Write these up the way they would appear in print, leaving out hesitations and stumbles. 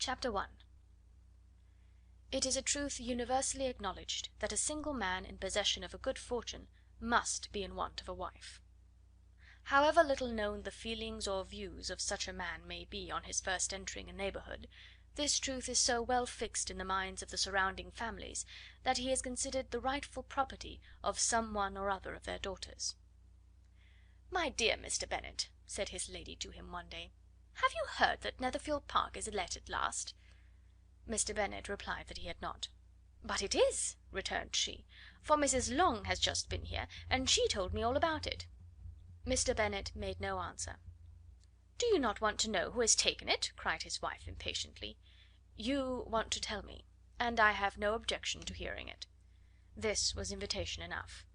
Chapter 1. It is a truth universally acknowledged that a single man in possession of a good fortune must be in want of a wife. However little known the feelings or views of such a man may be on his first entering a neighbourhood, this truth is so well fixed in the minds of the surrounding families that he is considered the rightful property of some one or other of their daughters. "My dear Mr. Bennet," said his lady to him one day, "have you heard that Netherfield Park is let at last?" Mr. Bennet replied that he had not. "But it is," returned she, "for Mrs. Long has just been here, and she told me all about it." Mr. Bennet made no answer. "Do you not want to know who has taken it?" cried his wife impatiently. "You want to tell me, and I have no objection to hearing it." This was invitation enough.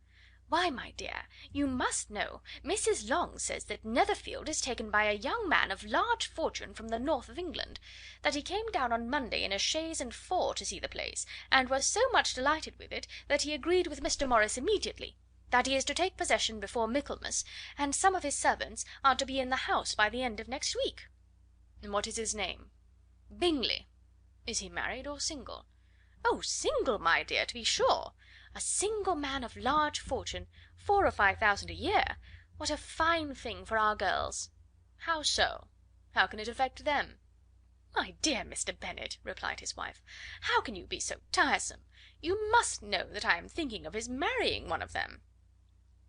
"Why, my dear, you must know. Mrs. Long says that Netherfield is taken by a young man of large fortune from the north of England; that he came down on Monday in a chaise and four to see the place, and was so much delighted with it that he agreed with Mr. Morris immediately; that he is to take possession before Michaelmas, and some of his servants are to be in the house by the end of next week." "And what is his name?" "Bingley." "Is he married or single?" "Oh, single, my dear, to be sure. A single man of large fortune, 4,000 or 5,000 a year. What a fine thing for our girls!" "How so? How can it affect them?" "My dear Mr. Bennet," replied his wife, "how can you be so tiresome? You must know that I am thinking of his marrying one of them."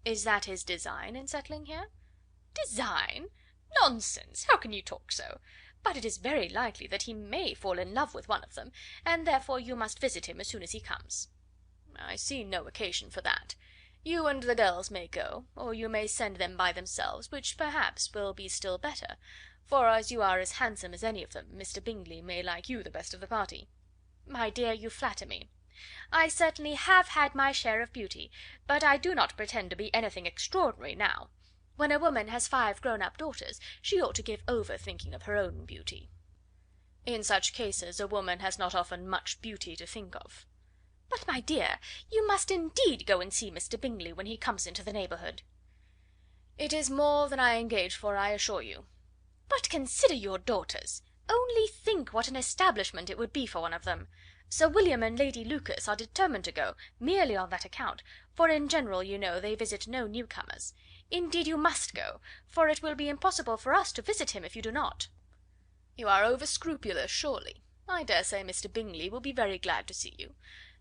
"Is that his design in settling here?" "Design? Nonsense! How can you talk so? But it is very likely that he may fall in love with one of them, and therefore you must visit him as soon as he comes." "I see no occasion for that. You and the girls may go, or you may send them by themselves, which perhaps will be still better, for as you are as handsome as any of them, Mr. Bingley may like you the best of the party." "My dear, you flatter me. I certainly have had my share of beauty, but I do not pretend to be anything extraordinary now. When a woman has 5 grown up daughters, she ought to give over thinking of her own beauty." "In such cases a woman has not often much beauty to think of." "But, my dear, you must indeed go and see Mr. Bingley when he comes into the neighbourhood." "It is more than I engage for, I assure you." "But consider your daughters. Only think what an establishment it would be for one of them. Sir William and Lady Lucas are determined to go, merely on that account, for in general, you know, they visit no newcomers. Indeed you must go, for it will be impossible for us to visit him if you do not." "You are over scrupulous, surely. I dare say Mr. Bingley will be very glad to see you,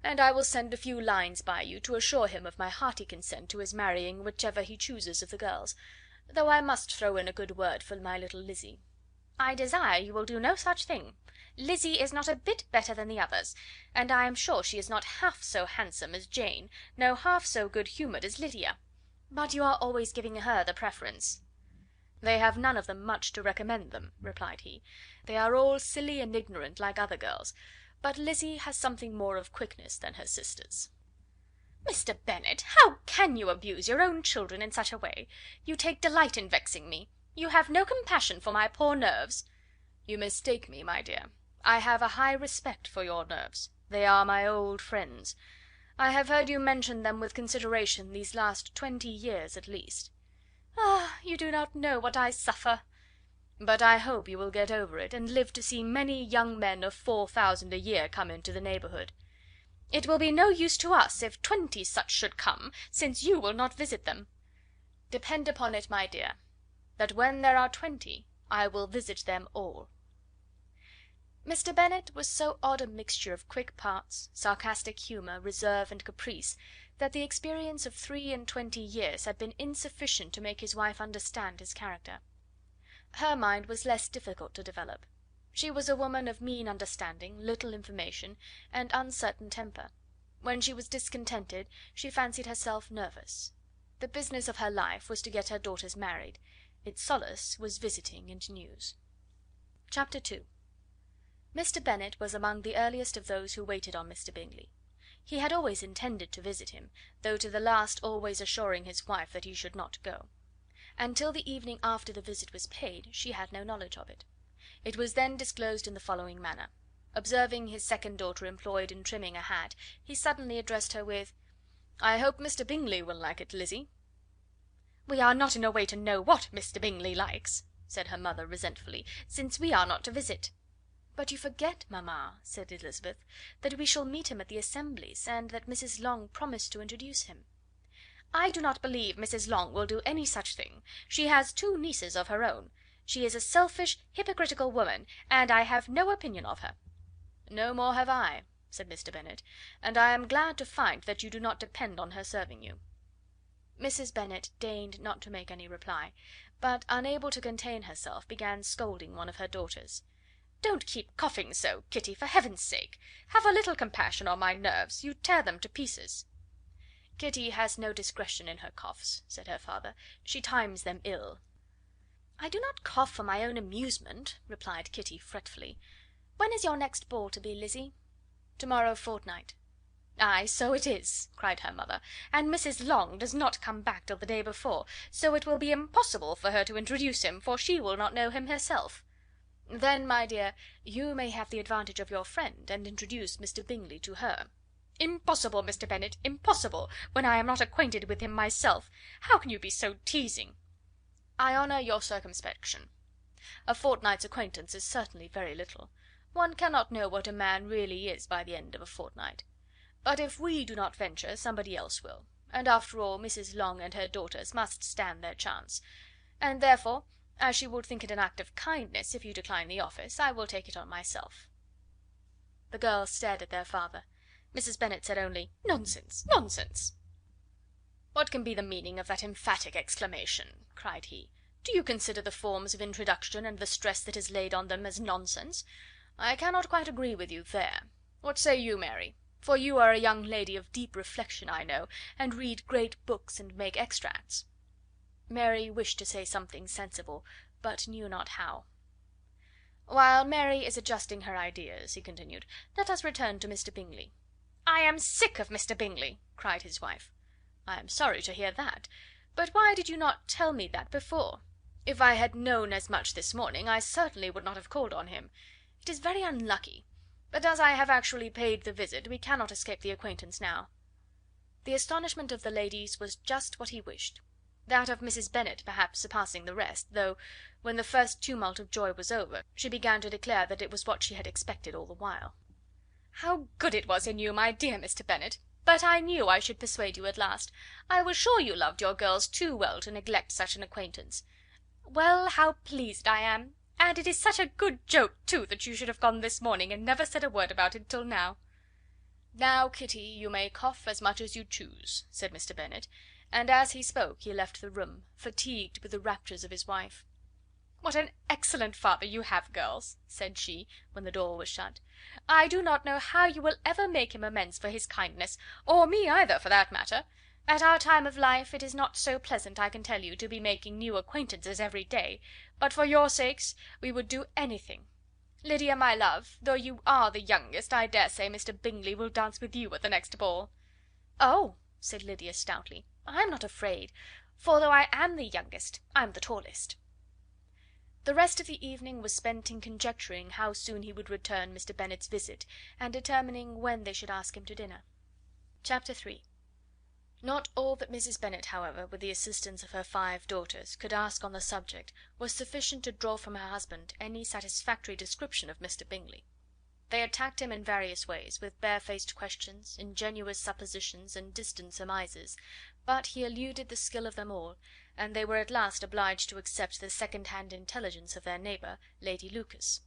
and I will send a few lines by you to assure him of my hearty consent to his marrying whichever he chooses of the girls, though I must throw in a good word for my little Lizzy." "I desire you will do no such thing. Lizzy is not a bit better than the others, and I am sure she is not half so handsome as Jane, nor half so good humoured as Lydia. But you are always giving her the preference." "They have none of them much to recommend them," replied he. "They are all silly and ignorant like other girls, but Lizzy has something more of quickness than her sisters." "Mr. Bennet, how can you abuse your own children in such a way? You take delight in vexing me. You have no compassion for my poor nerves." "You mistake me, my dear. I have a high respect for your nerves. They are my old friends. I have heard you mention them with consideration these last 20 years at least." "Ah, you do not know what I suffer." "But I hope you will get over it, and live to see many young men of 4,000 a year come into the neighbourhood." "It will be no use to us if 20 such should come, since you will not visit them." "Depend upon it, my dear, that when there are 20 I will visit them all." Mr. Bennet was so odd a mixture of quick parts, sarcastic humour, reserve, and caprice, that the experience of 23 years had been insufficient to make his wife understand his character. Her mind was less difficult to develop. She was a woman of mean understanding, little information, and uncertain temper. When she was discontented, she fancied herself nervous. The business of her life was to get her daughters married. Its solace was visiting and news. Chapter 2. Mr. Bennet was among the earliest of those who waited on Mr. Bingley. He had always intended to visit him, though to the last always assuring his wife that he should not go. And till the evening after the visit was paid, she had no knowledge of it. It was then disclosed in the following manner. Observing his second daughter employed in trimming a hat, he suddenly addressed her with: "I hope Mr. Bingley will like it, Lizzy." "We are not in a way to know what Mr. Bingley likes," said her mother resentfully, "since we are not to visit." "But you forget, mamma," said Elizabeth, "that we shall meet him at the assemblies, and that Mrs Long promised to introduce him." "I do not believe Mrs Long will do any such thing. She has two nieces of her own. She is a selfish, hypocritical woman, and I have no opinion of her." "No more have I," said Mr. Bennet, "and I am glad to find that you do not depend on her serving you." Mrs. Bennet deigned not to make any reply, but, unable to contain herself, began scolding one of her daughters. "Don't keep coughing so, Kitty, for heaven's sake! Have a little compassion on my nerves, you tear them to pieces." "Kitty has no discretion in her coughs," said her father; "she times them ill." "I do not cough for my own amusement," replied Kitty fretfully. "When is your next ball to be, Lizzie?" "To-morrow fortnight." "Ay, so it is," cried her mother, "and Mrs Long does not come back till the day before, so it will be impossible for her to introduce him, for she will not know him herself." "Then, my dear, you may have the advantage of your friend, and introduce Mr. Bingley to her." "Impossible, Mr. Bennet, impossible, when I am not acquainted with him myself. How can you be so teasing?" "I honour your circumspection. A fortnight's acquaintance is certainly very little. One cannot know what a man really is by the end of a fortnight. But if we do not venture, somebody else will, and after all Mrs Long and her daughters must stand their chance; and therefore, as she would think it an act of kindness if you decline the office, I will take it on myself." The girls stared at their father. Mrs. Bennet said only, "Nonsense, nonsense!" "What can be the meaning of that emphatic exclamation?" cried he. "Do you consider the forms of introduction, and the stress that is laid on them, as nonsense? I cannot quite agree with you there. What say you, Mary? For you are a young lady of deep reflection, I know, and read great books and make extracts." Mary wished to say something sensible, but knew not how. "While Mary is adjusting her ideas," he continued, "let us return to Mr. Bingley." "I am sick of Mr. Bingley!" cried his wife. "I am sorry to hear that. But why did you not tell me that before? If I had known as much this morning, I certainly would not have called on him. It is very unlucky, but as I have actually paid the visit, we cannot escape the acquaintance now." The astonishment of the ladies was just what he wished; that of Mrs. Bennet perhaps surpassing the rest, though, when the first tumult of joy was over, she began to declare that it was what she had expected all the while. "How good it was in you, my dear Mr. Bennet! But I knew I should persuade you at last. I was sure you loved your girls too well to neglect such an acquaintance. Well, how pleased I am! And it is such a good joke, too, that you should have gone this morning, and never said a word about it till now." "Now, Kitty, you may cough as much as you choose," said Mr. Bennet, and as he spoke he left the room, fatigued with the raptures of his wife. "What an excellent father you have, girls!" said she, when the door was shut. "I do not know how you will ever make him amends for his kindness, or me either, for that matter. At our time of life it is not so pleasant, I can tell you, to be making new acquaintances every day, but for your sakes we would do anything. Lydia, my love, though you are the youngest, I dare say Mr. Bingley will dance with you at the next ball." "Oh!" said Lydia stoutly, "I'm not afraid, for though I am the youngest, I'm the tallest." The rest of the evening was spent in conjecturing how soon he would return Mr. Bennet's visit, and determining when they should ask him to dinner. Chapter 3. Not all that Mrs. Bennet, however, with the assistance of her 5 daughters, could ask on the subject was sufficient to draw from her husband any satisfactory description of Mr. Bingley. They attacked him in various ways, with barefaced questions, ingenuous suppositions, and distant surmises, but he eluded the skill of them all, and they were at last obliged to accept the second hand intelligence of their neighbour, Lady Lucas.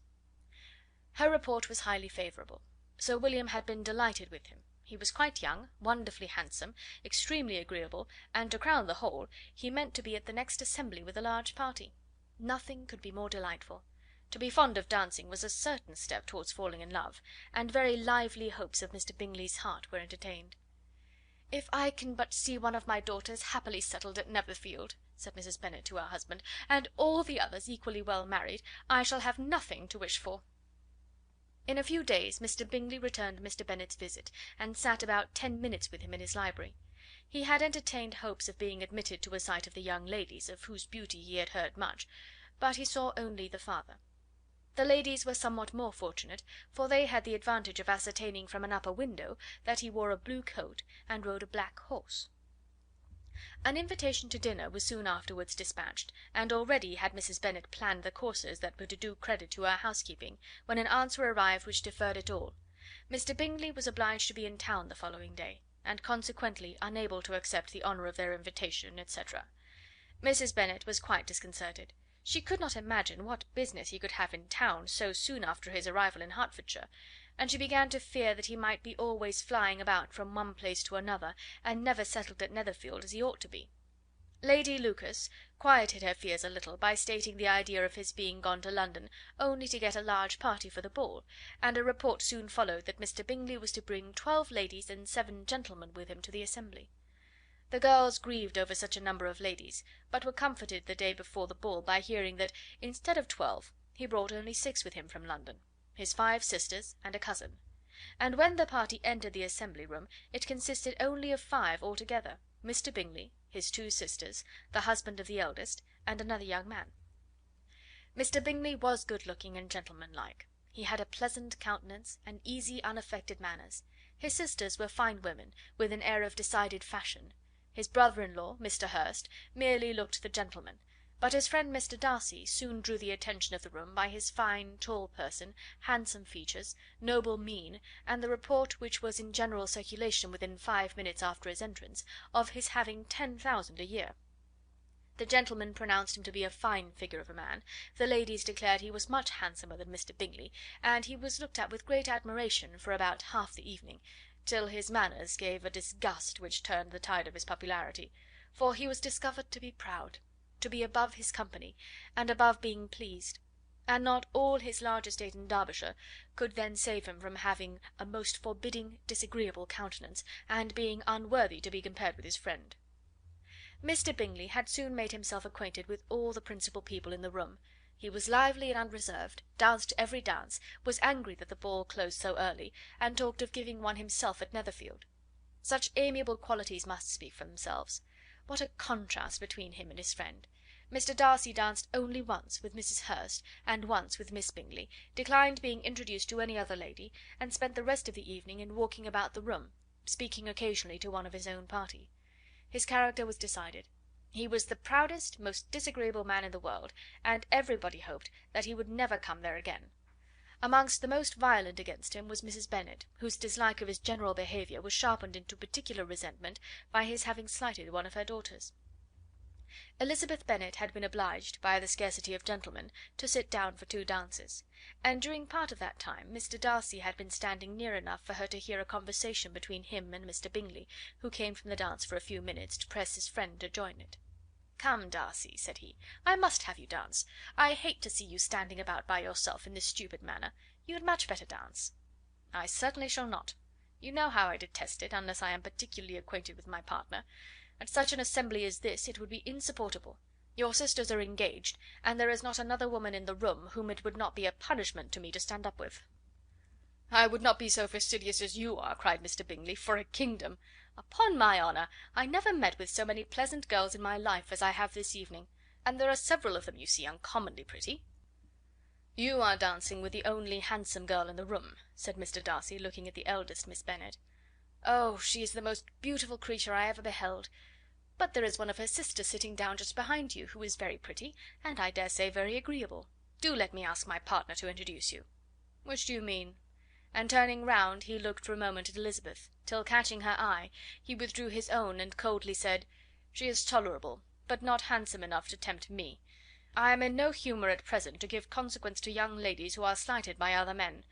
Her report was highly favourable. Sir William had been delighted with him. He was quite young, wonderfully handsome, extremely agreeable, and, to crown the whole, he meant to be at the next assembly with a large party. Nothing could be more delightful. To be fond of dancing was a certain step towards falling in love, and very lively hopes of Mr. Bingley's heart were entertained. "If I can but see one of my daughters happily settled at Netherfield," said Mrs. Bennet to her husband, "and all the others equally well married, I shall have nothing to wish for." In a few days Mr. Bingley returned Mr. Bennet's visit, and sat about 10 minutes with him in his library. He had entertained hopes of being admitted to a sight of the young ladies, of whose beauty he had heard much, but he saw only the father. The ladies were somewhat more fortunate, for they had the advantage of ascertaining from an upper window that he wore a blue coat and rode a black horse. An invitation to dinner was soon afterwards dispatched, and already had Mrs. Bennet planned the courses that were to do credit to her housekeeping, when an answer arrived which deferred it all. Mr. Bingley was obliged to be in town the following day, and consequently unable to accept the honour of their invitation, etc. Mrs. Bennet was quite disconcerted. She could not imagine what business he could have in town so soon after his arrival in Hertfordshire, and she began to fear that he might be always flying about from one place to another, and never settled at Netherfield as he ought to be. Lady Lucas quieted her fears a little by stating the idea of his being gone to London only to get a large party for the ball, and a report soon followed that Mr. Bingley was to bring 12 ladies and 7 gentlemen with him to the assembly. The girls grieved over such a number of ladies, but were comforted the day before the ball by hearing that, instead of 12, he brought only 6 with him from London, his 5 sisters and a cousin; and when the party entered the assembly room, it consisted only of 5 altogether: Mr. Bingley, his 2 sisters, the husband of the eldest, and another young man. Mr. Bingley was good looking and gentlemanlike. He had a pleasant countenance and easy unaffected manners. His sisters were fine women, with an air of decided fashion. His brother-in-law, Mr. Hurst, merely looked the gentleman, but his friend Mr. Darcy soon drew the attention of the room by his fine tall person, handsome features, noble mien, and the report which was in general circulation within 5 minutes after his entrance, of his having 10,000 a year. The gentlemen pronounced him to be a fine figure of a man, the ladies declared he was much handsomer than Mr. Bingley, and he was looked at with great admiration for about half the evening, till his manners gave a disgust which turned the tide of his popularity, for he was discovered to be proud, to be above his company, and above being pleased, and not all his large estate in Derbyshire could then save him from having a most forbidding, disagreeable countenance, and being unworthy to be compared with his friend. Mr. Bingley had soon made himself acquainted with all the principal people in the room. He was lively and unreserved, danced every dance, was angry that the ball closed so early, and talked of giving one himself at Netherfield. Such amiable qualities must speak for themselves. What a contrast between him and his friend! Mr. Darcy danced only once with Mrs. Hurst, and once with Miss Bingley, declined being introduced to any other lady, and spent the rest of the evening in walking about the room, speaking occasionally to one of his own party. His character was decided. He was the proudest, most disagreeable man in the world, and everybody hoped that he would never come there again. Amongst the most violent against him was Mrs. Bennet, whose dislike of his general behaviour was sharpened into particular resentment by his having slighted one of her daughters. Elizabeth Bennet had been obliged, by the scarcity of gentlemen, to sit down for 2 dances, and during part of that time Mr. Darcy had been standing near enough for her to hear a conversation between him and Mr. Bingley, who came from the dance for a few minutes to press his friend to join it. "Come, Darcy," said he, "I must have you dance. I hate to see you standing about by yourself in this stupid manner. You had much better dance." "I certainly shall not. You know how I detest it, unless I am particularly acquainted with my partner. At such an assembly as this it would be insupportable. Your sisters are engaged, and there is not another woman in the room whom it would not be a punishment to me to stand up with." "I would not be so fastidious as you are," cried Mr. Bingley, "for a kingdom. Upon my honour, I never met with so many pleasant girls in my life as I have this evening, and there are several of them, you see, uncommonly pretty." "You are dancing with the only handsome girl in the room," said Mr. Darcy, looking at the eldest Miss Bennet. "Oh, she is the most beautiful creature I ever beheld. But there is one of her sisters sitting down just behind you, who is very pretty, and I dare say very agreeable. Do let me ask my partner to introduce you." "Which do you mean?" And turning round, he looked for a moment at Elizabeth, till catching her eye, he withdrew his own and coldly said, "She is tolerable, but not handsome enough to tempt me. I am in no humour at present to give consequence to young ladies who are slighted by other men.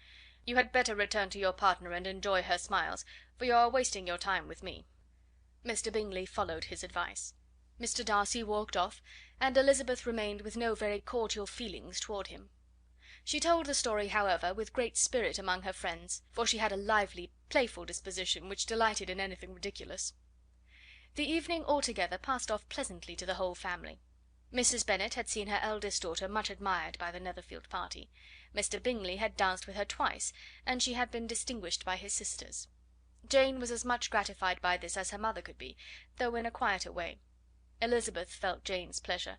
You had better return to your partner and enjoy her smiles, for you are wasting your time with me." Mr. Bingley followed his advice. Mr. Darcy walked off, and Elizabeth remained with no very cordial feelings toward him. She told the story, however, with great spirit among her friends, for she had a lively, playful disposition, which delighted in anything ridiculous. The evening altogether passed off pleasantly to the whole family. Mrs. Bennet had seen her eldest daughter much admired by the Netherfield party. Mr. Bingley had danced with her twice, and she had been distinguished by his sisters. Jane was as much gratified by this as her mother could be, though in a quieter way. Elizabeth felt Jane's pleasure.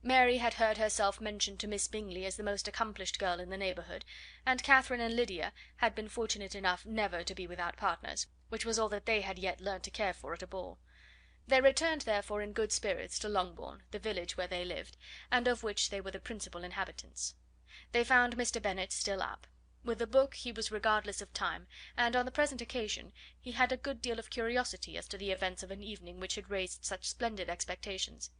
Mary had heard herself mentioned to Miss Bingley as the most accomplished girl in the neighbourhood, and Catherine and Lydia had been fortunate enough never to be without partners, which was all that they had yet learnt to care for at a ball. They returned, therefore, in good spirits to Longbourn, the village where they lived, and of which they were the principal inhabitants. They found Mr. Bennet still up. With a book he was regardless of time, and on the present occasion he had a good deal of curiosity as to the events of an evening which had raised such splendid expectations.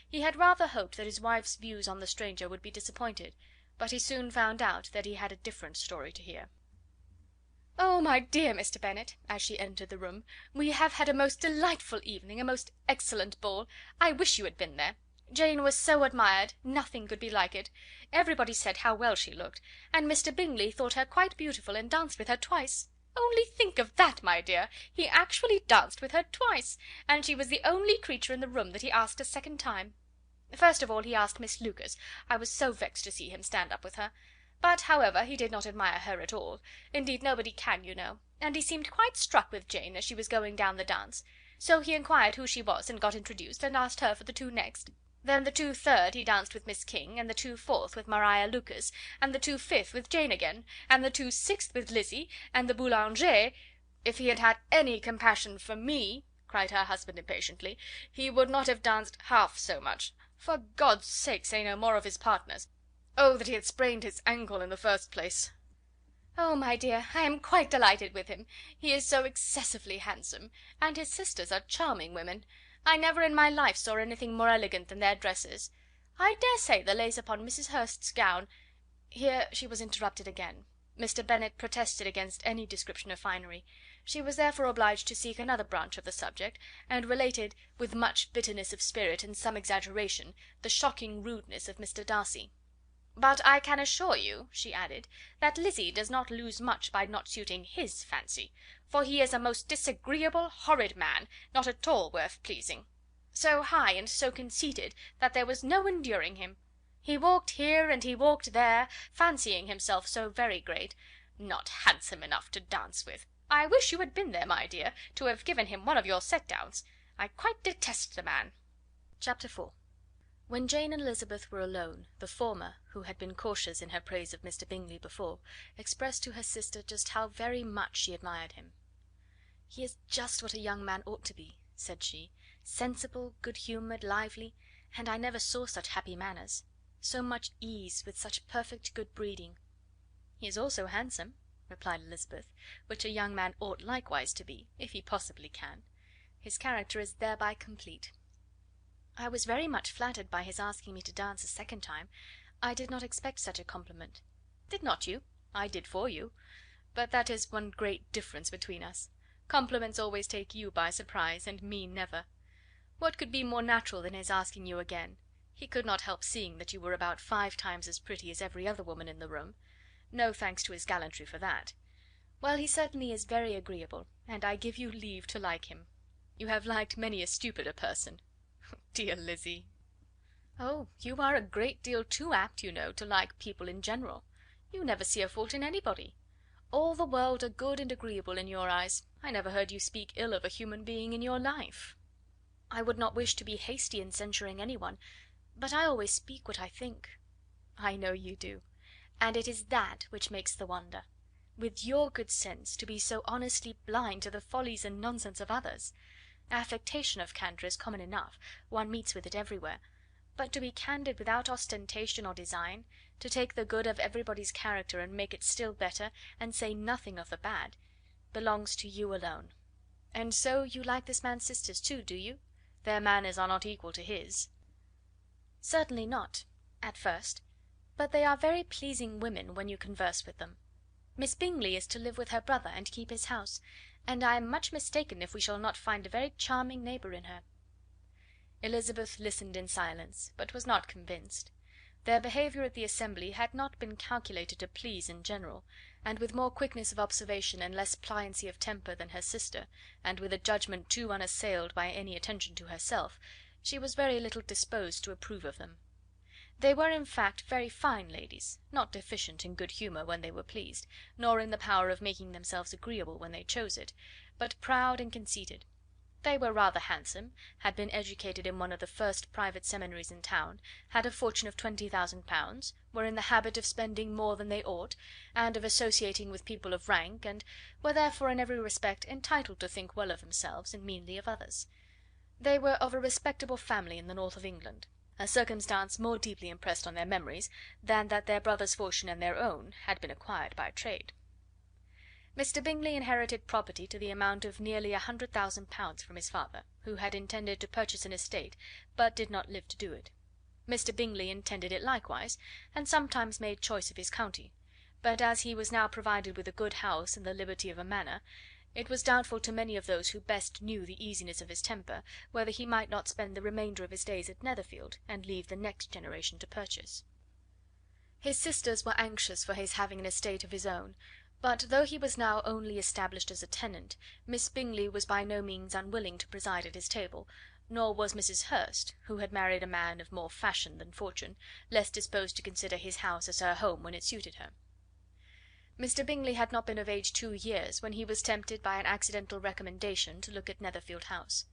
He had rather hoped that his wife's views on the stranger would be disappointed, but he soon found out that he had a different story to hear. "Oh, my dear Mr. Bennet," as she entered the room, "we have had a most delightful evening, a most excellent ball. I wish you had been there. Jane was so admired, nothing could be like it. Everybody said how well she looked, and Mr. Bingley thought her quite beautiful, and danced with her twice. Only think of that, my dear! He actually danced with her twice, and she was the only creature in the room that he asked a second time. First of all he asked Miss Lucas. I was so vexed to see him stand up with her. But, however, he did not admire her at all. Indeed, nobody can, you know. And he seemed quite struck with Jane as she was going down the dance. So he inquired who she was, and got introduced, and asked her for the two next. Then the 2/3 he danced with Miss King, and the 2/4 with Maria Lucas, and the 2/5 with Jane again, and the 2/6 with Lizzie, and the Boulanger. If he had had any compassion for me," cried her husband impatiently, "he would not have danced half so much. For God's sake, say no more of his partners. Oh, that he had sprained his ankle in the first place!" "Oh, my dear, I am quite delighted with him. He is so excessively handsome, and his sisters are charming women. I never in my life saw anything more elegant than their dresses. I dare say the lace upon Mrs. Hurst's gown—" Here she was interrupted again. Mr. Bennet protested against any description of finery. She was therefore obliged to seek another branch of the subject, and related, with much bitterness of spirit and some exaggeration, the shocking rudeness of Mr. Darcy. "But I can assure you," she added, "that Lizzie does not lose much by not suiting his fancy, for he is a most disagreeable, horrid man, not at all worth pleasing. So high and so conceited that there was no enduring him. He walked here and he walked there, fancying himself so very great. Not handsome enough to dance with. I wish you had been there, my dear, to have given him one of your set downs. I quite detest the man." Chapter 4. When Jane and Elizabeth were alone, the former, who had been cautious in her praise of Mr. Bingley before, expressed to her sister just how very much she admired him. "He is just what a young man ought to be," said she, "sensible, good humoured, lively, and I never saw such happy manners. So much ease, with such perfect good breeding." "He is also handsome," replied Elizabeth, "which a young man ought likewise to be, if he possibly can. His character is thereby complete." "I was very much flattered by his asking me to dance a second time. I did not expect such a compliment." "Did not you? I did for you. But that is one great difference between us. Compliments always take you by surprise, and me never. What could be more natural than his asking you again? He could not help seeing that you were about 5 times as pretty as every other woman in the room. No thanks to his gallantry for that. Well, he certainly is very agreeable, and I give you leave to like him. You have liked many a stupider person." "Dear Lizzie!" "Oh, you are a great deal too apt, you know, to like people in general. You never see a fault in anybody. All the world are good and agreeable in your eyes. I never heard you speak ill of a human being in your life." "I would not wish to be hasty in censuring any one, but I always speak what I think." "I know you do, and it is that which makes the wonder. With your good sense, to be so honestly blind to the follies and nonsense of others. Affectation of candour is common enough, one meets with it everywhere, but to be candid without ostentation or design, to take the good of everybody's character and make it still better, and say nothing of the bad, belongs to you alone. And so you like this man's sisters too, do you? Their manners are not equal to his." "Certainly not, at first, but they are very pleasing women when you converse with them. Miss Bingley is to live with her brother and keep his house, and I am much mistaken if we shall not find a very charming neighbour in her." Elizabeth listened in silence, but was not convinced. Their behaviour at the assembly had not been calculated to please in general, and with more quickness of observation and less pliancy of temper than her sister, and with a judgment too unassailed by any attention to herself, she was very little disposed to approve of them. They were, in fact, very fine ladies, not deficient in good humour when they were pleased, nor in the power of making themselves agreeable when they chose it, but proud and conceited. They were rather handsome, had been educated in one of the first private seminaries in town, had a fortune of 20,000 pounds, were in the habit of spending more than they ought, and of associating with people of rank, and were therefore in every respect entitled to think well of themselves and meanly of others. They were of a respectable family in the north of England, a circumstance more deeply impressed on their memories than that their brother's fortune and their own had been acquired by trade. Mr. Bingley inherited property to the amount of nearly £100,000 from his father, who had intended to purchase an estate, but did not live to do it. Mr. Bingley intended it likewise, and sometimes made choice of his county; but as he was now provided with a good house and the liberty of a manor, it was doubtful to many of those who best knew the easiness of his temper whether he might not spend the remainder of his days at Netherfield, and leave the next generation to purchase. His sisters were anxious for his having an estate of his own, but though he was now only established as a tenant, Miss Bingley was by no means unwilling to preside at his table, nor was Mrs. Hurst, who had married a man of more fashion than fortune, less disposed to consider his house as her home when it suited her. Mr. Bingley had not been of age 2 years when he was tempted by an accidental recommendation to look at Netherfield House.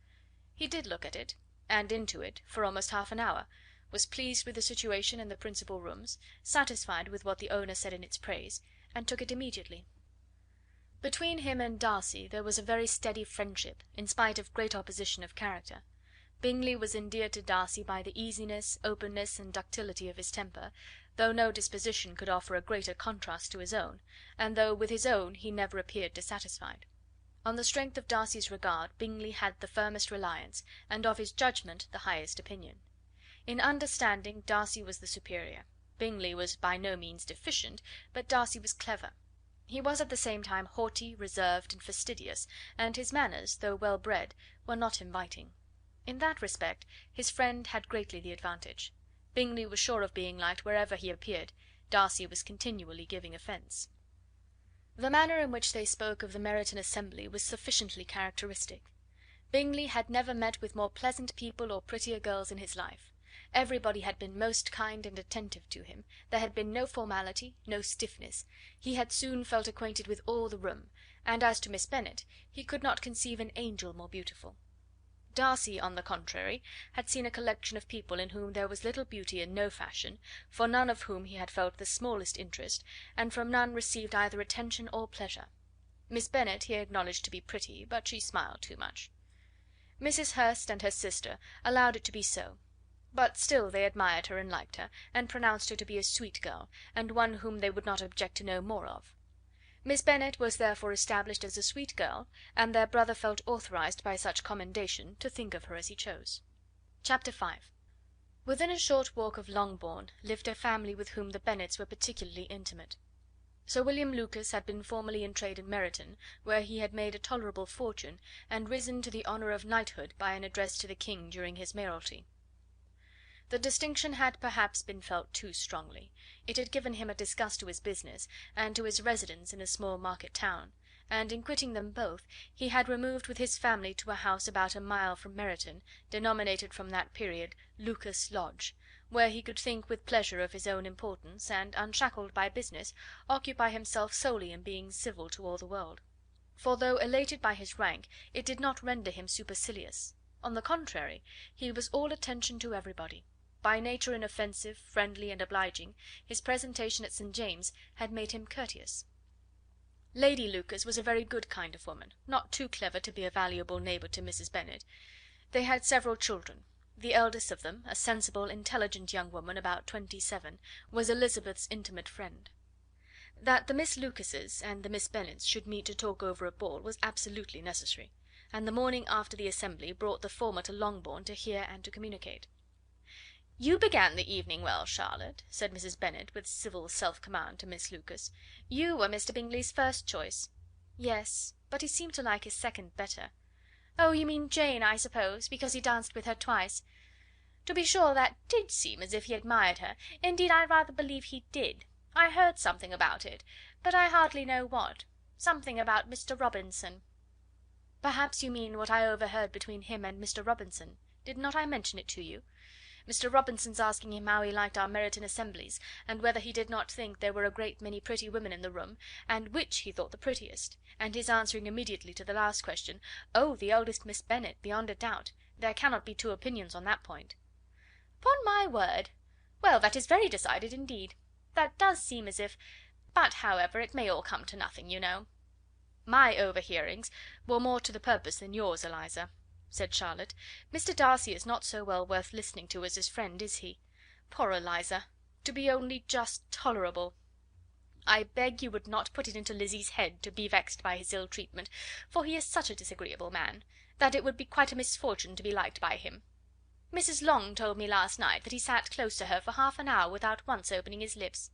He did look at it, and into it, for almost half an hour, was pleased with the situation and the principal rooms, satisfied with what the owner said in its praise, and took it immediately. Between him and Darcy there was a very steady friendship, in spite of great opposition of character. Bingley was endeared to Darcy by the easiness, openness, and ductility of his temper, though no disposition could offer a greater contrast to his own, and though with his own he never appeared dissatisfied. On the strength of Darcy's regard Bingley had the firmest reliance, and of his judgment the highest opinion. In understanding, Darcy was the superior. Bingley was by no means deficient, but Darcy was clever. He was at the same time haughty, reserved, and fastidious, and his manners, though well bred, were not inviting. In that respect his friend had greatly the advantage. Bingley was sure of being liked wherever he appeared; Darcy was continually giving offence. The manner in which they spoke of the Meryton assembly was sufficiently characteristic. Bingley had never met with more pleasant people or prettier girls in his life. Everybody had been most kind and attentive to him, there had been no formality, no stiffness; he had soon felt acquainted with all the room, and as to Miss Bennet, he could not conceive an angel more beautiful. Darcy, on the contrary, had seen a collection of people in whom there was little beauty and no fashion, for none of whom he had felt the smallest interest, and from none received either attention or pleasure. Miss Bennet he acknowledged to be pretty, but she smiled too much. Mrs. Hurst and her sister allowed it to be so, but still they admired her and liked her, and pronounced her to be a sweet girl, and one whom they would not object to know more of. Miss Bennet was therefore established as a sweet girl, and their brother felt authorized by such commendation to think of her as he chose. Chapter 5. Within a short walk of Longbourn lived a family with whom the Bennets were particularly intimate. Sir William Lucas had been formerly in trade in Meryton, where he had made a tolerable fortune, and risen to the honour of knighthood by an address to the King during his mayoralty. The distinction had perhaps been felt too strongly. It had given him a disgust to his business, and to his residence in a small market town, and in quitting them both, he had removed with his family to a house about a mile from Meryton, denominated from that period Lucas Lodge, where he could think with pleasure of his own importance, and, unshackled by business, occupy himself solely in being civil to all the world. For though elated by his rank, it did not render him supercilious. On the contrary, he was all attention to everybody. By nature inoffensive, friendly, and obliging, his presentation at St. James's had made him courteous. Lady Lucas was a very good kind of woman, not too clever to be a valuable neighbour to Mrs. Bennet. They had several children. The eldest of them, a sensible, intelligent young woman about 27, was Elizabeth's intimate friend. That the Miss Lucases and the Miss Bennets should meet to talk over a ball was absolutely necessary, and the morning after the assembly brought the former to Longbourn to hear and to communicate. "You began the evening well, Charlotte," said Mrs. Bennet, with civil self-command, to Miss Lucas. "You were Mr. Bingley's first choice." "Yes, but he seemed to like his second better." "Oh, you mean Jane, I suppose, because he danced with her twice. To be sure, that did seem as if he admired her. Indeed, I rather believe he did. I heard something about it, but I hardly know what. Something about Mr. Robinson." "Perhaps you mean what I overheard between him and Mr. Robinson. Did not I mention it to you? Mr. Robinson's asking him how he liked our Meryton assemblies, and whether he did not think there were a great many pretty women in the room, and which he thought the prettiest, and his answering immediately to the last question, 'Oh, the eldest Miss Bennet, beyond a doubt. There cannot be two opinions on that point.'" "Upon my word! Well, that is very decided indeed. That does seem as if... but, however, it may all come to nothing, you know." "My overhearings were more to the purpose than yours, Eliza." said Charlotte. "Mr. Darcy is not so well worth listening to as his friend, is he? Poor Eliza! To be only just tolerable! I beg you would not put it into Lizzie's head to be vexed by his ill treatment, for he is such a disagreeable man, that it would be quite a misfortune to be liked by him. Mrs. Long told me last night that he sat close to her for half an hour without once opening his lips."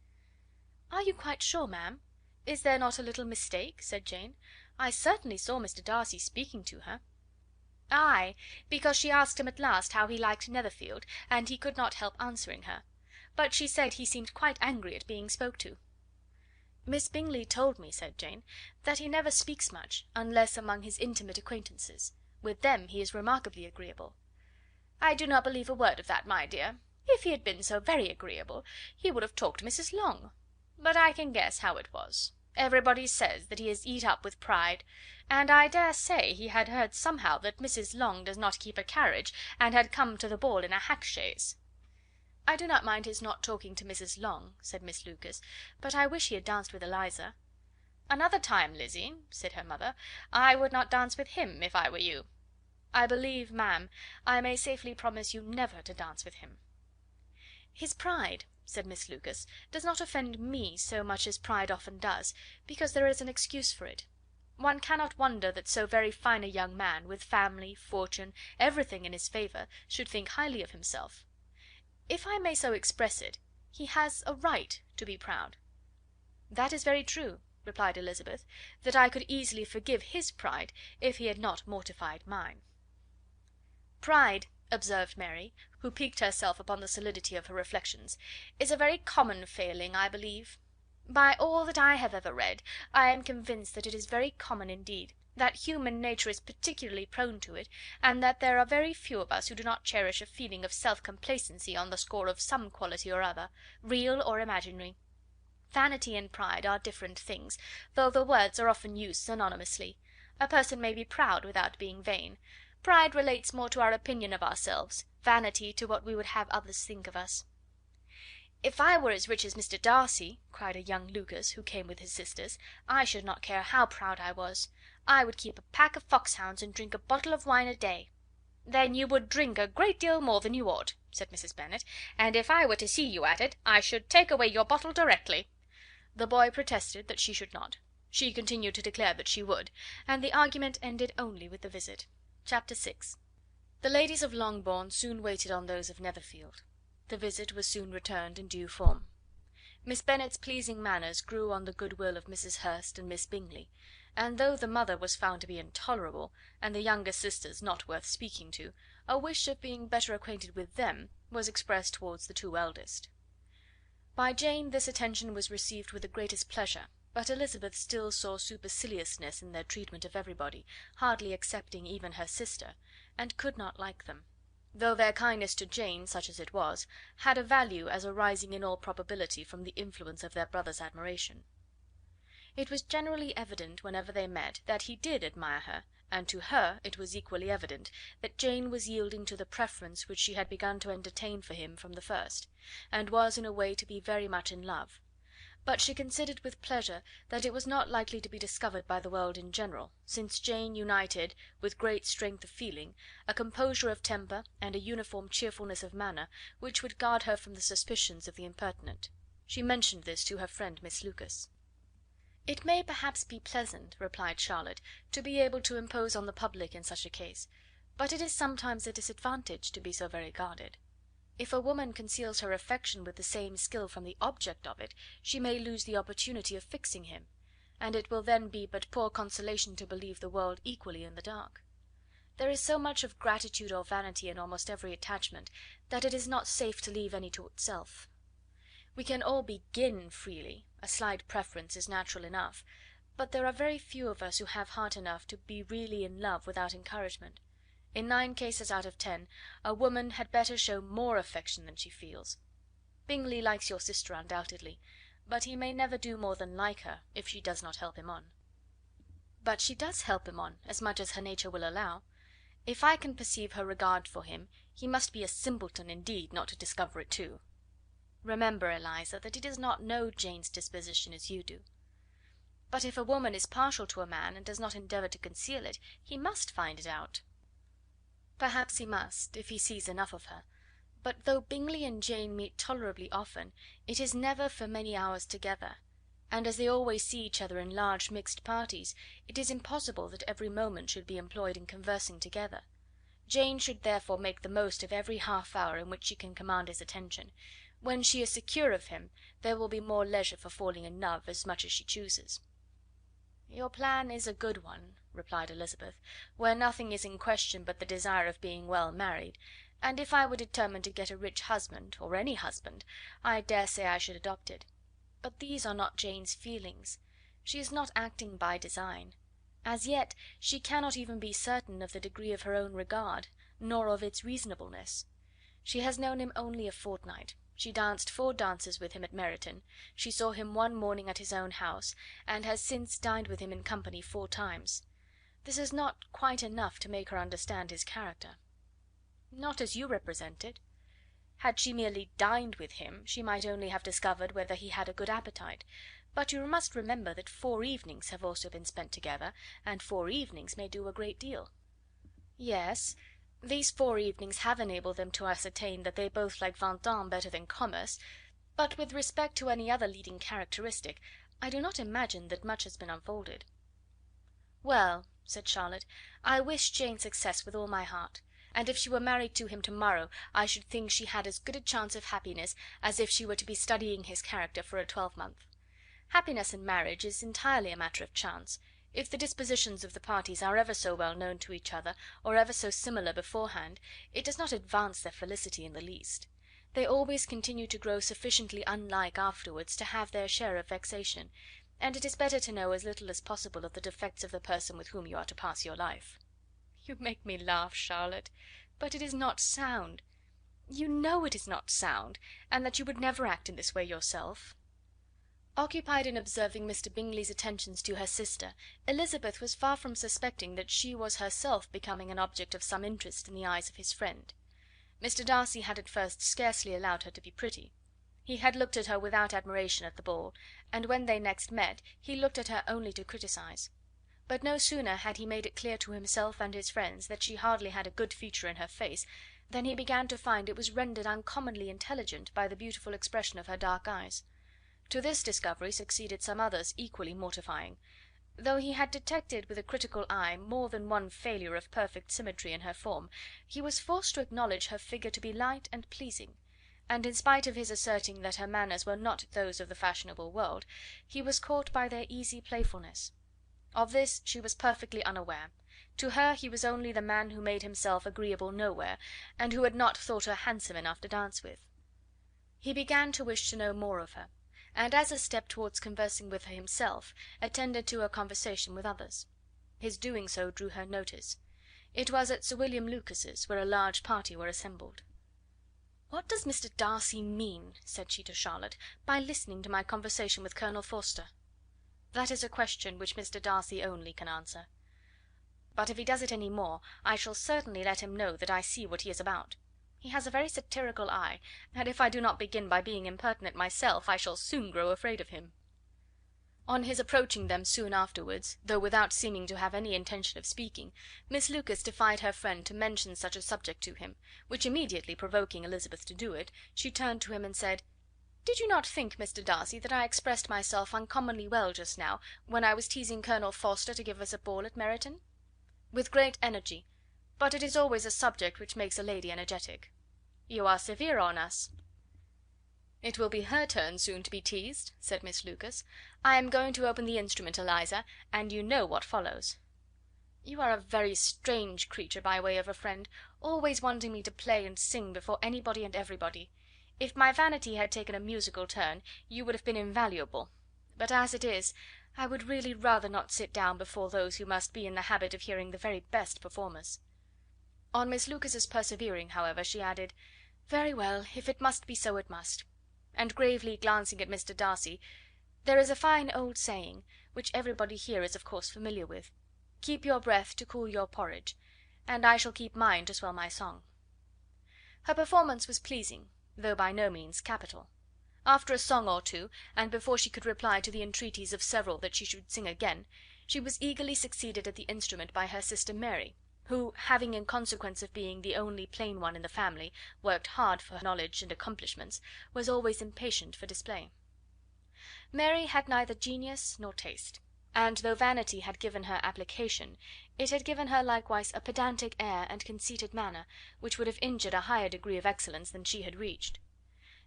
"Are you quite sure, ma'am? Is there not a little mistake?" said Jane. "I certainly saw Mr. Darcy speaking to her." "Ay, because she asked him at last how he liked Netherfield, and he could not help answering her; but she said he seemed quite angry at being spoke to." "Miss Bingley told me," said Jane, "that he never speaks much, unless among his intimate acquaintances. With them he is remarkably agreeable." "I do not believe a word of that, my dear. If he had been so very agreeable, he would have talked to Mrs. Long. But I can guess how it was. Everybody says that he is eat up with pride, and I dare say he had heard somehow that Mrs. Long does not keep a carriage, and had come to the ball in a hack chaise." "I do not mind his not talking to Mrs. Long," said Miss Lucas, "but I wish he had danced with Eliza." "Another time, Lizzie," said her mother, "I would not dance with him, if I were you." "I believe, ma'am, I may safely promise you never to dance with him." "His pride," said Miss Lucas, "does not offend me so much as pride often does, because there is an excuse for it. One cannot wonder that so very fine a young man, with family, fortune, everything in his favour, should think highly of himself. If I may so express it, he has a right to be proud." "That is very true," replied Elizabeth, "that I could easily forgive his pride if he had not mortified mine." "Pride," observed Mary, who piqued herself upon the solidity of her reflections, "is a very common failing, I believe. By all that I have ever read, I am convinced that it is very common indeed, that human nature is particularly prone to it, and that there are very few of us who do not cherish a feeling of self complacency on the score of some quality or other, real or imaginary. Vanity and pride are different things, though the words are often used synonymously. A person may be proud without being vain. Pride relates more to our opinion of ourselves, vanity to what we would have others think of us." "If I were as rich as Mr. Darcy," cried a young Lucas, who came with his sisters, "I should not care how proud I was. I would keep a pack of foxhounds and drink a bottle of wine a day." "Then you would drink a great deal more than you ought," said Mrs. Bennet, "and if I were to see you at it, I should take away your bottle directly." The boy protested that she should not. She continued to declare that she would, and the argument ended only with the visit. Chapter 6. The ladies of Longbourn soon waited on those of Netherfield. The visit was soon returned in due form. Miss Bennet's pleasing manners grew on the goodwill of Mrs. Hurst and Miss Bingley, and though the mother was found to be intolerable, and the younger sisters not worth speaking to, a wish of being better acquainted with them was expressed towards the two eldest. By Jane this attention was received with the greatest pleasure, but Elizabeth still saw superciliousness in their treatment of everybody, hardly excepting even her sister, and could not like them; though their kindness to Jane, such as it was, had a value as arising in all probability from the influence of their brother's admiration. It was generally evident, whenever they met, that he did admire her, and to her it was equally evident that Jane was yielding to the preference which she had begun to entertain for him from the first, and was in a way to be very much in love; but she considered with pleasure that it was not likely to be discovered by the world in general, since Jane united, with great strength of feeling, a composure of temper and a uniform cheerfulness of manner, which would guard her from the suspicions of the impertinent. She mentioned this to her friend Miss Lucas. "It may perhaps be pleasant," replied Charlotte, "to be able to impose on the public in such a case, but it is sometimes a disadvantage to be so very guarded. If a woman conceals her affection with the same skill from the object of it, she may lose the opportunity of fixing him, and it will then be but poor consolation to believe the world equally in the dark. There is so much of gratitude or vanity in almost every attachment, that it is not safe to leave any to itself. We can all begin freely, a slight preference is natural enough, but there are very few of us who have heart enough to be really in love without encouragement. In 9 cases out of 10 a woman had better show more affection than she feels. Bingley likes your sister undoubtedly, but he may never do more than like her, if she does not help him on." "But she does help him on, as much as her nature will allow. If I can perceive her regard for him, he must be a simpleton indeed not to discover it too. Remember, Eliza, that he does not know Jane's disposition as you do. But if a woman is partial to a man, and does not endeavour to conceal it, he must find it out." Perhaps he must, if he sees enough of her; but though Bingley and Jane meet tolerably often, it is never for many hours together, and as they always see each other in large mixed parties, it is impossible that every moment should be employed in conversing together. Jane should therefore make the most of every half hour in which she can command his attention. When she is secure of him, there will be more leisure for falling in love as much as she chooses. "Your plan is a good one," replied Elizabeth, "where nothing is in question but the desire of being well married, and if I were determined to get a rich husband, or any husband, I dare say I should adopt it. But these are not Jane's feelings. She is not acting by design. As yet she cannot even be certain of the degree of her own regard, nor of its reasonableness. She has known him only a fortnight. She danced 4 dances with him at Meryton, she saw him one morning at his own house, and has since dined with him in company 4 times. This is not quite enough to make her understand his character." "Not as you represent it. Had she merely dined with him, she might only have discovered whether he had a good appetite; but you must remember that 4 evenings have also been spent together, and 4 evenings may do a great deal." "Yes, these 4 evenings have enabled them to ascertain that they both like vingt ans better than commerce; but with respect to any other leading characteristic, I do not imagine that much has been unfolded." "Well," said Charlotte, "I wish Jane success with all my heart, and if she were married to him to morrow I should think she had as good a chance of happiness as if she were to be studying his character for a twelvemonth. Happiness in marriage is entirely a matter of chance. If the dispositions of the parties are ever so well known to each other, or ever so similar beforehand, it does not advance their felicity in the least. They always continue to grow sufficiently unlike afterwards to have their share of vexation, and it is better to know as little as possible of the defects of the person with whom you are to pass your life." "You make me laugh, Charlotte, but it is not sound. You know it is not sound, and that you would never act in this way yourself." Occupied in observing Mr. Bingley's attentions to her sister, Elizabeth was far from suspecting that she was herself becoming an object of some interest in the eyes of his friend. Mr. Darcy had at first scarcely allowed her to be pretty. He had looked at her without admiration at the ball, and when they next met he looked at her only to criticise. But no sooner had he made it clear to himself and his friends that she hardly had a good feature in her face, than he began to find it was rendered uncommonly intelligent by the beautiful expression of her dark eyes. To this discovery succeeded some others equally mortifying. Though he had detected with a critical eye more than one failure of perfect symmetry in her form, he was forced to acknowledge her figure to be light and pleasing, and in spite of his asserting that her manners were not those of the fashionable world, he was caught by their easy playfulness. Of this she was perfectly unaware. To her he was only the man who made himself agreeable nowhere, and who had not thought her handsome enough to dance with. He began to wish to know more of her, and as a step towards conversing with her himself, attended to her conversation with others. His doing so drew her notice. It was at Sir William Lucas's, where a large party were assembled. "What does Mr. Darcy mean," said she to Charlotte, "by listening to my conversation with Colonel Forster?" "That is a question which Mr. Darcy only can answer. But if he does it any more, I shall certainly let him know that I see what he is about. He has a very satirical eye, and if I do not begin by being impertinent myself, I shall soon grow afraid of him." On his approaching them soon afterwards, though without seeming to have any intention of speaking, Miss Lucas defied her friend to mention such a subject to him, which immediately provoking Elizabeth to do it, she turned to him and said: "Did you not think, Mr. Darcy, that I expressed myself uncommonly well just now, when I was teasing Colonel Forster to give us a ball at Meryton?" "With great energy; but it is always a subject which makes a lady energetic." "You are severe on us." "It will be her turn soon to be teased," said Miss Lucas. "I am going to open the instrument, Eliza, and you know what follows." "You are a very strange creature by way of a friend, always wanting me to play and sing before anybody and everybody. If my vanity had taken a musical turn, you would have been invaluable; but as it is, I would really rather not sit down before those who must be in the habit of hearing the very best performers." On Miss Lucas's persevering, however, she added: "Very well, if it must be so, it must." And gravely glancing at Mr. Darcy, "There is a fine old saying, which everybody here is of course familiar with: 'Keep your breath to cool your porridge,' and I shall keep mine to swell my song." Her performance was pleasing, though by no means capital. After a song or two, and before she could reply to the entreaties of several that she should sing again, she was eagerly succeeded at the instrument by her sister Mary. who, having in consequence of being the only plain one in the family worked hard for knowledge and accomplishments, was always impatient for display. Mary had neither genius nor taste, and though vanity had given her application, it had given her likewise a pedantic air and conceited manner, which would have injured a higher degree of excellence than she had reached.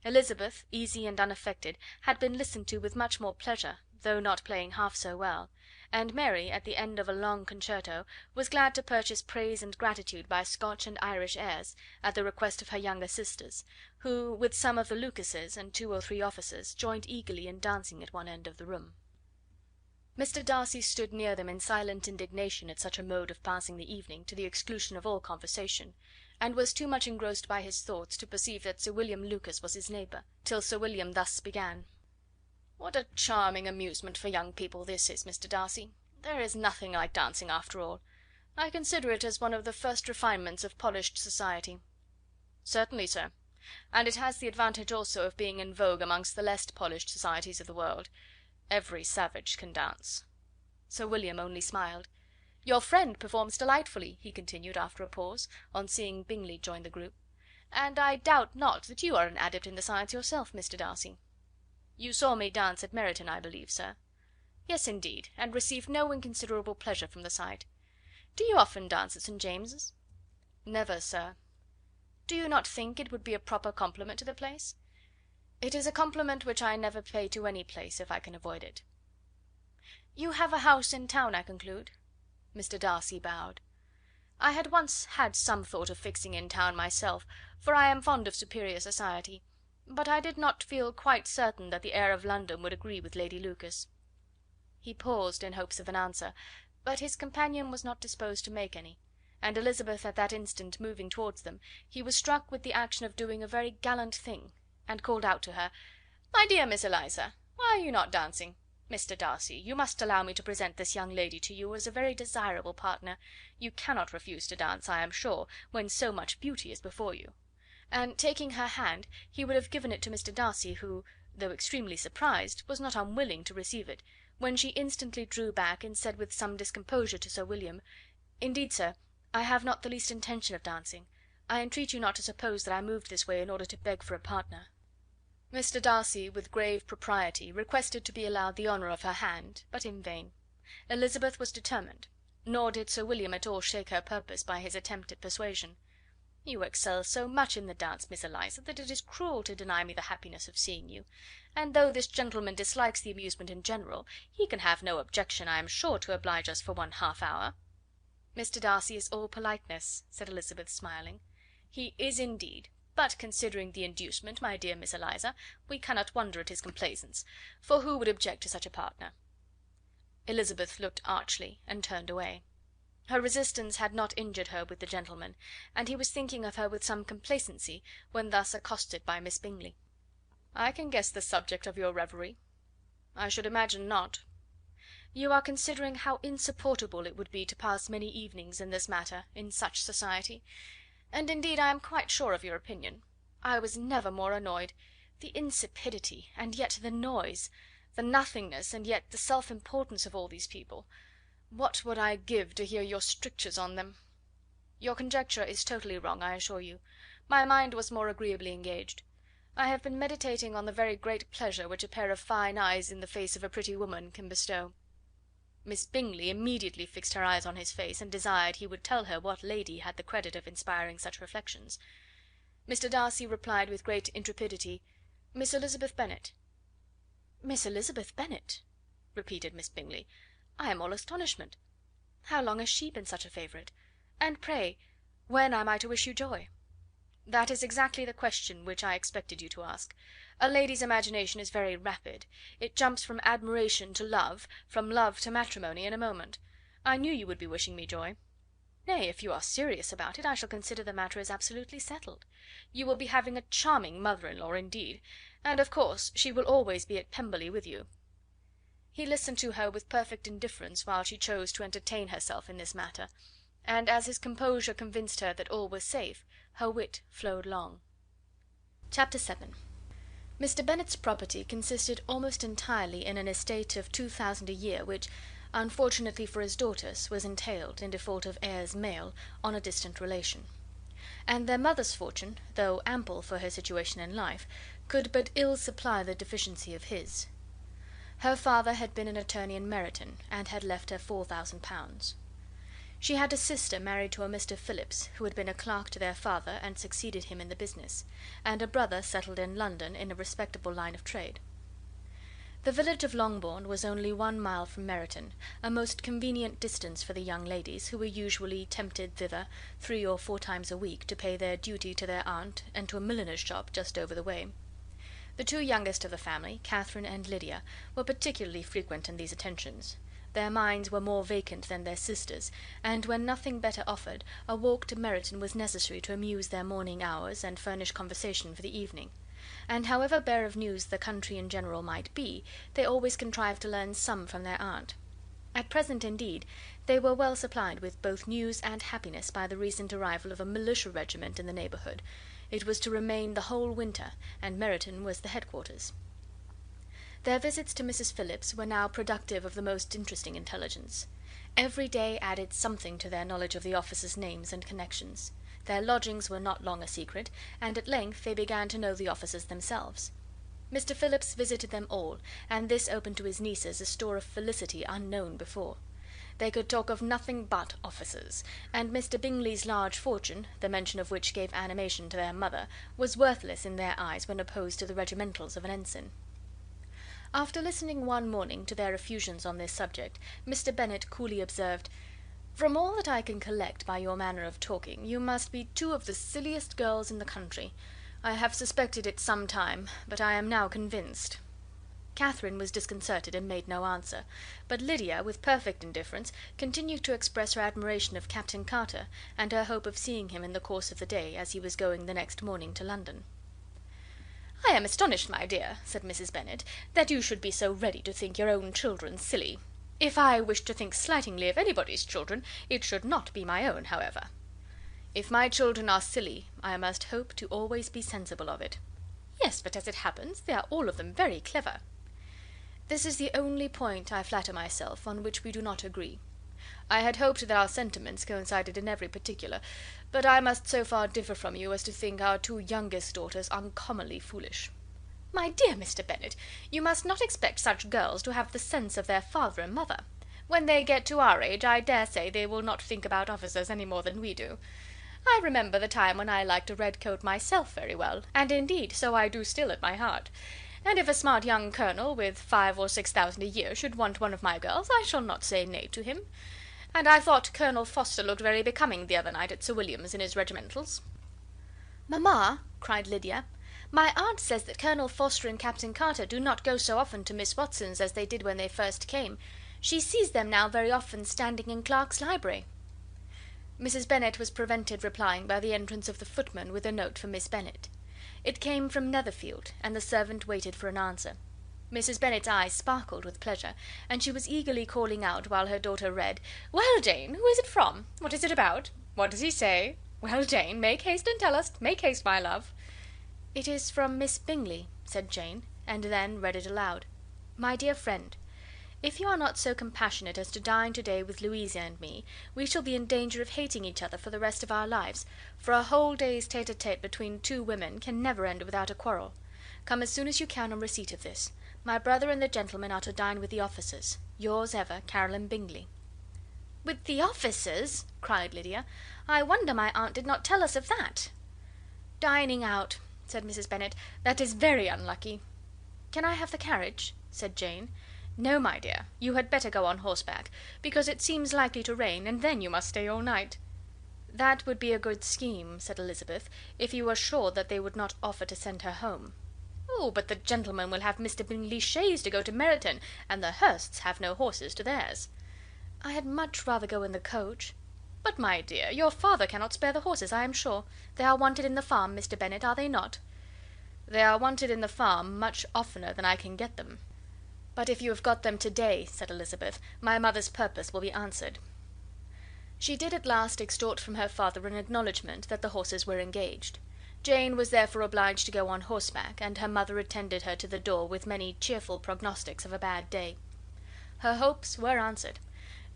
Elizabeth, easy and unaffected, had been listened to with much more pleasure, though not playing half so well, and Mary, at the end of a long concerto, was glad to purchase praise and gratitude by Scotch and Irish airs, at the request of her younger sisters, who, with some of the Lucases and 2 or 3 officers, joined eagerly in dancing at one end of the room. Mr. Darcy stood near them in silent indignation at such a mode of passing the evening, to the exclusion of all conversation, and was too much engrossed by his thoughts to perceive that Sir William Lucas was his neighbour, till Sir William thus began: "What a charming amusement for young people this is, Mr. Darcy! There is nothing like dancing after all. I consider it as one of the first refinements of polished society." "Certainly, sir, and it has the advantage also of being in vogue amongst the less polished societies of the world. Every savage can dance." Sir William only smiled. "Your friend performs delightfully," he continued, after a pause, on seeing Bingley join the group, "and I doubt not that you are an adept in the science yourself, Mr. Darcy. You saw me dance at Meryton, I believe, sir?" "Yes, indeed, and received no inconsiderable pleasure from the sight. Do you often dance at St. James's?" "Never, sir." "Do you not think it would be a proper compliment to the place?" "It is a compliment which I never pay to any place, if I can avoid it." "You have a house in town, I conclude?" Mr. Darcy bowed. "I had once had some thought of fixing in town myself, for I am fond of superior society, but I did not feel quite certain that the air of London would agree with Lady Lucas." He paused in hopes of an answer, but his companion was not disposed to make any, and Elizabeth at that instant moving towards them, he was struck with the action of doing a very gallant thing, and called out to her: "My dear Miss Eliza, why are you not dancing? Mr. Darcy, you must allow me to present this young lady to you as a very desirable partner. You cannot refuse to dance, I am sure, when so much beauty is before you." And taking her hand, he would have given it to Mr. Darcy, who, though extremely surprised, was not unwilling to receive it, when she instantly drew back, and said with some discomposure to Sir William: "Indeed, sir, I have not the least intention of dancing. I entreat you not to suppose that I moved this way in order to beg for a partner." Mr. Darcy, with grave propriety, requested to be allowed the honour of her hand, but in vain. Elizabeth was determined, nor did Sir William at all shake her purpose by his attempt at persuasion. "You excel so much in the dance, Miss Eliza, that it is cruel to deny me the happiness of seeing you; and though this gentleman dislikes the amusement in general, he can have no objection, I am sure, to oblige us for 1/2 hour." "Mr. Darcy is all politeness," said Elizabeth, smiling. "He is indeed, but considering the inducement, my dear Miss Eliza, we cannot wonder at his complaisance, for who would object to such a partner?" Elizabeth looked archly, and turned away. Her resistance had not injured her with the gentleman, and he was thinking of her with some complacency, when thus accosted by Miss Bingley. "I can guess the subject of your reverie." "I should imagine not." "You are considering how insupportable it would be to pass many evenings in this matter, in such society; and indeed I am quite sure of your opinion. I was never more annoyed. The insipidity, and yet the noise; the nothingness, and yet the self importance of all these people. What would I give to hear your strictures on them?" "Your conjecture is totally wrong, I assure you. My mind was more agreeably engaged. I have been meditating on the very great pleasure which a pair of fine eyes in the face of a pretty woman can bestow." Miss Bingley immediately fixed her eyes on his face, and desired he would tell her what lady had the credit of inspiring such reflections. Mr. Darcy replied with great intrepidity: "Miss Elizabeth Bennet." "Miss Elizabeth Bennet!" repeated Miss Bingley. "I am all astonishment. How long has she been such a favourite? And pray, when am I to wish you joy?" "That is exactly the question which I expected you to ask. A lady's imagination is very rapid; it jumps from admiration to love, from love to matrimony, in a moment. I knew you would be wishing me joy. Nay, if you are serious about it, I shall consider the matter as absolutely settled. You will be having a charming mother in law indeed, and of course she will always be at Pemberley with you." He listened to her with perfect indifference while she chose to entertain herself in this matter, and as his composure convinced her that all was safe, her wit flowed long. Chapter 7. Mr. Bennet's property consisted almost entirely in an estate of 2000 a year, which, unfortunately for his daughters, was entailed, in default of heirs male, on a distant relation; and their mother's fortune, though ample for her situation in life, could but ill supply the deficiency of his. Her father had been an attorney in Meryton, and had left her £4,000. She had a sister married to a Mr. Phillips, who had been a clerk to their father and succeeded him in the business, and a brother settled in London in a respectable line of trade. The village of Longbourn was only 1 mile from Meryton, a most convenient distance for the young ladies, who were usually tempted thither 3 or 4 times a week to pay their duty to their aunt and to a milliner's shop just over the way. The 2 youngest of the family, Catherine and Lydia, were particularly frequent in these attentions. Their minds were more vacant than their sisters', and when nothing better offered, a walk to Meryton was necessary to amuse their morning hours and furnish conversation for the evening; and however bare of news the country in general might be, they always contrived to learn some from their aunt. At present, indeed, they were well supplied with both news and happiness by the recent arrival of a militia regiment in the neighbourhood. It was to remain the whole winter, and Meryton was the headquarters. Their visits to Mrs. Phillips were now productive of the most interesting intelligence. Every day added something to their knowledge of the officers' names and connections. Their lodgings were not long a secret, and at length they began to know the officers themselves. Mr. Phillips visited them all, and this opened to his nieces a store of felicity unknown before. They could talk of nothing but officers, and Mr. Bingley's large fortune, the mention of which gave animation to their mother, was worthless in their eyes when opposed to the regimentals of an ensign. After listening one morning to their effusions on this subject, Mr. Bennet coolly observed, "From all that I can collect by your manner of talking, you must be 2 of the silliest girls in the country. I have suspected it some time, but I am now convinced." Catherine was disconcerted and made no answer, but Lydia, with perfect indifference, continued to express her admiration of Captain Carter, and her hope of seeing him in the course of the day, as he was going the next morning to London. "I am astonished, my dear," said Mrs. Bennet, "that you should be so ready to think your own children silly. If I wished to think slightingly of anybody's children, it should not be my own, however." "If my children are silly, I must hope to always be sensible of it." "Yes, but as it happens, they are all of them very clever." "This is the only point, I flatter myself, on which we do not agree. I had hoped that our sentiments coincided in every particular, but I must so far differ from you as to think our 2 youngest daughters uncommonly foolish." "My dear Mr. Bennet, you must not expect such girls to have the sense of their father and mother. When they get to our age, I dare say they will not think about officers any more than we do. I remember the time when I liked a red coat myself very well, and indeed so I do still at my heart; and if a smart young colonel, with 5 or 6,000 a year, should want one of my girls, I shall not say nay to him. And I thought Colonel Forster looked very becoming the other night at Sir William's in his regimentals." "Mamma," cried Lydia, "my aunt says that Colonel Forster and Captain Carter do not go so often to Miss Watson's as they did when they first came. She sees them now very often standing in Clark's library." Mrs. Bennet was prevented replying by the entrance of the footman with a note for Miss Bennet. It came from Netherfield, and the servant waited for an answer. Mrs. Bennet's eyes sparkled with pleasure, and she was eagerly calling out, while her daughter read, "Well, Jane, who is it from? What is it about? What does he say? Well, Jane, make haste and tell us. Make haste, my love." "It is from Miss Bingley," said Jane, and then read it aloud. "My dear friend, if you are not so compassionate as to dine to-day with Louisa and me, we shall be in danger of hating each other for the rest of our lives, for a whole day's tete-a-tete between 2 women can never end without a quarrel. Come as soon as you can on receipt of this. My brother and the gentlemen are to dine with the officers. Yours ever, Caroline Bingley." "With the officers!" cried Lydia. "I wonder my aunt did not tell us of that." "Dining out," said Mrs. Bennet; "that is very unlucky." "Can I have the carriage?" said Jane. "No, my dear, you had better go on horseback, because it seems likely to rain, and then you must stay all night." "That would be a good scheme," said Elizabeth, "if you were sure that they would not offer to send her home." "Oh, but the gentlemen will have Mr. Bingley's chaise to go to Meryton, and the Hursts have no horses to theirs." "I had much rather go in the coach." "But, my dear, your father cannot spare the horses, I am sure. They are wanted in the farm, Mr. Bennet, are they not?" "They are wanted in the farm much oftener than I can get them." "But if you have got them to-day," said Elizabeth, "my mother's purpose will be answered." She did at last extort from her father an acknowledgment that the horses were engaged. Jane was therefore obliged to go on horseback, and her mother attended her to the door with many cheerful prognostics of a bad day. Her hopes were answered.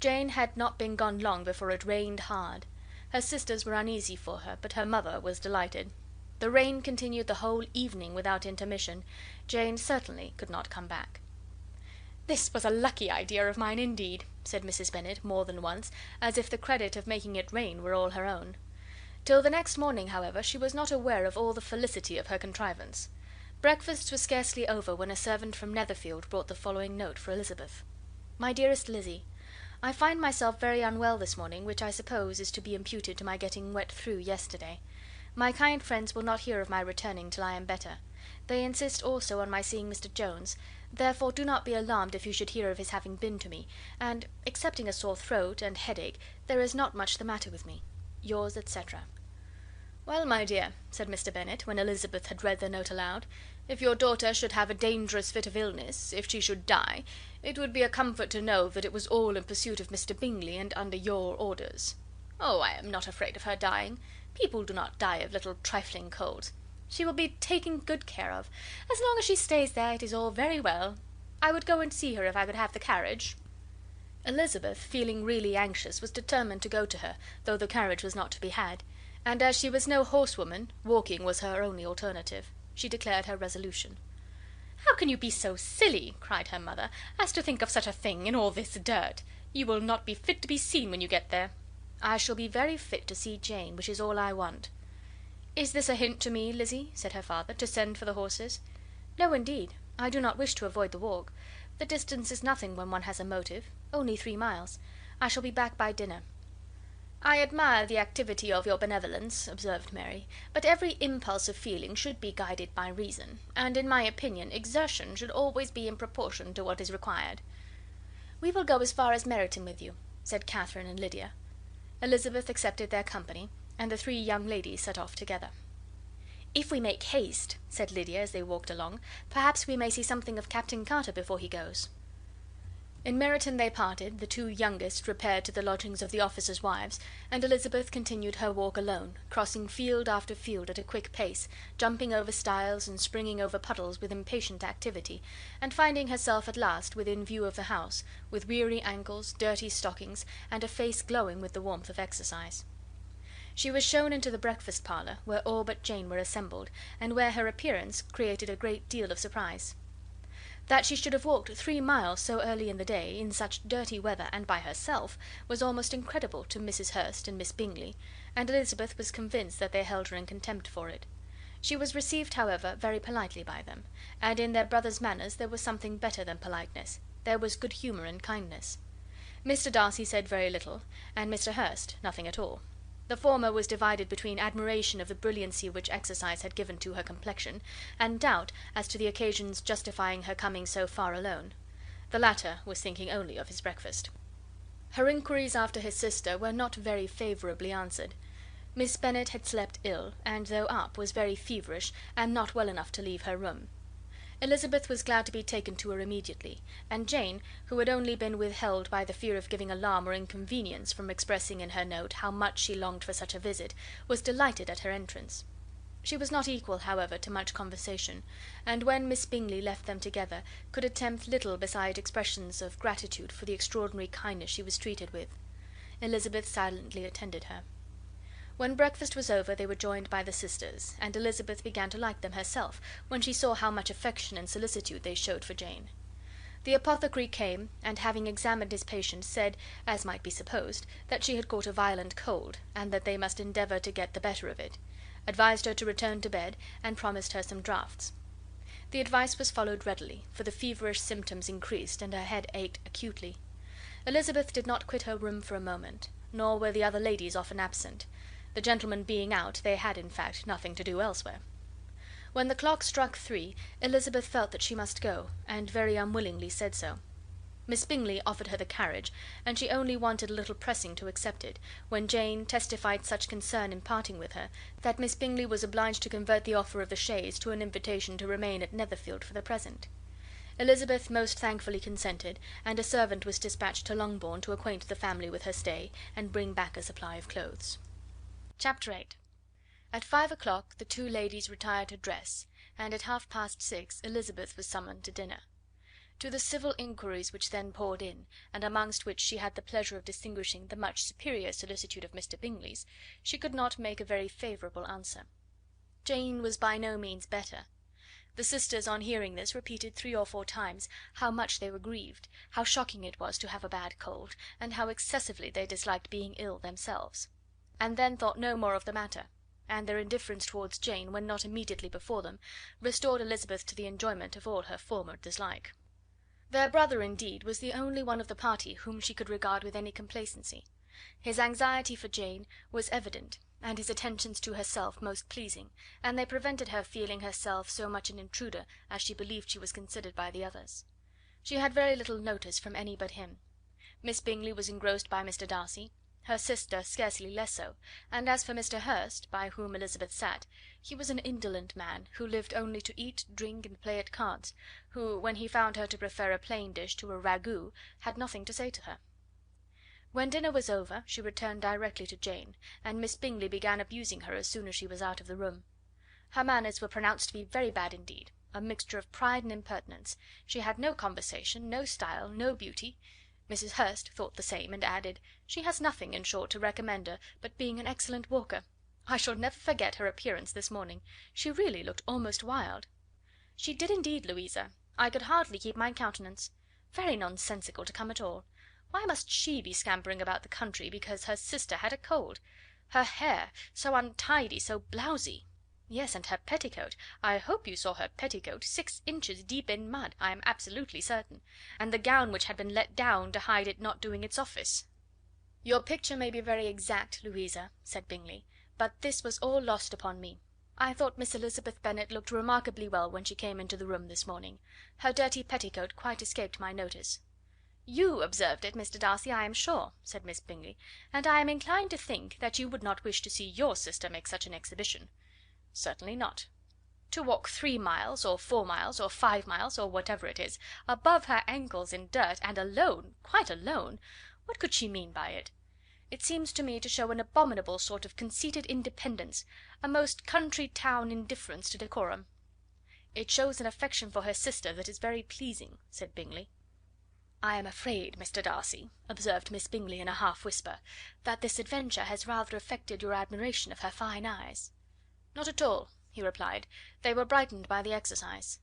Jane had not been gone long before it rained hard. Her sisters were uneasy for her, but her mother was delighted. The rain continued the whole evening without intermission. Jane certainly could not come back. "This was a lucky idea of mine, indeed," said Mrs. Bennet more than once, as if the credit of making it rain were all her own. Till the next morning, however, she was not aware of all the felicity of her contrivance. Breakfast was scarcely over when a servant from Netherfield brought the following note for Elizabeth. My dearest Lizzy, I find myself very unwell this morning, which I suppose is to be imputed to my getting wet through yesterday. My kind friends will not hear of my returning till I am better. They insist also on my seeing Mr. Jones, therefore do not be alarmed if you should hear of his having been to me, and, excepting a sore throat and headache, there is not much the matter with me. Yours, etc. "Well, my dear," said Mr. Bennet, when Elizabeth had read the note aloud, "if your daughter should have a dangerous fit of illness, if she should die, it would be a comfort to know that it was all in pursuit of Mr. Bingley, and under your orders." "Oh, I am not afraid of her dying. People do not die of little trifling colds. She will be taken good care of. As long as she stays there, it is all very well. I would go and see her if I could have the carriage." Elizabeth, feeling really anxious, was determined to go to her, though the carriage was not to be had; and as she was no horsewoman, walking was her only alternative. She declared her resolution. "How can you be so silly," cried her mother, "as to think of such a thing, in all this dirt? You will not be fit to be seen when you get there." "I shall be very fit to see Jane, which is all I want." "Is this a hint to me, Lizzy," said her father, "to send for the horses?" "No, indeed. I do not wish to avoid the walk. The distance is nothing when one has a motive. Only 3 miles. I shall be back by dinner." "I admire the activity of your benevolence," observed Mary, "but every impulse of feeling should be guided by reason, and, in my opinion, exertion should always be in proportion to what is required." "We will go as far as Meryton with you," said Catherine and Lydia. Elizabeth accepted their company, and the 3 young ladies set off together. "If we make haste," said Lydia, as they walked along, "perhaps we may see something of Captain Carter before he goes." In Meryton they parted, the 2 youngest repaired to the lodgings of the officers' wives, and Elizabeth continued her walk alone, crossing field after field at a quick pace, jumping over stiles and springing over puddles with impatient activity, and finding herself at last within view of the house, with weary ankles, dirty stockings, and a face glowing with the warmth of exercise. She was shown into the breakfast parlour, where all but Jane were assembled, and where her appearance created a great deal of surprise. That she should have walked 3 miles so early in the day, in such dirty weather, and by herself, was almost incredible to Mrs. Hurst and Miss Bingley, and Elizabeth was convinced that they held her in contempt for it. She was received, however, very politely by them, and in their brother's manners there was something better than politeness, there was good humour and kindness. Mr. Darcy said very little, and Mr. Hurst nothing at all. The former was divided between admiration of the brilliancy which exercise had given to her complexion, and doubt as to the occasion's justifying her coming so far alone. The latter was thinking only of his breakfast. Her inquiries after his sister were not very favourably answered. Miss Bennet had slept ill, and though up, was very feverish, and not well enough to leave her room. Elizabeth was glad to be taken to her immediately, and Jane, who had only been withheld by the fear of giving alarm or inconvenience from expressing in her note how much she longed for such a visit, was delighted at her entrance. She was not equal, however, to much conversation, and when Miss Bingley left them together, could attempt little beside expressions of gratitude for the extraordinary kindness she was treated with. Elizabeth silently attended her. When breakfast was over they were joined by the sisters, and Elizabeth began to like them herself, when she saw how much affection and solicitude they showed for Jane. The apothecary came, and having examined his patient, said, as might be supposed, that she had caught a violent cold, and that they must endeavour to get the better of it; advised her to return to bed, and promised her some draughts. The advice was followed readily, for the feverish symptoms increased, and her head ached acutely. Elizabeth did not quit her room for a moment, nor were the other ladies often absent. The gentlemen being out, they had, in fact, nothing to do elsewhere. When the clock struck 3, Elizabeth felt that she must go, and very unwillingly said so. Miss Bingley offered her the carriage, and she only wanted a little pressing to accept it, when Jane testified such concern in parting with her, that Miss Bingley was obliged to convert the offer of the chaise to an invitation to remain at Netherfield for the present. Elizabeth most thankfully consented, and a servant was dispatched to Longbourn to acquaint the family with her stay, and bring back a supply of clothes. Chapter 8. At 5 o'clock the 2 ladies retired to dress, and at 6:30 Elizabeth was summoned to dinner. To the civil inquiries which then poured in, and amongst which she had the pleasure of distinguishing the much superior solicitude of Mr. Bingley's, she could not make a very favourable answer. Jane was by no means better. The sisters, on hearing this, repeated 3 or 4 times how much they were grieved, how shocking it was to have a bad cold, and how excessively they disliked being ill themselves; and then thought no more of the matter, and their indifference towards Jane, when not immediately before them, restored Elizabeth to the enjoyment of all her former dislike. Their brother, indeed, was the only one of the party whom she could regard with any complacency. His anxiety for Jane was evident, and his attentions to herself most pleasing, and they prevented her feeling herself so much an intruder as she believed she was considered by the others. She had very little notice from any but him. Miss Bingley was engrossed by Mr. Darcy, her sister scarcely less so, and as for Mr. Hurst, by whom Elizabeth sat, he was an indolent man, who lived only to eat, drink, and play at cards, who, when he found her to prefer a plain dish to a ragout, had nothing to say to her. When dinner was over, she returned directly to Jane, and Miss Bingley began abusing her as soon as she was out of the room. Her manners were pronounced to be very bad indeed, a mixture of pride and impertinence. She had no conversation, no style, no beauty. Mrs. Hurst thought the same, and added, "She has nothing, in short, to recommend her but being an excellent walker. I shall never forget her appearance this morning. She really looked almost wild." "She did indeed, Louisa. I could hardly keep my countenance. Very nonsensical to come at all. Why must she be scampering about the country because her sister had a cold? Her hair, so untidy, so blousy! Yes, and her petticoat, I hope you saw her petticoat, 6 inches deep in mud, I am absolutely certain, and the gown which had been let down to hide it not doing its office." "Your picture may be very exact, Louisa," said Bingley, "but this was all lost upon me. I thought Miss Elizabeth Bennet looked remarkably well when she came into the room this morning. Her dirty petticoat quite escaped my notice." "You observed it, Mr. Darcy, I am sure," said Miss Bingley, "and I am inclined to think that you would not wish to see your sister make such an exhibition." "Certainly not." "To walk 3 miles, or 4 miles, or 5 miles, or whatever it is, above her ankles in dirt, and alone, quite alone! What could she mean by it? It seems to me to show an abominable sort of conceited independence, a most country town indifference to decorum." "It shows an affection for her sister that is very pleasing," said Bingley. "I am afraid, Mr. Darcy," observed Miss Bingley in a half whisper, "that this adventure has rather affected your admiration of her fine eyes." "Not at all," he replied; "they were brightened by the exercise."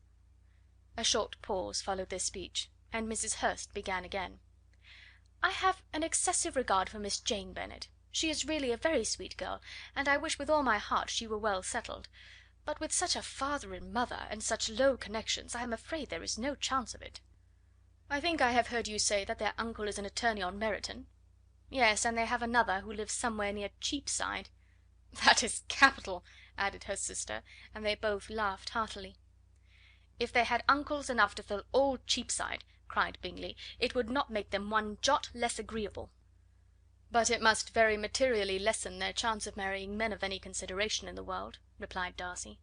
A short pause followed this speech, and Mrs. Hurst began again. "I have an excessive regard for Miss Jane Bennet. She is really a very sweet girl, and I wish with all my heart she were well settled; but with such a father and mother, and such low connections, I am afraid there is no chance of it." "I think I have heard you say that their uncle is an attorney on Meryton." "Yes, and they have another who lives somewhere near Cheapside." "That is capital," added her sister, and they both laughed heartily. "If they had uncles enough to fill all Cheapside," cried Bingley, "it would not make them one jot less agreeable." "But it must very materially lessen their chance of marrying men of any consideration in the world," replied Darcy.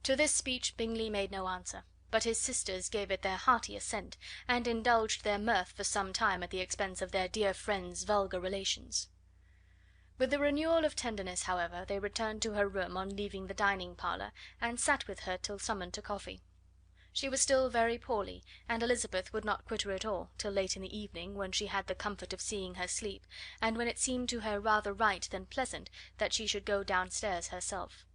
To this speech Bingley made no answer, but his sisters gave it their hearty assent, and indulged their mirth for some time at the expense of their dear friend's vulgar relations. With a renewal of tenderness, however, they returned to her room on leaving the dining parlour, and sat with her till summoned to coffee. She was still very poorly, and Elizabeth would not quit her at all till late in the evening, when she had the comfort of seeing her sleep, and when it seemed to her rather right than pleasant that she should go downstairs herself.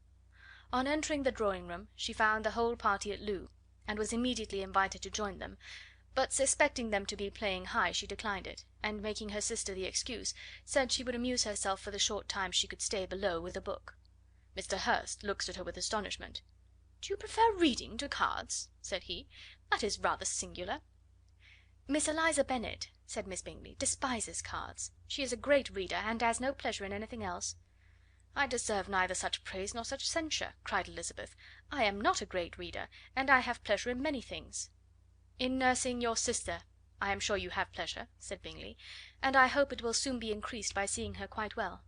On entering the drawing room she found the whole party at loo, and was immediately invited to join them, but suspecting them to be playing high she declined it, and making her sister the excuse, said she would amuse herself for the short time she could stay below with a book. Mr. Hurst looked at her with astonishment. "Do you prefer reading to cards?" said he. "That is rather singular." "Miss Eliza Bennet," said Miss Bingley, "despises cards. She is a great reader, and has no pleasure in anything else." "I deserve neither such praise nor such censure," cried Elizabeth. "I am not a great reader, and I have pleasure in many things." "In nursing your sister I am sure you have pleasure," said Bingley, "and I hope it will soon be increased by seeing her quite well."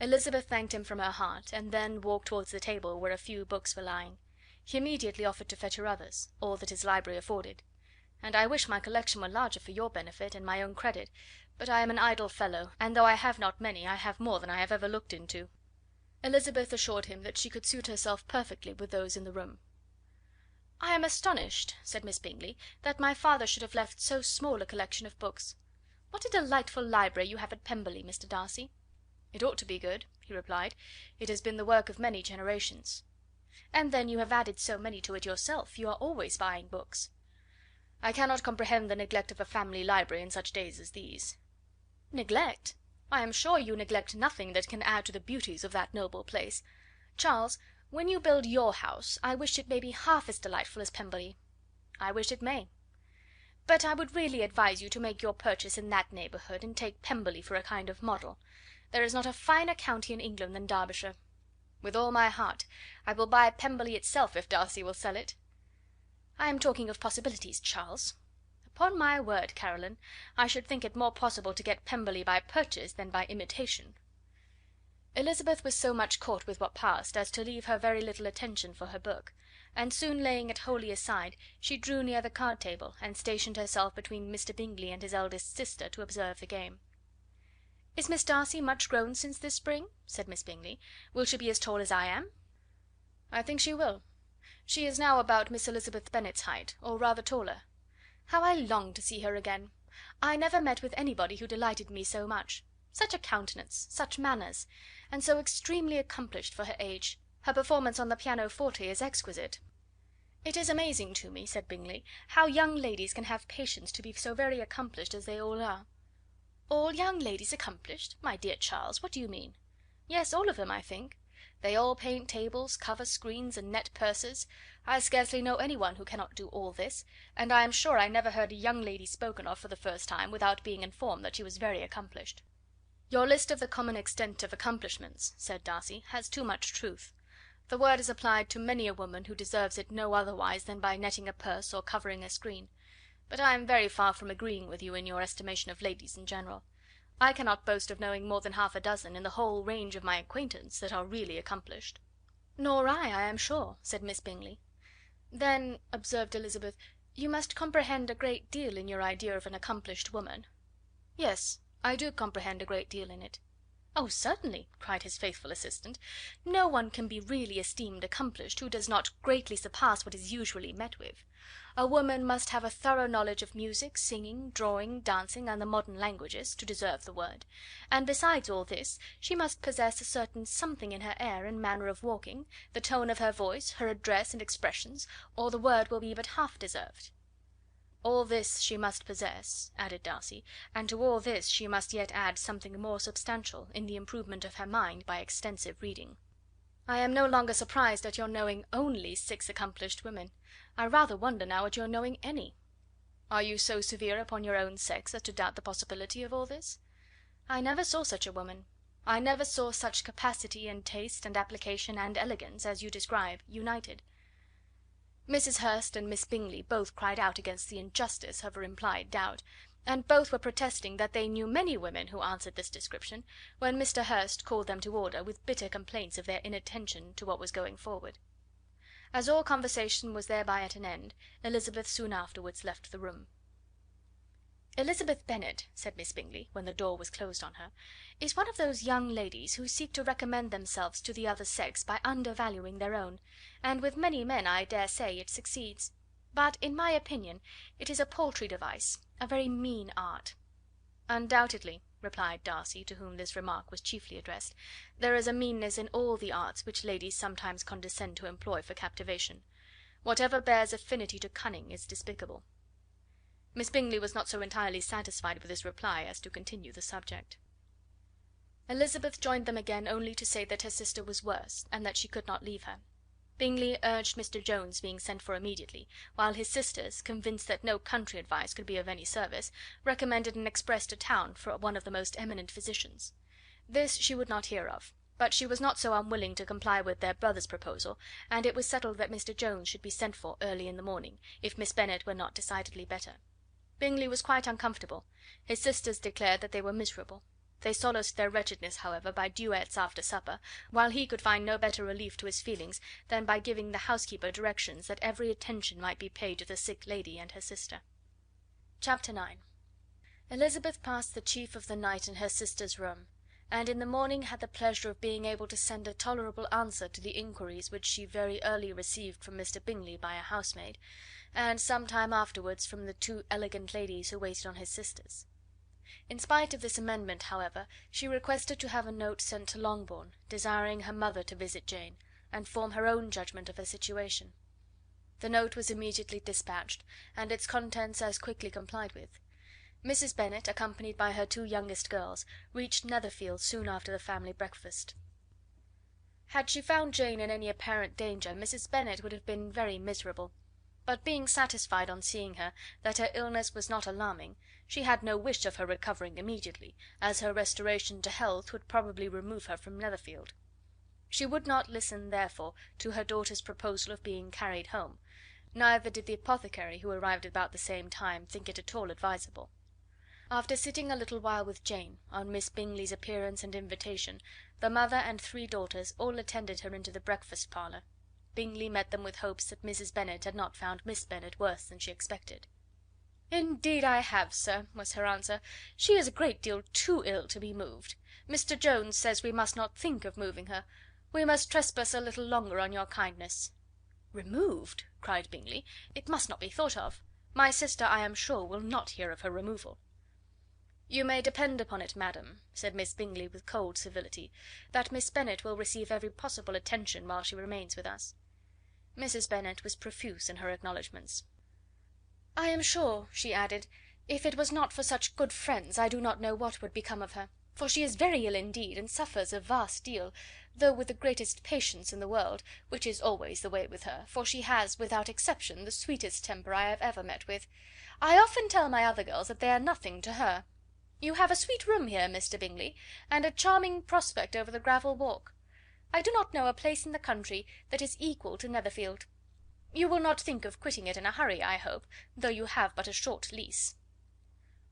Elizabeth thanked him from her heart, and then walked towards the table where a few books were lying. He immediately offered to fetch her others, all that his library afforded. "And I wish my collection were larger for your benefit and my own credit, but I am an idle fellow, and though I have not many, I have more than I have ever looked into." Elizabeth assured him that she could suit herself perfectly with those in the room. "I am astonished," said Miss Bingley, "that my father should have left so small a collection of books. What a delightful library you have at Pemberley, Mr. Darcy!" "It ought to be good," he replied. "It has been the work of many generations." "And then you have added so many to it yourself. You are always buying books." "I cannot comprehend the neglect of a family library in such days as these." "Neglect? I am sure you neglect nothing that can add to the beauties of that noble place. Charles, when you build your house, I wish it may be half as delightful as Pemberley." "I wish it may." "But I would really advise you to make your purchase in that neighbourhood, and take Pemberley for a kind of model. There is not a finer county in England than Derbyshire." "With all my heart. I will buy Pemberley itself if Darcy will sell it." "I am talking of possibilities, Charles. Upon my word, Caroline, I should think it more possible to get Pemberley by purchase than by imitation." Elizabeth was so much caught with what passed as to leave her very little attention for her book, and soon laying it wholly aside, she drew near the card table, and stationed herself between Mr. Bingley and his eldest sister to observe the game. "Is Miss Darcy much grown since this spring?" said Miss Bingley. "Will she be as tall as I am?" "I think she will. She is now about Miss Elizabeth Bennet's height, or rather taller. How I long to see her again! I never met with anybody who delighted me so much. Such a countenance, such manners, and so extremely accomplished for her age. Her performance on the pianoforte is exquisite." "It is amazing to me," said Bingley, "how young ladies can have patience to be so very accomplished as they all are." "All young ladies accomplished? My dear Charles, what do you mean?" "Yes, all of them, I think. They all paint tables, cover screens, and net purses. I scarcely know any one who cannot do all this, and I am sure I never heard a young lady spoken of for the first time without being informed that she was very accomplished." "Your list of the common extent of accomplishments," said Darcy, "has too much truth. The word is applied to many a woman who deserves it no otherwise than by netting a purse or covering a screen. But I am very far from agreeing with you in your estimation of ladies in general. I cannot boast of knowing more than half a dozen, in the whole range of my acquaintance, that are really accomplished." "Nor I am sure," said Miss Bingley. "Then," observed Elizabeth, "you must comprehend a great deal in your idea of an accomplished woman." "Yes, I do comprehend a great deal in it." "Oh, certainly," cried his faithful assistant. "No one can be really esteemed accomplished who does not greatly surpass what is usually met with. A woman must have a thorough knowledge of music, singing, drawing, dancing, and the modern languages, to deserve the word; and besides all this, she must possess a certain something in her air and manner of walking, the tone of her voice, her address and expressions, or the word will be but half deserved." "All this she must possess," added Darcy, "and to all this she must yet add something more substantial, in the improvement of her mind by extensive reading." "I am no longer surprised at your knowing only 6 accomplished women. I rather wonder now at your knowing any." "Are you so severe upon your own sex as to doubt the possibility of all this?" "I never saw such a woman. I never saw such capacity and taste and application and elegance as you describe united." Mrs. Hurst and Miss Bingley both cried out against the injustice of her implied doubt, and both were protesting that they knew many women who answered this description, when Mr. Hurst called them to order, with bitter complaints of their inattention to what was going forward. As all conversation was thereby at an end, Elizabeth soon afterwards left the room. "Elizabeth Bennet," said Miss Bingley, when the door was closed on her, "is one of those young ladies who seek to recommend themselves to the other sex by undervaluing their own, and with many men, I dare say, it succeeds; but, in my opinion, it is a paltry device, a very mean art." "Undoubtedly," replied Darcy, to whom this remark was chiefly addressed, "there is a meanness in all the arts which ladies sometimes condescend to employ for captivation. Whatever bears affinity to cunning is despicable." Miss Bingley was not so entirely satisfied with this reply as to continue the subject. Elizabeth joined them again only to say that her sister was worse, and that she could not leave her. Bingley urged Mr. Jones being sent for immediately, while his sisters, convinced that no country advice could be of any service, recommended an express to town for one of the most eminent physicians. This she would not hear of, but she was not so unwilling to comply with their brother's proposal, and it was settled that Mr. Jones should be sent for early in the morning, if Miss Bennet were not decidedly better. Bingley was quite uncomfortable. His sisters declared that they were miserable. They solaced their wretchedness, however, by duets after supper, while he could find no better relief to his feelings than by giving the housekeeper directions that every attention might be paid to the sick lady and her sister. Chapter 9. Elizabeth passed the chief of the night in her sister's room, and in the morning had the pleasure of being able to send a tolerable answer to the inquiries which she very early received from Mr. Bingley by a housemaid, and some time afterwards from the two elegant ladies who waited on his sisters. In spite of this amendment, however, she requested to have a note sent to Longbourn, desiring her mother to visit Jane, and form her own judgment of her situation. The note was immediately dispatched, and its contents as quickly complied with. Mrs. Bennet, accompanied by her two youngest girls, reached Netherfield soon after the family breakfast. Had she found Jane in any apparent danger, Mrs. Bennet would have been very miserable; but being satisfied on seeing her that her illness was not alarming, she had no wish of her recovering immediately, as her restoration to health would probably remove her from Netherfield. She would not listen, therefore, to her daughter's proposal of being carried home, neither did the apothecary, who arrived about the same time, think it at all advisable. After sitting a little while with Jane, on Miss Bingley's appearance and invitation, the mother and three daughters all attended her into the breakfast parlour. Bingley met them with hopes that Mrs. Bennet had not found Miss Bennet worse than she expected. "Indeed I have, sir," was her answer. "She is a great deal too ill to be moved. Mr. Jones says we must not think of moving her. We must trespass a little longer on your kindness." "Removed!" cried Bingley. "It must not be thought of. My sister, I am sure, will not hear of her removal." "You may depend upon it, madam," said Miss Bingley with cold civility, "that Miss Bennet will receive every possible attention while she remains with us." Mrs. Bennet was profuse in her acknowledgments. "I am sure," she added, "if it was not for such good friends, I do not know what would become of her; for she is very ill indeed, and suffers a vast deal, though with the greatest patience in the world, which is always the way with her, for she has, without exception, the sweetest temper I have ever met with. I often tell my other girls that they are nothing to her. You have a sweet room here, Mr. Bingley, and a charming prospect over the gravel walk. I do not know a place in the country that is equal to Netherfield. You will not think of quitting it in a hurry, I hope, though you have but a short lease."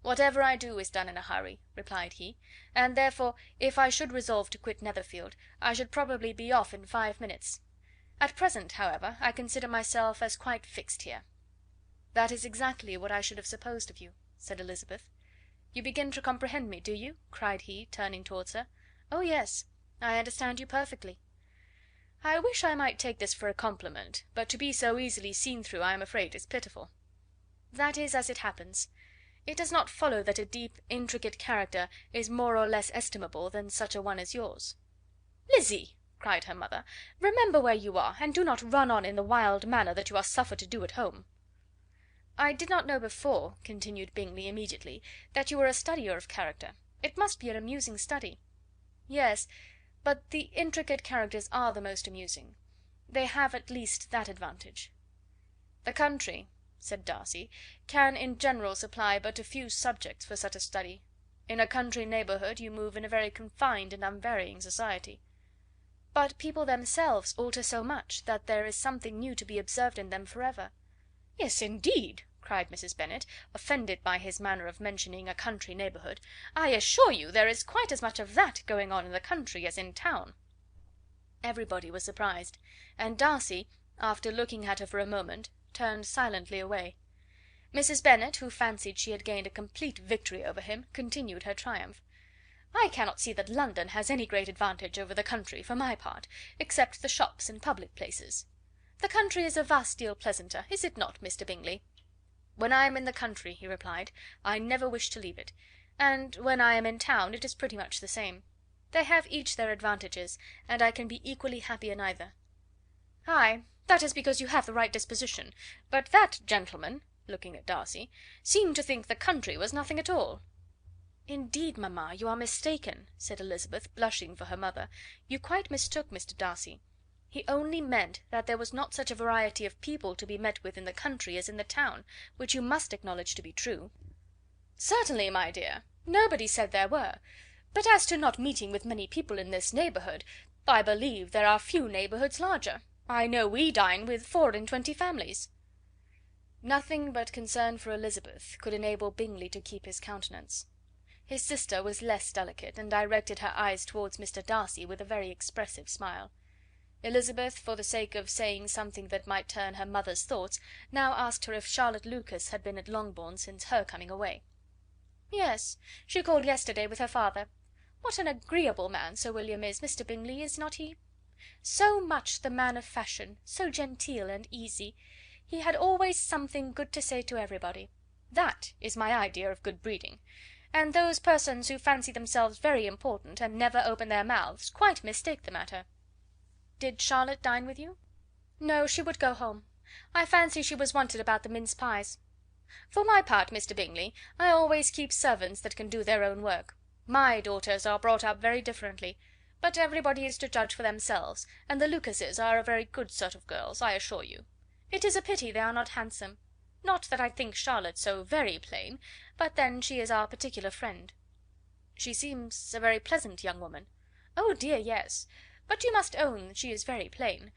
"Whatever I do is done in a hurry," replied he, "and therefore, if I should resolve to quit Netherfield, I should probably be off in 5 minutes. At present, however, I consider myself as quite fixed here." "That is exactly what I should have supposed of you," said Elizabeth. "You begin to comprehend me, do you?" cried he, turning towards her. "Oh, yes, I understand you perfectly." "I wish I might take this for a compliment, but to be so easily seen through I am afraid is pitiful." "That is as it happens. It does not follow that a deep, intricate character is more or less estimable than such a one as yours." "Lizzy!" cried her mother, "remember where you are, and do not run on in the wild manner that you are suffered to do at home." "I did not know before," continued Bingley immediately, "that you were a studier of character. It must be an amusing study." "Yes, but the intricate characters are the most amusing. They have at least that advantage." "The country," said Darcy, "can in general supply but a few subjects for such a study. In a country neighbourhood you move in a very confined and unvarying society." "But people themselves alter so much that there is something new to be observed in them for ever." "Yes, indeed!" cried Mrs. Bennet, offended by his manner of mentioning a country neighbourhood. "I assure you there is quite as much of that going on in the country as in town." Everybody was surprised, and Darcy, after looking at her for a moment, turned silently away. Mrs. Bennet, who fancied she had gained a complete victory over him, continued her triumph. "I cannot see that London has any great advantage over the country, for my part, except the shops and public places. The country is a vast deal pleasanter, is it not, Mr. Bingley?" "When I am in the country," he replied, "I never wish to leave it; and when I am in town it is pretty much the same. They have each their advantages, and I can be equally happy in either." "Ay, that is because you have the right disposition; but that gentleman," looking at Darcy, "seemed to think the country was nothing at all." "Indeed, mamma, you are mistaken," said Elizabeth, blushing for her mother. "You quite mistook Mr. Darcy. He only meant that there was not such a variety of people to be met with in the country as in the town, which you must acknowledge to be true." "Certainly, my dear, nobody said there were; but as to not meeting with many people in this neighbourhood, I believe there are few neighbourhoods larger. I know we dine with 24 families." Nothing but concern for Elizabeth could enable Bingley to keep his countenance. His sister was less delicate, and directed her eyes towards Mr. Darcy with a very expressive smile. Elizabeth, for the sake of saying something that might turn her mother's thoughts, now asked her if Charlotte Lucas had been at Longbourn since her coming away. "Yes, she called yesterday with her father. What an agreeable man Sir William is, Mr. Bingley, is not he? So much the man of fashion, so genteel and easy. He had always something good to say to everybody. That is my idea of good breeding. And those persons who fancy themselves very important, and never open their mouths, quite mistake the matter. Did Charlotte dine with you?" "No, she would go home. I fancy she was wanted about the mince pies. For my part, Mr. Bingley, I always keep servants that can do their own work. My daughters are brought up very differently, but everybody is to judge for themselves, and the Lucases are a very good sort of girls, I assure you. It is a pity they are not handsome. Not that I think Charlotte so very plain, but then she is our particular friend." "She seems a very pleasant young woman." "Oh dear, yes! But you must own she is very plain.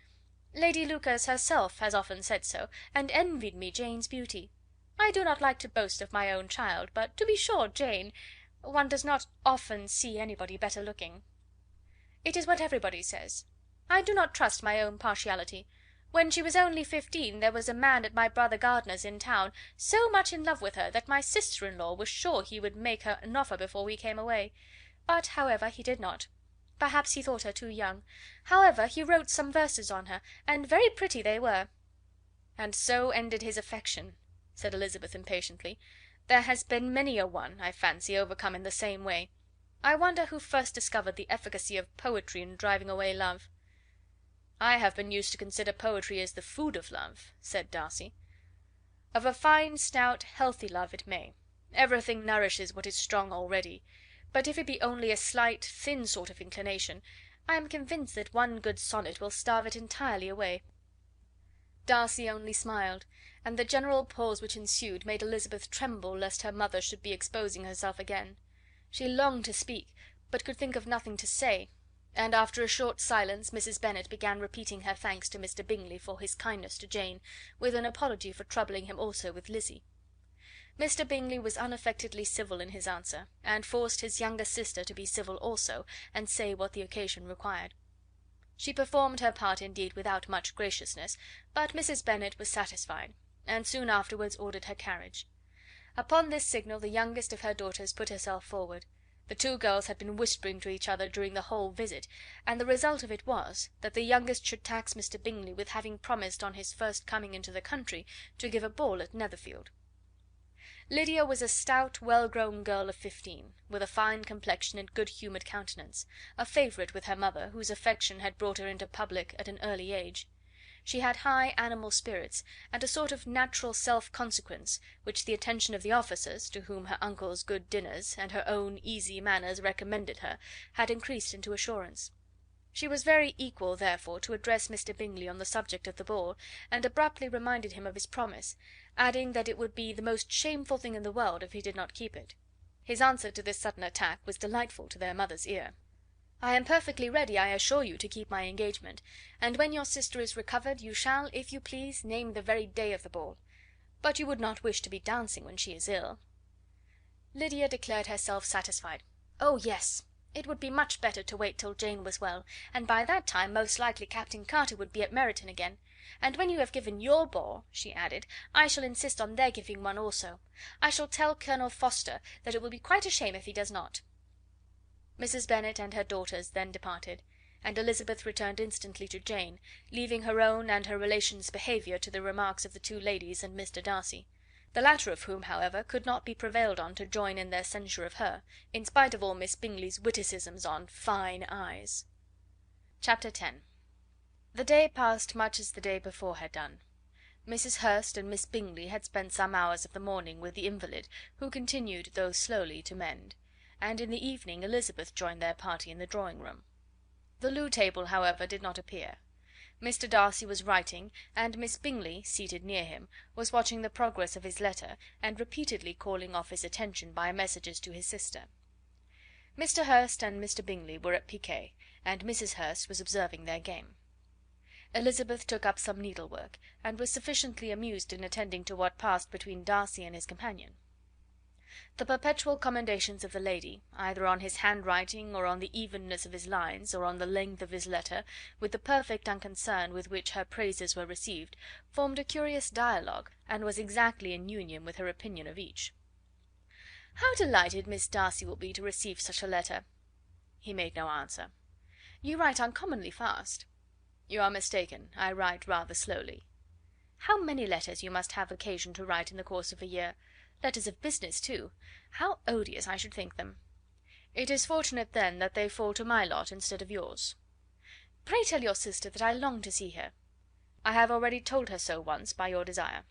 Lady Lucas herself has often said so, and envied me Jane's beauty. I do not like to boast of my own child, but to be sure Jane, one does not often see anybody better looking." "It is what everybody says. I do not trust my own partiality. When she was only 15 there was a man at my brother Gardiner's in town so much in love with her that my sister-in-law was sure he would make her an offer before we came away. But, however, he did not. Perhaps he thought her too young. However, he wrote some verses on her, and very pretty they were." "And so ended his affection," said Elizabeth impatiently. "There has been many a one, I fancy, overcome in the same way. I wonder who first discovered the efficacy of poetry in driving away love." "I have been used to consider poetry as the food of love," said Darcy. "Of a fine, stout, healthy love it may. Everything nourishes what is strong already. But if it be only a slight, thin sort of inclination, I am convinced that one good sonnet will starve it entirely away." Darcy only smiled, and the general pause which ensued made Elizabeth tremble lest her mother should be exposing herself again. She longed to speak, but could think of nothing to say, and after a short silence Mrs. Bennet began repeating her thanks to Mr. Bingley for his kindness to Jane, with an apology for troubling him also with Lizzie. Mr. Bingley was unaffectedly civil in his answer, and forced his younger sister to be civil also, and say what the occasion required. She performed her part indeed without much graciousness, but Mrs. Bennet was satisfied, and soon afterwards ordered her carriage. Upon this signal the youngest of her daughters put herself forward. The two girls had been whispering to each other during the whole visit, and the result of it was, that the youngest should tax Mr. Bingley with having promised on his first coming into the country to give a ball at Netherfield. Lydia was a stout, well-grown girl of 15, with a fine complexion and good-humoured countenance, a favourite with her mother, whose affection had brought her into public at an early age. She had high animal spirits, and a sort of natural self-consequence, which the attention of the officers, to whom her uncle's good dinners, and her own easy manners recommended her, had increased into assurance. She was very equal, therefore, to address Mr. Bingley on the subject of the ball, and abruptly reminded him of his promise, adding that it would be the most shameful thing in the world if he did not keep it. His answer to this sudden attack was delightful to their mother's ear. "I am perfectly ready, I assure you, to keep my engagement, and when your sister is recovered you shall, if you please, name the very day of the ball. But you would not wish to be dancing when she is ill?" Lydia declared herself satisfied. "Oh, yes! It would be much better to wait till Jane was well, and by that time most likely Captain Carter would be at Meryton again. And when you have given your ball," she added, "I shall insist on their giving one also. I shall tell Colonel Forster that it will be quite a shame if he does not." Mrs. Bennet and her daughters then departed, and Elizabeth returned instantly to Jane, leaving her own and her relations' behaviour to the remarks of the two ladies and Mr. Darcy; the latter of whom, however, could not be prevailed on to join in their censure of her, in spite of all Miss Bingley's witticisms on fine eyes. Chapter 10. The day passed much as the day before had done. Mrs. Hurst and Miss Bingley had spent some hours of the morning with the invalid, who continued, though slowly, to mend, and in the evening Elizabeth joined their party in the drawing-room. The loo table, however, did not appear. Mr. Darcy was writing, and Miss Bingley, seated near him, was watching the progress of his letter, and repeatedly calling off his attention by messages to his sister. Mr. Hurst and Mr. Bingley were at piquet, and Mrs. Hurst was observing their game. Elizabeth took up some needlework, and was sufficiently amused in attending to what passed between Darcy and his companion. The perpetual commendations of the lady, either on his handwriting, or on the evenness of his lines, or on the length of his letter, with the perfect unconcern with which her praises were received, formed a curious dialogue, and was exactly in union with her opinion of each. "How delighted Miss Darcy will be to receive such a letter!" He made no answer. "You write uncommonly fast." "You are mistaken. I write rather slowly." "How many letters you must have occasion to write in the course of a year! Letters of business, too! How odious I should think them!" "It is fortunate, then, that they fall to my lot instead of yours." "Pray tell your sister that I long to see her." "I have already told her so once, by your desire."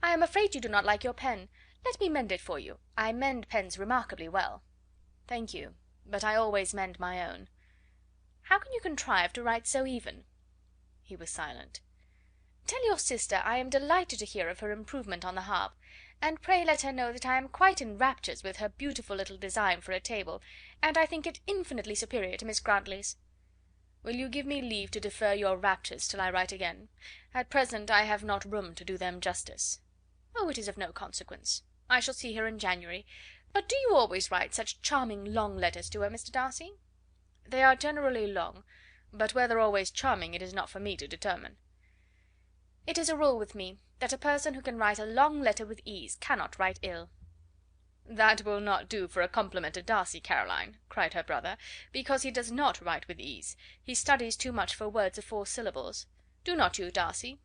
"I am afraid you do not like your pen. Let me mend it for you. I mend pens remarkably well." "Thank you, but I always mend my own." "How can you contrive to write so even?" He was silent. "Tell your sister I am delighted to hear of her improvement on the harp, and pray let her know that I am quite in raptures with her beautiful little design for a table, and I think it infinitely superior to Miss Grantley's." "Will you give me leave to defer your raptures till I write again? At present I have not room to do them justice." "Oh, it is of no consequence. I shall see her in January. But do you always write such charming long letters to her, Mr. Darcy?" "They are generally long, but whether always charming it is not for me to determine." "It is a rule with me, that a person who can write a long letter with ease cannot write ill." "That will not do for a compliment to Darcy, Caroline," cried her brother, "because he does not write with ease. He studies too much for words of 4 syllables. Do not you, Darcy?"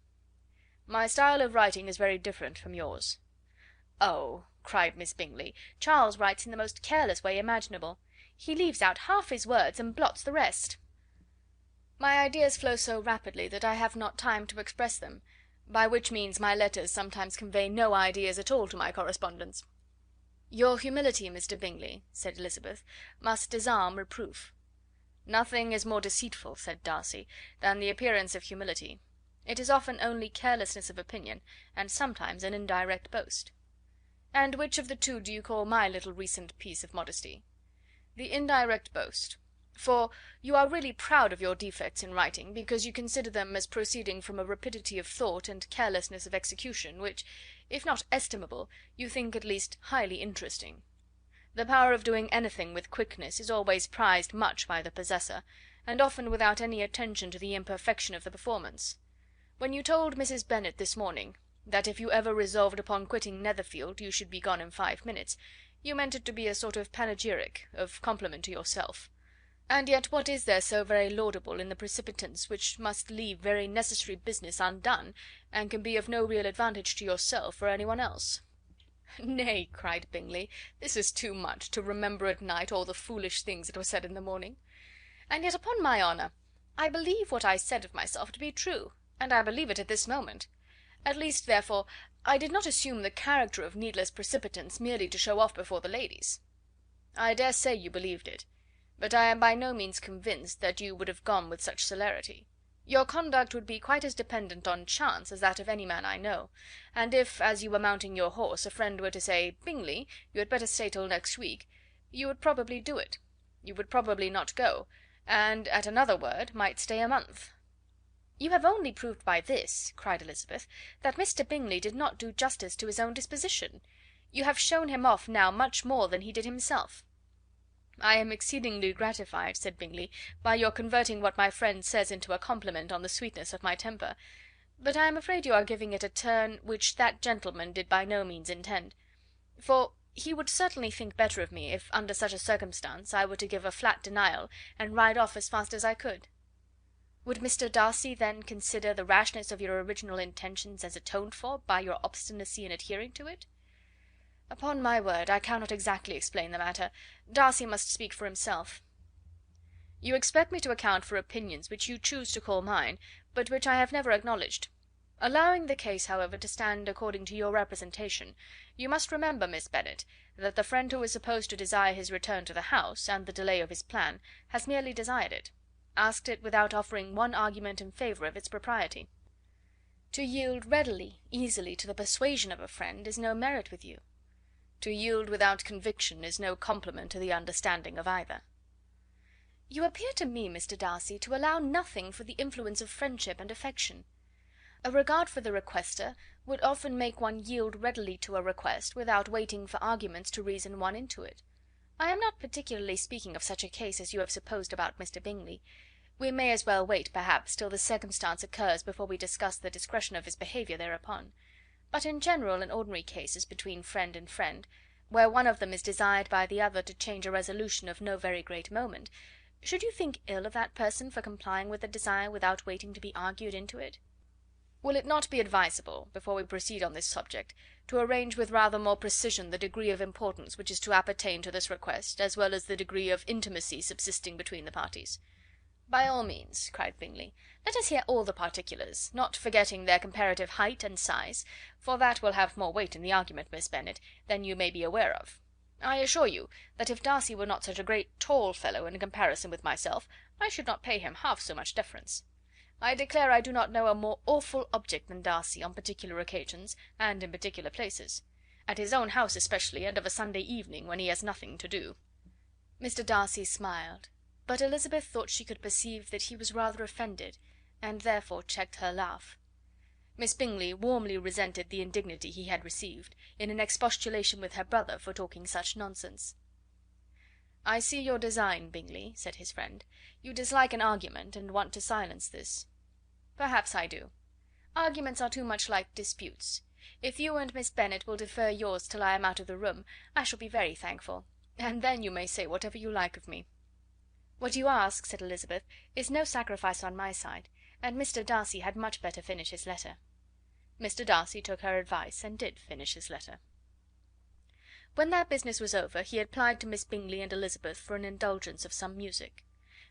"My style of writing is very different from yours." "Oh!" cried Miss Bingley, "Charles writes in the most careless way imaginable. He leaves out half his words and blots the rest." "My ideas flow so rapidly that I have not time to express them, by which means my letters sometimes convey no ideas at all to my correspondents." "Your humility, Mr. Bingley," said Elizabeth, "must disarm reproof." "Nothing is more deceitful," said Darcy, "than the appearance of humility. It is often only carelessness of opinion, and sometimes an indirect boast." "And which of the two do you call my little recent piece of modesty?" "The indirect boast. For you are really proud of your defects in writing, because you consider them as proceeding from a rapidity of thought and carelessness of execution, which, if not estimable, you think at least highly interesting. The power of doing anything with quickness is always prized much by the possessor, and often without any attention to the imperfection of the performance. When you told Mrs. Bennet this morning, that if you ever resolved upon quitting Netherfield you should be gone in 5 minutes, you meant it to be a sort of panegyric, of compliment to yourself. And yet what is there so very laudable in the precipitance which must leave very necessary business undone, and can be of no real advantage to yourself or any one else?" "Nay," cried Bingley, "this is too much, to remember at night all the foolish things that were said in the morning. And yet, upon my honour, I believe what I said of myself to be true, and I believe it at this moment. At least, therefore, I did not assume the character of needless precipitance merely to show off before the ladies." "I dare say you believed it, but I am by no means convinced that you would have gone with such celerity. Your conduct would be quite as dependent on chance as that of any man I know, and if, as you were mounting your horse, a friend were to say, 'Bingley, you had better stay till next week,' you would probably do it. You would probably not go, and, at another word, might stay a month." "You have only proved by this," cried Elizabeth, "that Mr. Bingley did not do justice to his own disposition. You have shown him off now much more than he did himself." "I am exceedingly gratified," said Bingley, "by your converting what my friend says into a compliment on the sweetness of my temper; but I am afraid you are giving it a turn which that gentleman did by no means intend; for he would certainly think better of me if, under such a circumstance, I were to give a flat denial, and ride off as fast as I could." "Would Mr. Darcy, then, consider the rashness of your original intentions as atoned for by your obstinacy in adhering to it?" "Upon my word, I cannot exactly explain the matter. Darcy must speak for himself." "You expect me to account for opinions which you choose to call mine, but which I have never acknowledged. Allowing the case, however, to stand according to your representation, you must remember, Miss Bennet, that the friend who is supposed to desire his return to the house, and the delay of his plan, has merely desired it, asked it without offering one argument in favour of its propriety." "To yield readily, easily, to the persuasion of a friend is no merit with you." "To yield without conviction is no compliment to the understanding of either." "You appear to me, Mr. Darcy, to allow nothing for the influence of friendship and affection. A regard for the requester would often make one yield readily to a request without waiting for arguments to reason one into it. I am not particularly speaking of such a case as you have supposed about Mr. Bingley. We may as well wait, perhaps, till the circumstance occurs before we discuss the discretion of his behaviour thereupon. But in general and ordinary cases between friend and friend, where one of them is desired by the other to change a resolution of no very great moment, should you think ill of that person for complying with the desire without waiting to be argued into it? Will it not be advisable, before we proceed on this subject, to arrange with rather more precision the degree of importance which is to appertain to this request, as well as the degree of intimacy subsisting between the parties?" "By all means," cried Bingley. "Let us hear all the particulars, not forgetting their comparative height and size, for that will have more weight in the argument, Miss Bennet, than you may be aware of. I assure you that if Darcy were not such a great tall fellow in comparison with myself, I should not pay him half so much deference. I declare I do not know a more awful object than Darcy on particular occasions, and in particular places; at his own house especially, and of a Sunday evening, when he has nothing to do." Mr. Darcy smiled, but Elizabeth thought she could perceive that he was rather offended, and therefore checked her laugh. Miss Bingley warmly resented the indignity he had received, in an expostulation with her brother for talking such nonsense. "I see your design, Bingley," said his friend. "You dislike an argument, and want to silence this." "Perhaps I do. Arguments are too much like disputes. If you and Miss Bennet will defer yours till I am out of the room, I shall be very thankful, and then you may say whatever you like of me." "What you ask," said Elizabeth, "is no sacrifice on my side, and Mr. Darcy had much better finish his letter." Mr. Darcy took her advice, and did finish his letter. When that business was over, he applied to Miss Bingley and Elizabeth for an indulgence of some music.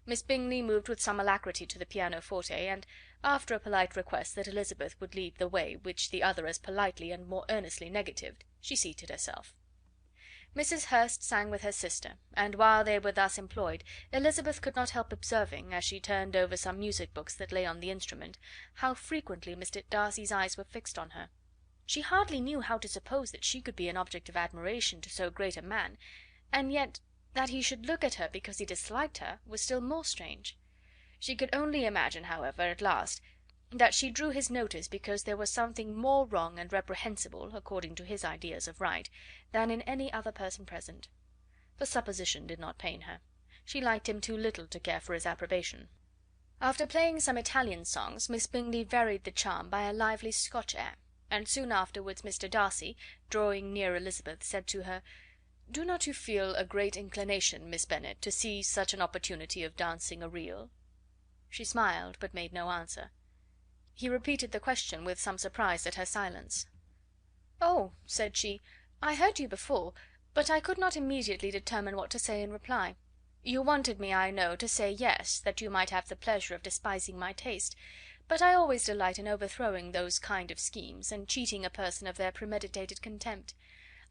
Miss Bingley moved with some alacrity to the pianoforte, and, after a polite request that Elizabeth would lead the way, which the other as politely and more earnestly negatived, she seated herself. Mrs. Hurst sang with her sister, and while they were thus employed, Elizabeth could not help observing, as she turned over some music books that lay on the instrument, how frequently Mr. Darcy's eyes were fixed on her. She hardly knew how to suppose that she could be an object of admiration to so great a man, and yet that he should look at her because he disliked her was still more strange. She could only imagine, however, at last, that she drew his notice because there was something more wrong and reprehensible, according to his ideas of right, than in any other person present. The supposition did not pain her. She liked him too little to care for his approbation. After playing some Italian songs, Miss Bingley varied the charm by a lively Scotch air, and soon afterwards Mr. Darcy, drawing near Elizabeth, said to her, "Do not you feel a great inclination, Miss Bennet, to seize such an opportunity of dancing a reel?" She smiled, but made no answer. He repeated the question with some surprise at her silence. "Oh," said she, "I heard you before, but I could not immediately determine what to say in reply. You wanted me, I know, to say yes, that you might have the pleasure of despising my taste, but I always delight in overthrowing those kind of schemes, and cheating a person of their premeditated contempt.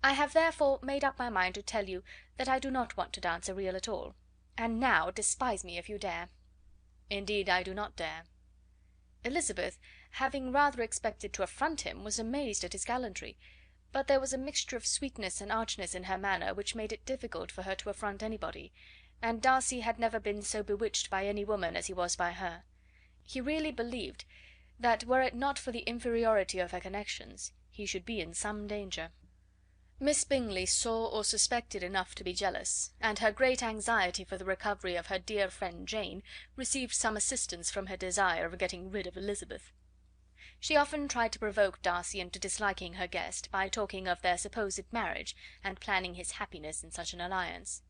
I have therefore made up my mind to tell you that I do not want to dance a reel at all. And now despise me if you dare." "Indeed I do not dare." Elizabeth, having rather expected to affront him, was amazed at his gallantry, but there was a mixture of sweetness and archness in her manner which made it difficult for her to affront anybody, and Darcy had never been so bewitched by any woman as he was by her. He really believed that, were it not for the inferiority of her connections, he should be in some danger. Miss Bingley saw or suspected enough to be jealous, and her great anxiety for the recovery of her dear friend Jane received some assistance from her desire of getting rid of Elizabeth. She often tried to provoke Darcy into disliking her guest by talking of their supposed marriage, and planning his happiness in such an alliance.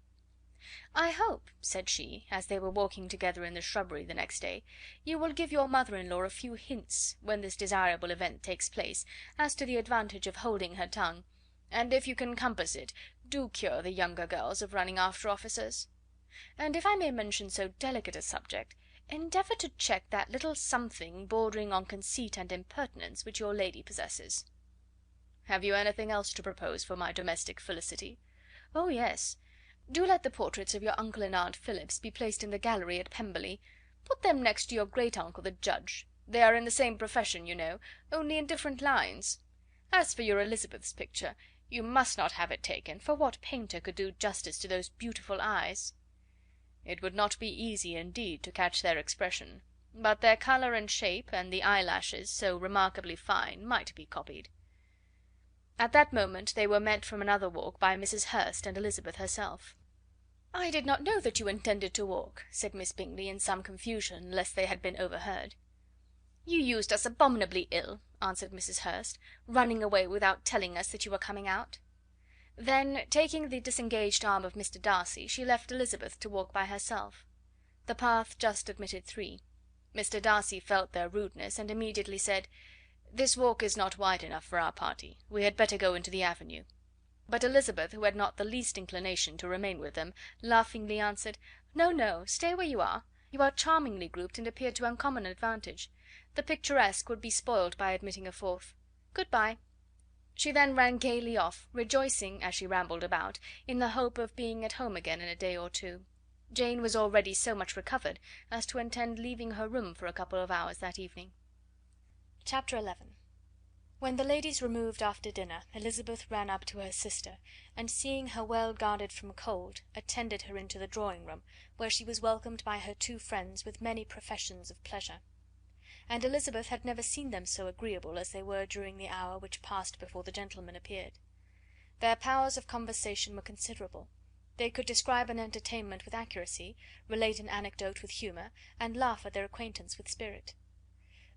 "I hope," said she, as they were walking together in the shrubbery the next day, "you will give your mother-in-law a few hints, when this desirable event takes place, as to the advantage of holding her tongue, and if you can compass it, do cure the younger girls of running after officers. And if I may mention so delicate a subject, endeavour to check that little something bordering on conceit and impertinence which your lady possesses." "Have you anything else to propose for my domestic felicity?" "Oh, yes. Do let the portraits of your uncle and aunt Phillips be placed in the gallery at Pemberley. Put them next to your great uncle the judge. They are in the same profession, you know, only in different lines. As for your Elizabeth's picture, you must not have it taken, for what painter could do justice to those beautiful eyes?" "It would not be easy indeed to catch their expression, but their colour and shape, and the eyelashes, so remarkably fine, might be copied." At that moment they were met from another walk by Mrs. Hurst and Elizabeth herself. "I did not know that you intended to walk," said Miss Bingley, in some confusion, lest they had been overheard. "You used us abominably ill," answered Mrs. Hurst, "running away without telling us that you were coming out." Then, taking the disengaged arm of Mr. Darcy, she left Elizabeth to walk by herself. The path just admitted three. Mr. Darcy felt their rudeness, and immediately said: "This walk is not wide enough for our party. We had better go into the avenue." But Elizabeth, who had not the least inclination to remain with them, laughingly answered: "No, no, stay where you are. You are charmingly grouped, and appear to uncommon advantage. The picturesque would be spoiled by admitting a fourth. Good bye." She then ran gaily off, rejoicing, as she rambled about, in the hope of being at home again in a day or two. Jane was already so much recovered as to intend leaving her room for a couple of hours that evening. Chapter 11. When the ladies removed after dinner, Elizabeth ran up to her sister, and seeing her well guarded from cold, attended her into the drawing room, where she was welcomed by her two friends with many professions of pleasure. And Elizabeth had never seen them so agreeable as they were during the hour which passed before the gentlemen appeared. Their powers of conversation were considerable. They could describe an entertainment with accuracy, relate an anecdote with humour, and laugh at their acquaintance with spirit.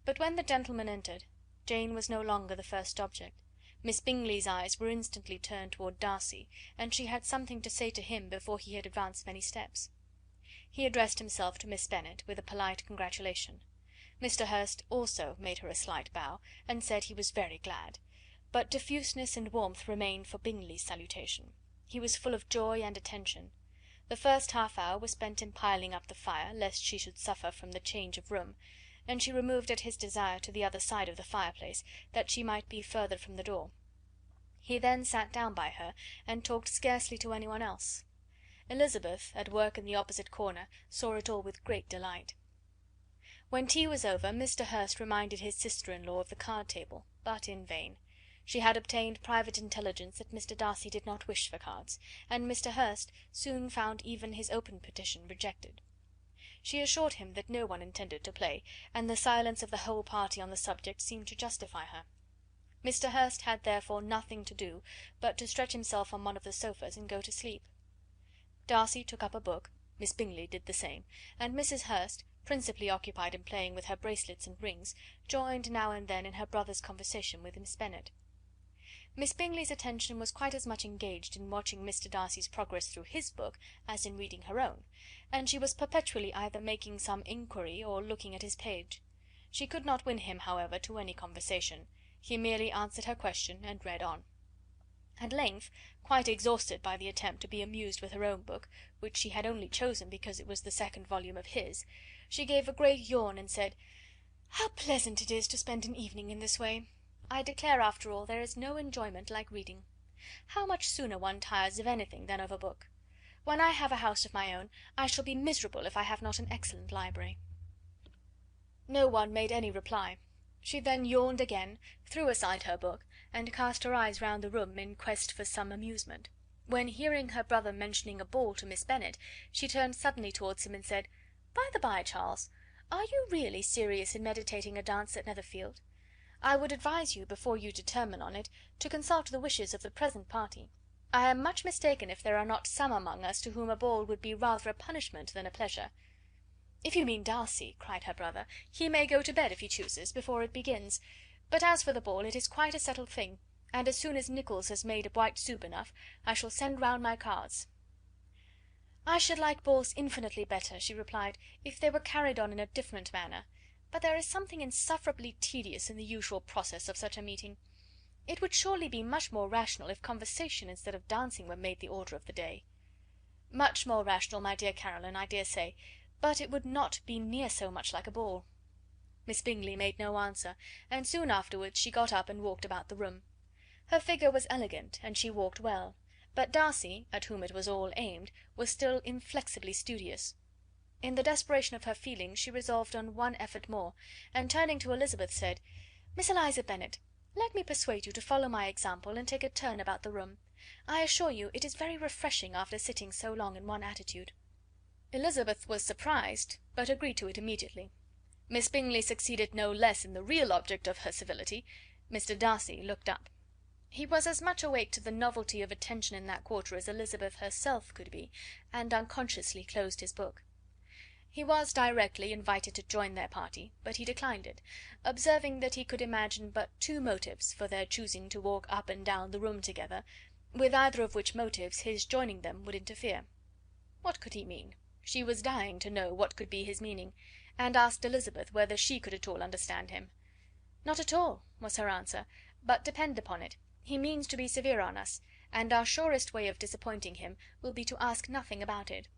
But when the gentlemen entered, Jane was no longer the first object. Miss Bingley's eyes were instantly turned toward Darcy, and she had something to say to him before he had advanced many steps. He addressed himself to Miss Bennet with a polite congratulation. Mr. Hurst also made her a slight bow, and said he was very glad, but diffuseness and warmth remained for Bingley's salutation. He was full of joy and attention. The first half hour was spent in piling up the fire, lest she should suffer from the change of room, and she removed at his desire to the other side of the fireplace, that she might be further from the door. He then sat down by her, and talked scarcely to anyone else. Elizabeth, at work in the opposite corner, saw it all with great delight. When tea was over, Mr. Hurst reminded his sister-in-law of the card table, but in vain. She had obtained private intelligence that Mr. Darcy did not wish for cards, and Mr. Hurst soon found even his open petition rejected. She assured him that no one intended to play, and the silence of the whole party on the subject seemed to justify her. Mr. Hurst had therefore nothing to do but to stretch himself on one of the sofas and go to sleep. Darcy took up a book, Miss Bingley did the same, and Mrs. Hurst, principally occupied in playing with her bracelets and rings, joined now and then in her brother's conversation with Miss Bennet. Miss Bingley's attention was quite as much engaged in watching Mr. Darcy's progress through his book as in reading her own, and she was perpetually either making some inquiry or looking at his page. She could not win him, however, to any conversation. He merely answered her question and read on. At length, quite exhausted by the attempt to be amused with her own book, which she had only chosen because it was the second volume of his, she gave a great yawn and said, "How pleasant it is to spend an evening in this way! I declare, after all, there is no enjoyment like reading. How much sooner one tires of anything than of a book! When I have a house of my own, I shall be miserable if I have not an excellent library." No one made any reply. She then yawned again, threw aside her book, and cast her eyes round the room in quest for some amusement, when, hearing her brother mentioning a ball to Miss Bennet, she turned suddenly towards him and said, "By the by, Charles, are you really serious in meditating a dance at Netherfield? I would advise you, before you determine on it, to consult the wishes of the present party. I am much mistaken if there are not some among us to whom a ball would be rather a punishment than a pleasure." "If you mean Darcy," cried her brother, "he may go to bed, if he chooses, before it begins; but as for the ball, it is quite a settled thing, and as soon as Nicholls has made white soup enough, I shall send round my cards." "I should like balls infinitely better," she replied, "if they were carried on in a different manner; but there is something insufferably tedious in the usual process of such a meeting. It would surely be much more rational if conversation instead of dancing were made the order of the day." "Much more rational, my dear Caroline, I dare say, but it would not be near so much like a ball." Miss Bingley made no answer, and soon afterwards she got up and walked about the room. Her figure was elegant, and she walked well, but Darcy, at whom it was all aimed, was still inflexibly studious. In the desperation of her feelings she resolved on one effort more, and turning to Elizabeth, said, "Miss Eliza Bennet, let me persuade you to follow my example and take a turn about the room. I assure you it is very refreshing after sitting so long in one attitude." Elizabeth was surprised, but agreed to it immediately. Miss Bingley succeeded no less in the real object of her civility. Mr. Darcy looked up. He was as much awake to the novelty of attention in that quarter as Elizabeth herself could be, and unconsciously closed his book. He was directly invited to join their party, but he declined it, observing that he could imagine but two motives for their choosing to walk up and down the room together, with either of which motives his joining them would interfere. What could he mean? She was dying to know what could be his meaning, and asked Elizabeth whether she could at all understand him. "Not at all," was her answer; "but depend upon it, he means to be severe on us, and our surest way of disappointing him will be to ask nothing about it."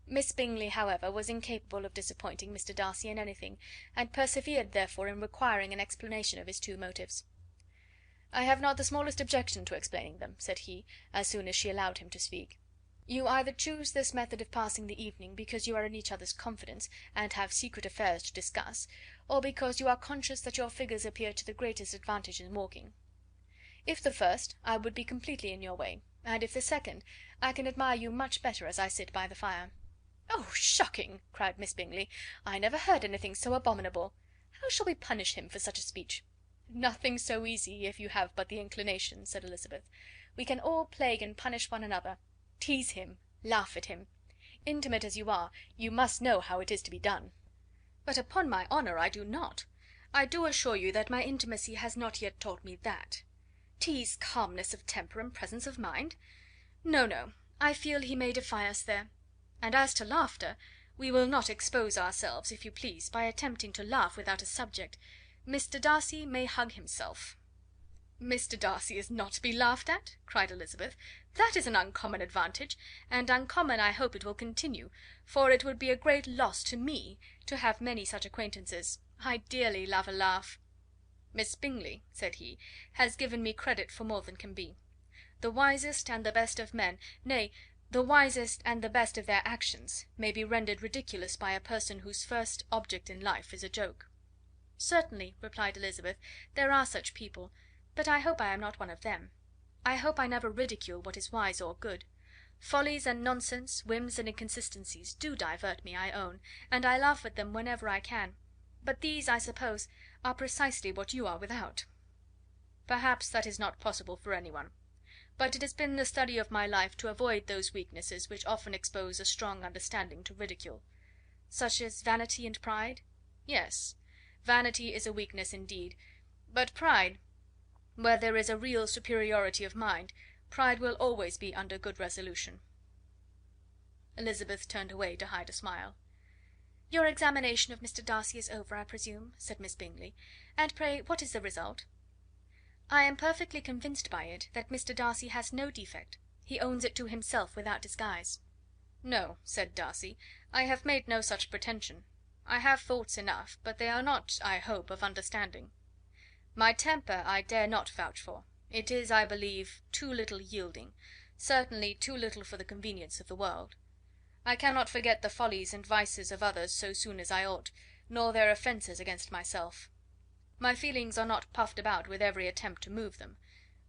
Miss Bingley, however, was incapable of disappointing Mr. Darcy in anything, and persevered therefore in requiring an explanation of his two motives. "I have not the smallest objection to explaining them," said he, as soon as she allowed him to speak. "You either choose this method of passing the evening because you are in each other's confidence, and have secret affairs to discuss, or because you are conscious that your figures appear to the greatest advantage in walking. If the first, I would be completely in your way, and if the second, I can admire you much better as I sit by the fire." "Oh, shocking!" cried Miss Bingley. "I never heard anything so abominable. How shall we punish him for such a speech?" "Nothing so easy, if you have but the inclination," said Elizabeth. "We can all plague and punish one another. Tease him, laugh at him. Intimate as you are, you must know how it is to be done." "But upon my honour I do not. I do assure you that my intimacy has not yet taught me that. Tease calmness of temper and presence of mind? No, no, I feel he may defy us there. And as to laughter, we will not expose ourselves, if you please, by attempting to laugh without a subject. Mr. Darcy may hug himself." "Mr. Darcy is not to be laughed at?" cried Elizabeth. "That is an uncommon advantage, and uncommon I hope it will continue, for it would be a great loss to me to have many such acquaintances. I dearly love a laugh." "Miss Bingley," said he, "has given me credit for more than can be. The wisest and the best of men, nay, the wisest and the best of their actions, may be rendered ridiculous by a person whose first object in life is a joke." "Certainly," replied Elizabeth, "there are such people, but I hope I am not one of them. I hope I never ridicule what is wise or good. Follies and nonsense, whims and inconsistencies, do divert me, I own, and I laugh at them whenever I can; but these, I suppose, are precisely what you are without." "Perhaps that is not possible for any one; but it has been the study of my life to avoid those weaknesses which often expose a strong understanding to ridicule." "Such as vanity and pride?" "Yes, vanity is a weakness indeed; but pride, where there is a real superiority of mind, pride will always be under good resolution." Elizabeth turned away to hide a smile. "Your examination of Mr. Darcy is over, I presume," said Miss Bingley; "and pray what is the result?" "I am perfectly convinced by it that Mr. Darcy has no defect. He owns it to himself without disguise." "No," said Darcy, "I have made no such pretension. I have faults enough, but they are not, I hope, of understanding. My temper I dare not vouch for. It is, I believe, too little yielding, certainly too little for the convenience of the world. I cannot forget the follies and vices of others so soon as I ought, nor their offences against myself. My feelings are not puffed about with every attempt to move them.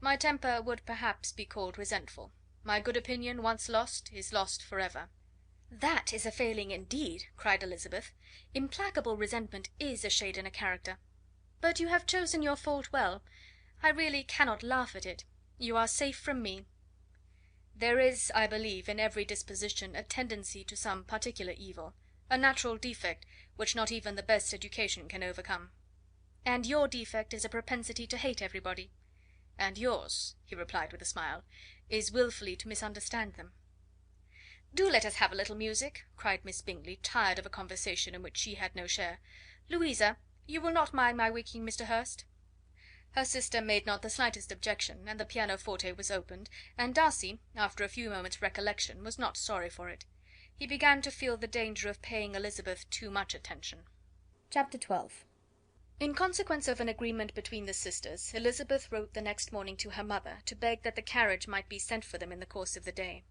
My temper would perhaps be called resentful. My good opinion, once lost, is lost for ever." "That is a failing indeed," cried Elizabeth. "Implacable resentment is a shade in a character. But you have chosen your fault well. I really cannot laugh at it. You are safe from me." "There is, I believe, in every disposition a tendency to some particular evil, a natural defect which not even the best education can overcome." "And your defect is a propensity to hate everybody." "And yours," he replied with a smile, "is wilfully to misunderstand them." "Do let us have a little music," cried Miss Bingley, tired of a conversation in which she had no share. "Louisa, you will not mind my waking Mr. Hurst?" Her sister made not the slightest objection, and the pianoforte was opened, and Darcy, after a few moments' recollection, was not sorry for it. He began to feel the danger of paying Elizabeth too much attention. Chapter 12. In consequence of an agreement between the sisters, Elizabeth wrote the next morning to her mother to beg that the carriage might be sent for them in the course of the day.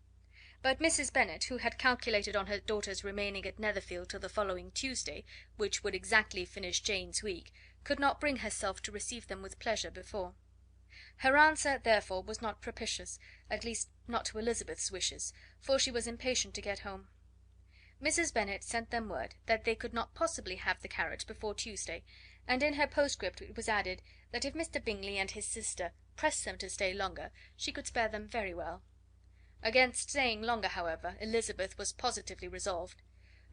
But Mrs. Bennet, who had calculated on her daughter's remaining at Netherfield till the following Tuesday, which would exactly finish Jane's week, could not bring herself to receive them with pleasure before. Her answer, therefore, was not propitious, at least not to Elizabeth's wishes, for she was impatient to get home. Mrs. Bennet sent them word that they could not possibly have the carriage before Tuesday, and in her postscript it was added that if Mr. Bingley and his sister pressed them to stay longer, she could spare them very well. Against staying longer, however, Elizabeth was positively resolved.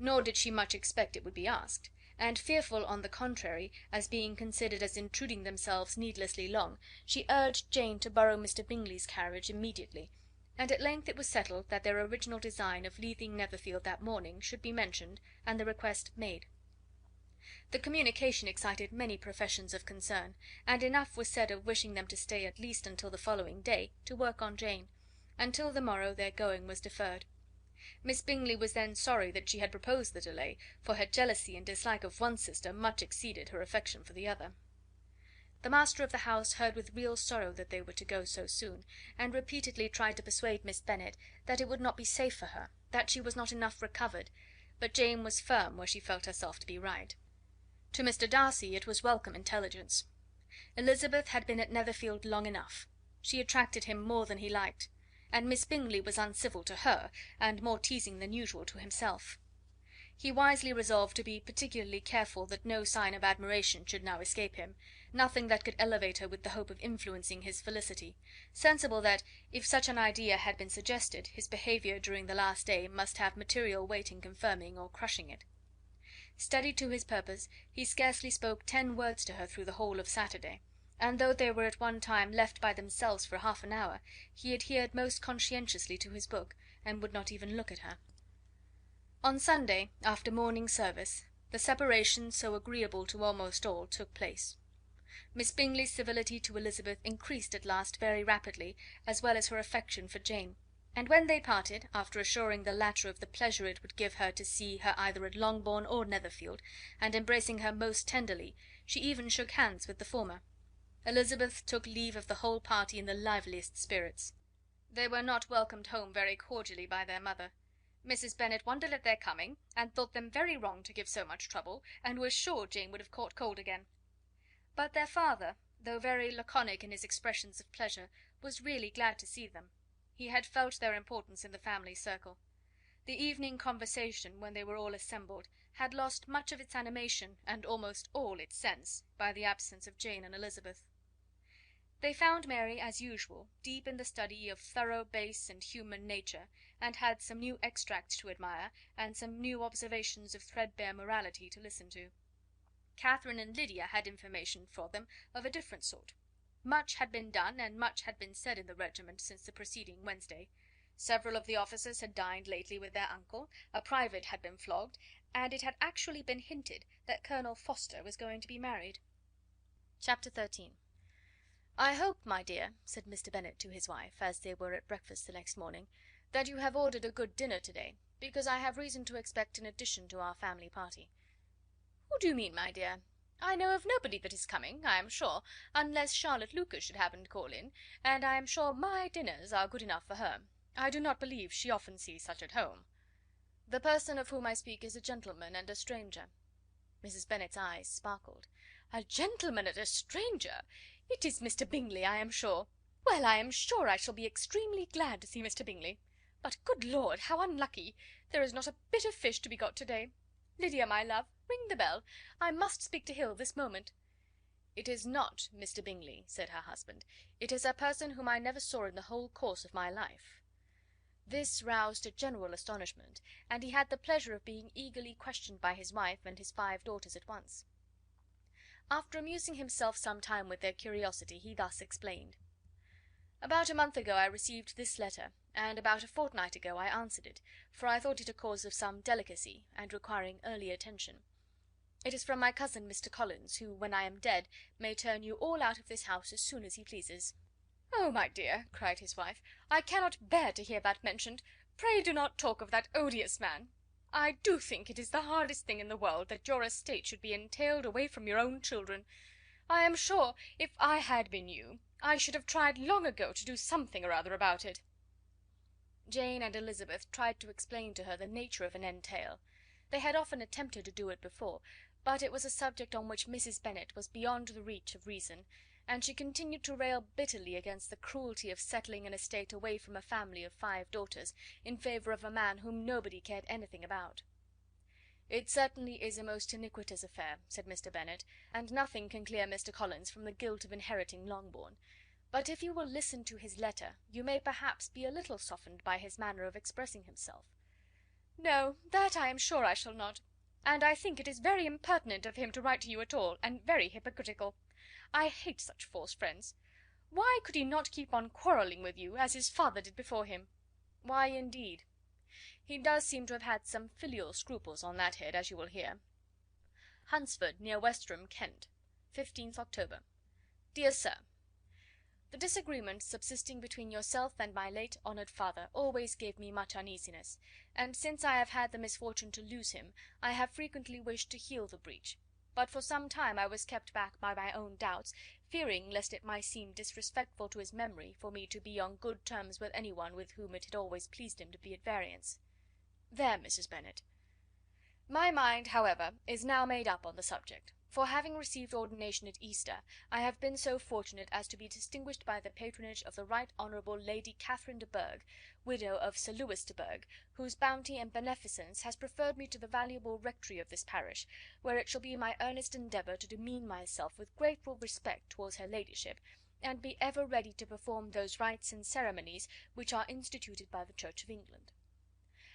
nor did she much expect it would be asked; and fearful, on the contrary, as being considered as intruding themselves needlessly long, she urged Jane to borrow Mr. Bingley's carriage immediately, and at length it was settled that their original design of leaving Netherfield that morning should be mentioned, and the request made. The communication excited many professions of concern, and enough was said of wishing them to stay at least until the following day, to work on Jane; and till the morrow their going was deferred. Miss Bingley was then sorry that she had proposed the delay, for her jealousy and dislike of one sister much exceeded her affection for the other. The master of the house heard with real sorrow that they were to go so soon, and repeatedly tried to persuade Miss Bennet that it would not be safe for her, that she was not enough recovered; but Jane was firm where she felt herself to be right. To Mr. Darcy it was welcome intelligence. Elizabeth had been at Netherfield long enough. She attracted him more than he liked, and Miss Bingley was uncivil to her, and more teasing than usual to himself. He wisely resolved to be particularly careful that no sign of admiration should now escape him, nothing that could elevate her with the hope of influencing his felicity, sensible that, if such an idea had been suggested, his behaviour during the last day must have material weight in confirming or crushing it. Steady to his purpose, he scarcely spoke 10 words to her through the whole of Saturday, and though they were at one time left by themselves for half an hour, he adhered most conscientiously to his book, and would not even look at her. On Sunday, after morning service, the separation, so agreeable to almost all, took place. Miss Bingley's civility to Elizabeth increased at last very rapidly, as well as her affection for Jane; and when they parted, after assuring the latter of the pleasure it would give her to see her either at Longbourn or Netherfield, and embracing her most tenderly, she even shook hands with the former. Elizabeth took leave of the whole party in the liveliest spirits. They were not welcomed home very cordially by their mother. Mrs. Bennet wondered at their coming, and thought them very wrong to give so much trouble, and was sure Jane would have caught cold again. But their father, though very laconic in his expressions of pleasure, was really glad to see them. He had felt their importance in the family circle. The evening conversation, when they were all assembled, had lost much of its animation, and almost all its sense, by the absence of Jane and Elizabeth. They found Mary, as usual, deep in the study of thorough base and human nature, and had some new extracts to admire, and some new observations of threadbare morality to listen to. Catherine and Lydia had information for them of a different sort. Much had been done, and much had been said in the regiment since the preceding Wednesday. Several of the officers had dined lately with their uncle, a private had been flogged, and it had actually been hinted that Colonel Forster was going to be married. Chapter 13. "I hope, my dear," said Mr. Bennet to his wife, as they were at breakfast the next morning, "that you have ordered a good dinner to-day, because I have reason to expect an addition to our family party." "Who do you mean, my dear? I know of nobody that is coming, I am sure, unless Charlotte Lucas should happen to call in, and I am sure my dinners are good enough for her. I do not believe she often sees such at home." "The person of whom I speak is a gentleman and a stranger." Mrs. Bennet's eyes sparkled. "A gentleman and a stranger! It is Mr. Bingley, I am sure. Well, I am sure I shall be extremely glad to see Mr. Bingley. But, good Lord, how unlucky! There is not a bit of fish to be got to-day. Lydia, my love, ring the bell. I must speak to Hill this moment." "It is not Mr. Bingley," said her husband. "It is a person whom I never saw in the whole course of my life." This roused a general astonishment, and he had the pleasure of being eagerly questioned by his wife and his 5 daughters at once. After amusing himself some time with their curiosity, he thus explained: "About a month ago I received this letter, and about a fortnight ago I answered it, for I thought it a cause of some delicacy, and requiring early attention. It is from my cousin Mr. Collins, who, when I am dead, may turn you all out of this house as soon as he pleases." "Oh, my dear," cried his wife, "I cannot bear to hear that mentioned. Pray do not talk of that odious man. I do think it is the hardest thing in the world that your estate should be entailed away from your own children. I am sure, if I had been you, I should have tried long ago to do something or other about it." Jane and Elizabeth tried to explain to her the nature of an entail. They had often attempted to do it before, but it was a subject on which Mrs. Bennet was beyond the reach of reason, and she continued to rail bitterly against the cruelty of settling an estate away from a family of 5 daughters, in favour of a man whom nobody cared anything about. "It certainly is a most iniquitous affair," said Mr. Bennet, "and nothing can clear Mr. Collins from the guilt of inheriting Longbourn; but if you will listen to his letter, you may perhaps be a little softened by his manner of expressing himself." "No, that I am sure I shall not. And I think it is very impertinent of him to write to you at all, and very hypocritical. I hate such false friends. Why could he not keep on quarrelling with you, as his father did before him?" "Why, indeed? He does seem to have had some filial scruples on that head, as you will hear. Hunsford, near Westerham, Kent, 15th October. Dear Sir, the disagreement subsisting between yourself and my late honoured father always gave me much uneasiness, and since I have had the misfortune to lose him, I have frequently wished to heal the breach; but for some time I was kept back by my own doubts, fearing lest it might seem disrespectful to his memory for me to be on good terms with any one with whom it had always pleased him to be at variance. There, Mrs. Bennet. My mind, however, is now made up on the subject, for having received ordination at Easter, I have been so fortunate as to be distinguished by the patronage of the Right Honourable Lady Catherine de Bourgh, widow of Sir Lewis de Bourgh, whose bounty and beneficence has preferred me to the valuable rectory of this parish, where it shall be my earnest endeavour to demean myself with grateful respect towards her ladyship, and be ever ready to perform those rites and ceremonies which are instituted by the Church of England.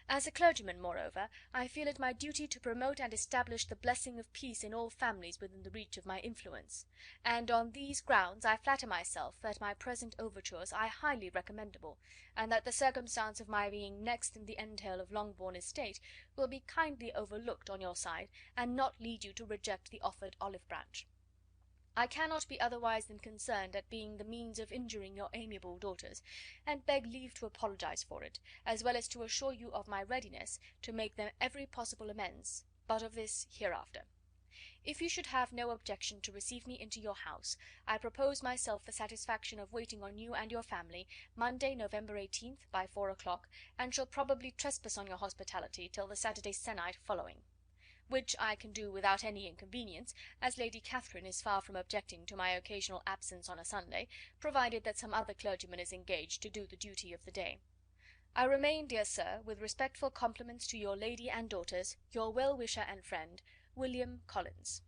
As a clergyman, moreover, I feel it my duty to promote and establish the blessing of peace in all families within the reach of my influence; and on these grounds I flatter myself that my present overtures are highly recommendable, and that the circumstance of my being next in the entail of Longbourn estate will be kindly overlooked on your side, and not lead you to reject the offered olive branch. I cannot be otherwise than concerned at being the means of injuring your amiable daughters, and beg leave to apologise for it, as well as to assure you of my readiness to make them every possible amends, but of this hereafter. If you should have no objection to receive me into your house, I propose myself the satisfaction of waiting on you and your family, Monday, November 18th, by 4 o'clock, and shall probably trespass on your hospitality till the Saturday sennight following; which I can do without any inconvenience, as Lady Catherine is far from objecting to my occasional absence on a Sunday, provided that some other clergyman is engaged to do the duty of the day. I remain, dear sir, with respectful compliments to your lady and daughters, your well-wisher and friend, William Collins.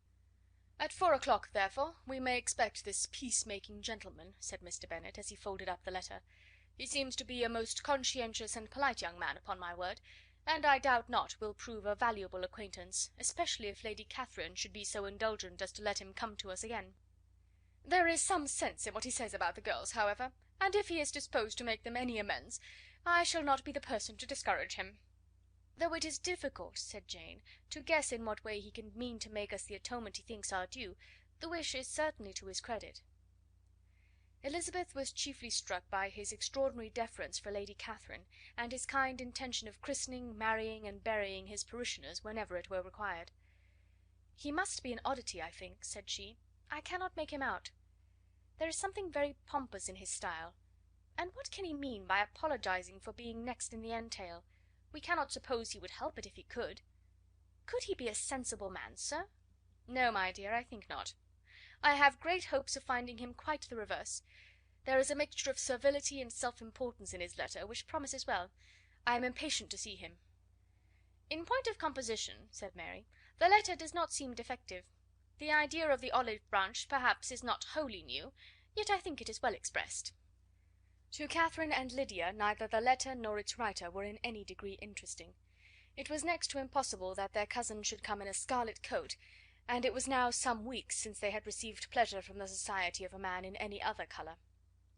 "At 4 o'clock, therefore, we may expect this peace-making gentleman," said Mr. Bennet, as he folded up the letter. "He seems to be a most conscientious and polite young man, upon my word, and I doubt not will prove a valuable acquaintance, especially if Lady Catherine should be so indulgent as to let him come to us again. There is some sense in what he says about the girls, however, and if he is disposed to make them any amends, I shall not be the person to discourage him." "Though it is difficult," said Jane, "to guess in what way he can mean to make us the atonement he thinks our due, the wish is certainly to his credit." Elizabeth was chiefly struck by his extraordinary deference for Lady Catherine, and his kind intention of christening, marrying, and burying his parishioners whenever it were required. "He must be an oddity, I think," said she. "I cannot make him out. There is something very pompous in his style. And what can he mean by apologizing for being next in the entail? We cannot suppose he would help it if he could. Could he be a sensible man, sir?" "No, my dear, I think not. I have great hopes of finding him quite the reverse. There is a mixture of servility and self-importance in his letter, which promises well. I am impatient to see him." "In point of composition," said Mary, "the letter does not seem defective. The idea of the olive branch perhaps is not wholly new, yet I think it is well expressed." To Catherine and Lydia neither the letter nor its writer were in any degree interesting. It was next to impossible that their cousin should come in a scarlet coat, and it was now some weeks since they had received pleasure from the society of a man in any other colour.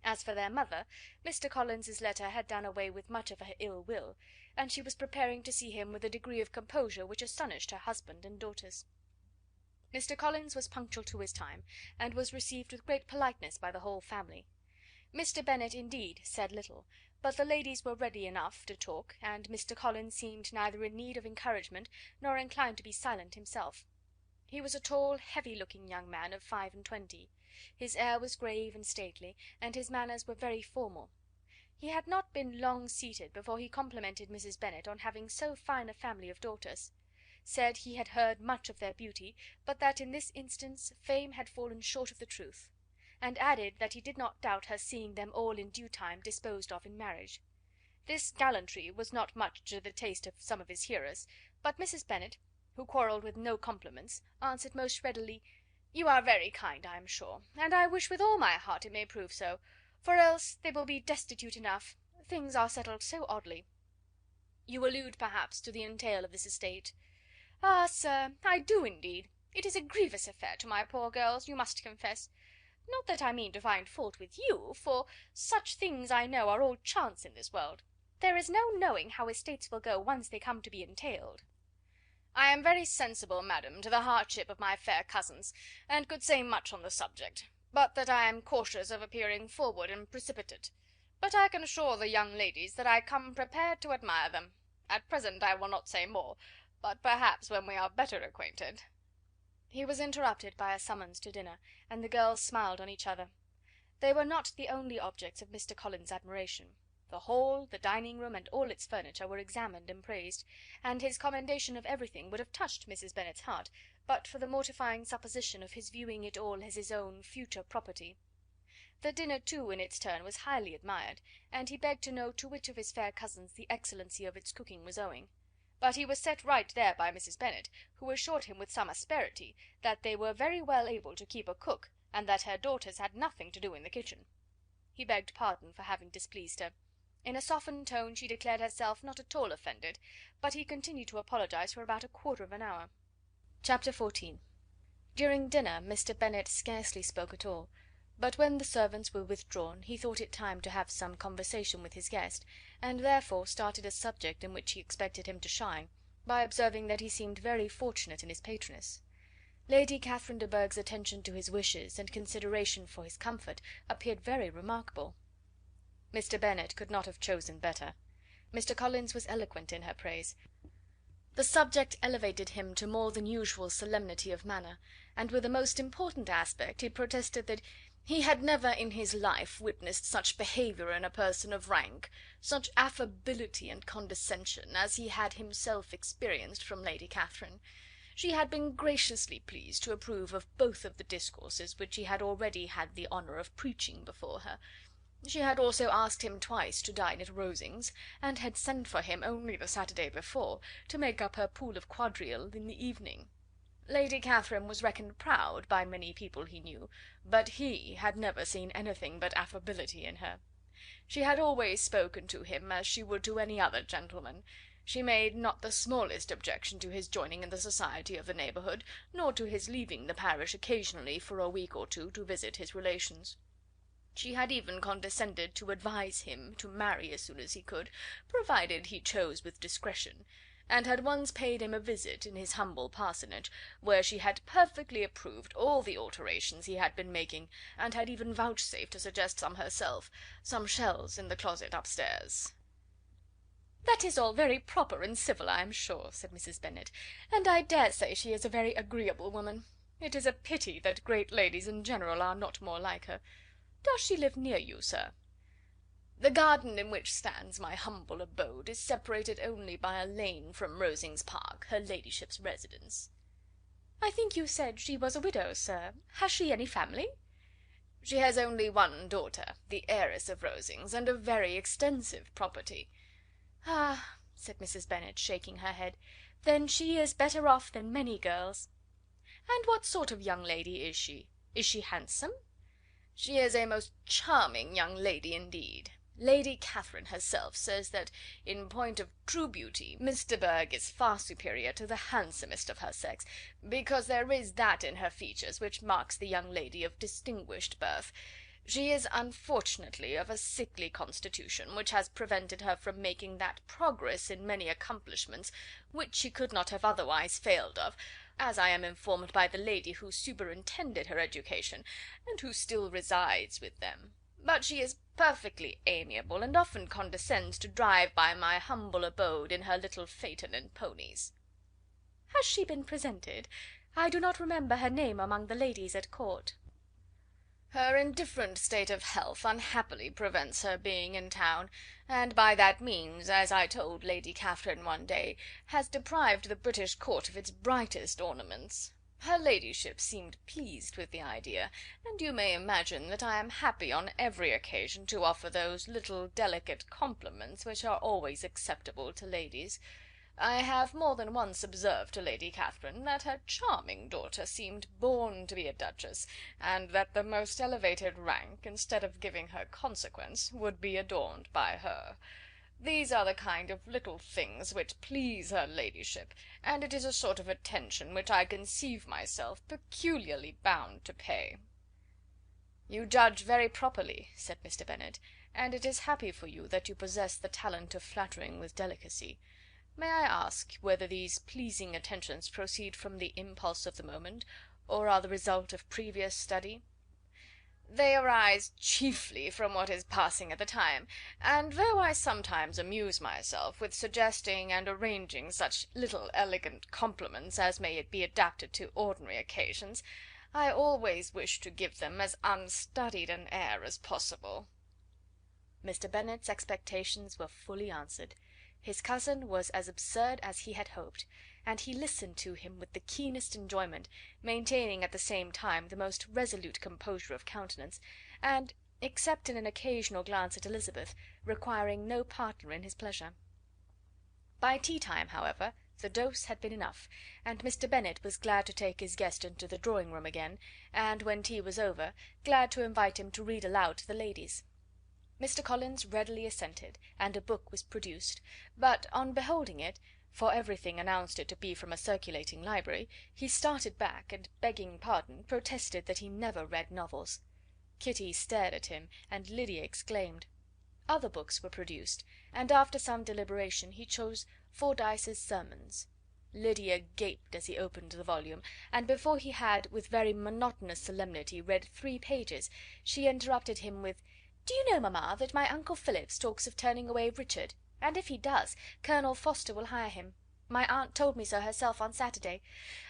As for their mother, Mr. Collins's letter had done away with much of her ill will, and she was preparing to see him with a degree of composure which astonished her husband and daughters. Mr. Collins was punctual to his time, and was received with great politeness by the whole family. Mr. Bennet, indeed, said little, but the ladies were ready enough to talk, and Mr. Collins seemed neither in need of encouragement nor inclined to be silent himself. He was a tall, heavy-looking young man of 25. His air was grave and stately, and his manners were very formal. He had not been long seated before he complimented Mrs. Bennet on having so fine a family of daughters; said he had heard much of their beauty, but that in this instance fame had fallen short of the truth; and added that he did not doubt her seeing them all in due time disposed of in marriage. This gallantry was not much to the taste of some of his hearers, but Mrs. Bennet, who quarrelled with no compliments, answered most readily, "You are very kind, I am sure, and I wish with all my heart it may prove so, for else they will be destitute enough. Things are settled so oddly." You allude, perhaps, to the entail of this estate. Ah, sir, I do indeed. It is a grievous affair to my poor girls, you must confess. Not that I mean to find fault with you, for such things I know are all chance in this world. There is no knowing how estates will go once they come to be entailed. I am very sensible, madam, to the hardship of my fair cousins, and could say much on the subject, but that I am cautious of appearing forward and precipitate. But I can assure the young ladies that I come prepared to admire them. At present I will not say more, but perhaps when we are better acquainted..." He was interrupted by a summons to dinner, and the girls smiled on each other. They were not the only objects of Mr. Collins's admiration. The hall, the dining room, and all its furniture were examined and praised, and his commendation of everything would have touched Mrs. Bennet's heart, but for the mortifying supposition of his viewing it all as his own future property. The dinner, too, in its turn, was highly admired, and he begged to know to which of his fair cousins the excellency of its cooking was owing. But he was set right there by Mrs. Bennet, who assured him with some asperity that they were very well able to keep a cook, and that her daughters had nothing to do in the kitchen. He begged pardon for having displeased her. In a softened tone she declared herself not at all offended, but he continued to apologise for about a quarter of an hour. Chapter 14. During dinner Mr. Bennet scarcely spoke at all, but when the servants were withdrawn he thought it time to have some conversation with his guest, and therefore started a subject in which he expected him to shine, by observing that he seemed very fortunate in his patroness. Lady Catherine de Bourgh's attention to his wishes, and consideration for his comfort, appeared very remarkable. Mr. Bennet could not have chosen better. Mr. Collins was eloquent in her praise. The subject elevated him to more than usual solemnity of manner, and with a most important aspect he protested that he had never in his life witnessed such behaviour in a person of rank, such affability and condescension, as he had himself experienced from Lady Catherine. She had been graciously pleased to approve of both of the discourses which he had already had the honour of preaching before her. She had also asked him twice to dine at Rosings, and had sent for him only the Saturday before, to make up her pool of quadrille in the evening. Lady Catherine was reckoned proud by many people he knew, but he had never seen anything but affability in her. She had always spoken to him as she would to any other gentleman. She made not the smallest objection to his joining in the society of the neighbourhood, nor to his leaving the parish occasionally for a week or two to visit his relations. She had even condescended to advise him to marry as soon as he could, provided he chose with discretion, and had once paid him a visit in his humble parsonage, where she had perfectly approved all the alterations he had been making, and had even vouchsafed to suggest some herself, some shelves in the closet upstairs. "That is all very proper and civil, I am sure," said Mrs. Bennet, "and I dare say she is a very agreeable woman. It is a pity that great ladies in general are not more like her. Does she live near you, sir?" "The garden in which stands my humble abode is separated only by a lane from Rosings Park, her ladyship's residence." "I think you said she was a widow, sir. Has she any family?" "She has only one daughter, the heiress of Rosings, and a very extensive property." "Ah," said Mrs. Bennet, shaking her head, "then she is better off than many girls. And what sort of young lady is she? Is she handsome?" "She is a most charming young lady indeed. Lady Catherine herself says that, in point of true beauty, Miss de Bourgh is far superior to the handsomest of her sex, because there is that in her features which marks the young lady of distinguished birth. She is unfortunately of a sickly constitution, which has prevented her from making that progress in many accomplishments which she could not have otherwise failed of, as I am informed by the lady who superintended her education, and who still resides with them. But she is perfectly amiable, and often condescends to drive by my humble abode in her little phaeton and ponies." "Has she been presented? I do not remember her name among the ladies at court." "Her indifferent state of health unhappily prevents her being in town, and by that means, as I told Lady Catherine one day, has deprived the British court of its brightest ornaments. Her ladyship seemed pleased with the idea, and you may imagine that I am happy on every occasion to offer those little delicate compliments which are always acceptable to ladies. I have more than once observed to Lady Catherine that her charming daughter seemed born to be a duchess, and that the most elevated rank, instead of giving her consequence, would be adorned by her. These are the kind of little things which please her ladyship, and it is a sort of attention which I conceive myself peculiarly bound to pay." "You judge very properly," said Mr. Bennet, "and it is happy for you that you possess the talent of flattering with delicacy. May I ask whether these pleasing attentions proceed from the impulse of the moment, or are the result of previous study?" "They arise chiefly from what is passing at the time, and though I sometimes amuse myself with suggesting and arranging such little elegant compliments as may be adapted to ordinary occasions, I always wish to give them as unstudied an air as possible." Mr. Bennet's expectations were fully answered. His cousin was as absurd as he had hoped, and he listened to him with the keenest enjoyment, maintaining at the same time the most resolute composure of countenance, and, except in an occasional glance at Elizabeth, requiring no partner in his pleasure. By tea time, however, the dose had been enough, and Mr. Bennet was glad to take his guest into the drawing room again, and, when tea was over, glad to invite him to read aloud to the ladies. Mr. Collins readily assented, and a book was produced, but on beholding it, for everything announced it to be from a circulating library, he started back, and, begging pardon, protested that he never read novels. Kitty stared at him, and Lydia exclaimed. Other books were produced, and after some deliberation he chose Fordyce's Sermons. Lydia gaped as he opened the volume, and before he had, with very monotonous solemnity, read 3 pages, she interrupted him with, "Do you know, mamma, that my uncle Phillips talks of turning away Richard? And if he does, Colonel Forster will hire him. My aunt told me so herself on Saturday.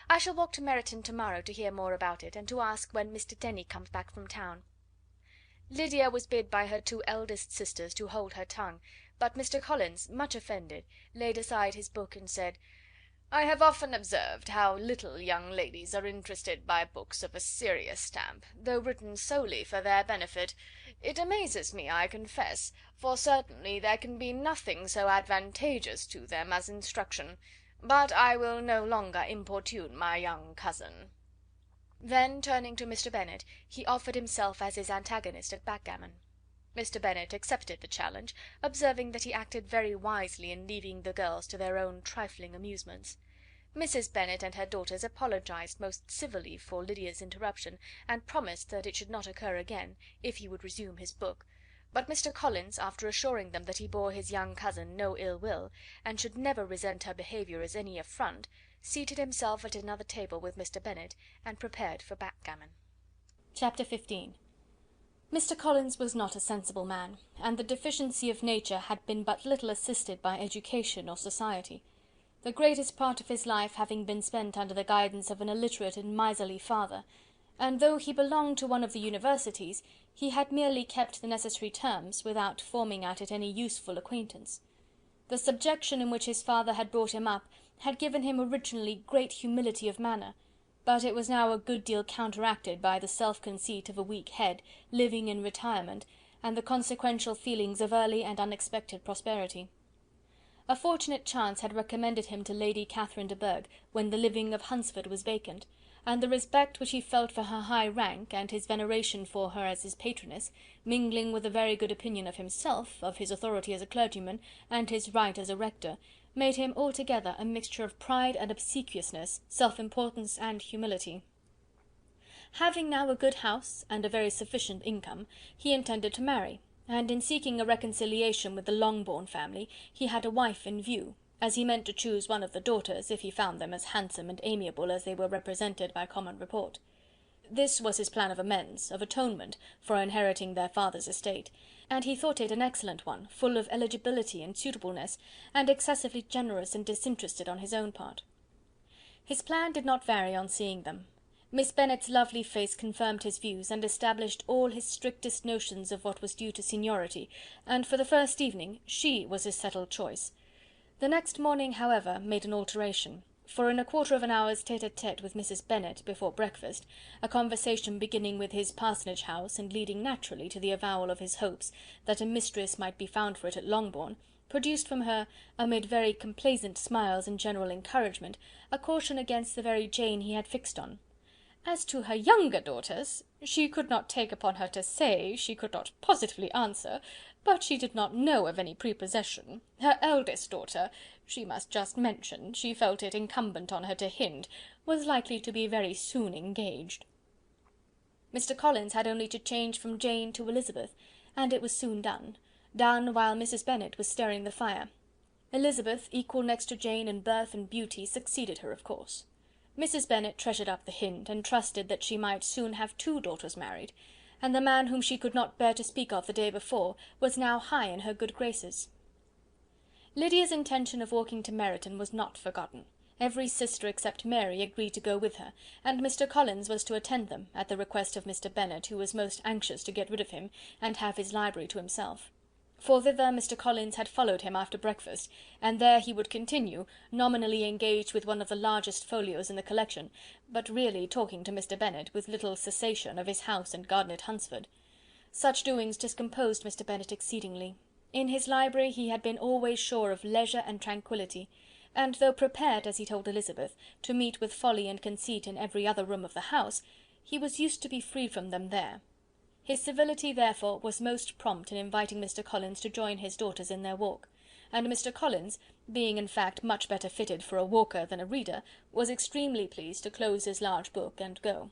I shall walk to Meryton to-morrow to hear more about it, and to ask when Mr. Denny comes back from town." Lydia was bid by her 2 eldest sisters to hold her tongue, but Mr. Collins, much offended, laid aside his book and said, "I have often observed how little young ladies are interested by books of a serious stamp, though written solely for their benefit. It amazes me, I confess, for certainly there can be nothing so advantageous to them as instruction. But I will no longer importune my young cousin." Then, turning to Mr. Bennet, he offered himself as his antagonist at backgammon. Mr. Bennet accepted the challenge, observing that he acted very wisely in leaving the girls to their own trifling amusements. Mrs. Bennet and her daughters apologized most civilly for Lydia's interruption, and promised that it should not occur again, if he would resume his book; but Mr. Collins, after assuring them that he bore his young cousin no ill will, and should never resent her behaviour as any affront, seated himself at another table with Mr. Bennet, and prepared for backgammon. Chapter 15. Mr. Collins was not a sensible man, and the deficiency of nature had been but little assisted by education or society. The greatest part of his life having been spent under the guidance of an illiterate and miserly father, and though he belonged to one of the universities, he had merely kept the necessary terms, without forming at it any useful acquaintance. The subjection in which his father had brought him up had given him originally great humility of manner, but it was now a good deal counteracted by the self-conceit of a weak head, living in retirement, and the consequential feelings of early and unexpected prosperity. A fortunate chance had recommended him to Lady Catherine de Bourgh when the living of Hunsford was vacant, and the respect which he felt for her high rank, and his veneration for her as his patroness, mingling with a very good opinion of himself, of his authority as a clergyman, and his right as a rector, made him altogether a mixture of pride and obsequiousness, self-importance and humility. Having now a good house and a very sufficient income, he intended to marry, and in seeking a reconciliation with the Longbourn family, he had a wife in view, as he meant to choose one of the daughters, if he found them as handsome and amiable as they were represented by common report. This was his plan of amends, of atonement, for inheriting their father's estate, and he thought it an excellent one, full of eligibility and suitableness, and excessively generous and disinterested on his own part. His plan did not vary on seeing them. Miss Bennet's lovely face confirmed his views, and established all his strictest notions of what was due to seniority, and for the first evening she was his settled choice. The next morning, however, made an alteration, for in a quarter of an hour's tete-a-tete with Mrs. Bennet before breakfast, a conversation beginning with his parsonage house, and leading naturally to the avowal of his hopes that a mistress might be found for it at Longbourn, produced from her, amid very complaisant smiles and general encouragement, a caution against the very Jane he had fixed on. As to her younger daughters, she could not take upon her to say, she could not positively answer, but she did not know of any prepossession. Her eldest daughter, she must just mention, she felt it incumbent on her to hint, was likely to be very soon engaged. Mr. Collins had only to change from Jane to Elizabeth, and it was soon done while Mrs. Bennet was stirring the fire. Elizabeth, equal next to Jane in birth and beauty, succeeded her, of course. Mrs. Bennet treasured up the hint, and trusted that she might soon have 2 daughters married, and the man whom she could not bear to speak of the day before was now high in her good graces. Lydia's intention of walking to Meryton was not forgotten. Every sister except Mary agreed to go with her, and Mr. Collins was to attend them, at the request of Mr. Bennet, who was most anxious to get rid of him, and have his library to himself. For thither Mr. Collins had followed him after breakfast, and there he would continue, nominally engaged with one of the largest folios in the collection, but really talking to Mr. Bennet, with little cessation, of his house and garden at Hunsford. Such doings discomposed Mr. Bennet exceedingly. In his library he had been always sure of leisure and tranquillity, and though prepared, as he told Elizabeth, to meet with folly and conceit in every other room of the house, he was used to be free from them there. His civility, therefore, was most prompt in inviting Mr. Collins to join his daughters in their walk, and Mr. Collins, being in fact much better fitted for a walker than a reader, was extremely pleased to close his large book and go.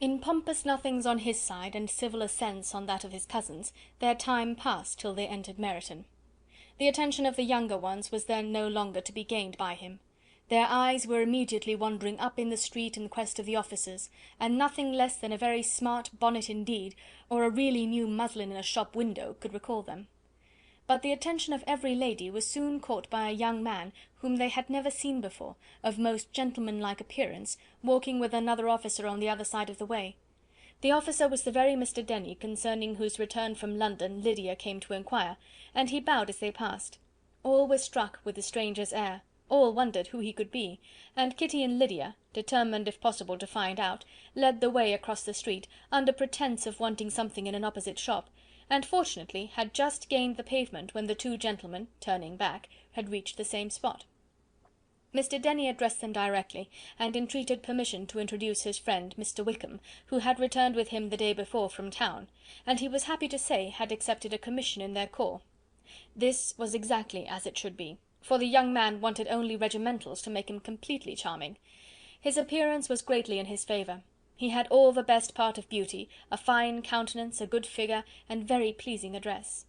In pompous nothings on his side, and civil assents on that of his cousins, their time passed till they entered Meryton. The attention of the younger ones was then no longer to be gained by him. Their eyes were immediately wandering up in the street in quest of the officers, and nothing less than a very smart bonnet indeed, or a really new muslin in a shop window, could recall them. But the attention of every lady was soon caught by a young man whom they had never seen before, of most gentlemanlike appearance, walking with another officer on the other side of the way. The officer was the very Mr. Denny concerning whose return from London Lydia came to inquire, and he bowed as they passed. All were struck with the stranger's air, all wondered who he could be, and Kitty and Lydia, determined if possible to find out, led the way across the street, under pretence of wanting something in an opposite shop, and fortunately had just gained the pavement when the 2 gentlemen, turning back, had reached the same spot. Mr. Denny addressed them directly, and entreated permission to introduce his friend Mr. Wickham, who had returned with him the day before from town, and he was happy to say had accepted a commission in their corps. This was exactly as it should be, for the young man wanted only regimentals to make him completely charming. His appearance was greatly in his favour. He had all the best part of beauty, a fine countenance, a good figure, and very pleasing address.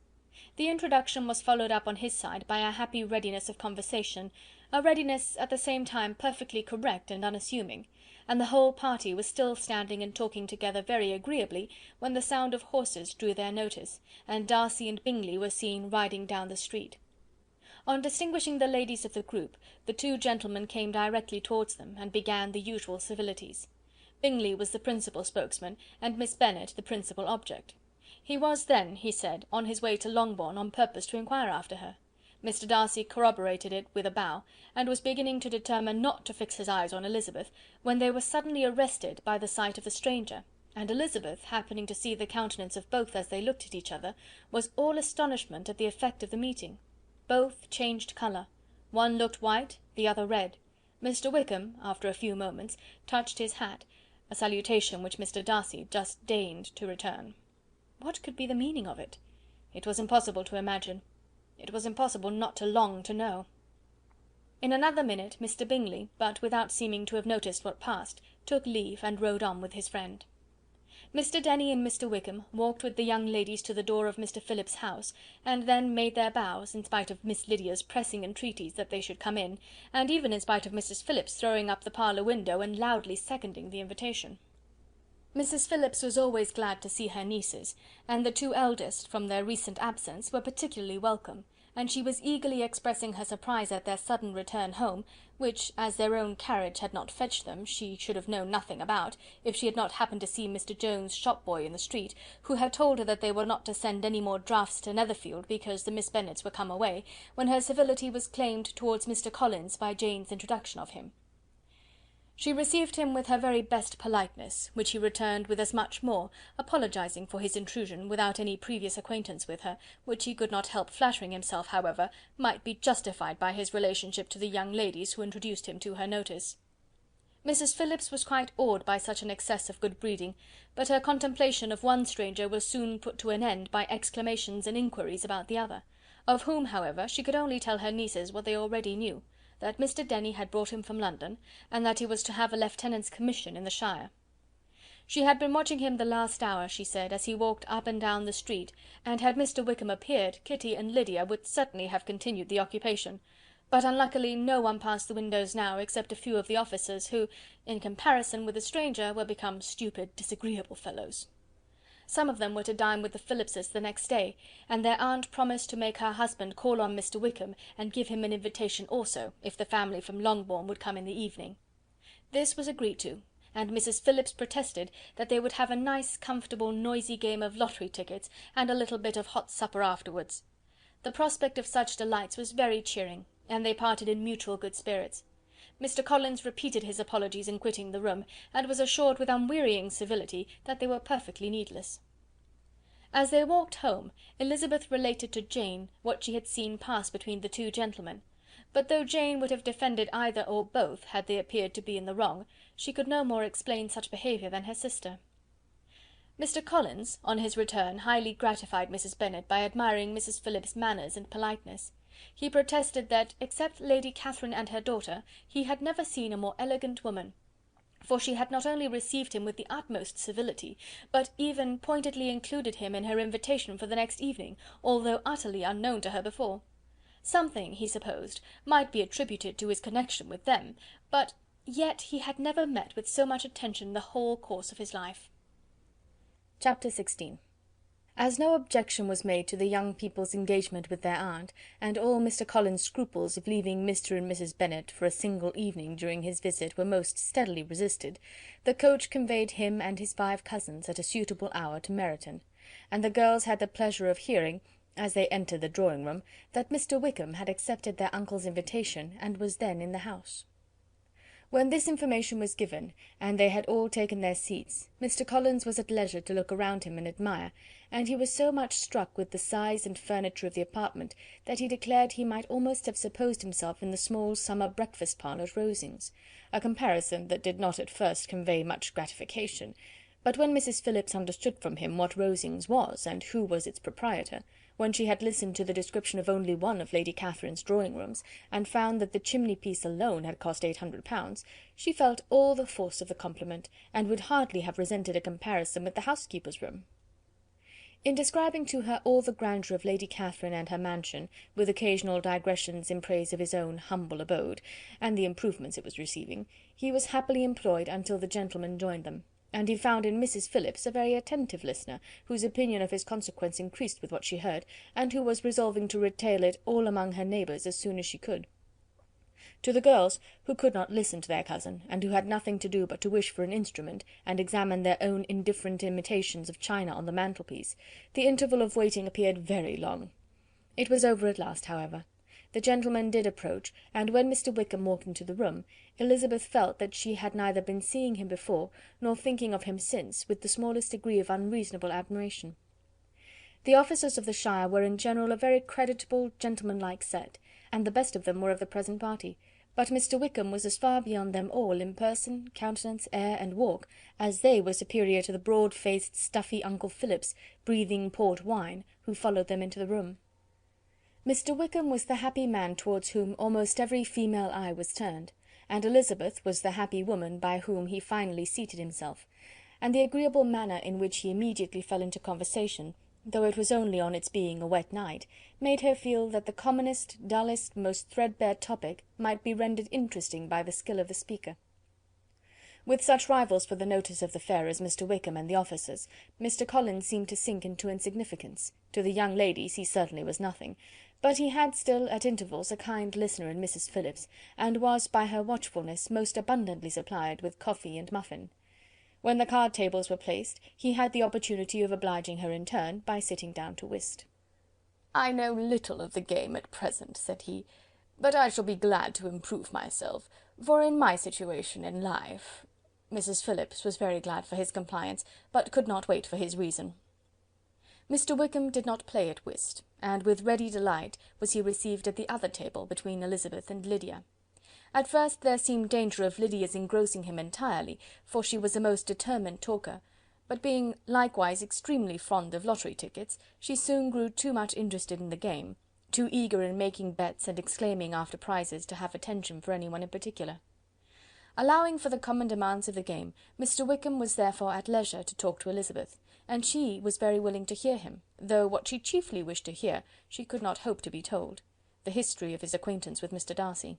The introduction was followed up on his side by a happy readiness of conversation, a readiness at the same time perfectly correct and unassuming, and the whole party was still standing and talking together very agreeably, when the sound of horses drew their notice, and Darcy and Bingley were seen riding down the street. On distinguishing the ladies of the group, the 2 gentlemen came directly towards them, and began the usual civilities. Bingley was the principal spokesman, and Miss Bennet the principal object. He was then, he said, on his way to Longbourn on purpose to inquire after her. Mr. Darcy corroborated it with a bow, and was beginning to determine not to fix his eyes on Elizabeth, when they were suddenly arrested by the sight of the stranger, and Elizabeth, happening to see the countenance of both as they looked at each other, was all astonishment at the effect of the meeting. Both changed colour. One looked white, the other red. Mr. Wickham, after a few moments, touched his hat, a salutation which Mr. Darcy just deigned to return. What could be the meaning of it? It was impossible to imagine. It was impossible not to long to know. In another minute Mr. Bingley, but without seeming to have noticed what passed, took leave and rode on with his friend. Mr. Denny and Mr. Wickham walked with the young ladies to the door of Mr. Phillips's house, and then made their bows, in spite of Miss Lydia's pressing entreaties that they should come in, and even in spite of Mrs. Phillips throwing up the parlour window and loudly seconding the invitation. Mrs. Phillips was always glad to see her nieces, and the 2 eldest, from their recent absence, were particularly welcome, and she was eagerly expressing her surprise at their sudden return home, which, as their own carriage had not fetched them, she should have known nothing about, if she had not happened to see Mr. Jones' shop-boy in the street, who had told her that they were not to send any more drafts to Netherfield, because the Miss Bennets were come away, when her civility was claimed towards Mr. Collins by Jane's introduction of him. She received him with her very best politeness, which he returned with as much more, apologizing for his intrusion without any previous acquaintance with her, which he could not help flattering himself, however, might be justified by his relationship to the young ladies who introduced him to her notice. Mrs. Phillips was quite awed by such an excess of good breeding, but her contemplation of one stranger was soon put to an end by exclamations and inquiries about the other, of whom, however, she could only tell her nieces what they already knew, that Mr. Denny had brought him from London, and that he was to have a lieutenant's commission in the shire. She had been watching him the last hour, she said, as he walked up and down the street, and had Mr. Wickham appeared, Kitty and Lydia would certainly have continued the occupation; but unluckily no one passed the windows now except a few of the officers, who, in comparison with the stranger, were become stupid, disagreeable fellows. Some of them were to dine with the Phillipses the next day, and their aunt promised to make her husband call on Mr. Wickham, and give him an invitation also, if the family from Longbourn would come in the evening. This was agreed to, and Mrs. Phillips protested that they would have a nice, comfortable, noisy game of lottery tickets, and a little bit of hot supper afterwards. The prospect of such delights was very cheering, and they parted in mutual good spirits. Mr. Collins repeated his apologies in quitting the room, and was assured with unwearying civility that they were perfectly needless. As they walked home, Elizabeth related to Jane what she had seen pass between the two gentlemen, but though Jane would have defended either or both had they appeared to be in the wrong, she could no more explain such behaviour than her sister. Mr. Collins, on his return, highly gratified Mrs. Bennet by admiring Mrs. Phillips's manners and politeness. He protested that, except Lady Catherine and her daughter, he had never seen a more elegant woman, for she had not only received him with the utmost civility, but even pointedly included him in her invitation for the next evening, although utterly unknown to her before. Something, he supposed, might be attributed to his connection with them, but yet he had never met with so much attention in the whole course of his life. Chapter 16. As no objection was made to the young people's engagement with their aunt, and all Mr. Collins's scruples of leaving Mr. and Mrs. Bennet for a single evening during his visit were most steadily resisted, the coach conveyed him and his 5 cousins at a suitable hour to Meryton, and the girls had the pleasure of hearing, as they entered the drawing-room, that Mr. Wickham had accepted their uncle's invitation, and was then in the house. When this information was given, and they had all taken their seats, Mr. Collins was at leisure to look around him and admire, and he was so much struck with the size and furniture of the apartment, that he declared he might almost have supposed himself in the small summer breakfast parlour at Rosings, a comparison that did not at first convey much gratification, but when Mrs. Phillips understood from him what Rosings was, and who was its proprietor, when she had listened to the description of only one of Lady Catherine's drawing-rooms, and found that the chimney-piece alone had cost £800, she felt all the force of the compliment, and would hardly have resented a comparison with the housekeeper's room. In describing to her all the grandeur of Lady Catherine and her mansion, with occasional digressions in praise of his own humble abode, and the improvements it was receiving, he was happily employed until the gentlemen joined them, and he found in Mrs. Phillips a very attentive listener, whose opinion of his consequence increased with what she heard, and who was resolving to retail it all among her neighbours as soon as she could. To the girls, who could not listen to their cousin, and who had nothing to do but to wish for an instrument, and examine their own indifferent imitations of china on the mantelpiece, the interval of waiting appeared very long. It was over at last, however. The gentlemen did approach, and when Mr. Wickham walked into the room, Elizabeth felt that she had neither been seeing him before, nor thinking of him since, with the smallest degree of unreasonable admiration. The officers of the shire were in general a very creditable, gentlemanlike set, and the best of them were of the present party, but Mr. Wickham was as far beyond them all in person, countenance, air, and walk, as they were superior to the broad-faced, stuffy Uncle Phillips, breathing port wine, who followed them into the room. Mr. Wickham was the happy man towards whom almost every female eye was turned, and Elizabeth was the happy woman by whom he finally seated himself, and the agreeable manner in which he immediately fell into conversation, though it was only on its being a wet night, made her feel that the commonest, dullest, most threadbare topic might be rendered interesting by the skill of the speaker. With such rivals for the notice of the fair as Mr. Wickham and the officers, Mr. Collins seemed to sink into insignificance. To the young ladies he certainly was nothing, but he had still at intervals a kind listener in Mrs. Phillips, and was by her watchfulness most abundantly supplied with coffee and muffin. When the card tables were placed, he had the opportunity of obliging her in turn by sitting down to whist. "I know little of the game at present," said he, "but I shall be glad to improve myself, for in my situation in life—" Mrs. Phillips was very glad for his compliance, but could not wait for his reason. Mr. Wickham did not play at whist, and with ready delight was he received at the other table between Elizabeth and Lydia. At first there seemed danger of Lydia's engrossing him entirely, for she was a most determined talker, but being likewise extremely fond of lottery tickets, she soon grew too much interested in the game, too eager in making bets and exclaiming after prizes, to have attention for any one in particular. Allowing for the common demands of the game, Mr. Wickham was therefore at leisure to talk to Elizabeth, and she was very willing to hear him, though what she chiefly wished to hear she could not hope to be told: the history of his acquaintance with Mr. Darcy.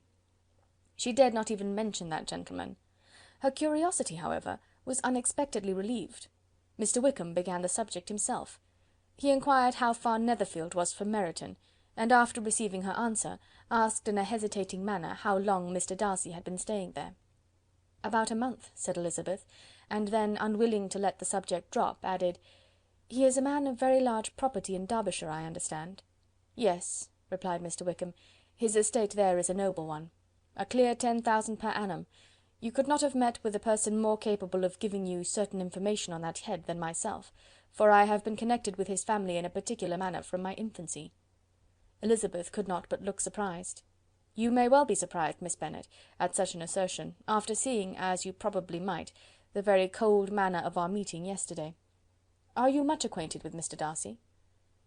She dared not even mention that gentleman. Her curiosity, however, was unexpectedly relieved. Mr. Wickham began the subject himself. He inquired how far Netherfield was from Meryton, and after receiving her answer, asked in a hesitating manner how long Mr. Darcy had been staying there. "About a month," said Elizabeth, and then, unwilling to let the subject drop, added, "He is a man of very large property in Derbyshire, I understand." "Yes," replied Mr. Wickham, "his estate there is a noble one. A clear 10,000 per annum. You could not have met with a person more capable of giving you certain information on that head than myself, for I have been connected with his family in a particular manner from my infancy." Elizabeth could not but look surprised. "You may well be surprised, Miss Bennet, at such an assertion, after seeing, as you probably might, the very cold manner of our meeting yesterday. Are you much acquainted with Mr. Darcy?"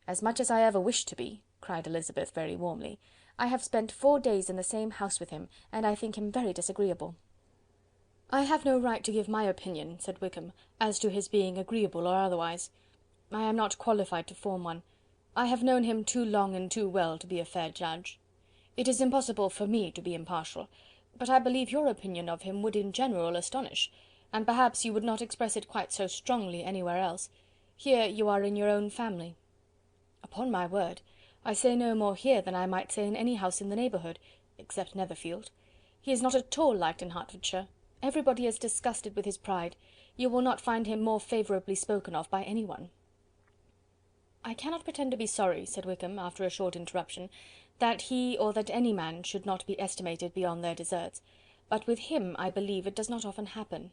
"As much as I ever wished to be," cried Elizabeth very warmly. "I have spent 4 days in the same house with him, and I think him very disagreeable." "I have no right to give my opinion," said Wickham, "as to his being agreeable or otherwise. I am not qualified to form one. I have known him too long and too well to be a fair judge. It is impossible for me to be impartial, but I believe your opinion of him would in general astonish, and perhaps you would not express it quite so strongly anywhere else. Here you are in your own family." "Upon my word, I say no more here than I might say in any house in the neighbourhood, except Netherfield. He is not at all liked in Hertfordshire. Everybody is disgusted with his pride. You will not find him more favourably spoken of by any one." "I cannot pretend to be sorry," said Wickham, after a short interruption, "that he or that any man should not be estimated beyond their deserts, but with him, I believe, it does not often happen.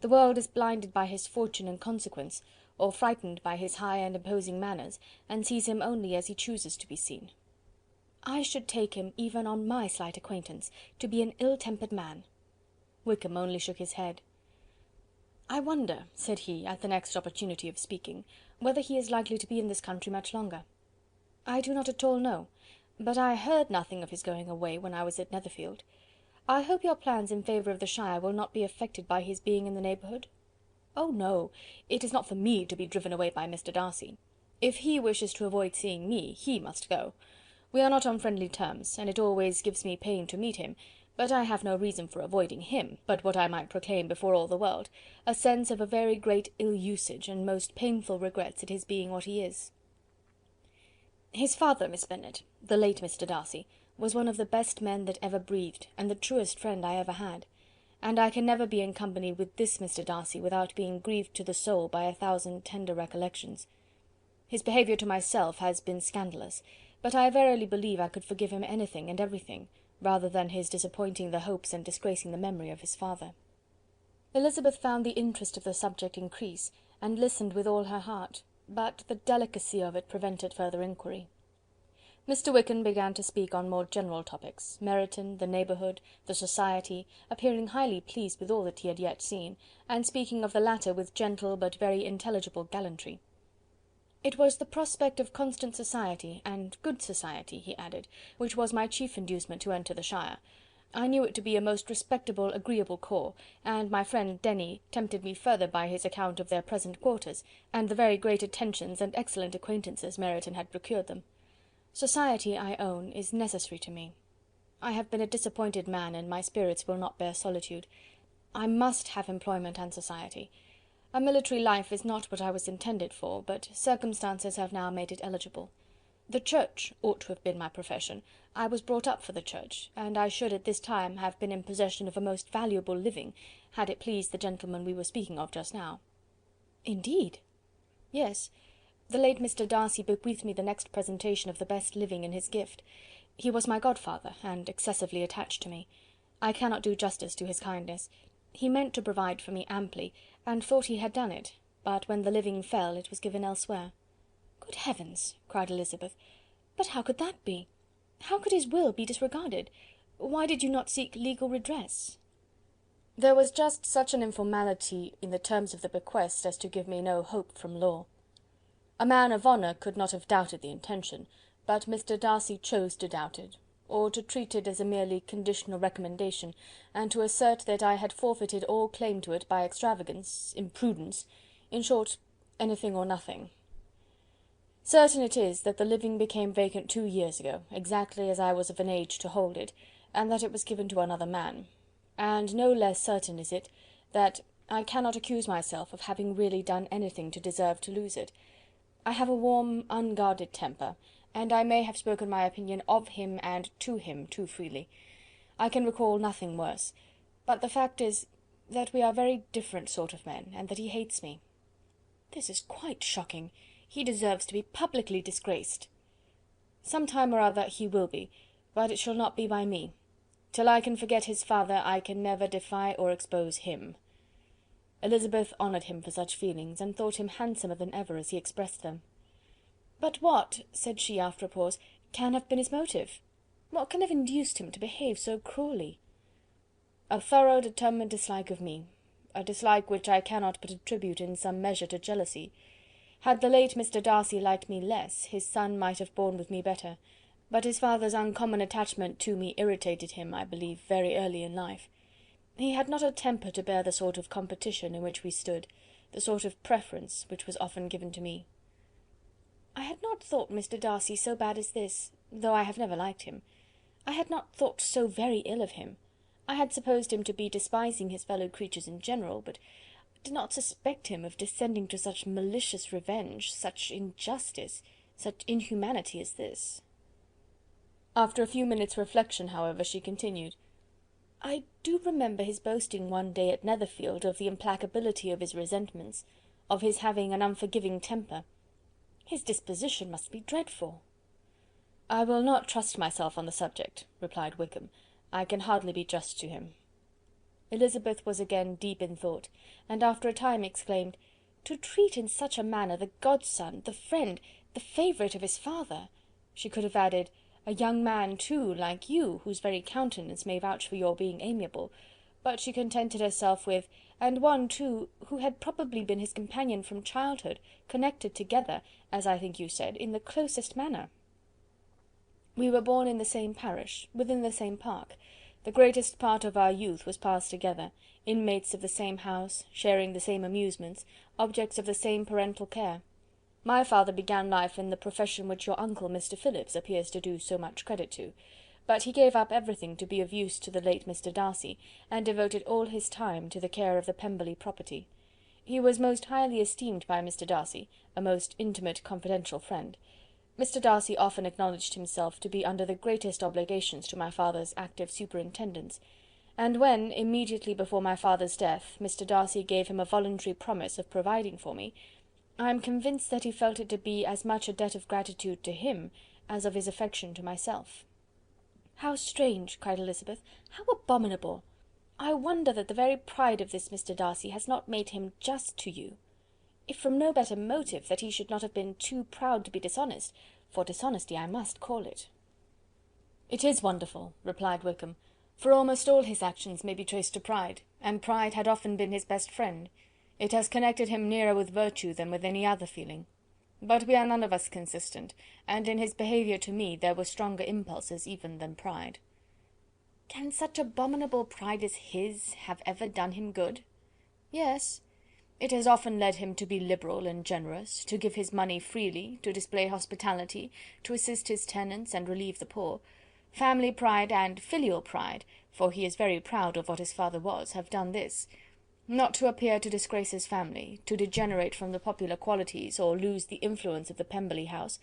The world is blinded by his fortune and consequence, or frightened by his high and imposing manners, and sees him only as he chooses to be seen. I should take him, even on my slight acquaintance, to be an ill-tempered man." Wickham only shook his head. "I wonder," said he, at the next opportunity of speaking, "whether he is likely to be in this country much longer. I do not at all know, but I heard nothing of his going away when I was at Netherfield. I hope your plans in favour of the shire will not be affected by his being in the neighbourhood?" "Oh no, it is not for me to be driven away by Mr. Darcy. If he wishes to avoid seeing me, he must go. We are not on friendly terms, and it always gives me pain to meet him, but I have no reason for avoiding him, but what I might proclaim before all the world, a sense of a very great ill-usage and most painful regrets at his being what he is. His father, Miss Bennet, the late Mr. Darcy, was one of the best men that ever breathed, and the truest friend I ever had, and I can never be in company with this Mr. Darcy without being grieved to the soul by 1,000 tender recollections. His behaviour to myself has been scandalous, but I verily believe I could forgive him anything and everything, rather than his disappointing the hopes and disgracing the memory of his father." Elizabeth found the interest of the subject increase, and listened with all her heart, but the delicacy of it prevented further inquiry. Mr. Wickham began to speak on more general topics, Meryton, the neighbourhood, the society, appearing highly pleased with all that he had yet seen, and speaking of the latter with gentle but very intelligible gallantry. "It was the prospect of constant society, and good society," he added, "which was my chief inducement to enter the shire. I knew it to be a most respectable, agreeable corps, and my friend Denny tempted me further by his account of their present quarters, and the very great attentions and excellent acquaintances Meryton had procured them. Society, I own, is necessary to me. I have been a disappointed man, and my spirits will not bear solitude. I must have employment and society. A military life is not what I was intended for, but circumstances have now made it eligible. The Church ought to have been my profession. I was brought up for the Church, and I should at this time have been in possession of a most valuable living, had it pleased the gentleman we were speaking of just now." "Indeed?" "Yes. The late Mr. Darcy bequeathed me the next presentation of the best living in his gift. He was my godfather, and excessively attached to me. I cannot do justice to his kindness. He meant to provide for me amply, and thought he had done it, but when the living fell, it was given elsewhere." "Good heavens!" cried Elizabeth, "but how could that be? How could his will be disregarded? Why did you not seek legal redress?" There was just such an informality in the terms of the bequest as to give me no hope from law. A man of honour could not have doubted the intention, but Mr. Darcy chose to doubt it, or to treat it as a merely conditional recommendation, and to assert that I had forfeited all claim to it by extravagance, imprudence, in short, anything or nothing. Certain it is that the living became vacant 2 years ago, exactly as I was of an age to hold it, and that it was given to another man. And no less certain is it, that I cannot accuse myself of having really done anything to deserve to lose it. I have a warm, unguarded temper, and I may have spoken my opinion of him and to him too freely. I can recall nothing worse, but the fact is, that we are very different sort of men, and that he hates me. This is quite shocking. He deserves to be publicly disgraced. Some time or other he will be, but it shall not be by me. Till I can forget his father, I can never defy or expose him. Elizabeth honoured him for such feelings, and thought him handsomer than ever as he expressed them. "But what," said she after a pause, "can have been his motive? What can have induced him to behave so cruelly?" "A thorough determined dislike of me, a dislike which I cannot but attribute in some measure to jealousy. Had the late Mr. Darcy liked me less, his son might have borne with me better, but his father's uncommon attachment to me irritated him, I believe, very early in life. He had not a temper to bear the sort of competition in which we stood, the sort of preference which was often given to me. I had not thought Mr. Darcy so bad as this, though I have never liked him. I had not thought so very ill of him. I had supposed him to be despising his fellow creatures in general, but did not suspect him of descending to such malicious revenge, such injustice, such inhumanity as this." After a few minutes' reflection, however, she continued, "I do remember his boasting one day at Netherfield of the implacability of his resentments, of his having an unforgiving temper. His disposition must be dreadful." "I will not trust myself on the subject," replied Wickham. "I can hardly be just to him." Elizabeth was again deep in thought, and after a time exclaimed, "To treat in such a manner the godson, the friend, the favourite of his father!" She could have added, "a young man too, like you, whose very countenance may vouch for your being amiable," but she contented herself with, "and one too, who had probably been his companion from childhood, connected together, as I think you said, in the closest manner. We were born in the same parish, within the same park. The greatest part of our youth was passed together, inmates of the same house, sharing the same amusements, objects of the same parental care. My father began life in the profession which your uncle, Mr. Phillips, appears to do so much credit to, but he gave up everything to be of use to the late Mr. Darcy, and devoted all his time to the care of the Pemberley property. He was most highly esteemed by Mr. Darcy, a most intimate confidential friend. Mr. Darcy often acknowledged himself to be under the greatest obligations to my father's active superintendence, and when, immediately before my father's death, Mr. Darcy gave him a voluntary promise of providing for me, I am convinced that he felt it to be as much a debt of gratitude to him as of his affection to myself." "How strange!" cried Elizabeth, "how abominable! I wonder that the very pride of this Mr. Darcy has not made him just to you. If from no better motive, that he should not have been too proud to be dishonest, for dishonesty I must call it." "It is wonderful," replied Wickham, "for almost all his actions may be traced to pride, and pride had often been his best friend. It has connected him nearer with virtue than with any other feeling. But we are none of us consistent, and in his behaviour to me there were stronger impulses even than pride." "Can such abominable pride as his have ever done him good?" "Yes. It has often led him to be liberal and generous, to give his money freely, to display hospitality, to assist his tenants and relieve the poor. Family pride and filial pride, for he is very proud of what his father was, have done this. Not to appear to disgrace his family, to degenerate from the popular qualities, or lose the influence of the Pemberley house,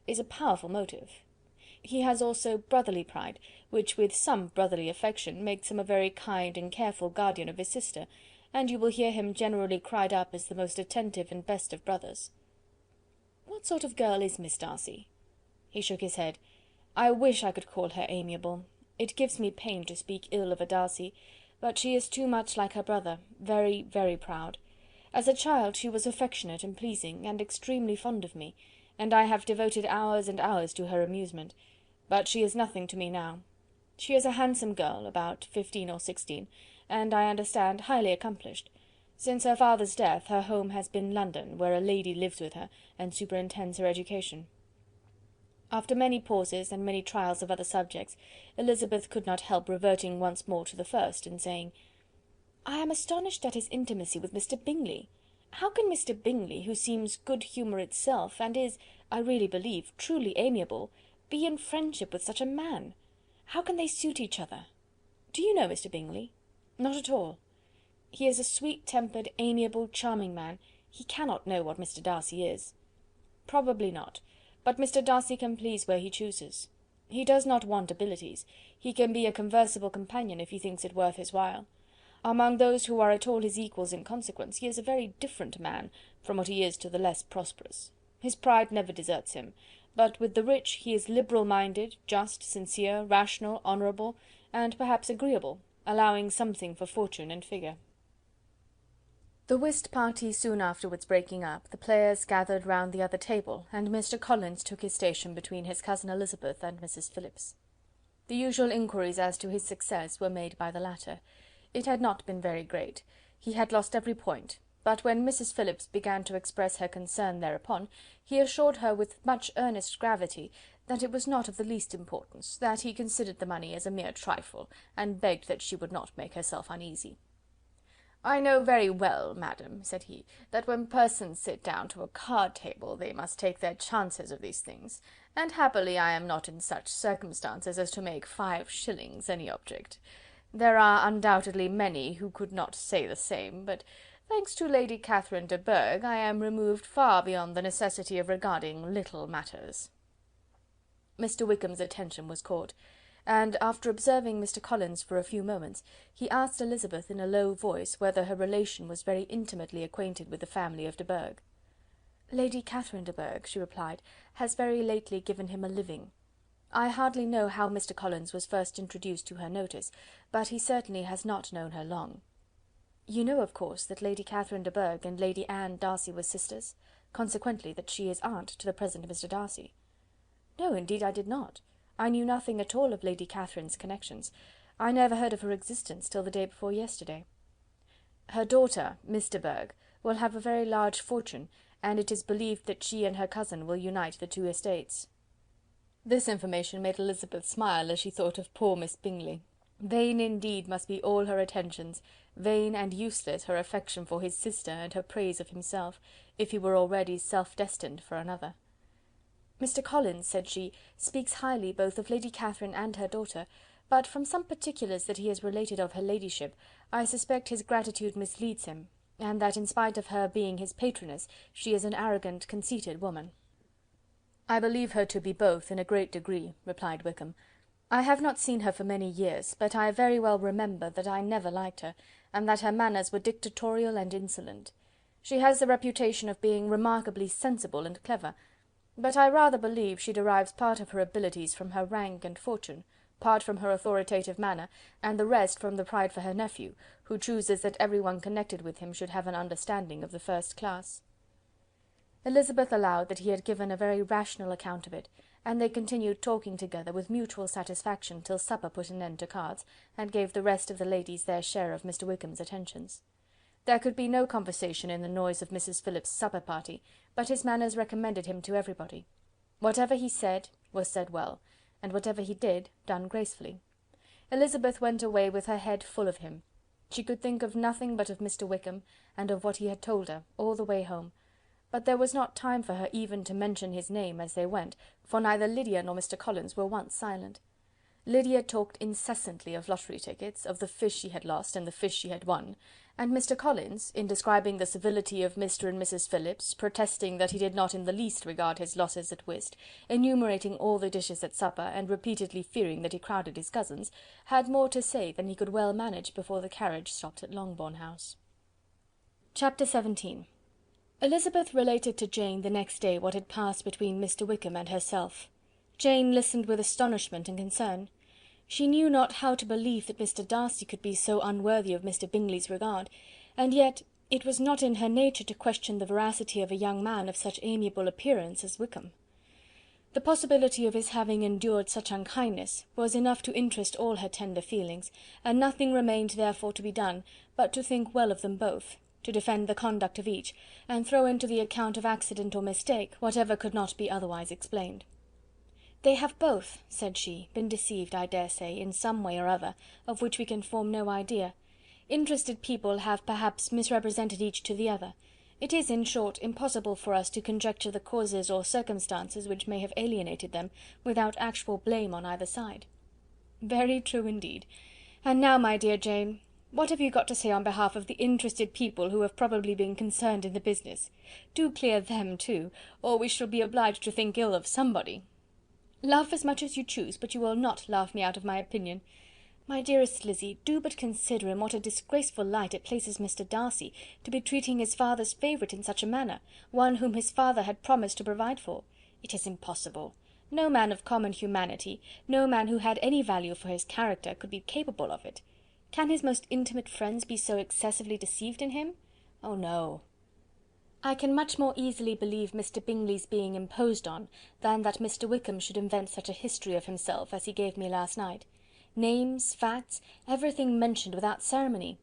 is a powerful motive. He has also brotherly pride, which, with some brotherly affection, makes him a very kind and careful guardian of his sister, and you will hear him generally cried up as the most attentive and best of brothers." "What sort of girl is Miss Darcy?" He shook his head. "I wish I could call her amiable. It gives me pain to speak ill of a Darcy, but she is too much like her brother, very, very proud. As a child she was affectionate and pleasing, and extremely fond of me, and I have devoted hours and hours to her amusement, but she is nothing to me now. She is a handsome girl, about 15 or 16, and, I understand, highly accomplished. Since her father's death, her home has been London, where a lady lives with her, and superintends her education." After many pauses, and many trials of other subjects, Elizabeth could not help reverting once more to the first, and saying, "I am astonished at his intimacy with Mr. Bingley. How can Mr. Bingley, who seems good humour itself, and is, I really believe, truly amiable, be in friendship with such a man? How can they suit each other? Do you know Mr. Bingley?" "Not at all." "He is a sweet-tempered, amiable, charming man. He cannot know what Mr. Darcy is." "Probably not, but Mr. Darcy can please where he chooses. He does not want abilities. He can be a conversible companion if he thinks it worth his while. Among those who are at all his equals in consequence, he is a very different man from what he is to the less prosperous. His pride never deserts him, but with the rich he is liberal-minded, just, sincere, rational, honourable, and perhaps agreeable, allowing something for fortune and figure." The whist party soon afterwards breaking up, the players gathered round the other table, and Mr. Collins took his station between his cousin Elizabeth and Mrs. Phillips. The usual inquiries as to his success were made by the latter. It had not been very great. He had lost every point, but when Mrs. Phillips began to express her concern thereupon, he assured her with much earnest gravity that it was not of the least importance, that he considered the money as a mere trifle, and begged that she would not make herself uneasy. "I know very well, madam," said he, "that when persons sit down to a card-table they must take their chances of these things, and happily I am not in such circumstances as to make 5 shillings any object. There are undoubtedly many who could not say the same, but thanks to Lady Catherine de Bourgh, I am removed far beyond the necessity of regarding little matters." Mr. Wickham's attention was caught, and after observing Mr. Collins for a few moments, he asked Elizabeth in a low voice whether her relation was very intimately acquainted with the family of de Bourgh. "Lady Catherine de Bourgh," she replied, "has very lately given him a living. I hardly know how Mr. Collins was first introduced to her notice, but he certainly has not known her long. You know, of course, that Lady Catherine de Bourgh and Lady Anne Darcy were sisters, consequently that she is aunt to the present Mr. Darcy." "No, indeed I did not. I knew nothing at all of Lady Catherine's connections. I never heard of her existence till the day before yesterday." "Her daughter, Miss de Bourgh, will have a very large fortune, and it is believed that she and her cousin will unite the 2 estates." This information made Elizabeth smile as she thought of poor Miss Bingley. Vain indeed must be all her attentions, vain and useless her affection for his sister and her praise of himself, if he were already self-destined for another. "Mr. Collins," said she, "speaks highly both of Lady Catherine and her daughter, but from some particulars that he has related of her ladyship, I suspect his gratitude misleads him, and that in spite of her being his patroness, she is an arrogant, conceited woman." "I believe her to be both in a great degree," replied Wickham. "I have not seen her for many years, but I very well remember that I never liked her, and that her manners were dictatorial and insolent. She has the reputation of being remarkably sensible and clever, but I rather believe she derives part of her abilities from her rank and fortune, part from her authoritative manner, and the rest from the pride for her nephew, who chooses that every one connected with him should have an understanding of the first class." Elizabeth allowed that he had given a very rational account of it, and they continued talking together with mutual satisfaction till supper put an end to cards, and gave the rest of the ladies their share of Mr. Wickham's attentions. There could be no conversation in the noise of Mrs. Phillips's supper party, but his manners recommended him to everybody. Whatever he said was said well, and whatever he did, done gracefully. Elizabeth went away with her head full of him. She could think of nothing but of Mr. Wickham, and of what he had told her, all the way home, but there was not time for her even to mention his name as they went, for neither Lydia nor Mr. Collins were once silent. Lydia talked incessantly of lottery tickets, of the fish she had lost and the fish she had won, and Mr. Collins, in describing the civility of Mr. and Mrs. Phillips, protesting that he did not in the least regard his losses at whist, enumerating all the dishes at supper, and repeatedly fearing that he crowded his cousins, had more to say than he could well manage before the carriage stopped at Longbourn House. Chapter 17. Elizabeth related to Jane the next day what had passed between Mr. Wickham and herself. Jane listened with astonishment and concern. She knew not how to believe that Mr. Darcy could be so unworthy of Mr. Bingley's regard, and yet it was not in her nature to question the veracity of a young man of such amiable appearance as Wickham. The possibility of his having endured such unkindness was enough to interest all her tender feelings, and nothing remained therefore to be done but to think well of them both, to defend the conduct of each, and throw into the account of accident or mistake whatever could not be otherwise explained. "They have both," said she, "been deceived, I dare say, in some way or other, of which we can form no idea. Interested people have perhaps misrepresented each to the other. It is, in short, impossible for us to conjecture the causes or circumstances which may have alienated them, without actual blame on either side." "Very true indeed. And now, my dear Jane, what have you got to say on behalf of the interested people who have probably been concerned in the business? Do clear them too, or we shall be obliged to think ill of somebody." "Laugh as much as you choose, but you will not laugh me out of my opinion. My dearest Lizzy, do but consider in what a disgraceful light it places Mr. Darcy, to be treating his father's favourite in such a manner, one whom his father had promised to provide for. It is impossible. No man of common humanity, no man who had any value for his character, could be capable of it. Can his most intimate friends be so excessively deceived in him? Oh no! I can much more easily believe Mr. Bingley's being imposed on, than that Mr. Wickham should invent such a history of himself as he gave me last night. Names, facts, everything mentioned without ceremony.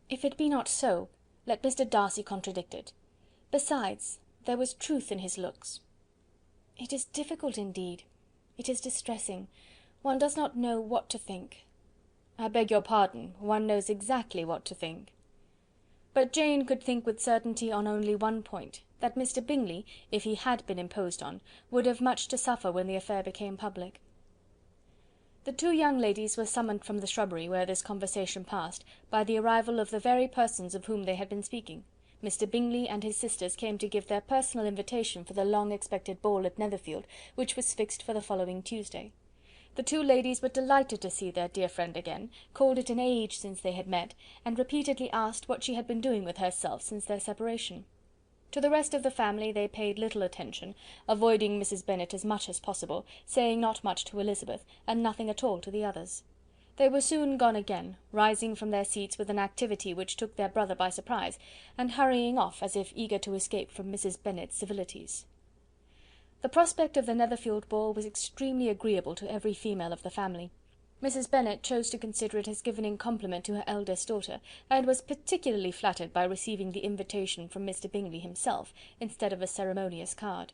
If it be not so, let Mr. Darcy contradict it. Besides, there was truth in his looks. It is difficult indeed. It is distressing. One does not know what to think." "I beg your pardon, one knows exactly what to think." But Jane could think with certainty on only one point, that Mr. Bingley, if he had been imposed on, would have much to suffer when the affair became public. The two young ladies were summoned from the shrubbery, where this conversation passed, by the arrival of the very persons of whom they had been speaking. Mr. Bingley and his sisters came to give their personal invitation for the long-expected ball at Netherfield, which was fixed for the following Tuesday. The two ladies were delighted to see their dear friend again, called it an age since they had met, and repeatedly asked what she had been doing with herself since their separation. To the rest of the family they paid little attention, avoiding Mrs. Bennet as much as possible, saying not much to Elizabeth, and nothing at all to the others. They were soon gone again, rising from their seats with an activity which took their brother by surprise, and hurrying off as if eager to escape from Mrs. Bennet's civilities. The prospect of the Netherfield ball was extremely agreeable to every female of the family. Mrs. Bennet chose to consider it as given in compliment to her eldest daughter, and was particularly flattered by receiving the invitation from Mr. Bingley himself, instead of a ceremonious card.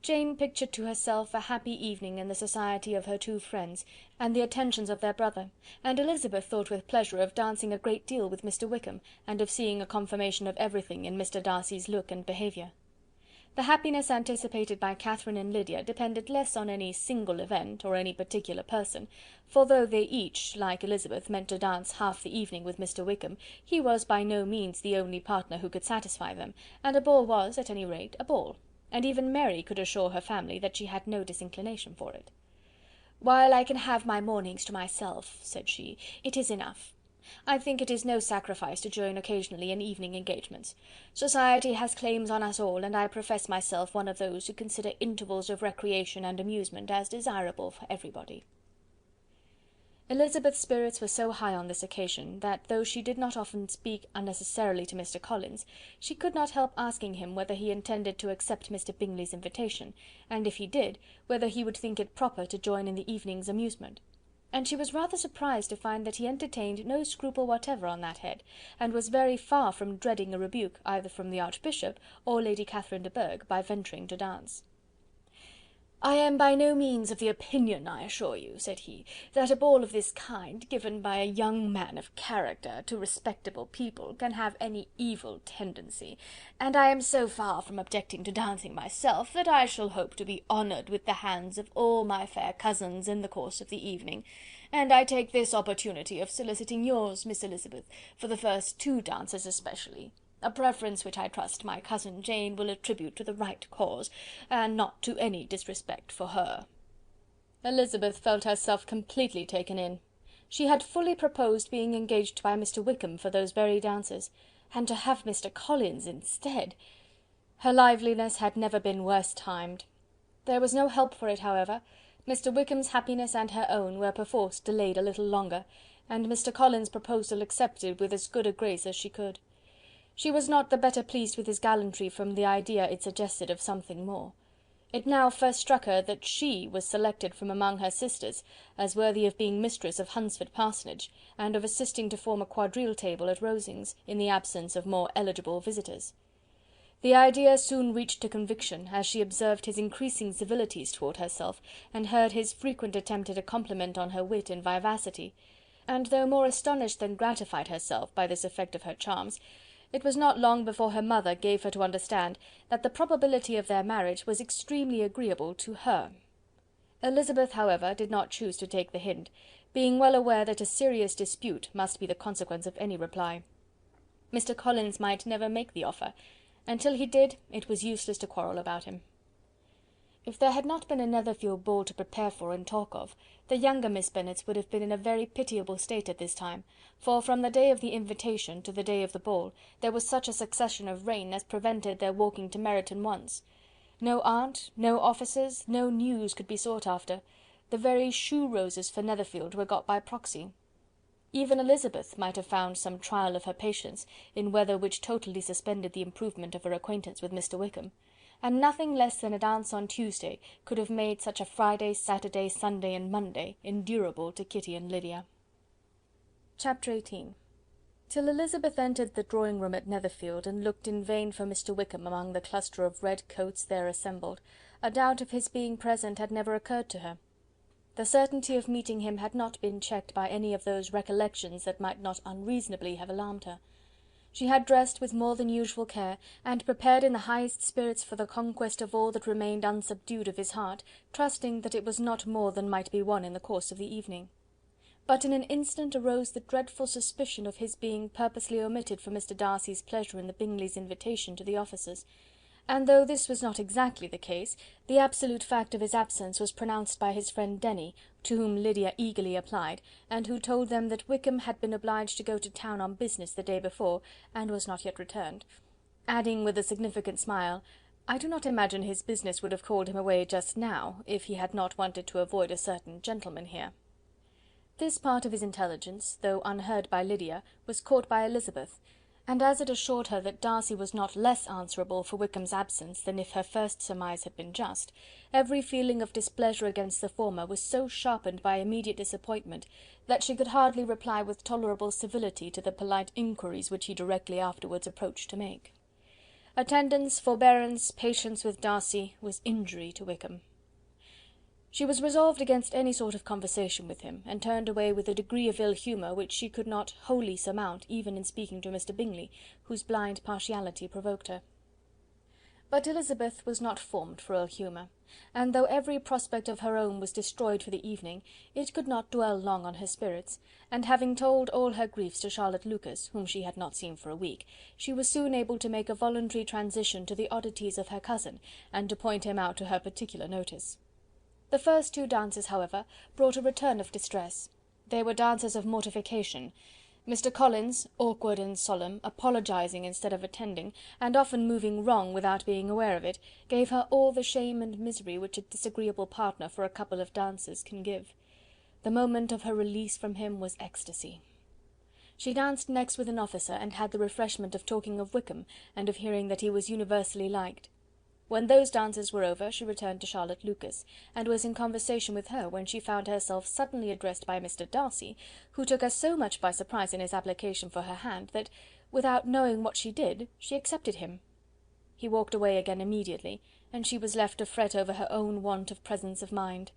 Jane pictured to herself a happy evening in the society of her two friends, and the attentions of their brother, and Elizabeth thought with pleasure of dancing a great deal with Mr. Wickham, and of seeing a confirmation of everything in Mr. Darcy's look and behaviour. The happiness anticipated by Catherine and Lydia depended less on any single event, or any particular person, for though they each, like Elizabeth, meant to dance half the evening with Mr. Wickham, he was by no means the only partner who could satisfy them, and a ball was, at any rate, a ball, and even Mary could assure her family that she had no disinclination for it. "While I can have my mornings to myself," said she, "it is enough. I think it is no sacrifice to join occasionally in evening engagements. Society has claims on us all, and I profess myself one of those who consider intervals of recreation and amusement as desirable for everybody." Elizabeth's spirits were so high on this occasion, that though she did not often speak unnecessarily to Mr. Collins, she could not help asking him whether he intended to accept Mr. Bingley's invitation, and if he did, whether he would think it proper to join in the evening's amusement. And she was rather surprised to find that he entertained no scruple whatever on that head, and was very far from dreading a rebuke either from the Archbishop or Lady Catherine de Bourgh by venturing to dance. "I am by no means of the opinion, I assure you," said he, "that a ball of this kind, given by a young man of character to respectable people, can have any evil tendency, and I am so far from objecting to dancing myself, that I shall hope to be honoured with the hands of all my fair cousins in the course of the evening, and I take this opportunity of soliciting yours, Miss Elizabeth, for the first two dances especially. A preference which I trust my cousin Jane will attribute to the right cause, and not to any disrespect for her." Elizabeth felt herself completely taken in. She had fully proposed being engaged by Mr. Wickham for those very dances, and to have Mr. Collins instead! Her liveliness had never been worse timed. There was no help for it, however. Mr. Wickham's happiness and her own were perforce delayed a little longer, and Mr. Collins' proposal accepted with as good a grace as she could. She was not the better pleased with his gallantry from the idea it suggested of something more. It now first struck her that she was selected from among her sisters as worthy of being mistress of Hunsford Parsonage, and of assisting to form a quadrille table at Rosings, in the absence of more eligible visitors. The idea soon reached to conviction, as she observed his increasing civilities towards herself, and heard his frequent attempt at a compliment on her wit and vivacity; and though more astonished than gratified herself by this effect of her charms, it was not long before her mother gave her to understand that the probability of their marriage was extremely agreeable to her. Elizabeth, however, did not choose to take the hint, being well aware that a serious dispute must be the consequence of any reply. Mr. Collins might never make the offer, and till he did, it was useless to quarrel about him. If there had not been a Netherfield ball to prepare for and talk of, the younger Miss Bennets would have been in a very pitiable state at this time, for from the day of the invitation to the day of the ball, there was such a succession of rain as prevented their walking to Meryton once. No aunt, no officers, no news could be sought after; the very shoe roses for Netherfield were got by proxy. Even Elizabeth might have found some trial of her patience in weather which totally suspended the improvement of her acquaintance with Mr. Wickham, and nothing less than a dance on Tuesday could have made such a Friday, Saturday, Sunday and Monday endurable to Kitty and Lydia. Chapter 18. Till Elizabeth entered the drawing-room at Netherfield, and looked in vain for Mr. Wickham among the cluster of red coats there assembled, a doubt of his being present had never occurred to her. The certainty of meeting him had not been checked by any of those recollections that might not unreasonably have alarmed her. She had dressed with more than usual care, and prepared in the highest spirits for the conquest of all that remained unsubdued of his heart, trusting that it was not more than might be won in the course of the evening. But in an instant arose the dreadful suspicion of his being purposely omitted for Mr. Darcy's pleasure in the Bingleys' invitation to the officers; and though this was not exactly the case, the absolute fact of his absence was pronounced by his friend Denny, to whom Lydia eagerly applied, and who told them that Wickham had been obliged to go to town on business the day before, and was not yet returned; adding with a significant smile, "I do not imagine his business would have called him away just now, if he had not wanted to avoid a certain gentleman here." This part of his intelligence, though unheard by Lydia, was caught by Elizabeth, and as it assured her that Darcy was not less answerable for Wickham's absence than if her first surmise had been just, every feeling of displeasure against the former was so sharpened by immediate disappointment, that she could hardly reply with tolerable civility to the polite inquiries which he directly afterwards approached to make. Attendance, forbearance, patience with Darcy, was injury to Wickham. She was resolved against any sort of conversation with him, and turned away with a degree of ill humour which she could not wholly surmount even in speaking to Mr. Bingley, whose blind partiality provoked her. But Elizabeth was not formed for ill humour, and though every prospect of her own was destroyed for the evening, it could not dwell long on her spirits, and having told all her griefs to Charlotte Lucas, whom she had not seen for a week, she was soon able to make a voluntary transition to the oddities of her cousin, and to point him out to her particular notice. The first two dances, however, brought a return of distress. They were dances of mortification. Mr. Collins, awkward and solemn, apologizing instead of attending, and often moving wrong without being aware of it, gave her all the shame and misery which a disagreeable partner for a couple of dances can give. The moment of her release from him was ecstasy. She danced next with an officer, and had the refreshment of talking of Wickham, and of hearing that he was universally liked. When those dances were over, she returned to Charlotte Lucas, and was in conversation with her when she found herself suddenly addressed by Mr. Darcy, who took her so much by surprise in his application for her hand, that, without knowing what she did, she accepted him. He walked away again immediately, and she was left to fret over her own want of presence of mind.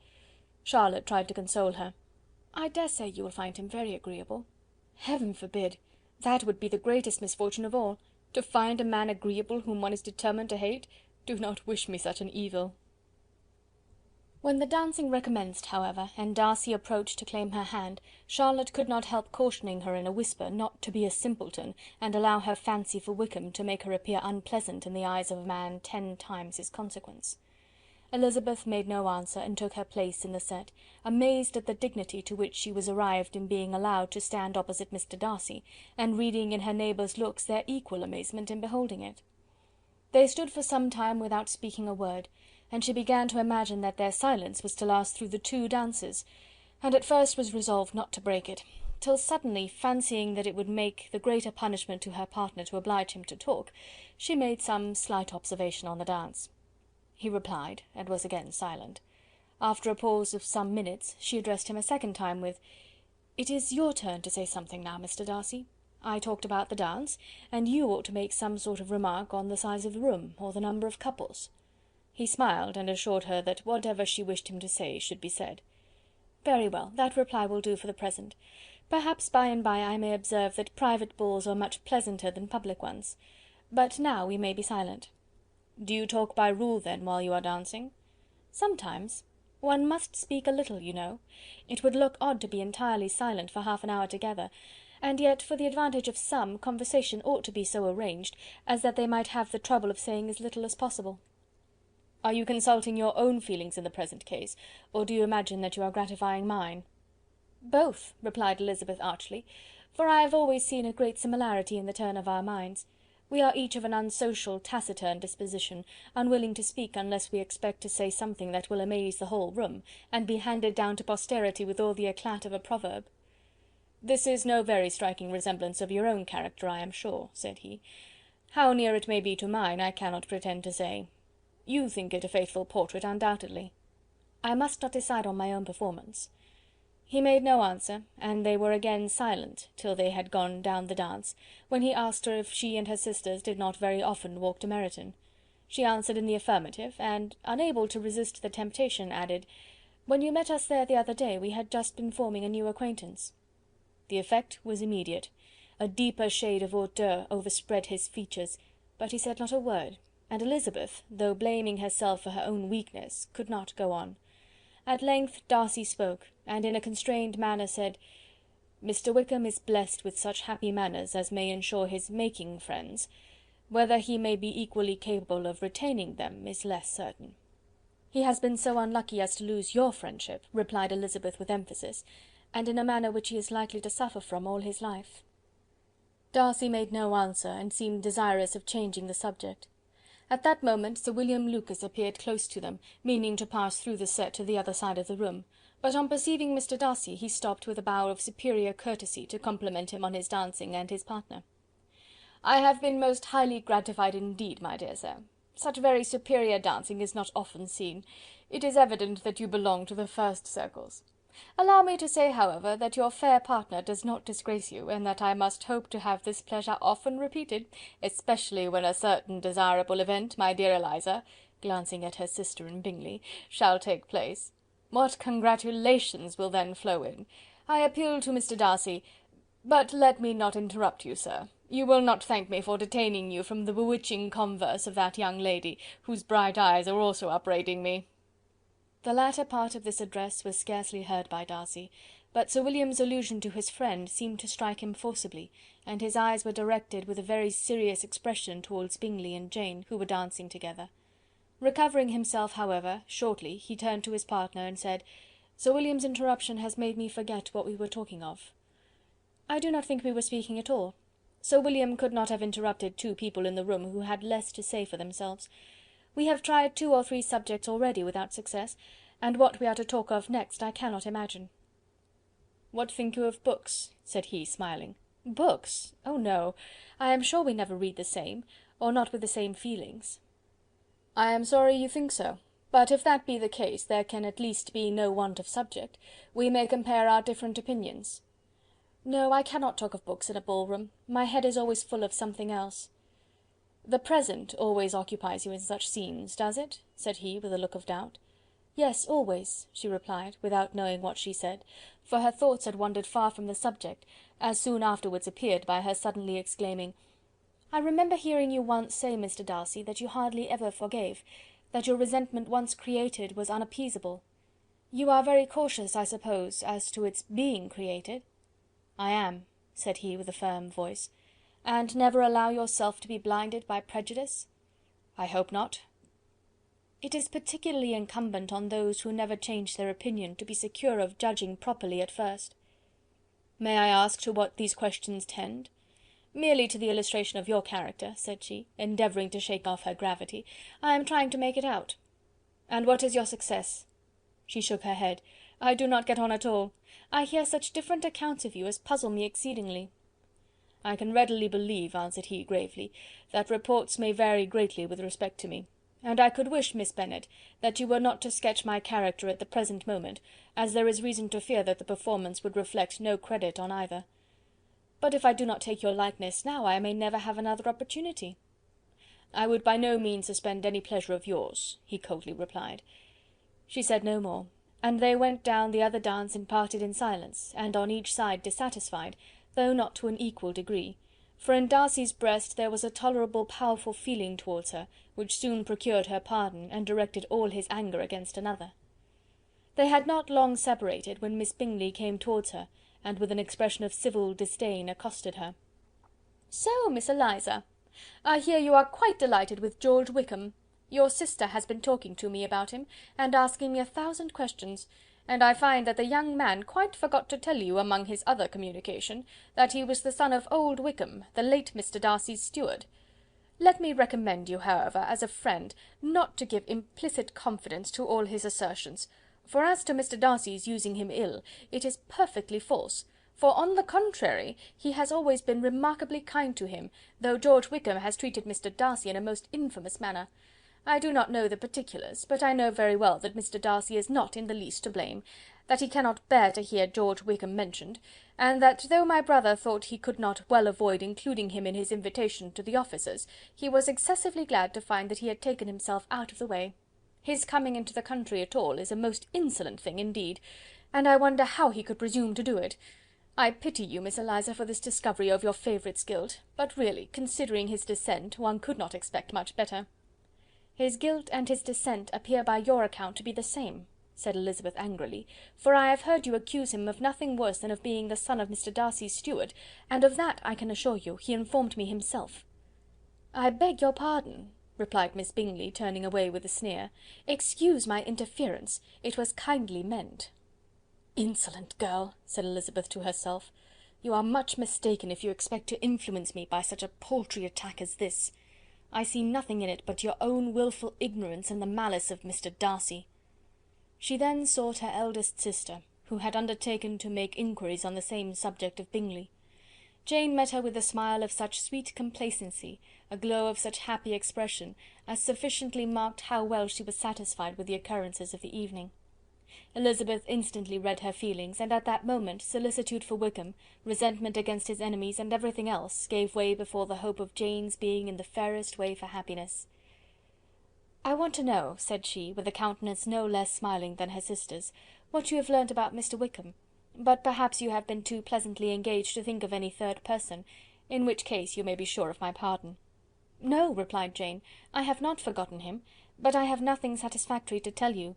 Charlotte tried to console her. "I dare say you will find him very agreeable." "Heaven forbid! That would be the greatest misfortune of all. To find a man agreeable whom one is determined to hate! Do not wish me such an evil." When the dancing recommenced, however, and Darcy approached to claim her hand, Charlotte could not help cautioning her in a whisper not to be a simpleton, and allow her fancy for Wickham to make her appear unpleasant in the eyes of a man 10 times his consequence. Elizabeth made no answer, and took her place in the set, amazed at the dignity to which she was arrived in being allowed to stand opposite Mr. Darcy, and reading in her neighbours' looks their equal amazement in beholding it. They stood for some time without speaking a word, and she began to imagine that their silence was to last through the 2 dances, and at first was resolved not to break it, till suddenly, fancying that it would make the greater punishment to her partner to oblige him to talk, she made some slight observation on the dance. he replied, and was again silent. After a pause of some minutes, she addressed him a second time with: "It is your turn to say something now, Mr. Darcy. I talked about the dance, and you ought to make some sort of remark on the size of the room, or the number of couples." He smiled, and assured her that whatever she wished him to say should be said. "Very well, that reply will do for the present. Perhaps by and by I may observe that private balls are much pleasanter than public ones. But now we may be silent." "Do you talk by rule, then, while you are dancing?" "Sometimes. One must speak a little, you know. It would look odd to be entirely silent for half an hour together, and yet for the advantage of some, conversation ought to be so arranged as that they might have the trouble of saying as little as possible." "Are you consulting your own feelings in the present case, or do you imagine that you are gratifying mine?" "Both," replied Elizabeth archly, "for I have always seen a great similarity in the turn of our minds. We are each of an unsocial, taciturn disposition, unwilling to speak unless we expect to say something that will amaze the whole room, and be handed down to posterity with all the eclat of a proverb." "This is no very striking resemblance of your own character, I am sure," said he. "How near it may be to mine, I cannot pretend to say. You think it a faithful portrait, undoubtedly." "I must not decide on my own performance." He made no answer, and they were again silent till they had gone down the dance, when he asked her if she and her sisters did not very often walk to Meryton. She answered in the affirmative, and, unable to resist the temptation, added: "When you met us there the other day, we had just been forming a new acquaintance." The effect was immediate. A deeper shade of hauteur overspread his features, but he said not a word, and Elizabeth, though blaming herself for her own weakness, could not go on. At length Darcy spoke, and in a constrained manner said: "Mr. Wickham is blessed with such happy manners as may ensure his making friends. Whether he may be equally capable of retaining them is less certain." "He has been so unlucky as to lose your friendship," replied Elizabeth with emphasis, "and in a manner which he is likely to suffer from all his life." Darcy made no answer, and seemed desirous of changing the subject. At that moment Sir William Lucas appeared close to them, meaning to pass through the set to the other side of the room, but on perceiving Mr. Darcy, he stopped with a bow of superior courtesy to compliment him on his dancing and his partner. "I have been most highly gratified indeed, my dear sir. Such very superior dancing is not often seen. It is evident that you belong to the first circles. Allow me to say, however, that your fair partner does not disgrace you, and that I must hope to have this pleasure often repeated, especially when a certain desirable event, my dear Eliza," glancing at her sister in Bingley, "shall take place. What congratulations will then flow in! I appeal to Mr. Darcy... But let me not interrupt you, sir. You will not thank me for detaining you from the bewitching converse of that young lady, whose bright eyes are also upbraiding me." The latter part of this address was scarcely heard by Darcy, but Sir William's allusion to his friend seemed to strike him forcibly, and his eyes were directed with a very serious expression towards Bingley and Jane, who were dancing together. Recovering himself, however, shortly, he turned to his partner and said: "Sir William's interruption has made me forget what we were talking of." "I do not think we were speaking at all. Sir William could not have interrupted two people in the room who had less to say for themselves. We have tried 2 or 3 subjects already without success, and what we are to talk of next I cannot imagine." "What think you of books?" said he, smiling. "Books? Oh no! I am sure we never read the same, or not with the same feelings." "I am sorry you think so, but if that be the case, there can at least be no want of subject. We may compare our different opinions." "No, I cannot talk of books in a ballroom. My head is always full of something else." "The present always occupies you in such scenes, does it?" said he, with a look of doubt. "Yes, always," she replied, without knowing what she said, for her thoughts had wandered far from the subject, as soon afterwards appeared by her suddenly exclaiming: "I remember hearing you once say, Mr. Darcy, that you hardly ever forgave, that your resentment once created was unappeasable. You are very cautious, I suppose, as to its being created?" "I am," said he with a firm voice. "And never allow yourself to be blinded by prejudice?" "I hope not." "It is particularly incumbent on those who never change their opinion to be secure of judging properly at first." "May I ask to what these questions tend?" "Merely to the illustration of your character," said she, endeavouring to shake off her gravity. "I am trying to make it out." "And what is your success?" She shook her head. "I do not get on at all. I hear such different accounts of you as puzzle me exceedingly." "I can readily believe," answered he, gravely, "that reports may vary greatly with respect to me. and I could wish, Miss Bennet, that you were not to sketch my character at the present moment, as there is reason to fear that the performance would reflect no credit on either. But if I do not take your likeness now, I may never have another opportunity." "I would by no means suspend any pleasure of yours," he coldly replied. She said no more, and they went down the other dance and parted in silence, and on each side dissatisfied, though not to an equal degree, for in Darcy's breast there was a tolerable powerful feeling towards her, which soon procured her pardon, and directed all his anger against another. They had not long separated when Miss Bingley came towards her, and with an expression of civil disdain accosted her. "So, Miss Eliza, I hear you are quite delighted with George Wickham. Your sister has been talking to me about him, and asking me 1,000 questions, and I find that the young man quite forgot to tell you, among his other communication, that he was the son of old Wickham, the late Mr. Darcy's steward. Let me recommend you, however, as a friend, not to give implicit confidence to all his assertions, for as to Mr. Darcy's using him ill, it is perfectly false, for on the contrary, he has always been remarkably kind to him, though George Wickham has treated Mr. Darcy in a most infamous manner. I do not know the particulars, but I know very well that Mr. Darcy is not in the least to blame, that he cannot bear to hear George Wickham mentioned, and that though my brother thought he could not well avoid including him in his invitation to the officers, he was excessively glad to find that he had taken himself out of the way. His coming into the country at all is a most insolent thing indeed, and I wonder how he could presume to do it. I pity you, Miss Eliza, for this discovery of your favourite's guilt, but really, considering his descent, one could not expect much better." "His guilt and his descent appear by your account to be the same," said Elizabeth angrily, "for I have heard you accuse him of nothing worse than of being the son of Mr. Darcy's steward, and of that, I can assure you, he informed me himself." "I beg your pardon," replied Miss Bingley, turning away with a sneer. "Excuse my interference, it was kindly meant." "Insolent girl!" said Elizabeth to herself. "You are much mistaken if you expect to influence me by such a paltry attack as this. I see nothing in it but your own wilful ignorance and the malice of Mr. Darcy." She then sought her eldest sister, who had undertaken to make inquiries on the same subject of Bingley. Jane met her with a smile of such sweet complacency, a glow of such happy expression, as sufficiently marked how well she was satisfied with the occurrences of the evening. Elizabeth instantly read her feelings, and at that moment solicitude for Wickham, resentment against his enemies, and everything else, gave way before the hope of Jane's being in the fairest way for happiness. "I want to know," said she, with a countenance no less smiling than her sister's, "what you have learnt about Mr. Wickham, but perhaps you have been too pleasantly engaged to think of any third person, in which case you may be sure of my pardon." "No," replied Jane, "I have not forgotten him, but I have nothing satisfactory to tell you.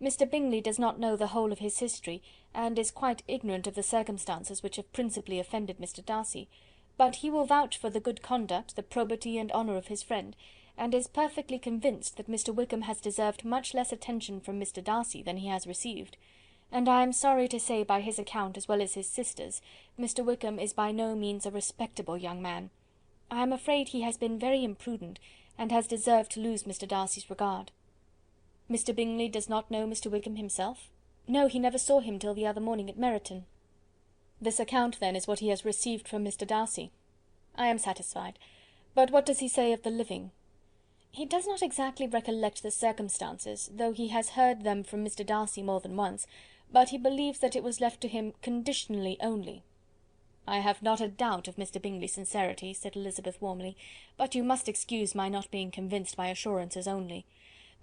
Mr. Bingley does not know the whole of his history, and is quite ignorant of the circumstances which have principally offended Mr. Darcy, but he will vouch for the good conduct, the probity and honour of his friend, and is perfectly convinced that Mr. Wickham has deserved much less attention from Mr. Darcy than he has received, and I am sorry to say by his account as well as his sister's, Mr. Wickham is by no means a respectable young man. I am afraid he has been very imprudent, and has deserved to lose Mr. Darcy's regard." "Mr. Bingley does not know Mr. Wickham himself?" "No, he never saw him till the other morning at Meryton." "This account, then, is what he has received from Mr. Darcy. I am satisfied. But what does he say of the living?" "He does not exactly recollect the circumstances, though he has heard them from Mr. Darcy more than once, but he believes that it was left to him conditionally only." "I have not a doubt of Mr. Bingley's sincerity," said Elizabeth warmly, "but you must excuse my not being convinced by assurances only.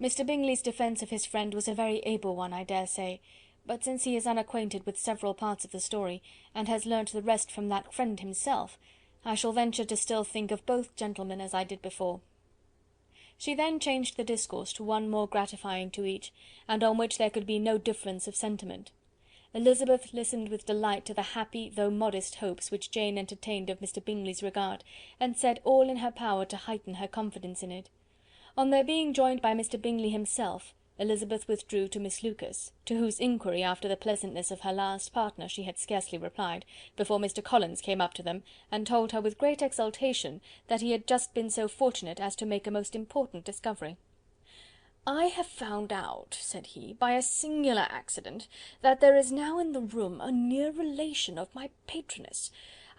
Mr. Bingley's defence of his friend was a very able one, I dare say, but since he is unacquainted with several parts of the story, and has learnt the rest from that friend himself, I shall venture to still think of both gentlemen as I did before." She then changed the discourse to one more gratifying to each, and on which there could be no difference of sentiment. Elizabeth listened with delight to the happy though modest hopes which Jane entertained of Mr. Bingley's regard, and said all in her power to heighten her confidence in it. On their being joined by Mr. Bingley himself, Elizabeth withdrew to Miss Lucas, to whose inquiry after the pleasantness of her last partner she had scarcely replied, before Mr. Collins came up to them, and told her with great exultation that he had just been so fortunate as to make a most important discovery. "I have found out," said he, "by a singular accident, that there is now in the room a near relation of my patroness.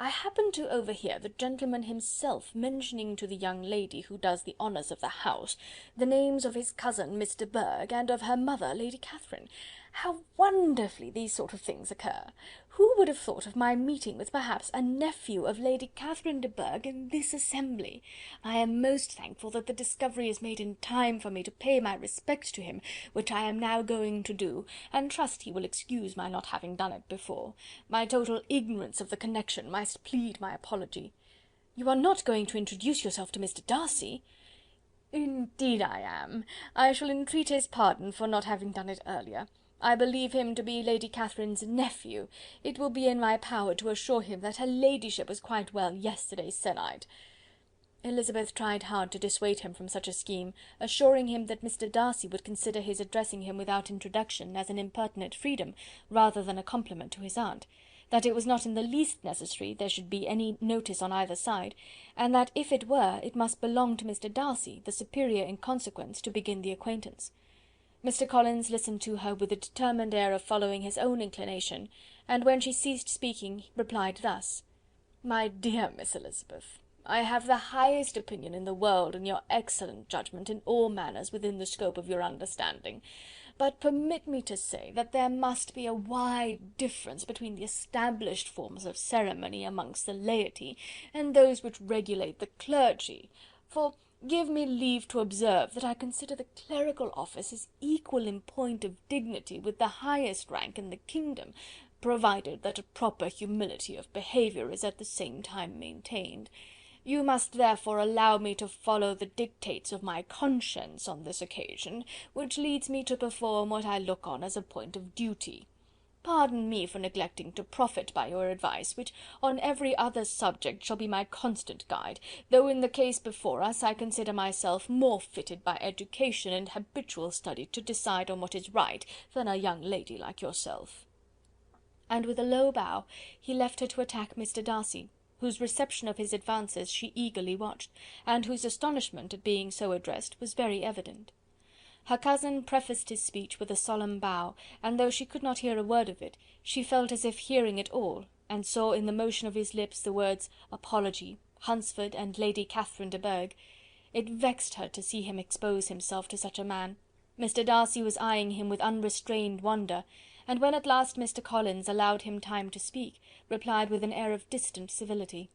I happened to overhear the gentleman himself mentioning to the young lady who does the honours of the house, the names of his cousin Miss de Bourgh, and of her mother, Lady Catherine. How wonderfully these sort of things occur! Who would have thought of my meeting with perhaps a nephew of Lady Catherine de Bourgh in this assembly? I am most thankful that the discovery is made in time for me to pay my respects to him, which I am now going to do, and trust he will excuse my not having done it before. My total ignorance of the connection must plead my apology. You are not going to introduce yourself to Mr. Darcy? Indeed I am. I shall entreat his pardon for not having done it earlier. I believe him to be Lady Catherine's nephew. It will be in my power to assure him that her ladyship was quite well yesterday se'nnight." Elizabeth tried hard to dissuade him from such a scheme, assuring him that Mr. Darcy would consider his addressing him without introduction as an impertinent freedom, rather than a compliment to his aunt, that it was not in the least necessary there should be any notice on either side, and that if it were, it must belong to Mr. Darcy, the superior in consequence, to begin the acquaintance. Mr. Collins listened to her with a determined air of following his own inclination, and when she ceased speaking, replied thus: "My dear Miss Elizabeth, I have the highest opinion in the world in your excellent judgment in all matters within the scope of your understanding, but permit me to say that there must be a wide difference between the established forms of ceremony amongst the laity and those which regulate the clergy, for give me leave to observe that I consider the clerical office as equal in point of dignity with the highest rank in the kingdom, provided that a proper humility of behaviour is at the same time maintained. You must therefore allow me to follow the dictates of my conscience on this occasion, which leads me to perform what I look on as a point of duty. Pardon me for neglecting to profit by your advice, which on every other subject shall be my constant guide, though in the case before us I consider myself more fitted by education and habitual study to decide on what is right than a young lady like yourself." And with a low bow he left her to attack Mr. Darcy, whose reception of his advances she eagerly watched, and whose astonishment at being so addressed was very evident. Her cousin prefaced his speech with a solemn bow, and though she could not hear a word of it, she felt as if hearing it all, and saw in the motion of his lips the words apology, Hunsford, and Lady Catherine de Bourgh. It vexed her to see him expose himself to such a man. Mr. Darcy was eyeing him with unrestrained wonder, and when at last Mr. Collins allowed him time to speak, replied with an air of distant civility.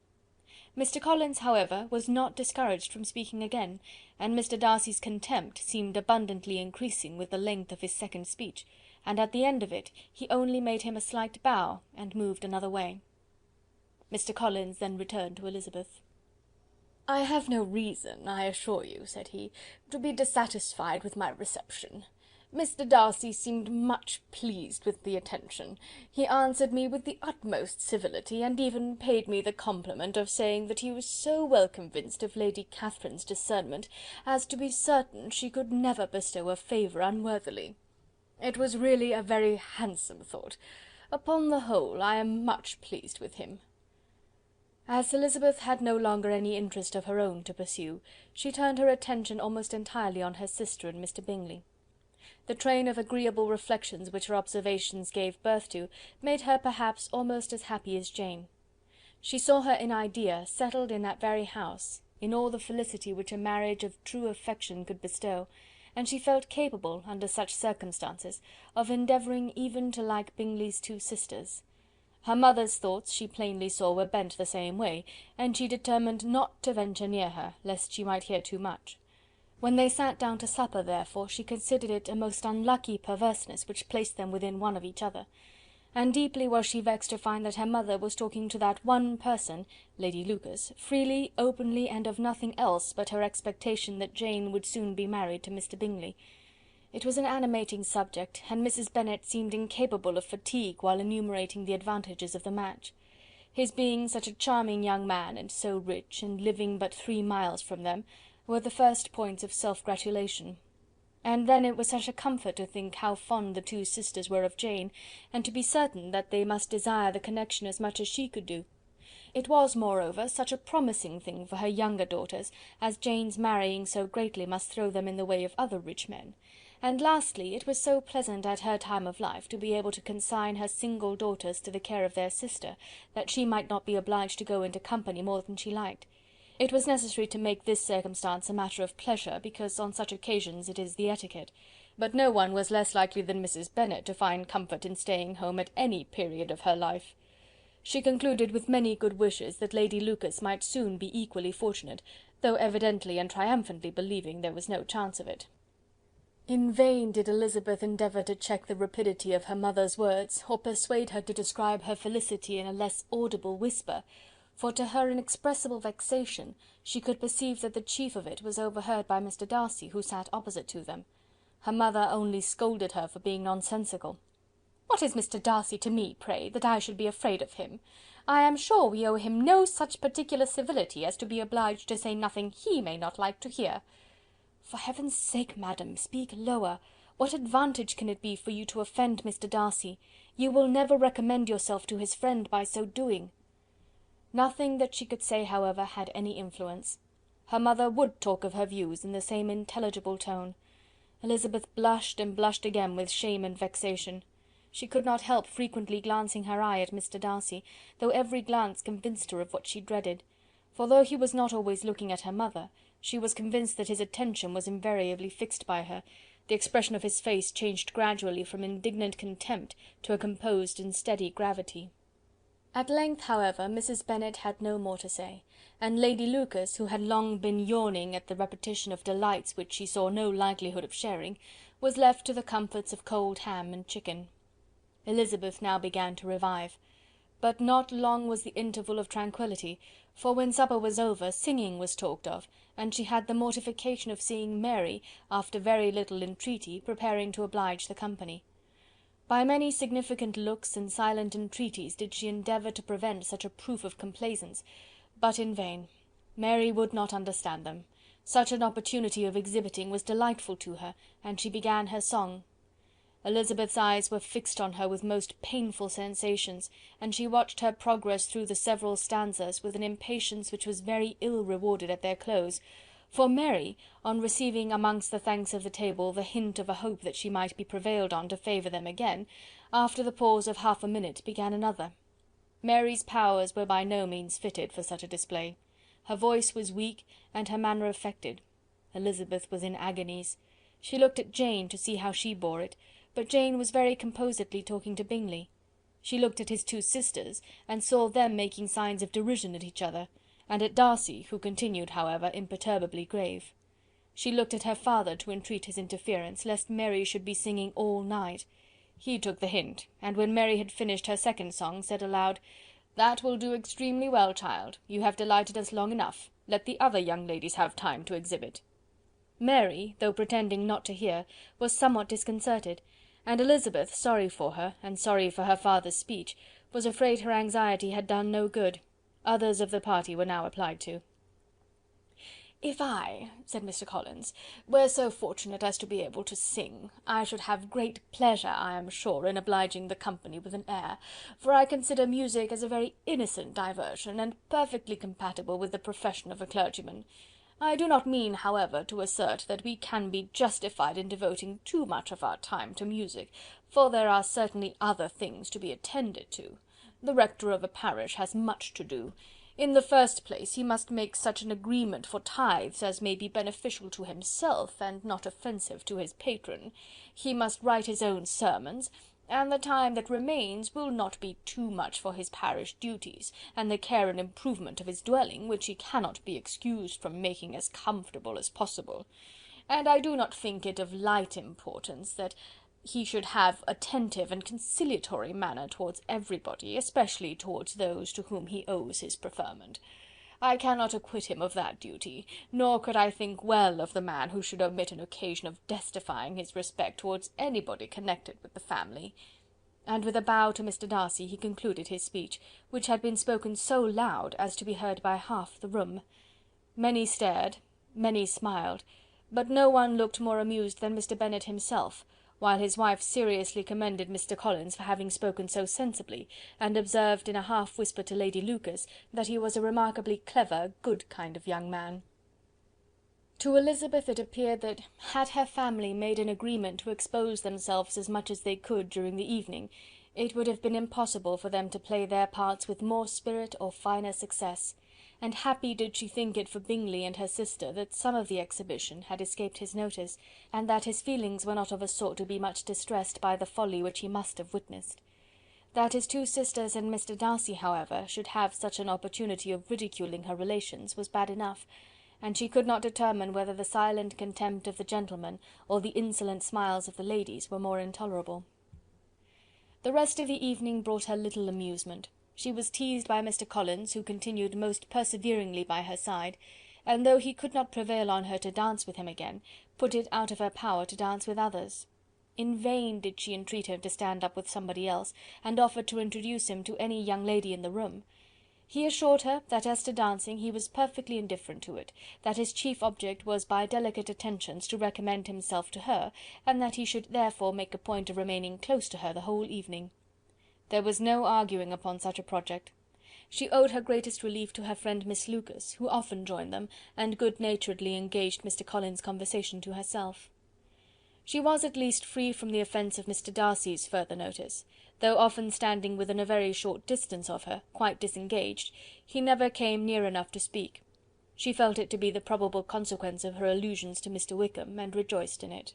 Mr. Collins, however, was not discouraged from speaking again, and Mr. Darcy's contempt seemed abundantly increasing with the length of his second speech, and at the end of it he only made him a slight bow, and moved another way. Mr. Collins then returned to Elizabeth. "I have no reason, I assure you," said he, "to be dissatisfied with my reception. Mr. Darcy seemed much pleased with the attention. He answered me with the utmost civility, and even paid me the compliment of saying that he was so well convinced of Lady Catherine's discernment as to be certain she could never bestow a favour unworthily. It was really a very handsome thought. Upon the whole, I am much pleased with him." As Elizabeth had no longer any interest of her own to pursue, she turned her attention almost entirely on her sister and Mr. Bingley. The train of agreeable reflections which her observations gave birth to made her perhaps almost as happy as Jane. She saw her in idea settled in that very house, in all the felicity which a marriage of true affection could bestow, and she felt capable, under such circumstances, of endeavouring even to like Bingley's two sisters. Her mother's thoughts she plainly saw were bent the same way, and she determined not to venture near her, lest she might hear too much. When they sat down to supper, therefore, she considered it a most unlucky perverseness which placed them within one of each other, and deeply was she vexed to find that her mother was talking to that one person, Lady Lucas, freely, openly, and of nothing else but her expectation that Jane would soon be married to Mr. Bingley. It was an animating subject, and Mrs. Bennet seemed incapable of fatigue while enumerating the advantages of the match. His being such a charming young man, and so rich, and living but 3 miles from them, were the first points of self-gratulation. And then it was such a comfort to think how fond the two sisters were of Jane, and to be certain that they must desire the connection as much as she could do. It was, moreover, such a promising thing for her younger daughters, as Jane's marrying so greatly must throw them in the way of other rich men, and lastly, it was so pleasant at her time of life to be able to consign her single daughters to the care of their sister, that she might not be obliged to go into company more than she liked. It was necessary to make this circumstance a matter of pleasure, because on such occasions it is the etiquette, but no one was less likely than Mrs. Bennet to find comfort in staying home at any period of her life. She concluded with many good wishes that Lady Lucas might soon be equally fortunate, though evidently and triumphantly believing there was no chance of it. In vain did Elizabeth endeavour to check the rapidity of her mother's words, or persuade her to describe her felicity in a less audible whisper, for to her inexpressible vexation she could perceive that the chief of it was overheard by Mr. Darcy, who sat opposite to them. Her mother only scolded her for being nonsensical. "What is Mr. Darcy to me, pray, that I should be afraid of him? I am sure we owe him no such particular civility as to be obliged to say nothing he may not like to hear." "For heaven's sake, madam, speak lower. What advantage can it be for you to offend Mr. Darcy? You will never recommend yourself to his friend by so doing." Nothing that she could say, however, had any influence. Her mother would talk of her views in the same intelligible tone. Elizabeth blushed and blushed again with shame and vexation. She could not help frequently glancing her eye at Mr. Darcy, though every glance convinced her of what she dreaded, for though he was not always looking at her mother, she was convinced that his attention was invariably fixed by her. The expression of his face changed gradually from indignant contempt to a composed and steady gravity. At length, however, Mrs. Bennet had no more to say, and Lady Lucas, who had long been yawning at the repetition of delights which she saw no likelihood of sharing, was left to the comforts of cold ham and chicken. Elizabeth now began to revive. But not long was the interval of tranquillity, for when supper was over, singing was talked of, and she had the mortification of seeing Mary, after very little entreaty, preparing to oblige the company. By many significant looks and silent entreaties did she endeavour to prevent such a proof of complaisance, but in vain. Mary would not understand them. Such an opportunity of exhibiting was delightful to her, and she began her song. Elizabeth's eyes were fixed on her with most painful sensations, and she watched her progress through the several stanzas with an impatience which was very ill rewarded at their close, for Mary, on receiving amongst the thanks of the table the hint of a hope that she might be prevailed on to favour them again, after the pause of half a minute began another. Mary's powers were by no means fitted for such a display. Her voice was weak, and her manner affected. Elizabeth was in agonies. She looked at Jane to see how she bore it, but Jane was very composedly talking to Bingley. She looked at his two sisters, and saw them making signs of derision at each other, and at Darcy, who continued, however, imperturbably grave. She looked at her father to entreat his interference, lest Mary should be singing all night. He took the hint, and when Mary had finished her second song, said aloud, "That will do extremely well, child. You have delighted us long enough. Let the other young ladies have time to exhibit." Mary, though pretending not to hear, was somewhat disconcerted, and Elizabeth, sorry for her, and sorry for her father's speech, was afraid her anxiety had done no good. Others of the party were now applied to. "If I," said Mr. Collins, "were so fortunate as to be able to sing, I should have great pleasure, I am sure, in obliging the company with an air, for I consider music as a very innocent diversion, and perfectly compatible with the profession of a clergyman. I do not mean, however, to assert that we can be justified in devoting too much of our time to music, for there are certainly other things to be attended to. The rector of a parish has much to do. In the first place, he must make such an agreement for tithes as may be beneficial to himself, and not offensive to his patron. He must write his own sermons, and the time that remains will not be too much for his parish duties, and the care and improvement of his dwelling, which he cannot be excused from making as comfortable as possible. And I do not think it of light importance that he should have attentive and conciliatory manner towards everybody, especially towards those to whom he owes his preferment. I cannot acquit him of that duty, nor could I think well of the man who should omit an occasion of testifying his respect towards anybody connected with the family." And with a bow to Mr. Darcy he concluded his speech, which had been spoken so loud as to be heard by half the room. Many stared, many smiled, but no one looked more amused than Mr. Bennet himself, while his wife seriously commended Mr. Collins for having spoken so sensibly, and observed in a half whisper to Lady Lucas that he was a remarkably clever, good kind of young man. To Elizabeth it appeared that, had her family made an agreement to expose themselves as much as they could during the evening, it would have been impossible for them to play their parts with more spirit or finer success, and happy did she think it for Bingley and her sister that some of the exhibition had escaped his notice, and that his feelings were not of a sort to be much distressed by the folly which he must have witnessed. That his two sisters and Mr. Darcy, however, should have such an opportunity of ridiculing her relations, was bad enough, and she could not determine whether the silent contempt of the gentlemen, or the insolent smiles of the ladies, were more intolerable. The rest of the evening brought her little amusement. She was teased by Mr. Collins, who continued most perseveringly by her side, and though he could not prevail on her to dance with him again, put it out of her power to dance with others. In vain did she entreat him to stand up with somebody else, and offered to introduce him to any young lady in the room. He assured her that as to dancing he was perfectly indifferent to it, that his chief object was by delicate attentions to recommend himself to her, and that he should therefore make a point of remaining close to her the whole evening. There was no arguing upon such a project. She owed her greatest relief to her friend Miss Lucas, who often joined them, and good-naturedly engaged Mr. Collins's conversation to herself. She was at least free from the offence of Mr. Darcy's further notice. Though often standing within a very short distance of her, quite disengaged, he never came near enough to speak. She felt it to be the probable consequence of her allusions to Mr. Wickham, and rejoiced in it.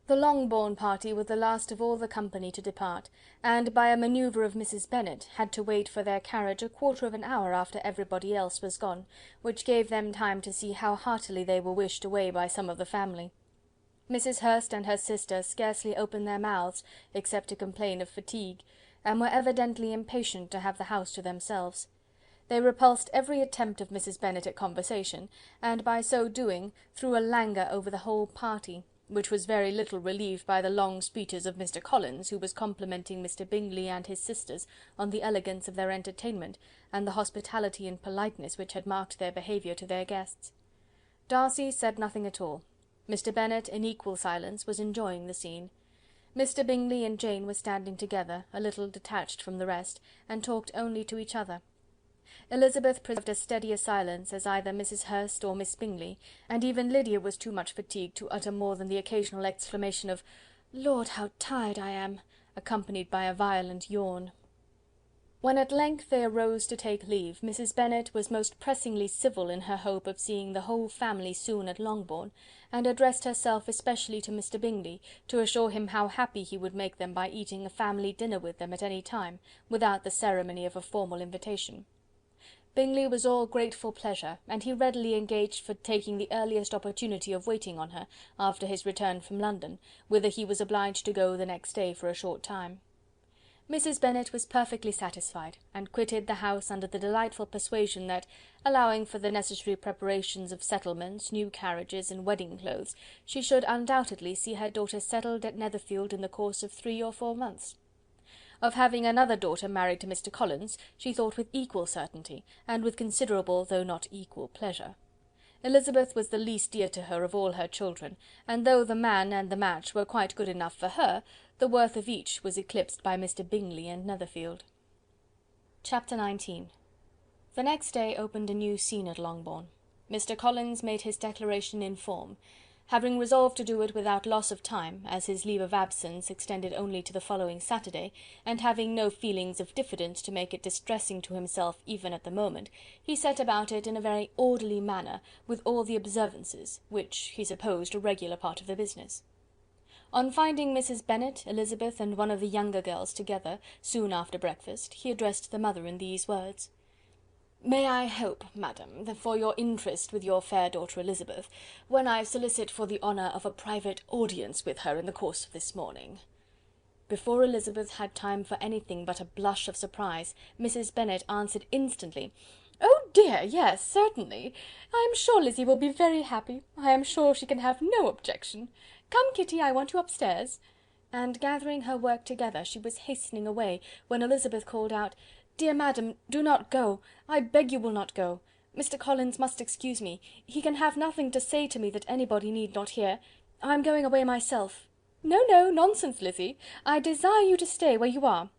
The Longbourn party were the last of all the company to depart, and, by a manoeuvre of Mrs. Bennet, had to wait for their carriage a quarter of an hour after everybody else was gone, which gave them time to see how heartily they were wished away by some of the family. Mrs. Hurst and her sister scarcely opened their mouths, except to complain of fatigue, and were evidently impatient to have the house to themselves. They repulsed every attempt of Mrs. Bennet at conversation, and by so doing threw a languor over the whole party, which was very little relieved by the long speeches of Mr. Collins, who was complimenting Mr. Bingley and his sisters on the elegance of their entertainment, and the hospitality and politeness which had marked their behaviour to their guests. Darcy said nothing at all. Mr. Bennet, in equal silence, was enjoying the scene. Mr. Bingley and Jane were standing together, a little detached from the rest, and talked only to each other. Elizabeth preserved as steady a silence as either Mrs. Hurst or Miss Bingley, and even Lydia was too much fatigued to utter more than the occasional exclamation of "Lord, how tired I am!" accompanied by a violent yawn. When at length they arose to take leave, Mrs. Bennet was most pressingly civil in her hope of seeing the whole family soon at Longbourn, and addressed herself especially to Mr. Bingley, to assure him how happy he would make them by eating a family dinner with them at any time, without the ceremony of a formal invitation. Bingley was all grateful pleasure, and he readily engaged for taking the earliest opportunity of waiting on her, after his return from London, whither he was obliged to go the next day for a short time. Mrs. Bennet was perfectly satisfied, and quitted the house under the delightful persuasion that, allowing for the necessary preparations of settlements, new carriages, and wedding clothes, she should undoubtedly see her daughter settled at Netherfield in the course of 3 or 4 months. Of having another daughter married to Mr. Collins, she thought with equal certainty, and with considerable though not equal pleasure. Elizabeth was the least dear to her of all her children, and though the man and the match were quite good enough for her, the worth of each was eclipsed by Mr. Bingley and Netherfield. Chapter 19. The next day opened a new scene at Longbourn. Mr. Collins made his declaration in form. Having resolved to do it without loss of time, as his leave of absence extended only to the following Saturday, and having no feelings of diffidence to make it distressing to himself even at the moment, he set about it in a very orderly manner, with all the observances, which he supposed a regular part of the business. On finding Mrs. Bennet, Elizabeth, and one of the younger girls together, soon after breakfast, he addressed the mother in these words: "May I hope, madam, that for your interest with your fair daughter Elizabeth, when I solicit for the honour of a private audience with her in the course of this morning." Before Elizabeth had time for anything but a blush of surprise, Mrs. Bennet answered instantly: "Oh dear, yes, certainly. I am sure Lizzy will be very happy. I am sure she can have no objection. Come, Kitty, I want you upstairs." And gathering her work together, she was hastening away, when Elizabeth called out: "Dear madam, do not go. I beg you will not go. Mr. Collins must excuse me. He can have nothing to say to me that anybody need not hear. I am going away myself." "No, no, nonsense, Lizzy. I desire you to stay where you are."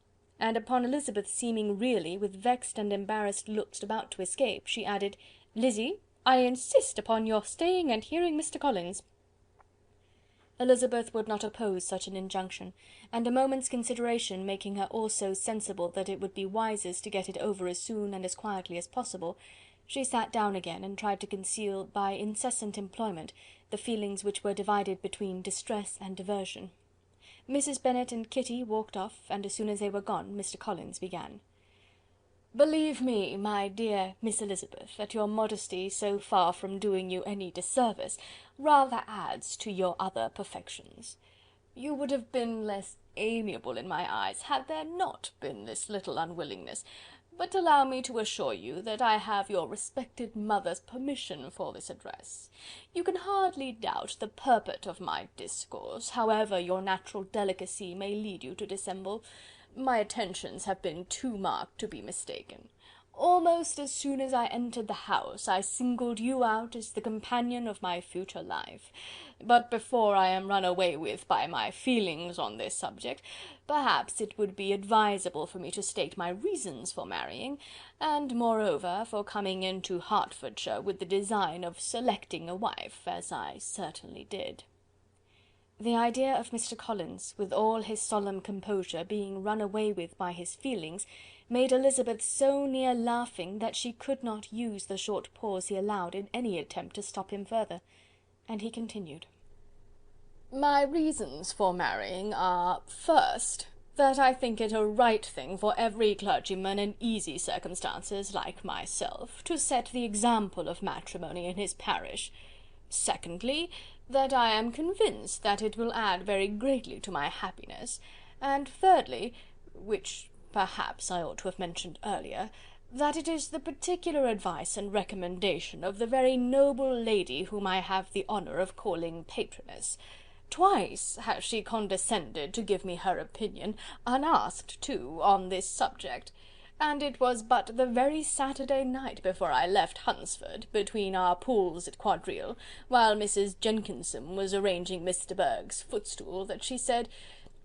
And upon Elizabeth seeming really, with vexed and embarrassed looks, about to escape, she added: "Lizzy, I insist upon your staying and hearing Mr. Collins." Elizabeth would not oppose such an injunction, and a moment's consideration making her also sensible that it would be wisest to get it over as soon and as quietly as possible, she sat down again and tried to conceal by incessant employment the feelings which were divided between distress and diversion. Mrs. Bennet and Kitty walked off, and as soon as they were gone, Mr. Collins began. "Believe me, my dear Miss Elizabeth, that your modesty, so far from doing you any disservice, rather adds to your other perfections. You would have been less amiable in my eyes, had there not been this little unwillingness, but allow me to assure you that I have your respected mother's permission for this address. You can hardly doubt the purport of my discourse, however your natural delicacy may lead you to dissemble. My attentions have been too marked to be mistaken. Almost as soon as I entered the house, I singled you out as the companion of my future life. But before I am run away with by my feelings on this subject, perhaps it would be advisable for me to state my reasons for marrying, and moreover for coming into Hertfordshire with the design of selecting a wife, as I certainly did." The idea of Mr. Collins, with all his solemn composure, being run away with by his feelings, made Elizabeth so near laughing that she could not use the short pause he allowed in any attempt to stop him further, and he continued. "My reasons for marrying are, first, that I think it a right thing for every clergyman in easy circumstances, like myself, to set the example of matrimony in his parish. Secondly, that I am convinced that it will add very greatly to my happiness, and thirdly, which perhaps I ought to have mentioned earlier, that it is the particular advice and recommendation of the very noble lady whom I have the honour of calling patroness. Twice has she condescended to give me her opinion, unasked too, on this subject, and it was but the very Saturday night before I left Hunsford, between our pools at quadrille, while Mrs. Jenkinson was arranging Miss de Bourgh's footstool, that she said,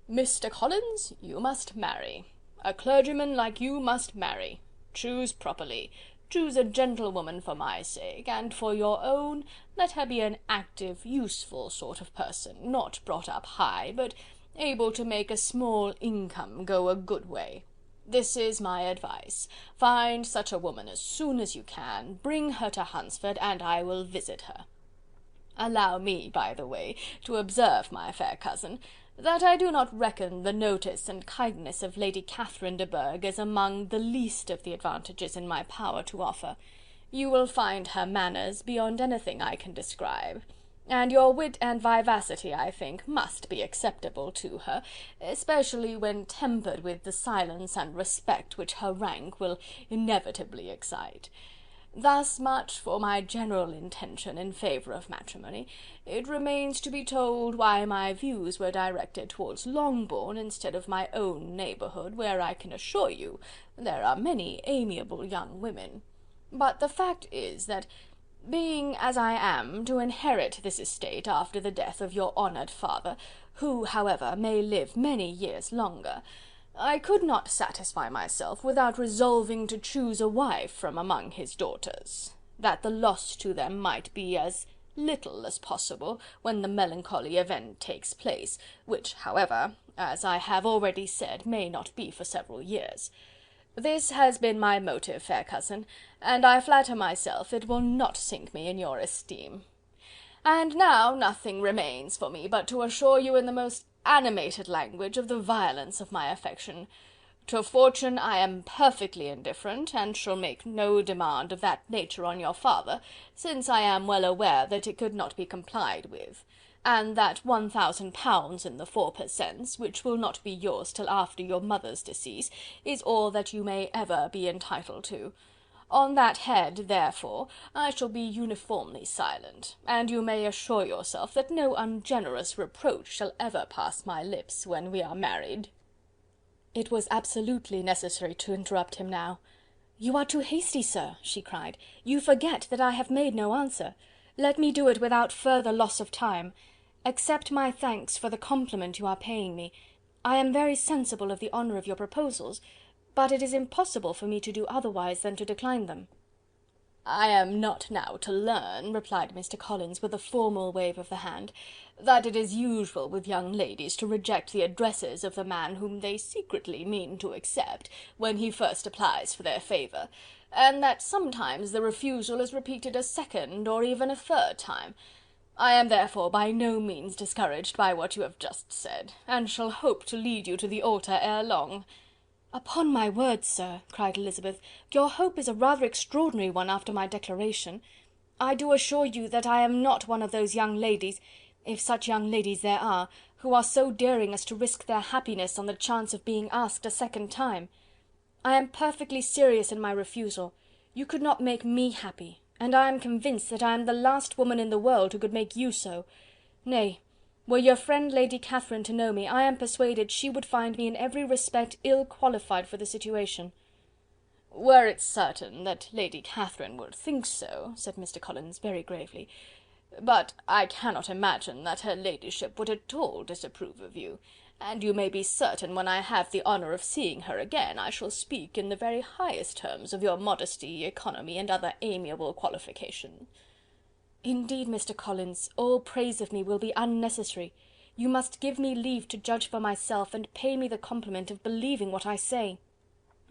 'Mr. Collins, you must marry. A clergyman like you must marry. Choose properly. Choose a gentlewoman for my sake, and for your own, let her be an active, useful sort of person, not brought up high, but able to make a small income go a good way. This is my advice. Find such a woman as soon as you can, bring her to Hunsford, and I will visit her. Allow me, by the way, to observe, my fair cousin, that I do not reckon the notice and kindness of Lady Catherine de Bourgh as among the least of the advantages in my power to offer. You will find her manners beyond anything I can describe, and your wit and vivacity, I think, must be acceptable to her, especially when tempered with the silence and respect which her rank will inevitably excite. Thus much for my general intention in favour of matrimony. It remains to be told why my views were directed towards Longbourn instead of my own neighbourhood, where I can assure you there are many amiable young women. But the fact is that, being as I am to inherit this estate after the death of your honoured father, who, however, may live many years longer, I could not satisfy myself without resolving to choose a wife from among his daughters, that the loss to them might be as little as possible when the melancholy event takes place, which, however, as I have already said, may not be for several years. This has been my motive, fair cousin, and I flatter myself it will not sink me in your esteem. And now nothing remains for me but to assure you in the most animated language of the violence of my affection. To fortune I am perfectly indifferent, and shall make no demand of that nature on your father, since I am well aware that it could not be complied with, and that £1000 in the 4%, which will not be yours till after your mother's decease, is all that you may ever be entitled to. On that head, therefore, I shall be uniformly silent, and you may assure yourself that no ungenerous reproach shall ever pass my lips when we are married." It was absolutely necessary to interrupt him now. "You are too hasty, sir," she cried. "You forget that I have made no answer. Let me do it without further loss of time. Accept my thanks for the compliment you are paying me. I am very sensible of the honour of your proposals, but it is impossible for me to do otherwise than to decline them." "I am not now to learn," replied Mr. Collins, with a formal wave of the hand, "that it is usual with young ladies to reject the addresses of the man whom they secretly mean to accept, when he first applies for their favour, and that sometimes the refusal is repeated a second, or even a third time. I am therefore by no means discouraged by what you have just said, and shall hope to lead you to the altar ere long." "Upon my word, sir," cried Elizabeth, "your hope is a rather extraordinary one after my declaration. I do assure you that I am not one of those young ladies, if such young ladies there are, who are so daring as to risk their happiness on the chance of being asked a second time. I am perfectly serious in my refusal. You could not make me happy, and I am convinced that I am the last woman in the world who could make you so. Nay, were your friend Lady Catherine to know me, I am persuaded she would find me in every respect ill qualified for the situation." "Were it certain that Lady Catherine would think so," said Mr. Collins very gravely, "but I cannot imagine that her ladyship would at all disapprove of you, and you may be certain when I have the honour of seeing her again, I shall speak in the very highest terms of your modesty, economy, and other amiable qualifications." "Indeed, Mr. Collins, all praise of me will be unnecessary. You must give me leave to judge for myself, and pay me the compliment of believing what I say.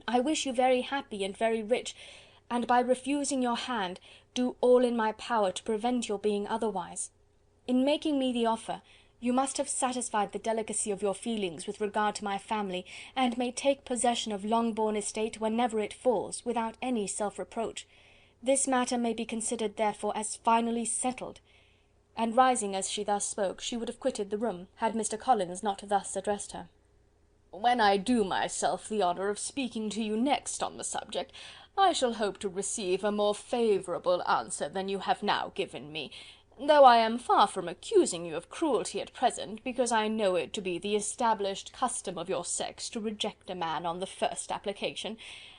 I wish you very happy and very rich, and by refusing your hand, do all in my power to prevent your being otherwise. In making me the offer, you must have satisfied the delicacy of your feelings with regard to my family, and may take possession of Longbourn estate whenever it falls, without any self-reproach. This matter may be considered, therefore, as finally settled." And rising as she thus spoke, she would have quitted the room, had Mr. Collins not thus addressed her. "When I do myself the honour of speaking to you next on the subject, I shall hope to receive a more favourable answer than you have now given me, though I am far from accusing you of cruelty at present, because I know it to be the established custom of your sex to reject a man on the first application,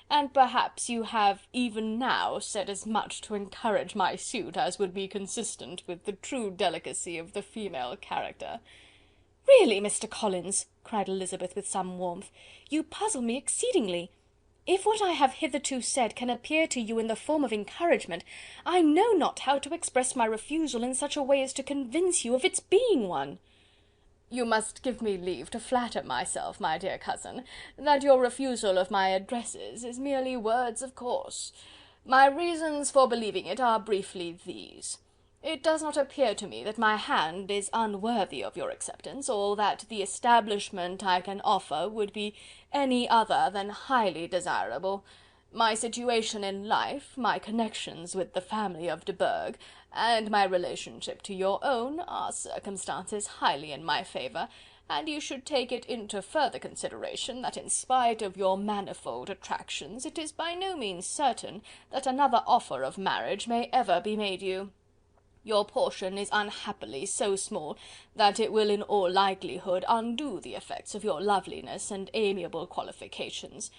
and perhaps you have even now said as much to encourage my suit as would be consistent with the true delicacy of the female character." "Really, Mr. Collins," cried Elizabeth with some warmth, "you puzzle me exceedingly. If what I have hitherto said can appear to you in the form of encouragement, I know not how to express my refusal in such a way as to convince you of its being one." "You must give me leave to flatter myself, my dear cousin, that your refusal of my addresses is merely words of course. My reasons for believing it are briefly these: it does not appear to me that my hand is unworthy of your acceptance, or that the establishment I can offer would be any other than highly desirable. My situation in life, my connections with the family of de Bourgh, and my relationship to your own, are circumstances highly in my favour, and you should take it into further consideration that in spite of your manifold attractions, it is by no means certain that another offer of marriage may ever be made you. Your portion is unhappily so small that it will in all likelihood undo the effects of your loveliness and amiable qualifications.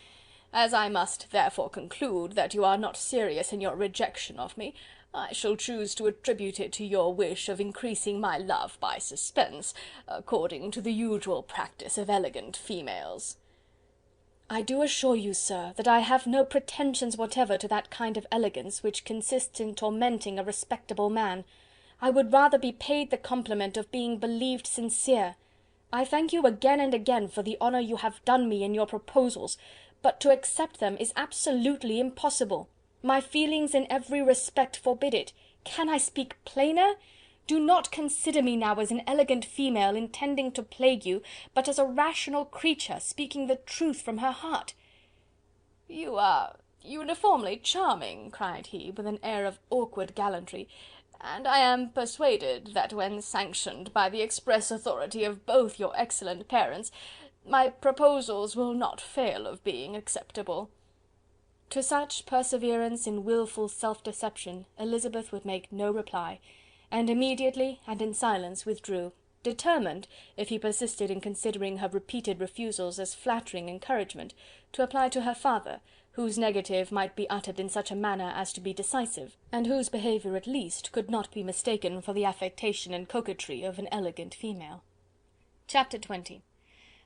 As I must therefore conclude that you are not serious in your rejection of me, I shall choose to attribute it to your wish of increasing my love by suspense, according to the usual practice of elegant females." "I do assure you, sir, that I have no pretensions whatever to that kind of elegance which consists in tormenting a respectable man. I would rather be paid the compliment of being believed sincere. I thank you again and again for the honour you have done me in your proposals, but to accept them is absolutely impossible. My feelings in every respect forbid it. Can I speak plainer? Do not consider me now as an elegant female intending to plague you, but as a rational creature speaking the truth from her heart." "You are uniformly charming," cried he, with an air of awkward gallantry, "and I am persuaded that when sanctioned by the express authority of both your excellent parents, my proposals will not fail of being acceptable." To such perseverance in wilful self-deception Elizabeth would make no reply, and immediately and in silence withdrew, determined, if he persisted in considering her repeated refusals as flattering encouragement, to apply to her father, whose negative might be uttered in such a manner as to be decisive, and whose behaviour at least could not be mistaken for the affectation and coquetry of an elegant female. Chapter 20.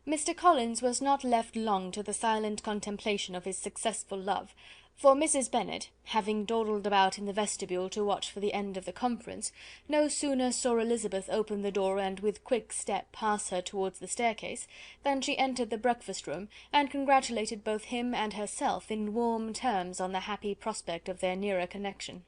Mr. Collins was not left long to the silent contemplation of his successful love, For Mrs. Bennet, having dawdled about in the vestibule to watch for the end of the conference, no sooner saw Elizabeth open the door and with quick step pass her towards the staircase, than she entered the breakfast-room, and congratulated both him and herself in warm terms on the happy prospect of their nearer connection.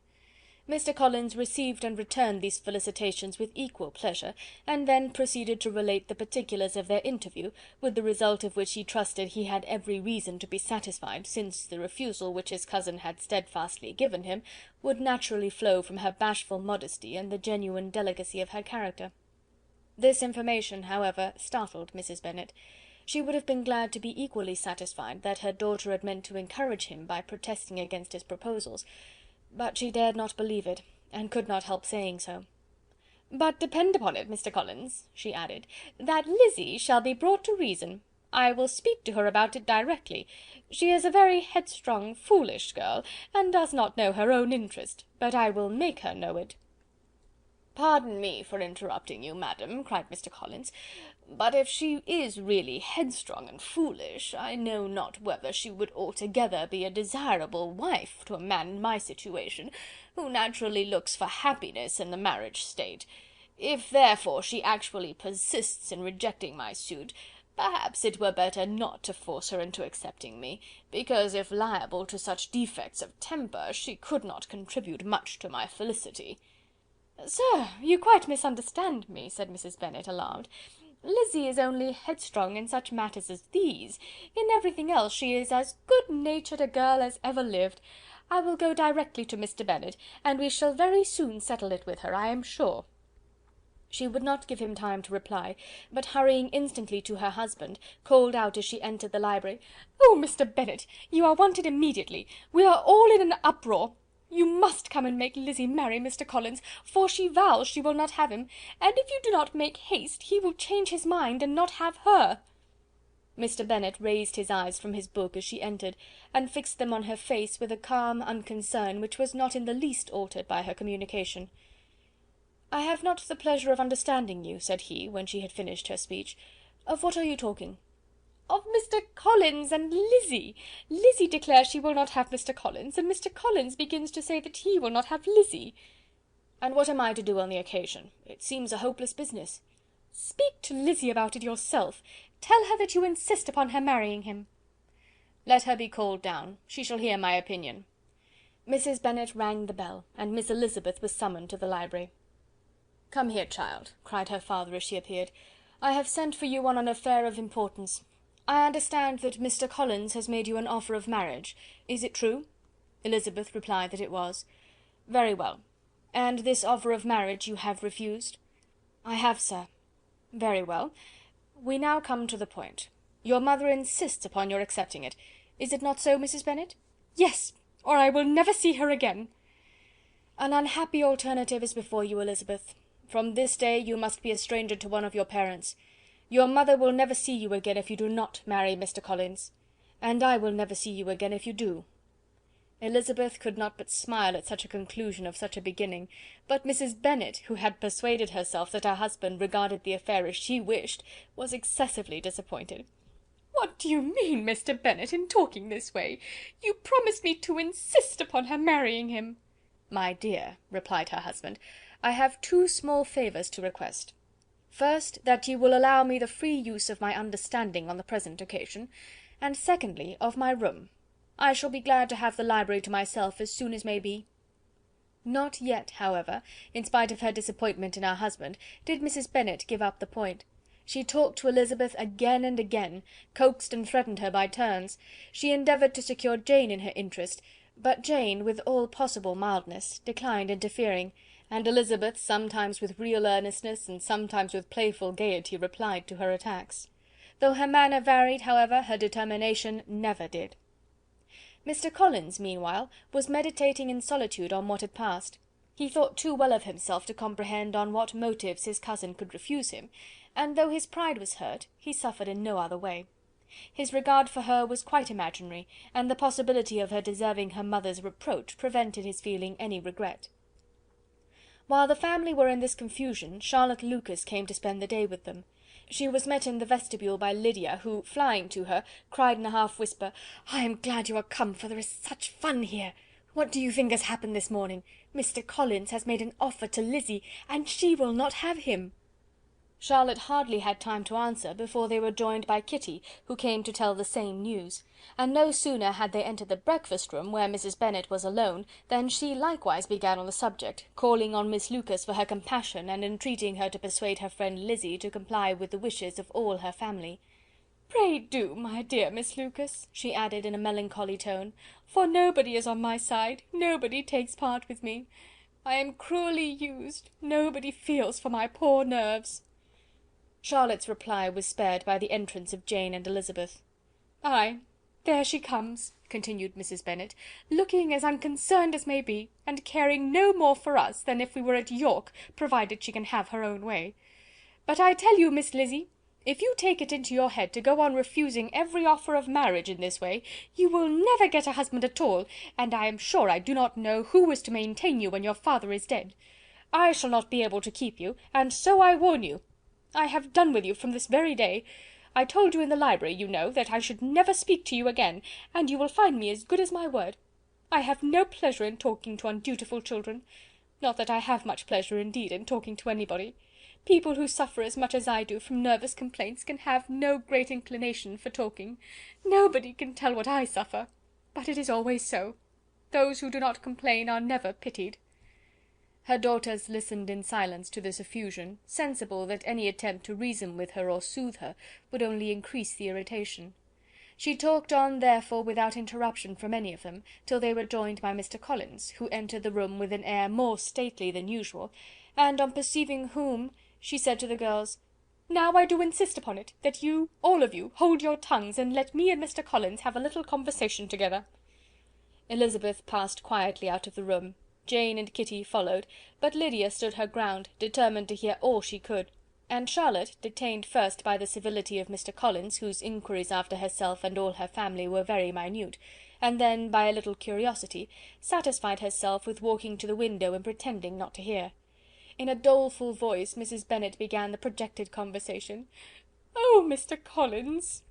Mr. Collins received and returned these felicitations with equal pleasure, and then proceeded to relate the particulars of their interview, with the result of which he trusted he had every reason to be satisfied, since the refusal which his cousin had steadfastly given him would naturally flow from her bashful modesty and the genuine delicacy of her character. This information, however, startled Mrs. Bennet. She would have been glad to be equally satisfied that her daughter had meant to encourage him by protesting against his proposals, but she dared not believe it, and could not help saying so. "But depend upon it, Mr. Collins," she added, "that Lizzy shall be brought to reason. I will speak to her about it directly. She is a very headstrong, foolish girl, and does not know her own interest, but I will make her know it." "Pardon me for interrupting you, madam," cried Mr. Collins, "but if she is really headstrong and foolish, I know not whether she would altogether be a desirable wife to a man in my situation, who naturally looks for happiness in the marriage state. If therefore she actually persists in rejecting my suit, perhaps it were better not to force her into accepting me, because if liable to such defects of temper, she could not contribute much to my felicity." "Sir, you quite misunderstand me," said Mrs. Bennet, alarmed. "Lizzy is only headstrong in such matters as these. In everything else she is as good-natured a girl as ever lived. I will go directly to Mr. Bennet, and we shall very soon settle it with her, I am sure." She would not give him time to reply, but hurrying instantly to her husband, called out as she entered the library, "Oh, Mr. Bennet, you are wanted immediately. We are all in an uproar. You must come and make Lizzy marry Mr. Collins, for she vows she will not have him, and if you do not make haste, he will change his mind and not have her." Mr. Bennet raised his eyes from his book as she entered, and fixed them on her face with a calm unconcern which was not in the least altered by her communication. "I have not the pleasure of understanding you," said he, when she had finished her speech. "Of what are you talking?" "Of Mr. Collins and Lizzy. Lizzy declares she will not have Mr. Collins, and Mr. Collins begins to say that he will not have Lizzy." "And what am I to do on the occasion? It seems a hopeless business." "Speak to Lizzy about it yourself. Tell her that you insist upon her marrying him." "Let her be called down. She shall hear my opinion." Mrs. Bennet rang the bell, and Miss Elizabeth was summoned to the library. "Come here, child," cried her father as she appeared. "I have sent for you on an affair of importance. I understand that Mr. Collins has made you an offer of marriage. Is it true?" Elizabeth replied that it was. "Very well. And this offer of marriage you have refused?" "I have, sir." "Very well. We now come to the point. Your mother insists upon your accepting it. Is it not so, Mrs. Bennet?" "Yes, or I will never see her again." "An unhappy alternative is before you, Elizabeth. From this day you must be a stranger to one of your parents. Your mother will never see you again if you do not marry Mr. Collins, and I will never see you again if you do." Elizabeth could not but smile at such a conclusion of such a beginning, but Mrs. Bennet, who had persuaded herself that her husband regarded the affair as she wished, was excessively disappointed. "What do you mean, Mr. Bennet, in talking this way? You promised me to insist upon her marrying him." "My dear," replied her husband, "I have two small favours to request. First, that you will allow me the free use of my understanding on the present occasion, and secondly, of my room. I shall be glad to have the library to myself as soon as may be." Not yet, however, in spite of her disappointment in her husband, did Mrs. Bennet give up the point. She talked to Elizabeth again and again, coaxed and threatened her by turns. She endeavoured to secure Jane in her interest, but Jane, with all possible mildness, declined interfering, and Elizabeth, sometimes with real earnestness, and sometimes with playful gaiety, replied to her attacks. Though her manner varied, however, her determination never did. Mr. Collins, meanwhile, was meditating in solitude on what had passed. He thought too well of himself to comprehend on what motives his cousin could refuse him, and though his pride was hurt, he suffered in no other way. His regard for her was quite imaginary, and the possibility of her deserving her mother's reproach prevented his feeling any regret. While the family were in this confusion, Charlotte Lucas came to spend the day with them. She was met in the vestibule by Lydia, who, flying to her, cried in a half whisper, "I am glad you are come, for there is such fun here. What do you think has happened this morning? Mr. Collins has made an offer to Lizzie, and she will not have him." Charlotte hardly had time to answer before they were joined by Kitty, who came to tell the same news; and no sooner had they entered the breakfast room, where Mrs. Bennet was alone, than she likewise began on the subject, calling on Miss Lucas for her compassion, and entreating her to persuade her friend Lizzie to comply with the wishes of all her family. "Pray do, my dear Miss Lucas," she added in a melancholy tone, "for nobody is on my side, nobody takes part with me. I am cruelly used, nobody feels for my poor nerves." Charlotte's reply was spared by the entrance of Jane and Elizabeth. "Ay, there she comes," continued Mrs. Bennet, "looking as unconcerned as may be, and caring no more for us than if we were at York, provided she can have her own way. But I tell you, Miss Lizzie, if you take it into your head to go on refusing every offer of marriage in this way, you will never get a husband at all, and I am sure I do not know who is to maintain you when your father is dead. I shall not be able to keep you, and so I warn you. I have done with you from this very day. I told you in the library, you know, that I should never speak to you again, and you will find me as good as my word. I have no pleasure in talking to undutiful children. Not that I have much pleasure, indeed, in talking to anybody. People who suffer as much as I do from nervous complaints can have no great inclination for talking. Nobody can tell what I suffer. But it is always so. Those who do not complain are never pitied." Her daughters listened in silence to this effusion, sensible that any attempt to reason with her or soothe her would only increase the irritation. She talked on, therefore, without interruption from any of them, till they were joined by Mr. Collins, who entered the room with an air more stately than usual, and on perceiving whom, she said to the girls, "Now I do insist upon it, that you, all of you, hold your tongues, and let me and Mr. Collins have a little conversation together." Elizabeth passed quietly out of the room. Jane and Kitty followed, but Lydia stood her ground, determined to hear all she could, and Charlotte, detained first by the civility of Mr. Collins, whose inquiries after herself and all her family were very minute, and then by a little curiosity, satisfied herself with walking to the window and pretending not to hear. In a doleful voice Mrs. Bennet began the projected conversation. "Oh, Mr. Collins!"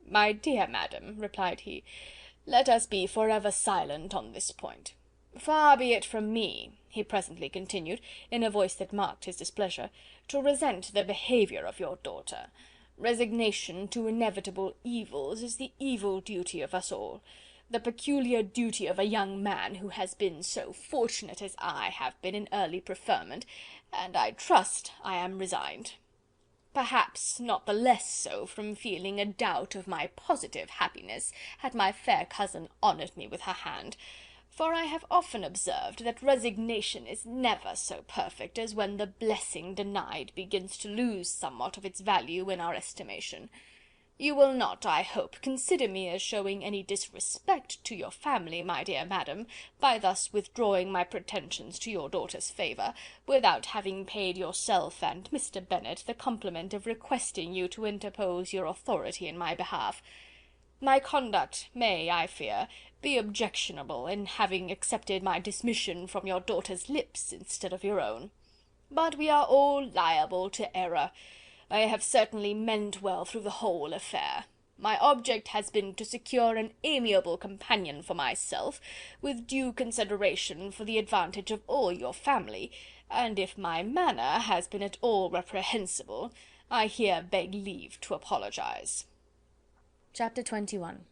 "My dear madam," replied he, "let us be for ever silent on this point. Far be it from me," he presently continued, in a voice that marked his displeasure, "to resent the behaviour of your daughter. Resignation to inevitable evils is the evil duty of us all, the peculiar duty of a young man who has been so fortunate as I have been in early preferment, and I trust I am resigned. Perhaps not the less so from feeling a doubt of my positive happiness had my fair cousin honoured me with her hand, for I have often observed that resignation is never so perfect as when the blessing denied begins to lose somewhat of its value in our estimation. You will not, I hope, consider me as showing any disrespect to your family, my dear madam, by thus withdrawing my pretensions to your daughter's favour, without having paid yourself and Mr. Bennet the compliment of requesting you to interpose your authority in my behalf. My conduct may, I fear, be objectionable in having accepted my dismission from your daughter's lips instead of your own. But we are all liable to error. I have certainly meant well through the whole affair. My object has been to secure an amiable companion for myself, with due consideration for the advantage of all your family, and if my manner has been at all reprehensible, I here beg leave to apologize." Chapter 21.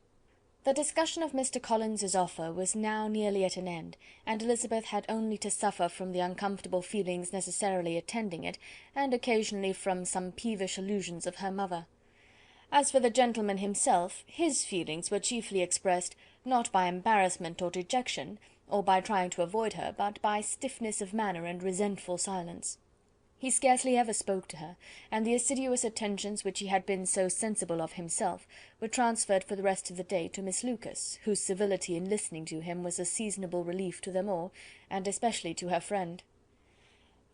The discussion of Mr. Collins's offer was now nearly at an end, and Elizabeth had only to suffer from the uncomfortable feelings necessarily attending it, and occasionally from some peevish allusions of her mother. As for the gentleman himself, his feelings were chiefly expressed, not by embarrassment or dejection, or by trying to avoid her, but by stiffness of manner and resentful silence. He scarcely ever spoke to her, and the assiduous attentions which he had been so sensible of himself were transferred for the rest of the day to Miss Lucas, whose civility in listening to him was a seasonable relief to them all, and especially to her friend.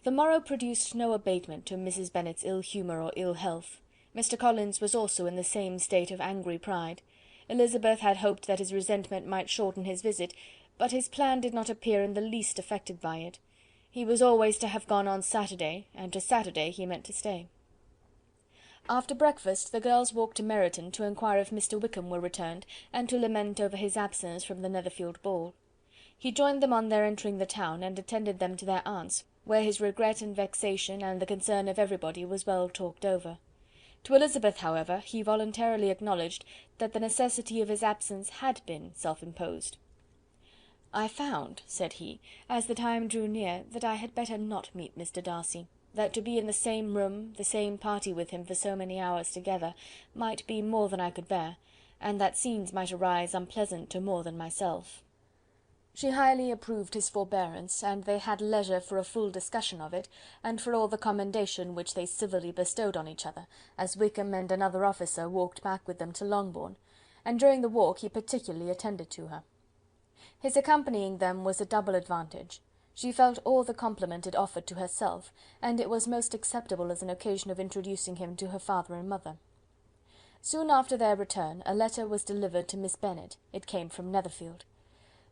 The morrow produced no abatement to Mrs. Bennet's ill humour or ill health. Mr. Collins was also in the same state of angry pride. Elizabeth had hoped that his resentment might shorten his visit, but his plan did not appear in the least affected by it. He was always to have gone on Saturday, and to Saturday he meant to stay. After breakfast, the girls walked to Meryton to inquire if Mr. Wickham were returned, and to lament over his absence from the Netherfield ball. He joined them on their entering the town, and attended them to their aunt's, where his regret and vexation, and the concern of everybody, was well talked over. To Elizabeth, however, he voluntarily acknowledged that the necessity of his absence had been self-imposed. "I found," said he, as the time drew near, "that I had better not meet Mr. Darcy, that to be in the same room, the same party with him for so many hours together, might be more than I could bear, and that scenes might arise unpleasant to more than myself." She highly approved his forbearance, and they had leisure for a full discussion of it, and for all the commendation which they civilly bestowed on each other, as Wickham and another officer walked back with them to Longbourn, and during the walk he particularly attended to her. His accompanying them was a double advantage. She felt all the compliment it offered to herself, and it was most acceptable as an occasion of introducing him to her father and mother. Soon after their return, a letter was delivered to Miss Bennet. It came from Netherfield.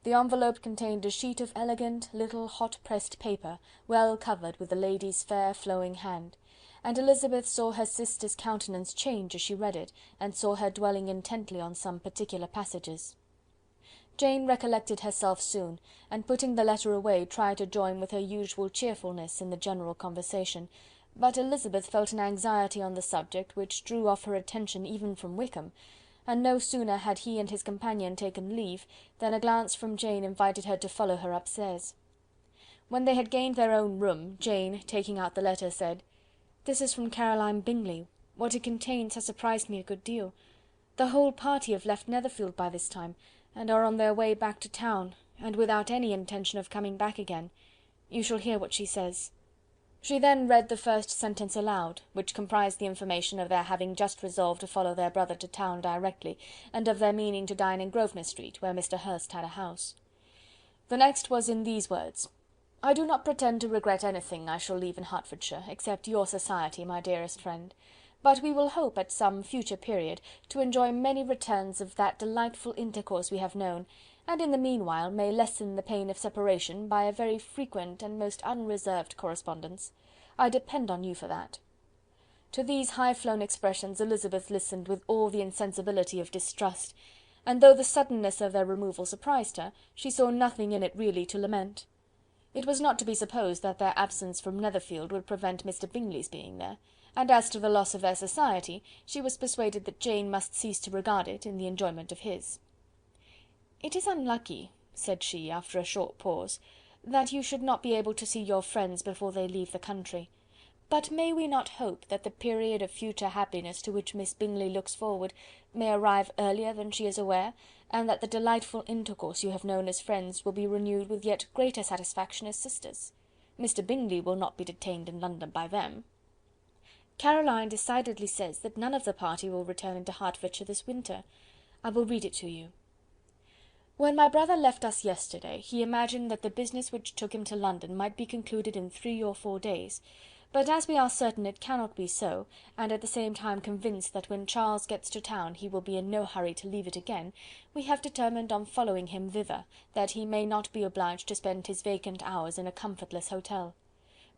The envelope contained a sheet of elegant, little, hot-pressed paper, well covered with the lady's fair flowing hand, and Elizabeth saw her sister's countenance change as she read it, and saw her dwelling intently on some particular passages. Jane recollected herself soon, and putting the letter away, tried to join with her usual cheerfulness in the general conversation, but Elizabeth felt an anxiety on the subject which drew off her attention even from Wickham, and no sooner had he and his companion taken leave, than a glance from Jane invited her to follow her upstairs. When they had gained their own room, Jane, taking out the letter, said, "This is from Caroline Bingley. What it contains has surprised me a good deal. The whole party have left Netherfield by this time, and are on their way back to town, and without any intention of coming back again. You shall hear what she says." She then read the first sentence aloud, which comprised the information of their having just resolved to follow their brother to town directly, and of their meaning to dine in Grosvenor Street, where Mr. Hurst had a house. The next was in these words: "I do not pretend to regret anything I shall leave in Hertfordshire, except your society, my dearest friend, but we will hope at some future period to enjoy many returns of that delightful intercourse we have known, and in the meanwhile may lessen the pain of separation by a very frequent and most unreserved correspondence. I depend on you for that." To these high-flown expressions Elizabeth listened with all the insensibility of distrust, and though the suddenness of their removal surprised her, she saw nothing in it really to lament. It was not to be supposed that their absence from Netherfield would prevent Mr. Bingley's being there, and as to the loss of their society, she was persuaded that Jane must cease to regard it in the enjoyment of his. "It is unlucky," said she, after a short pause, "that you should not be able to see your friends before they leave the country. But may we not hope that the period of future happiness to which Miss Bingley looks forward may arrive earlier than she is aware, and that the delightful intercourse you have known as friends will be renewed with yet greater satisfaction as sisters? Mr. Bingley will not be detained in London by them. Caroline decidedly says that none of the party will return into Hertfordshire this winter. I will read it to you. When my brother left us yesterday, he imagined that the business which took him to London might be concluded in 3 or 4 days, but as we are certain it cannot be so, and at the same time convinced that when Charles gets to town he will be in no hurry to leave it again, we have determined on following him thither, that he may not be obliged to spend his vacant hours in a comfortless hotel.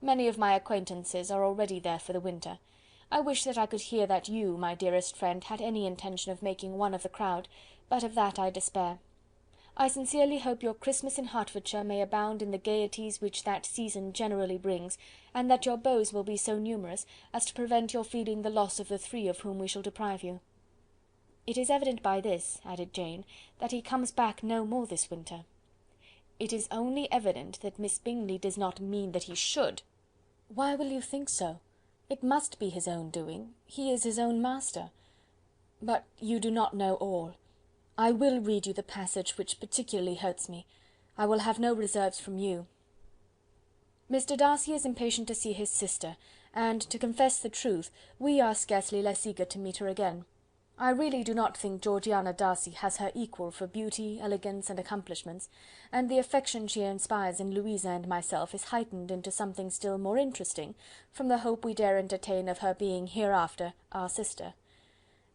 Many of my acquaintances are already there for the winter. I wish that I could hear that you, my dearest friend, had any intention of making one of the crowd, but of that I despair. I sincerely hope your Christmas in Hertfordshire may abound in the gaieties which that season generally brings, and that your beaux will be so numerous as to prevent your feeling the loss of the 3 of whom we shall deprive you. It is evident by this," added Jane, "that he comes back no more this winter." "It is only evident that Miss Bingley does not mean that he should." "Why will you think so? It must be his own doing. He is his own master. But you do not know all. I will read you the passage which particularly hurts me. I will have no reserves from you. Mr. Darcy is impatient to see his sister, and, to confess the truth, we are scarcely less eager to meet her again. I really do not think Georgiana Darcy has her equal for beauty, elegance, and accomplishments, and the affection she inspires in Louisa and myself is heightened into something still more interesting from the hope we dare entertain of her being hereafter our sister.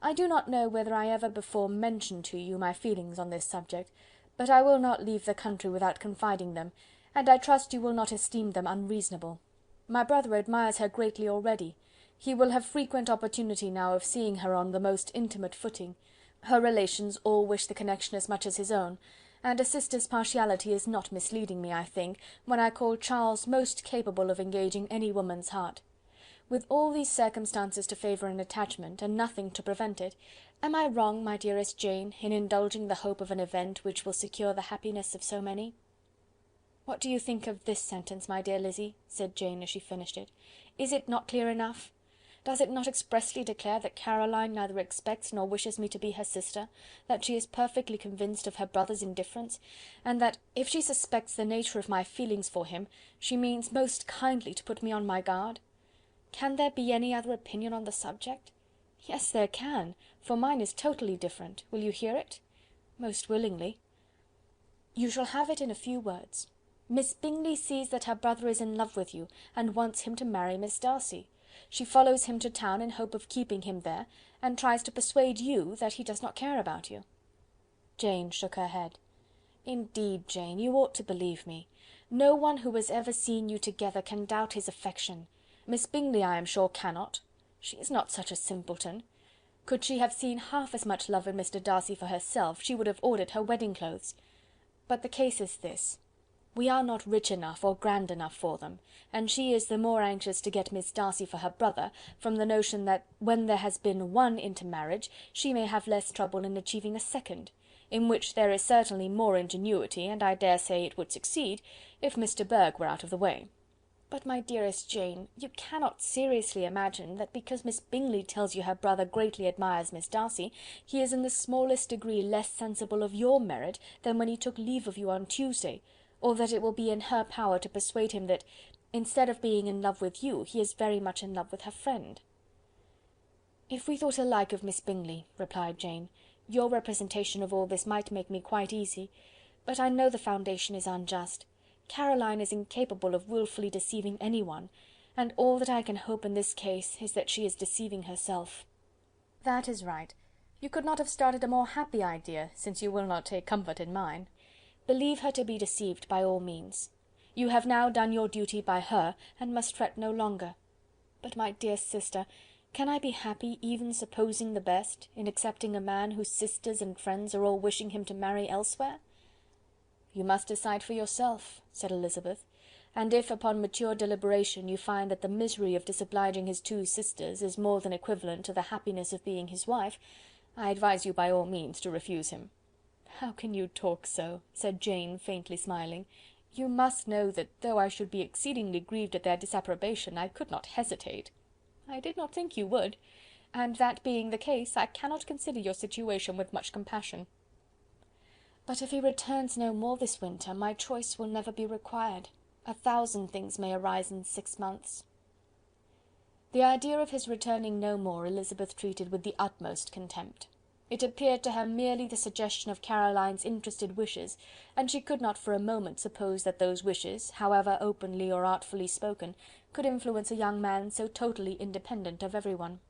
I do not know whether I ever before mentioned to you my feelings on this subject, but I will not leave the country without confiding them, and I trust you will not esteem them unreasonable. My brother admires her greatly already. He will have frequent opportunity now of seeing her on the most intimate footing. Her relations all wish the connection as much as his own, and a sister's partiality is not misleading me, I think, when I call Charles most capable of engaging any woman's heart. With all these circumstances to favour an attachment, and nothing to prevent it, am I wrong, my dearest Jane, in indulging the hope of an event which will secure the happiness of so many?" "What do you think of this sentence, my dear Lizzy?" said Jane, as she finished it. "Is it not clear enough? Does it not expressly declare that Caroline neither expects nor wishes me to be her sister, that she is perfectly convinced of her brother's indifference, and that, if she suspects the nature of my feelings for him, she means most kindly to put me on my guard? Can there be any other opinion on the subject? Yes, there can, for mine is totally different. Will you hear it?" "Most willingly." "You shall have it in a few words. Miss Bingley sees that her brother is in love with you, and wants him to marry Miss Darcy. She follows him to town in hope of keeping him there, and tries to persuade you that he does not care about you." Jane shook her head. "Indeed, Jane, you ought to believe me. No one who has ever seen you together can doubt his affection. Miss Bingley, I am sure, cannot. She is not such a simpleton. Could she have seen half as much love in Mr. Darcy for herself, she would have ordered her wedding clothes. But the case is this: we are not rich enough or grand enough for them, and she is the more anxious to get Miss Darcy for her brother, from the notion that when there has been one intermarriage, she may have less trouble in achieving a second, in which there is certainly more ingenuity, and I dare say it would succeed, if Mr. Burgh were out of the way. But, my dearest Jane, you cannot seriously imagine that because Miss Bingley tells you her brother greatly admires Miss Darcy, he is in the smallest degree less sensible of your merit than when he took leave of you on Tuesday, or that it will be in her power to persuade him that, instead of being in love with you, he is very much in love with her friend." "If we thought alike of Miss Bingley," replied Jane, "your representation of all this might make me quite easy, but I know the foundation is unjust. Caroline is incapable of wilfully deceiving any one, and all that I can hope in this case is that she is deceiving herself." "That is right. You could not have started a more happy idea, since you will not take comfort in mine. Believe her to be deceived by all means. You have now done your duty by her, and must fret no longer. But, my dear sister, can I be happy, even supposing the best, in accepting a man whose sisters and friends are all wishing him to marry elsewhere?" "You must decide for yourself," said Elizabeth, "and if, upon mature deliberation, you find that the misery of disobliging his two sisters is more than equivalent to the happiness of being his wife, I advise you by all means to refuse him." "How can you talk so?" said Jane, faintly smiling. "You must know that though I should be exceedingly grieved at their disapprobation, I could not hesitate." "I did not think you would, and that being the case, I cannot consider your situation with much compassion. But if he returns no more this winter, my choice will never be required. 1,000 things may arise in 6 months." The idea of his returning no more Elizabeth treated with the utmost contempt. It appeared to her merely the suggestion of Caroline's interested wishes, and she could not for a moment suppose that those wishes, however openly or artfully spoken, could influence a young man so totally independent of every one.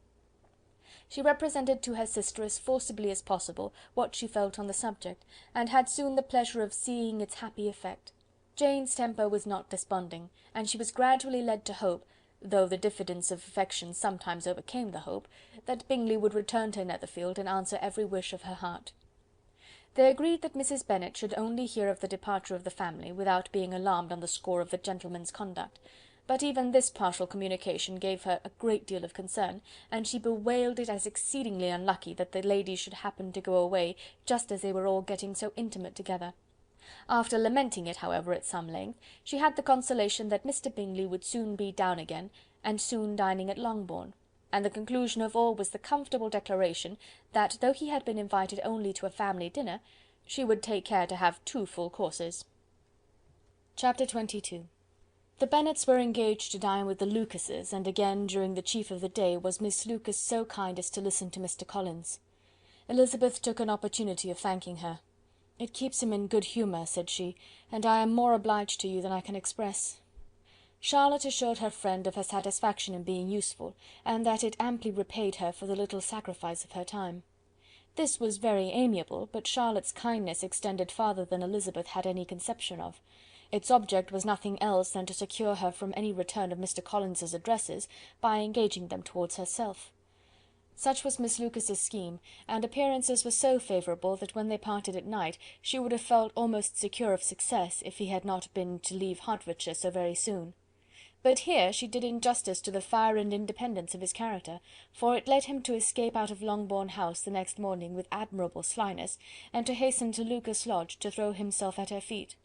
She represented to her sister as forcibly as possible what she felt on the subject, and had soon the pleasure of seeing its happy effect. Jane's temper was not desponding, and she was gradually led to hope, though the diffidence of affection sometimes overcame the hope, that Bingley would return to Netherfield and answer every wish of her heart. They agreed that Mrs. Bennet should only hear of the departure of the family, without being alarmed on the score of the gentleman's conduct. But even this partial communication gave her a great deal of concern, and she bewailed it as exceedingly unlucky that the ladies should happen to go away just as they were all getting so intimate together. After lamenting it, however, at some length, she had the consolation that Mr. Bingley would soon be down again, and soon dining at Longbourn, and the conclusion of all was the comfortable declaration that, though he had been invited only to a family dinner, she would take care to have 2 full courses. Chapter XXII. The Bennets were engaged to dine with the Lucases, and again, during the chief of the day, was Miss Lucas so kind as to listen to Mr. Collins. Elizabeth took an opportunity of thanking her. "It keeps him in good humour," said she, "and I am more obliged to you than I can express." Charlotte assured her friend of her satisfaction in being useful, and that it amply repaid her for the little sacrifice of her time. This was very amiable, but Charlotte's kindness extended farther than Elizabeth had any conception of. Its object was nothing else than to secure her from any return of Mr. Collins's addresses by engaging them towards herself. Such was Miss Lucas's scheme, and appearances were so favourable that when they parted at night she would have felt almost secure of success if he had not been to leave Hertfordshire so very soon. But here she did injustice to the fire and independence of his character, for it led him to escape out of Longbourn House the next morning with admirable slyness, and to hasten to Lucas Lodge to throw himself at her feet.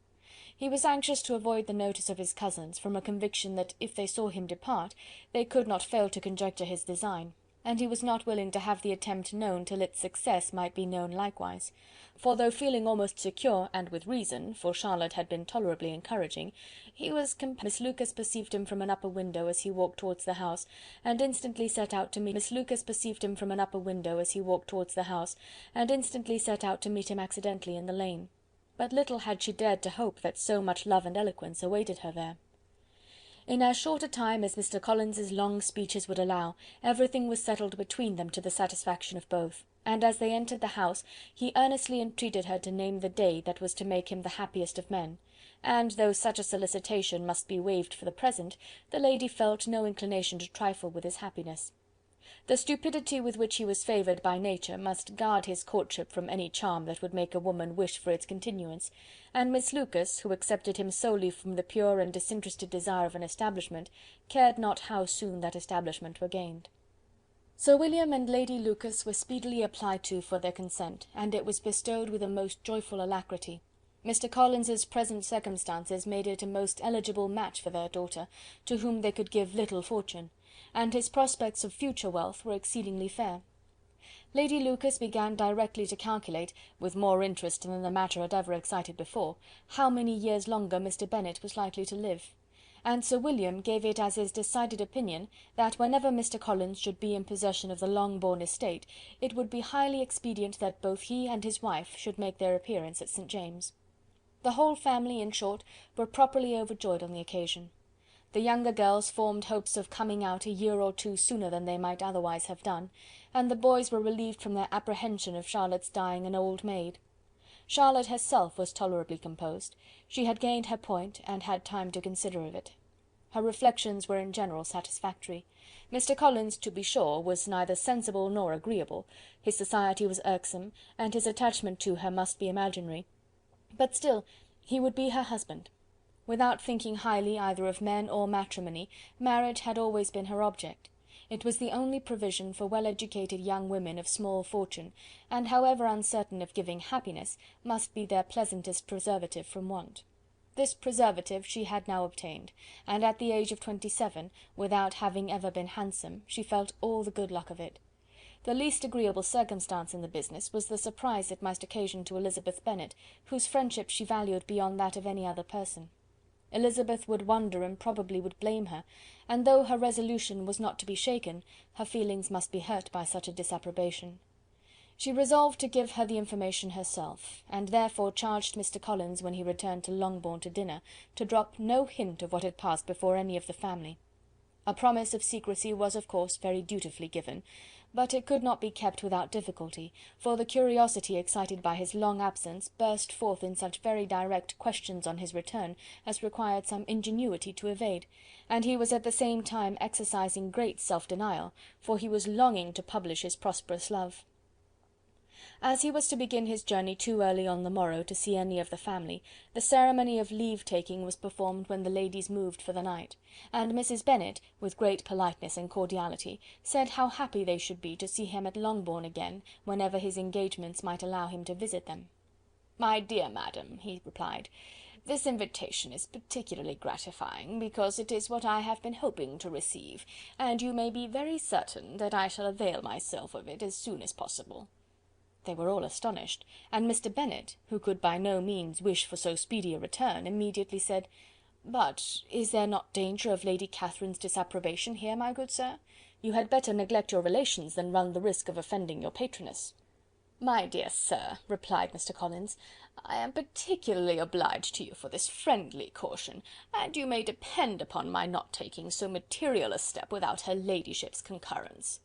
He was anxious to avoid the notice of his cousins, from a conviction that if they saw him depart, they could not fail to conjecture his design, and he was not willing to have the attempt known till its success might be known likewise; for though feeling almost secure, and with reason, for Charlotte had been tolerably encouraging, he was Miss Lucas perceived him from an upper window as he walked towards the house, and instantly set out to meet him accidentally in the lane. But little had she dared to hope that so much love and eloquence awaited her there. In as short a time as Mr. Collins's long speeches would allow, everything was settled between them to the satisfaction of both, and as they entered the house, he earnestly entreated her to name the day that was to make him the happiest of men, and though such a solicitation must be waived for the present, the lady felt no inclination to trifle with his happiness. The stupidity with which he was favoured by nature must guard his courtship from any charm that would make a woman wish for its continuance, and Miss Lucas, who accepted him solely from the pure and disinterested desire of an establishment, cared not how soon that establishment were gained. Sir William and Lady Lucas were speedily applied to for their consent, and it was bestowed with a most joyful alacrity. Mr. Collins's present circumstances made it a most eligible match for their daughter, to whom they could give little fortune, and his prospects of future wealth were exceedingly fair. Lady Lucas began directly to calculate, with more interest than the matter had ever excited before, how many years longer Mr. Bennet was likely to live, and Sir William gave it as his decided opinion that whenever Mr. Collins should be in possession of the Longbourn estate, it would be highly expedient that both he and his wife should make their appearance at St. James's. The whole family, in short, were properly overjoyed on the occasion. The younger girls formed hopes of coming out a year or two sooner than they might otherwise have done, and the boys were relieved from their apprehension of Charlotte's dying an old maid. Charlotte herself was tolerably composed; she had gained her point, and had time to consider of it. Her reflections were in general satisfactory. Mr. Collins, to be sure, was neither sensible nor agreeable, his society was irksome, and his attachment to her must be imaginary, but still he would be her husband. Without thinking highly either of men or matrimony, marriage had always been her object. It was the only provision for well-educated young women of small fortune, and however uncertain of giving happiness, must be their pleasantest preservative from want. This preservative she had now obtained, and at the age of 27, without having ever been handsome, she felt all the good luck of it. The least agreeable circumstance in the business was the surprise it must occasion to Elizabeth Bennet, whose friendship she valued beyond that of any other person. Elizabeth would wonder and probably would blame her, and though her resolution was not to be shaken, her feelings must be hurt by such a disapprobation. She resolved to give her the information herself, and therefore charged Mr. Collins, when he returned to Longbourn to dinner, to drop no hint of what had passed before any of the family. A promise of secrecy was of course very dutifully given, but it could not be kept without difficulty, for the curiosity excited by his long absence burst forth in such very direct questions on his return as required some ingenuity to evade, and he was at the same time exercising great self-denial, for he was longing to publish his prosperous love. As he was to begin his journey too early on the morrow to see any of the family, the ceremony of leave-taking was performed when the ladies moved for the night, and Mrs. Bennet, with great politeness and cordiality, said how happy they should be to see him at Longbourn again, whenever his engagements might allow him to visit them. "My dear madam," he replied, "this invitation is particularly gratifying, because it is what I have been hoping to receive, and you may be very certain that I shall avail myself of it as soon as possible." They were all astonished, and Mr. Bennet, who could by no means wish for so speedy a return, immediately said, "But is there not danger of Lady Catherine's disapprobation here, my good sir? You had better neglect your relations than run the risk of offending your patroness." "My dear sir," replied Mr. Collins, "I am particularly obliged to you for this friendly caution, and you may depend upon my not taking so material a step without her ladyship's concurrence."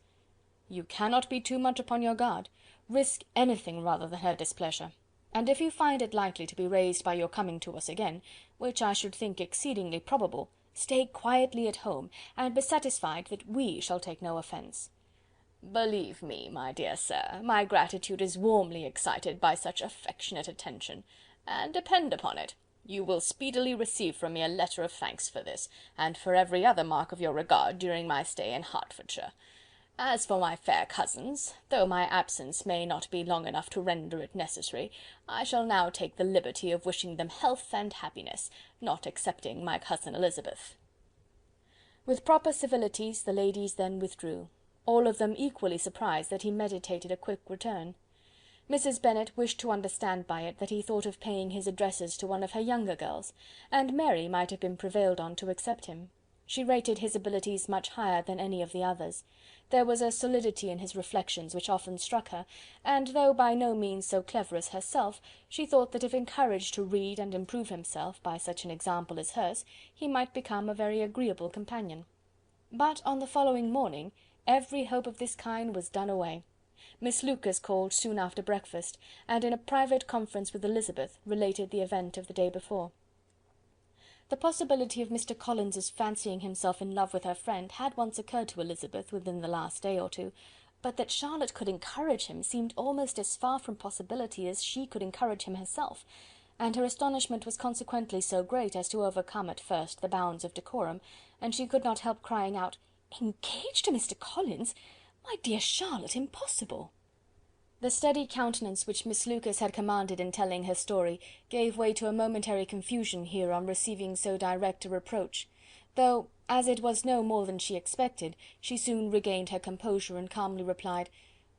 "You cannot be too much upon your guard. Risk anything rather than her displeasure, and if you find it likely to be raised by your coming to us again, which I should think exceedingly probable, stay quietly at home, and be satisfied that we shall take no offence." "Believe me, my dear sir, my gratitude is warmly excited by such affectionate attention, and depend upon it, you will speedily receive from me a letter of thanks for this, and for every other mark of your regard during my stay in Hertfordshire. As for my fair cousins, though my absence may not be long enough to render it necessary, I shall now take the liberty of wishing them health and happiness, not excepting my cousin Elizabeth." With proper civilities the ladies then withdrew, all of them equally surprised that he meditated a quick return. Mrs. Bennet wished to understand by it that he thought of paying his addresses to one of her younger girls, and Mary might have been prevailed on to accept him. She rated his abilities much higher than any of the others. There was a solidity in his reflections which often struck her, and though by no means so clever as herself, she thought that if encouraged to read and improve himself by such an example as hers, he might become a very agreeable companion. But on the following morning every hope of this kind was done away. Miss Lucas called soon after breakfast, and in a private conference with Elizabeth related the event of the day before. The possibility of Mr. Collins's fancying himself in love with her friend had once occurred to Elizabeth within the last day or two, but that Charlotte could encourage him seemed almost as far from possibility as she could encourage him herself, and her astonishment was consequently so great as to overcome at first the bounds of decorum, and she could not help crying out, "Engaged to Mr. Collins! My dear Charlotte, impossible!" The steady countenance which Miss Lucas had commanded in telling her story gave way to a momentary confusion here on receiving so direct a reproach, though, as it was no more than she expected, she soon regained her composure and calmly replied,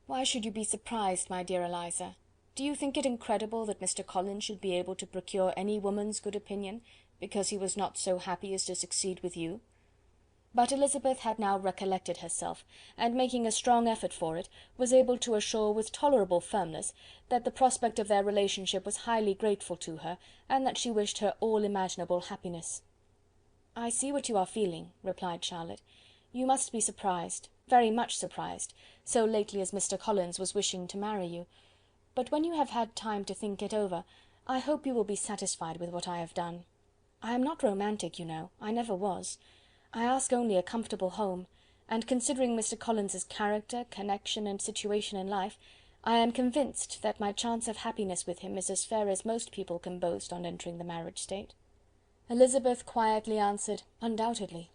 "Why should you be surprised, my dear Eliza? Do you think it incredible that Mr. Collins should be able to procure any woman's good opinion, because he was not so happy as to succeed with you?" But Elizabeth had now recollected herself, and making a strong effort for it, was able to assure with tolerable firmness that the prospect of their relationship was highly grateful to her, and that she wished her all imaginable happiness. "I see what you are feeling," replied Charlotte. "You must be surprised, very much surprised, so lately as Mr. Collins was wishing to marry you. But when you have had time to think it over, I hope you will be satisfied with what I have done. I am not romantic, you know, I never was. I ask only a comfortable home, and considering Mr. Collins's character, connection, and situation in life, I am convinced that my chance of happiness with him is as fair as most people can boast on entering the marriage state." Elizabeth quietly answered, "Undoubtedly,"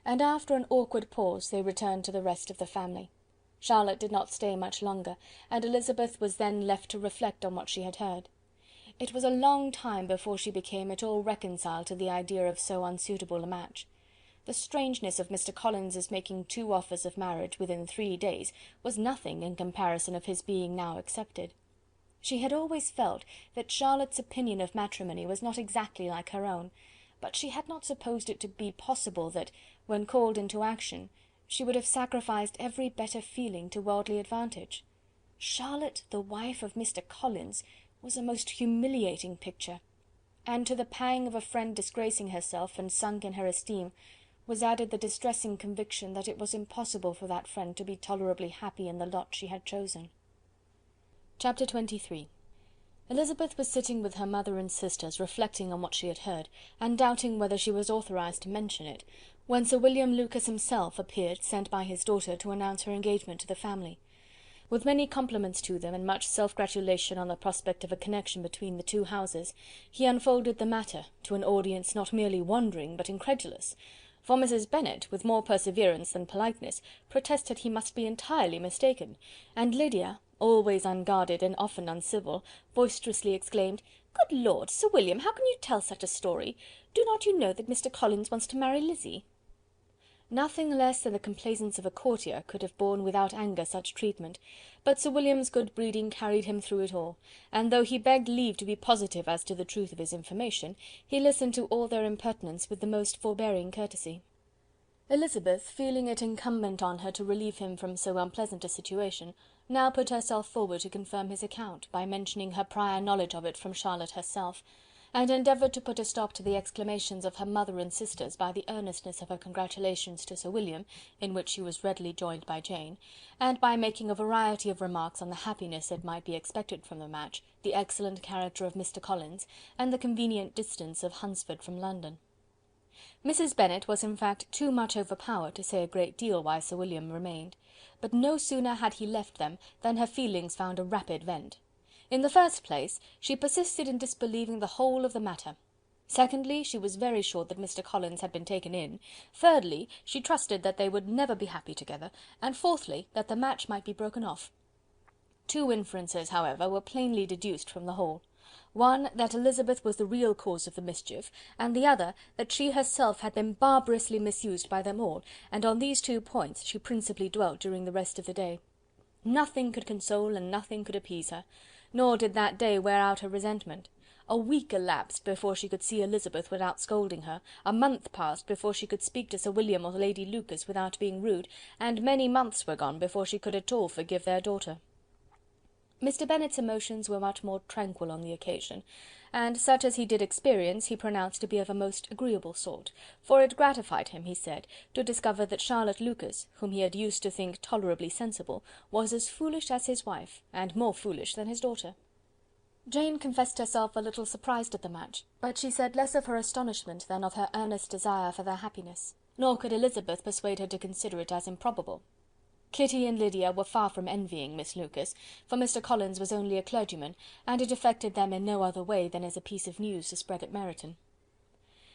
and after an awkward pause they returned to the rest of the family. Charlotte did not stay much longer, and Elizabeth was then left to reflect on what she had heard. It was a long time before she became at all reconciled to the idea of so unsuitable a match. The strangeness of Mr. Collins's making 2 offers of marriage within 3 days was nothing in comparison of his being now accepted. She had always felt that Charlotte's opinion of matrimony was not exactly like her own, but she had not supposed it to be possible that, when called into action, she would have sacrificed every better feeling to worldly advantage. Charlotte, the wife of Mr. Collins, was a most humiliating picture, and to the pang of a friend disgracing herself and sunk in her esteem, was added the distressing conviction that it was impossible for that friend to be tolerably happy in the lot she had chosen. Chapter 23. Elizabeth was sitting with her mother and sisters, reflecting on what she had heard, and doubting whether she was authorized to mention it, when Sir William Lucas himself appeared, sent by his daughter to announce her engagement to the family. With many compliments to them, and much self-gratulation on the prospect of a connection between the 2 houses, he unfolded the matter to an audience not merely wondering but incredulous, for Mrs. Bennet, with more perseverance than politeness, protested he must be entirely mistaken, and Lydia, always unguarded and often uncivil, boisterously exclaimed, "Good Lord, Sir William, how can you tell such a story? Do not you know that Mr. Collins wants to marry Lizzy?" Nothing less than the complaisance of a courtier could have borne without anger such treatment, but Sir William's good breeding carried him through it all, and though he begged leave to be positive as to the truth of his information, he listened to all their impertinence with the most forbearing courtesy. Elizabeth, feeling it incumbent on her to relieve him from so unpleasant a situation, now put herself forward to confirm his account, by mentioning her prior knowledge of it from Charlotte herself, and endeavoured to put a stop to the exclamations of her mother and sisters by the earnestness of her congratulations to Sir William, in which she was readily joined by Jane, and by making a variety of remarks on the happiness that might be expected from the match, the excellent character of Mr. Collins, and the convenient distance of Hunsford from London. Mrs. Bennet was in fact too much overpowered to say a great deal while Sir William remained, but no sooner had he left them than her feelings found a rapid vent. In the first place, she persisted in disbelieving the whole of the matter. Secondly, she was very sure that Mr. Collins had been taken in. Thirdly, she trusted that they would never be happy together, and fourthly, that the match might be broken off. Two inferences, however, were plainly deduced from the whole. One, that Elizabeth was the real cause of the mischief, and the other, that she herself had been barbarously misused by them all, and on these two points she principally dwelt during the rest of the day. Nothing could console and nothing could appease her, nor did that day wear out her resentment. A week elapsed before she could see Elizabeth without scolding her, a month passed before she could speak to Sir William or Lady Lucas without being rude, and many months were gone before she could at all forgive their daughter. Mr. Bennet's emotions were much more tranquil on the occasion, and such as he did experience he pronounced to be of a most agreeable sort, for it gratified him, he said, to discover that Charlotte Lucas, whom he had used to think tolerably sensible, was as foolish as his wife, and more foolish than his daughter. Jane confessed herself a little surprised at the match, but she said less of her astonishment than of her earnest desire for their happiness, nor could Elizabeth persuade her to consider it as improbable. Kitty and Lydia were far from envying Miss Lucas, for Mr. Collins was only a clergyman, and it affected them in no other way than as a piece of news to spread at Meryton.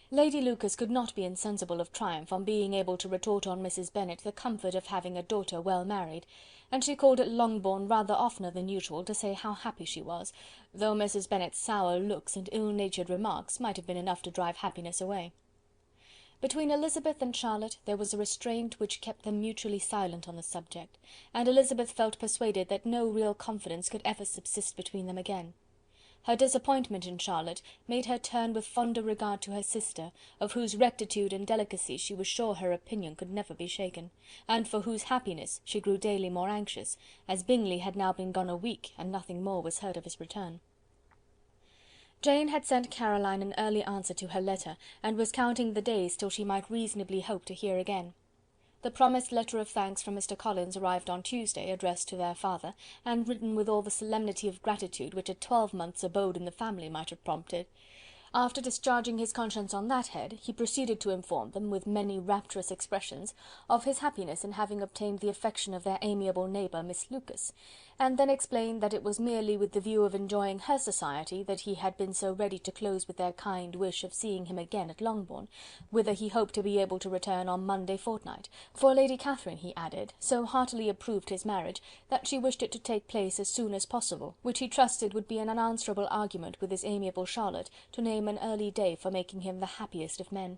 Lady Lucas could not be insensible of triumph on being able to retort on Mrs. Bennet the comfort of having a daughter well married, and she called at Longbourn rather oftener than usual to say how happy she was, though Mrs. Bennet's sour looks and ill-natured remarks might have been enough to drive happiness away. Between Elizabeth and Charlotte there was a restraint which kept them mutually silent on the subject, and Elizabeth felt persuaded that no real confidence could ever subsist between them again. Her disappointment in Charlotte made her turn with fonder regard to her sister, of whose rectitude and delicacy she was sure her opinion could never be shaken, and for whose happiness she grew daily more anxious, as Bingley had now been gone a week, and nothing more was heard of his return. Jane had sent Caroline an early answer to her letter, and was counting the days till she might reasonably hope to hear again. The promised letter of thanks from Mr. Collins arrived on Tuesday, addressed to their father, and written with all the solemnity of gratitude which a 12-month's abode in the family might have prompted. After discharging his conscience on that head, he proceeded to inform them, with many rapturous expressions, of his happiness in having obtained the affection of their amiable neighbour Miss Lucas, and then explained that it was merely with the view of enjoying her society that he had been so ready to close with their kind wish of seeing him again at Longbourn, whither he hoped to be able to return on Monday fortnight, for Lady Catherine, he added, so heartily approved his marriage, that she wished it to take place as soon as possible, which he trusted would be an unanswerable argument with his amiable Charlotte to name an early day for making him the happiest of men.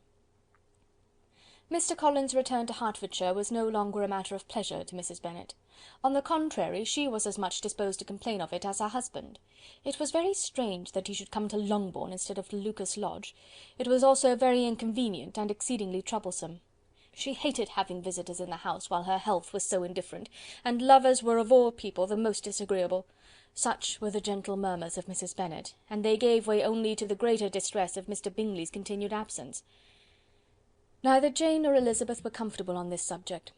Mr. Collins' return to Hertfordshire was no longer a matter of pleasure to Mrs. Bennet. On the contrary, she was as much disposed to complain of it as her husband. It was very strange that he should come to Longbourn instead of to Lucas Lodge. It was also very inconvenient and exceedingly troublesome. She hated having visitors in the house while her health was so indifferent, and lovers were of all people the most disagreeable. Such were the gentle murmurs of Mrs. Bennet, and they gave way only to the greater distress of Mr. Bingley's continued absence. Neither Jane nor Elizabeth were comfortable on this subject.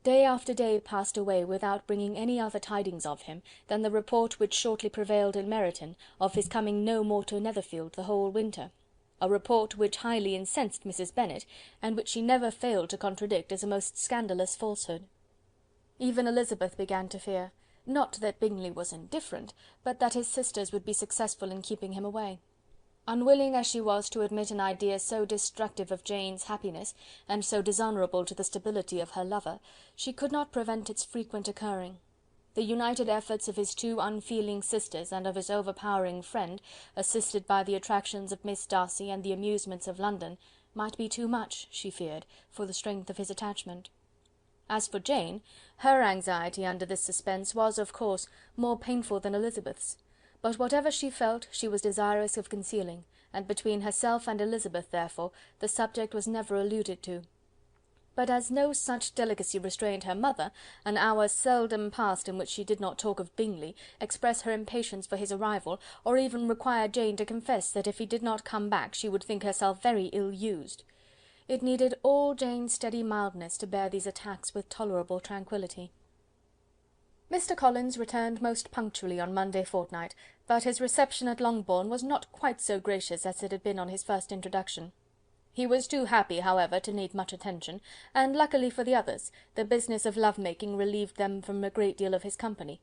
Day after day passed away without bringing any other tidings of him than the report which shortly prevailed in Meryton of his coming no more to Netherfield the whole winter, a report which highly incensed Mrs. Bennet, and which she never failed to contradict as a most scandalous falsehood. Even Elizabeth began to fear, not that Bingley was indifferent, but that his sisters would be successful in keeping him away. Unwilling as she was to admit an idea so destructive of Jane's happiness, and so dishonourable to the stability of her lover, she could not prevent its frequent occurring. The united efforts of his two unfeeling sisters and of his overpowering friend, assisted by the attractions of Miss Darcy and the amusements of London, might be too much, she feared, for the strength of his attachment. As for Jane, her anxiety under this suspense was, of course, more painful than Elizabeth's. But whatever she felt, she was desirous of concealing, and between herself and Elizabeth, therefore, the subject was never alluded to. But as no such delicacy restrained her mother, an hour seldom passed in which she did not talk of Bingley, express her impatience for his arrival, or even require Jane to confess that if he did not come back she would think herself very ill used. It needed all Jane's steady mildness to bear these attacks with tolerable tranquillity. Mr. Collins returned most punctually on Monday fortnight, but his reception at Longbourn was not quite so gracious as it had been on his first introduction. He was too happy, however, to need much attention, and luckily for the others, the business of love-making relieved them from a great deal of his company.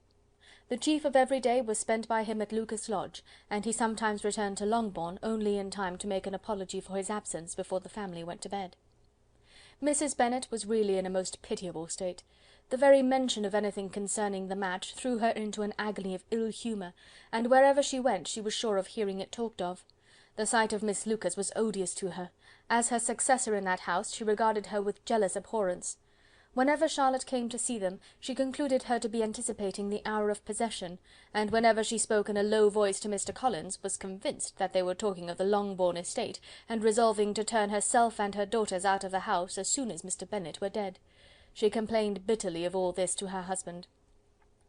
The chief of every day was spent by him at Lucas Lodge, and he sometimes returned to Longbourn only in time to make an apology for his absence before the family went to bed. Mrs. Bennet was really in a most pitiable state. The very mention of anything concerning the match threw her into an agony of ill humour, and wherever she went she was sure of hearing it talked of. The sight of Miss Lucas was odious to her. As her successor in that house, she regarded her with jealous abhorrence. Whenever Charlotte came to see them, she concluded her to be anticipating the hour of possession, and whenever she spoke in a low voice to Mr. Collins, was convinced that they were talking of the Longbourn estate, and resolving to turn herself and her daughters out of the house as soon as Mr. Bennet were dead. She complained bitterly of all this to her husband.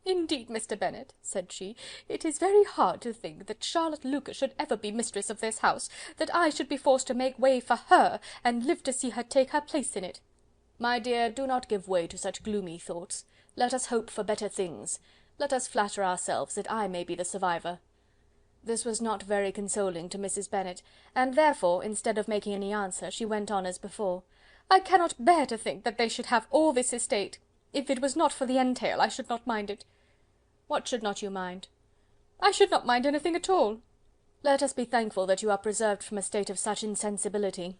"Indeed, Mr. Bennet," said she, "it is very hard to think that Charlotte Lucas should ever be mistress of this house, that I should be forced to make way for her, and live to see her take her place in it." "My dear, do not give way to such gloomy thoughts. Let us hope for better things. Let us flatter ourselves that I may be the survivor." This was not very consoling to Mrs. Bennet, and therefore, instead of making any answer, she went on as before. "I cannot bear to think that they should have all this estate. If it was not for the entail, I should not mind it." "What should not you mind?" "I should not mind anything at all." "Let us be thankful that you are preserved from a state of such insensibility."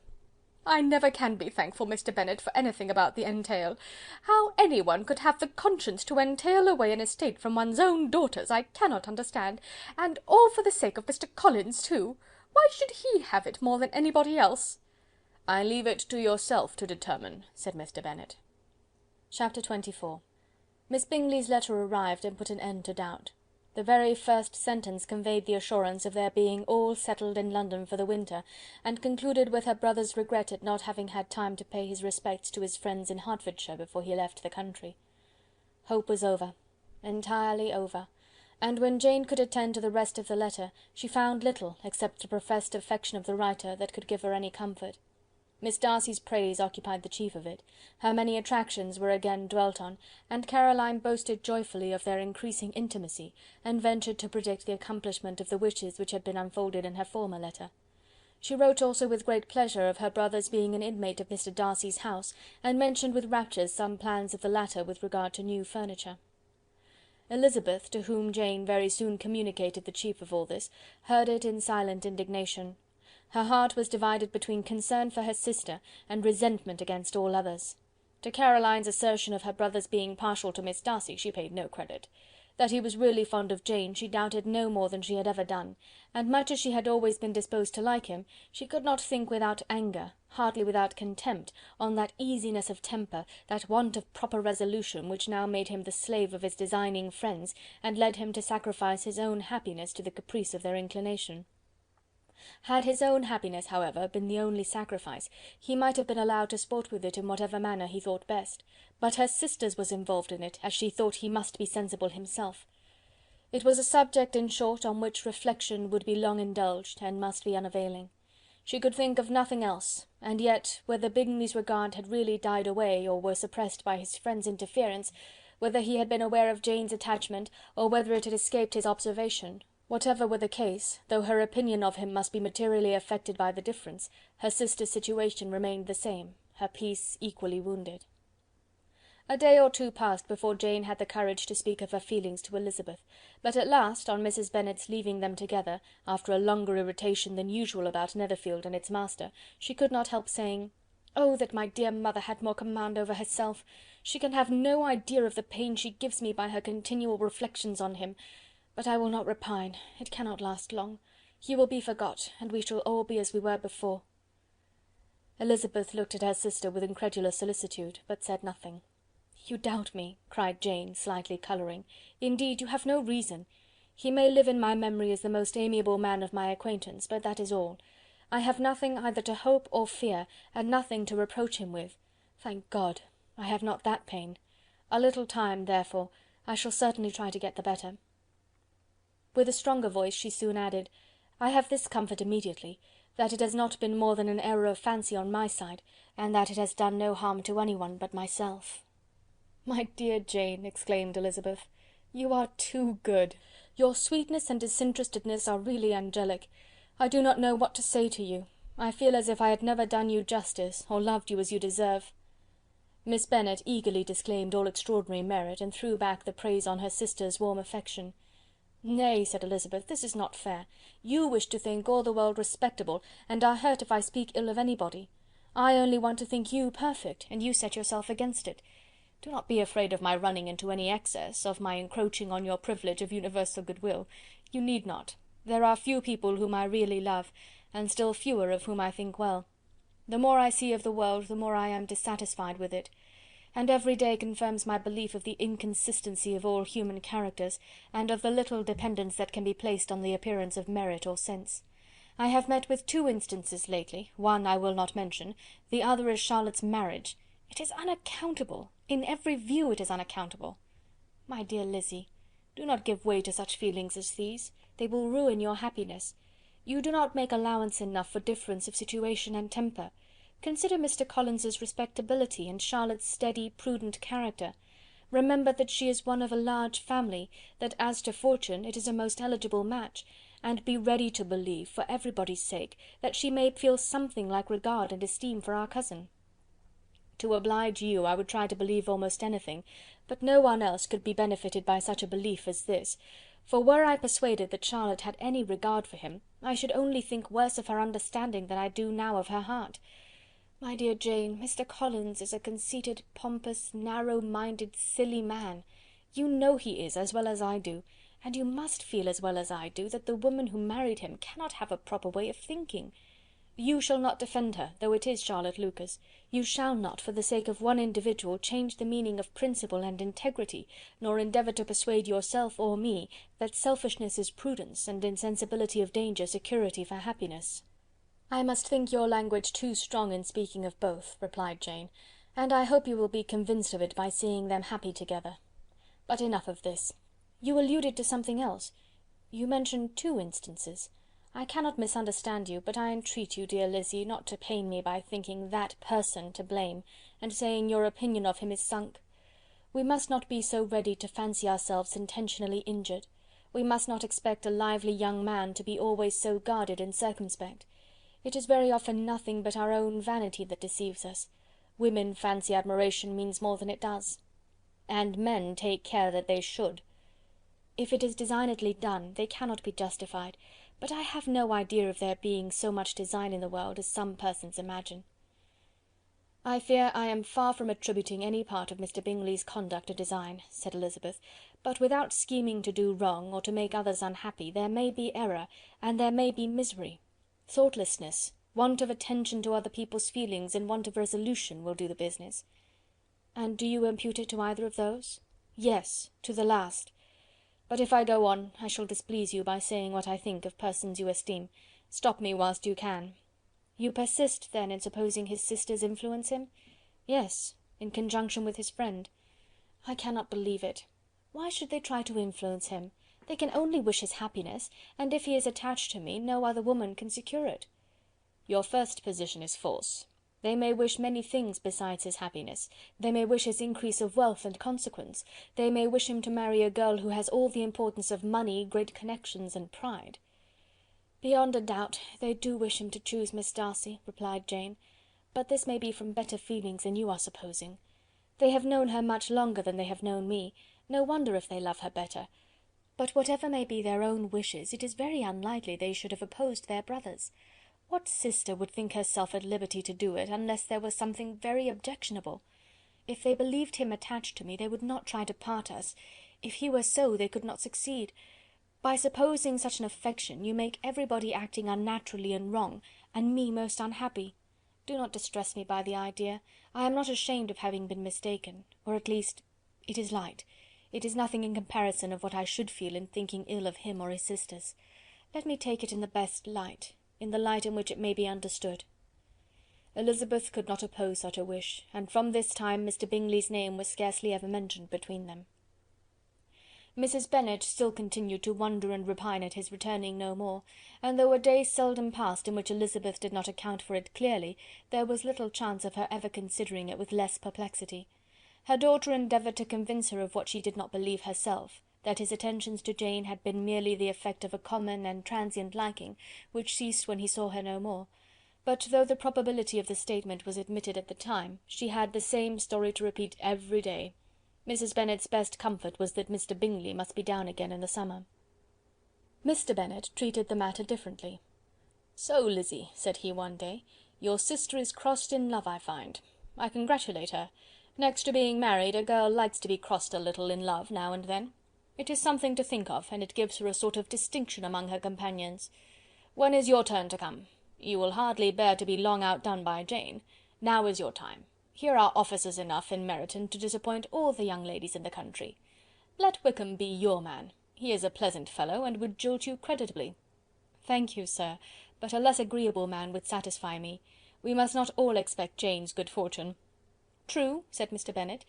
"I never can be thankful, Mr. Bennet, for anything about the entail. How anyone could have the conscience to entail away an estate from one's own daughters, I cannot understand, and all for the sake of Mr. Collins, too. Why should he have it more than anybody else?" "I leave it to yourself to determine," said Mr. Bennet. Chapter 24. Miss Bingley's letter arrived and put an end to doubt. The very first sentence conveyed the assurance of their being all settled in London for the winter, and concluded with her brother's regret at not having had time to pay his respects to his friends in Hertfordshire before he left the country. Hope was over, entirely over, and when Jane could attend to the rest of the letter, she found little, except the professed affection of the writer, that could give her any comfort. Miss Darcy's praise occupied the chief of it, her many attractions were again dwelt on, and Caroline boasted joyfully of their increasing intimacy, and ventured to predict the accomplishment of the wishes which had been unfolded in her former letter. She wrote also with great pleasure of her brother's being an inmate of Mr. Darcy's house, and mentioned with raptures some plans of the latter with regard to new furniture. Elizabeth, to whom Jane very soon communicated the chief of all this, heard it in silent indignation. Her heart was divided between concern for her sister and resentment against all others. To Caroline's assertion of her brother's being partial to Miss Darcy she paid no credit. That he was really fond of Jane she doubted no more than she had ever done, and much as she had always been disposed to like him, she could not think without anger, hardly without contempt, on that easiness of temper, that want of proper resolution, which now made him the slave of his designing friends, and led him to sacrifice his own happiness to the caprice of their inclination. Had his own happiness, however, been the only sacrifice, he might have been allowed to sport with it in whatever manner he thought best, but her sister's was involved in it, as she thought he must be sensible himself. It was a subject, in short, on which reflection would be long indulged, and must be unavailing. She could think of nothing else, and yet, whether Bingley's regard had really died away, or were suppressed by his friend's interference, whether he had been aware of Jane's attachment, or whether it had escaped his observation, whatever were the case, though her opinion of him must be materially affected by the difference, her sister's situation remained the same, her peace equally wounded. A day or two passed before Jane had the courage to speak of her feelings to Elizabeth, but at last, on Mrs. Bennet's leaving them together, after a longer irritation than usual about Netherfield and its master, she could not help saying, "Oh, that my dear mother had more command over herself! She can have no idea of the pain she gives me by her continual reflections on him. But I will not repine, it cannot last long. He will be forgot, and we shall all be as we were before." Elizabeth looked at her sister with incredulous solicitude, but said nothing. "You doubt me," cried Jane, slightly colouring. "Indeed, you have no reason. He may live in my memory as the most amiable man of my acquaintance, but that is all. I have nothing either to hope or fear, and nothing to reproach him with. Thank God, I have not that pain. A little time, therefore, I shall certainly try to get the better." With a stronger voice she soon added, "I have this comfort immediately, that it has not been more than an error of fancy on my side, and that it has done no harm to anyone but myself." "My dear Jane," exclaimed Elizabeth, "you are too good. Your sweetness and disinterestedness are really angelic. I do not know what to say to you. I feel as if I had never done you justice, or loved you as you deserve." Miss Bennet eagerly disclaimed all extraordinary merit, and threw back the praise on her sister's warm affection. "Nay," said Elizabeth, "this is not fair. You wish to think all the world respectable, and are hurt if I speak ill of anybody. I only want to think you perfect, and you set yourself against it. Do not be afraid of my running into any excess, of my encroaching on your privilege of universal goodwill. You need not. There are few people whom I really love, and still fewer of whom I think well. The more I see of the world, the more I am dissatisfied with it, and every day confirms my belief of the inconsistency of all human characters, and of the little dependence that can be placed on the appearance of merit or sense. I have met with 2 instances lately, one I will not mention, the other is Charlotte's marriage. It is unaccountable, in every view it is unaccountable. My dear Lizzy, do not give way to such feelings as these, they will ruin your happiness. You do not make allowance enough for difference of situation and temper. Consider Mr. Collins's respectability, and Charlotte's steady, prudent character. Remember that she is one of a large family, that as to fortune, it is a most eligible match, and be ready to believe, for everybody's sake, that she may feel something like regard and esteem for our cousin. To oblige you, I would try to believe almost anything, but no one else could be benefited by such a belief as this, for were I persuaded that Charlotte had any regard for him, I should only think worse of her understanding than I do now of her heart. My dear Jane, Mr. Collins is a conceited, pompous, narrow-minded, silly man. You know he is, as well as I do, and you must feel as well as I do, that the woman who married him cannot have a proper way of thinking. You shall not defend her, though it is Charlotte Lucas. You shall not, for the sake of one individual, change the meaning of principle and integrity, nor endeavour to persuade yourself or me that selfishness is prudence, and insensibility of danger security for happiness." "I must think your language too strong in speaking of both," replied Jane, "and I hope you will be convinced of it by seeing them happy together. But enough of this. You alluded to something else. You mentioned 2 instances. I cannot misunderstand you, but I entreat you, dear Lizzy, not to pain me by thinking that person to blame, and saying your opinion of him is sunk. We must not be so ready to fancy ourselves intentionally injured. We must not expect a lively young man to be always so guarded and circumspect. It is very often nothing but our own vanity that deceives us. Women fancy admiration means more than it does. And men take care that they should. If it is designedly done, they cannot be justified, but I have no idea of there being so much design in the world as some persons imagine." "I fear I am far from attributing any part of Mr. Bingley's conduct to design," said Elizabeth, "but without scheming to do wrong, or to make others unhappy, there may be error, and there may be misery. Thoughtlessness, want of attention to other people's feelings, and want of resolution will do the business." "And do you impute it to either of those?" "Yes, to the last. But if I go on, I shall displease you by saying what I think of persons you esteem. Stop me whilst you can." "You persist, then, in supposing his sisters influence him?" "Yes, in conjunction with his friend." "I cannot believe it. Why should they try to influence him? They can only wish his happiness, and if he is attached to me, no other woman can secure it." "Your first position is false. They may wish many things besides his happiness. They may wish his increase of wealth and consequence. They may wish him to marry a girl who has all the importance of money, great connections, and pride." "Beyond a doubt, they do wish him to choose Miss Darcy," replied Jane, "but this may be from better feelings than you are supposing. They have known her much longer than they have known me. No wonder if they love her better. But whatever may be their own wishes, it is very unlikely they should have opposed their brother's. What sister would think herself at liberty to do it, unless there was something very objectionable? If they believed him attached to me, they would not try to part us. If he were so, they could not succeed. By supposing such an affection, you make everybody acting unnaturally and wrong, and me most unhappy. Do not distress me by the idea. I am not ashamed of having been mistaken, or at least it is light. It is nothing in comparison of what I should feel in thinking ill of him or his sisters. Let me take it in the best light, in the light in which it may be understood." Elizabeth could not oppose such a wish, and from this time Mr. Bingley's name was scarcely ever mentioned between them. Mrs. Bennet still continued to wonder and repine at his returning no more, and though a day seldom passed in which Elizabeth did not account for it clearly, there was little chance of her ever considering it with less perplexity. Her daughter endeavoured to convince her of what she did not believe herself, that his attentions to Jane had been merely the effect of a common and transient liking, which ceased when he saw her no more; but though the probability of the statement was admitted at the time, she had the same story to repeat every day. Mrs. Bennet's best comfort was that Mr. Bingley must be down again in the summer. Mr. Bennet treated the matter differently. "So, Lizzy," said he one day, "your sister is crossed in love, I find. I congratulate her. Next to being married, a girl likes to be crossed a little in love now and then. It is something to think of, and it gives her a sort of distinction among her companions. When is your turn to come? You will hardly bear to be long outdone by Jane. Now is your time. Here are officers enough in Meryton to disappoint all the young ladies in the country. Let Wickham be your man. He is a pleasant fellow, and would jilt you creditably." "Thank you, sir, but a less agreeable man would satisfy me. We must not all expect Jane's good fortune." "True," said Mr. Bennet,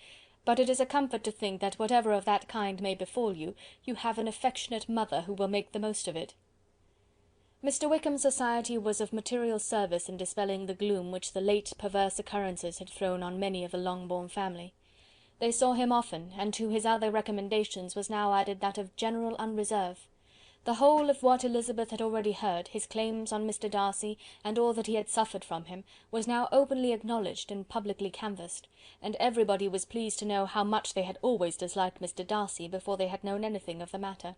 "but it is a comfort to think that whatever of that kind may befall you, you have an affectionate mother who will make the most of it." Mr. Wickham's society was of material service in dispelling the gloom which the late perverse occurrences had thrown on many of the Longbourn family. They saw him often, and to his other recommendations was now added that of general unreserve. The whole of what Elizabeth had already heard, his claims on Mr. Darcy, and all that he had suffered from him, was now openly acknowledged and publicly canvassed, and everybody was pleased to know how much they had always disliked Mr. Darcy before they had known anything of the matter.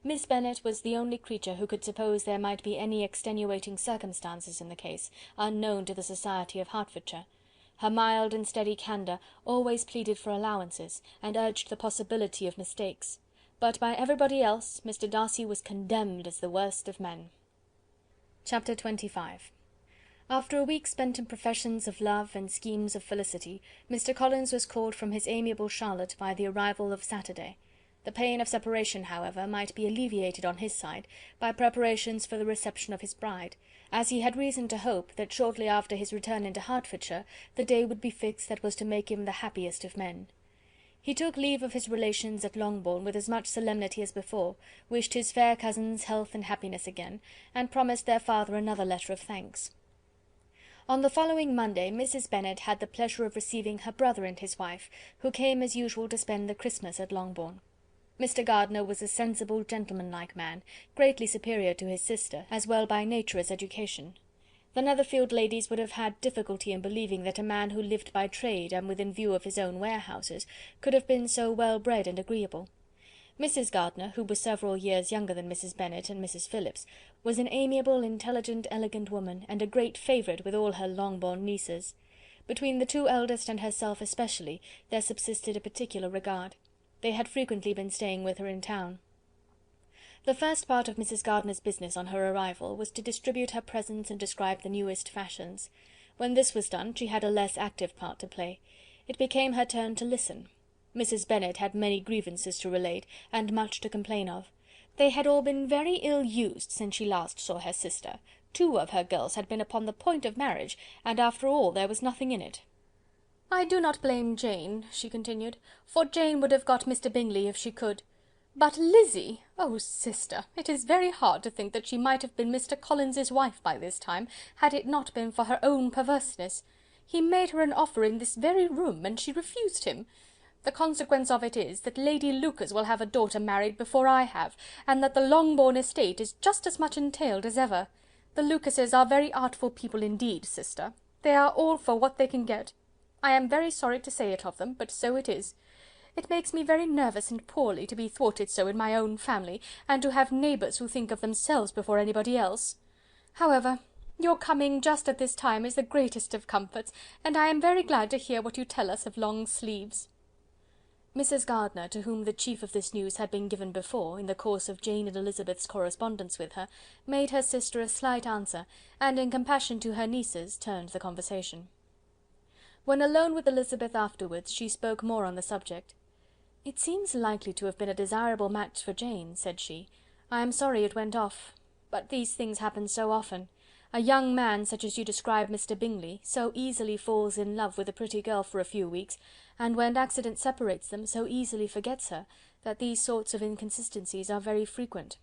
Miss Bennet was the only creature who could suppose there might be any extenuating circumstances in the case, unknown to the society of Hertfordshire. Her mild and steady candour always pleaded for allowances, and urged the possibility of mistakes; but by everybody else Mr. Darcy was condemned as the worst of men. Chapter 25. After a week spent in professions of love and schemes of felicity, Mr. Collins was called from his amiable Charlotte by the arrival of Saturday. The pain of separation, however, might be alleviated on his side by preparations for the reception of his bride, as he had reason to hope that shortly after his return into Hertfordshire the day would be fixed that was to make him the happiest of men. He took leave of his relations at Longbourn with as much solemnity as before, wished his fair cousins health and happiness again, and promised their father another letter of thanks. On the following Monday Mrs. Bennet had the pleasure of receiving her brother and his wife, who came as usual to spend the Christmas at Longbourn. Mr. Gardiner was a sensible, gentlemanlike man, greatly superior to his sister, as well by nature as education. The Netherfield ladies would have had difficulty in believing that a man who lived by trade and within view of his own warehouses could have been so well bred and agreeable. Mrs. Gardiner, who was several years younger than Mrs. Bennet and Mrs. Phillips, was an amiable, intelligent, elegant woman, and a great favourite with all her Longbourn nieces. Between the two eldest and herself especially there subsisted a particular regard. They had frequently been staying with her in town. The first part of Mrs. Gardiner's business on her arrival was to distribute her presents and describe the newest fashions. When this was done, she had a less active part to play. It became her turn to listen. Mrs. Bennet had many grievances to relate, and much to complain of. They had all been very ill used since she last saw her sister. 2 of her girls had been upon the point of marriage, and after all there was nothing in it. "I do not blame Jane," she continued, "for Jane would have got Mr. Bingley if she could. But Lizzy! Oh, sister, it is very hard to think that she might have been Mr. Collins's wife by this time, had it not been for her own perverseness. He made her an offer in this very room, and she refused him. The consequence of it is, that Lady Lucas will have a daughter married before I have, and that the Longbourn estate is just as much entailed as ever. The Lucases are very artful people indeed, sister. They are all for what they can get. I am very sorry to say it of them, but so it is. It makes me very nervous and poorly to be thwarted so in my own family, and to have neighbours who think of themselves before anybody else. However, your coming just at this time is the greatest of comforts, and I am very glad to hear what you tell us of long sleeves." Mrs. Gardiner, to whom the chief of this news had been given before, in the course of Jane and Elizabeth's correspondence with her, made her sister a slight answer, and in compassion to her nieces, turned the conversation. When alone with Elizabeth afterwards, she spoke more on the subject. "It seems likely to have been a desirable match for Jane," said she. "I am sorry it went off. But these things happen so often. A young man, such as you describe Mr. Bingley, so easily falls in love with a pretty girl for a few weeks, and when accident separates them, so easily forgets her, that these sorts of inconsistencies are very frequent."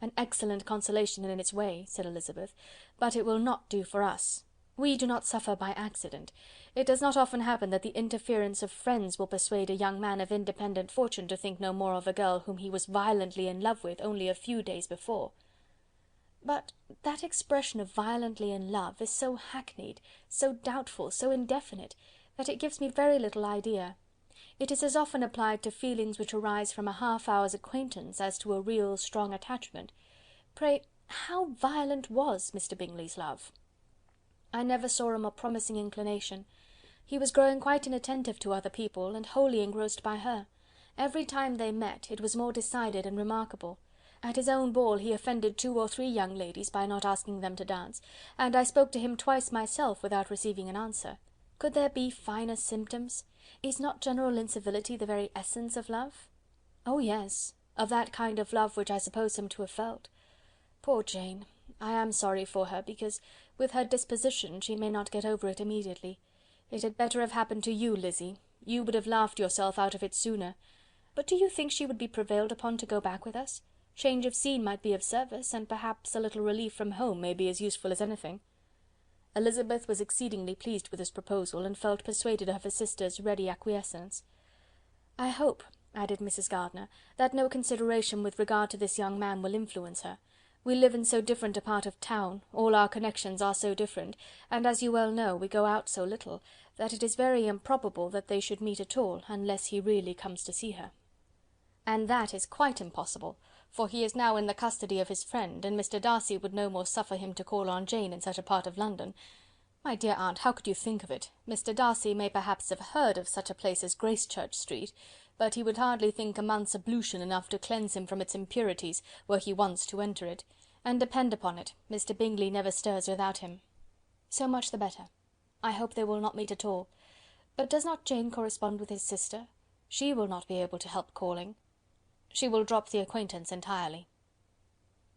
"An excellent consolation in its way," said Elizabeth, "but it will not do for us. We do not suffer by accident. It does not often happen that the interference of friends will persuade a young man of independent fortune to think no more of a girl whom he was violently in love with only a few days before." "But that expression of violently in love is so hackneyed, so doubtful, so indefinite, that it gives me very little idea. It is as often applied to feelings which arise from a half-hour's acquaintance as to a real strong attachment. Pray, how violent was Mr. Bingley's love?" "I never saw a more promising inclination. He was growing quite inattentive to other people, and wholly engrossed by her. Every time they met, it was more decided and remarkable. At his own ball he offended 2 or 3 young ladies by not asking them to dance, and I spoke to him twice myself without receiving an answer. Could there be finer symptoms? Is not general incivility the very essence of love?" "Oh yes, of that kind of love which I suppose him to have felt. Poor Jane! I am sorry for her, because, with her disposition, she may not get over it immediately. It had better have happened to you, Lizzy. You would have laughed yourself out of it sooner. But do you think she would be prevailed upon to go back with us? Change of scene might be of service, and perhaps a little relief from home may be as useful as anything." Elizabeth was exceedingly pleased with this proposal, and felt persuaded of her sister's ready acquiescence. "I hope," added Mrs. Gardiner, "that no consideration with regard to this young man will influence her. We live in so different a part of town, all our connections are so different, and as you well know, we go out so little, that it is very improbable that they should meet at all, unless he really comes to see her." "And that is quite impossible, for he is now in the custody of his friend, and Mr. Darcy would no more suffer him to call on Jane in such a part of London. My dear aunt, how could you think of it? Mr. Darcy may perhaps have heard of such a place as Gracechurch Street, but he would hardly think a month's ablution enough to cleanse him from its impurities, were he once to enter it, and depend upon it, Mr. Bingley never stirs without him." "So much the better. I hope they will not meet at all. But does not Jane correspond with his sister? She will not be able to help calling." "She will drop the acquaintance entirely."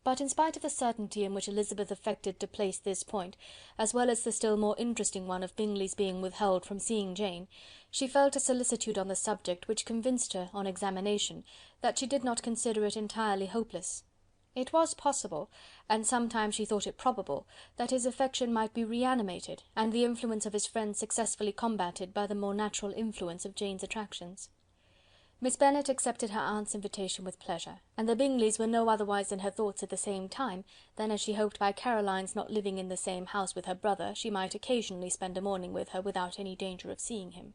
But in spite of the certainty in which Elizabeth affected to place this point, as well as the still more interesting one of Bingley's being withheld from seeing Jane, she felt a solicitude on the subject which convinced her, on examination, that she did not consider it entirely hopeless. It was possible, and sometimes she thought it probable, that his affection might be reanimated, and the influence of his friend successfully combated by the more natural influence of Jane's attractions. Miss Bennet accepted her aunt's invitation with pleasure, and the Bingleys were no otherwise in her thoughts at the same time than as she hoped by Caroline's not living in the same house with her brother, she might occasionally spend a morning with her without any danger of seeing him.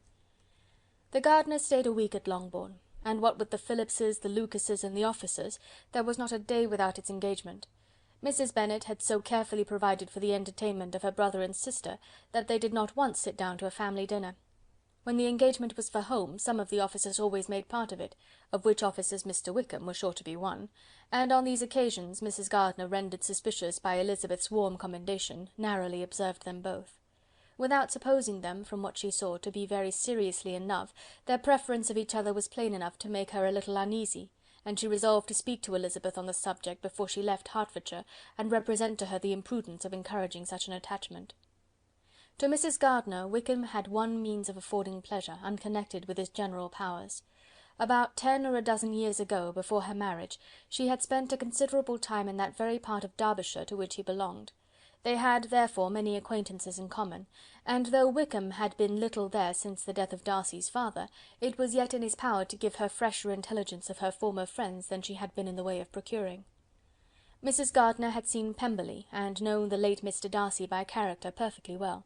The Gardiners stayed a week at Longbourn, and what with the Phillipses, the Lucases, and the officers, there was not a day without its engagement. Mrs. Bennet had so carefully provided for the entertainment of her brother and sister that they did not once sit down to a family dinner. When the engagement was for home, some of the officers always made part of it, of which officers Mr. Wickham was sure to be one, and on these occasions Mrs. Gardiner, rendered suspicious by Elizabeth's warm commendation, narrowly observed them both. Without supposing them, from what she saw, to be very seriously in love, their preference of each other was plain enough to make her a little uneasy, and she resolved to speak to Elizabeth on the subject before she left Hertfordshire, and represent to her the imprudence of encouraging such an attachment. To Mrs. Gardiner, Wickham had one means of affording pleasure, unconnected with his general powers. About 10 or a dozen years ago, before her marriage, she had spent a considerable time in that very part of Derbyshire to which he belonged. They had, therefore, many acquaintances in common, and though Wickham had been little there since the death of Darcy's father, it was yet in his power to give her fresher intelligence of her former friends than she had been in the way of procuring. Mrs. Gardiner had seen Pemberley, and known the late Mr. Darcy by character perfectly well.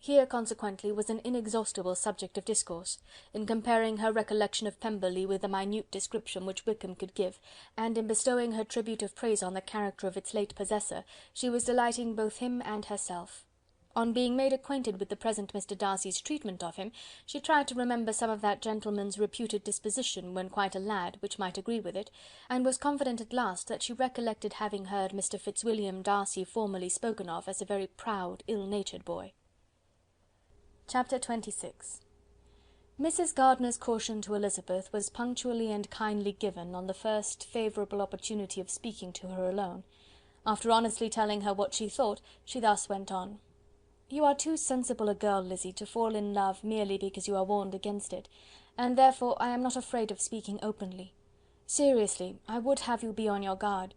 Here, consequently, was an inexhaustible subject of discourse, in comparing her recollection of Pemberley with the minute description which Wickham could give, and in bestowing her tribute of praise on the character of its late possessor, she was delighting both him and herself. On being made acquainted with the present Mr. Darcy's treatment of him, she tried to remember some of that gentleman's reputed disposition when quite a lad, which might agree with it, and was confident at last that she recollected having heard Mr. Fitzwilliam Darcy formerly spoken of as a very proud, ill-natured boy. Chapter 26. Mrs. Gardiner's caution to Elizabeth was punctually and kindly given on the first favourable opportunity of speaking to her alone. After honestly telling her what she thought, she thus went on: "You are too sensible a girl, Lizzy, to fall in love merely because you are warned against it, and therefore I am not afraid of speaking openly. Seriously, I would have you be on your guard.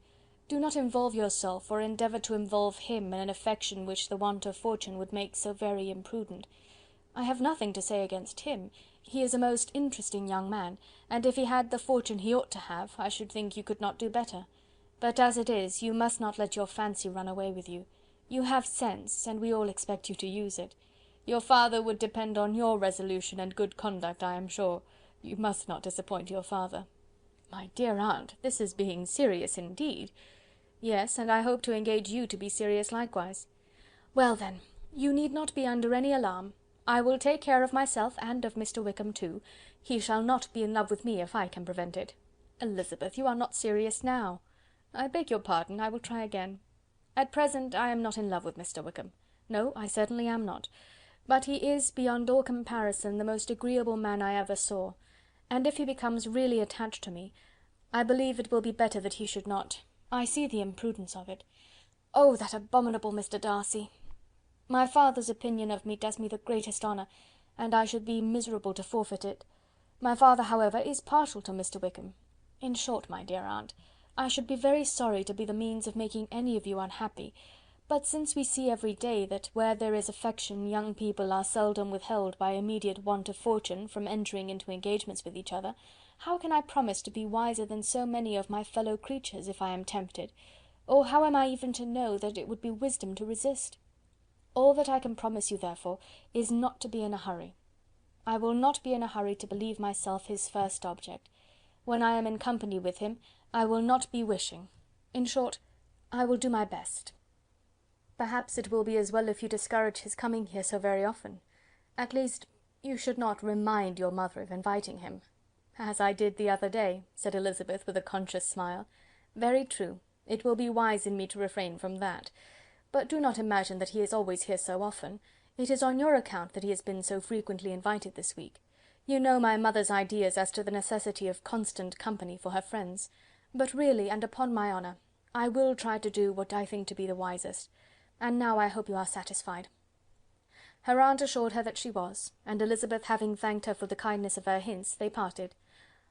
Do not involve yourself, or endeavour to involve him, in an affection which the want of fortune would make so very imprudent. I have nothing to say against him. He is a most interesting young man, and if he had the fortune he ought to have, I should think you could not do better. But as it is, you must not let your fancy run away with you. You have sense, and we all expect you to use it. Your father would depend on your resolution and good conduct, I am sure. You must not disappoint your father." "My dear aunt, this is being serious indeed." "Yes, and I hope to engage you to be serious likewise." "Well then, you need not be under any alarm. I will take care of myself, and of Mr. Wickham too. He shall not be in love with me if I can prevent it." "Elizabeth, you are not serious now." "I beg your pardon, I will try again. At present I am not in love with Mr. Wickham. No, I certainly am not. But he is, beyond all comparison, the most agreeable man I ever saw, and if he becomes really attached to me, I believe it will be better that he should not. I see the imprudence of it. Oh, that abominable Mr. Darcy! My father's opinion of me does me the greatest honour, and I should be miserable to forfeit it. My father, however, is partial to Mr. Wickham. In short, my dear aunt, I should be very sorry to be the means of making any of you unhappy, but since we see every day that where there is affection young people are seldom withheld by immediate want of fortune from entering into engagements with each other, how can I promise to be wiser than so many of my fellow creatures if I am tempted, or how am I even to know that it would be wisdom to resist? All that I can promise you, therefore, is not to be in a hurry. I will not be in a hurry to believe myself his first object. When I am in company with him, I will not be wishing. In short, I will do my best. Perhaps it will be as well if you discourage his coming here so very often. At least, you should not remind your mother of inviting him." "As I did the other day," said Elizabeth with a conscious smile. "Very true. It will be wise in me to refrain from that. But do not imagine that he is always here so often. It is on your account that he has been so frequently invited this week. You know my mother's ideas as to the necessity of constant company for her friends. But really, and upon my honour, I will try to do what I think to be the wisest. And now I hope you are satisfied." Her aunt assured her that she was, and Elizabeth having thanked her for the kindness of her hints, they parted.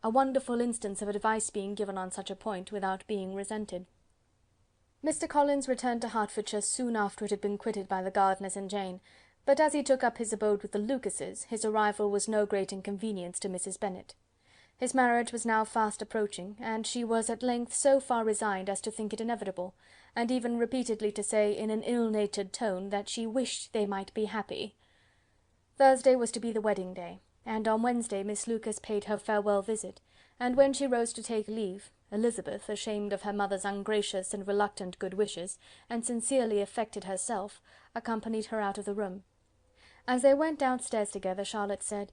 A wonderful instance of advice being given on such a point without being resented. Mr. Collins returned to Hertfordshire soon after it had been quitted by the Gardiners and Jane, but as he took up his abode with the Lucases, his arrival was no great inconvenience to Mrs. Bennet. His marriage was now fast approaching, and she was at length so far resigned as to think it inevitable, and even repeatedly to say, in an ill-natured tone, that she wished they might be happy. Thursday was to be the wedding day, and on Wednesday Miss Lucas paid her farewell visit, and when she rose to take leave, Elizabeth, ashamed of her mother's ungracious and reluctant good wishes, and sincerely affected herself, accompanied her out of the room. As they went downstairs together, Charlotte said,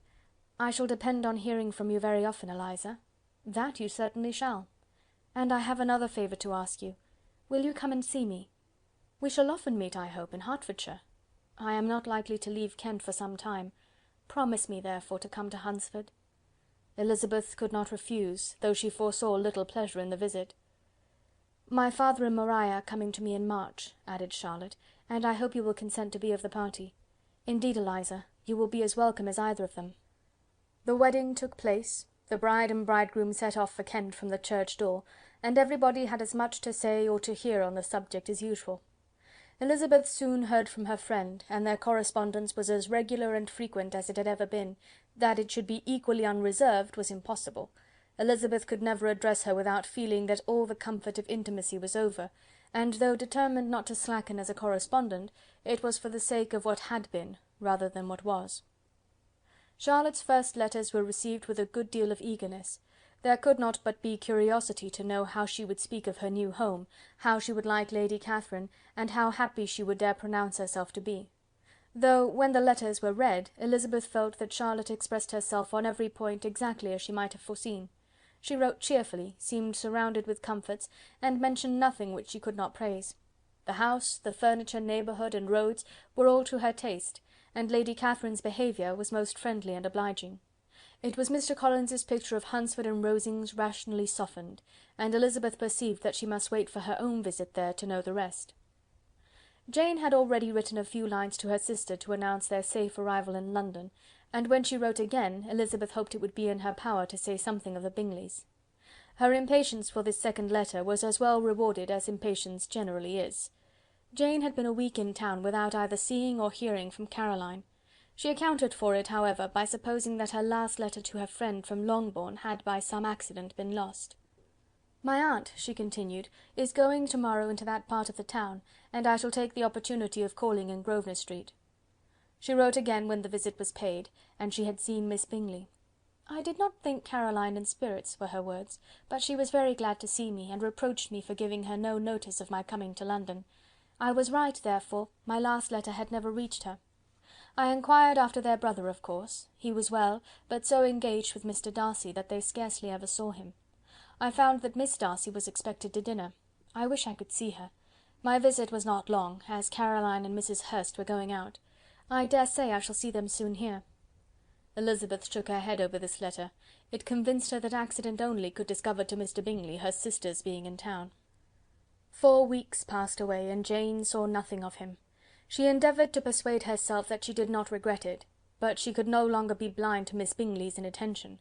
"I shall depend on hearing from you very often, Eliza." "That you certainly shall. And I have another favour to ask you. Will you come and see me? We shall often meet, I hope, in Hertfordshire. I am not likely to leave Kent for some time. Promise me, therefore, to come to Hunsford." Elizabeth could not refuse, though she foresaw little pleasure in the visit. "My father and Maria are coming to me in March," added Charlotte, "and I hope you will consent to be of the party. Indeed, Eliza, you will be as welcome as either of them." The wedding took place, the bride and bridegroom set off for Kent from the church door, and everybody had as much to say or to hear on the subject as usual. Elizabeth soon heard from her friend, and their correspondence was as regular and frequent as it had ever been. That it should be equally unreserved was impossible. Elizabeth could never address her without feeling that all the comfort of intimacy was over, and though determined not to slacken as a correspondent, it was for the sake of what had been, rather than what was. Charlotte's first letters were received with a good deal of eagerness. There could not but be curiosity to know how she would speak of her new home, how she would like Lady Catherine, and how happy she would dare pronounce herself to be. Though, when the letters were read, Elizabeth felt that Charlotte expressed herself on every point exactly as she might have foreseen. She wrote cheerfully, seemed surrounded with comforts, and mentioned nothing which she could not praise. The house, the furniture, neighbourhood, and roads were all to her taste, and Lady Catherine's behaviour was most friendly and obliging. It was Mr. Collins's picture of Hunsford and Rosings rationally softened, and Elizabeth perceived that she must wait for her own visit there to know the rest. Jane had already written a few lines to her sister to announce their safe arrival in London, and when she wrote again, Elizabeth hoped it would be in her power to say something of the Bingleys. Her impatience for this second letter was as well rewarded as impatience generally is. Jane had been a week in town without either seeing or hearing from Caroline. She accounted for it, however, by supposing that her last letter to her friend from Longbourn had by some accident been lost. "My aunt," she continued, "is going to-morrow into that part of the town, and I shall take the opportunity of calling in Grosvenor Street." She wrote again when the visit was paid, and she had seen Miss Bingley. "I did not think Caroline in spirits," were her words, "but she was very glad to see me, and reproached me for giving her no notice of my coming to London. I was right, therefore, my last letter had never reached her. I inquired after their brother, of course. He was well, but so engaged with Mr. Darcy that they scarcely ever saw him. I found that Miss Darcy was expected to dinner. I wish I could see her. My visit was not long, as Caroline and Mrs. Hurst were going out. I dare say I shall see them soon here." Elizabeth shook her head over this letter. It convinced her that accident only could discover to Mr. Bingley her sister's being in town. 4 weeks passed away, and Jane saw nothing of him. She endeavoured to persuade herself that she did not regret it, but she could no longer be blind to Miss Bingley's inattention.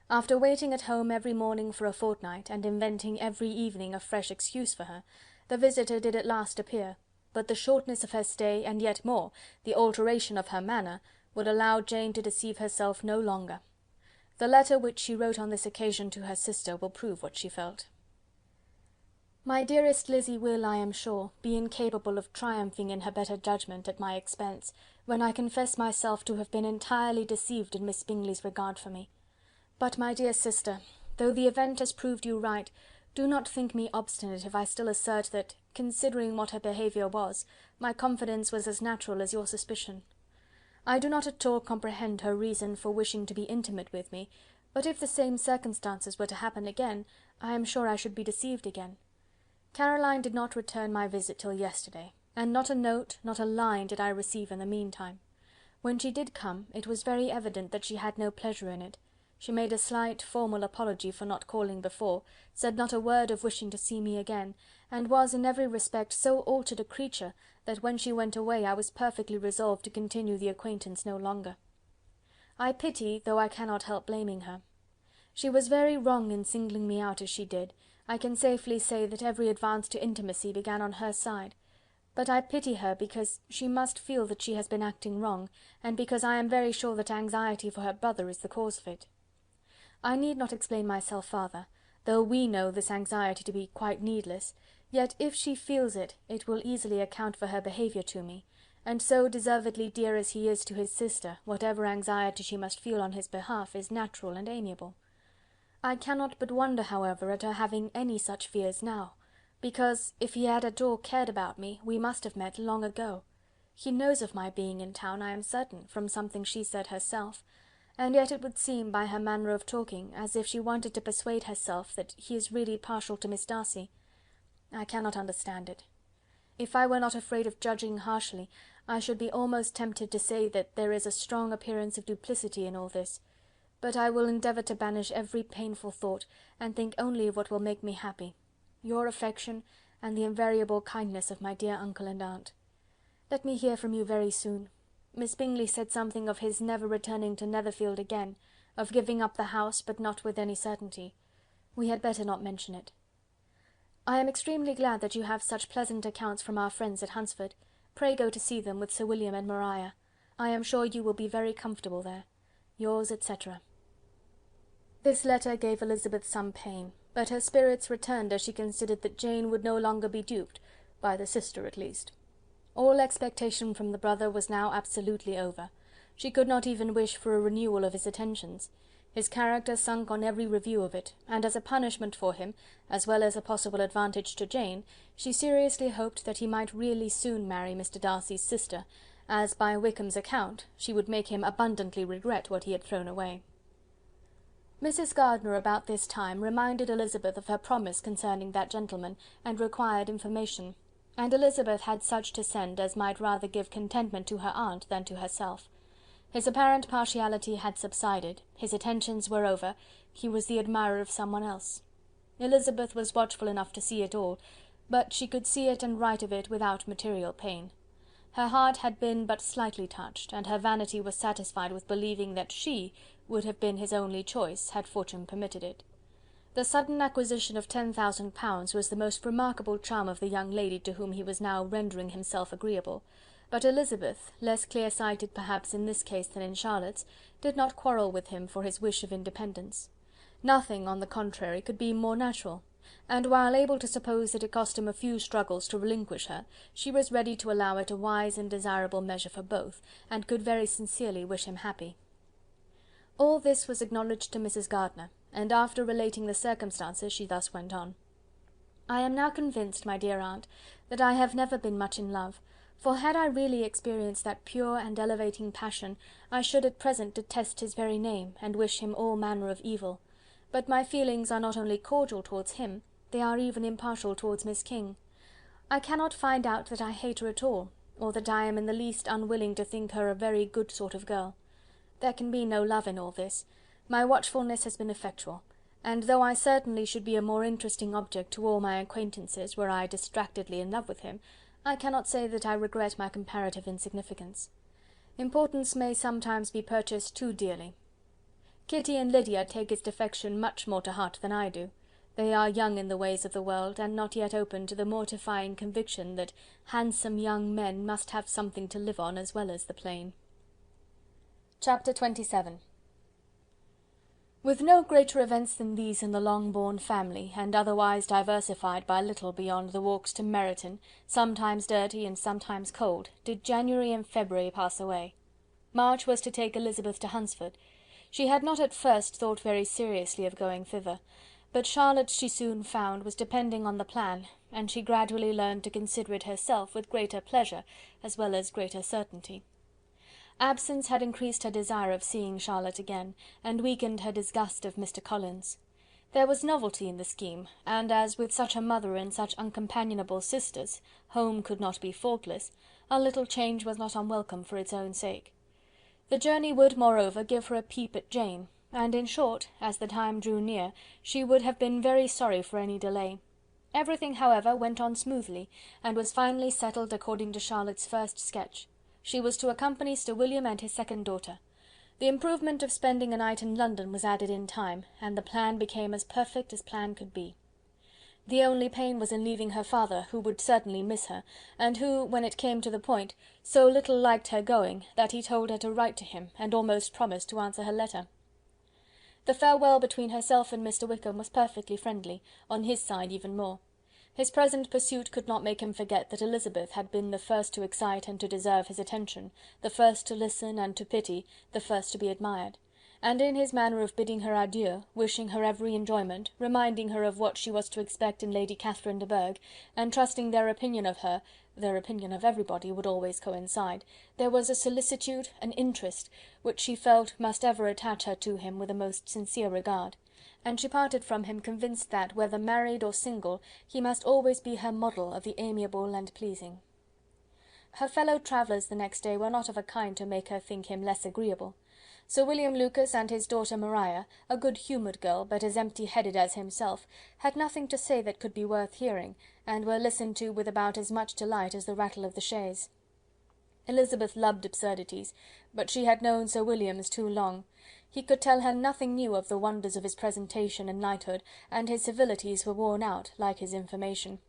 After waiting at home every morning for a fortnight, and inventing every evening a fresh excuse for her, the visitor did at last appear, but the shortness of her stay, and yet more, the alteration of her manner, would allow Jane to deceive herself no longer. The letter which she wrote on this occasion to her sister will prove what she felt. "My dearest Lizzy will, I am sure, be incapable of triumphing in her better judgment at my expense, when I confess myself to have been entirely deceived in Miss Bingley's regard for me. But, my dear sister, though the event has proved you right, do not think me obstinate if I still assert that, considering what her behaviour was, my confidence was as natural as your suspicion. I do not at all comprehend her reason for wishing to be intimate with me, but if the same circumstances were to happen again, I am sure I should be deceived again. Caroline did not return my visit till yesterday, and not a note, not a line did I receive in the meantime. When she did come, it was very evident that she had no pleasure in it. She made a slight, formal apology for not calling before, said not a word of wishing to see me again, and was in every respect so altered a creature, that when she went away I was perfectly resolved to continue the acquaintance no longer. I pity, though I cannot help blaming her. She was very wrong in singling me out as she did. I can safely say that every advance to intimacy began on her side. But I pity her because she must feel that she has been acting wrong, and because I am very sure that anxiety for her brother is the cause of it. I need not explain myself farther, though we know this anxiety to be quite needless, yet if she feels it, it will easily account for her behaviour to me, and so deservedly dear as he is to his sister, whatever anxiety she must feel on his behalf is natural and amiable. I cannot but wonder, however, at her having any such fears now, because, if he had at all cared about me, we must have met long ago. He knows of my being in town, I am certain, from something she said herself, and yet it would seem, by her manner of talking, as if she wanted to persuade herself that he is really partial to Miss Darcy. I cannot understand it. If I were not afraid of judging harshly, I should be almost tempted to say that there is a strong appearance of duplicity in all this, but I will endeavour to banish every painful thought, and think only of what will make me happy, your affection, and the invariable kindness of my dear uncle and aunt. Let me hear from you very soon. Miss Bingley said something of his never returning to Netherfield again, of giving up the house, but not with any certainty. We had better not mention it. I am extremely glad that you have such pleasant accounts from our friends at Hunsford. Pray go to see them with Sir William and Maria. I am sure you will be very comfortable there. Yours, etc. This letter gave Elizabeth some pain, but her spirits returned as she considered that Jane would no longer be duped, by the sister at least. All expectation from the brother was now absolutely over. She could not even wish for a renewal of his attentions. His character sunk on every review of it, and as a punishment for him, as well as a possible advantage to Jane, she seriously hoped that he might really soon marry Mr. Darcy's sister, as, by Wickham's account, she would make him abundantly regret what he had thrown away. Mrs. Gardiner about this time reminded Elizabeth of her promise concerning that gentleman, and required information, and Elizabeth had such to send as might rather give contentment to her aunt than to herself. His apparent partiality had subsided, his attentions were over, he was the admirer of someone else. Elizabeth was watchful enough to see it all, but she could see it and write of it without material pain. Her heart had been but slightly touched, and her vanity was satisfied with believing that she would have been his only choice, had fortune permitted it. The sudden acquisition of £10,000 was the most remarkable charm of the young lady to whom he was now rendering himself agreeable, but Elizabeth, less clear-sighted perhaps in this case than in Charlotte's, did not quarrel with him for his wish of independence. Nothing, on the contrary, could be more natural, and while able to suppose that it cost him a few struggles to relinquish her, she was ready to allow it a wise and desirable measure for both, and could very sincerely wish him happy. All this was acknowledged to Mrs. Gardiner, and after relating the circumstances, she thus went on. "I am now convinced, my dear aunt, that I have never been much in love, for had I really experienced that pure and elevating passion, I should at present detest his very name, and wish him all manner of evil. But my feelings are not only cordial towards him, they are even impartial towards Miss King. I cannot find out that I hate her at all, or that I am in the least unwilling to think her a very good sort of girl. There can be no love in all this. My watchfulness has been effectual, and though I certainly should be a more interesting object to all my acquaintances were I distractedly in love with him, I cannot say that I regret my comparative insignificance. Importance may sometimes be purchased too dearly. Kitty and Lydia take his defection much more to heart than I do. They are young in the ways of the world, and not yet open to the mortifying conviction that handsome young men must have something to live on as well as the plain." Chapter 27. With no greater events than these in the Longbourn family, and otherwise diversified by little beyond the walks to Meryton, sometimes dirty and sometimes cold, did January and February pass away. March was to take Elizabeth to Hunsford. She had not at first thought very seriously of going thither, but Charlotte, she soon found, was depending on the plan, and she gradually learned to consider it herself with greater pleasure as well as greater certainty. Absence had increased her desire of seeing Charlotte again, and weakened her disgust of Mr. Collins. There was novelty in the scheme, and as with such a mother and such uncompanionable sisters, home could not be faultless, a little change was not unwelcome for its own sake. The journey would, moreover, give her a peep at Jane, and in short, as the time drew near, she would have been very sorry for any delay. Everything, however, went on smoothly, and was finally settled according to Charlotte's first sketch. She was to accompany Sir William and his second daughter. The improvement of spending a night in London was added in time, and the plan became as perfect as plan could be. The only pain was in leaving her father, who would certainly miss her, and who, when it came to the point, so little liked her going, that he told her to write to him, and almost promised to answer her letter. The farewell between herself and Mr. Wickham was perfectly friendly, on his side even more. His present pursuit could not make him forget that Elizabeth had been the first to excite and to deserve his attention, the first to listen and to pity, the first to be admired; and in his manner of bidding her adieu, wishing her every enjoyment, reminding her of what she was to expect in Lady Catherine de Bourgh, and trusting their opinion of her, their opinion of everybody, would always coincide, there was a solicitude, an interest, which she felt must ever attach her to him with a most sincere regard; and she parted from him convinced that, whether married or single, he must always be her model of the amiable and pleasing. Her fellow travellers the next day were not of a kind to make her think him less agreeable. Sir William Lucas and his daughter Maria, a good-humoured girl, but as empty-headed as himself, had nothing to say that could be worth hearing, and were listened to with about as much delight as the rattle of the chaise. Elizabeth loved absurdities, but she had known Sir William's too long. He could tell her nothing new of the wonders of his presentation and knighthood, and his civilities were worn out, like his information.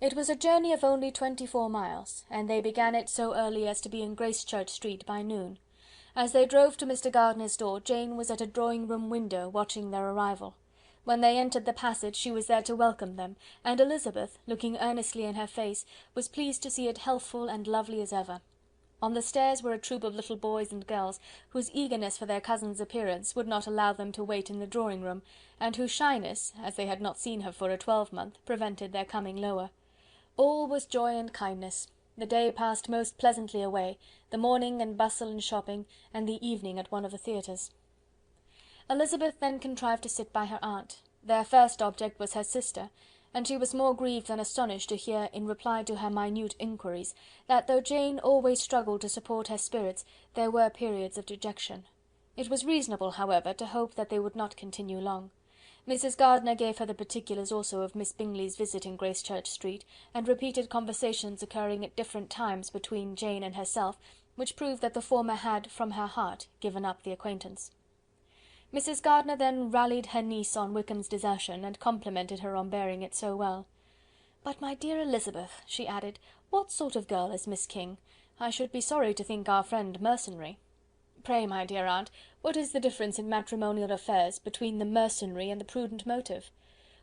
It was a journey of only 24 miles, and they began it so early as to be in Gracechurch Street by noon. As they drove to Mr. Gardiner's door, Jane was at a drawing-room window, watching their arrival. When they entered the passage, she was there to welcome them, and Elizabeth, looking earnestly in her face, was pleased to see it healthful and lovely as ever. On the stairs were a troop of little boys and girls, whose eagerness for their cousin's appearance would not allow them to wait in the drawing-room, and whose shyness, as they had not seen her for a twelvemonth, prevented their coming lower. All was joy and kindness. The day passed most pleasantly away, the morning in bustle and shopping, and the evening at one of the theatres. Elizabeth then contrived to sit by her aunt. Their first object was her sister, and she was more grieved than astonished to hear, in reply to her minute inquiries, that though Jane always struggled to support her spirits, there were periods of dejection. It was reasonable, however, to hope that they would not continue long. Mrs. Gardiner gave her the particulars also of Miss Bingley's visit in Gracechurch Street, and repeated conversations occurring at different times between Jane and herself, which proved that the former had, from her heart, given up the acquaintance. Mrs. Gardiner then rallied her niece on Wickham's desertion, and complimented her on bearing it so well. "But, my dear Elizabeth," she added, "what sort of girl is Miss King? I should be sorry to think our friend mercenary." "Pray, my dear aunt, what is the difference in matrimonial affairs between the mercenary and the prudent motive?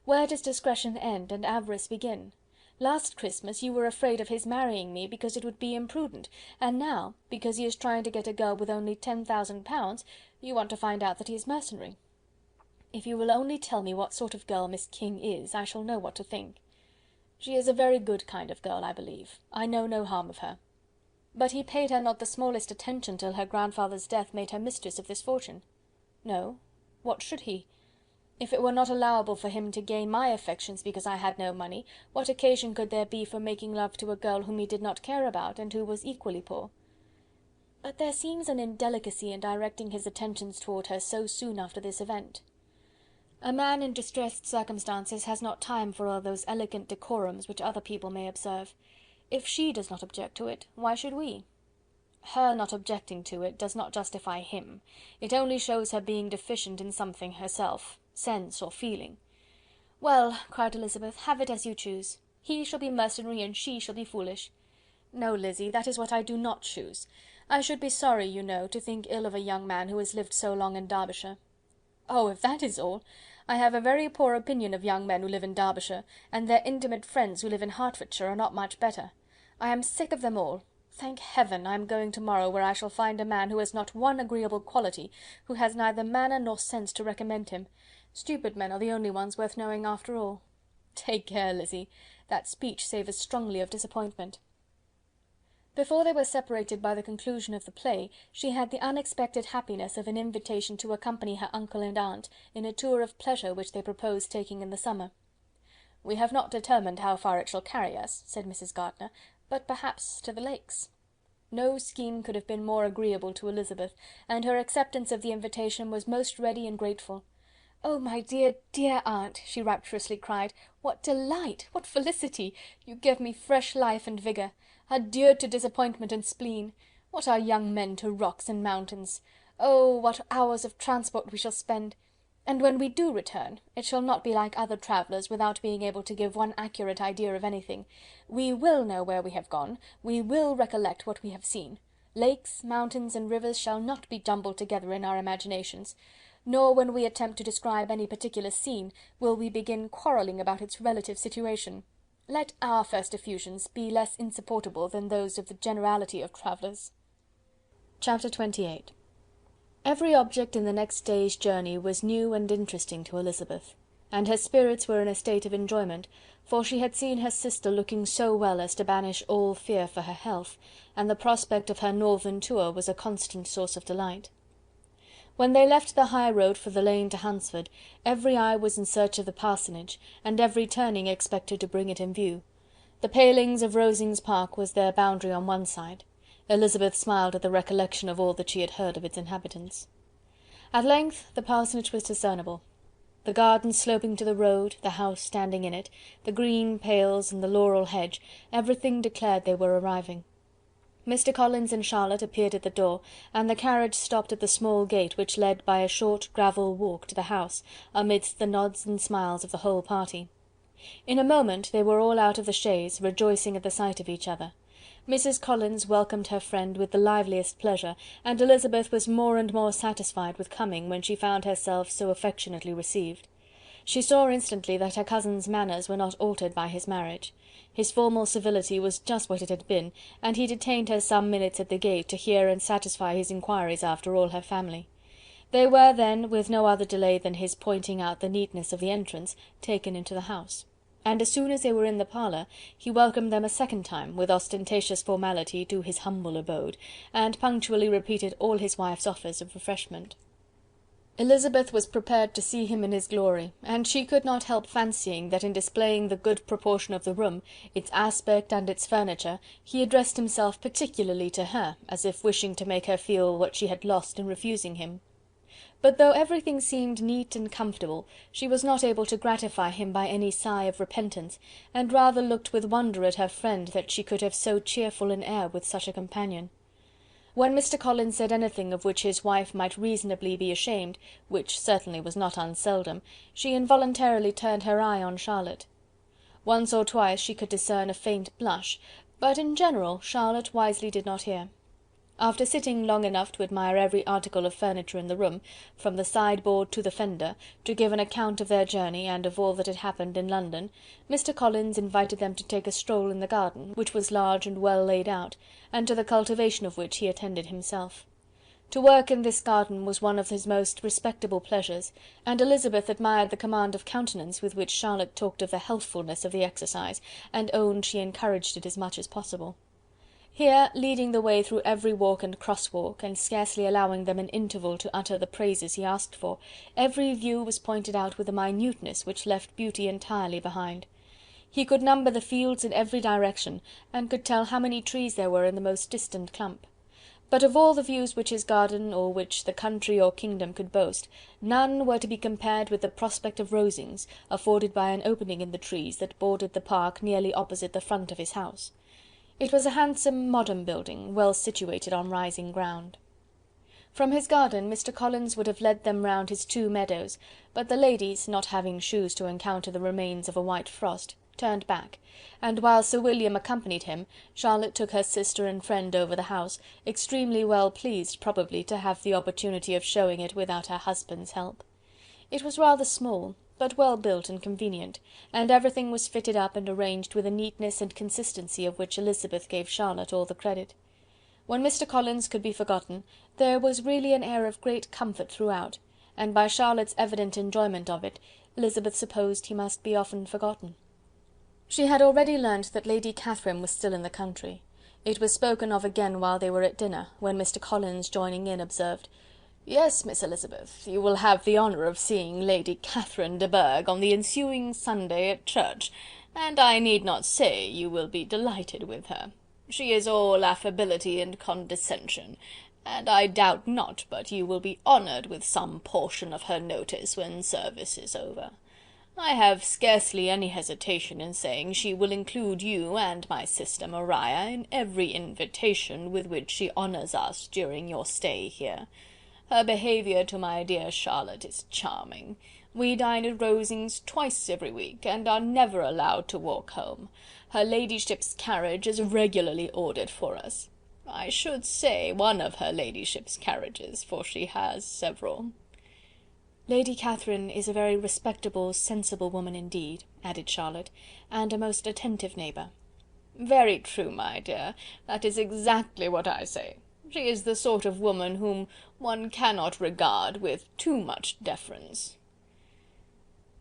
Where does discretion end and avarice begin? Last Christmas you were afraid of his marrying me because it would be imprudent, and now, because he is trying to get a girl with only 10,000 pounds, you want to find out that he is mercenary. If you will only tell me what sort of girl Miss King is, I shall know what to think. She is a very good kind of girl, I believe. I know no harm of her. But he paid her not the smallest attention till her grandfather's death made her mistress of this fortune. No, what should he? If it were not allowable for him to gain my affections because I had no money, what occasion could there be for making love to a girl whom he did not care about, and who was equally poor? But there seems an indelicacy in directing his attentions toward her so soon after this event. A man in distressed circumstances has not time for all those elegant decorums which other people may observe. If she does not object to it, why should we? Her not objecting to it does not justify him. It only shows her being deficient in something herself, sense or feeling. "Well," cried Elizabeth, "have it as you choose. He shall be mercenary and she shall be foolish." "No, Lizzy, that is what I do not choose. I should be sorry, you know, to think ill of a young man who has lived so long in Derbyshire." "Oh, if that is all, I have a very poor opinion of young men who live in Derbyshire, and their intimate friends who live in Hertfordshire are not much better. I am sick of them all. Thank heaven, I am going to-morrow, where I shall find a man who has not one agreeable quality, who has neither manner nor sense to recommend him. Stupid men are the only ones worth knowing after all." "Take care, Lizzy, that speech savours strongly of disappointment." Before they were separated by the conclusion of the play, she had the unexpected happiness of an invitation to accompany her uncle and aunt in a tour of pleasure which they proposed taking in the summer. "We have not determined how far it shall carry us," said Mrs. Gardiner, "but perhaps to the Lakes." No scheme could have been more agreeable to Elizabeth, and her acceptance of the invitation was most ready and grateful. "Oh, my dear, dear aunt," she rapturously cried, "what delight! What felicity! You give me fresh life and vigour. Adieu to disappointment and spleen. What are young men to rocks and mountains? Oh, what hours of transport we shall spend! And when we do return, it shall not be like other travellers, without being able to give one accurate idea of anything. We will know where we have gone, we will recollect what we have seen. Lakes, mountains, and rivers shall not be jumbled together in our imaginations, nor when we attempt to describe any particular scene, will we begin quarrelling about its relative situation. Let our first effusions be less insupportable than those of the generality of travellers." Chapter 28. Every object in the next day's journey was new and interesting to Elizabeth, and her spirits were in a state of enjoyment, for she had seen her sister looking so well as to banish all fear for her health, and the prospect of her northern tour was a constant source of delight. When they left the high road for the lane to Hunsford, every eye was in search of the parsonage, and every turning expected to bring it in view. The palings of Rosings Park was their boundary on one side. Elizabeth smiled at the recollection of all that she had heard of its inhabitants. At length the parsonage was discernible. The garden sloping to the road, the house standing in it, the green pales and the laurel hedge, everything declared they were arriving. Mr. Collins and Charlotte appeared at the door, and the carriage stopped at the small gate which led by a short gravel walk to the house, amidst the nods and smiles of the whole party. In a moment they were all out of the chaise, rejoicing at the sight of each other. Mrs. Collins welcomed her friend with the liveliest pleasure, and Elizabeth was more and more satisfied with coming when she found herself so affectionately received. She saw instantly that her cousin's manners were not altered by his marriage. His formal civility was just what it had been, and he detained her some minutes at the gate to hear and satisfy his inquiries after all her family. They were then, with no other delay than his pointing out the neatness of the entrance, taken into the house, and as soon as they were in the parlour, he welcomed them a second time, with ostentatious formality, to his humble abode, and punctually repeated all his wife's offers of refreshment. Elizabeth was prepared to see him in his glory, and she could not help fancying that in displaying the good proportion of the room, its aspect and its furniture, he addressed himself particularly to her, as if wishing to make her feel what she had lost in refusing him. But though everything seemed neat and comfortable, she was not able to gratify him by any sigh of repentance, and rather looked with wonder at her friend that she could have so cheerful an air with such a companion. When Mr. Collins said anything of which his wife might reasonably be ashamed, which certainly was not unseldom, she involuntarily turned her eye on Charlotte. Once or twice she could discern a faint blush, but in general Charlotte wisely did not hear. After sitting long enough to admire every article of furniture in the room, from the sideboard to the fender, to give an account of their journey and of all that had happened in London, Mr. Collins invited them to take a stroll in the garden, which was large and well laid out, and to the cultivation of which he attended himself. To work in this garden was one of his most respectable pleasures, and Elizabeth admired the command of countenance with which Charlotte talked of the healthfulness of the exercise, and owned she encouraged it as much as possible. Here, leading the way through every walk and cross-walk, and scarcely allowing them an interval to utter the praises he asked for, every view was pointed out with a minuteness which left beauty entirely behind. He could number the fields in every direction, and could tell how many trees there were in the most distant clump. But of all the views which his garden, or which the country or kingdom could boast, none were to be compared with the prospect of Rosings, afforded by an opening in the trees that bordered the park nearly opposite the front of his house. It was a handsome modern building, well situated on rising ground. From his garden Mr. Collins would have led them round his 2 meadows, but the ladies, not having shoes to encounter the remains of a white frost, turned back, and while Sir William accompanied him, Charlotte took her sister and friend over the house, extremely well pleased probably to have the opportunity of showing it without her husband's help. It was rather small, but well built and convenient, and everything was fitted up and arranged with a neatness and consistency of which Elizabeth gave Charlotte all the credit. When Mr. Collins could be forgotten, there was really an air of great comfort throughout, and by Charlotte's evident enjoyment of it, Elizabeth supposed he must be often forgotten. She had already learnt that Lady Catherine was still in the country. It was spoken of again while they were at dinner, when Mr. Collins, joining in, observed: "Yes, Miss Elizabeth, you will have the honour of seeing Lady Catherine de Bourgh on the ensuing Sunday at church, and I need not say you will be delighted with her. She is all affability and condescension, and I doubt not but you will be honoured with some portion of her notice when service is over. I have scarcely any hesitation in saying she will include you and my sister Maria in every invitation with which she honours us during your stay here. Her behaviour to my dear Charlotte is charming. We dine at Rosings twice every week, and are never allowed to walk home. Her ladyship's carriage is regularly ordered for us. I should say one of her ladyship's carriages, for she has several." "Lady Catherine is a very respectable, sensible woman indeed," added Charlotte, "and a most attentive neighbour." "Very true, my dear, that is exactly what I say. She is the sort of woman whom one cannot regard with too much deference."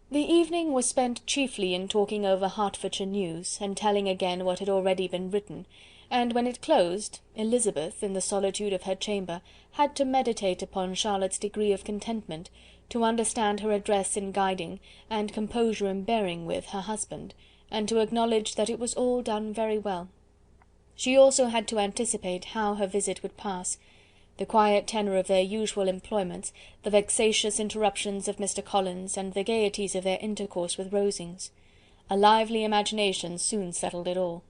The evening was spent chiefly in talking over Hertfordshire news, and telling again what had already been written, and when it closed, Elizabeth, in the solitude of her chamber, had to meditate upon Charlotte's degree of contentment, to understand her address in guiding, and composure in bearing with, her husband, and to acknowledge that it was all done very well. She also had to anticipate how her visit would pass: the quiet tenor of their usual employments, the vexatious interruptions of Mr. Collins, and the gaieties of their intercourse with Rosings. A lively imagination soon settled it all.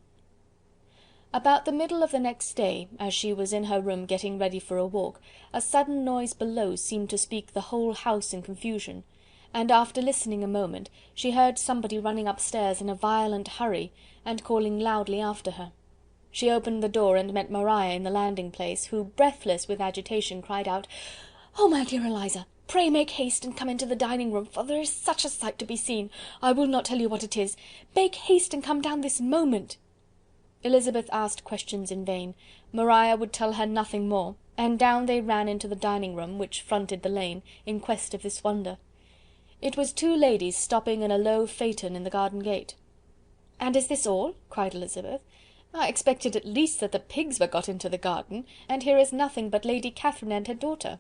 About the middle of the next day, as she was in her room getting ready for a walk, a sudden noise below seemed to speak the whole house in confusion, and after listening a moment, she heard somebody running upstairs in a violent hurry, and calling loudly after her. She opened the door and met Maria in the landing place, who, breathless with agitation, cried out: "Oh, my dear Eliza, pray make haste and come into the dining room, for there is such a sight to be seen! I will not tell you what it is. Make haste and come down this moment." Elizabeth asked questions in vain. Maria would tell her nothing more, and down they ran into the dining room, which fronted the lane, in quest of this wonder. It was 2 ladies stopping in a low phaeton in the garden gate. "And is this all?" cried Elizabeth. "I expected at least that the pigs were got into the garden, and here is nothing but Lady Catherine and her daughter."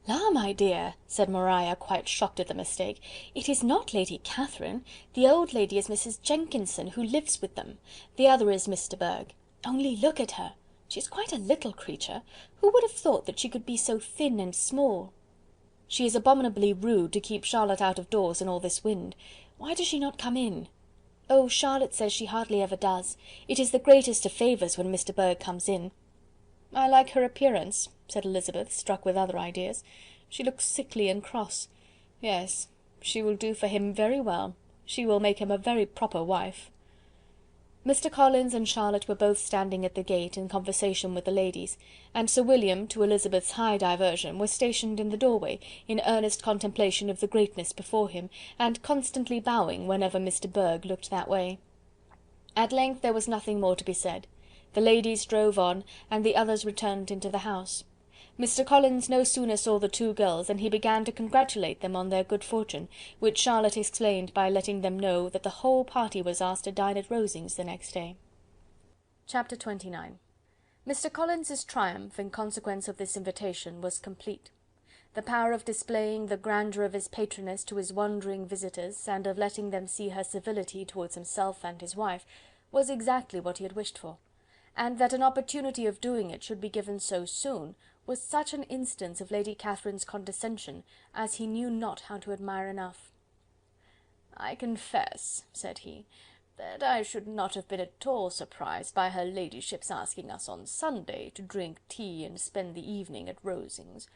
"La, my dear," said Maria, quite shocked at the mistake, "it is not Lady Catherine. The old lady is Mrs. Jenkinson, who lives with them. The other is Miss de Bourgh. Only look at her! She is quite a little creature. Who would have thought that she could be so thin and small? She is abominably rude to keep Charlotte out of doors in all this wind. Why does she not come in?" "Oh, Charlotte says she hardly ever does. It is the greatest of favours when Miss de Bourgh comes in." "I like her appearance," said Elizabeth, struck with other ideas. "She looks sickly and cross. Yes, she will do for him very well. She will make him a very proper wife." Mr. Collins and Charlotte were both standing at the gate in conversation with the ladies, and Sir William, to Elizabeth's high diversion, was stationed in the doorway, in earnest contemplation of the greatness before him, and constantly bowing whenever Miss de Bourgh looked that way. At length there was nothing more to be said. The ladies drove on, and the others returned into the house. Mr. Collins no sooner saw the two girls than he began to congratulate them on their good fortune, which Charlotte explained by letting them know that the whole party was asked to dine at Rosings the next day. Chapter 29. Mr. Collins's triumph, in consequence of this invitation, was complete. The power of displaying the grandeur of his patroness to his wandering visitors, and of letting them see her civility towards himself and his wife, was exactly what he had wished for, and that an opportunity of doing it should be given so soon, was such an instance of Lady Catherine's condescension as he knew not how to admire enough. "I confess," said he, "that I should not have been at all surprised by her ladyship's asking us on Sunday to drink tea and spend the evening at Rosings.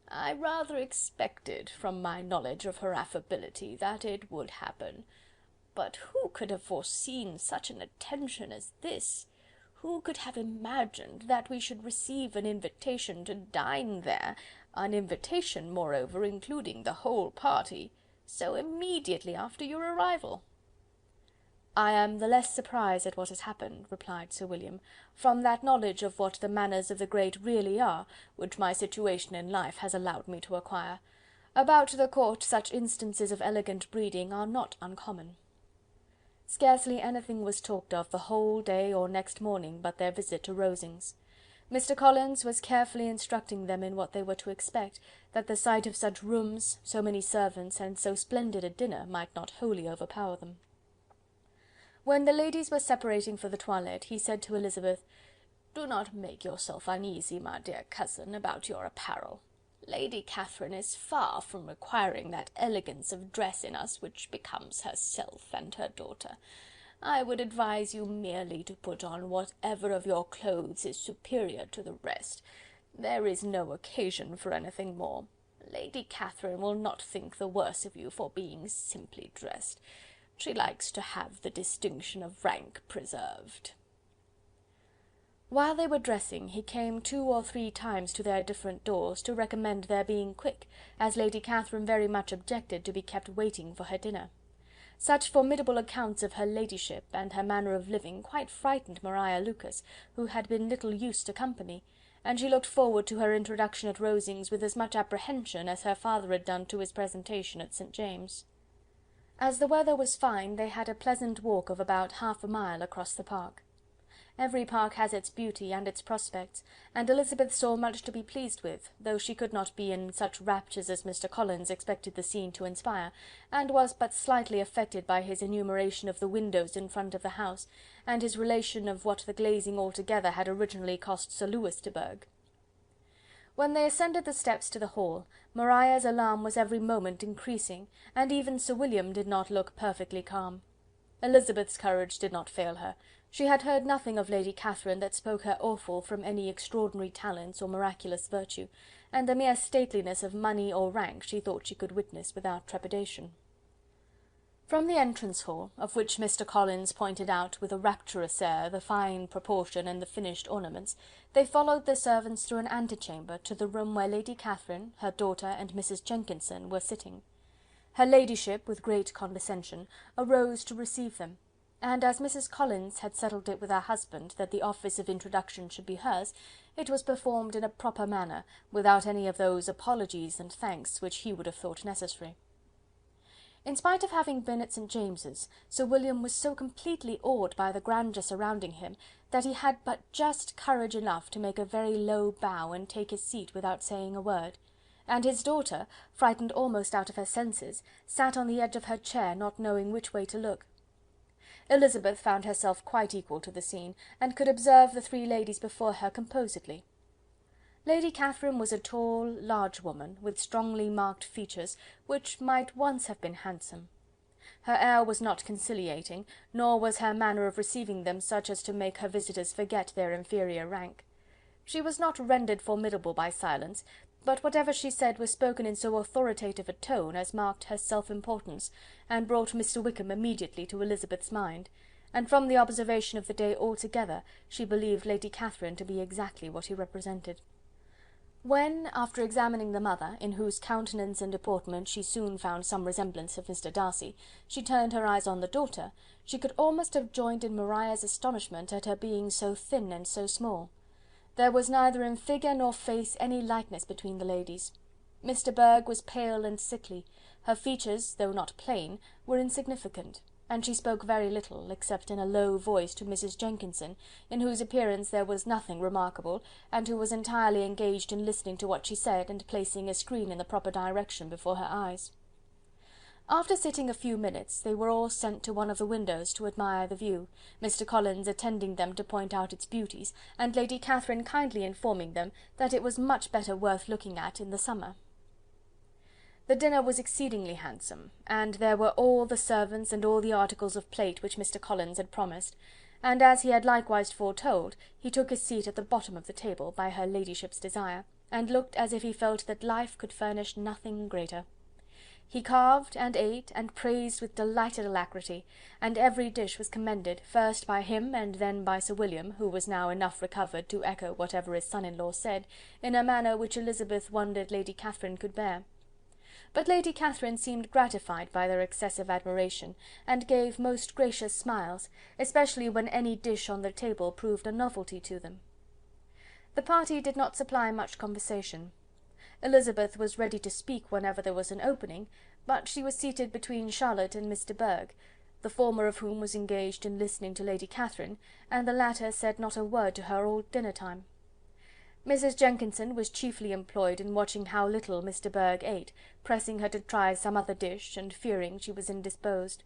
I rather expected, from my knowledge of her affability, that it would happen. But who could have foreseen such an attention as this? Who could have imagined that we should receive an invitation to dine there, an invitation, moreover, including the whole party, so immediately after your arrival?" "I am the less surprised at what has happened," replied Sir William, "from that knowledge of what the manners of the great really are, which my situation in life has allowed me to acquire. About the court such instances of elegant breeding are not uncommon." Scarcely anything was talked of the whole day or next morning but their visit to Rosings. Mr. Collins was carefully instructing them in what they were to expect, that the sight of such rooms, so many servants, and so splendid a dinner might not wholly overpower them. When the ladies were separating for the toilette, he said to Elizabeth, "Do not make yourself uneasy, my dear cousin, about your apparel. Lady Catherine is far from requiring that elegance of dress in us which becomes herself and her daughter. I would advise you merely to put on whatever of your clothes is superior to the rest. There is no occasion for anything more. Lady Catherine will not think the worse of you for being simply dressed. She likes to have the distinction of rank preserved." While they were dressing, he came 2 or 3 times to their different doors, to recommend their being quick, as Lady Catherine very much objected to be kept waiting for her dinner. Such formidable accounts of her ladyship, and her manner of living, quite frightened Maria Lucas, who had been little used to company, and she looked forward to her introduction at Rosings with as much apprehension as her father had done to his presentation at St. James'. As the weather was fine, they had a pleasant walk of about half a mile across the park. Every park has its beauty and its prospects, and Elizabeth saw much to be pleased with, though she could not be in such raptures as Mr. Collins expected the scene to inspire, and was but slightly affected by his enumeration of the windows in front of the house, and his relation of what the glazing altogether had originally cost Sir Louis de Bourgh. When they ascended the steps to the hall, Maria's alarm was every moment increasing, and even Sir William did not look perfectly calm. Elizabeth's courage did not fail her. She had heard nothing of Lady Catherine that spoke her awful from any extraordinary talents or miraculous virtue, and the mere stateliness of money or rank she thought she could witness without trepidation. From the entrance hall, of which Mr. Collins pointed out with a rapturous air the fine proportion and the finished ornaments, they followed the servants through an antechamber to the room where Lady Catherine, her daughter, and Mrs. Jenkinson were sitting. Her ladyship, with great condescension, arose to receive them, and as Mrs. Collins had settled it with her husband that the office of introduction should be hers, it was performed in a proper manner, without any of those apologies and thanks which he would have thought necessary. In spite of having been at St. James's, Sir William was so completely awed by the grandeur surrounding him, that he had but just courage enough to make a very low bow and take his seat without saying a word, and his daughter, frightened almost out of her senses, sat on the edge of her chair, not knowing which way to look. Elizabeth found herself quite equal to the scene, and could observe the three ladies before her composedly. Lady Catherine was a tall, large woman, with strongly marked features, which might once have been handsome. Her air was not conciliating, nor was her manner of receiving them such as to make her visitors forget their inferior rank. She was not rendered formidable by silence, but whatever she said was spoken in so authoritative a tone as marked her self-importance, and brought Mr. Wickham immediately to Elizabeth's mind, and from the observation of the day altogether, she believed Lady Catherine to be exactly what he represented. When, after examining the mother, in whose countenance and deportment she soon found some resemblance of Mr. Darcy, she turned her eyes on the daughter, she could almost have joined in Maria's astonishment at her being so thin and so small. There was neither in figure nor face any likeness between the ladies. Mr. Burgh was pale and sickly, her features, though not plain, were insignificant, and she spoke very little, except in a low voice to Mrs. Jenkinson, in whose appearance there was nothing remarkable, and who was entirely engaged in listening to what she said, and placing a screen in the proper direction before her eyes. After sitting a few minutes, they were all sent to one of the windows to admire the view, Mr. Collins attending them to point out its beauties, and Lady Catherine kindly informing them that it was much better worth looking at in the summer. The dinner was exceedingly handsome, and there were all the servants and all the articles of plate which Mr. Collins had promised, and as he had likewise foretold, he took his seat at the bottom of the table, by her ladyship's desire, and looked as if he felt that life could furnish nothing greater. He carved, and ate, and praised with delighted alacrity, and every dish was commended, first by him and then by Sir William, who was now enough recovered to echo whatever his son-in-law said, in a manner which Elizabeth wondered Lady Catherine could bear. But Lady Catherine seemed gratified by their excessive admiration, and gave most gracious smiles, especially when any dish on the table proved a novelty to them. The party did not supply much conversation. Elizabeth was ready to speak whenever there was an opening, but she was seated between Charlotte and Mr. Burgh, the former of whom was engaged in listening to Lady Catherine, and the latter said not a word to her all dinner-time. Mrs. Jenkinson was chiefly employed in watching how little Mr. Burgh ate, pressing her to try some other dish, and fearing she was indisposed.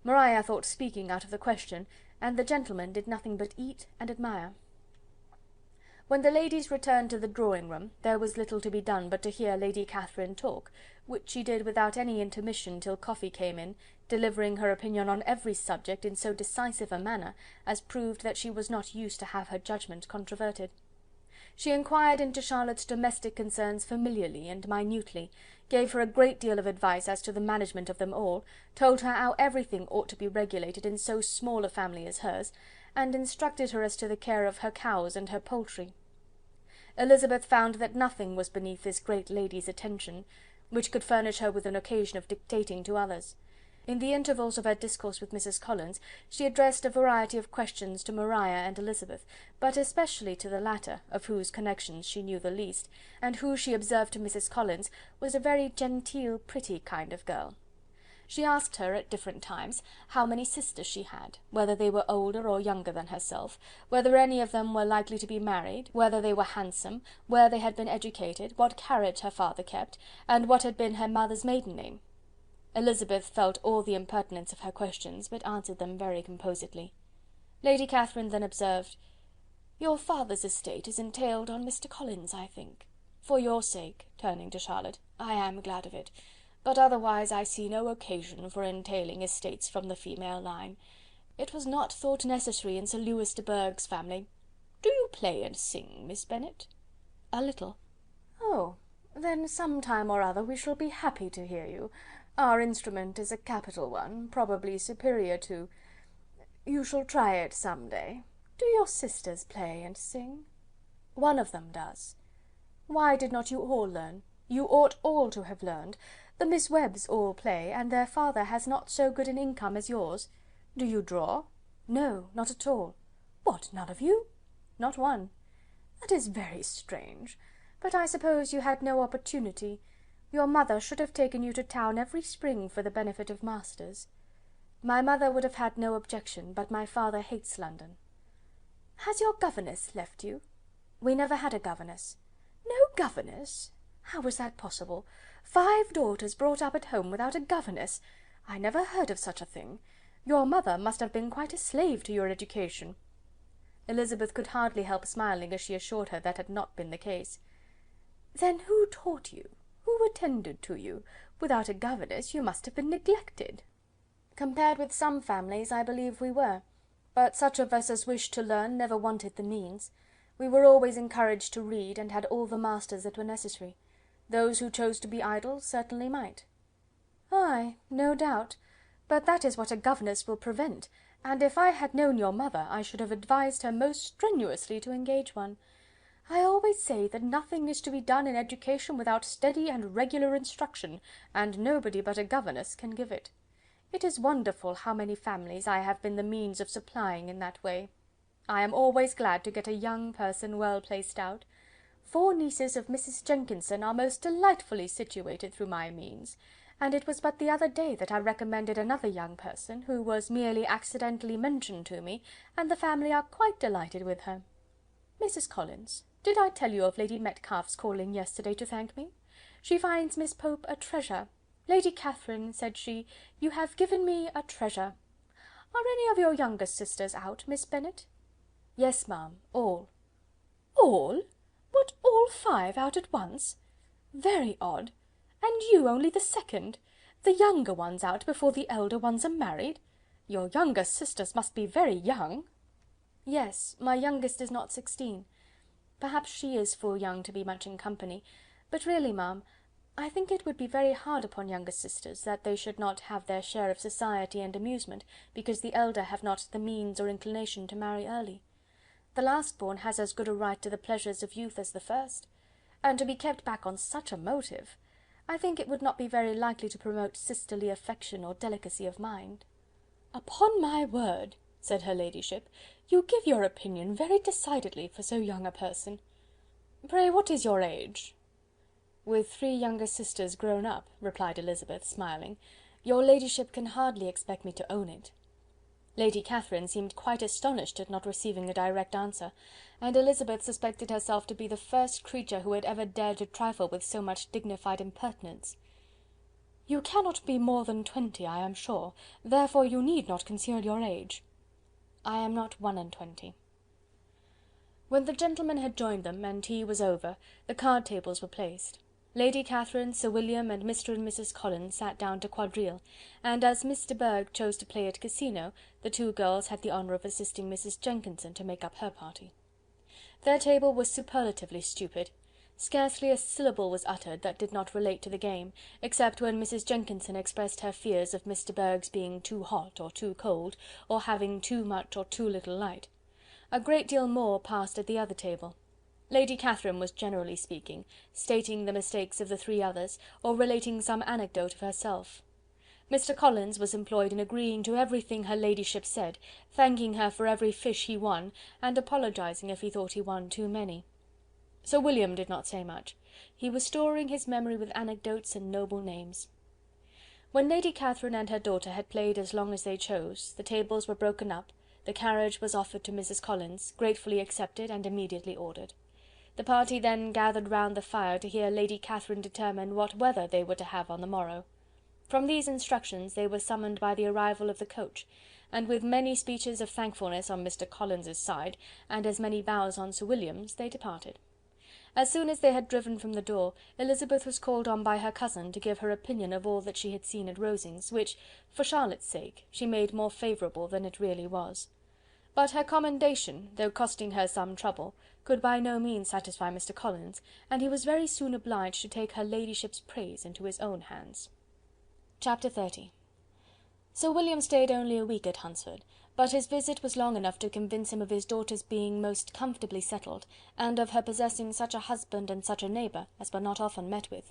Maria thought speaking out of the question, and the gentlemen did nothing but eat and admire. When the ladies returned to the drawing-room, there was little to be done but to hear Lady Catherine talk, which she did without any intermission till coffee came in, delivering her opinion on every subject in so decisive a manner as proved that she was not used to have her judgment controverted. She inquired into Charlotte's domestic concerns familiarly and minutely, gave her a great deal of advice as to the management of them all, told her how everything ought to be regulated in so small a family as hers, and instructed her as to the care of her cows and her poultry. Elizabeth found that nothing was beneath this great lady's attention, which could furnish her with an occasion of dictating to others. In the intervals of her discourse with Mrs. Collins, she addressed a variety of questions to Maria and Elizabeth, but especially to the latter, of whose connections she knew the least, and who, she observed to Mrs. Collins, was a very genteel, pretty kind of girl. She asked her, at different times, how many sisters she had, whether they were older or younger than herself, whether any of them were likely to be married, whether they were handsome, where they had been educated, what carriage her father kept, and what had been her mother's maiden name. Elizabeth felt all the impertinence of her questions, but answered them very composedly. Lady Catherine then observed, "Your father's estate is entailed on Mr. Collins, I think. For your sake," turning to Charlotte, "I am glad of it, but otherwise I see no occasion for entailing estates from the female line. It was not thought necessary in Sir Lewis de Bourgh's family. Do you play and sing, Miss Bennet?" "A little." "Oh, then some time or other we shall be happy to hear you. Our instrument is a capital one, probably superior to... You shall try it some day. Do your sisters play and sing?" "One of them does." "Why did not you all learn? You ought all to have learned. The Miss Webbs all play, and their father has not so good an income as yours. Do you draw?" "No, not at all." "What, none of you?" "Not one." "That is very strange. But I suppose you had no opportunity. Your mother should have taken you to town every spring for the benefit of masters." "My mother would have had no objection, but my father hates London." "Has your governess left you?" "We never had a governess." "No governess? How was that possible? 5 daughters brought up at home without a governess! I never heard of such a thing. Your mother must have been quite a slave to your education." Elizabeth could hardly help smiling as she assured her that had not been the case. "Then who taught you? Who attended to you? Without a governess you must have been neglected." "Compared with some families, I believe we were, but such of us as wished to learn never wanted the means. We were always encouraged to read, and had all the masters that were necessary. Those who chose to be idle certainly might." "Ay, no doubt, but that is what a governess will prevent, and if I had known your mother, I should have advised her most strenuously to engage one. I always say that nothing is to be done in education without steady and regular instruction, and nobody but a governess can give it. It is wonderful how many families I have been the means of supplying in that way. I am always glad to get a young person well placed out. 4 nieces of Mrs. Jenkinson are most delightfully situated through my means, and it was but the other day that I recommended another young person, who was merely accidentally mentioned to me, and the family are quite delighted with her. Mrs. Collins, did I tell you of Lady Metcalfe's calling yesterday to thank me? She finds Miss Pope a treasure. Lady Catherine, said she, you have given me a treasure. Are any of your younger sisters out, Miss Bennet?" "Yes, ma'am, all." "All? What, all 5 out at once? Very odd. And you only the second? The younger ones out before the elder ones are married? Your younger sisters must be very young." "Yes, my youngest is not 16. Perhaps she is full young to be much in company, but really, ma'am, I think it would be very hard upon younger sisters that they should not have their share of society and amusement, because the elder have not the means or inclination to marry early. The last born has as good a right to the pleasures of youth as the first, and to be kept back on such a motive, I think it would not be very likely to promote sisterly affection or delicacy of mind." "Upon my word," said her ladyship, "you give your opinion very decidedly for so young a person. Pray, what is your age?" "With 3 younger sisters grown up," replied Elizabeth, smiling, "your ladyship can hardly expect me to own it." Lady Catherine seemed quite astonished at not receiving a direct answer, and Elizabeth suspected herself to be the first creature who had ever dared to trifle with so much dignified impertinence. "You cannot be more than 20, I am sure, therefore you need not conceal your age." "I am not 21." When the gentlemen had joined them, and tea was over, the card tables were placed. Lady Catherine, Sir William, and Mr. and Mrs. Collins sat down to quadrille, and as Miss de Bourgh chose to play at casino, the 2 girls had the honour of assisting Mrs. Jenkinson to make up her party. Their table was superlatively stupid. Scarcely a syllable was uttered that did not relate to the game, except when Mrs. Jenkinson expressed her fears of Miss de Bourgh's being too hot or too cold, or having too much or too little light. A great deal more passed at the other table. Lady Catherine was generally speaking, stating the mistakes of the 3 others, or relating some anecdote of herself. Mr. Collins was employed in agreeing to everything her ladyship said, thanking her for every fish he won, and apologizing if he thought he won too many. Sir William did not say much. He was storing his memory with anecdotes and noble names. When Lady Catherine and her daughter had played as long as they chose, the tables were broken up, the carriage was offered to Mrs. Collins, gratefully accepted, and immediately ordered. The party then gathered round the fire to hear Lady Catherine determine what weather they were to have on the morrow. From these instructions they were summoned by the arrival of the coach, and with many speeches of thankfulness on Mr. Collins's side, and as many bows on Sir William's, they departed. As soon as they had driven from the door, Elizabeth was called on by her cousin to give her opinion of all that she had seen at Rosings, which, for Charlotte's sake, she made more favourable than it really was. But her commendation, though costing her some trouble, could by no means satisfy Mr. Collins, and he was very soon obliged to take her ladyship's praise into his own hands. Chapter 30. Sir William stayed only a week at Hunsford, but his visit was long enough to convince him of his daughter's being most comfortably settled, and of her possessing such a husband and such a neighbour as were not often met with.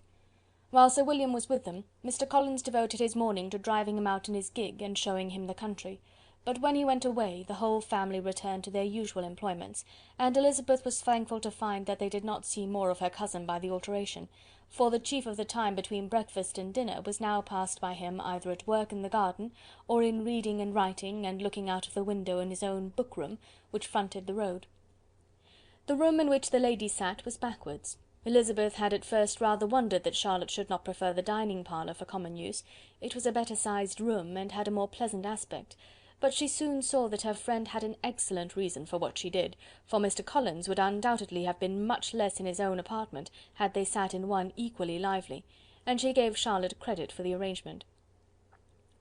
While Sir William was with them, Mr. Collins devoted his morning to driving him out in his gig and showing him the country. But when he went away, the whole family returned to their usual employments, and Elizabeth was thankful to find that they did not see more of her cousin by the alteration, for the chief of the time between breakfast and dinner was now passed by him either at work in the garden, or in reading and writing, and looking out of the window in his own book-room, which fronted the road. The room in which the ladies sat was backwards. Elizabeth had at first rather wondered that Charlotte should not prefer the dining parlour for common use. It was a better sized room, and had a more pleasant aspect, but she soon saw that her friend had an excellent reason for what she did, for Mr. Collins would undoubtedly have been much less in his own apartment had they sat in one equally lively, and she gave Charlotte credit for the arrangement.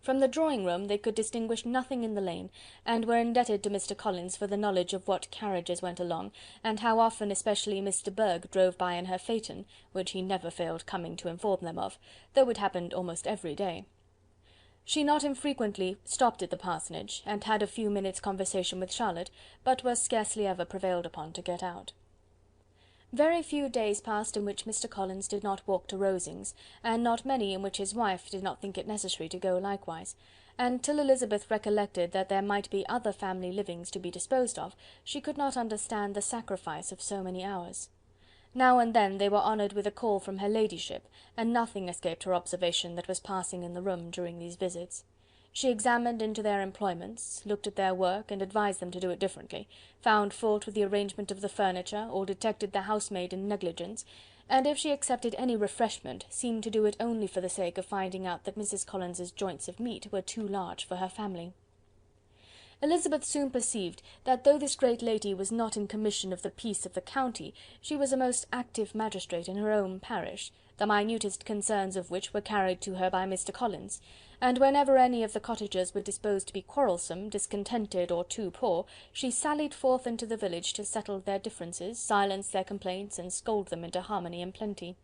From the drawing-room they could distinguish nothing in the lane, and were indebted to Mr. Collins for the knowledge of what carriages went along, and how often especially Mr. Burge drove by in her phaeton, which he never failed coming to inform them of, though it happened almost every day. She not infrequently stopped at the parsonage, and had a few minutes' conversation with Charlotte, but was scarcely ever prevailed upon to get out. Very few days passed in which Mr. Collins did not walk to Rosings, and not many in which his wife did not think it necessary to go likewise, and till Elizabeth recollected that there might be other family livings to be disposed of, she could not understand the sacrifice of so many hours. Now and then they were honoured with a call from her ladyship, and nothing escaped her observation that was passing in the room during these visits. She examined into their employments, looked at their work, and advised them to do it differently, found fault with the arrangement of the furniture, or detected the housemaid in negligence, and if she accepted any refreshment, seemed to do it only for the sake of finding out that Mrs. Collins's joints of meat were too large for her family. Elizabeth soon perceived that though this great lady was not in commission of the peace of the county, she was a most active magistrate in her own parish, the minutest concerns of which were carried to her by Mr. Collins, and whenever any of the cottagers were disposed to be quarrelsome, discontented, or too poor, she sallied forth into the village to settle their differences, silence their complaints, and scold them into harmony and plenty.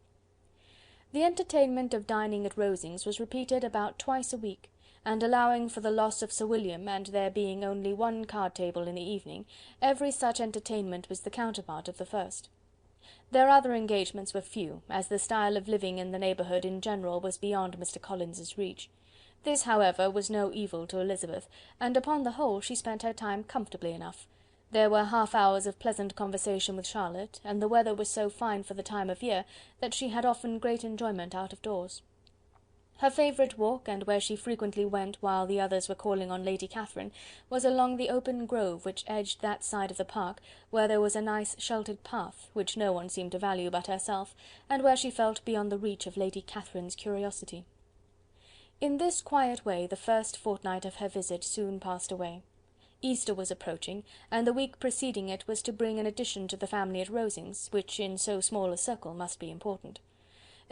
The entertainment of dining at Rosings was repeated about twice a week, and allowing for the loss of Sir William, and there being only one card table in the evening, every such entertainment was the counterpart of the first. Their other engagements were few, as the style of living in the neighbourhood in general was beyond Mr. Collins's reach. This, however, was no evil to Elizabeth, and upon the whole she spent her time comfortably enough. There were half hours of pleasant conversation with Charlotte, and the weather was so fine for the time of year that she had often great enjoyment out of doors. Her favourite walk, and where she frequently went while the others were calling on Lady Catherine, was along the open grove which edged that side of the park, where there was a nice sheltered path, which no one seemed to value but herself, and where she felt beyond the reach of Lady Catherine's curiosity. In this quiet way the first fortnight of her visit soon passed away. Easter was approaching, and the week preceding it was to bring an addition to the family at Rosings, which in so small a circle must be important.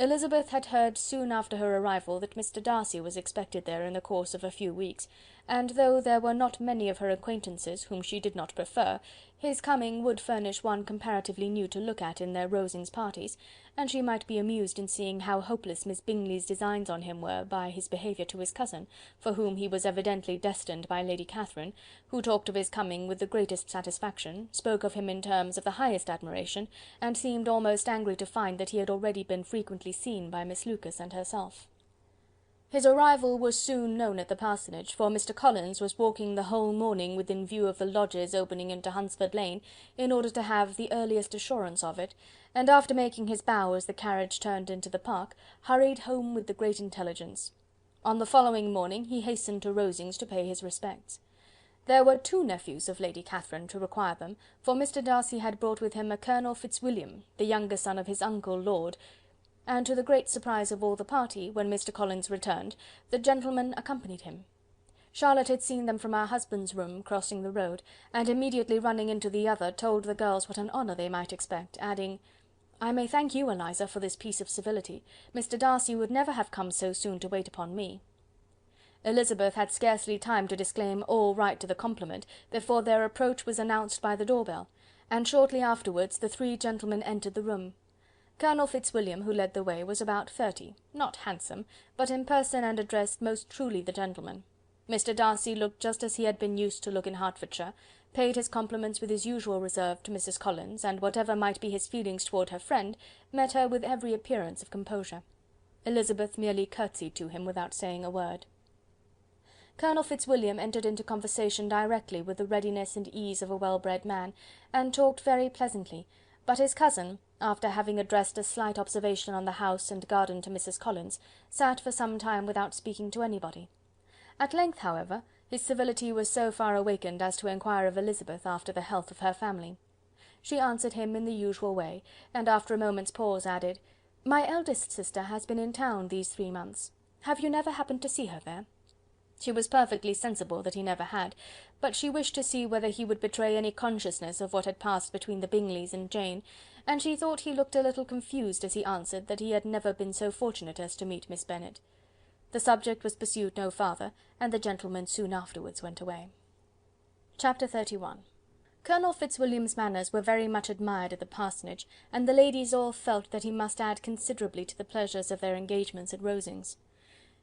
Elizabeth had heard soon after her arrival that Mr. Darcy was expected there in the course of a few weeks, and though there were not many of her acquaintances whom she did not prefer, his coming would furnish one comparatively new to look at in their Rosings parties, and she might be amused in seeing how hopeless Miss Bingley's designs on him were by his behaviour to his cousin, for whom he was evidently destined by Lady Catherine, who talked of his coming with the greatest satisfaction, spoke of him in terms of the highest admiration, and seemed almost angry to find that he had already been frequently seen by Miss Lucas and herself. His arrival was soon known at the parsonage, for Mr. Collins was walking the whole morning within view of the lodges opening into Hunsford Lane, in order to have the earliest assurance of it, and after making his bow as the carriage turned into the park, hurried home with the great intelligence. On the following morning he hastened to Rosings to pay his respects. There were two nephews of Lady Catherine to require them, for Mr. Darcy had brought with him a Colonel Fitzwilliam, the younger son of his uncle Lord, and to the great surprise of all the party, when Mr. Collins returned, the gentleman accompanied him. Charlotte had seen them from her husband's room, crossing the road, and immediately running into the other, told the girls what an honour they might expect, adding, "I may thank you, Eliza, for this piece of civility. Mr. Darcy would never have come so soon to wait upon me." Elizabeth had scarcely time to disclaim all right to the compliment, before their approach was announced by the door-bell, and shortly afterwards the three gentlemen entered the room. Colonel Fitzwilliam, who led the way, was about 30, not handsome, but in person and address most truly the gentleman. Mr. Darcy looked just as he had been used to look in Hertfordshire, paid his compliments with his usual reserve to Mrs. Collins, and whatever might be his feelings toward her friend, met her with every appearance of composure. Elizabeth merely curtsied to him without saying a word. Colonel Fitzwilliam entered into conversation directly with the readiness and ease of a well-bred man, and talked very pleasantly, but his cousin, after having addressed a slight observation on the house and garden to Mrs. Collins, sat for some time without speaking to anybody. At length, however, his civility was so far awakened as to inquire of Elizabeth after the health of her family. she answered him in the usual way, and after a moment's pause added, "My eldest sister has been in town these 3 months. Have you never happened to see her there?" She was perfectly sensible that he never had, but she wished to see whether he would betray any consciousness of what had passed between the Bingleys and Jane, and she thought he looked a little confused as he answered that he had never been so fortunate as to meet Miss Bennet. The subject was pursued no farther, and the gentleman soon afterwards went away. Chapter 31. Colonel Fitzwilliam's manners were very much admired at the parsonage, and the ladies all felt that he must add considerably to the pleasures of their engagements at Rosings.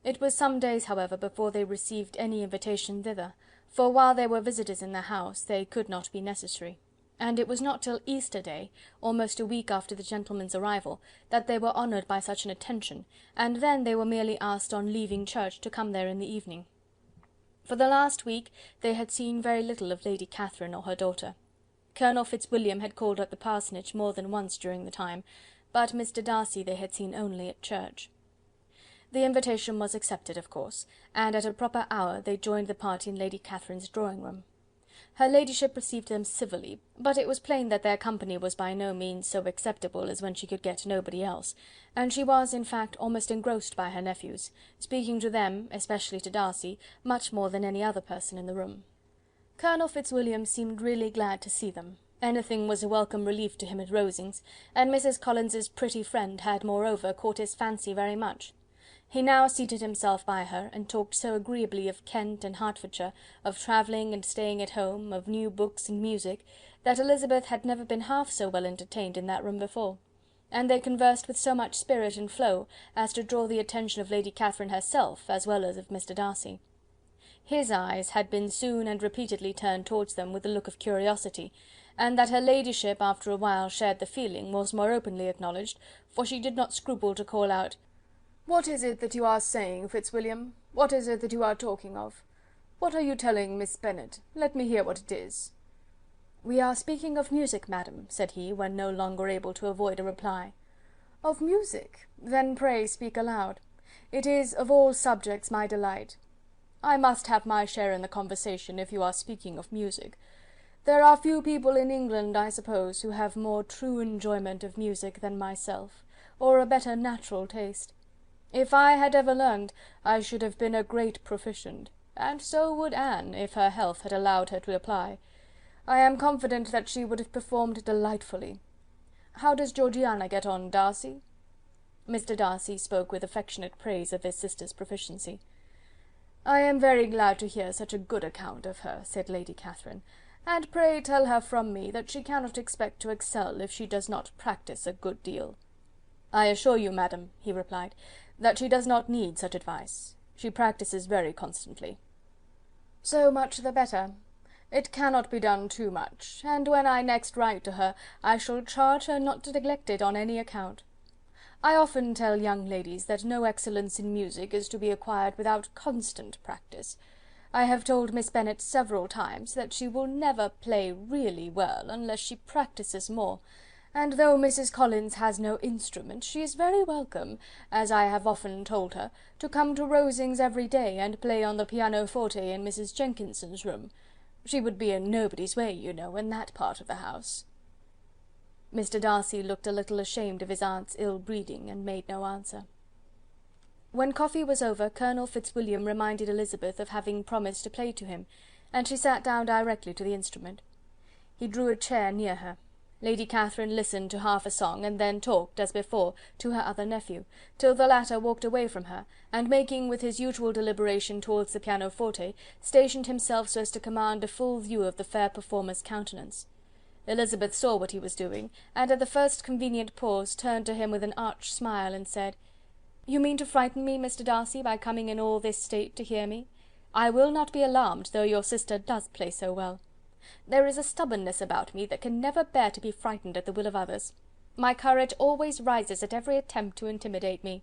It was some days, however, before they received any invitation thither, for while there were visitors in the house, they could not be necessary, and it was not till Easter Day, almost a week after the gentleman's arrival, that they were honoured by such an attention, and then they were merely asked on leaving church to come there in the evening. For the last week they had seen very little of Lady Catherine or her daughter. Colonel Fitzwilliam had called at the parsonage more than once during the time, but Mr. Darcy they had seen only at church. The invitation was accepted, of course, and at a proper hour they joined the party in Lady Catherine's drawing-room. Her ladyship received them civilly, but it was plain that their company was by no means so acceptable as when she could get nobody else, and she was, in fact, almost engrossed by her nephews, speaking to them, especially to Darcy, much more than any other person in the room. Colonel Fitzwilliam seemed really glad to see them. Anything was a welcome relief to him at Rosings, and Mrs. Collins's pretty friend had moreover caught his fancy very much. He now seated himself by her, and talked so agreeably of Kent and Hertfordshire, of travelling and staying at home, of new books and music, that Elizabeth had never been half so well entertained in that room before, and they conversed with so much spirit and flow as to draw the attention of Lady Catherine herself, as well as of Mr. Darcy. His eyes had been soon and repeatedly turned towards them with a look of curiosity, and that her ladyship after a while shared the feeling was more openly acknowledged, for she did not scruple to call out, "What is it that you are saying, Fitzwilliam? What is it that you are talking of? What are you telling Miss Bennet? Let me hear what it is." "We are speaking of music, madam," said he, when no longer able to avoid a reply. "Of music? Then pray speak aloud. It is, of all subjects, my delight. I must have my share in the conversation, if you are speaking of music. There are few people in England, I suppose, who have more true enjoyment of music than myself, or a better natural taste. If I had ever learned, I should have been a great proficient, and so would Anne, if her health had allowed her to apply. I am confident that she would have performed delightfully. How does Georgiana get on, Darcy?" Mr. Darcy spoke with affectionate praise of his sister's proficiency. "I am very glad to hear such a good account of her," said Lady Catherine, "and pray tell her from me that she cannot expect to excel if she does not practise a good deal." "I assure you, madam," he replied, "that she does not need such advice. She practises very constantly." "So much the better. It cannot be done too much, and when I next write to her, I shall charge her not to neglect it on any account. I often tell young ladies that no excellence in music is to be acquired without constant practice. I have told Miss Bennet several times that she will never play really well unless she practises more, and though Mrs. Collins has no instrument, she is very welcome, as I have often told her, to come to Rosings every day and play on the pianoforte in Mrs. Jenkinson's room. She would be in nobody's way, you know, in that part of the house." Mr. Darcy looked a little ashamed of his aunt's ill-breeding, and made no answer. When coffee was over, Colonel Fitzwilliam reminded Elizabeth of having promised to play to him, and she sat down directly to the instrument. He drew a chair near her. Lady Catherine listened to half a song, and then talked, as before, to her other nephew, till the latter walked away from her, and making with his usual deliberation towards the pianoforte, stationed himself so as to command a full view of the fair performer's countenance. Elizabeth saw what he was doing, and at the first convenient pause turned to him with an arch smile, and said, "You mean to frighten me, Mr. Darcy, by coming in all this state to hear me? I will not be alarmed, though your sister does play so well. There is a stubbornness about me that can never bear to be frightened at the will of others. My courage always rises at every attempt to intimidate me."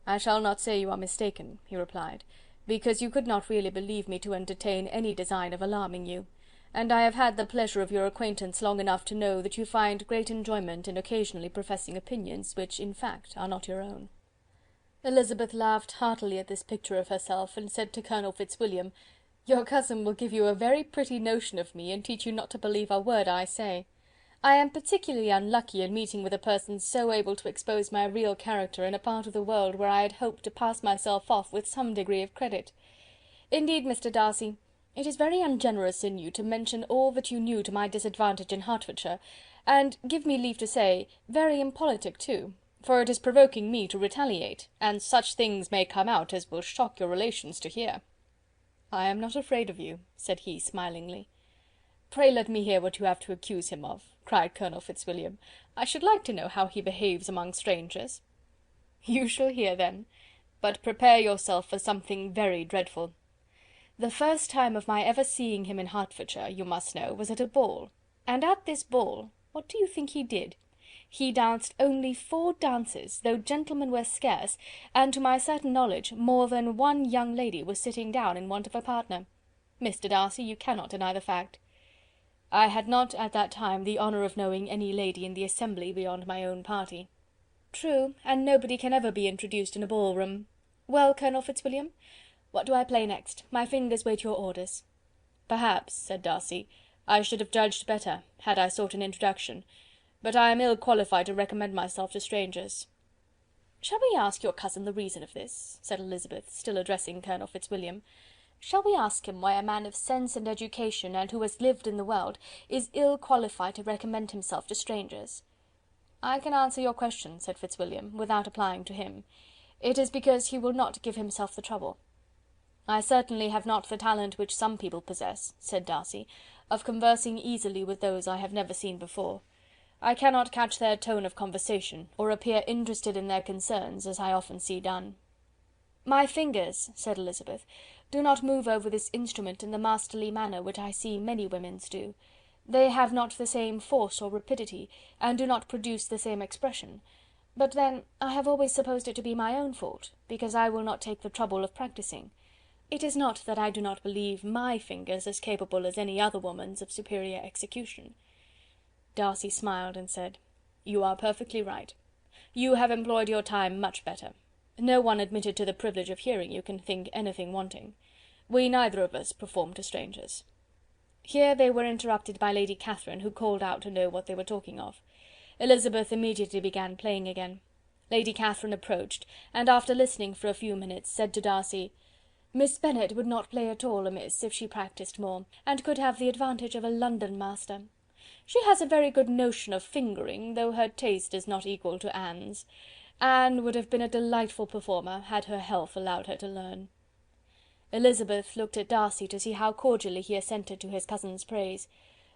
"I shall not say you are mistaken," he replied, "because you could not really believe me to entertain any design of alarming you, and I have had the pleasure of your acquaintance long enough to know that you find great enjoyment in occasionally professing opinions which, in fact, are not your own." Elizabeth laughed heartily at this picture of herself, and said to Colonel Fitzwilliam, "Your cousin will give you a very pretty notion of me, and teach you not to believe a word I say. I am particularly unlucky in meeting with a person so able to expose my real character in a part of the world where I had hoped to pass myself off with some degree of credit. Indeed, Mr. Darcy, it is very ungenerous in you to mention all that you knew to my disadvantage in Hertfordshire, and, give me leave to say, very impolitic too, for it is provoking me to retaliate, and such things may come out as will shock your relations to hear." "I am not afraid of you," said he, smilingly. "Pray let me hear what you have to accuse him of," cried Colonel Fitzwilliam. "I should like to know how he behaves among strangers." "You shall hear then, but prepare yourself for something very dreadful. The first time of my ever seeing him in Hertfordshire, you must know, was at a ball, and at this ball, what do you think he did? He danced only 4 dances, though gentlemen were scarce, and to my certain knowledge more than one young lady was sitting down in want of a partner. Mr. Darcy, you cannot deny the fact." "I had not at that time the honour of knowing any lady in the assembly beyond my own party." "True, and nobody can ever be introduced in a ball-room. Well, Colonel Fitzwilliam, what do I play next? My fingers wait your orders." "Perhaps," said Darcy, "I should have judged better, had I sought an introduction, but I am ill qualified to recommend myself to strangers." "Shall we ask your cousin the reason of this?" said Elizabeth, still addressing Colonel Fitzwilliam. "Shall we ask him why a man of sense and education, and who has lived in the world, is ill qualified to recommend himself to strangers?" "I can answer your question," said Fitzwilliam, "without applying to him. It is because he will not give himself the trouble." "I certainly have not the talent which some people possess," said Darcy, "of conversing easily with those I have never seen before. I cannot catch their tone of conversation, or appear interested in their concerns, as I often see done." "My fingers," said Elizabeth, "do not move over this instrument in the masterly manner which I see many women's do. They have not the same force or rapidity, and do not produce the same expression. But then I have always supposed it to be my own fault, because I will not take the trouble of practising. It is not that I do not believe my fingers as capable as any other woman's of superior execution." Darcy smiled and said, "You are perfectly right. You have employed your time much better. No one admitted to the privilege of hearing you can think anything wanting. We neither of us perform to strangers." Here they were interrupted by Lady Catherine, who called out to know what they were talking of. Elizabeth immediately began playing again. Lady Catherine approached, and after listening for a few minutes, said to Darcy, "Miss Bennet would not play at all amiss if she practised more, and could have the advantage of a London master. She has a very good notion of fingering, though her taste is not equal to Anne's. Anne would have been a delightful performer, had her health allowed her to learn." Elizabeth looked at Darcy to see how cordially he assented to his cousin's praise,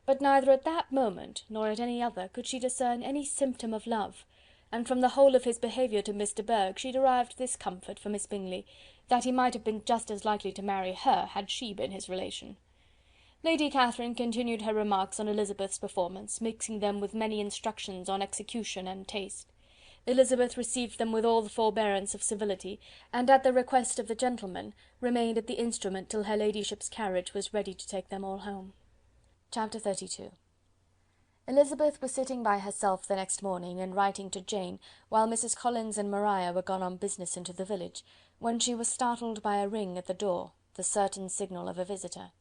but neither at that moment, nor at any other, could she discern any symptom of love, and from the whole of his behaviour to Miss de Bourgh she derived this comfort for Miss Bingley, that he might have been just as likely to marry her had she been his relation. Lady Catherine continued her remarks on Elizabeth's performance, mixing them with many instructions on execution and taste. Elizabeth received them with all the forbearance of civility, and at the request of the gentlemen, remained at the instrument till her ladyship's carriage was ready to take them all home. Chapter 32. Elizabeth was sitting by herself the next morning, and writing to Jane, while Mrs. Collins and Maria were gone on business into the village, when she was startled by a ring at the door, the certain signal of a visitor.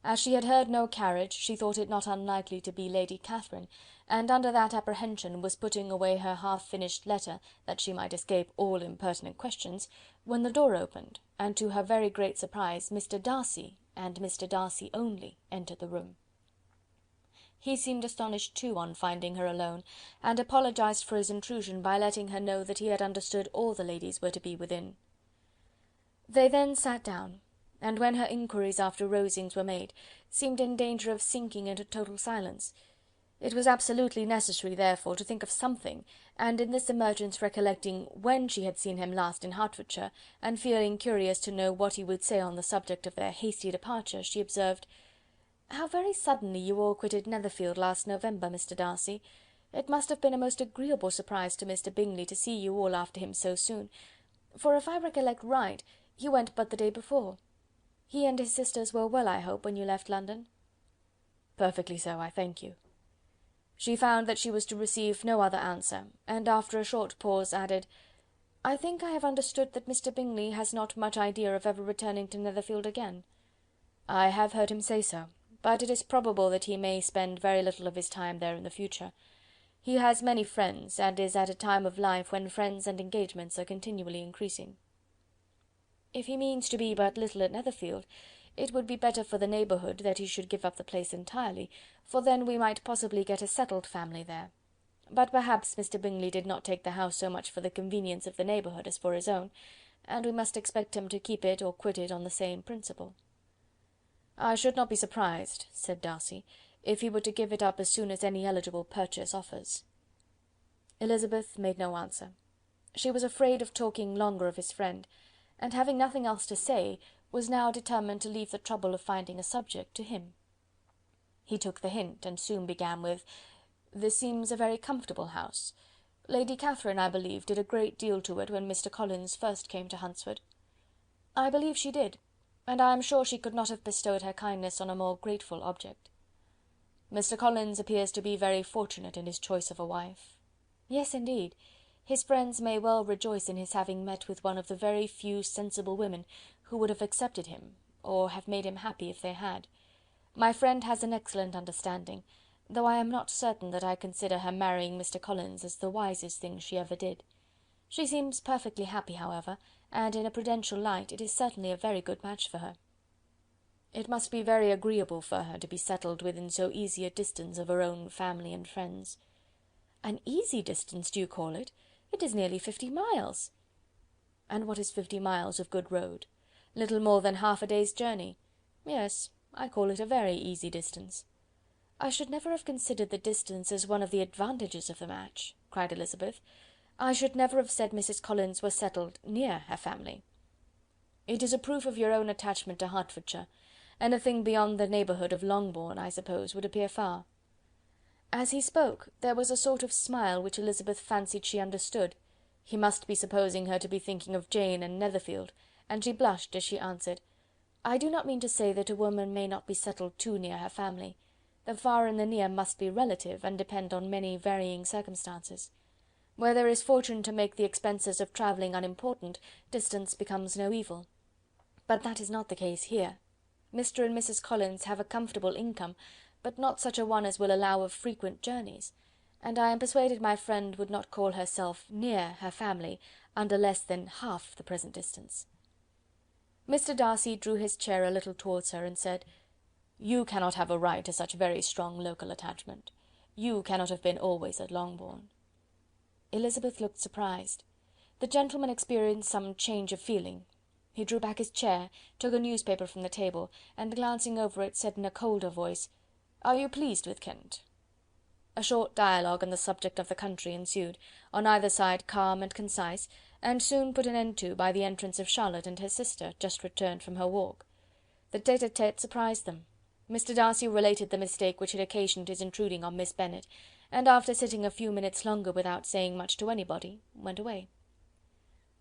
As she had heard no carriage, she thought it not unlikely to be Lady Catherine, and under that apprehension was putting away her half-finished letter, that she might escape all impertinent questions, when the door opened, and to her very great surprise, Mr. Darcy, and Mr. Darcy only, entered the room. He seemed astonished too on finding her alone, and apologized for his intrusion by letting her know that he had understood all the ladies were to be within. They then sat down, and when her inquiries after Rosings were made, seemed in danger of sinking into total silence. It was absolutely necessary, therefore, to think of something, and in this emergence recollecting when she had seen him last in Hertfordshire, and feeling curious to know what he would say on the subject of their hasty departure, she observed, "How very suddenly you all quitted Netherfield last November, Mr. Darcy. It must have been a most agreeable surprise to Mr. Bingley to see you all after him so soon, for if I recollect right, he went but the day before. He and his sisters were well, I hope, when you left London?" "Perfectly so, I thank you." She found that she was to receive no other answer, and after a short pause added, "I think I have understood that Mr. Bingley has not much idea of ever returning to Netherfield again." "I have heard him say so, but it is probable that he may spend very little of his time there in the future. He has many friends, and is at a time of life when friends and engagements are continually increasing. If he means to be but little at Netherfield, it would be better for the neighbourhood that he should give up the place entirely, for then we might possibly get a settled family there. But perhaps Mr. Bingley did not take the house so much for the convenience of the neighbourhood as for his own, and we must expect him to keep it or quit it on the same principle. "I should not be surprised," said Darcy, "if he were to give it up as soon as any eligible purchase offers." Elizabeth made no answer. She was afraid of talking longer of his friend, and having nothing else to say, was now determined to leave the trouble of finding a subject to him. He took the hint, and soon began with, "This seems a very comfortable house. Lady Catherine, I believe, did a great deal to it when Mr. Collins first came to Hunsford." "I believe she did, and I am sure she could not have bestowed her kindness on a more grateful object." "Mr. Collins appears to be very fortunate in his choice of a wife." "Yes, indeed. His friends may well rejoice in his having met with one of the very few sensible women who would have accepted him, or have made him happy if they had. My friend has an excellent understanding, though I am not certain that I consider her marrying Mr. Collins as the wisest thing she ever did. She seems perfectly happy, however, and in a prudential light it is certainly a very good match for her." "It must be very agreeable for her to be settled within so easy a distance of her own family and friends." "An easy distance, do you call it? It is nearly 50 miles." "And what is 50 miles of good road? Little more than half a day's journey. Yes, I call it a very easy distance." "I should never have considered the distance as one of the advantages of the match," cried Elizabeth. "I should never have said Mrs. Collins was settled near her family." "It is a proof of your own attachment to Hertfordshire. Anything beyond the neighbourhood of Longbourn, I suppose, would appear far." As he spoke, there was a sort of smile which Elizabeth fancied she understood. He must be supposing her to be thinking of Jane and Netherfield, and she blushed as she answered, "I do not mean to say that a woman may not be settled too near her family. The far and the near must be relative, and depend on many varying circumstances. Where there is fortune to make the expenses of travelling unimportant, distance becomes no evil. But that is not the case here. Mr. and Mrs. Collins have a comfortable income, but not such a one as will allow of frequent journeys, and I am persuaded my friend would not call herself near her family under less than half the present distance." Mr. Darcy drew his chair a little towards her, and said, "You cannot have a right to such very strong local attachment. You cannot have been always at Longbourn." Elizabeth looked surprised. The gentleman experienced some change of feeling. He drew back his chair, took a newspaper from the table, and glancing over it, said in a colder voice, "Are you pleased with Kent?" A short dialogue on the subject of the country ensued, on either side calm and concise, and soon put an end to by the entrance of Charlotte and her sister, just returned from her walk. The tete-a-tete surprised them. Mr. Darcy related the mistake which had occasioned his intruding on Miss Bennet, and after sitting a few minutes longer without saying much to anybody, went away.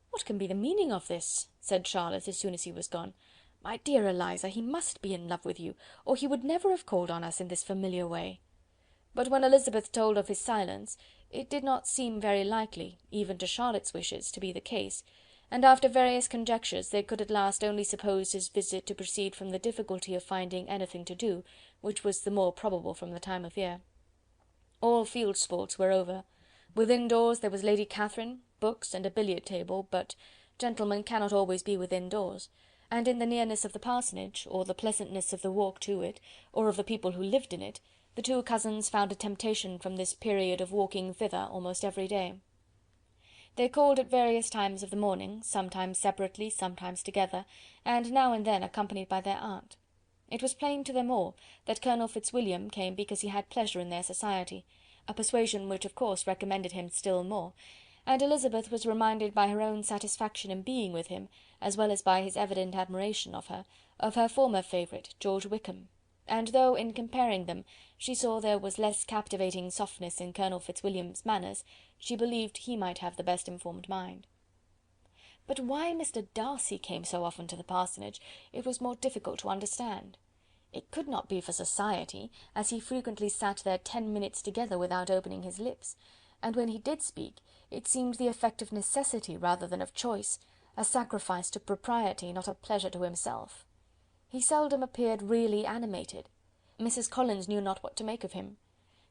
"What can be the meaning of this?" said Charlotte, as soon as he was gone. "My dear Eliza, he must be in love with you, or he would never have called on us in this familiar way." But when Elizabeth told of his silence, it did not seem very likely, even to Charlotte's wishes, to be the case, and after various conjectures they could at last only suppose his visit to proceed from the difficulty of finding anything to do, which was the more probable from the time of year. All field sports were over. Within doors there was Lady Catherine, books, and a billiard table, but gentlemen cannot always be within doors, and in the nearness of the parsonage, or the pleasantness of the walk to it, or of the people who lived in it, the two cousins found a temptation from this period of walking thither almost every day. They called at various times of the morning, sometimes separately, sometimes together, and now and then accompanied by their aunt. It was plain to them all that Colonel Fitzwilliam came because he had pleasure in their society, a persuasion which of course recommended him still more, and Elizabeth was reminded by her own satisfaction in being with him, as well as by his evident admiration of her former favourite, George Wickham, and though, in comparing them, she saw there was less captivating softness in Colonel Fitzwilliam's manners, she believed he might have the best informed mind. But why Mr. Darcy came so often to the parsonage, it was more difficult to understand. It could not be for society, as he frequently sat there 10 minutes together without opening his lips, and when he did speak, it seemed the effect of necessity rather than of choice, a sacrifice to propriety, not a pleasure to himself. He seldom appeared really animated. Mrs. Collins knew not what to make of him.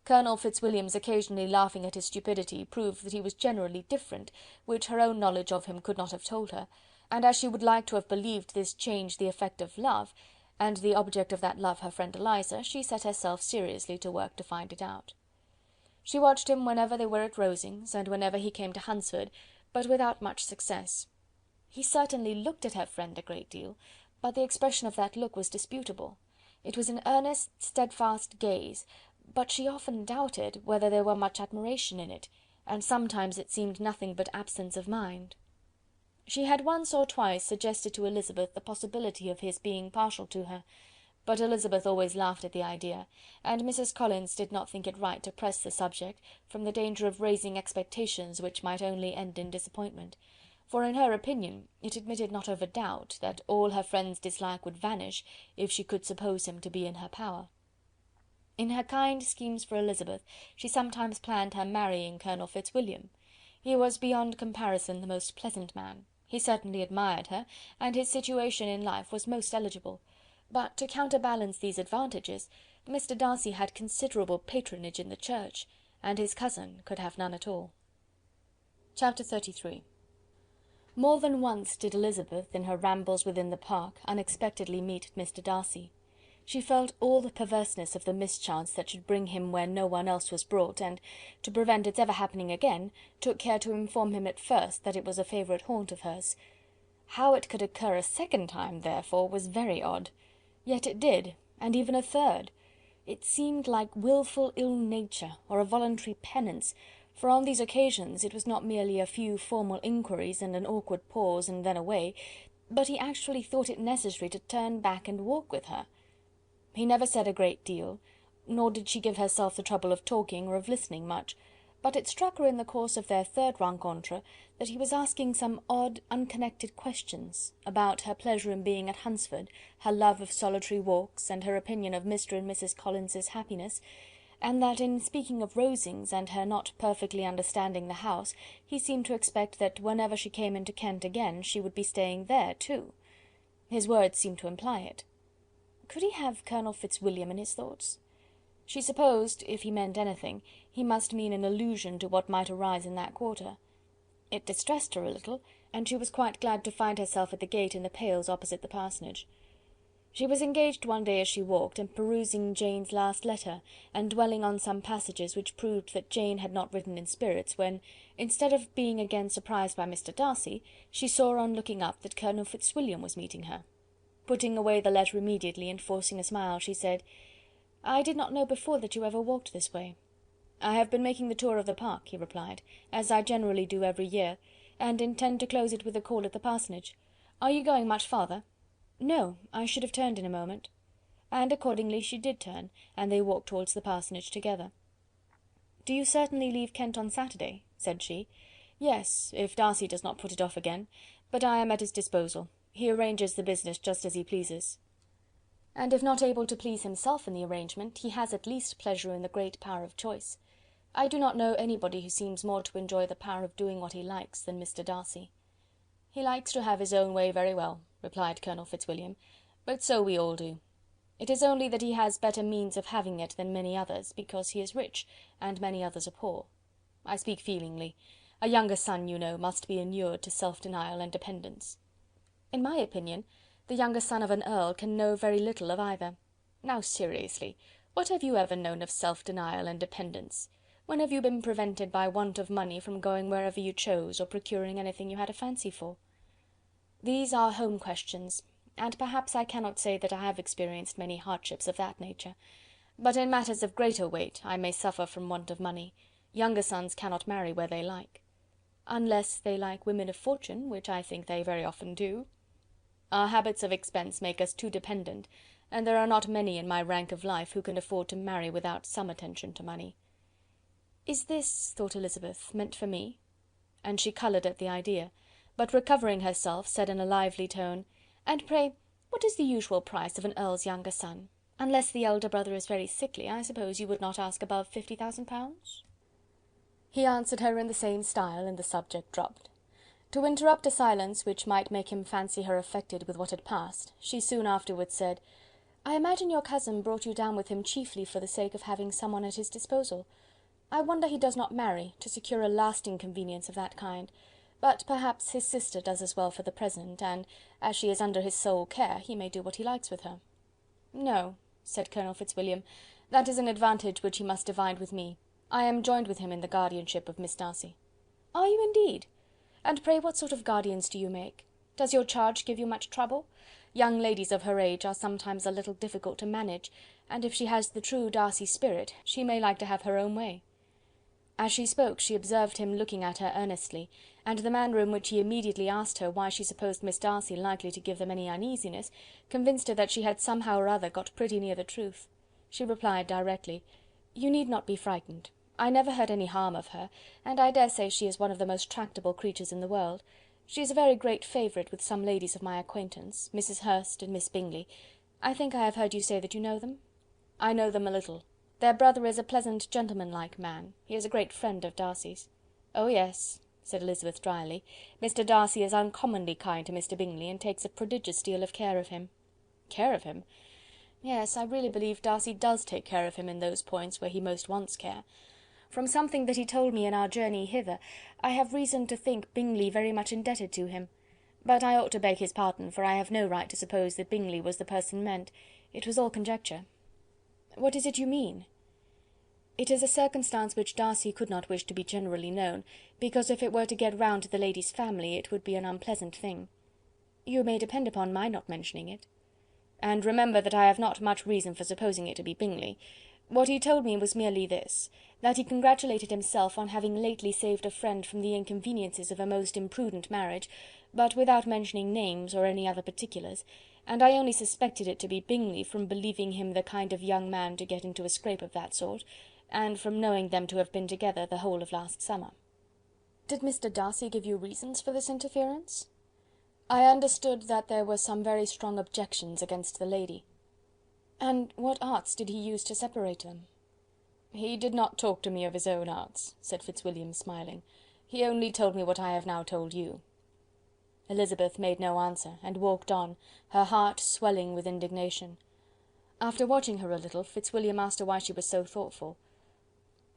Colonel Fitzwilliam's occasionally laughing at his stupidity proved that he was generally different, which her own knowledge of him could not have told her, and as she would like to have believed this change the effect of love, and the object of that love her friend Eliza, she set herself seriously to work to find it out. She watched him whenever they were at Rosings, and whenever he came to Hunsford, but without much success. He certainly looked at her friend a great deal, but the expression of that look was disputable. It was an earnest, steadfast gaze, but she often doubted whether there were much admiration in it, and sometimes it seemed nothing but absence of mind. She had once or twice suggested to Elizabeth the possibility of his being partial to her, but Elizabeth always laughed at the idea, and Mrs. Collins did not think it right to press the subject, from the danger of raising expectations which might only end in disappointment, for in her opinion it admitted not of a doubt that all her friend's dislike would vanish if she could suppose him to be in her power. In her kind schemes for Elizabeth, she sometimes planned her marrying Colonel Fitzwilliam. He was beyond comparison the most pleasant man. He certainly admired her, and his situation in life was most eligible. But to counterbalance these advantages, Mr. Darcy had considerable patronage in the church, and his cousin could have none at all. Chapter 33. More than once did Elizabeth, in her rambles within the park, unexpectedly meet Mr. Darcy. She felt all the perverseness of the mischance that should bring him where no one else was brought, and, to prevent its ever happening again, took care to inform him at first that it was a favourite haunt of hers. How it could occur a second time, therefore, was very odd. Yet it did, and even a third. It seemed like wilful ill nature, or a voluntary penance, for on these occasions it was not merely a few formal inquiries and an awkward pause and then away, but he actually thought it necessary to turn back and walk with her. He never said a great deal, nor did she give herself the trouble of talking or of listening much, but it struck her in the course of their third rencontre that he was asking some odd, unconnected questions about her pleasure in being at Hunsford, her love of solitary walks, and her opinion of Mr. and Mrs. Collins's happiness, and that in speaking of Rosings and her not perfectly understanding the house, he seemed to expect that whenever she came into Kent again she would be staying there too. His words seemed to imply it. Could he have Colonel Fitzwilliam in his thoughts? She supposed, if he meant anything, he must mean an allusion to what might arise in that quarter. It distressed her a little, and she was quite glad to find herself at the gate in the pales opposite the parsonage. She was engaged one day as she walked, in perusing Jane's last letter, and dwelling on some passages which proved that Jane had not written in spirits, when, instead of being again surprised by Mr. Darcy, she saw on looking up that Colonel Fitzwilliam was meeting her. Putting away the letter immediately, and forcing a smile, she said, "I did not know before that you ever walked this way." "I have been making the tour of the park," he replied, "as I generally do every year, and intend to close it with a call at the parsonage. Are you going much farther?" "No, I should have turned in a moment." And accordingly she did turn, and they walked towards the parsonage together. "Do you certainly leave Kent on Saturday?" said she. "Yes, if Darcy does not put it off again, but I am at his disposal. He arranges the business just as he pleases." And if not able to please himself in the arrangement, he has at least pleasure in the great power of choice. I do not know anybody who seems more to enjoy the power of doing what he likes than Mr. Darcy. "He likes to have his own way very well," replied Colonel Fitzwilliam, "but so we all do. It is only that he has better means of having it than many others, because he is rich, and many others are poor. I speak feelingly. A younger son, you know, must be inured to self-denial and dependence." "In my opinion, the younger son of an earl can know very little of either. Now, seriously, what have you ever known of self-denial and dependence? When have you been prevented by want of money from going wherever you chose, or procuring anything you had a fancy for? These are home questions, and perhaps I cannot say that I have experienced many hardships of that nature, but in matters of greater weight I may suffer from want of money. Younger sons cannot marry where they like. Unless they like women of fortune, which I think they very often do. Our habits of expense make us too dependent, and there are not many in my rank of life who can afford to marry without some attention to money." "Is this," thought Elizabeth, "meant for me?" And she coloured at the idea, but recovering herself, said in a lively tone, "And pray, what is the usual price of an earl's younger son? Unless the elder brother is very sickly, I suppose you would not ask above 50,000 pounds?" He answered her in the same style, and the subject dropped. To interrupt a silence which might make him fancy her affected with what had passed, she soon afterwards said, I imagine your cousin brought you down with him chiefly for the sake of having some one at his disposal. I wonder he does not marry, to secure a lasting convenience of that kind. But perhaps his sister does as well for the present, and, as she is under his sole care, he may do what he likes with her." "No," said Colonel Fitzwilliam, "that is an advantage which he must divide with me. I am joined with him in the guardianship of Miss Darcy." "Are you indeed? And pray what sort of guardians do you make? Does your charge give you much trouble? Young ladies of her age are sometimes a little difficult to manage, and if she has the true Darcy spirit, she may like to have her own way." As she spoke, she observed him looking at her earnestly, and the manner in which he immediately asked her why she supposed Miss Darcy likely to give them any uneasiness, convinced her that she had somehow or other got pretty near the truth. She replied directly: "You need not be frightened. I never heard any harm of her, and I dare say she is one of the most tractable creatures in the world. She is a very great favourite with some ladies of my acquaintance, Mrs. Hurst and Miss Bingley. I think I have heard you say that you know them?" "I know them a little. Their brother is a pleasant gentlemanlike man. He is a great friend of Darcy's." "Oh yes," said Elizabeth drily. "Mr. Darcy is uncommonly kind to Mr. Bingley, and takes a prodigious deal of care of him." "Care of him?" "Yes, I really believe Darcy does take care of him in those points where he most wants care. From something that he told me in our journey hither, I have reason to think Bingley very much indebted to him. But I ought to beg his pardon, for I have no right to suppose that Bingley was the person meant. It was all conjecture." "What is it you mean?" "It is a circumstance which Darcy could not wish to be generally known, because if it were to get round to the lady's family, it would be an unpleasant thing." "You may depend upon my not mentioning it." "And remember that I have not much reason for supposing it to be Bingley. What he told me was merely this, that he congratulated himself on having lately saved a friend from the inconveniences of a most imprudent marriage, but without mentioning names or any other particulars, and I only suspected it to be Bingley from believing him the kind of young man to get into a scrape of that sort, and from knowing them to have been together the whole of last summer." "Did Mr. Darcy give you reasons for this interference?" "I understood that there were some very strong objections against the lady." "And what arts did he use to separate them?" "He did not talk to me of his own arts," said Fitzwilliam, smiling. "He only told me what I have now told you." Elizabeth made no answer, and walked on, her heart swelling with indignation. After watching her a little, Fitzwilliam asked her why she was so thoughtful.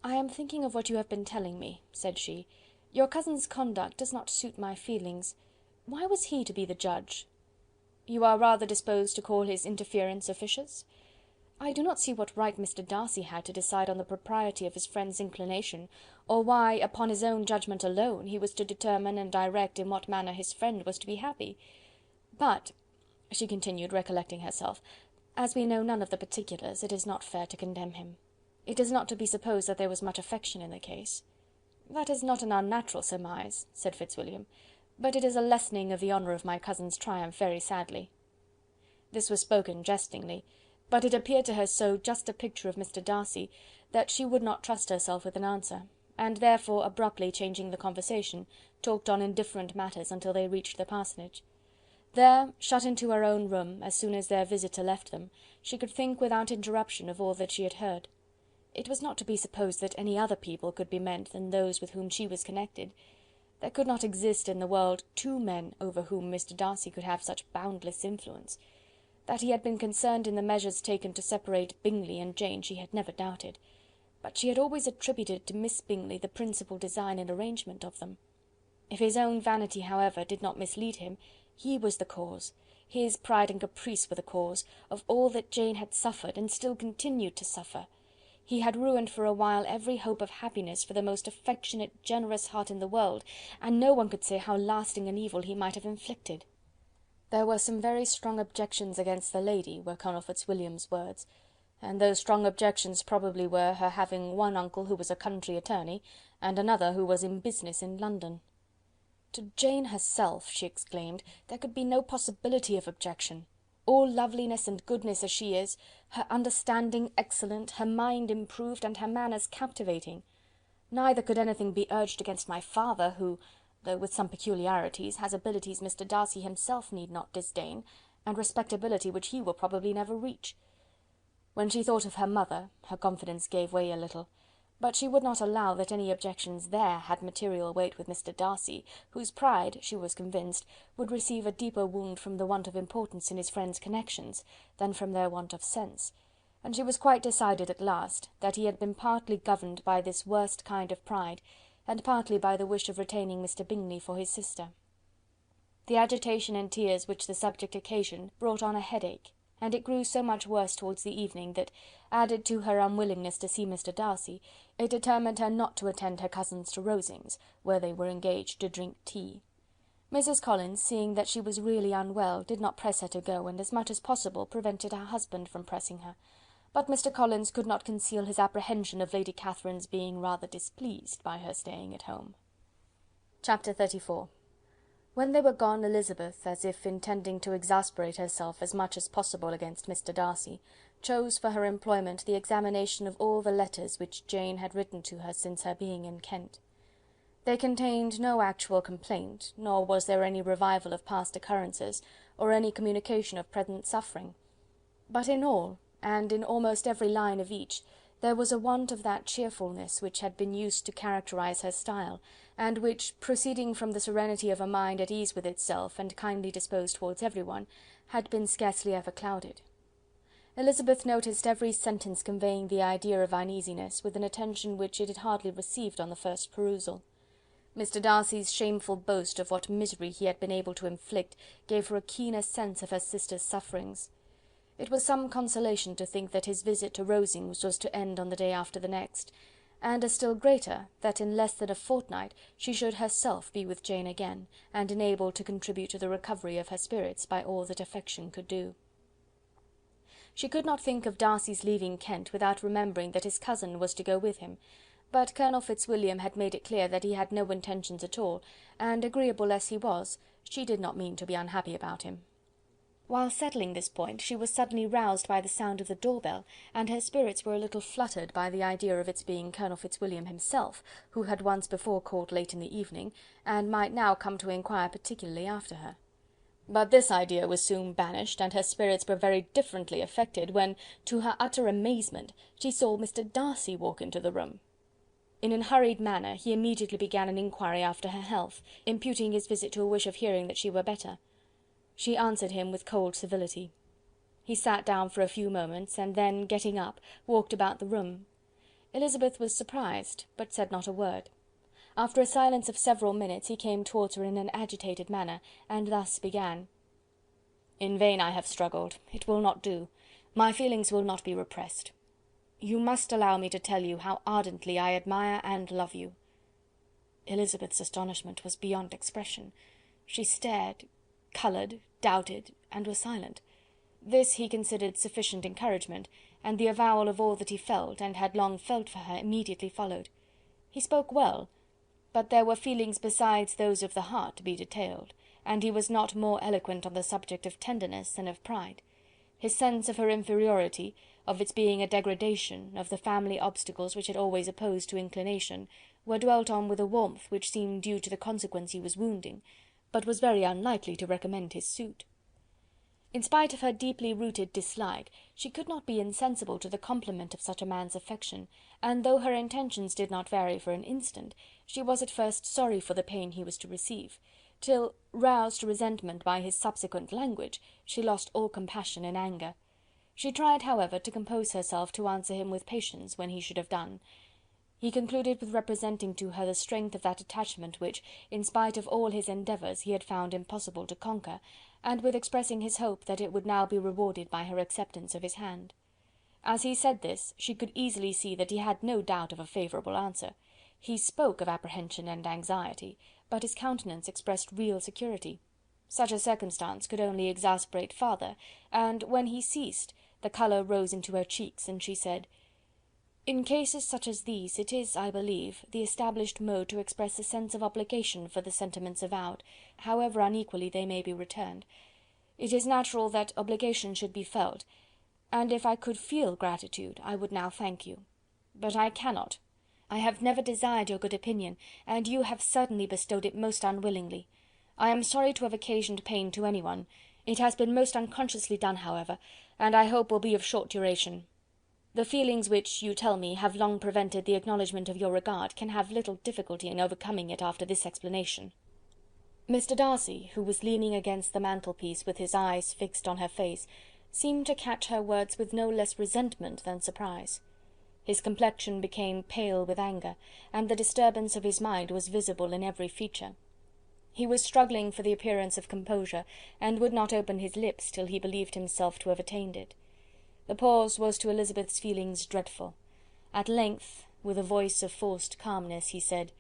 "I am thinking of what you have been telling me," said she. "Your cousin's conduct does not suit my feelings. Why was he to be the judge?" "You are rather disposed to call his interference officious?" "I do not see what right Mr. Darcy had to decide on the propriety of his friend's inclination, or why, upon his own judgment alone, he was to determine and direct in what manner his friend was to be happy. But," she continued, recollecting herself, "as we know none of the particulars, it is not fair to condemn him. It is not to be supposed that there was much affection in the case." "That is not an unnatural surmise," said Fitzwilliam, "but it is a lessening of the honour of my cousin's triumph very sadly." This was spoken jestingly, but it appeared to her so just a picture of Mr. Darcy, that she would not trust herself with an answer, and therefore, abruptly changing the conversation, talked on indifferent matters until they reached the parsonage. There, shut into her own room, as soon as their visitor left them, she could think without interruption of all that she had heard. It was not to be supposed that any other people could be meant than those with whom she was connected. There could not exist in the world two men over whom Mr. Darcy could have such boundless influence. That he had been concerned in the measures taken to separate Bingley and Jane she had never doubted, but she had always attributed to Miss Bingley the principal design and arrangement of them. If his own vanity, however, did not mislead him, he was the cause, his pride and caprice were the cause, of all that Jane had suffered, and still continued to suffer. He had ruined for a while every hope of happiness for the most affectionate, generous heart in the world, and no one could say how lasting an evil he might have inflicted. There were some very strong objections against the lady, were Colonel Fitzwilliam's words, and those strong objections probably were her having one uncle who was a country attorney, and another who was in business in London. To Jane herself, she exclaimed, there could be no possibility of objection. All loveliness and goodness as she is, her understanding excellent, her mind improved, and her manners captivating. Neither could anything be urged against my father, who, though with some peculiarities, has abilities Mr. Darcy himself need not disdain, and respectability which he will probably never reach. When she thought of her mother, her confidence gave way a little. But she would not allow that any objections there had material weight with Mr. Darcy, whose pride, she was convinced, would receive a deeper wound from the want of importance in his friends' connections, than from their want of sense, and she was quite decided at last, that he had been partly governed by this worst kind of pride, and partly by the wish of retaining Mr. Bingley for his sister. The agitation and tears which the subject occasioned brought on a headache, and it grew so much worse towards the evening that, added to her unwillingness to see Mr. Darcy, it determined her not to attend her cousins to Rosings, where they were engaged to drink tea. Mrs. Collins, seeing that she was really unwell, did not press her to go, and as much as possible prevented her husband from pressing her, but Mr. Collins could not conceal his apprehension of Lady Catherine's being rather displeased by her staying at home. Chapter 34. When they were gone, Elizabeth, as if intending to exasperate herself as much as possible against Mr. Darcy, chose for her employment the examination of all the letters which Jane had written to her since her being in Kent. They contained no actual complaint, nor was there any revival of past occurrences, or any communication of present suffering. But in all, and in almost every line of each, there was a want of that cheerfulness which had been used to characterize her style, and which, proceeding from the serenity of a mind at ease with itself and kindly disposed towards everyone, had been scarcely ever clouded. Elizabeth noticed every sentence conveying the idea of uneasiness with an attention which it had hardly received on the first perusal. Mr. Darcy's shameful boast of what misery he had been able to inflict gave her a keener sense of her sister's sufferings. It was some consolation to think that his visit to Rosings was to end on the day after the next, and a still greater, that in less than a fortnight she should herself be with Jane again, and enabled to contribute to the recovery of her spirits by all that affection could do. She could not think of Darcy's leaving Kent without remembering that his cousin was to go with him, but Colonel Fitzwilliam had made it clear that he had no intentions at all, and agreeable as he was, she did not mean to be unhappy about him. While settling this point, she was suddenly roused by the sound of the door-bell, and her spirits were a little fluttered by the idea of its being Colonel Fitzwilliam himself, who had once before called late in the evening, and might now come to inquire particularly after her. But this idea was soon banished, and her spirits were very differently affected, when, to her utter amazement, she saw Mr. Darcy walk into the room. In an hurried manner he immediately began an inquiry after her health, imputing his visit to a wish of hearing that she were better. She answered him with cold civility. He sat down for a few moments, and then, getting up, walked about the room. Elizabeth was surprised, but said not a word. After a silence of several minutes he came towards her in an agitated manner, and thus began: "In vain I have struggled. It will not do. My feelings will not be repressed. You must allow me to tell you how ardently I admire and love you." Elizabeth's astonishment was beyond expression. She stared, coloured, doubted, and was silent. This he considered sufficient encouragement, and the avowal of all that he felt, and had long felt for her, immediately followed. He spoke well, but there were feelings besides those of the heart to be detailed, and he was not more eloquent on the subject of tenderness than of pride. His sense of her inferiority, of its being a degradation, of the family obstacles which had always opposed to inclination, were dwelt on with a warmth which seemed due to the consequence he was wounding, but was very unlikely to recommend his suit. In spite of her deeply rooted dislike, she could not be insensible to the compliment of such a man's affection, and though her intentions did not vary for an instant, she was at first sorry for the pain he was to receive, till, roused to resentment by his subsequent language, she lost all compassion in anger. She tried, however, to compose herself to answer him with patience when he should have done. He concluded with representing to her the strength of that attachment which, in spite of all his endeavours, he had found impossible to conquer, and with expressing his hope that it would now be rewarded by her acceptance of his hand. As he said this, she could easily see that he had no doubt of a favourable answer. He spoke of apprehension and anxiety, but his countenance expressed real security. Such a circumstance could only exasperate farther, and, when he ceased, the colour rose into her cheeks, and she said: "In cases such as these, it is, I believe, the established mode to express a sense of obligation for the sentiments avowed, however unequally they may be returned. It is natural that obligation should be felt, and if I could feel gratitude, I would now thank you. But I cannot. I have never desired your good opinion, and you have certainly bestowed it most unwillingly. I am sorry to have occasioned pain to anyone. It has been most unconsciously done, however, and I hope will be of short duration." The feelings which, you tell me, have long prevented the acknowledgment of your regard, can have little difficulty in overcoming it after this explanation." Mr. Darcy, who was leaning against the mantelpiece with his eyes fixed on her face, seemed to catch her words with no less resentment than surprise. His complexion became pale with anger, and the disturbance of his mind was visible in every feature. He was struggling for the appearance of composure, and would not open his lips till he believed himself to have attained it. The pause was to Elizabeth's feelings dreadful. At length, with a voice of forced calmness, he said,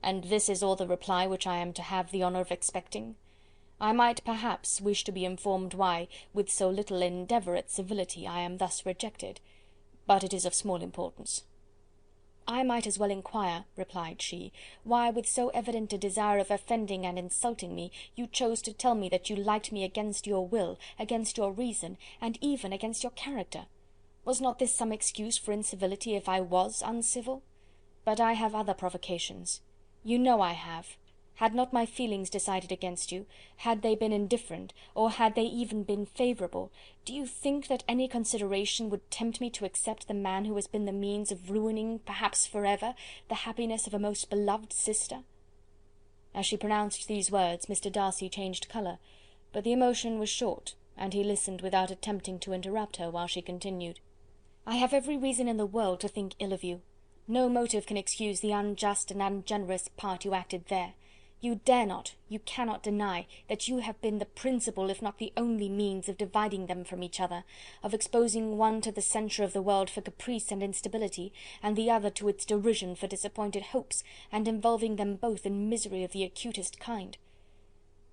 "And this is all the reply which I am to have the honour of expecting? I might, perhaps, wish to be informed why, with so little endeavour at civility, I am thus rejected, but it is of small importance." "I might as well inquire," replied she, "why, with so evident a desire of offending and insulting me, you chose to tell me that you liked me against your will, against your reason, and even against your character. Was not this some excuse for incivility if I was uncivil? But I have other provocations. You know I have. Had not my feelings decided against you, had they been indifferent, or had they even been favourable, do you think that any consideration would tempt me to accept the man who has been the means of ruining, perhaps for ever, the happiness of a most beloved sister?" As she pronounced these words, Mr. Darcy changed colour, but the emotion was short, and he listened without attempting to interrupt her, while she continued. "I have every reason in the world to think ill of you. No motive can excuse the unjust and ungenerous part you acted there. You dare not, you cannot deny, that you have been the principal, if not the only means of dividing them from each other, of exposing one to the censure of the world for caprice and instability, and the other to its derision for disappointed hopes, and involving them both in misery of the acutest kind."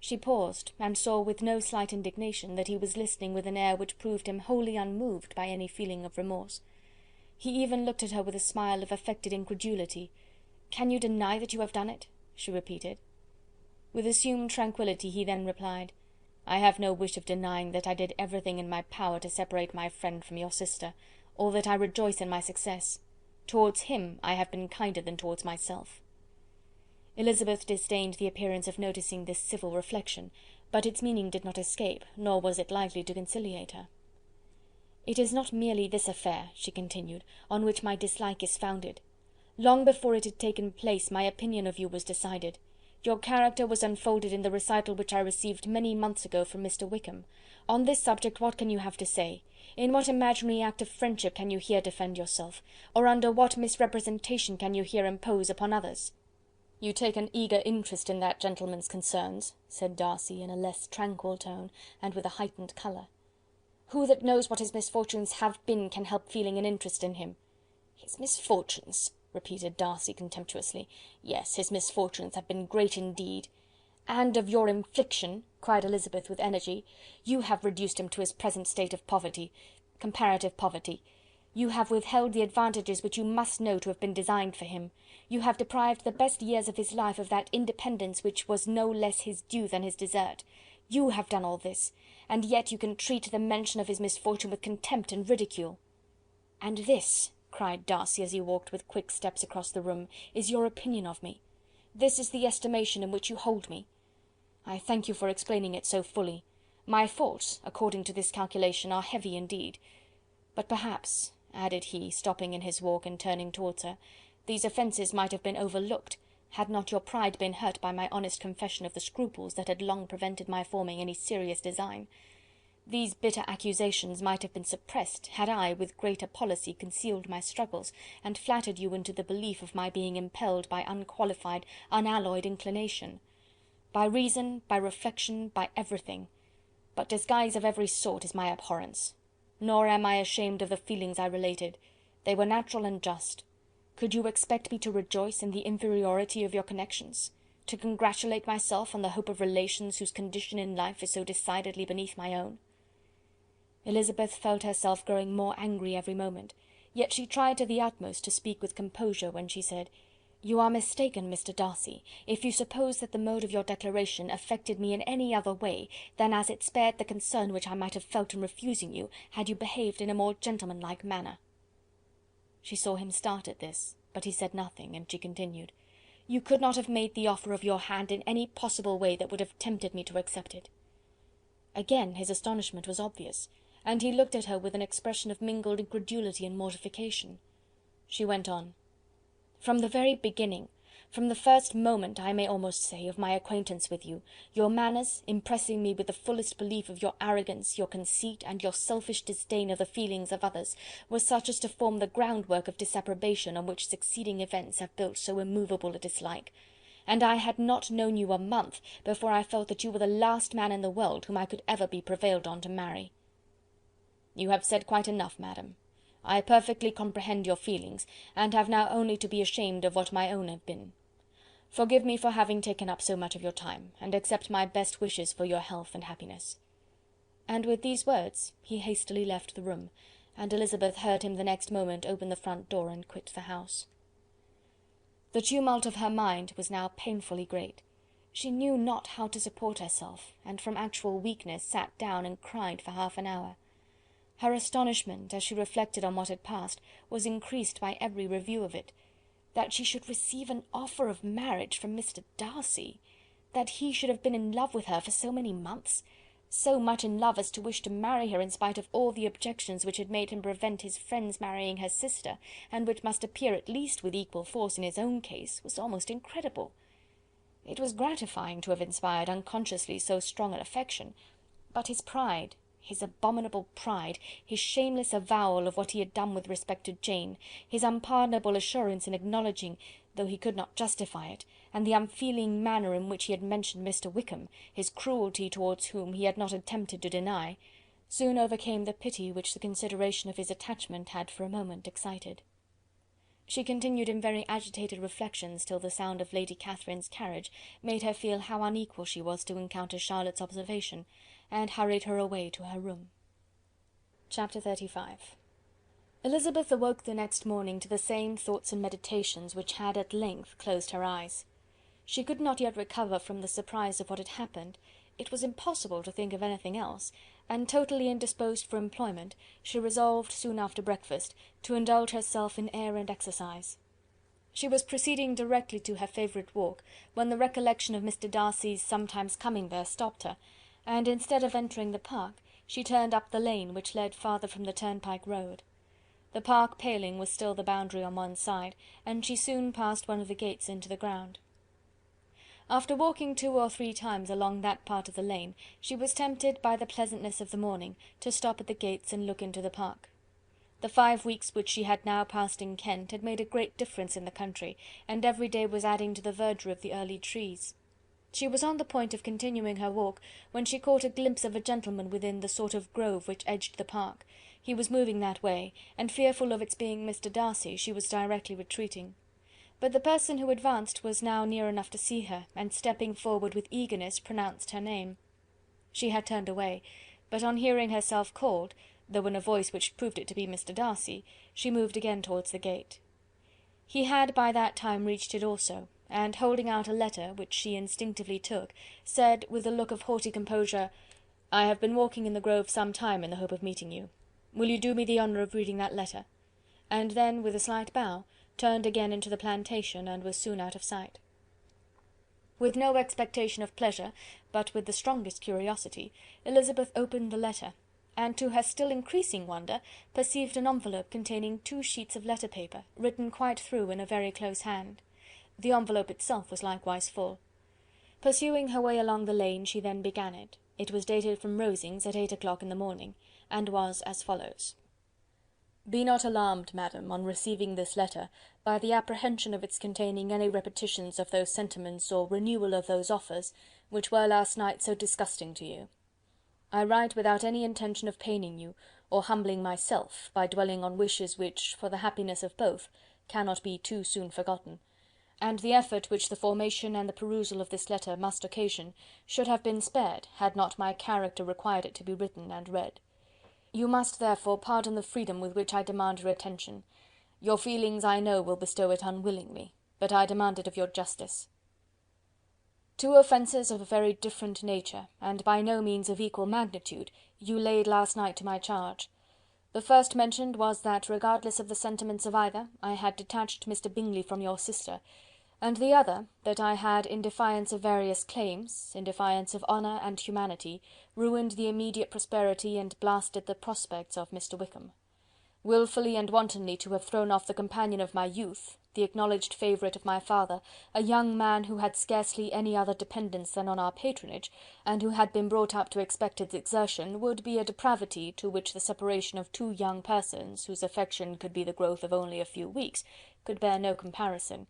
She paused, and saw with no slight indignation that he was listening with an air which proved him wholly unmoved by any feeling of remorse. He even looked at her with a smile of affected incredulity. "Can you deny that you have done it?" she repeated. With assumed tranquillity he then replied, "I have no wish of denying that I did everything in my power to separate my friend from your sister, or that I rejoice in my success. Towards him I have been kinder than towards myself." Elizabeth disdained the appearance of noticing this civil reflection, but its meaning did not escape, nor was it likely to conciliate her. "It is not merely this affair," she continued, "on which my dislike is founded. Long before it had taken place my opinion of you was decided. Your character was unfolded in the recital which I received many months ago from Mr. Wickham. On this subject what can you have to say? In what imaginary act of friendship can you here defend yourself? Or under what misrepresentation can you here impose upon others?" "You take an eager interest in that gentleman's concerns," said Darcy, in a less tranquil tone, and with a heightened colour. "Who that knows what his misfortunes have been can help feeling an interest in him?" "His misfortunes!" repeated Darcy contemptuously. "Yes, his misfortunes have been great indeed." "And of your infliction," cried Elizabeth with energy. "You have reduced him to his present state of poverty, comparative poverty. You have withheld the advantages which you must know to have been designed for him. You have deprived the best years of his life of that independence which was no less his due than his desert. You have done all this, and yet you can treat the mention of his misfortune with contempt and ridicule." "And this," cried Darcy, as he walked with quick steps across the room, "is your opinion of me? This is the estimation in which you hold me? I thank you for explaining it so fully. My faults, according to this calculation, are heavy indeed. But perhaps," added he, stopping in his walk and turning towards her, "these offences might have been overlooked, had not your pride been hurt by my honest confession of the scruples that had long prevented my forming any serious design. These bitter accusations might have been suppressed, had I, with greater policy, concealed my struggles, and flattered you into the belief of my being impelled by unqualified, unalloyed inclination. By reason, by reflection, by everything. But disguise of every sort is my abhorrence. Nor am I ashamed of the feelings I related. They were natural and just. Could you expect me to rejoice in the inferiority of your connections? To congratulate myself on the hope of relations whose condition in life is so decidedly beneath my own?" Elizabeth felt herself growing more angry every moment, yet she tried to the utmost to speak with composure when she said, "You are mistaken, Mr. Darcy, if you suppose that the mode of your declaration affected me in any other way than as it spared the concern which I might have felt in refusing you, had you behaved in a more gentlemanlike manner." She saw him start at this, but he said nothing, and she continued, "You could not have made the offer of your hand in any possible way that would have tempted me to accept it." Again his astonishment was obvious, and he looked at her with an expression of mingled incredulity and mortification. She went on. "From the very beginning, from the first moment, I may almost say, of my acquaintance with you, your manners, impressing me with the fullest belief of your arrogance, your conceit, and your selfish disdain of the feelings of others, were such as to form the groundwork of disapprobation on which succeeding events have built so immovable a dislike. And I had not known you a month before I felt that you were the last man in the world whom I could ever be prevailed on to marry." "You have said quite enough, madam. I perfectly comprehend your feelings, and have now only to be ashamed of what my own have been. Forgive me for having taken up so much of your time, and accept my best wishes for your health and happiness." And with these words he hastily left the room, and Elizabeth heard him the next moment open the front door and quit the house. The tumult of her mind was now painfully great. She knew not how to support herself, and from actual weakness sat down and cried for half an hour. Her astonishment, as she reflected on what had passed, was increased by every review of it. That she should receive an offer of marriage from Mr. Darcy! That he should have been in love with her for so many months! So much in love as to wish to marry her in spite of all the objections which had made him prevent his friends marrying her sister, and which must appear at least with equal force in his own case, was almost incredible. It was gratifying to have inspired unconsciously so strong an affection, but his pride, his abominable pride, his shameless avowal of what he had done with respect to Jane, his unpardonable assurance in acknowledging, though he could not justify it, and the unfeeling manner in which he had mentioned Mr. Wickham, his cruelty towards whom he had not attempted to deny, soon overcame the pity which the consideration of his attachment had for a moment excited. She continued in very agitated reflections till the sound of Lady Catherine's carriage made her feel how unequal she was to encounter Charlotte's observation, and hurried her away to her room. Chapter 35. Elizabeth awoke the next morning to the same thoughts and meditations which had at length closed her eyes. She could not yet recover from the surprise of what had happened. It was impossible to think of anything else, and totally indisposed for employment, she resolved soon after breakfast to indulge herself in air and exercise. She was proceeding directly to her favourite walk, when the recollection of Mr. Darcy's sometimes coming there stopped her, and instead of entering the park, she turned up the lane which led farther from the turnpike road. The park paling was still the boundary on one side, and she soon passed one of the gates into the ground. After walking 2 or 3 times along that part of the lane, she was tempted by the pleasantness of the morning to stop at the gates and look into the park. The 5 weeks which she had now passed in Kent had made a great difference in the country, and every day was adding to the verdure of the early trees. She was on the point of continuing her walk, when she caught a glimpse of a gentleman within the sort of grove which edged the park. He was moving that way, and fearful of its being Mr. Darcy, she was directly retreating. But the person who advanced was now near enough to see her, and stepping forward with eagerness, pronounced her name. She had turned away, but on hearing herself called, though in a voice which proved it to be Mr. Darcy, she moved again towards the gate. He had by that time reached it also, and holding out a letter, which she instinctively took, said, with a look of haughty composure, "I have been walking in the grove some time in the hope of meeting you. Will you do me the honour of reading that letter?" And then, with a slight bow, turned again into the plantation, and was soon out of sight. With no expectation of pleasure, but with the strongest curiosity, Elizabeth opened the letter, and to her still increasing wonder, perceived an envelope containing 2 sheets of letter paper, written quite through in a very close hand. The envelope itself was likewise full. Pursuing her way along the lane, she then began it. It was dated from Rosings at 8 o'clock in the morning, and was as follows: "Be not alarmed, madam, on receiving this letter, by the apprehension of its containing any repetitions of those sentiments or renewal of those offers, which were last night so disgusting to you. I write without any intention of paining you, or humbling myself, by dwelling on wishes which, for the happiness of both, cannot be too soon forgotten, and the effort which the formation and the perusal of this letter must occasion, should have been spared, had not my character required it to be written and read. You must, therefore, pardon the freedom with which I demand your attention. Your feelings, I know, will bestow it unwillingly, but I demand it of your justice. 2 offences of a very different nature, and by no means of equal magnitude, you laid last night to my charge. The first mentioned was that, regardless of the sentiments of either, I had detached Mr. Bingley from your sister, and the other, that I had, in defiance of various claims, in defiance of honour and humanity, ruined the immediate prosperity and blasted the prospects of Mr. Wickham. Wilfully and wantonly to have thrown off the companion of my youth, the acknowledged favourite of my father, a young man who had scarcely any other dependence than on our patronage, and who had been brought up to expect its exertion, would be a depravity to which the separation of two young persons, whose affection could be the growth of only a few weeks, could bear no comparison.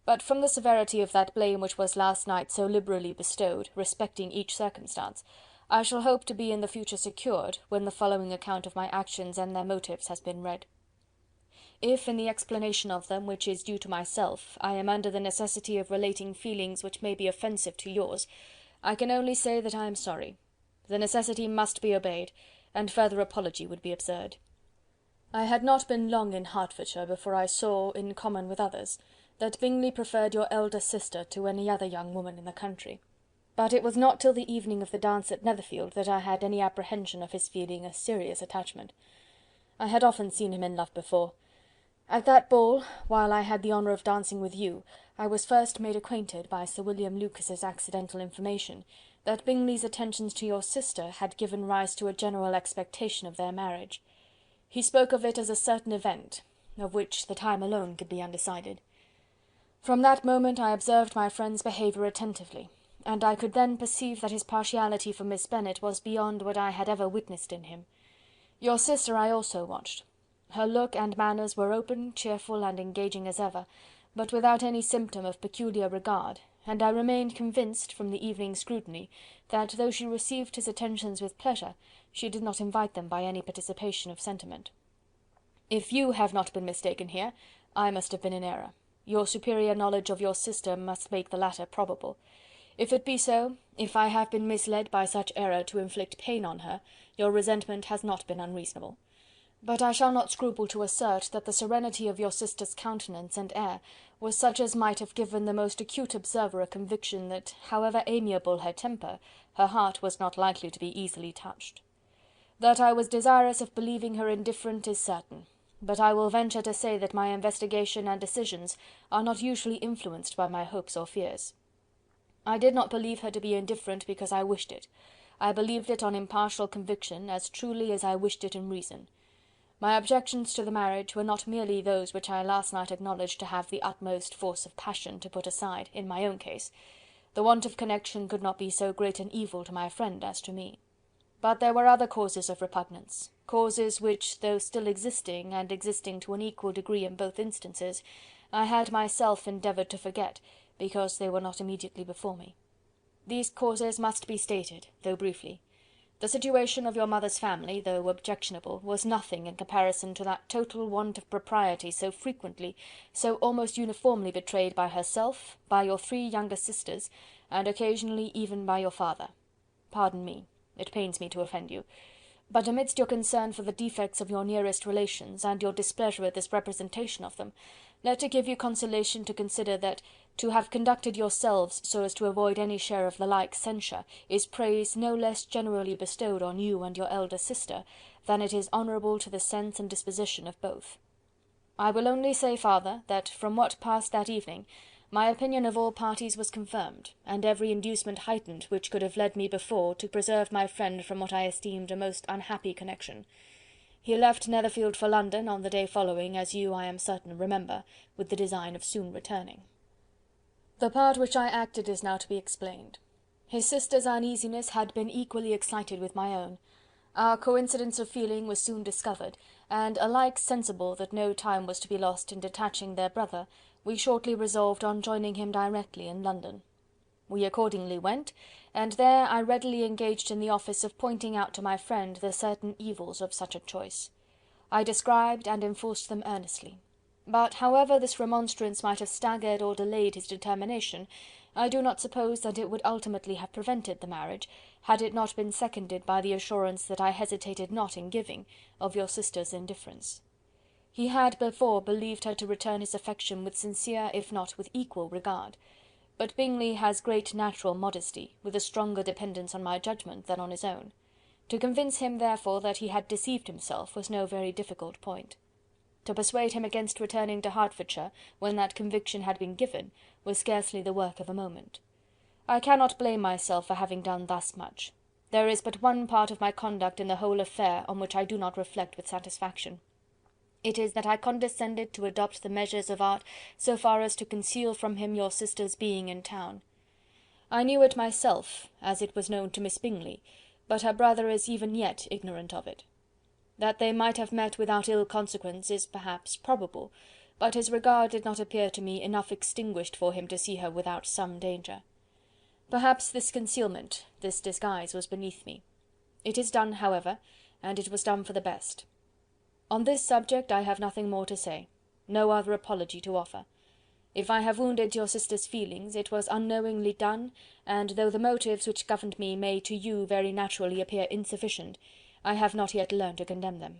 But from the severity of that blame which was last night so liberally bestowed, respecting each circumstance, I shall hope to be in the future secured, when the following account of my actions and their motives has been read. If, in the explanation of them, which is due to myself, I am under the necessity of relating feelings which may be offensive to yours, I can only say that I am sorry. The necessity must be obeyed, and further apology would be absurd. I had not been long in Hertfordshire before I saw, in common with others, that Bingley preferred your elder sister to any other young woman in the country. But it was not till the evening of the dance at Netherfield that I had any apprehension of his feeling a serious attachment. I had often seen him in love before. At that ball, while I had the honour of dancing with you, I was first made acquainted, by Sir William Lucas's accidental information, that Bingley's attentions to your sister had given rise to a general expectation of their marriage. He spoke of it as a certain event, of which the time alone could be undecided. From that moment I observed my friend's behaviour attentively, and I could then perceive that his partiality for Miss Bennet was beyond what I had ever witnessed in him. Your sister I also watched. Her look and manners were open, cheerful, and engaging as ever, but without any symptom of peculiar regard, and I remained convinced, from the evening's scrutiny, that though she received his attentions with pleasure, she did not invite them by any participation of sentiment. If you have not been mistaken here, I must have been in error. Your superior knowledge of your sister must make the latter probable. If it be so, if I have been misled by such error to inflict pain on her, your resentment has not been unreasonable. But I shall not scruple to assert that the serenity of your sister's countenance and air was such as might have given the most acute observer a conviction that, however amiable her temper, her heart was not likely to be easily touched. That I was desirous of believing her indifferent is certain, but I will venture to say that my investigation and decisions are not usually influenced by my hopes or fears. I did not believe her to be indifferent because I wished it. I believed it on impartial conviction, as truly as I wished it in reason. My objections to the marriage were not merely those which I last night acknowledged to have the utmost force of passion to put aside, in my own case. The want of connection could not be so great an evil to my friend as to me. But there were other causes of repugnance, causes which, though still existing, and existing to an equal degree in both instances, I had myself endeavoured to forget, because they were not immediately before me. These causes must be stated, though briefly. The situation of your mother's family, though objectionable, was nothing in comparison to that total want of propriety so frequently, so almost uniformly betrayed by herself, by your 3 younger sisters, and occasionally even by your father. Pardon me, it pains me to offend you, but amidst your concern for the defects of your nearest relations, and your displeasure at this representation of them, let it give you consolation to consider that to have conducted yourselves so as to avoid any share of the like censure, is praise no less generally bestowed on you and your elder sister, than it is honourable to the sense and disposition of both. I will only say, farther, that from what passed that evening, my opinion of all parties was confirmed, and every inducement heightened which could have led me before to preserve my friend from what I esteemed a most unhappy connection. He left Netherfield for London on the day following, as you, I am certain, remember, with the design of soon returning. The part which I acted is now to be explained. His sister's uneasiness had been equally excited with my own. Our coincidence of feeling was soon discovered, and, alike sensible that no time was to be lost in detaching their brother, we shortly resolved on joining him directly in London. We accordingly went, and there I readily engaged in the office of pointing out to my friend the certain evils of such a choice. I described and enforced them earnestly. But however this remonstrance might have staggered or delayed his determination, I do not suppose that it would ultimately have prevented the marriage, had it not been seconded by the assurance that I hesitated not in giving, of your sister's indifference. He had before believed her to return his affection with sincere, if not with equal regard. But Bingley has great natural modesty, with a stronger dependence on my judgment than on his own. To convince him, therefore, that he had deceived himself was no very difficult point. To persuade him against returning to Hertfordshire, when that conviction had been given, was scarcely the work of a moment. I cannot blame myself for having done thus much. There is but one part of my conduct in the whole affair on which I do not reflect with satisfaction. It is that I condescended to adopt the measures of art so far as to conceal from him your sister's being in town. I knew it myself, as it was known to Miss Bingley, but her brother is even yet ignorant of it. That they might have met without ill consequence is perhaps probable, but his regard did not appear to me enough extinguished for him to see her without some danger. Perhaps this concealment, this disguise, was beneath me. It is done, however, and it was done for the best. On this subject I have nothing more to say, no other apology to offer. If I have wounded your sister's feelings, it was unknowingly done, and though the motives which governed me may to you very naturally appear insufficient, I have not yet learned to condemn them.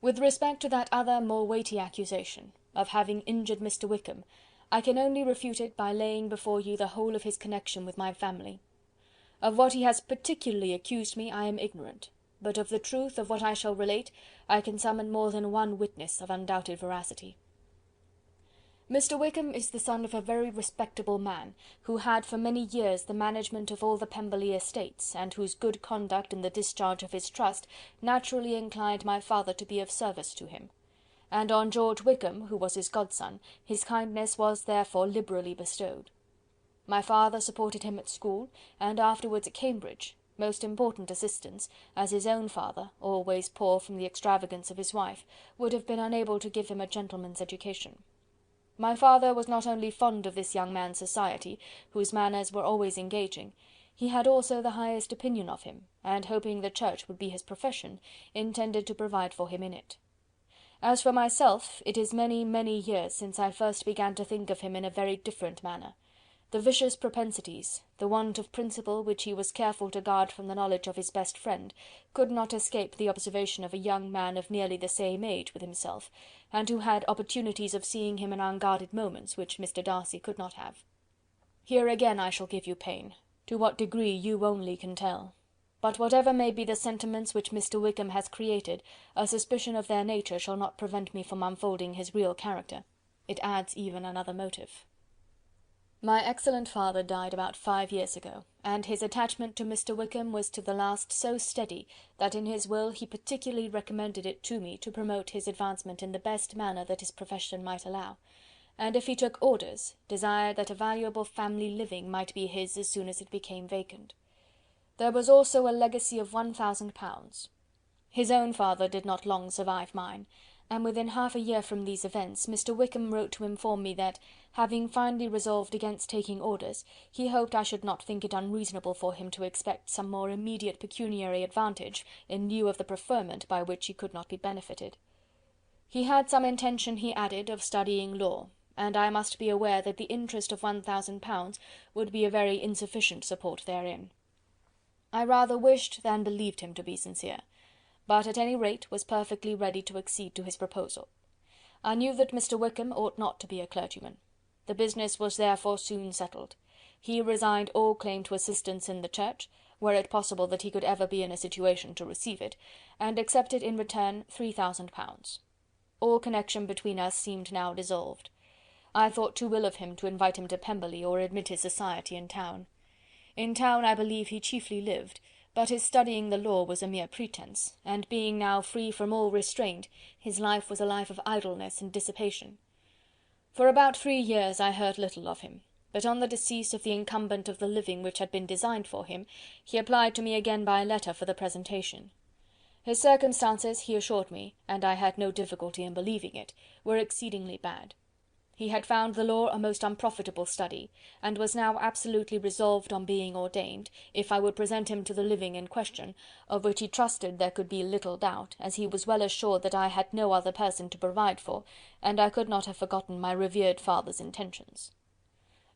With respect to that other more weighty accusation, of having injured Mr. Wickham, I can only refute it by laying before you the whole of his connection with my family. Of what he has particularly accused me I am ignorant, but of the truth of what I shall relate I can summon more than one witness of undoubted veracity. Mr. Wickham is the son of a very respectable man, who had for many years the management of all the Pemberley estates, and whose good conduct in the discharge of his trust naturally inclined my father to be of service to him. And on George Wickham, who was his godson, his kindness was therefore liberally bestowed. My father supported him at school, and afterwards at Cambridge, most important assistance, as his own father, always poor from the extravagance of his wife, would have been unable to give him a gentleman's education. My father was not only fond of this young man's society, whose manners were always engaging, he had also the highest opinion of him, and hoping the church would be his profession, intended to provide for him in it. As for myself, it is many, many years since I first began to think of him in a very different manner. The vicious propensities, the want of principle which he was careful to guard from the knowledge of his best friend, could not escape the observation of a young man of nearly the same age with himself, and who had opportunities of seeing him in unguarded moments, which Mr. Darcy could not have. Here again I shall give you pain, to what degree you only can tell. But whatever may be the sentiments which Mr. Wickham has created, a suspicion of their nature shall not prevent me from unfolding his real character. It adds even another motive. My excellent father died about 5 years ago, and his attachment to Mr. Wickham was to the last so steady, that in his will he particularly recommended it to me to promote his advancement in the best manner that his profession might allow, and if he took orders, desired that a valuable family living might be his as soon as it became vacant. There was also a legacy of £1000. His own father did not long survive mine, and within half a year from these events, Mr. Wickham wrote to inform me that, having finally resolved against taking orders, he hoped I should not think it unreasonable for him to expect some more immediate pecuniary advantage in lieu of the preferment by which he could not be benefited. He had some intention, he added, of studying law, and I must be aware that the interest of £1000 would be a very insufficient support therein. I rather wished than believed him to be sincere, but at any rate was perfectly ready to accede to his proposal. I knew that Mr. Wickham ought not to be a clergyman. The business was therefore soon settled. He resigned all claim to assistance in the church, were it possible that he could ever be in a situation to receive it, and accepted in return £3000. All connection between us seemed now dissolved. I thought too ill of him to invite him to Pemberley or admit his society in town. In town I believe he chiefly lived, but his studying the law was a mere pretence, and being now free from all restraint, his life was a life of idleness and dissipation. For about 3 years I heard little of him, but on the decease of the incumbent of the living which had been designed for him, he applied to me again by letter for the presentation. His circumstances, he assured me, and I had no difficulty in believing it, were exceedingly bad. He had found the law a most unprofitable study, and was now absolutely resolved on being ordained, if I would present him to the living in question, of which he trusted there could be little doubt, as he was well assured that I had no other person to provide for, and I could not have forgotten my revered father's intentions.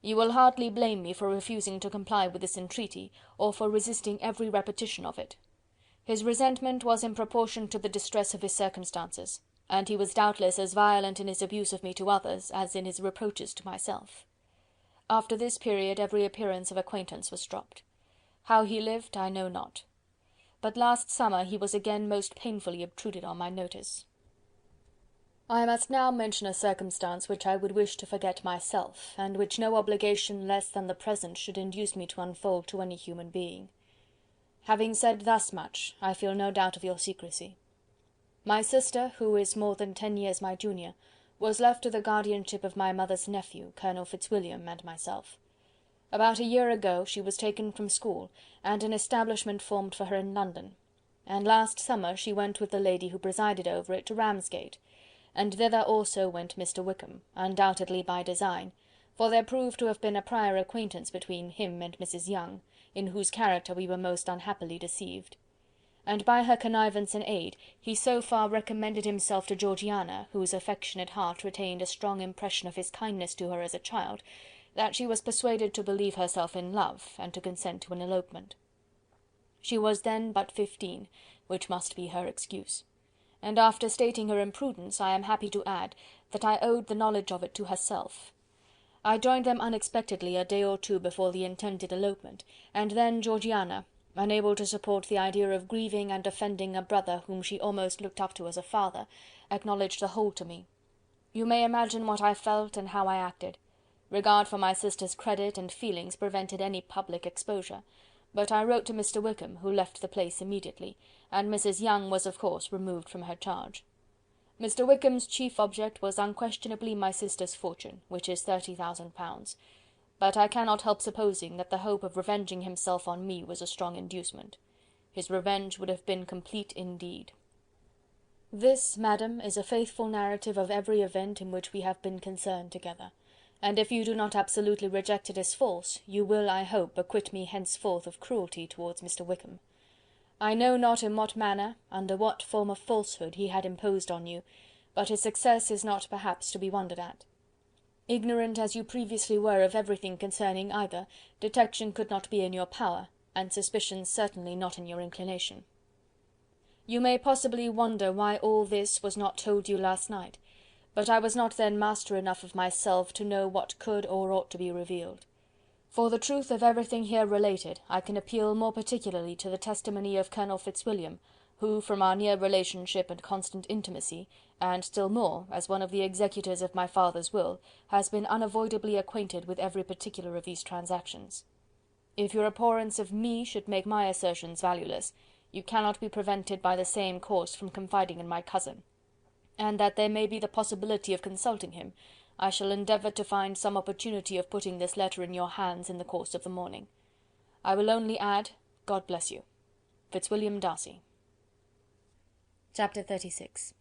You will hardly blame me for refusing to comply with this entreaty, or for resisting every repetition of it. His resentment was in proportion to the distress of his circumstances, and he was doubtless as violent in his abuse of me to others as in his reproaches to myself. After this period every appearance of acquaintance was dropped. How he lived I know not. But last summer he was again most painfully obtruded on my notice. I must now mention a circumstance which I would wish to forget myself, and which no obligation less than the present should induce me to unfold to any human being. Having said thus much, I feel no doubt of your secrecy. My sister, who is more than 10 years my junior, was left to the guardianship of my mother's nephew, Colonel Fitzwilliam, and myself. About a year ago she was taken from school, and an establishment formed for her in London, and last summer she went with the lady who presided over it to Ramsgate, and thither also went Mr. Wickham, undoubtedly by design, for there proved to have been a prior acquaintance between him and Mrs. Younge, in whose character we were most unhappily deceived. And by her connivance and aid, he so far recommended himself to Georgiana, whose affectionate heart retained a strong impression of his kindness to her as a child, that she was persuaded to believe herself in love, and to consent to an elopement. She was then but 15, which must be her excuse, and after stating her imprudence, I am happy to add, that I owed the knowledge of it to herself. I joined them unexpectedly a day or two before the intended elopement, and then Georgiana, unable to support the idea of grieving and offending a brother whom she almost looked up to as a father, acknowledged the whole to me. You may imagine what I felt and how I acted. Regard for my sister's credit and feelings prevented any public exposure, but I wrote to Mr. Wickham, who left the place immediately, and Mrs. Younge was of course removed from her charge. Mr. Wickham's chief object was unquestionably my sister's fortune, which is £30,000, but I cannot help supposing that the hope of revenging himself on me was a strong inducement. His revenge would have been complete indeed. This, madam, is a faithful narrative of every event in which we have been concerned together, and if you do not absolutely reject it as false, you will, I hope, acquit me henceforth of cruelty towards Mr. Wickham. I know not in what manner, under what form of falsehood he had imposed on you, but his success is not perhaps to be wondered at. Ignorant as you previously were of everything concerning either, detection could not be in your power, and suspicion certainly not in your inclination. You may possibly wonder why all this was not told you last night, but I was not then master enough of myself to know what could or ought to be revealed. For the truth of everything here related, I can appeal more particularly to the testimony of Colonel Fitzwilliam, who, from our near relationship and constant intimacy, and still more, as one of the executors of my father's will, has been unavoidably acquainted with every particular of these transactions. If your abhorrence of me should make my assertions valueless, you cannot be prevented by the same course from confiding in my cousin, and that there may be the possibility of consulting him, I shall endeavour to find some opportunity of putting this letter in your hands in the course of the morning. I will only add, God bless you. Fitzwilliam Darcy. Chapter 36.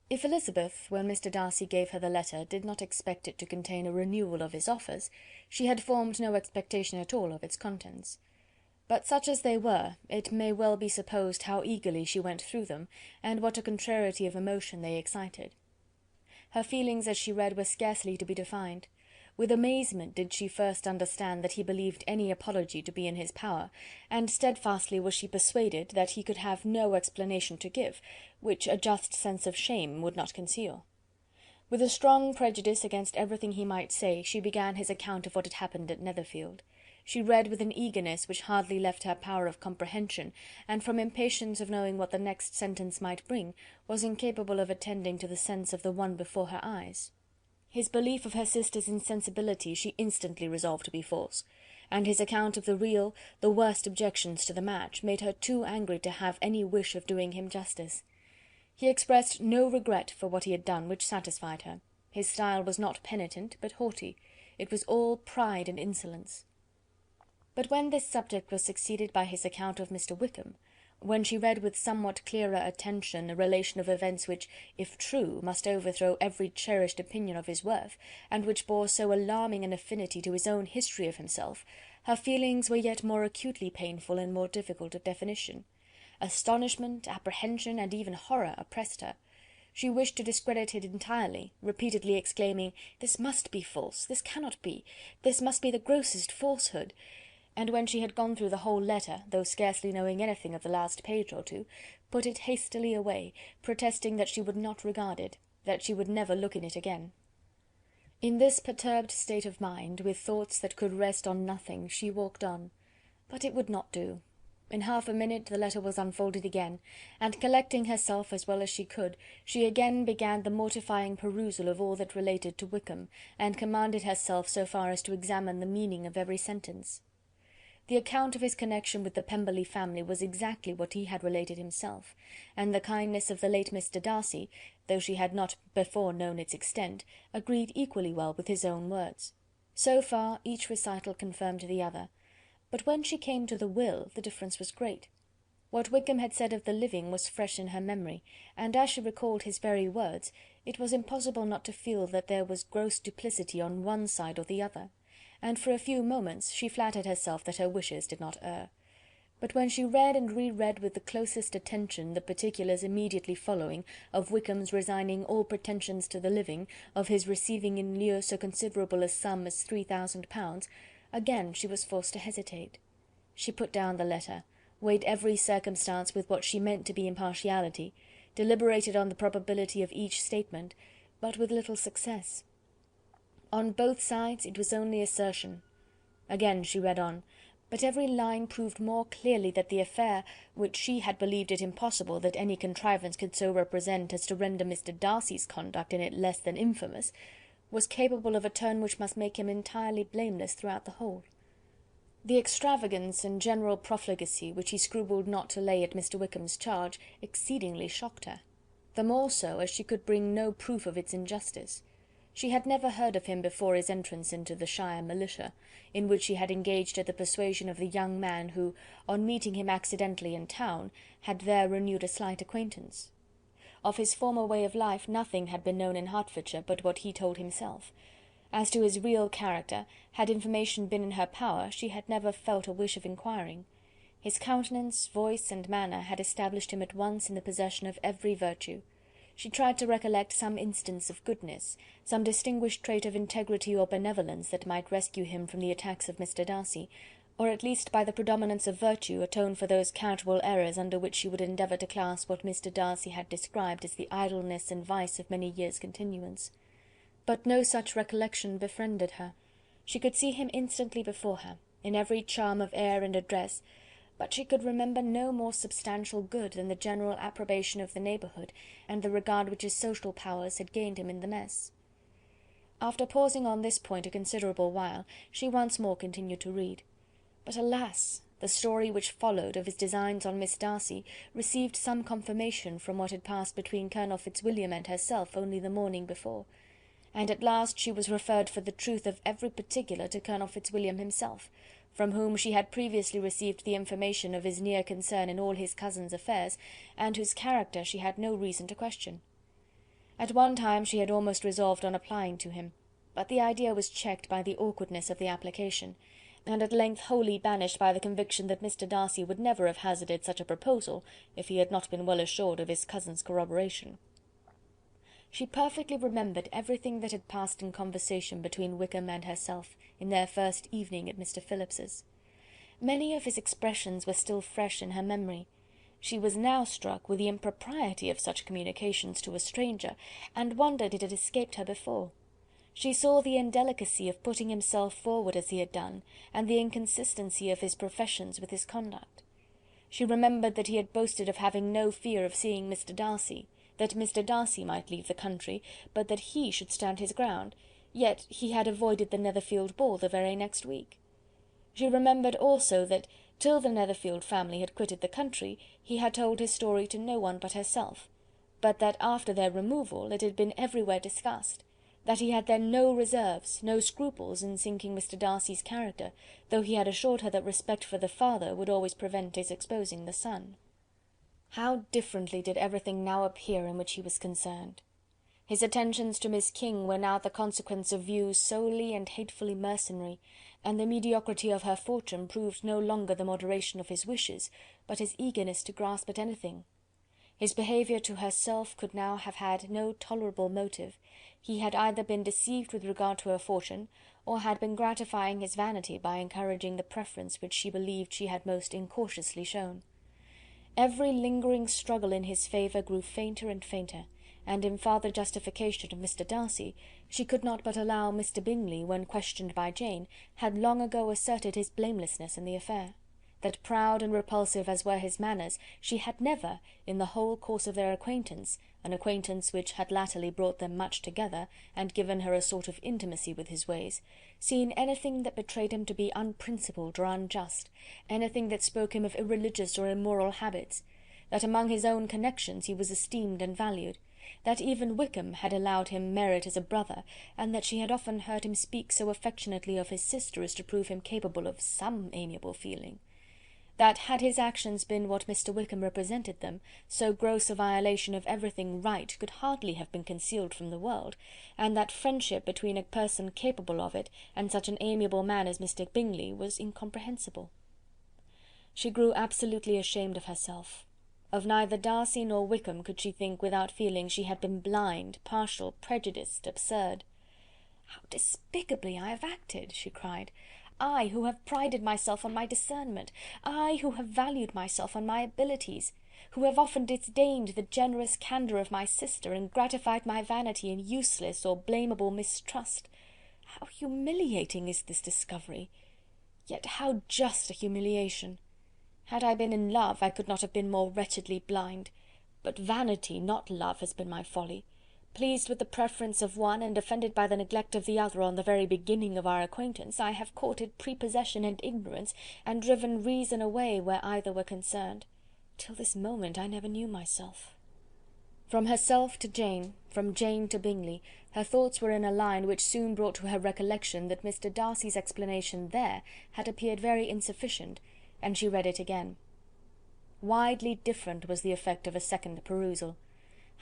If Elizabeth, when Mr. Darcy gave her the letter, did not expect it to contain a renewal of his offers, she had formed no expectation at all of its contents. But such as they were, it may well be supposed how eagerly she went through them, and what a contrariety of emotion they excited. Her feelings as she read were scarcely to be defined. With amazement did she first understand that he believed any apology to be in his power, and steadfastly was she persuaded that he could have no explanation to give, which a just sense of shame would not conceal. With a strong prejudice against everything he might say, she began his account of what had happened at Netherfield. She read with an eagerness which hardly left her power of comprehension, and from impatience of knowing what the next sentence might bring, was incapable of attending to the sense of the one before her eyes. His belief of her sister's insensibility she instantly resolved to be false, and his account of the real, the worst objections to the match, made her too angry to have any wish of doing him justice. He expressed no regret for what he had done, which satisfied her. His style was not penitent, but haughty. It was all pride and insolence. But when this subject was succeeded by his account of Mr. Wickham, when she read with somewhat clearer attention a relation of events which, if true, must overthrow every cherished opinion of his worth, and which bore so alarming an affinity to his own history of himself, her feelings were yet more acutely painful and more difficult of definition. Astonishment, apprehension, and even horror oppressed her. She wished to discredit it entirely, repeatedly exclaiming, "This must be false, this cannot be, this must be the grossest falsehood," and when she had gone through the whole letter, though scarcely knowing anything of the last page or two, put it hastily away, protesting that she would not regard it, that she would never look in it again. In this perturbed state of mind, with thoughts that could rest on nothing, she walked on, but it would not do. In half a minute the letter was unfolded again, and collecting herself as well as she could, she again began the mortifying perusal of all that related to Wickham, and commanded herself so far as to examine the meaning of every sentence. The account of his connection with the Pemberley family was exactly what he had related himself, and the kindness of the late Mr. Darcy, though she had not before known its extent, agreed equally well with his own words. So far each recital confirmed the other, but when she came to the will, the difference was great. What Wickham had said of the living was fresh in her memory, and as she recalled his very words, it was impossible not to feel that there was gross duplicity on one side or the other, and for a few moments she flattered herself that her wishes did not err. But when she read and re-read with the closest attention the particulars immediately following, of Wickham's resigning all pretensions to the living, of his receiving in lieu so considerable a sum as £3000, again she was forced to hesitate. She put down the letter, weighed every circumstance with what she meant to be impartiality, deliberated on the probability of each statement, but with little success. On both sides it was only assertion. Again she read on, but every line proved more clearly that the affair, which she had believed it impossible that any contrivance could so represent as to render Mr. Darcy's conduct in it less than infamous, was capable of a turn which must make him entirely blameless throughout the whole. The extravagance and general profligacy which he scrupled not to lay at Mr. Wickham's charge exceedingly shocked her, the more so as she could bring no proof of its injustice. She had never heard of him before his entrance into the shire militia, in which he had engaged at the persuasion of the young man who, on meeting him accidentally in town, had there renewed a slight acquaintance. Of his former way of life nothing had been known in Hertfordshire but what he told himself. As to his real character, had information been in her power, she had never felt a wish of inquiring. His countenance, voice, and manner had established him at once in the possession of every virtue. She tried to recollect some instance of goodness, some distinguished trait of integrity or benevolence that might rescue him from the attacks of Mr. Darcy, or at least by the predominance of virtue atone for those casual errors under which she would endeavour to class what Mr. Darcy had described as the idleness and vice of many years' continuance. But no such recollection befriended her. She could see him instantly before her, in every charm of air and address, but she could remember no more substantial good than the general approbation of the neighbourhood, and the regard which his social powers had gained him in the mess. After pausing on this point a considerable while, she once more continued to read. But alas! the story which followed of his designs on Miss Darcy received some confirmation from what had passed between Colonel Fitzwilliam and herself only the morning before, and at last she was referred for the truth of every particular to Colonel Fitzwilliam himself, from whom she had previously received the information of his near concern in all his cousin's affairs, and whose character she had no reason to question. At one time she had almost resolved on applying to him, but the idea was checked by the awkwardness of the application, and at length wholly banished by the conviction that Mr. Darcy would never have hazarded such a proposal if he had not been well assured of his cousin's corroboration. She perfectly remembered everything that had passed in conversation between Wickham and herself in their first evening at Mr. Phillips's. Many of his expressions were still fresh in her memory. She was now struck with the impropriety of such communications to a stranger, and wondered it had escaped her before. She saw the indelicacy of putting himself forward as he had done, and the inconsistency of his professions with his conduct. She remembered that he had boasted of having no fear of seeing Mr. Darcy, that Mr. Darcy might leave the country, but that he should stand his ground, yet he had avoided the Netherfield ball the very next week. She remembered also that, till the Netherfield family had quitted the country, he had told his story to no one but herself, but that after their removal it had been everywhere discussed, that he had then no reserves, no scruples in sinking Mr. Darcy's character, though he had assured her that respect for the father would always prevent his exposing the son. How differently did everything now appear in which he was concerned! His attentions to Miss King were now the consequence of views solely and hatefully mercenary, and the mediocrity of her fortune proved no longer the moderation of his wishes, but his eagerness to grasp at anything. His behaviour to herself could now have had no tolerable motive. He had either been deceived with regard to her fortune, or had been gratifying his vanity by encouraging the preference which she believed she had most incautiously shown. Every lingering struggle in his favour grew fainter and fainter, and in farther justification of Mr. Darcy, she could not but allow Mr. Bingley, when questioned by Jane, had long ago asserted his blamelessness in the affair, that, proud and repulsive as were his manners, she had never, in the whole course of their acquaintance, an acquaintance which had latterly brought them much together, and given her a sort of intimacy with his ways, seen anything that betrayed him to be unprincipled or unjust, anything that spoke him of irreligious or immoral habits, that among his own connections he was esteemed and valued, that even Wickham had allowed him merit as a brother, and that she had often heard him speak so affectionately of his sister as to prove him capable of some amiable feeling; that, had his actions been what Mr. Wickham represented them, so gross a violation of everything right could hardly have been concealed from the world, and that friendship between a person capable of it and such an amiable man as Mr. Bingley was incomprehensible. She grew absolutely ashamed of herself. Of neither Darcy nor Wickham could she think without feeling she had been blind, partial, prejudiced, absurd. "How despicably I have acted!" she cried. "I, who have prided myself on my discernment, I, who have valued myself on my abilities, who have often disdained the generous candour of my sister, and gratified my vanity in useless or blameable mistrust. How humiliating is this discovery! Yet how just a humiliation! Had I been in love, I could not have been more wretchedly blind. But vanity, not love, has been my folly. Pleased with the preference of one, and offended by the neglect of the other on the very beginning of our acquaintance, I have courted prepossession and ignorance, and driven reason away where either were concerned. Till this moment I never knew myself." From herself to Jane, from Jane to Bingley, her thoughts were in a line which soon brought to her recollection that Mr. Darcy's explanation there had appeared very insufficient, and she read it again. Widely different was the effect of a second perusal.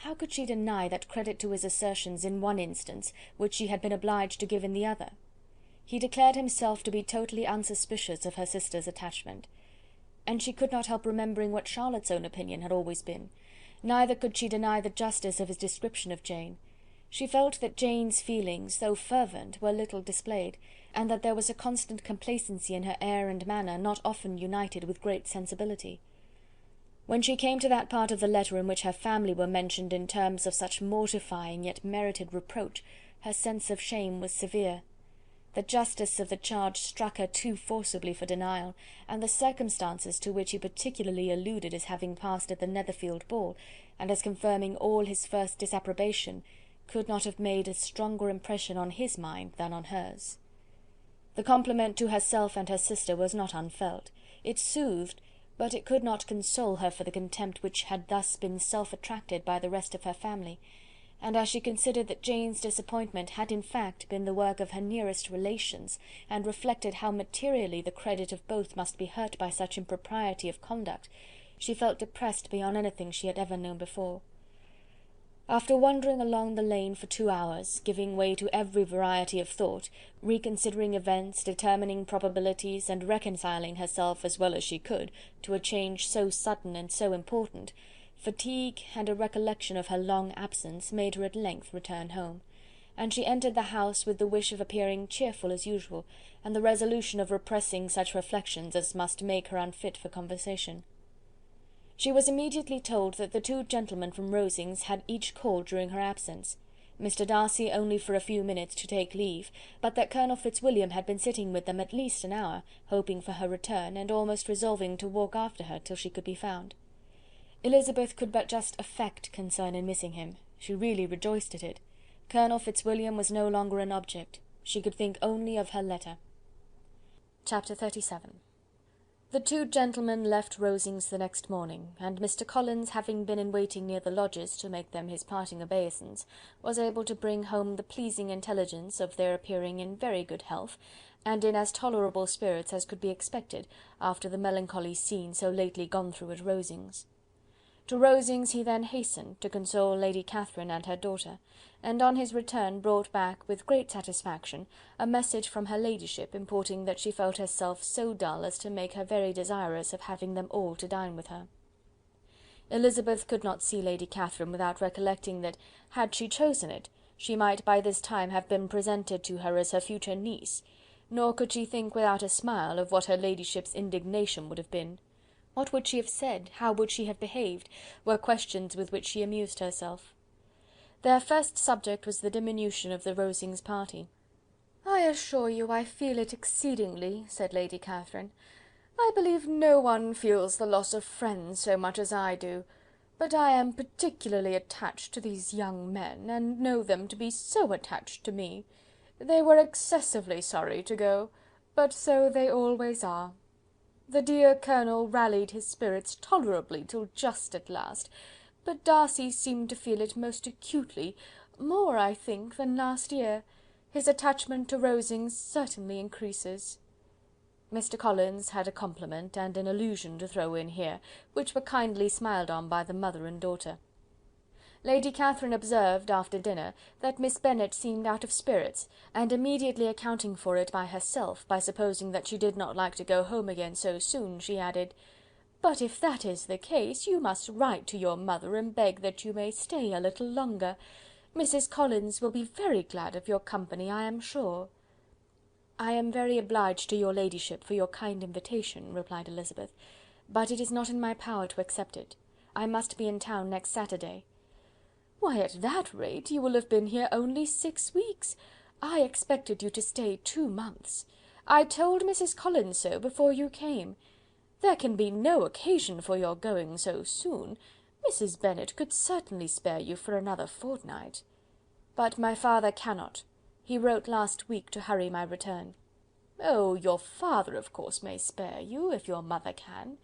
How could she deny that credit to his assertions in one instance, which she had been obliged to give in the other? He declared himself to be totally unsuspicious of her sister's attachment, and she could not help remembering what Charlotte's own opinion had always been. Neither could she deny the justice of his description of Jane. She felt that Jane's feelings, though fervent, were little displayed, and that there was a constant complacency in her air and manner not often united with great sensibility. When she came to that part of the letter in which her family were mentioned in terms of such mortifying yet merited reproach, her sense of shame was severe. The justice of the charge struck her too forcibly for denial, and the circumstances to which he particularly alluded as having passed at the Netherfield ball, and as confirming all his first disapprobation, could not have made a stronger impression on his mind than on hers. The compliment to herself and her sister was not unfelt. It soothed, but it could not console her for the contempt which had thus been self-attracted by the rest of her family, and as she considered that Jane's disappointment had in fact been the work of her nearest relations, and reflected how materially the credit of both must be hurt by such impropriety of conduct, she felt depressed beyond anything she had ever known before. After wandering along the lane for 2 hours, giving way to every variety of thought, reconsidering events, determining probabilities, and reconciling herself as well as she could to a change so sudden and so important, fatigue and a recollection of her long absence made her at length return home, and she entered the house with the wish of appearing cheerful as usual, and the resolution of repressing such reflections as must make her unfit for conversation. She was immediately told that the 2 gentlemen from Rosings had each called during her absence, Mr. Darcy only for a few minutes to take leave, but that Colonel Fitzwilliam had been sitting with them at least an hour, hoping for her return, and almost resolving to walk after her till she could be found. Elizabeth could but just affect concern in missing him. She really rejoiced at it. Colonel Fitzwilliam was no longer an object. She could think only of her letter. Chapter 37. The 2 gentlemen left Rosings the next morning, and Mr. Collins, having been in waiting near the lodges to make them his parting obeisance, was able to bring home the pleasing intelligence of their appearing in very good health, and in as tolerable spirits as could be expected after the melancholy scene so lately gone through at Rosings. To Rosings he then hastened to console Lady Catherine and her daughter, and on his return brought back, with great satisfaction, a message from her ladyship, importing that she felt herself so dull as to make her very desirous of having them all to dine with her. Elizabeth could not see Lady Catherine without recollecting that, had she chosen it, she might by this time have been presented to her as her future niece, nor could she think without a smile of what her ladyship's indignation would have been. What would she have said, how would she have behaved, were questions with which she amused herself. Their first subject was the diminution of the Rosings party. "I assure you I feel it exceedingly," said Lady Catherine. I believe no one feels the loss of friends so much as I do, but I am particularly attached to these young men, and know them to be so attached to me. They were excessively sorry to go, but so they always are. The dear Colonel rallied his spirits tolerably till just at last, but Darcy seemed to feel it most acutely, more, I think, than last year. His attachment to Rosings certainly increases." Mr. Collins had a compliment and an allusion to throw in here, which were kindly smiled on by the mother and daughter. Lady Catherine observed, after dinner, that Miss Bennet seemed out of spirits, and immediately accounting for it by herself, by supposing that she did not like to go home again so soon, she added, "But if that is the case, you must write to your mother and beg that you may stay a little longer. Mrs. Collins will be very glad of your company, I am sure." "I am very obliged to your ladyship for your kind invitation," replied Elizabeth, "but it is not in my power to accept it. I must be in town next Saturday." "Why, at that rate, you will have been here only 6 weeks. I expected you to stay 2 months. I told Mrs. Collins so before you came. There can be no occasion for your going so soon. Mrs. Bennet could certainly spare you for another fortnight." "But my father cannot. He wrote last week to hurry my return." "Oh, your father, of course, may spare you, if your mother can.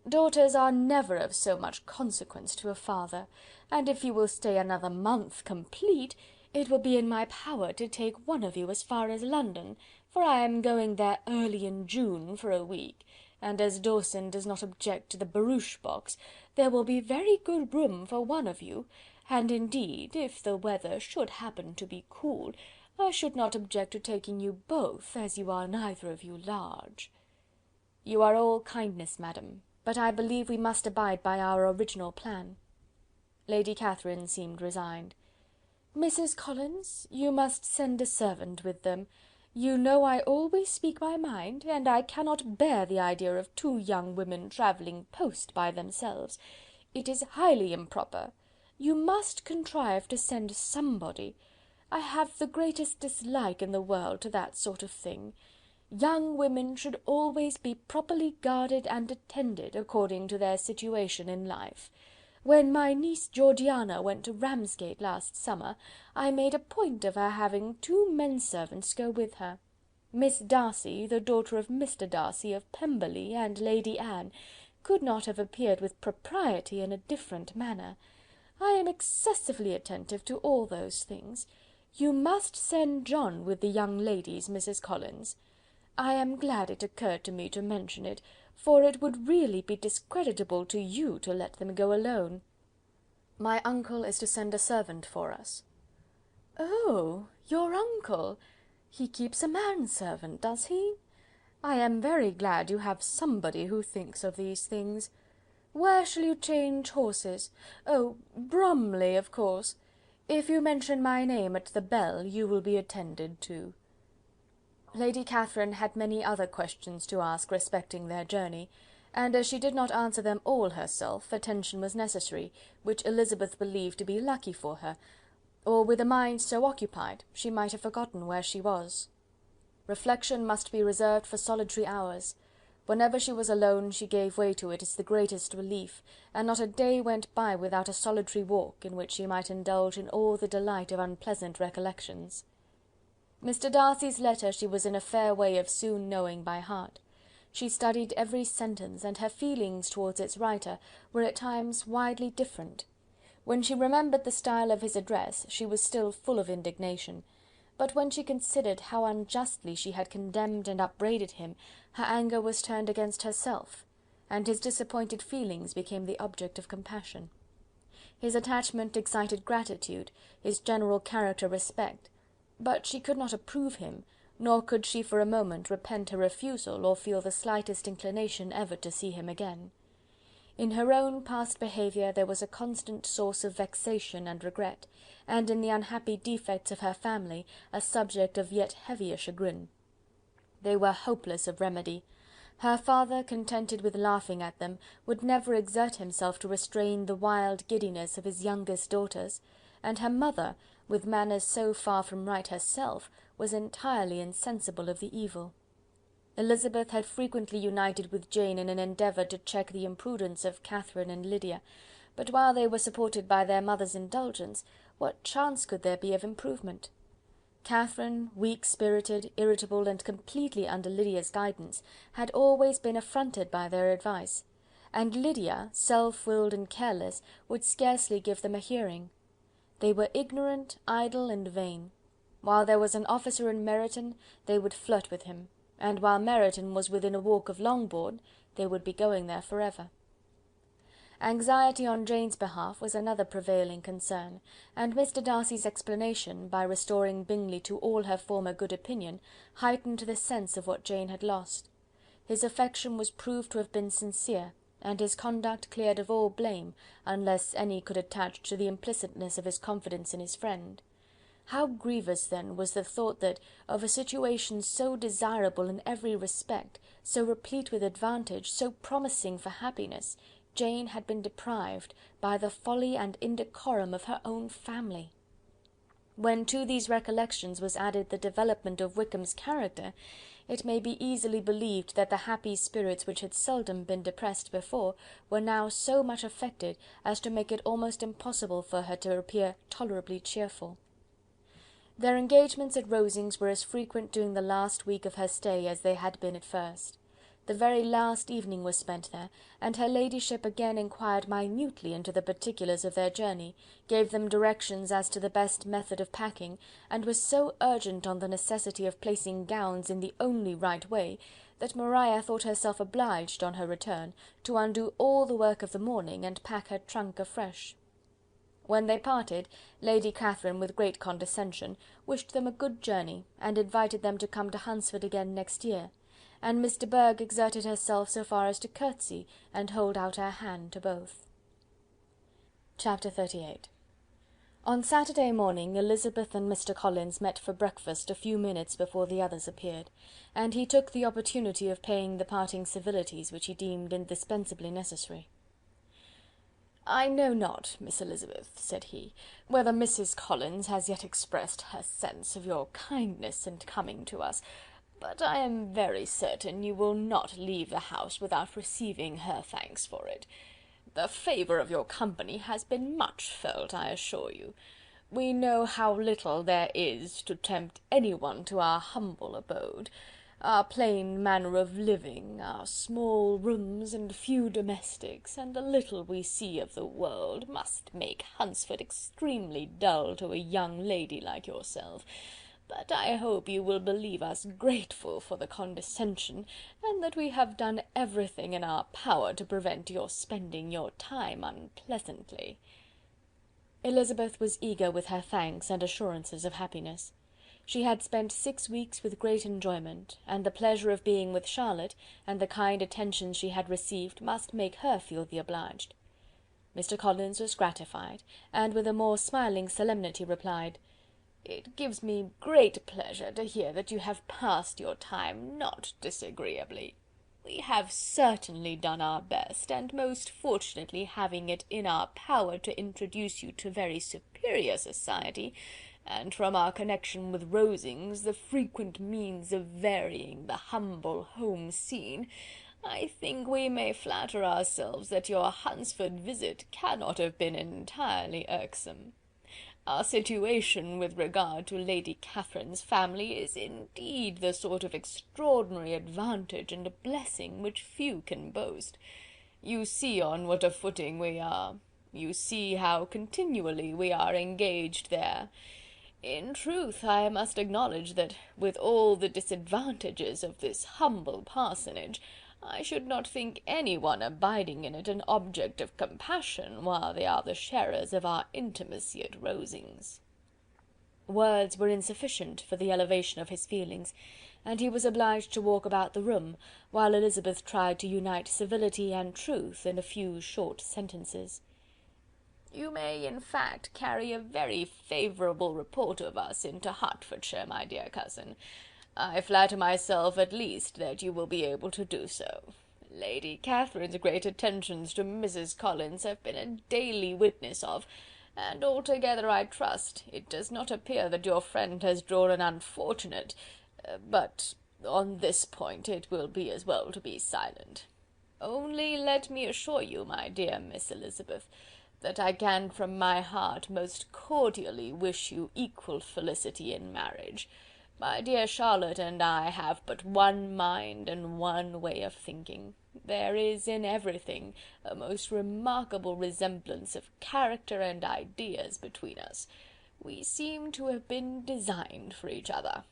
Daughters are never of so much consequence to a father, and if you will stay another month complete, it will be in my power to take one of you as far as London, for I am going there early in June for a week, and as Dawson does not object to the barouche box, there will be very good room for one of you, and indeed, if the weather should happen to be cool, I should not object to taking you both, as you are neither of you large." "You are all kindness, madam, but I believe we must abide by our original plan." Lady Catherine seemed resigned. "Mrs. Collins, you must send a servant with them. You know I always speak my mind, and I cannot bear the idea of 2 young women travelling post by themselves. It is highly improper. You must contrive to send somebody. I have the greatest dislike in the world to that sort of thing. Young women should always be properly guarded and attended, according to their situation in life. When my niece Georgiana went to Ramsgate last summer, I made a point of her having 2 men-servants go with her. Miss Darcy, the daughter of Mr. Darcy of Pemberley, and Lady Anne, could not have appeared with propriety in a different manner. I am excessively attentive to all those things. You must send John with the young ladies, Mrs. Collins. I am glad it occurred to me to mention it, for it would really be discreditable to you to let them go alone." "My uncle is to send a servant for us." "Oh, your uncle! He keeps a manservant, does he? I am very glad you have somebody who thinks of these things. Where shall you change horses? Oh, Bromley, of course. If you mention my name at the bell, you will be attended to." Lady Catherine had many other questions to ask respecting their journey, and as she did not answer them all herself, attention was necessary, which Elizabeth believed to be lucky for her, or with a mind so occupied she might have forgotten where she was. Reflection must be reserved for solitary hours. Whenever she was alone, she gave way to it as the greatest relief, and not a day went by without a solitary walk, in which she might indulge in all the delight of unpleasant recollections. Mr. Darcy's letter she was in a fair way of soon knowing by heart. She studied every sentence, and her feelings towards its writer were at times widely different. When she remembered the style of his address, she was still full of indignation, but when she considered how unjustly she had condemned and upbraided him, her anger was turned against herself, and his disappointed feelings became the object of compassion. His attachment excited gratitude, his general character respect, but she could not approve him, nor could she for a moment repent her refusal, or feel the slightest inclination ever to see him again. In her own past behaviour there was a constant source of vexation and regret, and in the unhappy defects of her family a subject of yet heavier chagrin. They were hopeless of remedy. Her father, contented with laughing at them, would never exert himself to restrain the wild giddiness of his youngest daughters, and her mother, with manners so far from right herself, was entirely insensible of the evil. Elizabeth had frequently united with Jane in an endeavour to check the imprudence of Catherine and Lydia, but while they were supported by their mother's indulgence, what chance could there be of improvement? Catherine, weak-spirited, irritable, and completely under Lydia's guidance, had always been affronted by their advice, and Lydia, self-willed and careless, would scarcely give them a hearing. They were ignorant, idle, and vain. While there was an officer in Meryton, they would flirt with him, and while Meryton was within a walk of Longbourn, they would be going there for ever. Anxiety on Jane's behalf was another prevailing concern, and Mr. Darcy's explanation, by restoring Bingley to all her former good opinion, heightened the sense of what Jane had lost. His affection was proved to have been sincere, and his conduct cleared of all blame, unless any could attach to the implicitness of his confidence in his friend. How grievous, then, was the thought that, of a situation so desirable in every respect, so replete with advantage, so promising for happiness, Jane had been deprived by the folly and indecorum of her own family. When to these recollections was added the development of Wickham's character, it may be easily believed that the happy spirits which had seldom been depressed before were now so much affected as to make it almost impossible for her to appear tolerably cheerful. Their engagements at Rosings were as frequent during the last week of her stay as they had been at first. The very last evening was spent there, and her ladyship again inquired minutely into the particulars of their journey, gave them directions as to the best method of packing, and was so urgent on the necessity of placing gowns in the only right way, that Maria thought herself obliged, on her return, to undo all the work of the morning, and pack her trunk afresh. When they parted, Lady Catherine, with great condescension, wished them a good journey, and invited them to come to Hunsford again next year, and Miss de Bourgh exerted herself so far as to curtsy and hold out her hand to both. Chapter 38. On Saturday morning Elizabeth and Mr. Collins met for breakfast a few minutes before the others appeared, and he took the opportunity of paying the parting civilities which he deemed indispensably necessary. "I know not, Miss Elizabeth," said he, "whether Mrs. Collins has yet expressed her sense of your kindness in coming to us, but I am very certain you will not leave the house without receiving her thanks for it. The favour of your company has been much felt, I assure you. We know how little there is to tempt anyone to our humble abode. Our plain manner of living, our small rooms and few domestics, and the little we see of the world, must make Hunsford extremely dull to a young lady like yourself. But I hope you will believe us grateful for the condescension, and that we have done everything in our power to prevent your spending your time unpleasantly." Elizabeth was eager with her thanks and assurances of happiness. She had spent 6 weeks with great enjoyment, and the pleasure of being with Charlotte, and the kind attentions she had received, must make her feel the obliged. Mr. Collins was gratified, and with a more smiling solemnity replied, "It gives me great pleasure to hear that you have passed your time not disagreeably. We have certainly done our best, and most fortunately having it in our power to introduce you to very superior society, and from our connection with Rosings, the frequent means of varying the humble home scene, I think we may flatter ourselves that your Hunsford visit cannot have been entirely irksome. Our situation with regard to Lady Catherine's family is indeed the sort of extraordinary advantage and blessing which few can boast. You see on what a footing we are. You see how continually we are engaged there. In truth, I must acknowledge that, with all the disadvantages of this humble parsonage, I should not think any one abiding in it an object of compassion, while they are the sharers of our intimacy at Rosings." Words were insufficient for the elevation of his feelings, and he was obliged to walk about the room, while Elizabeth tried to unite civility and truth in a few short sentences. "You may, in fact, carry a very favourable report of us into Hertfordshire, my dear cousin. I flatter myself, at least, that you will be able to do so. Lady Catherine's great attentions to Mrs. Collins have been a daily witness of, and altogether, I trust, it does not appear that your friend has drawn an unfortunate, but On this point it will be as well to be silent. Only let me assure you, my dear Miss Elizabeth, that I can from my heart most cordially wish you equal felicity in marriage. My dear Charlotte and I have but one mind and one way of thinking. There is in everything a most remarkable resemblance of character and ideas between us. We seem to have been designed for each other."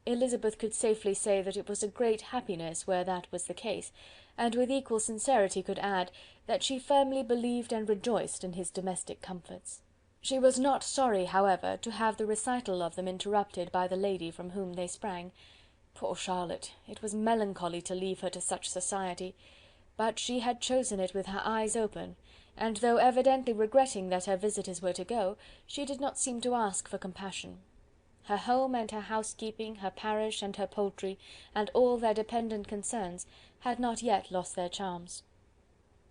Elizabeth could safely say that it was a great happiness where that was the case, and with equal sincerity could add, that she firmly believed and rejoiced in his domestic comforts. She was not sorry, however, to have the recital of them interrupted by the lady from whom they sprang. Poor Charlotte! It was melancholy to leave her to such society, but she had chosen it with her eyes open, and though evidently regretting that her visitors were to go, she did not seem to ask for compassion. Her home and her housekeeping, her parish and her poultry, and all their dependent concerns, had not yet lost their charms.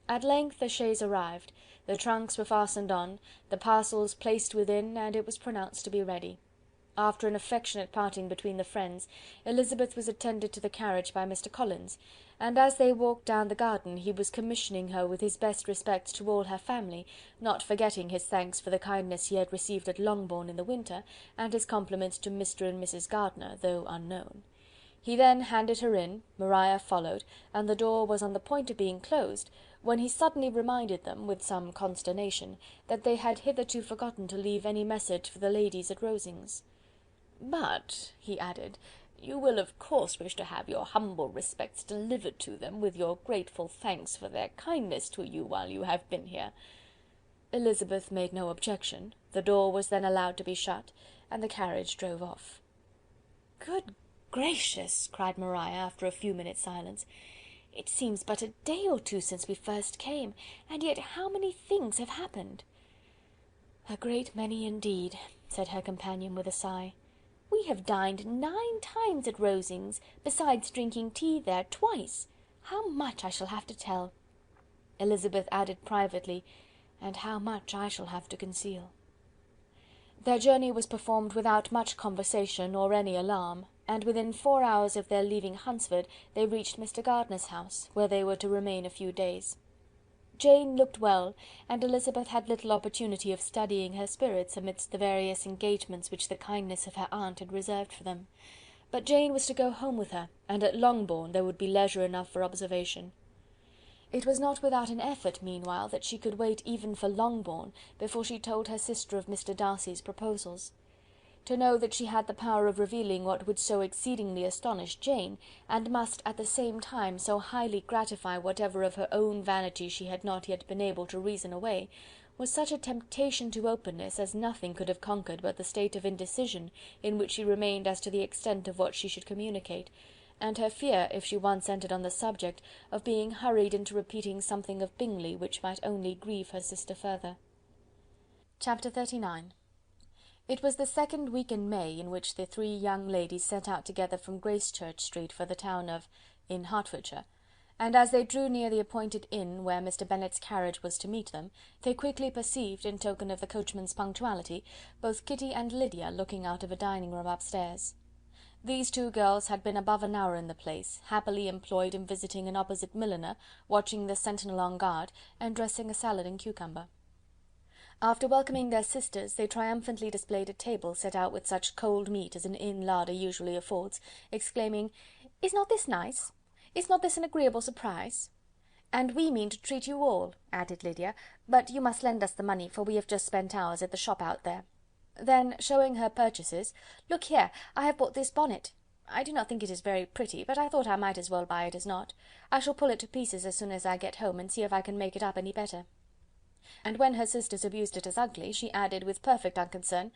At length the chaise arrived, the trunks were fastened on, the parcels placed within, and it was pronounced to be ready. After an affectionate parting between the friends, Elizabeth was attended to the carriage by Mr. Collins, and as they walked down the garden he was commissioning her with his best respects to all her family, not forgetting his thanks for the kindness he had received at Longbourn in the winter, and his compliments to Mr. and Mrs. Gardiner, though unknown. He then handed her in, Maria followed, and the door was on the point of being closed, when he suddenly reminded them, with some consternation, that they had hitherto forgotten to leave any message for the ladies at Rosings. "But," he added, "you will of course wish to have your humble respects delivered to them, with your grateful thanks for their kindness to you while you have been here." Elizabeth made no objection, the door was then allowed to be shut, and the carriage drove off. "Good gracious!" cried Maria, after a few minutes' silence, "it seems but a day or two since we first came, and yet how many things have happened!" "A great many indeed," said her companion with a sigh. "We have dined 9 times at Rosings, besides drinking tea there twice. How much I shall have to tell!" Elizabeth added privately, "and how much I shall have to conceal." Their journey was performed without much conversation or any alarm, and within 4 hours of their leaving Hunsford they reached Mr. Gardiner's house, where they were to remain a few days. Jane looked well, and Elizabeth had little opportunity of studying her spirits amidst the various engagements which the kindness of her aunt had reserved for them. But Jane was to go home with her, and at Longbourn there would be leisure enough for observation. It was not without an effort, meanwhile, that she could wait even for Longbourn before she told her sister of Mr. Darcy's proposals. To know that she had the power of revealing what would so exceedingly astonish Jane, and must at the same time so highly gratify whatever of her own vanity she had not yet been able to reason away, was such a temptation to openness as nothing could have conquered but the state of indecision in which she remained as to the extent of what she should communicate, and her fear, if she once entered on the subject, of being hurried into repeating something of Bingley which might only grieve her sister further. Chapter 39. It was the second week in May in which the 3 young ladies set out together from Gracechurch Street for the town of in Hertfordshire, and as they drew near the appointed inn where Mr. Bennet's carriage was to meet them, they quickly perceived, in token of the coachman's punctuality, both Kitty and Lydia looking out of a dining-room upstairs. These 2 girls had been above an hour in the place, happily employed in visiting an opposite milliner, watching the sentinel on guard, and dressing a salad and cucumber. After welcoming their sisters, they triumphantly displayed a table set out with such cold meat as an inn larder usually affords, exclaiming, "Is not this nice? Is not this an agreeable surprise?" "And we mean to treat you all," added Lydia, "but you must lend us the money, for we have just spent ours at the shop out there." Then, showing her purchases, "Look here, I have bought this bonnet. I do not think it is very pretty, but I thought I might as well buy it as not. I shall pull it to pieces as soon as I get home, and see if I can make it up any better." And when her sisters abused it as ugly, she added, with perfect unconcern,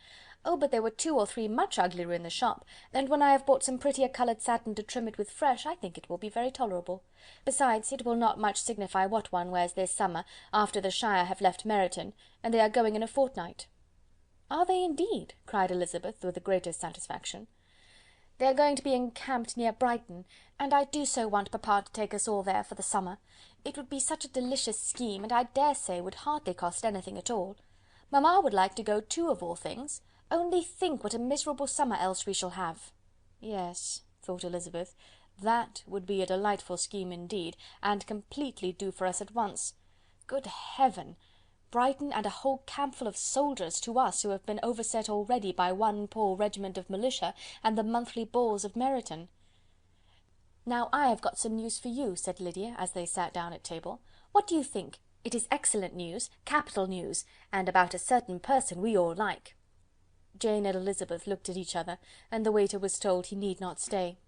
"Oh, but there were 2 or 3 much uglier in the shop, and when I have bought some prettier coloured satin to trim it with fresh, I think it will be very tolerable. Besides, it will not much signify what one wears this summer, after the Shire have left Meryton, and they are going in a fortnight." "Are they indeed?" cried Elizabeth, with the greatest satisfaction. "They are going to be encamped near Brighton, and I do so want papa to take us all there for the summer. It would be such a delicious scheme, and I dare say would hardly cost anything at all. Mamma would like to go too, of all things. Only think what a miserable summer else we shall have." Yes, thought Elizabeth, that would be a delightful scheme indeed, and completely do for us at once. Good heaven! Brighton and a whole campful of soldiers to us, who have been overset already by one poor regiment of militia and the monthly balls of Meryton. "Now I have got some news for you," said Lydia, as they sat down at table. "What do you think? It is excellent news, capital news, and about a certain person we all like." Jane and Elizabeth looked at each other, and the waiter was told he need not stay.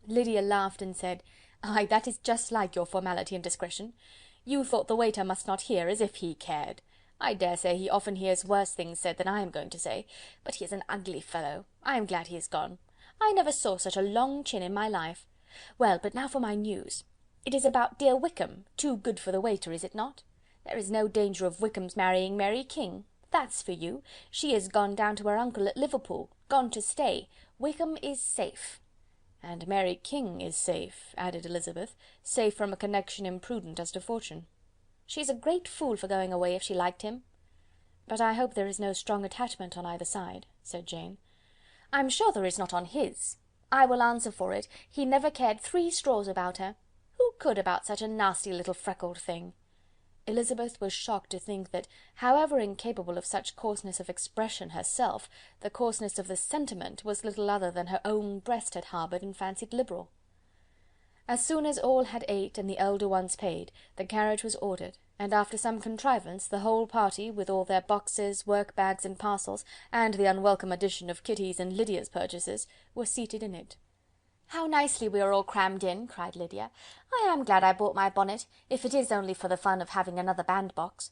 Lydia laughed and said, "Ay, that is just like your formality and discretion. You thought the waiter must not hear, as if he cared. I dare say he often hears worse things said than I am going to say, but he is an ugly fellow. I am glad he is gone. I never saw such a long chin in my life. Well, but now for my news. It is about dear Wickham, too good for the waiter, is it not? There is no danger of Wickham's marrying Mary King. That's for you. She is gone down to her uncle at Liverpool, gone to stay. Wickham is safe." "And Mary King is safe," added Elizabeth, "safe from a connection imprudent as to fortune." "She's a great fool for going away if she liked him." "But I hope there is no strong attachment on either side," said Jane. "I'm sure there is not on his. I will answer for it, he never cared 3 straws about her. Who could about such a nasty little freckled thing?" Elizabeth was shocked to think that, however incapable of such coarseness of expression herself, the coarseness of the sentiment was little other than her own breast had harboured and fancied liberal. As soon as all had ate and the elder ones paid, the carriage was ordered, and after some contrivance, the whole party, with all their boxes, work-bags and parcels, and the unwelcome addition of Kitty's and Lydia's purchases, were seated in it. "How nicely we are all crammed in," cried Lydia. "I am glad I bought my bonnet, if it is only for the fun of having another bandbox.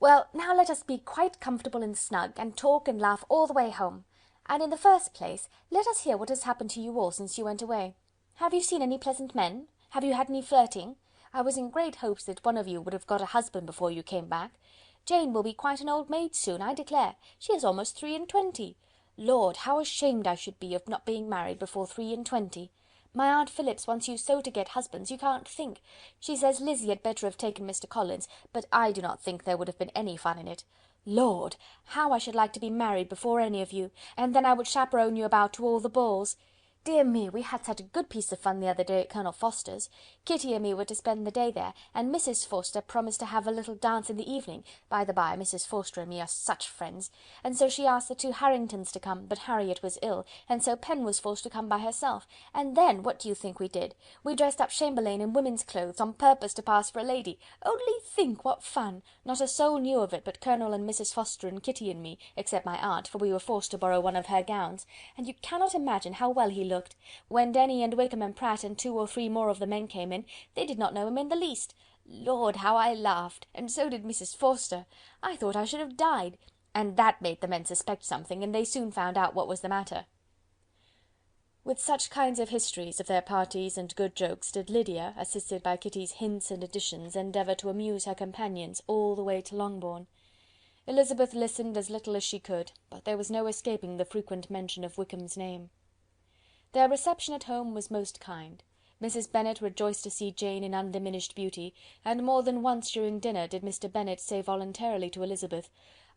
Well, now let us be quite comfortable and snug, and talk and laugh all the way home. And in the first place, let us hear what has happened to you all since you went away. Have you seen any pleasant men? Have you had any flirting? I was in great hopes that one of you would have got a husband before you came back. Jane will be quite an old maid soon, I declare. She is almost 23. Lord, how ashamed I should be of not being married before 23. My Aunt Phillips wants you so to get husbands, you can't think. She says Lizzie had better have taken Mr. Collins, but I do not think there would have been any fun in it. Lord, how I should like to be married before any of you, and then I would chaperone you about to all the balls. Dear me, we had such a good piece of fun the other day at Colonel Forster's. Kitty and me were to spend the day there, and Mrs. Forster promised to have a little dance in the evening. By the by, Mrs. Forster and me are such friends, and so she asked the 2 Harringtons to come, but Harriet was ill, and so Pen was forced to come by herself. And then, what do you think we did? We dressed up Chamberlain in women's clothes, on purpose to pass for a lady. Only think what fun! Not a soul knew of it but Colonel and Mrs. Forster and Kitty and me, except my aunt, for we were forced to borrow one of her gowns, and you cannot imagine how well he looked. When Denny and Wickham and Pratt and 2 or 3 more of the men came in, they did not know him in the least. Lord, how I laughed, and so did Mrs. Forster. I thought I should have died, and that made the men suspect something, and they soon found out what was the matter." With such kinds of histories of their parties and good jokes did Lydia, assisted by Kitty's hints and additions, endeavour to amuse her companions all the way to Longbourn. Elizabeth listened as little as she could, but there was no escaping the frequent mention of Wickham's name. Their reception at home was most kind. Mrs. Bennet rejoiced to see Jane in undiminished beauty, and more than once during dinner did Mr. Bennet say voluntarily to Elizabeth,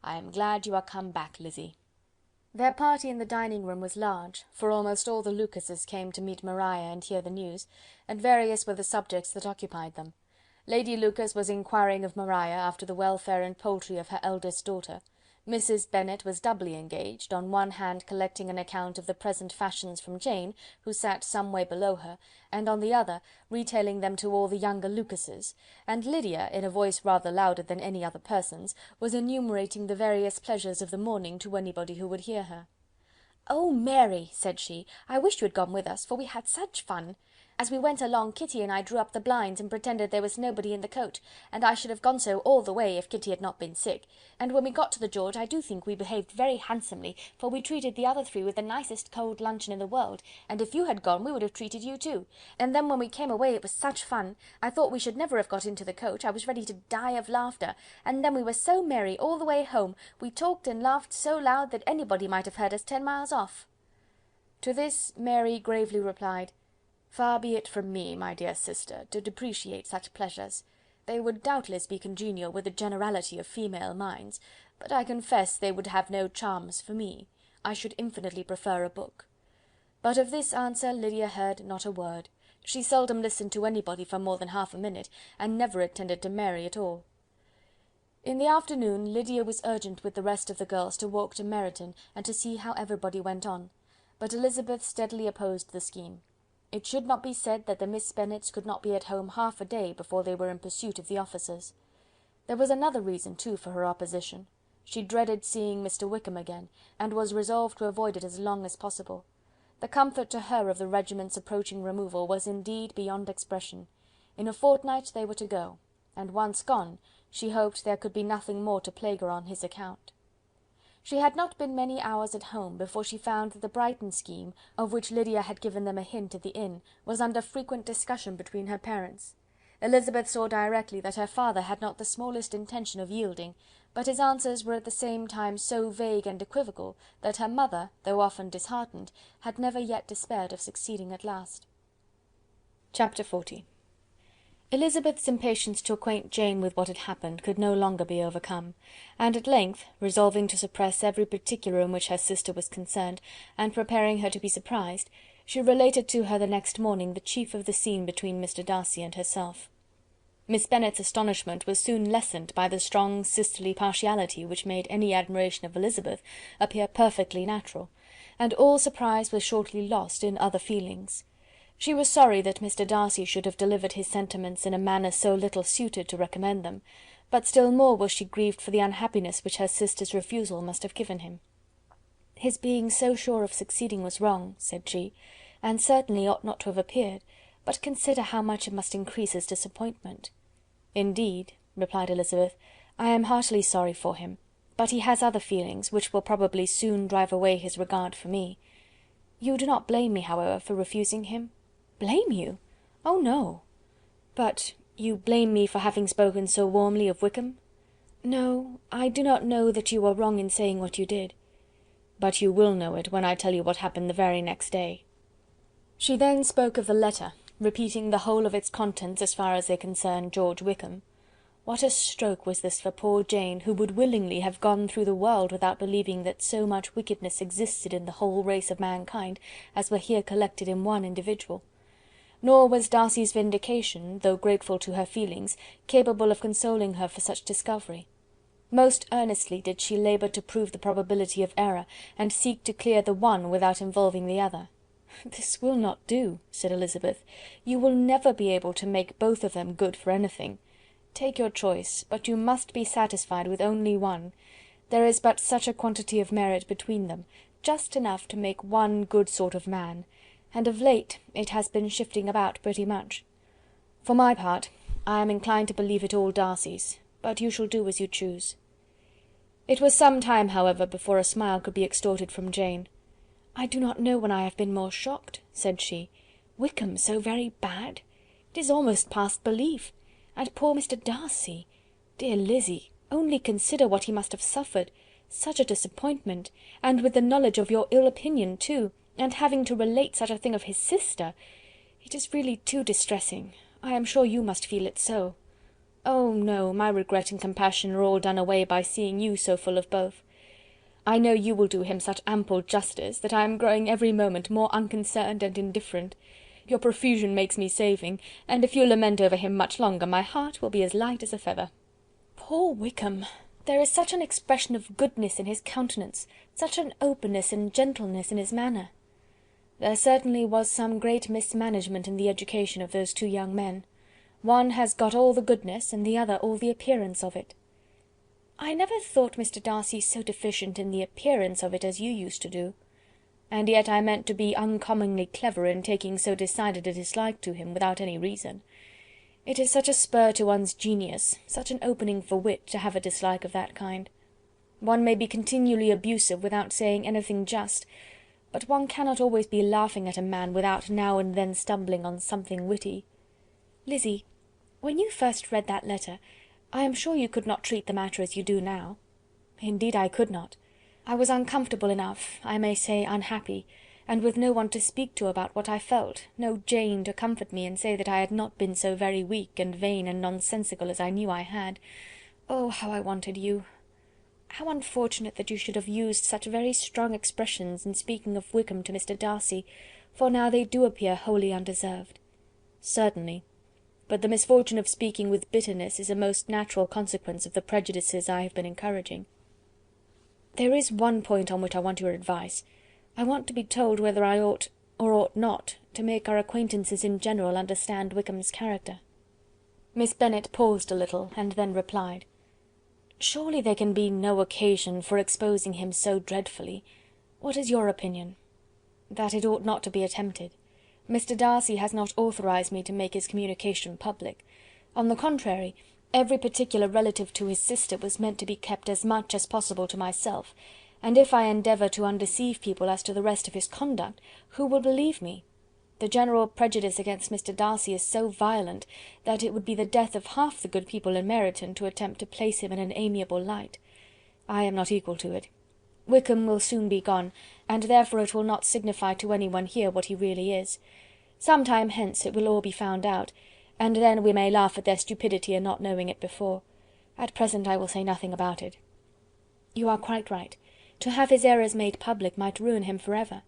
"I am glad you are come back, Lizzie." Their party in the dining-room was large, for almost all the Lucases came to meet Maria and hear the news, and various were the subjects that occupied them. Lady Lucas was inquiring of Maria after the welfare and poultry of her eldest daughter. Mrs. Bennet was doubly engaged, on one hand collecting an account of the present fashions from Jane, who sat some way below her, and on the other retailing them to all the younger Lucases, and Lydia, in a voice rather louder than any other person's, was enumerating the various pleasures of the morning to anybody who would hear her. "Oh, Mary," said she, "I wish you had gone with us, for we had such fun. As we went along, Kitty and I drew up the blinds and pretended there was nobody in the coach, and I should have gone so all the way if Kitty had not been sick. And when we got to the George, I do think we behaved very handsomely, for we treated the other 3 with the nicest cold luncheon in the world, and if you had gone we would have treated you too. And then when we came away it was such fun. I thought we should never have got into the coach, I was ready to die of laughter, and then we were so merry all the way home, we talked and laughed so loud that anybody might have heard us 10 miles off." To this Mary gravely replied, "Far be it from me, my dear sister, to depreciate such pleasures. They would doubtless be congenial with the generality of female minds, but I confess they would have no charms for me. I should infinitely prefer a book. But of this answer Lydia heard not a word. She seldom listened to anybody for more than half a minute, and never attended to Mary at all. In the afternoon Lydia was urgent with the rest of the girls to walk to Meryton, and to see how everybody went on, but Elizabeth steadily opposed the scheme. It should not be said that the Miss Bennets could not be at home half a day before they were in pursuit of the officers. There was another reason, too, for her opposition. She dreaded seeing Mr. Wickham again, and was resolved to avoid it as long as possible. The comfort to her of the regiment's approaching removal was indeed beyond expression. In a fortnight they were to go, and once gone, she hoped there could be nothing more to plague her on his account. She had not been many hours at home before she found that the Brighton scheme, of which Lydia had given them a hint at the inn, was under frequent discussion between her parents. Elizabeth saw directly that her father had not the smallest intention of yielding, but his answers were at the same time so vague and equivocal that her mother, though often disheartened, had never yet despaired of succeeding at last. Chapter 40. Elizabeth's impatience to acquaint Jane with what had happened could no longer be overcome, and at length, resolving to suppress every particular in which her sister was concerned, and preparing her to be surprised, she related to her the next morning the chief of the scene between Mr. Darcy and herself. Miss Bennet's astonishment was soon lessened by the strong sisterly partiality which made any admiration of Elizabeth appear perfectly natural, and all surprise was shortly lost in other feelings. She was sorry that Mr. Darcy should have delivered his sentiments in a manner so little suited to recommend them, but still more was she grieved for the unhappiness which her sister's refusal must have given him. "His being so sure of succeeding was wrong," said she, "and certainly ought not to have appeared, but consider how much it must increase his disappointment." "Indeed," replied Elizabeth, "I am heartily sorry for him, but he has other feelings, which will probably soon drive away his regard for me. You do not blame me, however, for refusing him?" "Blame you? Oh, no." "But you blame me for having spoken so warmly of Wickham?" "No, I do not know that you were wrong in saying what you did." "But you will know it when I tell you what happened the very next day." She then spoke of the letter, repeating the whole of its contents as far as they concerned George Wickham. What a stroke was this for poor Jane, who would willingly have gone through the world without believing that so much wickedness existed in the whole race of mankind as were here collected in one individual. Nor was Darcy's vindication, though grateful to her feelings, capable of consoling her for such discovery. Most earnestly did she labour to prove the probability of error, and seek to clear the one without involving the other. "This will not do," said Elizabeth. "You will never be able to make both of them good for anything. Take your choice, but you must be satisfied with only one. There is but such a quantity of merit between them, just enough to make one good sort of man, and of late it has been shifting about pretty much. For my part, I am inclined to believe it all Darcy's, but you shall do as you choose." It was some time, however, before a smile could be extorted from Jane. "I do not know when I have been more shocked," said she. "Wickham so very bad! It is almost past belief. And poor Mr. Darcy! Dear Lizzy, only consider what he must have suffered. Such a disappointment, and with the knowledge of your ill opinion too, and having to relate such a thing of his sister. It is really too distressing. I am sure you must feel it so." "Oh, no, my regret and compassion are all done away by seeing you so full of both. I know you will do him such ample justice, that I am growing every moment more unconcerned and indifferent. Your profusion makes me saving, and if you lament over him much longer, my heart will be as light as a feather." "Poor Wickham! There is such an expression of goodness in his countenance, such an openness and gentleness in his manner." "There certainly was some great mismanagement in the education of those two young men. One has got all the goodness, and the other all the appearance of it." "I never thought Mr. Darcy so deficient in the appearance of it as you used to do." "And yet I meant to be uncommonly clever in taking so decided a dislike to him without any reason. It is such a spur to one's genius, such an opening for wit, to have a dislike of that kind. One may be continually abusive without saying anything just, but one cannot always be laughing at a man without now and then stumbling on something witty. Lizzy, when you first read that letter, I am sure you could not treat the matter as you do now." "Indeed I could not. I was uncomfortable enough, I may say unhappy, and with no one to speak to about what I felt, no Jane to comfort me and say that I had not been so very weak and vain and nonsensical as I knew I had. Oh, how I wanted you! how unfortunate that you should have used such very strong expressions in speaking of Wickham to Mr. Darcy, for now they do appear wholly undeserved." "Certainly. But the misfortune of speaking with bitterness is a most natural consequence of the prejudices I have been encouraging. There is one point on which I want your advice. I want to be told whether I ought, or ought not, to make our acquaintances in general understand Wickham's character." Miss Bennet paused a little, and then replied, "Surely there can be no occasion for exposing him so dreadfully. What is your opinion?" "That it ought not to be attempted. Mr. Darcy has not authorized me to make his communication public. On the contrary, every particular relative to his sister was meant to be kept as much as possible to myself, and if I endeavour to undeceive people as to the rest of his conduct, who will believe me? The general prejudice against Mr. Darcy is so violent, that it would be the death of half the good people in Meryton to attempt to place him in an amiable light. I am not equal to it. Wickham will soon be gone, and therefore it will not signify to any one here what he really is. Some time hence it will all be found out, and then we may laugh at their stupidity in not knowing it before. At present I will say nothing about it." "You are quite right. To have his errors made public might ruin him for ever.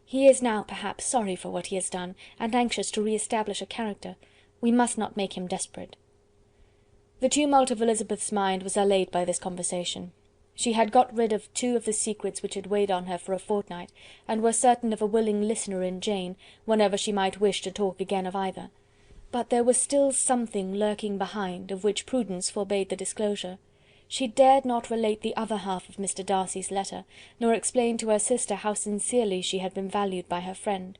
He is now, perhaps, sorry for what he has done, and anxious to re-establish a character. We must not make him desperate." The tumult of Elizabeth's mind was allayed by this conversation. She had got rid of two of the secrets which had weighed on her for a fortnight, and was certain of a willing listener in Jane, whenever she might wish to talk again of either. But there was still something lurking behind, of which prudence forbade the disclosure. She dared not relate the other half of Mr. Darcy's letter, nor explain to her sister how sincerely she had been valued by her friend.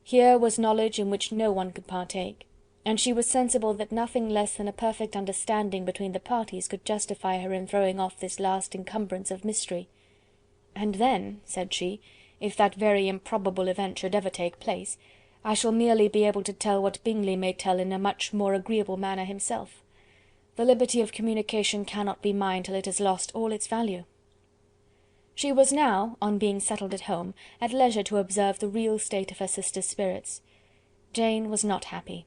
Here was knowledge in which no one could partake, and she was sensible that nothing less than a perfect understanding between the parties could justify her in throwing off this last encumbrance of mystery. "And then," said she, "if that very improbable event should ever take place, I shall merely be able to tell what Bingley may tell in a much more agreeable manner himself. The liberty of communication cannot be mine till it has lost all its value." She was now, on being settled at home, at leisure to observe the real state of her sister's spirits. Jane was not happy.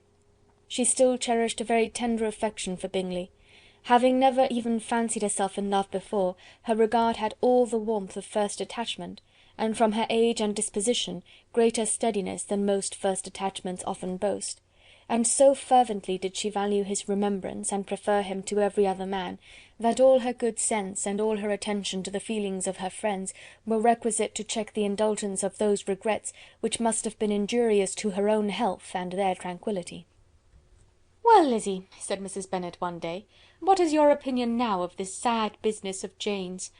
She still cherished a very tender affection for Bingley. Having never even fancied herself in love before, her regard had all the warmth of first attachment, and from her age and disposition, greater steadiness than most first attachments often boast; and so fervently did she value his remembrance, and prefer him to every other man, that all her good sense, and all her attention to the feelings of her friends, were requisite to check the indulgence of those regrets which must have been injurious to her own health and their tranquillity. "Well, Lizzy," said Mrs. Bennet one day, "what is your opinion now of this sad business of Jane's?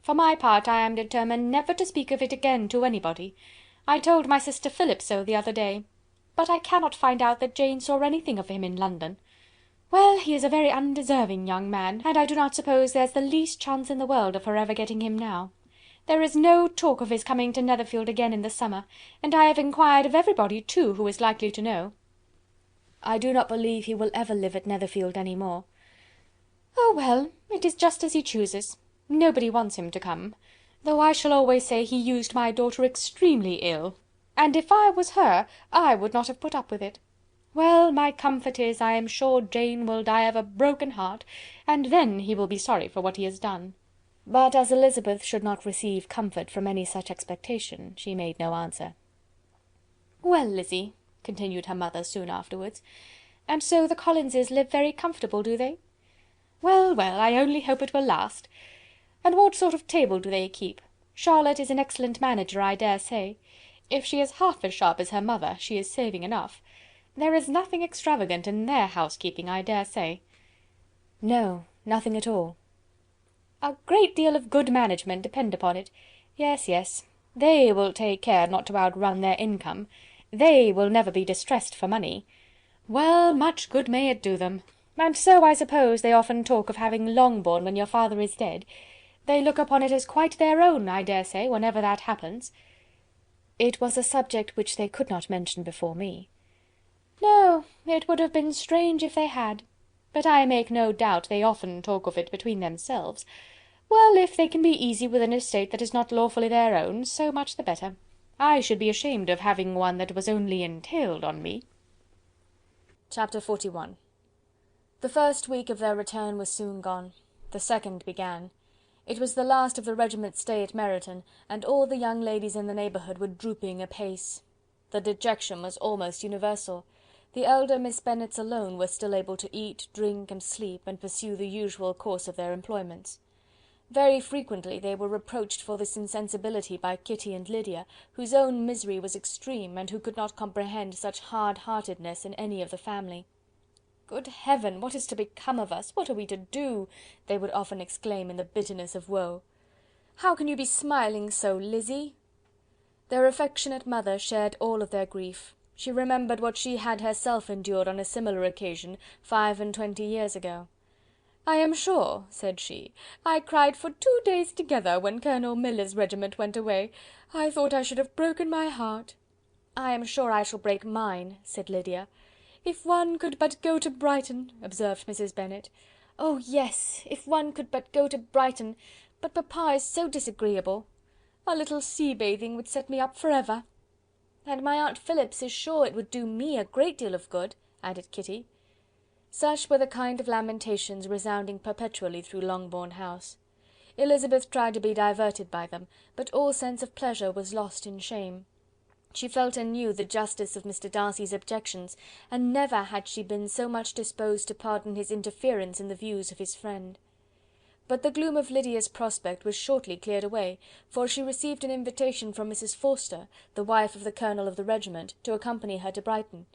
For my part, I am determined never to speak of it again to anybody. I told my sister Philip so the other day. But I cannot find out that Jane saw anything of him in London. Well, he is a very undeserving young man, and I do not suppose there's the least chance in the world of her ever getting him now. There is no talk of his coming to Netherfield again in the summer, and I have inquired of everybody, too, who is likely to know." "I do not believe he will ever live at Netherfield any more." "Oh, well, it is just as he chooses. Nobody wants him to come, though I shall always say he used my daughter extremely ill, and if I was her, I would not have put up with it. Well, my comfort is, I am sure Jane will die of a broken heart, and then he will be sorry for what he has done." But as Elizabeth should not receive comfort from any such expectation, she made no answer. "Well, Lizzy," continued her mother soon afterwards, "and so the Collinses live very comfortable, do they? Well, well, I only hope it will last. And what sort of table do they keep? Charlotte is an excellent manager, I dare say. If she is half as sharp as her mother, she is saving enough. There is nothing extravagant in their housekeeping, I dare say." "No, nothing at all." "A great deal of good management, depend upon it. Yes, yes, they will take care not to outrun their income. They will never be distressed for money. Well, much good may it do them. And so, I suppose, they often talk of having Longbourn when your father is dead. They look upon it as quite their own, I dare say, whenever that happens." "It was a subject which they could not mention before me." "No, it would have been strange if they had. But I make no doubt they often talk of it between themselves. Well, if they can be easy with an estate that is not lawfully their own, so much the better. I should be ashamed of having one that was only entailed on me." Chapter 41. The first week of their return was soon gone. The second began. It was the last of the regiment's stay at Meryton, and all the young ladies in the neighbourhood were drooping apace. The dejection was almost universal. The elder Miss Bennets alone were still able to eat, drink, and sleep, and pursue the usual course of their employments. Very frequently they were reproached for this insensibility by Kitty and Lydia, whose own misery was extreme, and who could not comprehend such hard-heartedness in any of the family. "Good Heaven! What is to become of us? What are we to do?" they would often exclaim in the bitterness of woe. "How can you be smiling so, Lizzy?" Their affectionate mother shared all of their grief. She remembered what she had herself endured on a similar occasion 25 years ago. "I am sure," said she, "I cried for 2 days together when Colonel Miller's regiment went away. I thought I should have broken my heart." "I am sure I shall break mine," said Lydia. "If one could but go to Brighton," observed Mrs. Bennet. "Oh yes, if one could but go to Brighton, but papa is so disagreeable. A little sea bathing would set me up for ever." "And my Aunt Phillips is sure it would do me a great deal of good," added Kitty. Such were the kind of lamentations resounding perpetually through Longbourn House. Elizabeth tried to be diverted by them, but all sense of pleasure was lost in shame. She felt anew the justice of Mr. Darcy's objections, and never had she been so much disposed to pardon his interference in the views of his friend. But the gloom of Lydia's prospect was shortly cleared away, for she received an invitation from Mrs. Forster, the wife of the colonel of the regiment, to accompany her to Brighton.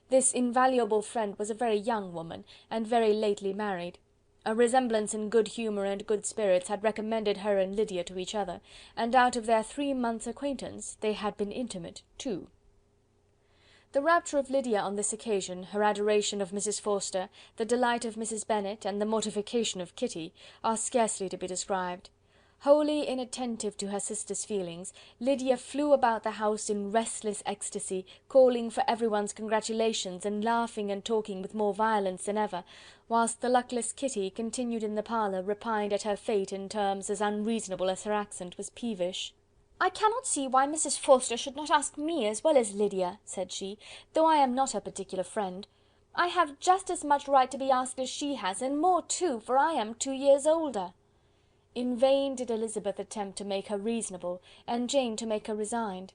This invaluable friend was a very young woman, and very lately married. A resemblance in good humour and good spirits had recommended her and Lydia to each other, and out of their 3 months' acquaintance they had been intimate too. The rapture of Lydia on this occasion, her adoration of Mrs. Forster, the delight of Mrs. Bennet, and the mortification of Kitty, are scarcely to be described. Wholly inattentive to her sister's feelings, Lydia flew about the house in restless ecstasy, calling for everyone's congratulations, and laughing and talking with more violence than ever, whilst the luckless Kitty continued in the parlour, repined at her fate in terms as unreasonable as her accent was peevish. "I cannot see why Mrs. Forster should not ask me as well as Lydia," said she, "though I am not her particular friend. I have just as much right to be asked as she has, and more too, for I am 2 years older." In vain did Elizabeth attempt to make her reasonable, and Jane to make her resigned.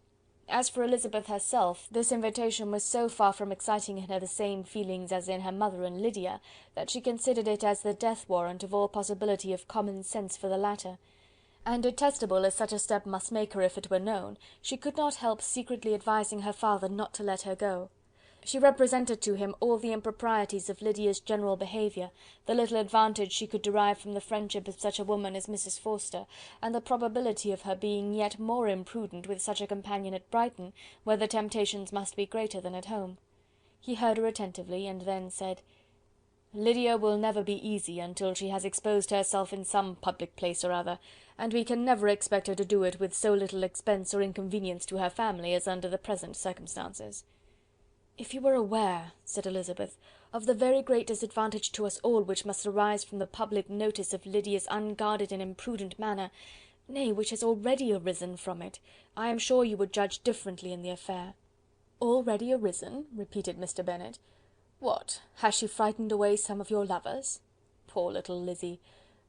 As for Elizabeth herself, this invitation was so far from exciting in her the same feelings as in her mother and Lydia, that she considered it as the death warrant of all possibility of common sense for the latter; and detestable as such a step must make her if it were known, she could not help secretly advising her father not to let her go. She represented to him all the improprieties of Lydia's general behaviour, the little advantage she could derive from the friendship of such a woman as Mrs. Forster, and the probability of her being yet more imprudent with such a companion at Brighton, where the temptations must be greater than at home. He heard her attentively, and then said: "Lydia will never be easy until she has exposed herself in some public place or other, and we can never expect her to do it with so little expense or inconvenience to her family as under the present circumstances." "If you were aware," said Elizabeth, "of the very great disadvantage to us all which must arise from the public notice of Lydia's unguarded and imprudent manner, nay, which has already arisen from it, I am sure you would judge differently in the affair." "Already arisen?" repeated Mr. Bennet. "What, has she frightened away some of your lovers? Poor little Lizzy!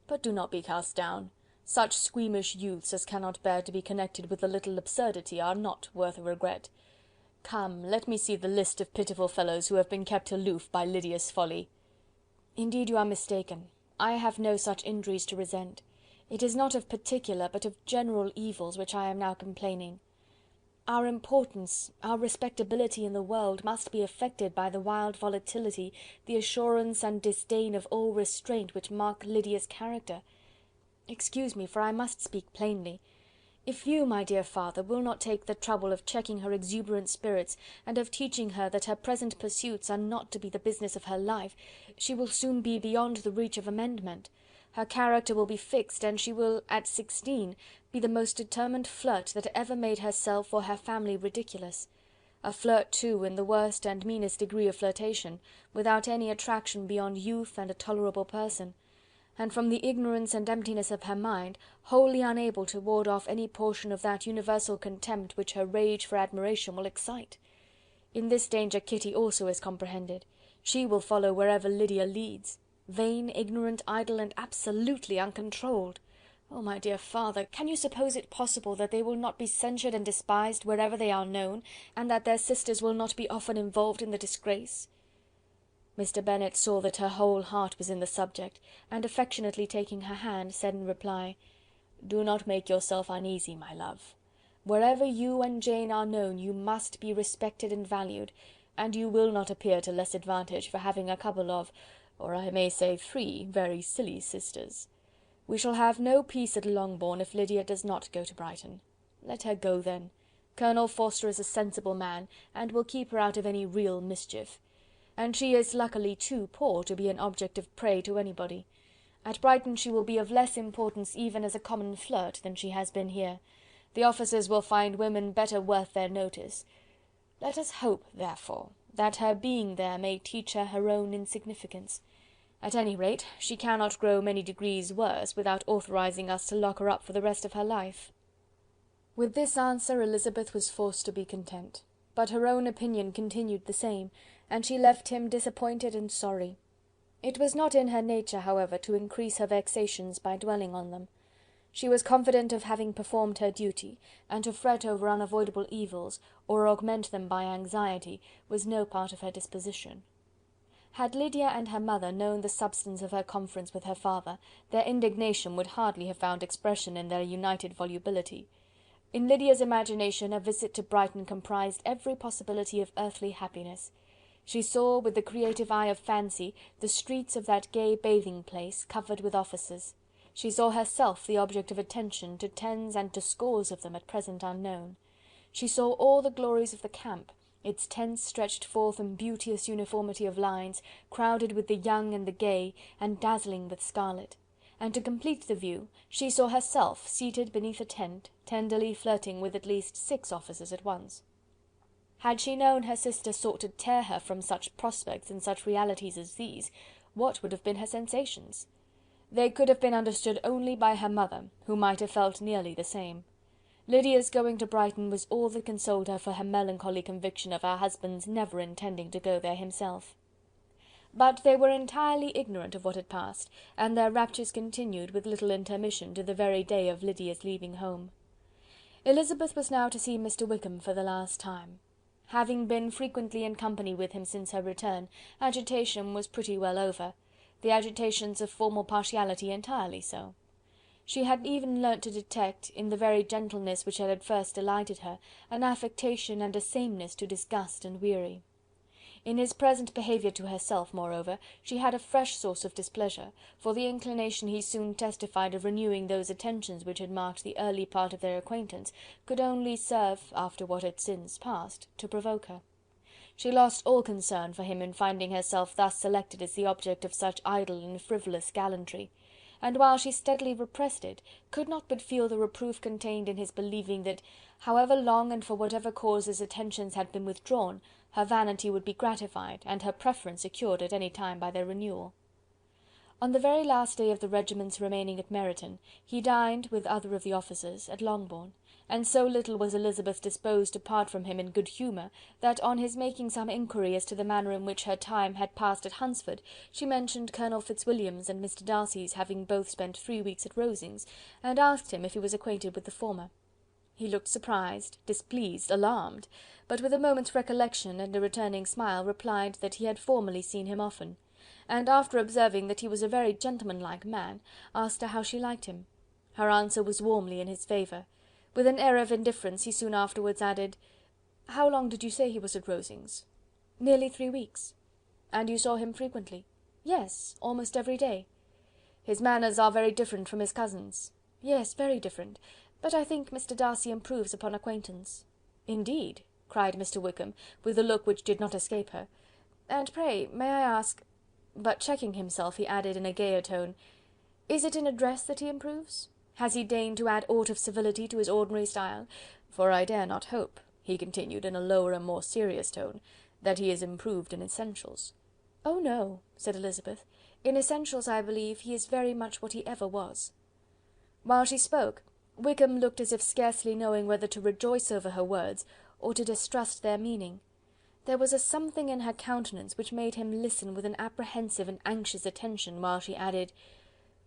But do not be cast down. Such squeamish youths as cannot bear to be connected with a little absurdity are not worth a regret. Come, let me see the list of pitiful fellows who have been kept aloof by Lydia's folly." "Indeed you are mistaken. I have no such injuries to resent. It is not of particular, but of general evils which I am now complaining. Our importance, our respectability in the world must be affected by the wild volatility, the assurance and disdain of all restraint which mark Lydia's character. Excuse me, for I must speak plainly. If you, my dear father, will not take the trouble of checking her exuberant spirits, and of teaching her that her present pursuits are not to be the business of her life, she will soon be beyond the reach of amendment. Her character will be fixed, and she will, at 16, be the most determined flirt that ever made herself or her family ridiculous. A flirt, too, in the worst and meanest degree of flirtation, without any attraction beyond youth and a tolerable person, and from the ignorance and emptiness of her mind, wholly unable to ward off any portion of that universal contempt which her rage for admiration will excite. In this danger Kitty also is comprehended. She will follow wherever Lydia leads. Vain, ignorant, idle, and absolutely uncontrolled. Oh, my dear father, can you suppose it possible that they will not be censured and despised wherever they are known, and that their sisters will not be often involved in the disgrace?" Mr. Bennet saw that her whole heart was in the subject, and affectionately taking her hand, said in reply, "Do not make yourself uneasy, my love. Wherever you and Jane are known, you must be respected and valued, and you will not appear to less advantage for having a couple of, or I may say 3, very silly sisters. We shall have no peace at Longbourn if Lydia does not go to Brighton. Let her go then. Colonel Forster is a sensible man, and will keep her out of any real mischief. And she is luckily too poor to be an object of prey to anybody. At Brighton she will be of less importance even as a common flirt than she has been here. The officers will find women better worth their notice. Let us hope, therefore, that her being there may teach her her own insignificance. At any rate, she cannot grow many degrees worse without authorizing us to lock her up for the rest of her life." With this answer Elizabeth was forced to be content, but her own opinion continued the same, and she left him disappointed and sorry. It was not in her nature, however, to increase her vexations by dwelling on them. She was confident of having performed her duty, and to fret over unavoidable evils, or augment them by anxiety, was no part of her disposition. Had Lydia and her mother known the substance of her conference with her father, their indignation would hardly have found expression in their united volubility. In Lydia's imagination a visit to Brighton comprised every possibility of earthly happiness. She saw, with the creative eye of fancy, the streets of that gay bathing place covered with officers. She saw herself the object of attention to tens and to scores of them at present unknown. She saw all the glories of the camp, its tents stretched forth in beauteous uniformity of lines, crowded with the young and the gay, and dazzling with scarlet. And to complete the view, she saw herself seated beneath a tent, tenderly flirting with at least 6 officers at once. Had she known her sister sought to tear her from such prospects and such realities as these, what would have been her sensations? They could have been understood only by her mother, who might have felt nearly the same. Lydia's going to Brighton was all that consoled her for her melancholy conviction of her husband's never intending to go there himself. But they were entirely ignorant of what had passed, and their raptures continued with little intermission to the very day of Lydia's leaving home. Elizabeth was now to see Mr. Wickham for the last time. Having been frequently in company with him since her return, agitation was pretty well over, the agitations of formal partiality entirely so. She had even learnt to detect, in the very gentleness which had at first delighted her, an affectation and a sameness to disgust and weary. In his present behaviour to herself, moreover, she had a fresh source of displeasure, for the inclination he soon testified of renewing those attentions which had marked the early part of their acquaintance could only serve, after what had since passed, to provoke her. She lost all concern for him in finding herself thus selected as the object of such idle and frivolous gallantry, and while she steadily repressed it, could not but feel the reproof contained in his believing that, however long and for whatever cause his attentions had been withdrawn, her vanity would be gratified, and her preference secured at any time by their renewal. On the very last day of the regiment's remaining at Meryton, he dined, with other of the officers, at Longbourn, and so little was Elizabeth disposed to part from him in good humour, that on his making some inquiry as to the manner in which her time had passed at Hunsford, she mentioned Colonel Fitzwilliam's and Mr. Darcy's having both spent 3 weeks at Rosings, and asked him if he was acquainted with the former. He looked surprised, displeased, alarmed, but with a moment's recollection and a returning smile replied that he had formerly seen him often, and after observing that he was a very gentlemanlike man, asked her how she liked him. Her answer was warmly in his favour. With an air of indifference he soon afterwards added, "How long did you say he was at Rosings?" "Nearly 3 weeks." "And you saw him frequently?" "Yes, almost every day." "His manners are very different from his cousin's." "Yes, very different, but I think Mr. Darcy improves upon acquaintance." "Indeed!" cried Mr. Wickham, with a look which did not escape her. "And pray, may I ask—" but checking himself, he added in a gayer tone, "is it in address that he improves? Has he deigned to add aught of civility to his ordinary style? For I dare not hope," he continued in a lower and more serious tone, "that he is improved in essentials." "Oh no," said Elizabeth, "in essentials, I believe, he is very much what he ever was." While she spoke, Wickham looked as if scarcely knowing whether to rejoice over her words, or to distrust their meaning. There was a something in her countenance which made him listen with an apprehensive and anxious attention, while she added,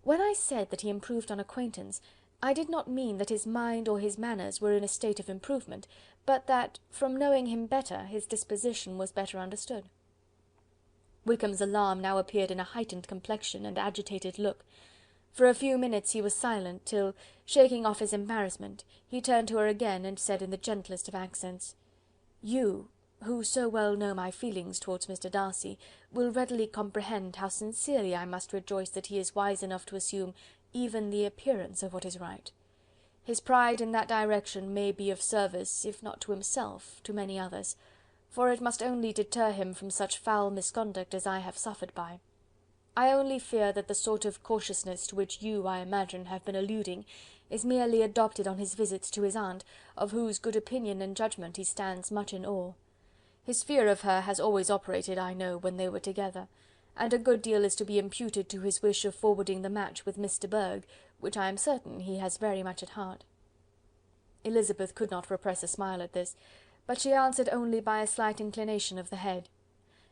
When I said that he improved on acquaintance, I did not mean that his mind or his manners were in a state of improvement, but that, from knowing him better, his disposition was better understood." Wickham's alarm now appeared in a heightened complexion and agitated look. For a few minutes he was silent, till, shaking off his embarrassment, he turned to her again, and said in the gentlest of accents, "You, who so well know my feelings towards Mr. Darcy, will readily comprehend how sincerely I must rejoice that he is wise enough to assume even the appearance of what is right. His pride in that direction may be of service, if not to himself, to many others, for it must only deter him from such foul misconduct as I have suffered by. I only fear that the sort of cautiousness to which you, I imagine, have been alluding, is merely adopted on his visits to his aunt, of whose good opinion and judgment he stands much in awe. His fear of her has always operated, I know, when they were together, and a good deal is to be imputed to his wish of forwarding the match with Miss de Bourgh, which I am certain he has very much at heart." Elizabeth could not repress a smile at this, but she answered only by a slight inclination of the head.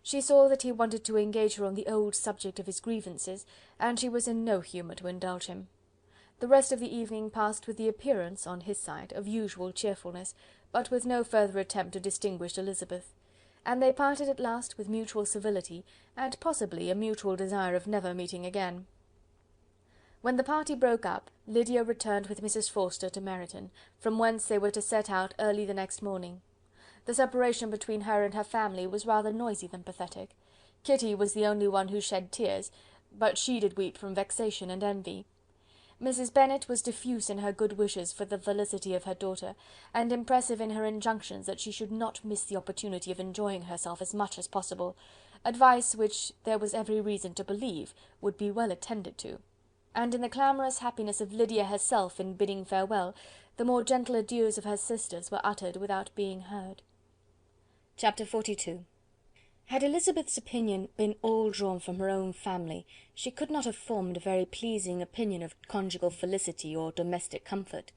She saw that he wanted to engage her on the old subject of his grievances, and she was in no humour to indulge him. The rest of the evening passed with the appearance, on his side, of usual cheerfulness, but with no further attempt to distinguish Elizabeth, and they parted at last with mutual civility, and possibly a mutual desire of never meeting again. When the party broke up, Lydia returned with Mrs. Forster to Meryton, from whence they were to set out early the next morning. The separation between her and her family was rather noisy than pathetic. Kitty was the only one who shed tears, but she did weep from vexation and envy. Mrs. Bennet was diffuse in her good wishes for the felicity of her daughter, and impressive in her injunctions that she should not miss the opportunity of enjoying herself as much as possible, advice which there was every reason to believe would be well attended to; and in the clamorous happiness of Lydia herself in bidding farewell, the more gentle adieus of her sisters were uttered without being heard. Chapter 42. Had Elizabeth's opinion been all drawn from her own family, she could not have formed a very pleasing opinion of conjugal felicity or domestic comfort.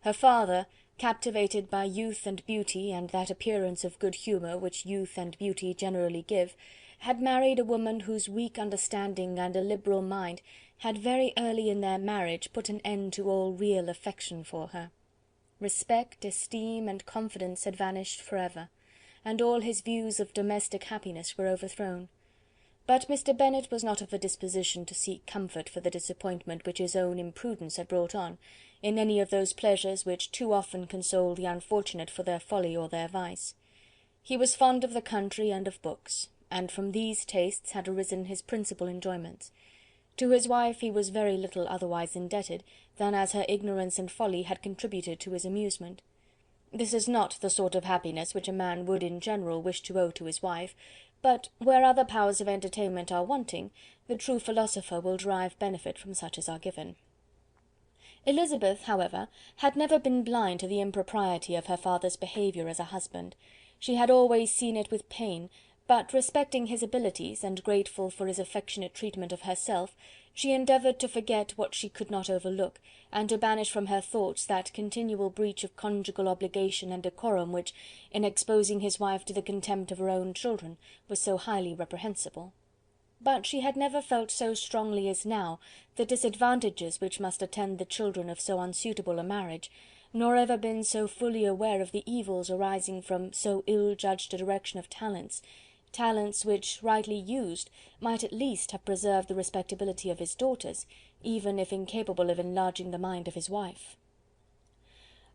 Her father, captivated by youth and beauty, and that appearance of good humour which youth and beauty generally give, had married a woman whose weak understanding and illiberal mind had very early in their marriage put an end to all real affection for her. Respect, esteem, and confidence had vanished for ever, and all his views of domestic happiness were overthrown. But Mr. Bennet was not of a disposition to seek comfort for the disappointment which his own imprudence had brought on, in any of those pleasures which too often console the unfortunate for their folly or their vice. He was fond of the country and of books, and from these tastes had arisen his principal enjoyments. To his wife he was very little otherwise indebted than as her ignorance and folly had contributed to his amusement. This is not the sort of happiness which a man would in general wish to owe to his wife, but where other powers of entertainment are wanting, the true philosopher will derive benefit from such as are given. Elizabeth, however, had never been blind to the impropriety of her father's behaviour as a husband. She had always seen it with pain, but respecting his abilities, and grateful for his affectionate treatment of herself, she endeavoured to forget what she could not overlook, and to banish from her thoughts that continual breach of conjugal obligation and decorum which, in exposing his wife to the contempt of her own children, was so highly reprehensible. But she had never felt so strongly as now the disadvantages which must attend the children of so unsuitable a marriage, nor ever been so fully aware of the evils arising from so ill-judged a direction of talents, which, rightly used, might at least have preserved the respectability of his daughters, even if incapable of enlarging the mind of his wife.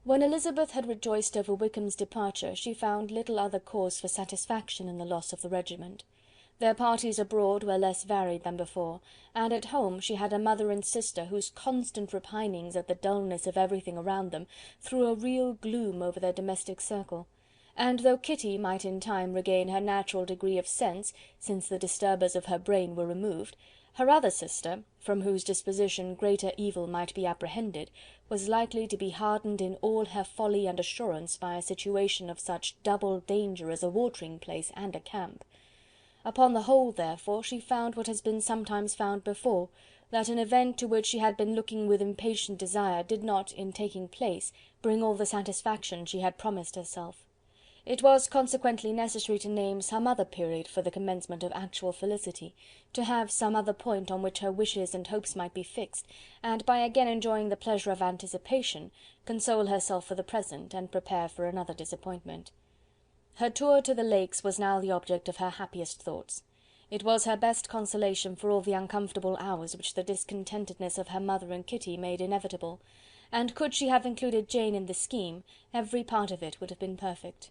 When Elizabeth had rejoiced over Wickham's departure, she found little other cause for satisfaction in the loss of the regiment. Their parties abroad were less varied than before, and at home she had a mother and sister whose constant repinings at the dullness of everything around them threw a real gloom over their domestic circle; and though Kitty might in time regain her natural degree of sense, since the disturbers of her brain were removed, her other sister, from whose disposition greater evil might be apprehended, was likely to be hardened in all her folly and assurance by a situation of such double danger as a watering-place and a camp. Upon the whole, therefore, she found what has been sometimes found before, that an event to which she had been looking with impatient desire did not, in taking place, bring all the satisfaction she had promised herself. It was consequently necessary to name some other period for the commencement of actual felicity, to have some other point on which her wishes and hopes might be fixed, and by again enjoying the pleasure of anticipation, console herself for the present, and prepare for another disappointment. Her tour to the Lakes was now the object of her happiest thoughts. It was her best consolation for all the uncomfortable hours which the discontentedness of her mother and Kitty made inevitable, and could she have included Jane in the scheme, every part of it would have been perfect.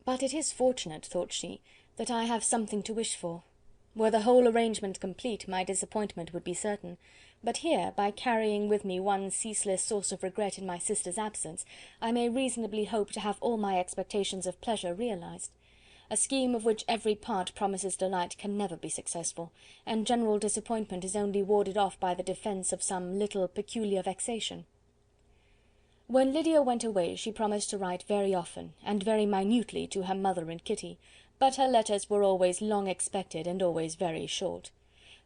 "But it is fortunate," thought she, "that I have something to wish for. Were the whole arrangement complete, my disappointment would be certain, but here, by carrying with me one ceaseless source of regret in my sister's absence, I may reasonably hope to have all my expectations of pleasure realized. A scheme of which every part promises delight can never be successful, and general disappointment is only warded off by the defence of some little peculiar vexation." When Lydia went away, she promised to write very often, and very minutely, to her mother and Kitty, but her letters were always long expected, and always very short.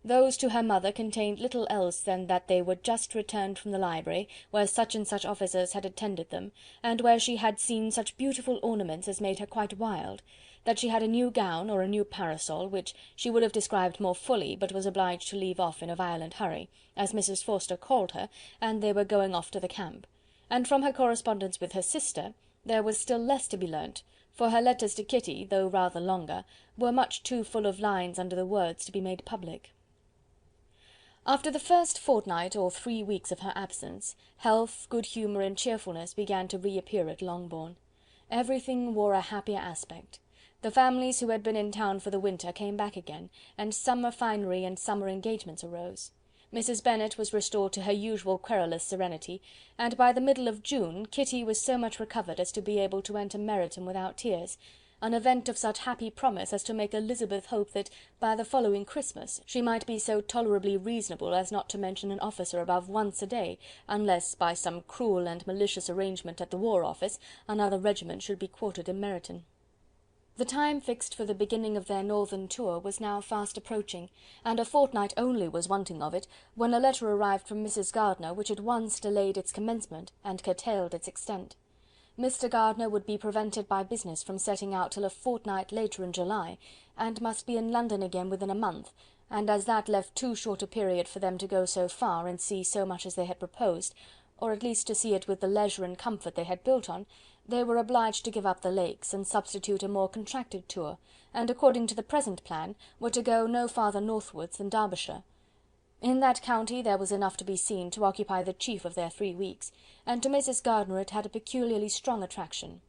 Those to her mother contained little else than that they were just returned from the library, where such and such officers had attended them, and where she had seen such beautiful ornaments as made her quite wild, that she had a new gown, or a new parasol, which she would have described more fully, but was obliged to leave off in a violent hurry, as Mrs. Forster called her, and they were going off to the camp. And from her correspondence with her sister, there was still less to be learnt, for her letters to Kitty, though rather longer, were much too full of lines under the words to be made public. After the first fortnight or 3 weeks of her absence, health, good humour, and cheerfulness began to reappear at Longbourn. Everything wore a happier aspect. The families who had been in town for the winter came back again, and summer finery and summer engagements arose. Mrs. Bennet was restored to her usual querulous serenity, and by the middle of June Kitty was so much recovered as to be able to enter Meryton without tears, an event of such happy promise as to make Elizabeth hope that by the following Christmas she might be so tolerably reasonable as not to mention an officer above once a day, unless, by some cruel and malicious arrangement at the War Office, another regiment should be quartered in Meryton. The time fixed for the beginning of their northern tour was now fast approaching, and a fortnight only was wanting of it, when a letter arrived from Mrs. Gardiner which at once delayed its commencement and curtailed its extent. Mr. Gardiner would be prevented by business from setting out till a fortnight later in July, and must be in London again within a month, and as that left too short a period for them to go so far and see so much as they had proposed, or at least to see it with the leisure and comfort they had built on, they were obliged to give up the Lakes, and substitute a more contracted tour, and according to the present plan, were to go no farther northwards than Derbyshire. In that county there was enough to be seen to occupy the chief of their 3 weeks, and to Mrs. Gardiner it had a peculiarly strong attraction.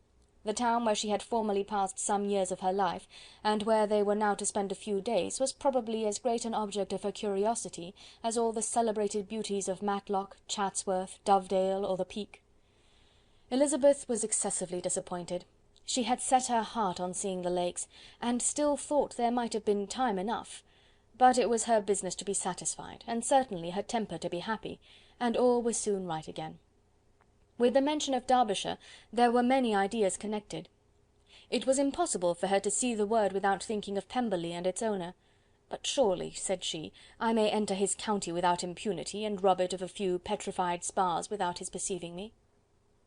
The town where she had formerly passed some years of her life, and where they were now to spend a few days, was probably as great an object of her curiosity as all the celebrated beauties of Matlock, Chatsworth, Dovedale, or the Peak. Elizabeth was excessively disappointed. She had set her heart on seeing the Lakes, and still thought there might have been time enough, but it was her business to be satisfied, and certainly her temper to be happy, and all was soon right again. With the mention of Derbyshire there were many ideas connected. It was impossible for her to see the word without thinking of Pemberley and its owner. "But surely," said she, "I may enter his county without impunity, and rob it of a few petrified spars without his perceiving me."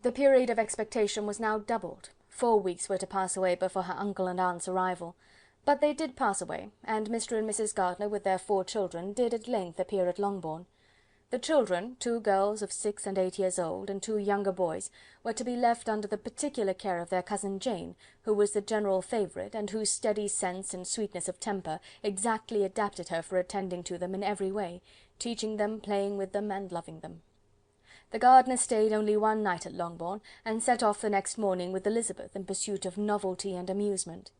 The period of expectation was now doubled. 4 weeks were to pass away before her uncle and aunt's arrival. But they did pass away, and Mr. and Mrs. Gardiner, with their 4 children, did at length appear at Longbourn. The children, 2 girls of 6 and 8 years old, and 2 younger boys, were to be left under the particular care of their cousin Jane, who was the general favourite, and whose steady sense and sweetness of temper exactly adapted her for attending to them in every way, teaching them, playing with them, and loving them. The gardener stayed only 1 night at Longbourn, and set off the next morning with Elizabeth in pursuit of novelty and amusement.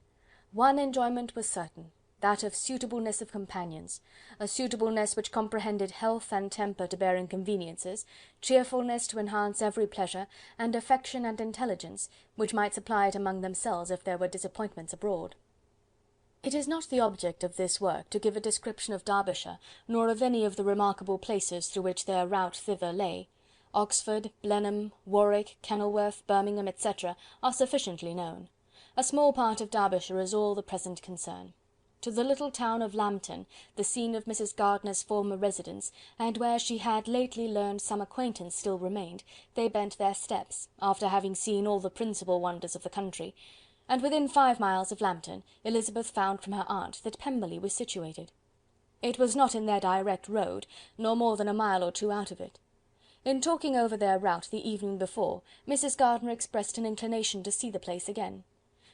One enjoyment was certain, that of suitableness of companions, a suitableness which comprehended health and temper to bear inconveniences, cheerfulness to enhance every pleasure, and affection and intelligence, which might supply it among themselves if there were disappointments abroad. It is not the object of this work to give a description of Derbyshire, nor of any of the remarkable places through which their route thither lay. Oxford, Blenheim, Warwick, Kenilworth, Birmingham, etc., are sufficiently known. A small part of Derbyshire is all the present concern. To the little town of Lambton, the scene of Mrs. Gardiner's former residence, and where she had lately learned some acquaintance still remained, they bent their steps, after having seen all the principal wonders of the country, and within 5 miles of Lambton, Elizabeth found from her aunt that Pemberley was situated. It was not in their direct road, nor more than a mile or two out of it. In talking over their route the evening before, Mrs. Gardiner expressed an inclination to see the place again.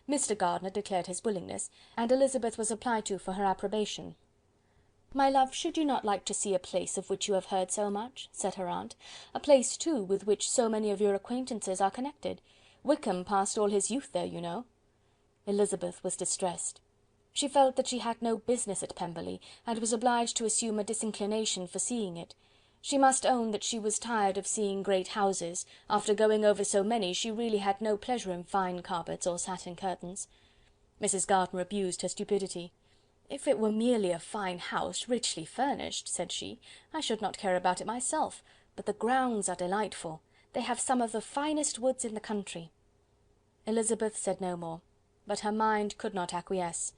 Mr. Gardiner declared his willingness, and Elizabeth was applied to for her approbation. "My love, should you not like to see a place of which you have heard so much?" said her aunt. "A place, too, with which so many of your acquaintances are connected. Wickham passed all his youth there, you know." Elizabeth was distressed. She felt that she had no business at Pemberley, and was obliged to assume a disinclination for seeing it. She must own that she was tired of seeing great houses; after going over so many, she really had no pleasure in fine carpets or satin curtains. Mrs. Gardiner abused her stupidity. "If it were merely a fine house, richly furnished," said she, "I should not care about it myself, but the grounds are delightful. They have some of the finest woods in the country." Elizabeth said no more, but her mind could not acquiesce.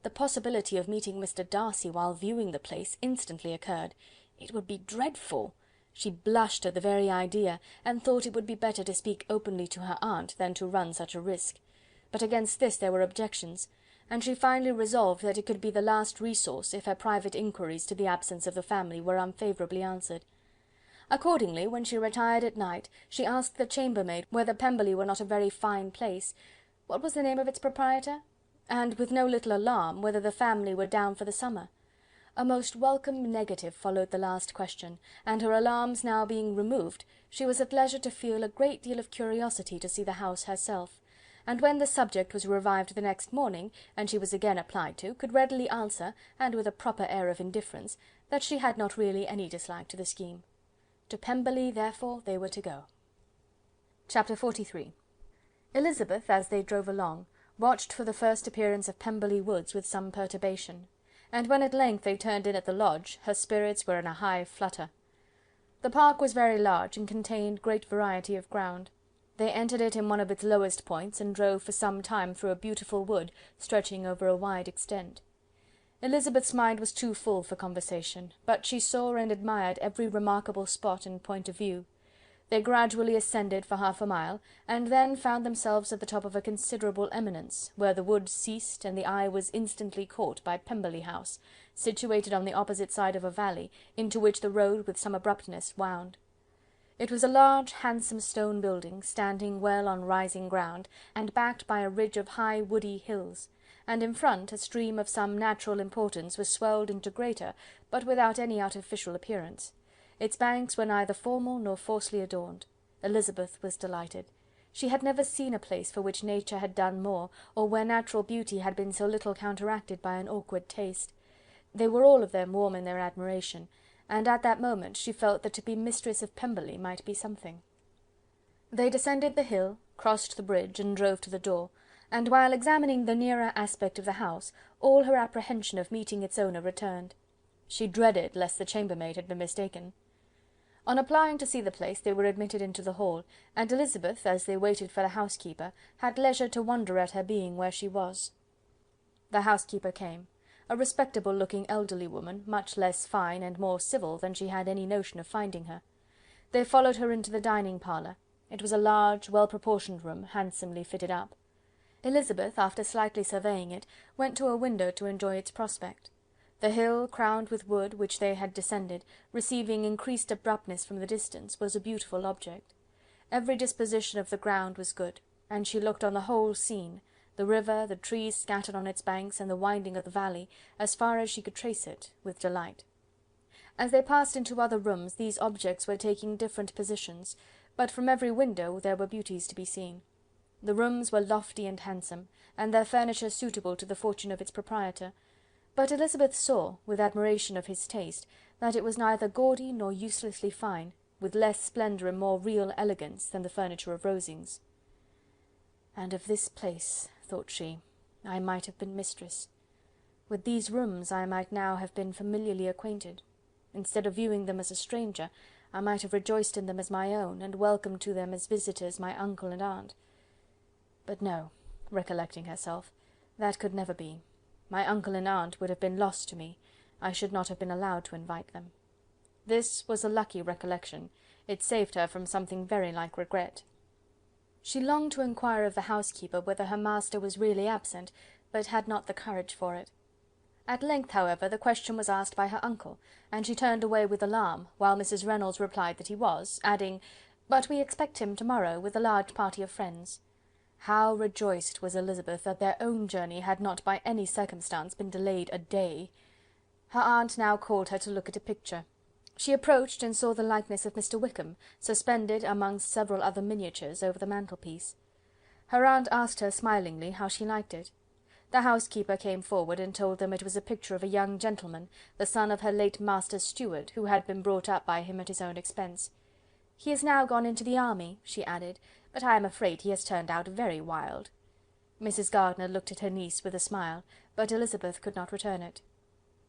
The possibility of meeting Mr. Darcy while viewing the place instantly occurred. It would be dreadful! She blushed at the very idea, and thought it would be better to speak openly to her aunt than to run such a risk. But against this there were objections, and she finally resolved that it could be the last resource if her private inquiries to the absence of the family were unfavourably answered. Accordingly, when she retired at night, she asked the chambermaid whether Pemberley were not a very fine place. What was the name of its proprietor? And, with no little alarm, whether the family were down for the summer. A most welcome negative followed the last question, and her alarms now being removed, she was at leisure to feel a great deal of curiosity to see the house herself, and when the subject was revived the next morning, and she was again applied to, could readily answer, and with a proper air of indifference, that she had not really any dislike to the scheme. To Pemberley, therefore, they were to go. Chapter 43. Elizabeth, as they drove along, watched for the first appearance of Pemberley Woods with some perturbation, and when at length they turned in at the lodge, her spirits were in a high flutter. The park was very large, and contained great variety of ground. They entered it in one of its lowest points, and drove for some time through a beautiful wood, stretching over a wide extent. Elizabeth's mind was too full for conversation, but she saw and admired every remarkable spot and point of view. They gradually ascended for half a mile, and then found themselves at the top of a considerable eminence, where the wood ceased, and the eye was instantly caught by Pemberley House, situated on the opposite side of a valley, into which the road with some abruptness wound. It was a large, handsome stone building, standing well on rising ground, and backed by a ridge of high woody hills, and in front a stream of some natural importance was swelled into greater, but without any artificial appearance. Its banks were neither formal nor falsely adorned. Elizabeth was delighted. She had never seen a place for which nature had done more, or where natural beauty had been so little counteracted by an awkward taste. They were all of them warm in their admiration, and at that moment she felt that to be mistress of Pemberley might be something. They descended the hill, crossed the bridge, and drove to the door, and while examining the nearer aspect of the house, all her apprehension of meeting its owner returned. She dreaded lest the chambermaid had been mistaken. On applying to see the place, they were admitted into the hall, and Elizabeth, as they waited for the housekeeper, had leisure to wonder at her being where she was. The housekeeper came, a respectable-looking elderly woman, much less fine and more civil than she had any notion of finding her. They followed her into the dining parlour. It was a large, well-proportioned room, handsomely fitted up. Elizabeth, after slightly surveying it, went to a window to enjoy its prospect. The hill, crowned with wood, which they had descended, receiving increased abruptness from the distance, was a beautiful object. Every disposition of the ground was good, and she looked on the whole scene, the river, the trees scattered on its banks, and the winding of the valley, as far as she could trace it, with delight. As they passed into other rooms, these objects were taking different positions, but from every window there were beauties to be seen. The rooms were lofty and handsome, and their furniture suitable to the fortune of its proprietor, but Elizabeth saw, with admiration of his taste, that it was neither gaudy nor uselessly fine, with less splendour and more real elegance than the furniture of Rosings. "And of this place," thought she, "I might have been mistress. With these rooms I might now have been familiarly acquainted. Instead of viewing them as a stranger, I might have rejoiced in them as my own, and welcomed to them as visitors my uncle and aunt. But no," recollecting herself, "that could never be. My uncle and aunt would have been lost to me. I should not have been allowed to invite them." This was a lucky recollection. It saved her from something very like regret. She longed to inquire of the housekeeper whether her master was really absent, but had not the courage for it. At length, however, the question was asked by her uncle, and she turned away with alarm, while Mrs. Reynolds replied that he was, adding, "But we expect him to-morrow, with a large party of friends." How rejoiced was Elizabeth that their own journey had not by any circumstance been delayed a day! Her aunt now called her to look at a picture. She approached and saw the likeness of Mr. Wickham, suspended amongst several other miniatures, over the mantelpiece. Her aunt asked her smilingly how she liked it. The housekeeper came forward and told them it was a picture of a young gentleman, the son of her late master's steward, who had been brought up by him at his own expense. "He has now gone into the army," she added, "but I am afraid he has turned out very wild." Mrs. Gardiner looked at her niece with a smile, but Elizabeth could not return it.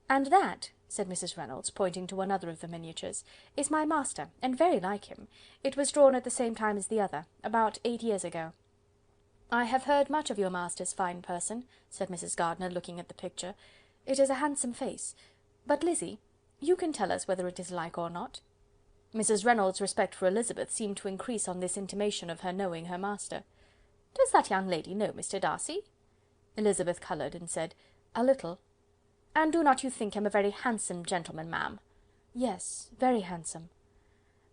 "And that," said Mrs. Reynolds, pointing to another of the miniatures, "is my master, and very like him. It was drawn at the same time as the other, about 8 years ago." "I have heard much of your master's fine person," said Mrs. Gardiner, looking at the picture. "It is a handsome face. But, Lizzy, you can tell us whether it is like or not." Mrs. Reynolds' respect for Elizabeth seemed to increase on this intimation of her knowing her master. "Does that young lady know Mr. Darcy?" Elizabeth coloured, and said, "A little." "And do not you think him a very handsome gentleman, ma'am?" "Yes, very handsome."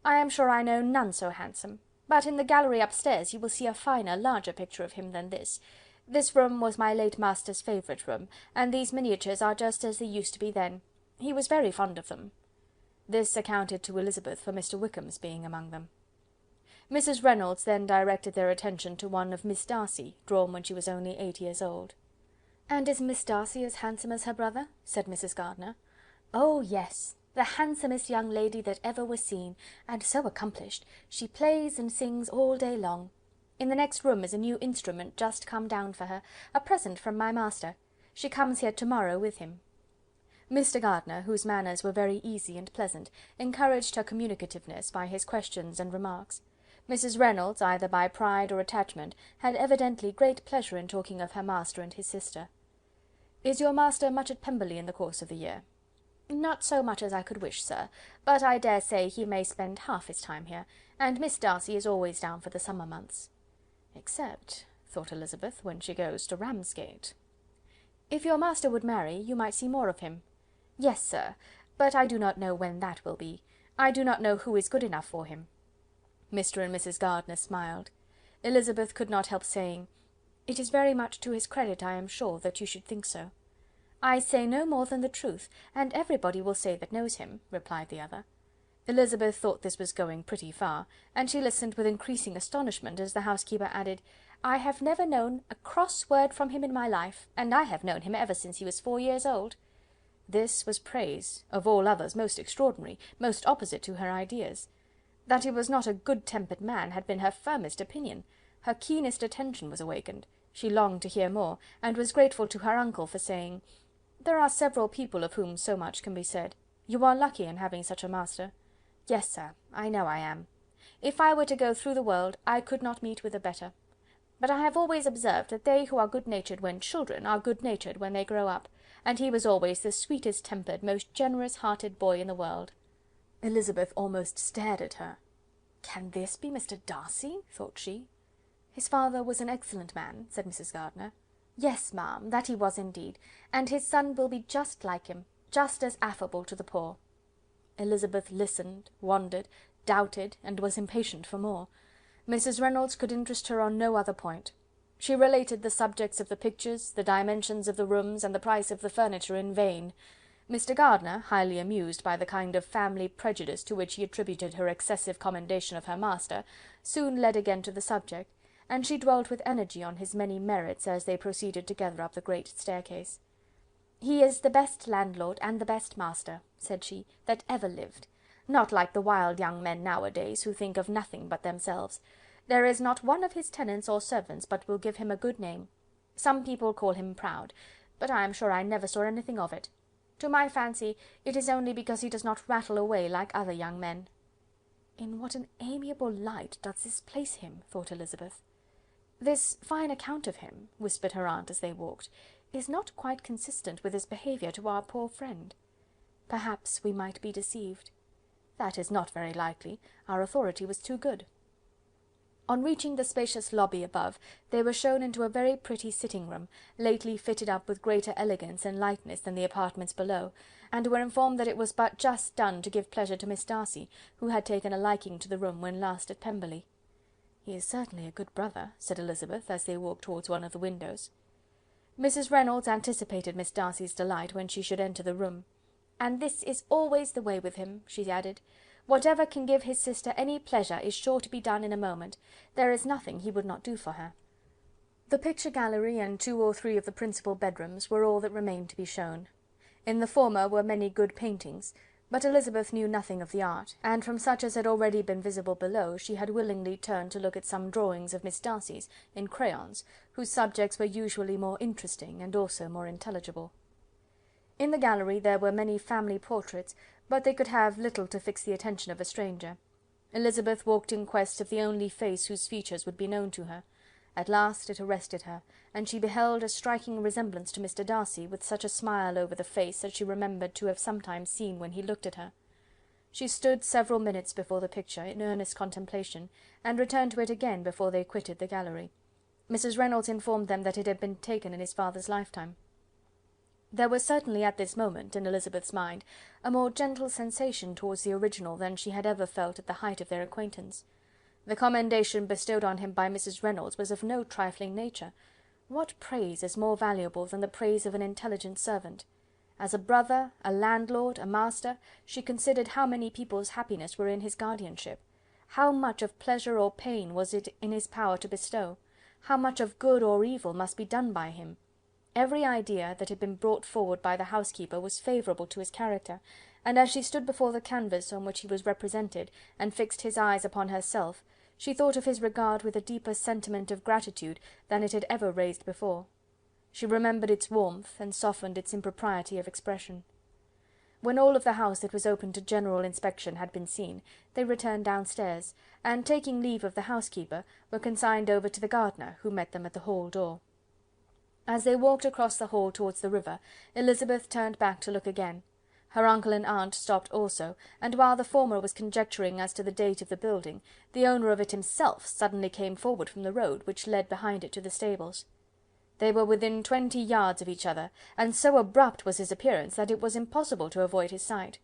"I am sure I know none so handsome. But in the gallery upstairs you will see a finer, larger picture of him than this. This room was my late master's favourite room, and these miniatures are just as they used to be then. He was very fond of them." This accounted to Elizabeth for Mr. Wickham's being among them. Mrs. Reynolds then directed their attention to one of Miss Darcy, drawn when she was only 8 years old. "And is Miss Darcy as handsome as her brother?" said Mrs. Gardiner. "Oh, yes! The handsomest young lady that ever was seen, and so accomplished. She plays and sings all day long. In the next room is a new instrument just come down for her, a present from my master. She comes here to-morrow with him." Mr. Gardiner, whose manners were very easy and pleasant, encouraged her communicativeness by his questions and remarks. Mrs. Reynolds, either by pride or attachment, had evidently great pleasure in talking of her master and his sister. "Is your master much at Pemberley in the course of the year?" "Not so much as I could wish, sir, but I dare say he may spend half his time here, and Miss Darcy is always down for the summer months." "Except," thought Elizabeth, "when she goes to Ramsgate." "If your master would marry, you might see more of him." "Yes, sir, but I do not know when that will be. I do not know who is good enough for him." Mr. and Mrs. Gardiner smiled. Elizabeth could not help saying, "It is very much to his credit, I am sure, that you should think so." "I say no more than the truth, and everybody will say that knows him," replied the other. Elizabeth thought this was going pretty far, and she listened with increasing astonishment as the housekeeper added, "I have never known a cross word from him in my life, and I have known him ever since he was 4 years old." This was praise, of all others most extraordinary, most opposite to her ideas. That he was not a good-tempered man had been her firmest opinion. Her keenest attention was awakened. She longed to hear more, and was grateful to her uncle for saying, "There are several people of whom so much can be said. You are lucky in having such a master." "Yes, sir, I know I am. If I were to go through the world, I could not meet with a better. But I have always observed that they who are good-natured when children are good-natured when they grow up, and he was always the sweetest-tempered, most generous-hearted boy in the world." Elizabeth almost stared at her. "Can this be Mr. Darcy?" thought she. "His father was an excellent man," said Mrs. Gardiner. "Yes, ma'am, that he was indeed, and his son will be just like him, just as affable to the poor." Elizabeth listened, wondered, doubted, and was impatient for more. Mrs. Reynolds could interest her on no other point. She related the subjects of the pictures, the dimensions of the rooms, and the price of the furniture in vain. Mr. Gardiner, highly amused by the kind of family prejudice to which he attributed her excessive commendation of her master, soon led again to the subject, and she dwelt with energy on his many merits as they proceeded together up the great staircase. "He is the best landlord and the best master," said she, "that ever lived. Not like the wild young men nowadays, who think of nothing but themselves. There is not one of his tenants or servants but will give him a good name. Some people call him proud, but I am sure I never saw anything of it. To my fancy, it is only because he does not rattle away like other young men." "In what an amiable light does this place him," thought Elizabeth. "This fine account of him," whispered her aunt as they walked, "is not quite consistent with his behaviour to our poor friend. Perhaps we might be deceived. That is not very likely, our authority was too good." On reaching the spacious lobby above, they were shown into a very pretty sitting-room, lately fitted up with greater elegance and lightness than the apartments below, and were informed that it was but just done to give pleasure to Miss Darcy, who had taken a liking to the room when last at Pemberley. "He is certainly a good brother," said Elizabeth, as they walked towards one of the windows. Mrs. Reynolds anticipated Miss Darcy's delight when she should enter the room. "And this is always the way with him," she added. "Whatever can give his sister any pleasure is sure to be done in a moment. There is nothing he would not do for her." The picture gallery and 2 or 3 of the principal bedrooms were all that remained to be shown. In the former were many good paintings, but Elizabeth knew nothing of the art, and from such as had already been visible below, she had willingly turned to look at some drawings of Miss Darcy's, in crayons, whose subjects were usually more interesting and also more intelligible. In the gallery there were many family portraits, but they could have little to fix the attention of a stranger. Elizabeth walked in quest of the only face whose features would be known to her. At last it arrested her, and she beheld a striking resemblance to Mr. Darcy, with such a smile over the face as she remembered to have sometimes seen when he looked at her. She stood several minutes before the picture, in earnest contemplation, and returned to it again before they quitted the gallery. Mrs. Reynolds informed them that it had been taken in his father's lifetime. There was certainly at this moment, in Elizabeth's mind, a more gentle sensation towards the original than she had ever felt at the height of their acquaintance. The commendation bestowed on him by Mrs. Reynolds was of no trifling nature. What praise is more valuable than the praise of an intelligent servant? As a brother, a landlord, a master, she considered how many people's happiness were in his guardianship. How much of pleasure or pain was it in his power to bestow? How much of good or evil must be done by him? Every idea that had been brought forward by the housekeeper was favourable to his character, and as she stood before the canvas on which he was represented, and fixed his eyes upon herself, she thought of his regard with a deeper sentiment of gratitude than it had ever raised before. She remembered its warmth, and softened its impropriety of expression. When all of the house that was open to general inspection had been seen, they returned downstairs, and taking leave of the housekeeper, were consigned over to the gardener, who met them at the hall door. As they walked across the hall towards the river, Elizabeth turned back to look again. Her uncle and aunt stopped also, and while the former was conjecturing as to the date of the building, the owner of it himself suddenly came forward from the road which led behind it to the stables. They were within 20 yards of each other, and so abrupt was his appearance that it was impossible to avoid his sight.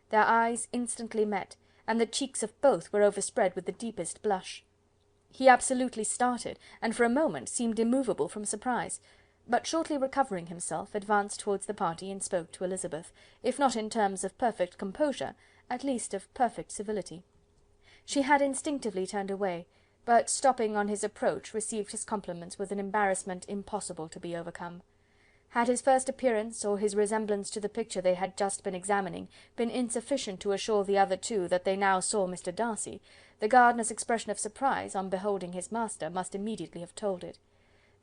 Their eyes instantly met, and the cheeks of both were overspread with the deepest blush. He absolutely started, and for a moment seemed immovable from surprise, but shortly recovering himself, advanced towards the party and spoke to Elizabeth, if not in terms of perfect composure, at least of perfect civility. She had instinctively turned away, but stopping on his approach, received his compliments with an embarrassment impossible to be overcome. Had his first appearance, or his resemblance to the picture they had just been examining, been insufficient to assure the other two that they now saw Mr. Darcy, the gardener's expression of surprise, on beholding his master, must immediately have told it.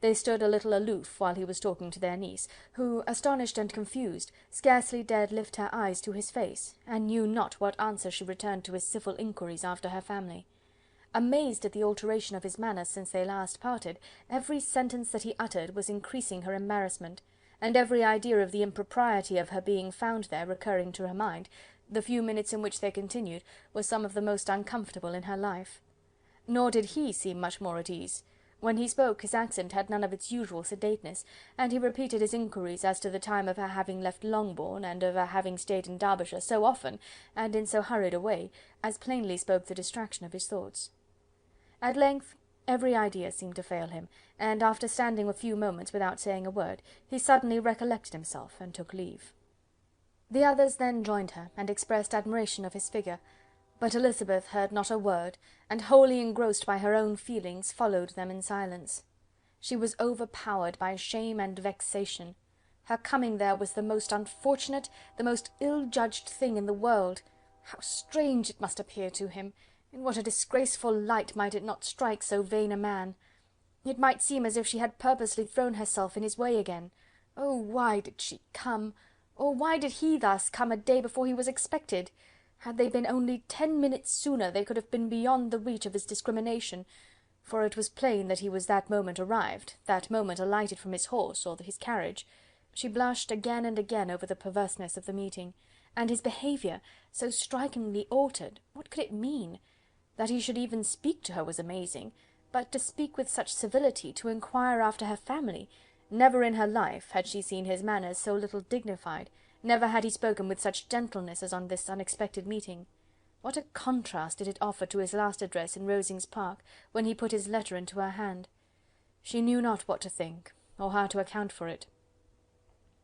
They stood a little aloof while he was talking to their niece, who, astonished and confused, scarcely dared lift her eyes to his face, and knew not what answer she returned to his civil inquiries after her family. Amazed at the alteration of his manner since they last parted, every sentence that he uttered was increasing her embarrassment, and every idea of the impropriety of her being found there recurring to her mind, the few minutes in which they continued were some of the most uncomfortable in her life. Nor did he seem much more at ease. When he spoke, his accent had none of its usual sedateness, and he repeated his inquiries as to the time of her having left Longbourn, and of her having stayed in Derbyshire so often, and in so hurried a way, as plainly spoke the distraction of his thoughts. At length every idea seemed to fail him, and after standing a few moments without saying a word, he suddenly recollected himself, and took leave. The others then joined her, and expressed admiration of his figure, but Elizabeth heard not a word, and wholly engrossed by her own feelings, followed them in silence. She was overpowered by shame and vexation. Her coming there was the most unfortunate, the most ill-judged thing in the world. How strange it must appear to him! In what a disgraceful light might it not strike so vain a man! It might seem as if she had purposely thrown herself in his way again. Oh, why did she come? Or why did he thus come a day before he was expected? Had they been only 10 minutes sooner, they could have been beyond the reach of his discrimination, for it was plain that he was that moment arrived, that moment alighted from his horse, or his carriage. She blushed again and again over the perverseness of the meeting, and his behaviour, so strikingly altered, what could it mean? That he should even speak to her was amazing, But to speak with such civility, to inquire after her family! Never in her life had she seen his manners so little dignified, never had he spoken with such gentleness as on this unexpected meeting. What a contrast did it offer to his last address in Rosings Park, when he put his letter into her hand! She knew not what to think, or how to account for it.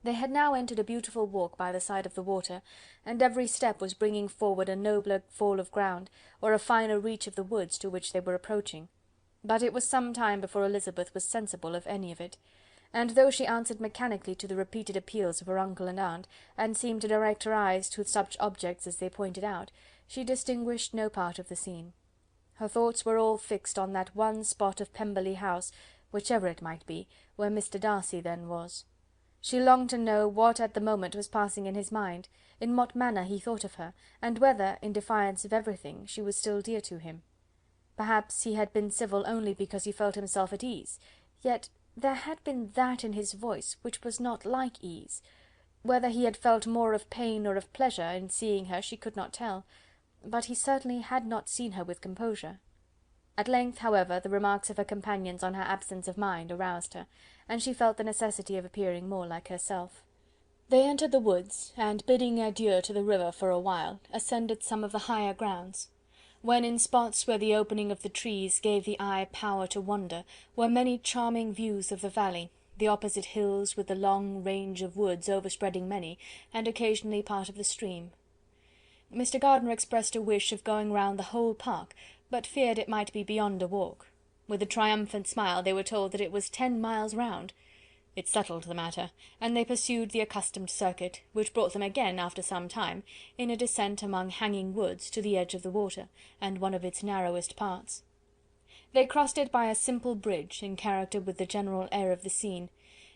They had now entered a beautiful walk by the side of the water, and every step was bringing forward a nobler fall of ground, or a finer reach of the woods to which they were approaching. But it was some time before Elizabeth was sensible of any of it, and though she answered mechanically to the repeated appeals of her uncle and aunt, and seemed to direct her eyes to such objects as they pointed out, she distinguished no part of the scene. Her thoughts were all fixed on that one spot of Pemberley House, whichever it might be, where Mr. Darcy then was. She longed to know what at the moment was passing in his mind, in what manner he thought of her, and whether, in defiance of everything, she was still dear to him. Perhaps he had been civil only because he felt himself at ease, yet there had been that in his voice which was not like ease. Whether he had felt more of pain or of pleasure in seeing her she could not tell, but he certainly had not seen her with composure. At length, however, the remarks of her companions on her absence of mind aroused her, and she felt the necessity of appearing more like herself. They entered the woods, and bidding adieu to the river for a while, ascended some of the higher grounds, when in spots where the opening of the trees gave the eye power to wander, were many charming views of the valley, the opposite hills with the long range of woods overspreading many, and occasionally part of the stream. Mr. Gardiner expressed a wish of going round the whole park, but feared it might be beyond a walk. With a triumphant smile they were told that it was 10 miles round. It settled the matter, and they pursued the accustomed circuit, which brought them again, after some time, in a descent among hanging woods, to the edge of the water, and one of its narrowest parts. They crossed it by a simple bridge, in character with the general air of the scene.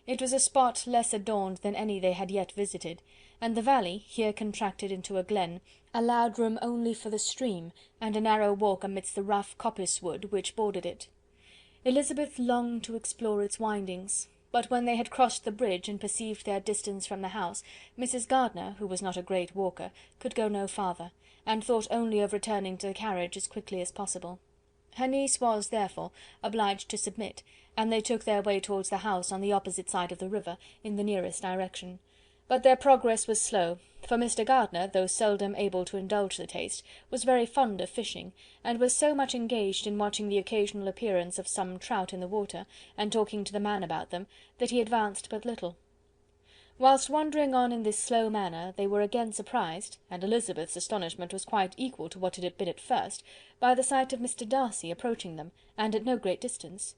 It was a spot less adorned than any they had yet visited, and the valley, here contracted into a glen, allowed room only for the stream, and a narrow walk amidst the rough coppice wood which bordered it. Elizabeth longed to explore its windings, but when they had crossed the bridge and perceived their distance from the house, Mrs. Gardiner, who was not a great walker, could go no farther, and thought only of returning to the carriage as quickly as possible. Her niece was, therefore, obliged to submit, and they took their way towards the house on the opposite side of the river, in the nearest direction. But their progress was slow, for Mr. Gardiner, though seldom able to indulge the taste, was very fond of fishing, and was so much engaged in watching the occasional appearance of some trout in the water, and talking to the man about them, that he advanced but little. Whilst wandering on in this slow manner, they were again surprised, and Elizabeth's astonishment was quite equal to what it had been at first, by the sight of Mr. Darcy approaching them, and at no great distance.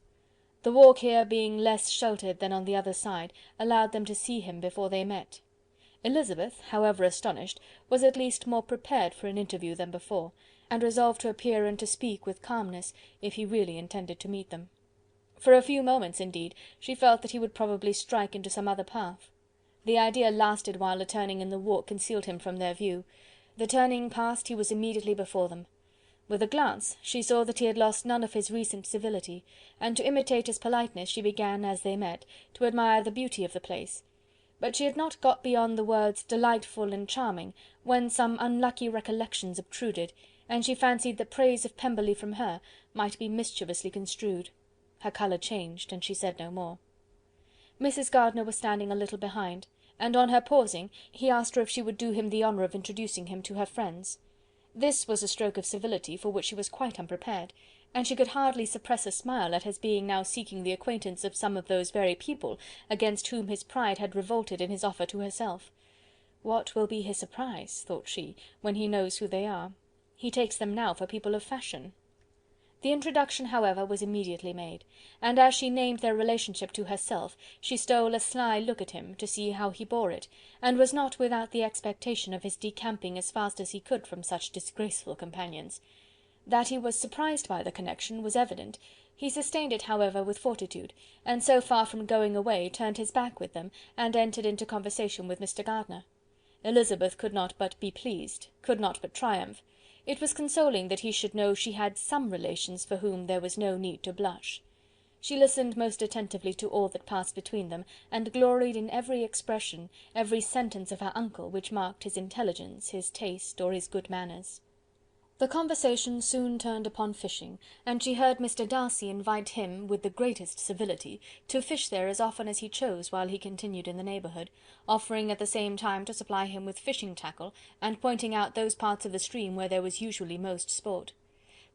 The walk here being less sheltered than on the other side, allowed them to see him before they met. Elizabeth, however astonished, was at least more prepared for an interview than before, and resolved to appear and to speak with calmness, if he really intended to meet them. For a few moments, indeed, she felt that he would probably strike into some other path. The idea lasted while a turning in the walk concealed him from their view. The turning past, he was immediately before them. With a glance she saw that he had lost none of his recent civility, and to imitate his politeness she began, as they met, to admire the beauty of the place. But she had not got beyond the words delightful and charming, when some unlucky recollections obtruded, and she fancied that praise of Pemberley from her might be mischievously construed. Her colour changed, and she said no more. Mrs. Gardiner was standing a little behind, and on her pausing, he asked her if she would do him the honour of introducing him to her friends. This was a stroke of civility for which she was quite unprepared, and she could hardly suppress a smile at his being now seeking the acquaintance of some of those very people against whom his pride had revolted in his offer to herself. What will be his surprise, thought she, when he knows who they are? He takes them now for people of fashion. The introduction, however, was immediately made, and as she named their relationship to herself, she stole a sly look at him, to see how he bore it, and was not without the expectation of his decamping as fast as he could from such disgraceful companions. That he was surprised by the connection was evident. He sustained it, however, with fortitude, and so far from going away, turned his back with them, and entered into conversation with Mr. Gardiner. Elizabeth could not but be pleased, could not but triumph. It was consoling that he should know she had some relations for whom there was no need to blush. She listened most attentively to all that passed between them, and gloried in every expression, every sentence of her uncle which marked his intelligence, his taste, or his good manners. The conversation soon turned upon fishing, and she heard Mr. Darcy invite him, with the greatest civility, to fish there as often as he chose while he continued in the neighbourhood, offering at the same time to supply him with fishing tackle, and pointing out those parts of the stream where there was usually most sport.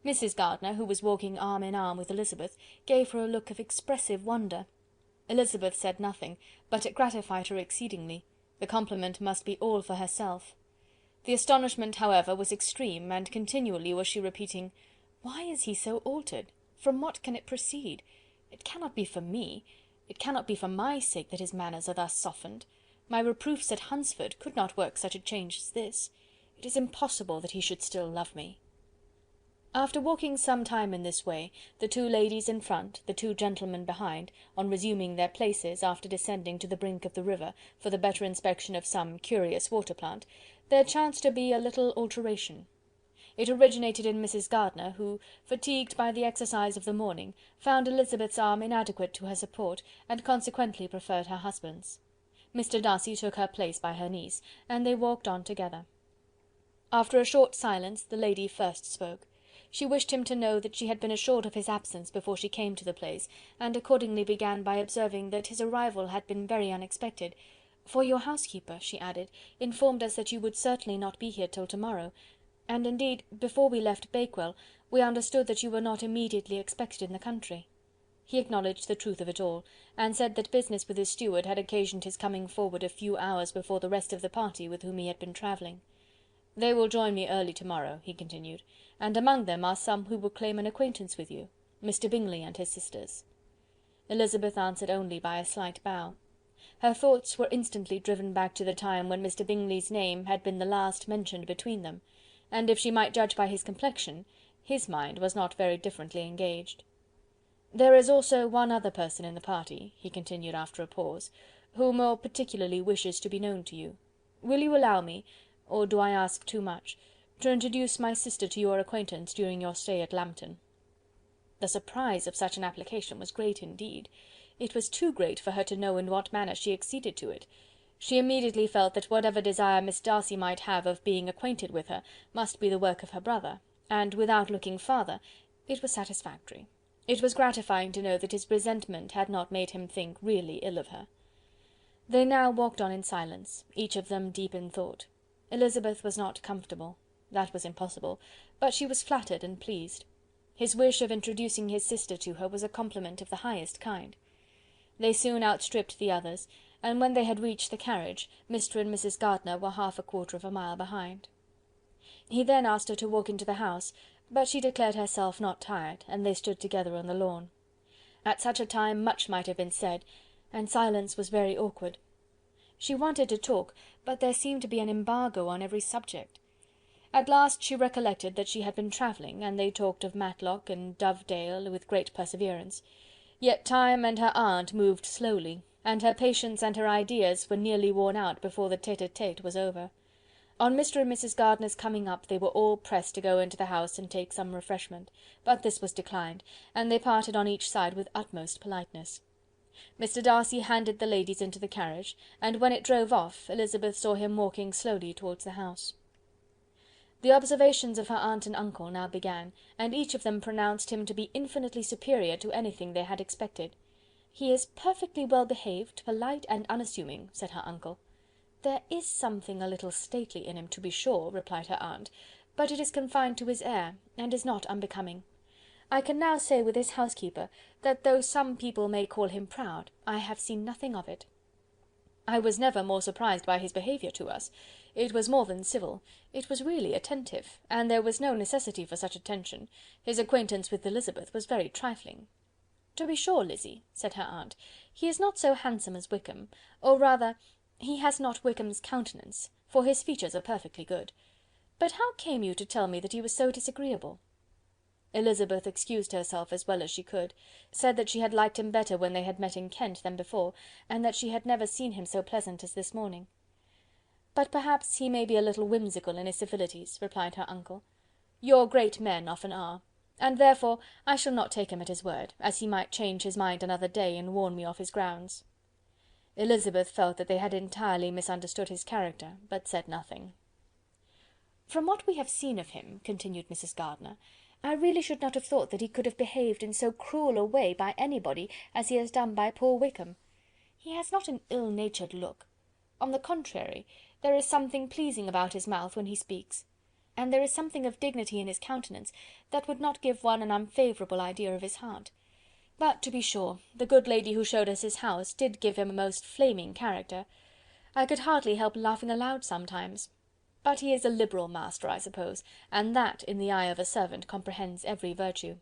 Mrs. Gardiner, who was walking arm in arm with Elizabeth, gave her a look of expressive wonder. Elizabeth said nothing, but it gratified her exceedingly. The compliment must be all for herself. The astonishment, however, was extreme, and continually was she repeating, "Why is he so altered? From what can it proceed? It cannot be for me. It cannot be for my sake that his manners are thus softened. My reproofs at Hunsford could not work such a change as this. It is impossible that he should still love me." After walking some time in this way, the two ladies in front, the two gentlemen behind, on resuming their places, after descending to the brink of the river, for the better inspection of some curious water plant, there chanced to be a little alteration. It originated in Mrs. Gardiner, who, fatigued by the exercise of the morning, found Elizabeth's arm inadequate to her support, and consequently preferred her husband's. Mr. Darcy took her place by her niece, and they walked on together. After a short silence, the lady first spoke. She wished him to know that she had been assured of his absence before she came to the place, and accordingly began by observing that his arrival had been very unexpected, "for your housekeeper," she added, "informed us that you would certainly not be here till tomorrow, and indeed, before we left Bakewell, we understood that you were not immediately expected in the country." He acknowledged the truth of it all, and said that business with his steward had occasioned his coming forward a few hours before the rest of the party with whom he had been travelling. "They will join me early tomorrow," he continued, "and among them are some who will claim an acquaintance with you, Mr. Bingley and his sisters." Elizabeth answered only by a slight bow. Her thoughts were instantly driven back to the time when Mr. Bingley's name had been the last mentioned between them, and if she might judge by his complexion, his mind was not very differently engaged. "There is also one other person in the party," he continued after a pause, "who more particularly wishes to be known to you. Will you allow me, or do I ask too much, to introduce my sister to your acquaintance during your stay at Lambton?" The surprise of such an application was great indeed. It was too great for her to know in what manner she acceded to it. She immediately felt that whatever desire Miss Darcy might have of being acquainted with her must be the work of her brother, and, without looking farther, it was satisfactory. It was gratifying to know that his resentment had not made him think really ill of her. They now walked on in silence, each of them deep in thought. Elizabeth was not comfortable. That was impossible, but she was flattered and pleased. His wish of introducing his sister to her was a compliment of the highest kind. They soon outstripped the others, and when they had reached the carriage, Mr. and Mrs. Gardiner were half a quarter of a mile behind. He then asked her to walk into the house, but she declared herself not tired, and they stood together on the lawn. At such a time much might have been said, and silence was very awkward. She wanted to talk, but there seemed to be an embargo on every subject. At last she recollected that she had been travelling, and they talked of Matlock and Dovedale with great perseverance. Yet time and her aunt moved slowly, and her patience and her ideas were nearly worn out before the tete-a-tete was over. On Mr. and Mrs. Gardiner's coming up, they were all pressed to go into the house and take some refreshment, but this was declined, and they parted on each side with utmost politeness. Mr. Darcy handed the ladies into the carriage, and when it drove off, Elizabeth saw him walking slowly towards the house. The observations of her aunt and uncle now began, and each of them pronounced him to be infinitely superior to anything they had expected. "He is perfectly well behaved, polite, and unassuming," said her uncle. "There is something a little stately in him, to be sure," replied her aunt, "but it is confined to his air, and is not unbecoming. I can now say with his housekeeper, that though some people may call him proud, I have seen nothing of it. I was never more surprised by his behaviour to us. It was more than civil, it was really attentive, and there was no necessity for such attention. His acquaintance with Elizabeth was very trifling." "To be sure, Lizzy," said her aunt, "he is not so handsome as Wickham, or rather, he has not Wickham's countenance, for his features are perfectly good. But how came you to tell me that he was so disagreeable?" Elizabeth excused herself as well as she could, said that she had liked him better when they had met in Kent than before, and that she had never seen him so pleasant as this morning. "But perhaps he may be a little whimsical in his civilities," replied her uncle. "Your great men often are, and therefore I shall not take him at his word, as he might change his mind another day and warn me off his grounds." Elizabeth felt that they had entirely misunderstood his character, but said nothing. "From what we have seen of him," continued Mrs. Gardiner, "I really should not have thought that he could have behaved in so cruel a way by anybody as he has done by poor Wickham. He has not an ill-natured look. On the contrary, there is something pleasing about his mouth when he speaks, and there is something of dignity in his countenance that would not give one an unfavourable idea of his heart. But, to be sure, the good lady who showed us his house did give him a most flaming character. I could hardly help laughing aloud sometimes. But he is a liberal master, I suppose, and that, in the eye of a servant, comprehends every virtue."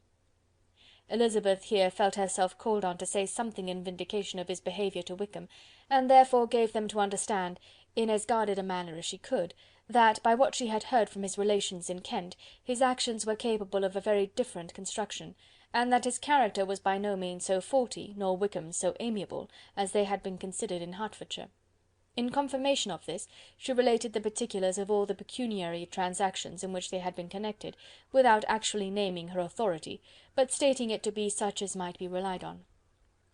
Elizabeth here felt herself called on to say something in vindication of his behaviour to Wickham, and therefore gave them to understand, in as guarded a manner as she could, that, by what she had heard from his relations in Kent, his actions were capable of a very different construction, and that his character was by no means so faulty, nor Wickham's so amiable, as they had been considered in Hertfordshire. In confirmation of this, she related the particulars of all the pecuniary transactions in which they had been connected, without actually naming her authority, but stating it to be such as might be relied on.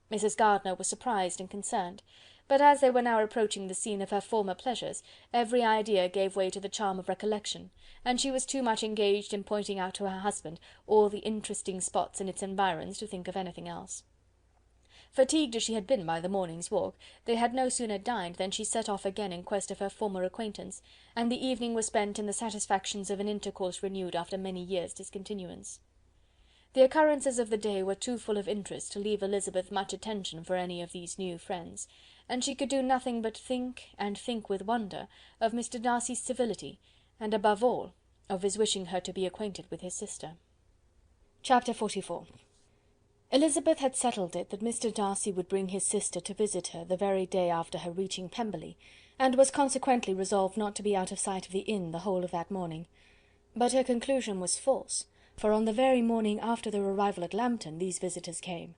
Mrs. Gardiner was surprised and concerned, but as they were now approaching the scene of her former pleasures, every idea gave way to the charm of recollection, and she was too much engaged in pointing out to her husband all the interesting spots in its environs to think of anything else. Fatigued as she had been by the morning's walk, they had no sooner dined than she set off again in quest of her former acquaintance, and the evening was spent in the satisfactions of an intercourse renewed after many years' discontinuance. The occurrences of the day were too full of interest to leave Elizabeth much attention for any of these new friends, and she could do nothing but think, and think with wonder, of Mr. Darcy's civility, and above all, of his wishing her to be acquainted with his sister. Chapter 44. Elizabeth had settled it that Mr. Darcy would bring his sister to visit her the very day after her reaching Pemberley, and was consequently resolved not to be out of sight of the inn the whole of that morning. But her conclusion was false, for on the very morning after their arrival at Lambton these visitors came.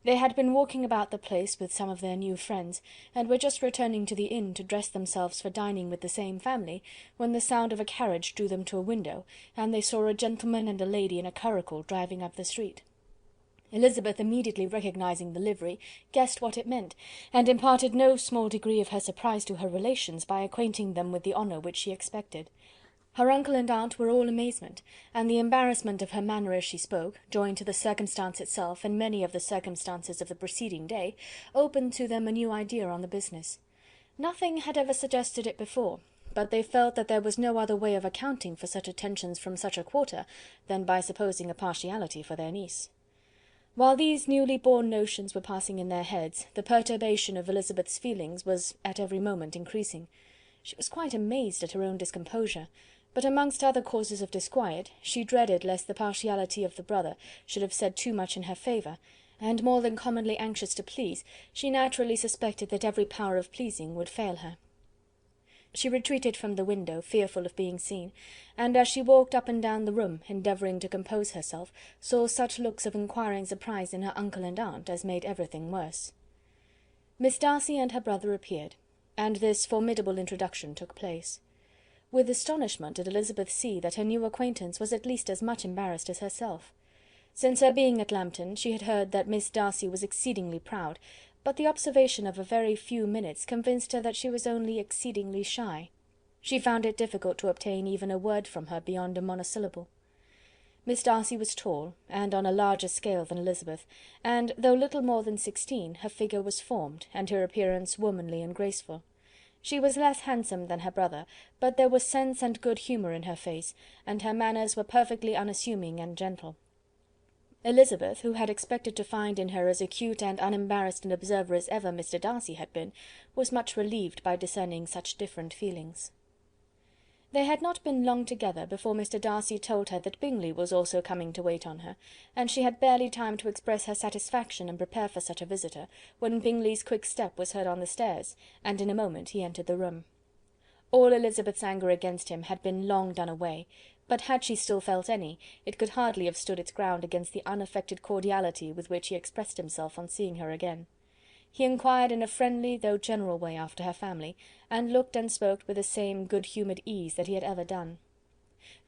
They had been walking about the place with some of their new friends, and were just returning to the inn to dress themselves for dining with the same family, when the sound of a carriage drew them to a window, and they saw a gentleman and a lady in a curricle driving up the street. Elizabeth, immediately recognising the livery, guessed what it meant, and imparted no small degree of her surprise to her relations by acquainting them with the honour which she expected. Her uncle and aunt were all amazement, and the embarrassment of her manner as she spoke, joined to the circumstance itself and many of the circumstances of the preceding day, opened to them a new idea on the business. Nothing had ever suggested it before, but they felt that there was no other way of accounting for such attentions from such a quarter than by supposing a partiality for their niece. While these newly born notions were passing in their heads, the perturbation of Elizabeth's feelings was at every moment increasing. She was quite amazed at her own discomposure, but amongst other causes of disquiet, she dreaded lest the partiality of the brother should have said too much in her favour, and more than commonly anxious to please, she naturally suspected that every power of pleasing would fail her. She retreated from the window, fearful of being seen, and as she walked up and down the room, endeavouring to compose herself, saw such looks of inquiring surprise in her uncle and aunt as made everything worse. Miss Darcy and her brother appeared, and this formidable introduction took place. With astonishment did Elizabeth see that her new acquaintance was at least as much embarrassed as herself. Since her being at Lambton, she had heard that Miss Darcy was exceedingly proud, but the observation of a very few minutes convinced her that she was only exceedingly shy. She found it difficult to obtain even a word from her beyond a monosyllable. Miss Darcy was tall, and on a larger scale than Elizabeth, and, though little more than 16, her figure was formed, and her appearance womanly and graceful. She was less handsome than her brother, but there was sense and good humour in her face, and her manners were perfectly unassuming and gentle. Elizabeth, who had expected to find in her as acute and unembarrassed an observer as ever Mr. Darcy had been, was much relieved by discerning such different feelings. They had not been long together before Mr. Darcy told her that Bingley was also coming to wait on her, and she had barely time to express her satisfaction and prepare for such a visitor, when Bingley's quick step was heard on the stairs, and in a moment he entered the room. All Elizabeth's anger against him had been long done away, but had she still felt any, it could hardly have stood its ground against the unaffected cordiality with which he expressed himself on seeing her again. He inquired in a friendly though general way after her family, and looked and spoke with the same good-humoured ease that he had ever done.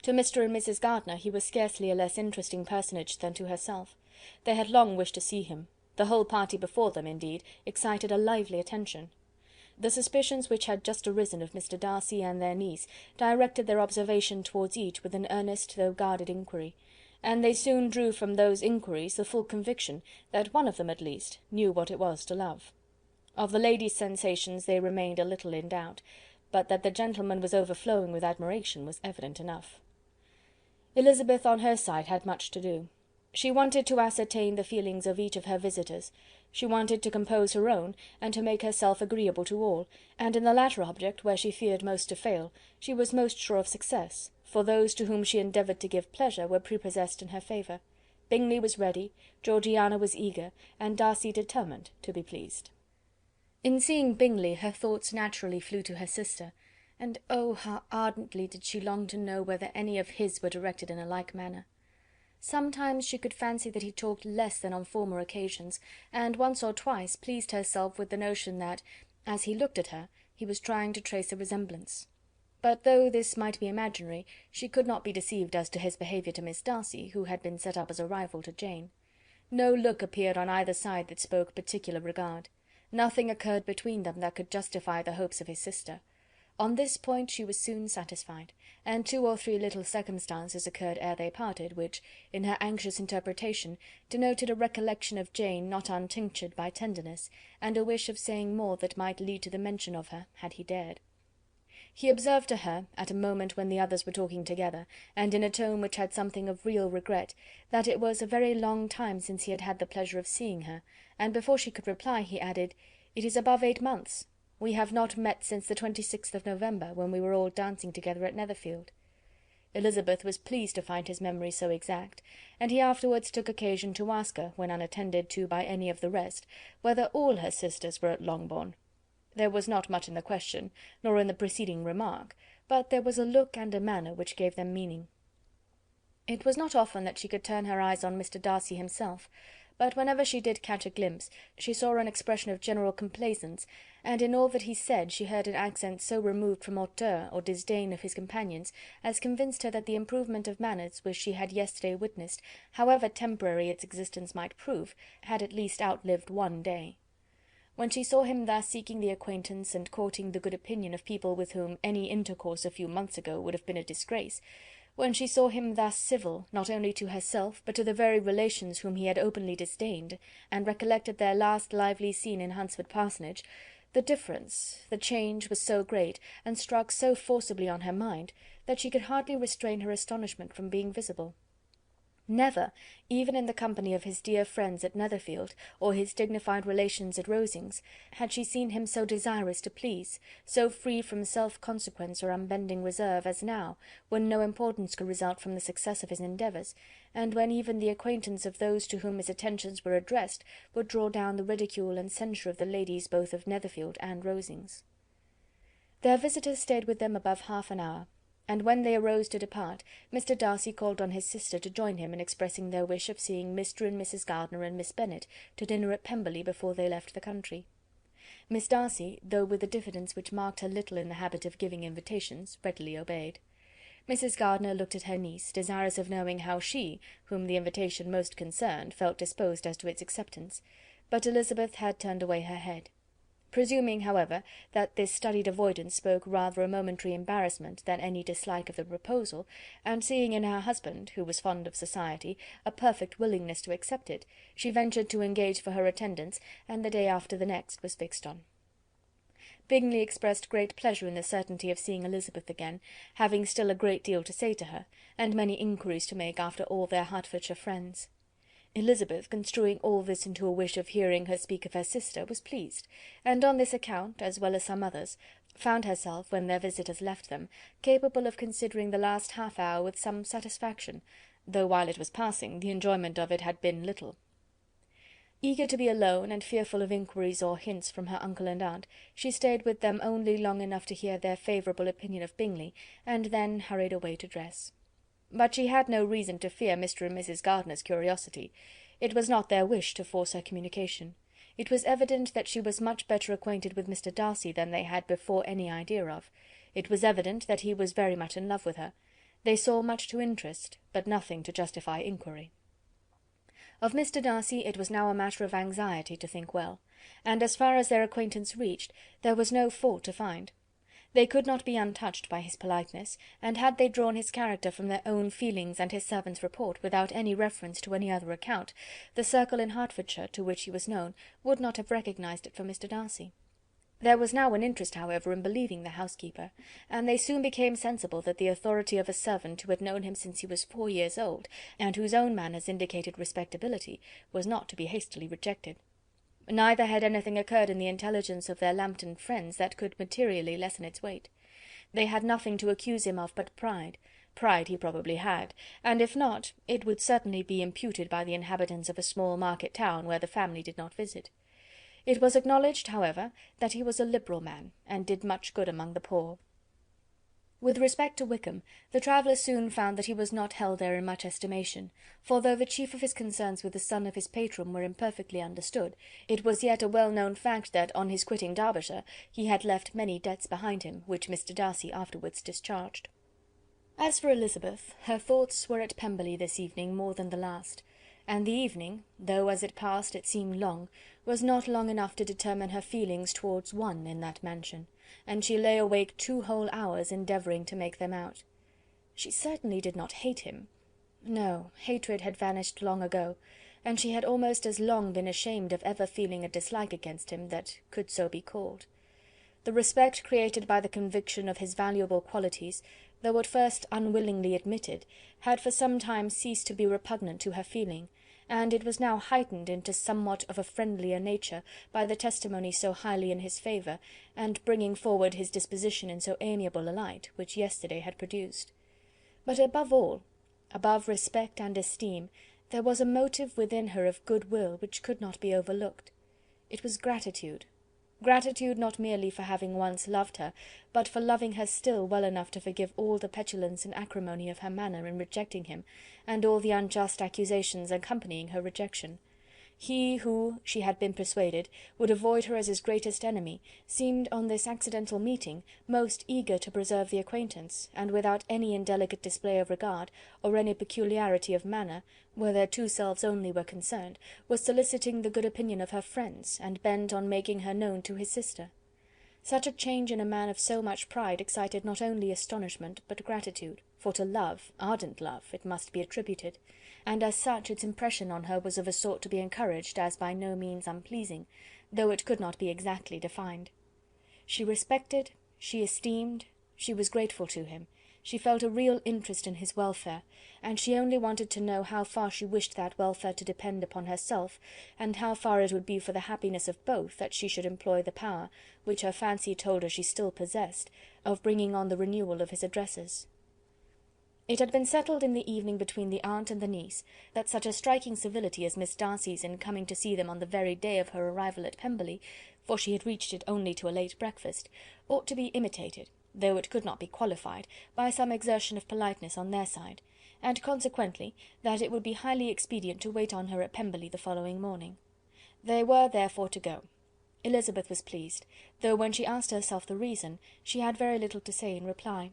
To Mr. and Mrs. Gardiner he was scarcely a less interesting personage than to herself. They had long wished to see him. The whole party before them, indeed, excited a lively attention. The suspicions which had just arisen of Mr. Darcy and their niece directed their observation towards each with an earnest though guarded inquiry, and they soon drew from those inquiries the full conviction that one of them at least knew what it was to love. Of the lady's sensations they remained a little in doubt, but that the gentleman was overflowing with admiration was evident enough. Elizabeth on her side had much to do. She wanted to ascertain the feelings of each of her visitors, she wanted to compose her own, and to make herself agreeable to all, and in the latter object, where she feared most to fail, she was most sure of success, for those to whom she endeavoured to give pleasure were prepossessed in her favour. Bingley was ready, Georgiana was eager, and Darcy determined to be pleased. In seeing Bingley, her thoughts naturally flew to her sister, and oh, how ardently did she long to know whether any of his were directed in a like manner. Sometimes she could fancy that he talked less than on former occasions, and once or twice pleased herself with the notion that, as he looked at her, he was trying to trace a resemblance. But though this might be imaginary, she could not be deceived as to his behaviour to Miss Darcy, who had been set up as a rival to Jane. No look appeared on either side that spoke particular regard. Nothing occurred between them that could justify the hopes of his sister. On this point she was soon satisfied, and 2 or 3 little circumstances occurred ere they parted, which, in her anxious interpretation, denoted a recollection of Jane not untinctured by tenderness, and a wish of saying more that might lead to the mention of her, had he dared. He observed to her, at a moment when the others were talking together, and in a tone which had something of real regret, that it was a very long time since he had had the pleasure of seeing her, and before she could reply, he added, "It is above 8 months. We have not met since the 26th of November, when we were all dancing together at Netherfield." Elizabeth was pleased to find his memory so exact, and he afterwards took occasion to ask her, when unattended to by any of the rest, whether all her sisters were at Longbourn. There was not much in the question, nor in the preceding remark, but there was a look and a manner which gave them meaning. It was not often that she could turn her eyes on Mr. Darcy himself, but whenever she did catch a glimpse, she saw an expression of general complaisance, and in all that he said she heard an accent so removed from hauteur or disdain of his companions, as convinced her that the improvement of manners which she had yesterday witnessed, however temporary its existence might prove, had at least outlived one day. When she saw him thus seeking the acquaintance and courting the good opinion of people with whom any intercourse a few months ago would have been a disgrace, when she saw him thus civil, not only to herself, but to the very relations whom he had openly disdained, and recollected their last lively scene in Hunsford Parsonage, the difference, the change was so great, and struck so forcibly on her mind, that she could hardly restrain her astonishment from being visible. Never, even in the company of his dear friends at Netherfield, or his dignified relations at Rosings, had she seen him so desirous to please, so free from self-consequence or unbending reserve, as now, when no importance could result from the success of his endeavours, and when even the acquaintance of those to whom his attentions were addressed would draw down the ridicule and censure of the ladies both of Netherfield and Rosings. Their visitors stayed with them above half an hour, and when they arose to depart, Mr. Darcy called on his sister to join him in expressing their wish of seeing Mr. and Mrs. Gardiner and Miss Bennet to dinner at Pemberley before they left the country. Miss Darcy, though with a diffidence which marked her little in the habit of giving invitations, readily obeyed. Mrs. Gardiner looked at her niece, desirous of knowing how she, whom the invitation most concerned, felt disposed as to its acceptance, but Elizabeth had turned away her head. Presuming, however, that this studied avoidance spoke rather a momentary embarrassment than any dislike of the proposal, and seeing in her husband, who was fond of society, a perfect willingness to accept it, she ventured to engage for her attendance, and the day after the next was fixed on. Bingley expressed great pleasure in the certainty of seeing Elizabeth again, having still a great deal to say to her, and many inquiries to make after all their Hertfordshire friends. Elizabeth, construing all this into a wish of hearing her speak of her sister, was pleased, and on this account, as well as some others, found herself, when their visitors left them, capable of considering the last half-hour with some satisfaction, though while it was passing, the enjoyment of it had been little. Eager to be alone, and fearful of inquiries or hints from her uncle and aunt, she stayed with them only long enough to hear their favourable opinion of Bingley, and then hurried away to dress. But she had no reason to fear Mr. and Mrs. Gardiner's curiosity. It was not their wish to force her communication. It was evident that she was much better acquainted with Mr. Darcy than they had before any idea of. It was evident that he was very much in love with her. They saw much to interest, but nothing to justify inquiry. Of Mr. Darcy it was now a matter of anxiety to think well, and as far as their acquaintance reached, there was no fault to find. They could not be untouched by his politeness, and had they drawn his character from their own feelings and his servant's report, without any reference to any other account, the circle in Hertfordshire to which he was known would not have recognised it for Mr. Darcy. There was now an interest, however, in believing the housekeeper, and they soon became sensible that the authority of a servant who had known him since he was 4 years old, and whose own manners indicated respectability, was not to be hastily rejected. Neither had anything occurred in the intelligence of their Lambton friends that could materially lessen its weight. They had nothing to accuse him of but pride. Pride he probably had, and if not, it would certainly be imputed by the inhabitants of a small market town where the family did not visit. It was acknowledged, however, that he was a liberal man, and did much good among the poor. With respect to Wickham, the travellers soon found that he was not held there in much estimation, for though the chief of his concerns with the son of his patron were imperfectly understood, it was yet a well-known fact that, on his quitting Derbyshire, he had left many debts behind him, which Mr. Darcy afterwards discharged. As for Elizabeth, her thoughts were at Pemberley this evening more than the last, and the evening, though as it passed it seemed long, was not long enough to determine her feelings towards one in that mansion, and she lay awake 2 whole hours endeavouring to make them out. She certainly did not hate him. No, hatred had vanished long ago, and she had almost as long been ashamed of ever feeling a dislike against him that could so be called. The respect created by the conviction of his valuable qualities, though at first unwillingly admitted, had for some time ceased to be repugnant to her feeling, and it was now heightened into somewhat of a friendlier nature by the testimony so highly in his favour, and bringing forward his disposition in so amiable a light, which yesterday had produced. But above all, above respect and esteem, there was a motive within her of goodwill which could not be overlooked. It was gratitude. Gratitude not merely for having once loved her, but for loving her still well enough to forgive all the petulance and acrimony of her manner in rejecting him, and all the unjust accusations accompanying her rejection. He who, she had been persuaded, would avoid her as his greatest enemy, seemed on this accidental meeting most eager to preserve the acquaintance, and without any indelicate display of regard, or any peculiarity of manner, where their 2 selves only were concerned, was soliciting the good opinion of her friends, and bent on making her known to his sister. Such a change in a man of so much pride excited not only astonishment but gratitude, for to love, ardent love, it must be attributed, and as such its impression on her was of a sort to be encouraged as by no means unpleasing, though it could not be exactly defined. She respected, she esteemed, she was grateful to him, she felt a real interest in his welfare, and she only wanted to know how far she wished that welfare to depend upon herself, and how far it would be for the happiness of both that she should employ the power, which her fancy told her she still possessed, of bringing on the renewal of his addresses. It had been settled in the evening between the aunt and the niece, that such a striking civility as Miss Darcy's in coming to see them on the very day of her arrival at Pemberley, for she had reached it only to a late breakfast, ought to be imitated, though it could not be qualified, by some exertion of politeness on their side, and consequently that it would be highly expedient to wait on her at Pemberley the following morning. They were therefore to go. Elizabeth was pleased, though when she asked herself the reason, she had very little to say in reply.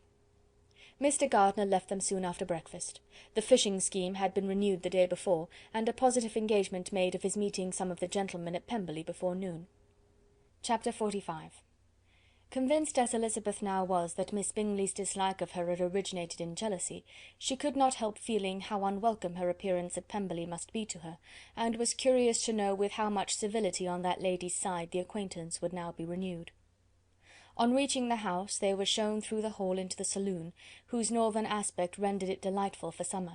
Mr. Gardiner left them soon after breakfast. The fishing scheme had been renewed the day before, and a positive engagement made of his meeting some of the gentlemen at Pemberley before noon. Chapter 45. Convinced as Elizabeth now was that Miss Bingley's dislike of her had originated in jealousy, she could not help feeling how unwelcome her appearance at Pemberley must be to her, and was curious to know with how much civility on that lady's side the acquaintance would now be renewed. On reaching the house, they were shown through the hall into the saloon, whose northern aspect rendered it delightful for summer.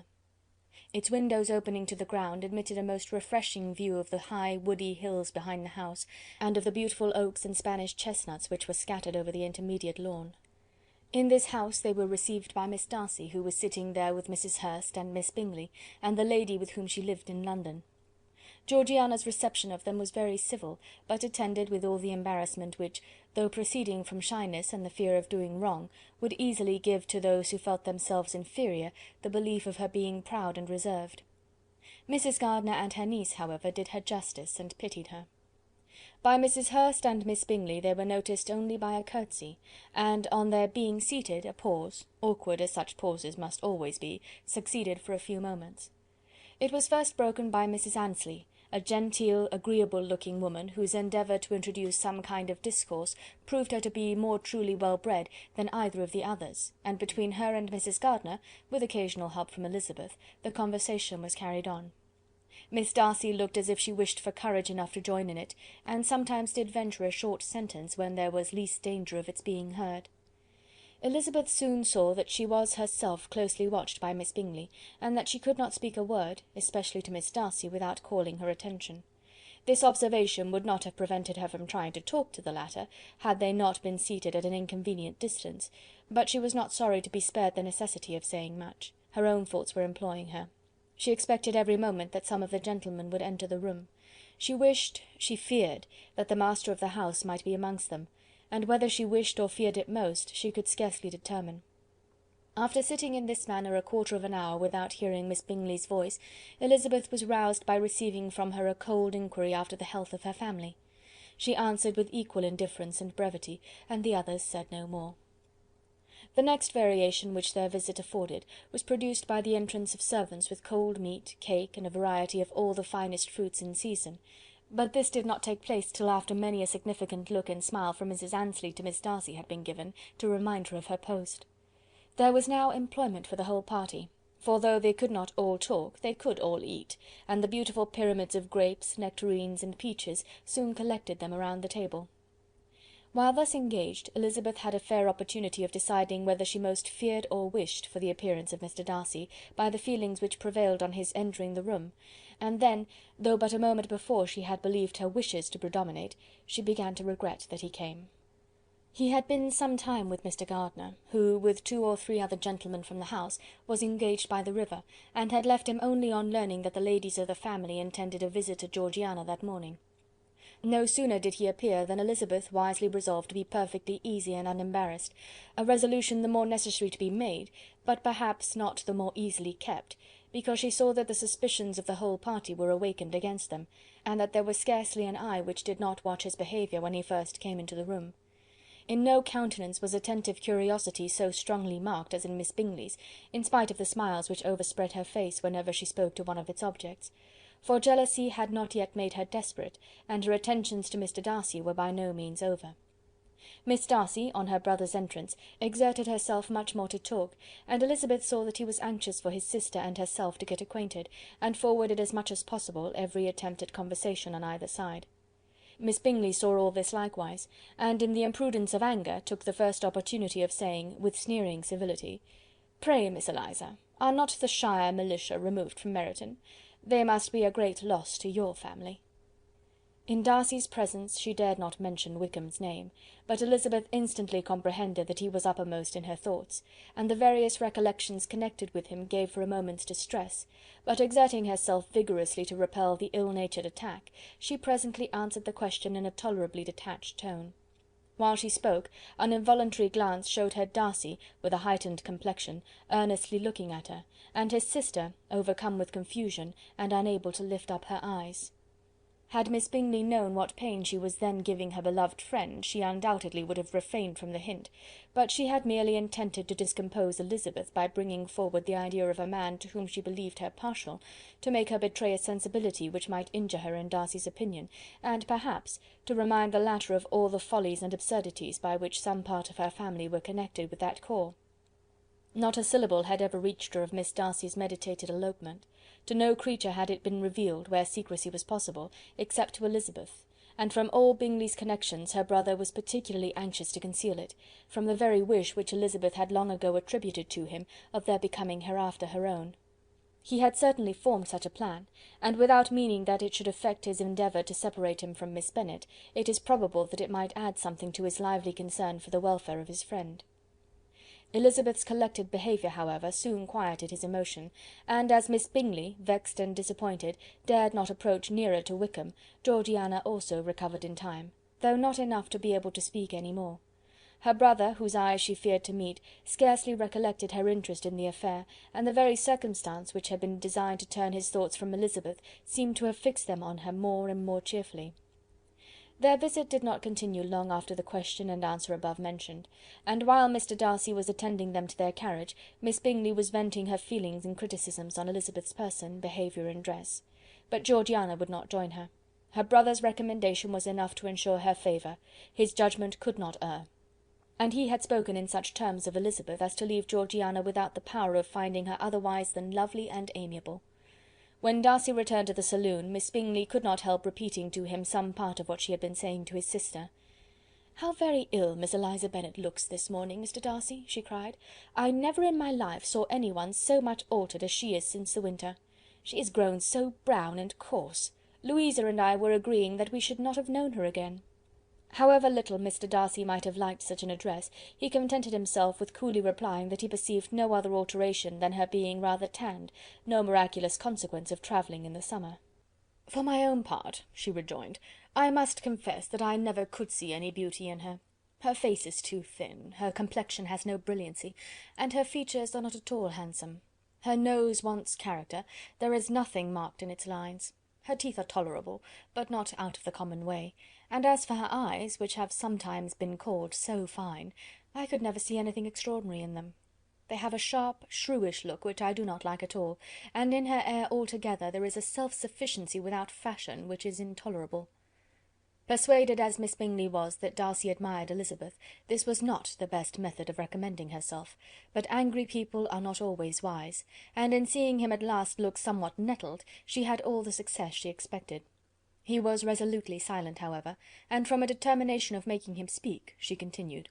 Its windows opening to the ground admitted a most refreshing view of the high woody hills behind the house, and of the beautiful oaks and Spanish chestnuts which were scattered over the intermediate lawn. In this house they were received by Miss Darcy, who was sitting there with Mrs. Hurst and Miss Bingley, and the lady with whom she lived in London. Georgiana's reception of them was very civil, but attended with all the embarrassment which, though proceeding from shyness and the fear of doing wrong, would easily give to those who felt themselves inferior the belief of her being proud and reserved. Mrs. Gardiner and her niece, however, did her justice, and pitied her. By Mrs. Hurst and Miss Bingley they were noticed only by a curtsy, and on their being seated a pause, awkward as such pauses must always be, succeeded for a few moments. It was first broken by Mrs Annesley, a genteel, agreeable-looking woman, whose endeavour to introduce some kind of discourse proved her to be more truly well-bred than either of the others, and between her and Mrs Gardiner, with occasional help from Elizabeth, the conversation was carried on. Miss Darcy looked as if she wished for courage enough to join in it, and sometimes did venture a short sentence when there was least danger of its being heard. Elizabeth soon saw that she was herself closely watched by Miss Bingley, and that she could not speak a word, especially to Miss Darcy, without calling her attention. This observation would not have prevented her from trying to talk to the latter, had they not been seated at an inconvenient distance, but she was not sorry to be spared the necessity of saying much. Her own thoughts were employing her. She expected every moment that some of the gentlemen would enter the room. She wished, she feared, that the master of the house might be amongst them, and whether she wished or feared it most, she could scarcely determine. After sitting in this manner a quarter of an hour without hearing Miss Bingley's voice, Elizabeth was roused by receiving from her a cold inquiry after the health of her family. She answered with equal indifference and brevity, and the others said no more. The next variation which their visit afforded was produced by the entrance of servants with cold meat, cake, and a variety of all the finest fruits in season, but this did not take place till after many a significant look and smile from Mrs Annesley to Miss Darcy had been given, to remind her of her post. There was now employment for the whole party, for though they could not all talk, they could all eat, and the beautiful pyramids of grapes, nectarines, and peaches soon collected them around the table. While thus engaged, Elizabeth had a fair opportunity of deciding whether she most feared or wished for the appearance of Mr Darcy, by the feelings which prevailed on his entering the room, and then, though but a moment before she had believed her wishes to predominate, she began to regret that he came. He had been some time with Mr Gardiner, who, with 2 or 3 other gentlemen from the house, was engaged by the river, and had left him only on learning that the ladies of the family intended a visit to Georgiana that morning. No sooner did he appear than Elizabeth wisely resolved to be perfectly easy and unembarrassed, a resolution the more necessary to be made, but perhaps not the more easily kept, because she saw that the suspicions of the whole party were awakened against them, and that there was scarcely an eye which did not watch his behaviour when he first came into the room. In no countenance was attentive curiosity so strongly marked as in Miss Bingley's, in spite of the smiles which overspread her face whenever she spoke to one of its objects, for jealousy had not yet made her desperate, and her attentions to Mr Darcy were by no means over. Miss Darcy, on her brother's entrance, exerted herself much more to talk, and Elizabeth saw that he was anxious for his sister and herself to get acquainted, and forwarded as much as possible every attempt at conversation on either side. Miss Bingley saw all this likewise, and in the imprudence of anger took the first opportunity of saying, with sneering civility, "Pray, Miss Eliza, are not the shire militia removed from Meryton? They must be a great loss to your family." In Darcy's presence she dared not mention Wickham's name, but Elizabeth instantly comprehended that he was uppermost in her thoughts, and the various recollections connected with him gave her a moment's distress, but exerting herself vigorously to repel the ill-natured attack, she presently answered the question in a tolerably detached tone. While she spoke, an involuntary glance showed her Darcy, with a heightened complexion, earnestly looking at her, and his sister, overcome with confusion, and unable to lift up her eyes. Had Miss Bingley known what pain she was then giving her beloved friend, she undoubtedly would have refrained from the hint, but she had merely intended to discompose Elizabeth by bringing forward the idea of a man to whom she believed her partial, to make her betray a sensibility which might injure her in Darcy's opinion, and perhaps to remind the latter of all the follies and absurdities by which some part of her family were connected with that corps. Not a syllable had ever reached her of Miss Darcy's meditated elopement. To no creature had it been revealed, where secrecy was possible, except to Elizabeth, and from all Bingley's connections her brother was particularly anxious to conceal it, from the very wish which Elizabeth had long ago attributed to him of their becoming hereafter her own. He had certainly formed such a plan, and without meaning that it should affect his endeavour to separate him from Miss Bennet, it is probable that it might add something to his lively concern for the welfare of his friend. Elizabeth's collected behaviour, however, soon quieted his emotion, and as Miss Bingley, vexed and disappointed, dared not approach nearer to Wickham, Georgiana also recovered in time, though not enough to be able to speak any more. Her brother, whose eyes she feared to meet, scarcely recollected her interest in the affair, and the very circumstance which had been designed to turn his thoughts from Elizabeth seemed to have fixed them on her more and more cheerfully. Their visit did not continue long after the question and answer above mentioned, and while Mr. Darcy was attending them to their carriage, Miss Bingley was venting her feelings in criticisms on Elizabeth's person, behaviour, and dress. But Georgiana would not join her. Her brother's recommendation was enough to ensure her favour. His judgment could not err. And he had spoken in such terms of Elizabeth as to leave Georgiana without the power of finding her otherwise than lovely and amiable. When Darcy returned to the saloon, Miss Bingley could not help repeating to him some part of what she had been saying to his sister. "How very ill Miss Eliza Bennet looks this morning, Mr. Darcy," she cried. "I never in my life saw any one so much altered as she is since the winter. She is grown so brown and coarse. Louisa and I were agreeing that we should not have known her again." However little Mr. Darcy might have liked such an address, he contented himself with coolly replying that he perceived no other alteration than her being rather tanned, no miraculous consequence of travelling in the summer. "For my own part," she rejoined, "I must confess that I never could see any beauty in her. Her face is too thin, her complexion has no brilliancy, and her features are not at all handsome. Her nose wants character, there is nothing marked in its lines. Her teeth are tolerable, but not out of the common way, and as for her eyes, which have sometimes been called so fine, I could never see anything extraordinary in them. They have a sharp, shrewish look, which I do not like at all, and in her air altogether there is a self-sufficiency without fashion, which is intolerable." Persuaded as Miss Bingley was that Darcy admired Elizabeth, this was not the best method of recommending herself, but angry people are not always wise, and in seeing him at last look somewhat nettled, she had all the success she expected. He was resolutely silent, however, and from a determination of making him speak, she continued.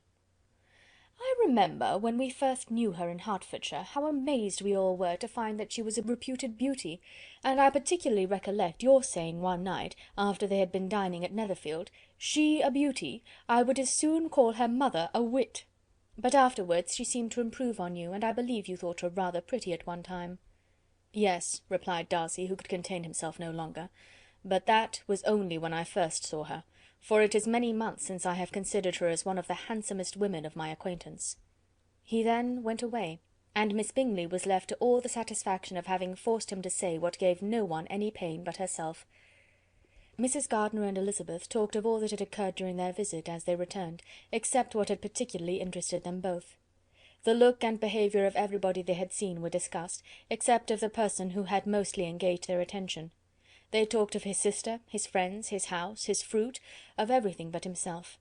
"I remember, when we first knew her in Hertfordshire, how amazed we all were to find that she was a reputed beauty, and I particularly recollect your saying one night, after they had been dining at Netherfield, 'She a beauty! I would as soon call her mother a wit.' But afterwards she seemed to improve on you, and I believe you thought her rather pretty at one time." "Yes," replied Darcy, who could contain himself no longer, "but that was only when I first saw her, for it is many months since I have considered her as one of the handsomest women of my acquaintance." He then went away, and Miss Bingley was left to all the satisfaction of having forced him to say what gave no one any pain but herself. Mrs. Gardiner and Elizabeth talked of all that had occurred during their visit, as they returned, except what had particularly interested them both. The look and behaviour of everybody they had seen were discussed, except of the person who had mostly engaged their attention. They talked of his sister, his friends, his house, his fruit, of everything but himself.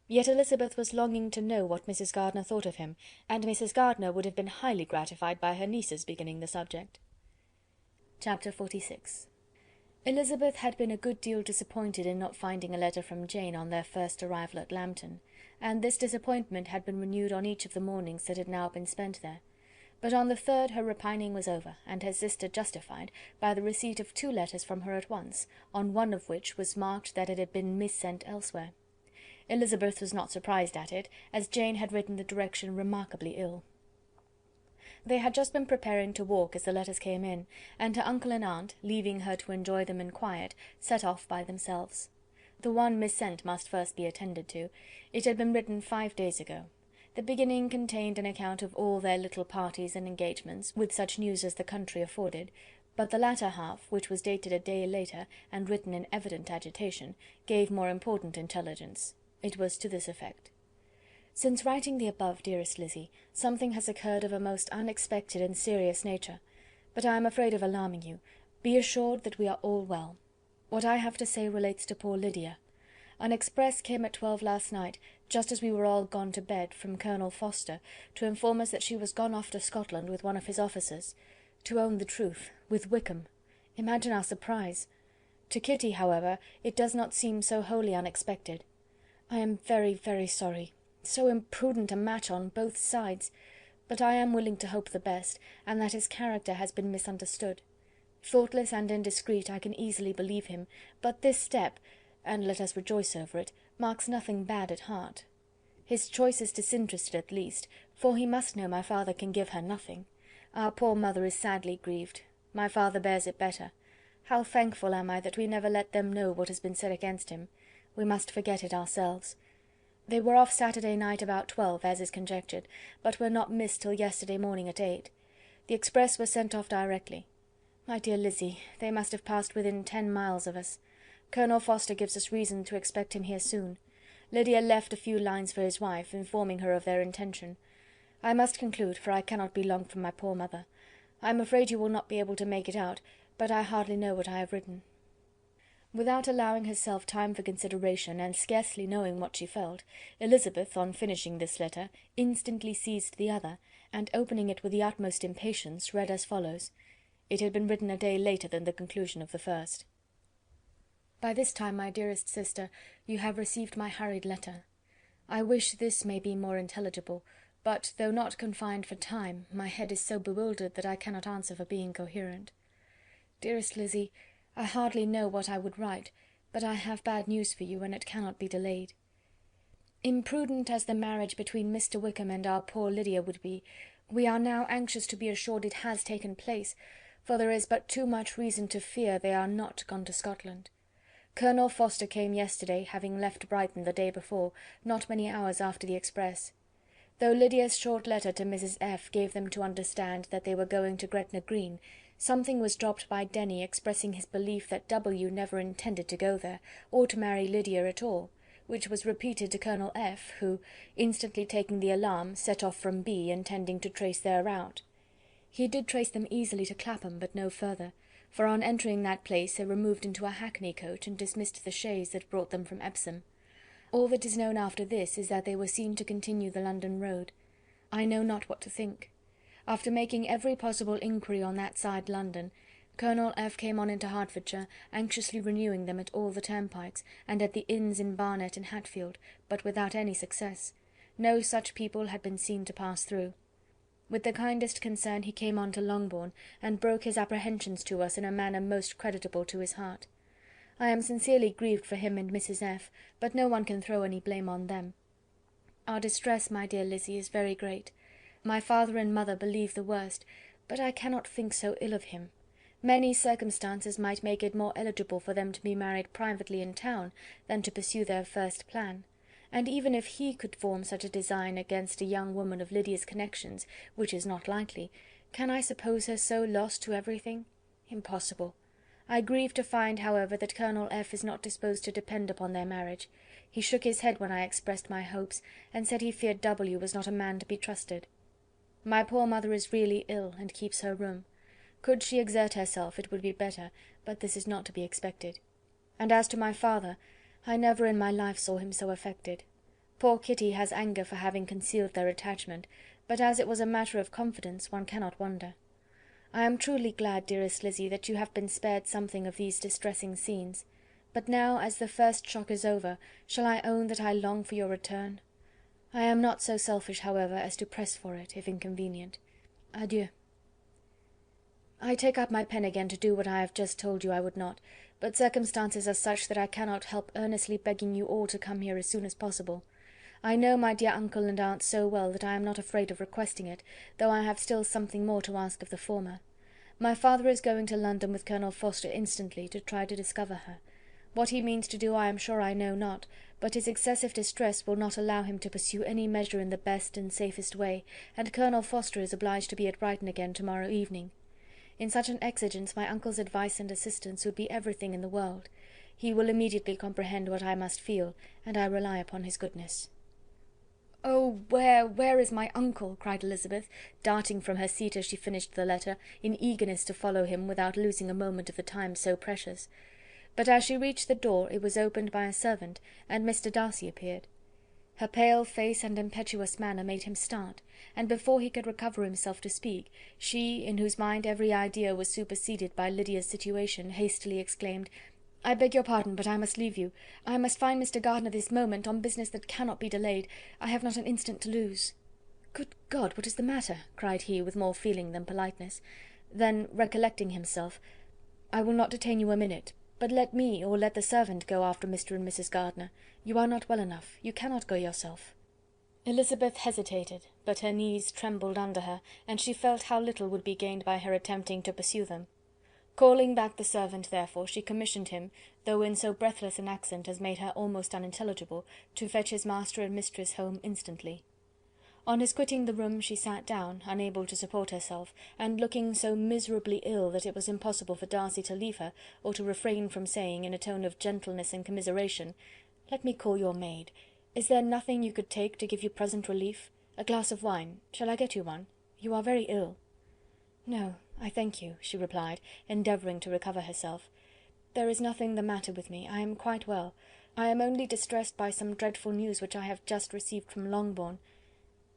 Yet Elizabeth was longing to know what Mrs. Gardiner thought of him, and Mrs. Gardiner would have been highly gratified by her niece's beginning the subject. Chapter 46. Elizabeth had been a good deal disappointed in not finding a letter from Jane on their first arrival at Lambton, and this disappointment had been renewed on each of the mornings that had now been spent there. But on the third her repining was over, and her sister justified by the receipt of 2 letters from her at once, on one of which was marked that it had been missent elsewhere. Elizabeth was not surprised at it, as Jane had written the direction remarkably ill. They had just been preparing to walk as the letters came in, and her uncle and aunt, leaving her to enjoy them in quiet, set off by themselves. The one missent must first be attended to. It had been written 5 days ago. The beginning contained an account of all their little parties and engagements, with such news as the country afforded, but the latter half, which was dated a day later, and written in evident agitation, gave more important intelligence. It was to this effect: "Since writing the above, dearest Lizzy, something has occurred of a most unexpected and serious nature, but I am afraid of alarming you. Be assured that we are all well. What I have to say relates to poor Lydia. An express came at 12 last night, just as we were all gone to bed, from Colonel Forster, to inform us that she was gone off to Scotland with one of his officers. To own the truth, with Wickham. Imagine our surprise. To Kitty, however, it does not seem so wholly unexpected. I am very, very sorry. So imprudent a match on both sides. But I am willing to hope the best, and that his character has been misunderstood. Thoughtless and indiscreet, I can easily believe him, but this step, and let us rejoice over it, marks nothing bad at heart. His choice is disinterested at least, for he must know my father can give her nothing. Our poor mother is sadly grieved. My father bears it better. How thankful am I that we never let them know what has been said against him. We must forget it ourselves. They were off Saturday night about 12, as is conjectured, but were not missed till yesterday morning at 8. The express was sent off directly. My dear Lizzy, they must have passed within 10 miles of us. Colonel Forster gives us reason to expect him here soon. Lydia left a few lines for his wife, informing her of their intention. I must conclude, for I cannot be long from my poor mother. I am afraid you will not be able to make it out, but I hardly know what I have written." Without allowing herself time for consideration, and scarcely knowing what she felt, Elizabeth, on finishing this letter, instantly seized the other, and opening it with the utmost impatience, read as follows. It had been written a day later than the conclusion of the first. "By this time, my dearest sister, you have received my hurried letter. I wish this may be more intelligible, but, though not confined for time, my head is so bewildered that I cannot answer for being coherent. Dearest Lizzy, I hardly know what I would write, but I have bad news for you, and it cannot be delayed. Imprudent as the marriage between Mr. Wickham and our poor Lydia would be, we are now anxious to be assured it has taken place, for there is but too much reason to fear they are not gone to Scotland. Colonel Forster came yesterday, having left Brighton the day before, not many hours after the express. Though Lydia's short letter to Mrs. F. gave them to understand that they were going to Gretna Green, something was dropped by Denny expressing his belief that W. never intended to go there, or to marry Lydia at all, which was repeated to Colonel F., who, instantly taking the alarm, set off from B., intending to trace their route. He did trace them easily to Clapham, but no further, for on entering that place they removed into a hackney coach and dismissed the chaise that brought them from Epsom. All that is known after this is that they were seen to continue the London road. I know not what to think. After making every possible inquiry on that side London, Colonel F. came on into Hertfordshire, anxiously renewing them at all the turnpikes, and at the inns in Barnet and Hatfield, but without any success. No such people had been seen to pass through. With the kindest concern he came on to Longbourn, and broke his apprehensions to us in a manner most creditable to his heart. I am sincerely grieved for him and Mrs. F., but no one can throw any blame on them. Our distress, my dear Lizzy, is very great. My father and mother believe the worst, but I cannot think so ill of him. Many circumstances might make it more eligible for them to be married privately in town than to pursue their first plan, and even if he could form such a design against a young woman of Lydia's connections, which is not likely, can I suppose her so lost to everything? Impossible. I grieve to find, however, that Colonel F. is not disposed to depend upon their marriage. He shook his head when I expressed my hopes, and said he feared W. was not a man to be trusted. My poor mother is really ill, and keeps her room. Could she exert herself, it would be better, but this is not to be expected. And as to my father, I never in my life saw him so affected. Poor Kitty has anger for having concealed their attachment, but as it was a matter of confidence, one cannot wonder. I am truly glad, dearest Lizzy, that you have been spared something of these distressing scenes. But now, as the first shock is over, shall I own that I long for your return? I am not so selfish, however, as to press for it, if inconvenient. Adieu. I take up my pen again to do what I have just told you I would not, but circumstances are such that I cannot help earnestly begging you all to come here as soon as possible. I know my dear uncle and aunt so well that I am not afraid of requesting it, though I have still something more to ask of the former. My father is going to London with Colonel Forster instantly, to try to discover her. What he means to do I am sure I know not, but his excessive distress will not allow him to pursue any measure in the best and safest way, and Colonel Forster is obliged to be at Brighton again to-morrow evening. In such an exigence my uncle's advice and assistance would be everything in the world. He will immediately comprehend what I must feel, and I rely upon his goodness. "Oh, where is my uncle?" cried Elizabeth, darting from her seat as she finished the letter, in eagerness to follow him without losing a moment of the time so precious. But as she reached the door it was opened by a servant, and Mr. Darcy appeared. Her pale face and impetuous manner made him start, and before he could recover himself to speak, she, in whose mind every idea was superseded by Lydia's situation, hastily exclaimed, "I beg your pardon, but I must leave you. I must find Mr. Gardiner this moment, on business that cannot be delayed. I have not an instant to lose." "Good God, what is the matter?" cried he, with more feeling than politeness. Then, recollecting himself, "I will not detain you a minute, but let me, or let the servant, go after Mr. and Mrs. Gardiner. You are not well enough. You cannot go yourself." Elizabeth hesitated, but her knees trembled under her, and she felt how little would be gained by her attempting to pursue them. Calling back the servant, therefore, she commissioned him, though in so breathless an accent as made her almost unintelligible, to fetch his master and mistress home instantly. On his quitting the room she sat down, unable to support herself, and looking so miserably ill that it was impossible for Darcy to leave her, or to refrain from saying, in a tone of gentleness and commiseration, "Let me call your maid. Is there nothing you could take to give you present relief? A glass of wine. Shall I get you one? You are very ill." "No, I thank you," she replied, endeavouring to recover herself. "There is nothing the matter with me. I am quite well. I am only distressed by some dreadful news which I have just received from Longbourn."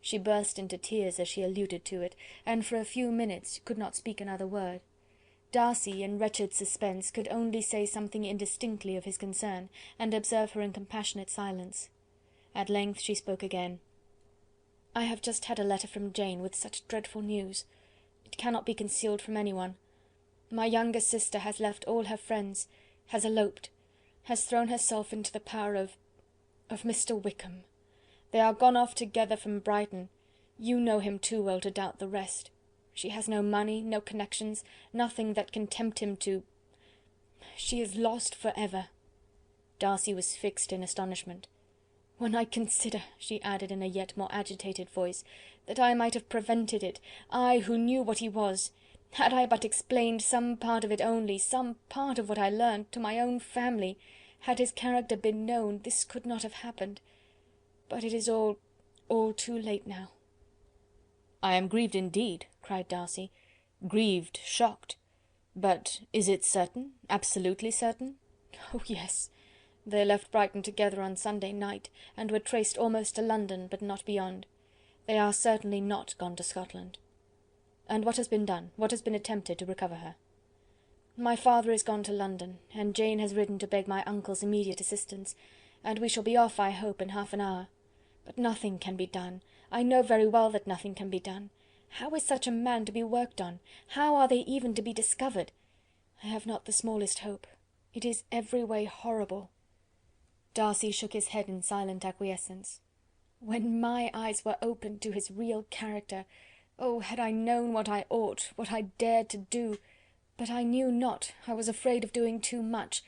She burst into tears as she alluded to it, and for a few minutes could not speak another word. Darcy, in wretched suspense, could only say something indistinctly of his concern, and observe her in compassionate silence. At length she spoke again. "I have just had a letter from Jane with such dreadful news. It cannot be concealed from anyone. My younger sister has left all her friends, has eloped, has thrown herself into the power of Mr. Wickham. They are gone off together from Brighton. You know him too well to doubt the rest. She has no money, no connections, nothing that can tempt him to... She is lost for ever." Darcy was fixed in astonishment. "When I consider," she added in a yet more agitated voice, "that I might have prevented it, I who knew what he was. Had I but explained some part of it only, some part of what I learned, to my own family, had his character been known, this could not have happened. But it is all too late now." "I am grieved indeed," cried Darcy. "Grieved, shocked. But is it certain, absolutely certain?" "Oh, yes. They left Brighton together on Sunday night, and were traced almost to London, but not beyond. They are certainly not gone to Scotland." "And what has been done? What has been attempted to recover her?" "My father is gone to London, and Jane has ridden to beg my uncle's immediate assistance, and we shall be off, I hope, in half an hour. But nothing can be done. I know very well that nothing can be done. How is such a man to be worked on? How are they even to be discovered? I have not the smallest hope. It is every way horrible." Darcy shook his head in silent acquiescence. "When my eyes were opened to his real character, oh, had I known what I ought, what I dared to do! But I knew not, I was afraid of doing too much.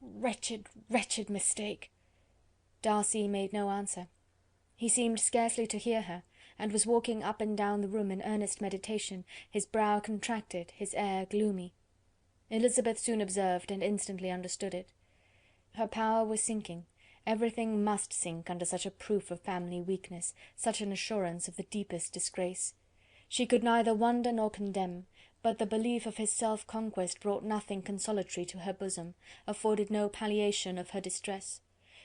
Wretched, wretched mistake!" Darcy made no answer. He seemed scarcely to hear her, and was walking up and down the room in earnest meditation, his brow contracted, his air gloomy. Elizabeth soon observed and instantly understood it. Her power was sinking. Everything must sink under such a proof of family weakness, such an assurance of the deepest disgrace. She could neither wonder nor condemn, but the belief of his self-conquest brought nothing consolatory to her bosom, afforded no palliation of her distress.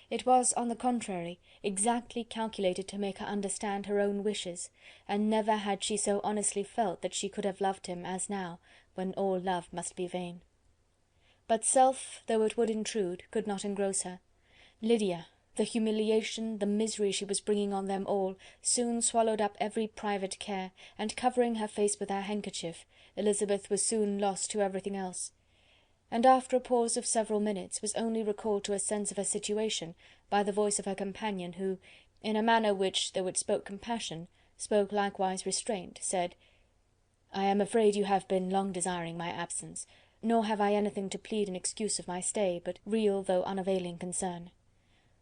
It was, on the contrary, exactly calculated to make her understand her own wishes, and never had she so honestly felt that she could have loved him as now, when all love must be vain. But self, though it would intrude, could not engross her. Lydia, the humiliation, the misery she was bringing on them all, soon swallowed up every private care, and covering her face with her handkerchief, Elizabeth was soon lost to everything else, and after a pause of several minutes was only recalled to a sense of her situation by the voice of her companion, who, in a manner which, though it spoke compassion, spoke likewise restraint, said, "I am afraid you have been long desiring my absence, nor have I anything to plead in excuse of my stay, but real though unavailing concern.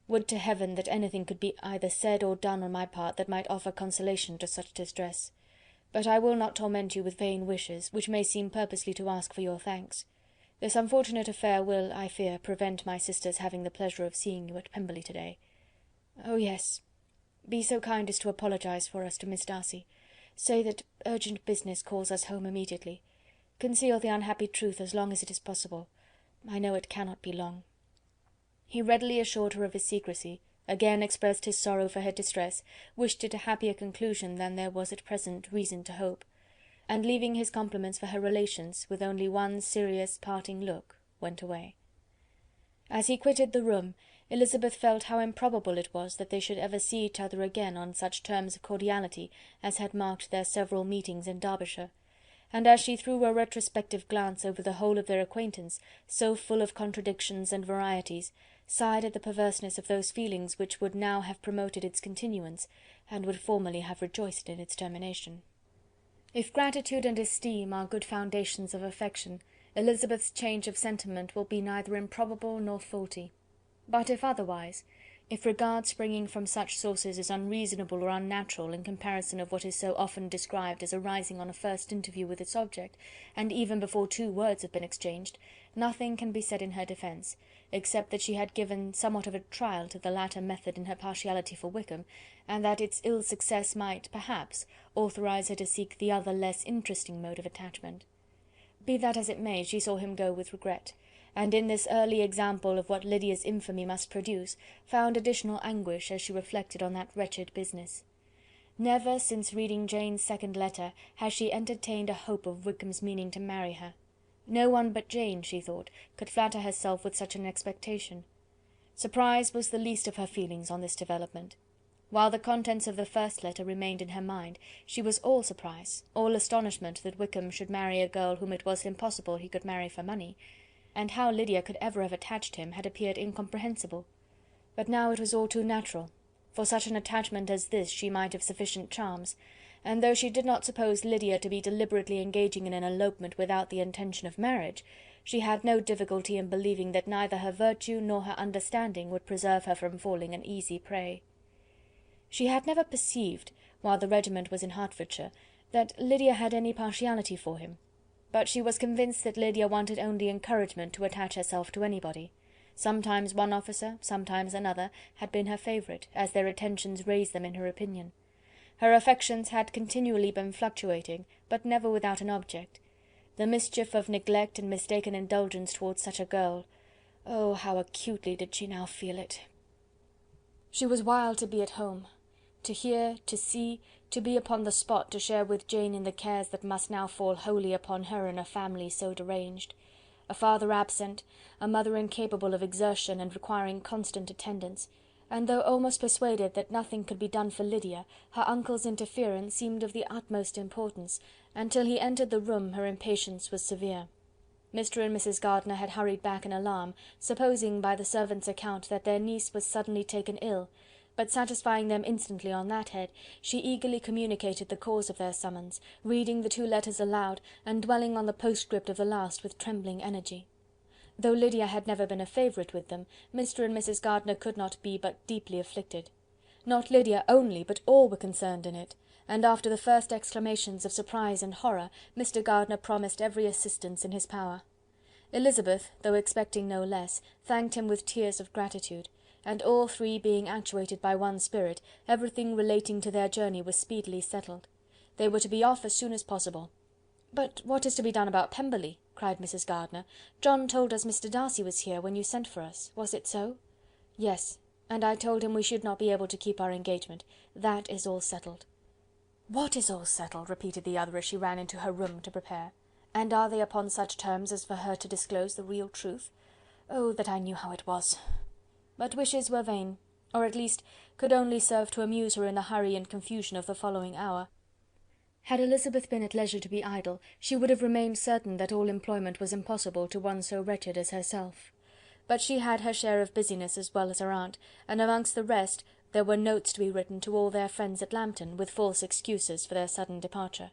Would to heaven that anything could be either said or done on my part that might offer consolation to such distress. But I will not torment you with vain wishes, which may seem purposely to ask for your thanks. This unfortunate affair will, I fear, prevent my sister's having the pleasure of seeing you at Pemberley to-day. Oh, yes. Be so kind as to apologize for us to Miss Darcy. Say that urgent business calls us home immediately. Conceal the unhappy truth as long as it is possible. I know it cannot be long." He readily assured her of his secrecy, again expressed his sorrow for her distress, wished it a happier conclusion than there was at present reason to hope, and leaving his compliments for her relations, with only one serious parting look, went away. As he quitted the room, Elizabeth felt how improbable it was that they should ever see each other again on such terms of cordiality as had marked their several meetings in Derbyshire, and as she threw a retrospective glance over the whole of their acquaintance, so full of contradictions and varieties, sighed at the perverseness of those feelings which would now have promoted its continuance, and would formerly have rejoiced in its termination. If gratitude and esteem are good foundations of affection, Elizabeth's change of sentiment will be neither improbable nor faulty. But if otherwise, If regard springing from such sources is unreasonable or unnatural in comparison of what is so often described as arising on a first interview with its object, and even before 2 words have been exchanged, nothing can be said in her defence, except that she had given somewhat of a trial to the latter method in her partiality for Wickham, and that its ill success might, perhaps, authorise her to seek the other less interesting mode of attachment. Be that as it may, she saw him go with regret, and in this early example of what Lydia's infamy must produce, found additional anguish as she reflected on that wretched business. Never, since reading Jane's second letter, had she entertained a hope of Wickham's meaning to marry her. No one but Jane, she thought, could flatter herself with such an expectation. Surprise was the least of her feelings on this development. While the contents of the first letter remained in her mind, she was all surprise, all astonishment that Wickham should marry a girl whom it was impossible he could marry for money, and how Lydia could ever have attached him had appeared incomprehensible. But now it was all too natural. For such an attachment as this she might have sufficient charms, and though she did not suppose Lydia to be deliberately engaging in an elopement without the intention of marriage, she had no difficulty in believing that neither her virtue nor her understanding would preserve her from falling an easy prey. She had never perceived, while the regiment was in Hertfordshire, that Lydia had any partiality for him, but she was convinced that Lydia wanted only encouragement to attach herself to anybody. Sometimes one officer, sometimes another, had been her favourite, as their attentions raised them in her opinion. Her affections had continually been fluctuating, but never without an object. The mischief of neglect and mistaken indulgence towards such a girl, oh, how acutely did she now feel it! She was wild to be at home, to hear, to see, to be upon the spot to share with Jane in the cares that must now fall wholly upon her in a family so deranged. A father absent, a mother incapable of exertion and requiring constant attendance, and though almost persuaded that nothing could be done for Lydia, her uncle's interference seemed of the utmost importance, and till he entered the room her impatience was severe. Mr. and Mrs. Gardiner had hurried back in alarm, supposing by the servant's account that their niece was suddenly taken ill, but satisfying them instantly on that head, she eagerly communicated the cause of their summons, reading the 2 letters aloud, and dwelling on the postscript of the last with trembling energy. Though Lydia had never been a favourite with them, Mr. and Mrs. Gardiner could not be but deeply afflicted. Not Lydia only, but all were concerned in it, and after the first exclamations of surprise and horror, Mr. Gardiner promised every assistance in his power. Elizabeth, though expecting no less, thanked him with tears of gratitude, and all 3 being actuated by one spirit, everything relating to their journey was speedily settled. They were to be off as soon as possible. "But what is to be done about Pemberley?" cried Mrs. Gardiner. "John told us Mr. Darcy was here when you sent for us. Was it so?" "Yes, and I told him we should not be able to keep our engagement. That is all settled." "What is all settled?" repeated the other as she ran into her room to prepare. "And are they upon such terms as for her to disclose the real truth? Oh, that I knew how it was!" But wishes were vain, or at least could only serve to amuse her in the hurry and confusion of the following hour. Had Elizabeth been at leisure to be idle, she would have remained certain that all employment was impossible to one so wretched as herself. But she had her share of business as well as her aunt, and amongst the rest there were notes to be written to all their friends at Lambton, with false excuses for their sudden departure.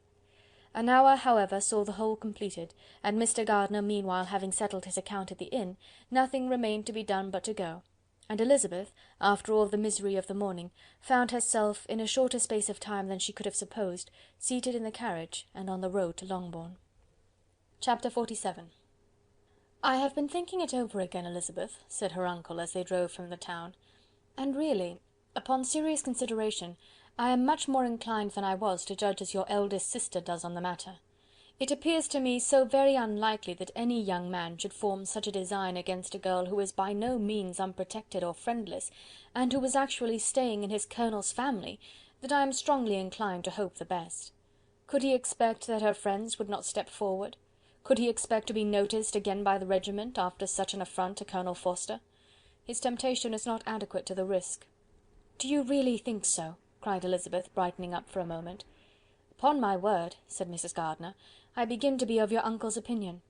An hour, however, saw the whole completed, and Mr. Gardiner meanwhile having settled his account at the inn, nothing remained to be done but to go, and Elizabeth, after all the misery of the morning, found herself, in a shorter space of time than she could have supposed, seated in the carriage and on the road to Longbourn. Chapter 47. "I have been thinking it over again, Elizabeth," said her uncle as they drove from the town, "and really, upon serious consideration, I am much more inclined than I was to judge as your eldest sister does on the matter. It appears to me so very unlikely that any young man should form such a design against a girl who is by no means unprotected or friendless, and who was actually staying in his colonel's family, that I am strongly inclined to hope the best. Could he expect that her friends would not step forward? Could he expect to be noticed again by the regiment, after such an affront to Colonel Forster? His temptation is not adequate to the risk." "Do you really think so?" cried Elizabeth, brightening up for a moment. "Upon my word," said Mrs. Gardiner, "I begin to be of your uncle's opinion.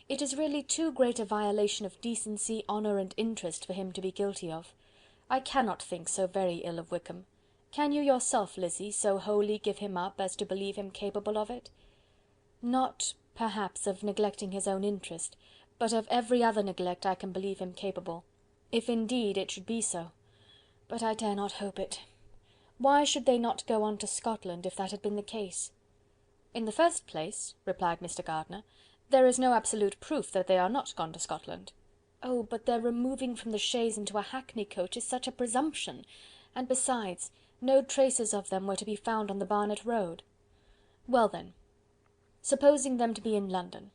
It is really too great a violation of decency, honour, and interest for him to be guilty of. I cannot think so very ill of Wickham. Can you yourself, Lizzy, so wholly give him up as to believe him capable of it?" "Not, perhaps, of neglecting his own interest, but of every other neglect I can believe him capable, if indeed it should be so. but I dare not hope it. Why should they not go on to Scotland, if that had been the case?" "In the first place," replied Mr. Gardiner, "there is no absolute proof that they are not gone to Scotland." "Oh, but their removing from the chaise into a hackney coach is such a presumption! And besides, no traces of them were to be found on the Barnet road." "Well then, supposing them to be in London.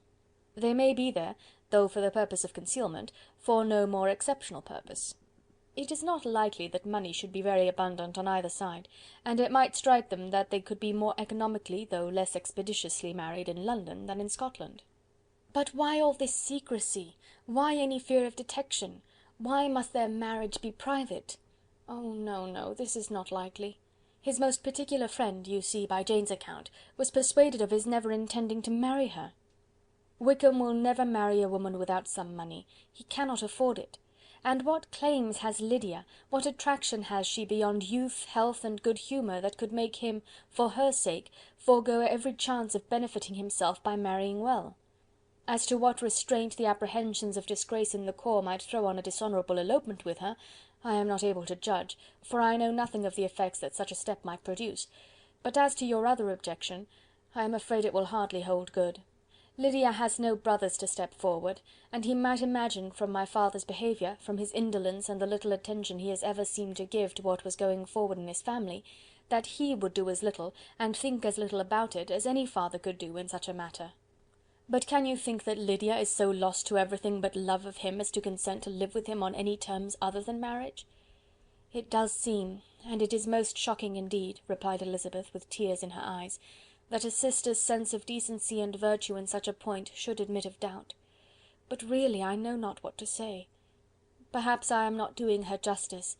They may be there, though for the purpose of concealment, for no more exceptional purpose. It is not likely that money should be very abundant on either side, and it might strike them that they could be more economically, though less expeditiously married in London than in Scotland." "But why all this secrecy? Why any fear of detection? Why must their marriage be private? Oh no, no, this is not likely. His most particular friend, you see by Jane's account, was persuaded of his never intending to marry her. Wickham will never marry a woman without some money. He cannot afford it. And what claims has Lydia, what attraction has she beyond youth, health, and good humour, that could make him, for her sake, forego every chance of benefiting himself by marrying well? As to what restraint the apprehensions of disgrace in the corps might throw on a dishonourable elopement with her, I am not able to judge, for I know nothing of the effects that such a step might produce. But as to your other objection, I am afraid it will hardly hold good. Lydia has no brothers to step forward, and he might imagine from my father's behaviour, from his indolence and the little attention he has ever seemed to give to what was going forward in his family, that he would do as little, and think as little about it, as any father could do in such a matter. But can you think that Lydia is so lost to everything but love of him as to consent to live with him on any terms other than marriage?" "It does seem, and it is most shocking indeed," replied Elizabeth, with tears in her eyes, "that a sister's sense of decency and virtue in such a point should admit of doubt. But really I know not what to say. Perhaps I am not doing her justice,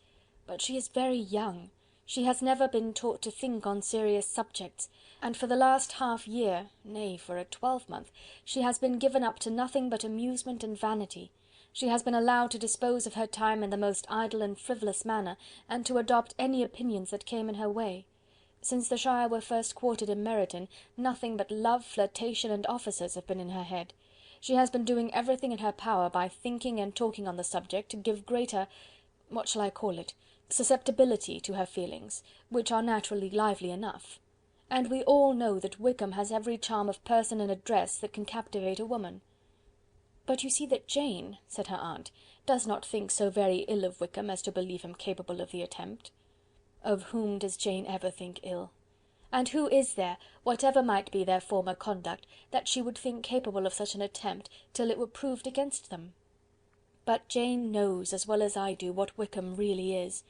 but she is very young. She has never been taught to think on serious subjects, and for the last half year, nay, for a twelvemonth, she has been given up to nothing but amusement and vanity. She has been allowed to dispose of her time in the most idle and frivolous manner, and to adopt any opinions that came in her way. Since the Shire were first quartered in Meryton, nothing but love, flirtation, and officers have been in her head. She has been doing everything in her power by thinking and talking on the subject, to give greater, what shall I call it, susceptibility to her feelings, which are naturally lively enough. And we all know that Wickham has every charm of person and address that can captivate a woman." "But you see that Jane," said her aunt, "does not think so very ill of Wickham as to believe him capable of the attempt." "Of whom does Jane ever think ill? And who is there, whatever might be their former conduct, that she would think capable of such an attempt, till it were proved against them? But Jane knows, as well as I do, what Wickham really is.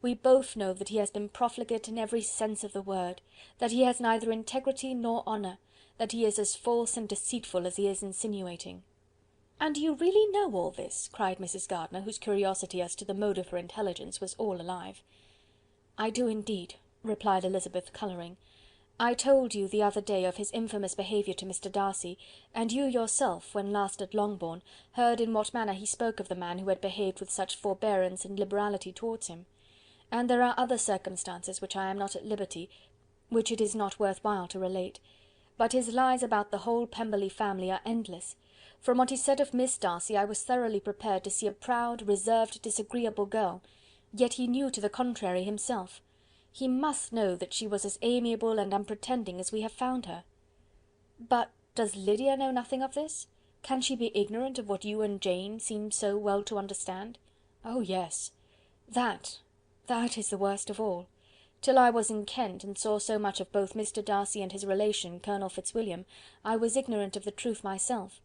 We both know that he has been profligate in every sense of the word, that he has neither integrity nor honour, that he is as false and deceitful as he is insinuating." "And you really know all this?" cried Mrs. Gardiner, whose curiosity as to the mode of her intelligence was all alive. "I do indeed," replied Elizabeth, colouring. "I told you the other day of his infamous behaviour to Mr. Darcy, and you yourself, when last at Longbourn, heard in what manner he spoke of the man who had behaved with such forbearance and liberality towards him. And there are other circumstances which I am not at liberty, which it is not worth while to relate. But his lies about the whole Pemberley family are endless. From what he said of Miss Darcy, I was thoroughly prepared to see a proud, reserved, disagreeable girl, yet he knew to the contrary himself. He must know that she was as amiable and unpretending as we have found her." "But does Lydia know nothing of this? Can she be ignorant of what you and Jane seem so well to understand?" "Oh yes. That is the worst of all. Till I was in Kent, and saw so much of both Mr. Darcy and his relation, Colonel Fitzwilliam, I was ignorant of the truth myself.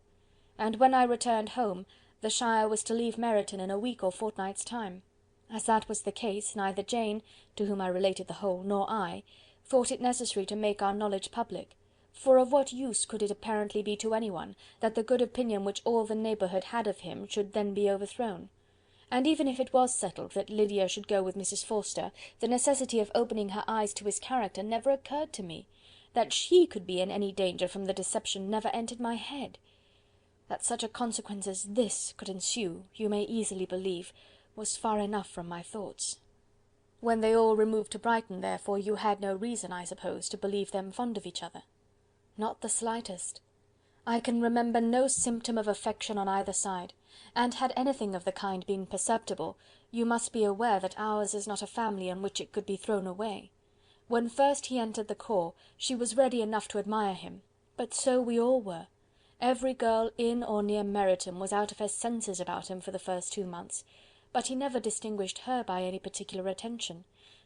And when I returned home, the Shire was to leave Meryton in a week or fortnight's time. As that was the case, neither Jane, to whom I related the whole, nor I, thought it necessary to make our knowledge public. For of what use could it apparently be to anyone, that the good opinion which all the neighbourhood had of him should then be overthrown? And even if it was settled that Lydia should go with Mrs. Forster, the necessity of opening her eyes to his character never occurred to me. That she could be in any danger from the deception never entered my head. That such a consequence as this could ensue, you may easily believe, was far enough from my thoughts." "When they all removed to Brighton, therefore, you had no reason, I suppose, to believe them fond of each other?" "Not the slightest. I can remember no symptom of affection on either side. and had anything of the kind been perceptible, you must be aware that ours is not a family on which it could be thrown away. When first he entered the corps, she was ready enough to admire him, but so we all were. Every girl in or near Meryton was out of her senses about him for the first 2 months, but he never distinguished her by any particular attention,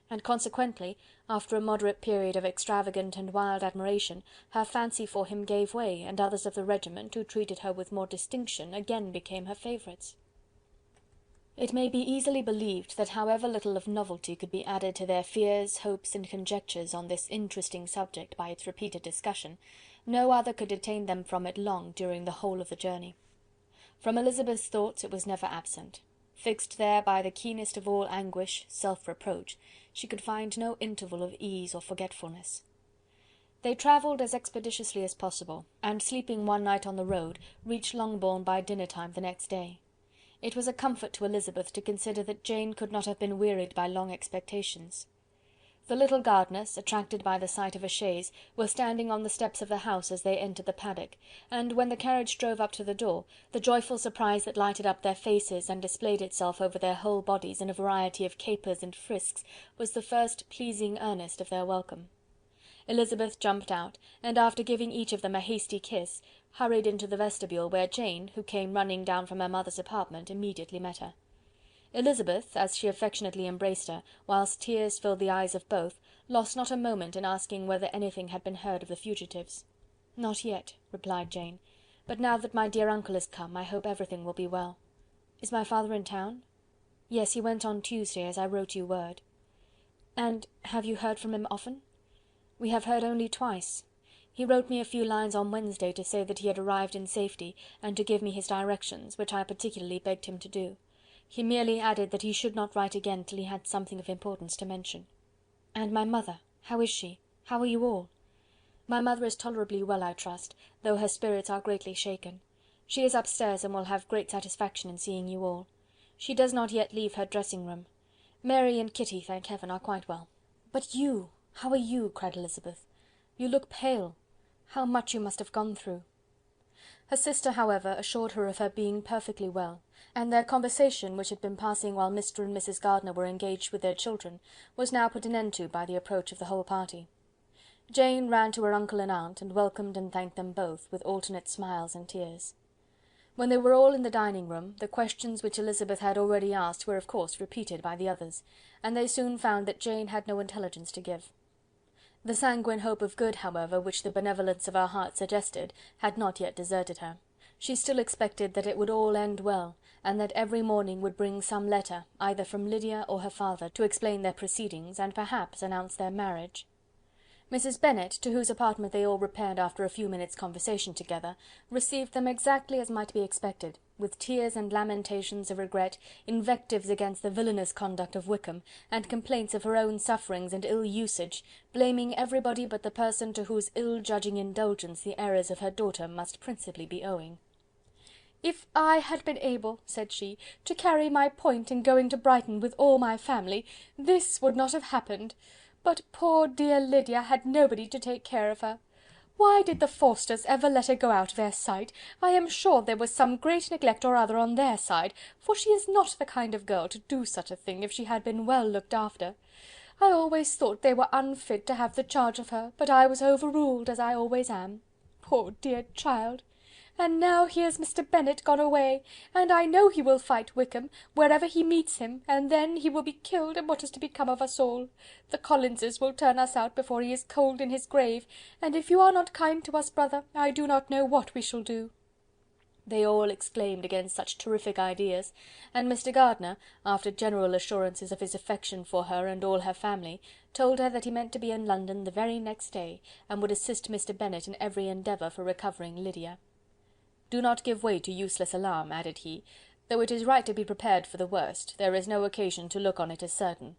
and consequently, after a moderate period of extravagant and wild admiration, her fancy for him gave way, and others of the regiment, who treated her with more distinction, again became her favourites. It may be easily believed that however little of novelty could be added to their fears, hopes, and conjectures on this interesting subject by its repeated discussion, no other could detain them from it long during the whole of the journey. From Elizabeth's thoughts it was never absent. Fixed there by the keenest of all anguish, self-reproach, she could find no interval of ease or forgetfulness. They travelled as expeditiously as possible, and sleeping one night on the road, reached Longbourn by dinner-time the next day. It was a comfort to Elizabeth to consider that Jane could not have been wearied by long expectations. The little gardeners, attracted by the sight of a chaise, were standing on the steps of the house as they entered the paddock, and when the carriage drove up to the door, the joyful surprise that lighted up their faces and displayed itself over their whole bodies in a variety of capers and frisks was the first pleasing earnest of their welcome. Elizabeth jumped out, and after giving each of them a hasty kiss, hurried into the vestibule, where Jane, who came running down from her mother's apartment, immediately met her. Elizabeth, as she affectionately embraced her, whilst tears filled the eyes of both, lost not a moment in asking whether anything had been heard of the fugitives. "Not yet," replied Jane, "but now that my dear uncle has come, I hope everything will be well. Is my father in town?" "Yes, he went on Tuesday, as I wrote you word." "And have you heard from him often?" "We have heard only twice. He wrote me a few lines on Wednesday to say that he had arrived in safety, and to give me his directions, which I particularly begged him to do. He merely added that he should not write again till he had something of importance to mention." "And my mother, how is she? How are you all?" "My mother is tolerably well, I trust, though her spirits are greatly shaken. She is upstairs, and will have great satisfaction in seeing you all. She does not yet leave her dressing-room. Mary and Kitty, thank heaven, are quite well." "But you, how are you?" cried Elizabeth. "You look pale. How much you must have gone through." Her sister, however, assured her of her being perfectly well, and their conversation, which had been passing while Mr. and Mrs. Gardiner were engaged with their children, was now put an end to by the approach of the whole party. Jane ran to her uncle and aunt, and welcomed and thanked them both, with alternate smiles and tears. When they were all in the dining-room, the questions which Elizabeth had already asked were of course repeated by the others, and they soon found that Jane had no intelligence to give. The sanguine hope of good, however, which the benevolence of her heart suggested, had not yet deserted her. She still expected that it would all end well, and that every morning would bring some letter, either from Lydia or her father, to explain their proceedings, and perhaps announce their marriage. Mrs. Bennet, to whose apartment they all repaired after a few minutes' conversation together, received them exactly as might be expected, with tears and lamentations of regret, invectives against the villainous conduct of Wickham, and complaints of her own sufferings and ill usage, blaming everybody but the person to whose ill-judging indulgence the errors of her daughter must principally be owing. "If I had been able," said she, "to carry my point in going to Brighton with all my family, this would not have happened. But poor dear Lydia had nobody to take care of her. Why did the Forsters ever let her go out of their sight? I am sure there was some great neglect or other on their side, for she is not the kind of girl to do such a thing if she had been well looked after. I always thought they were unfit to have the charge of her, but I was overruled, as I always am. Poor dear child! And now here's Mr. Bennet gone away, and I know he will fight Wickham, wherever he meets him, and then he will be killed, and what is to become of us all? The Collinses will turn us out before he is cold in his grave, and if you are not kind to us, brother, I do not know what we shall do." They all exclaimed against such terrific ideas, and Mr. Gardiner, after general assurances of his affection for her and all her family, told her that he meant to be in London the very next day, and would assist Mr. Bennet in every endeavour for recovering Lydia. "Do not give way to useless alarm," added he. "Though it is right to be prepared for the worst, there is no occasion to look on it as certain.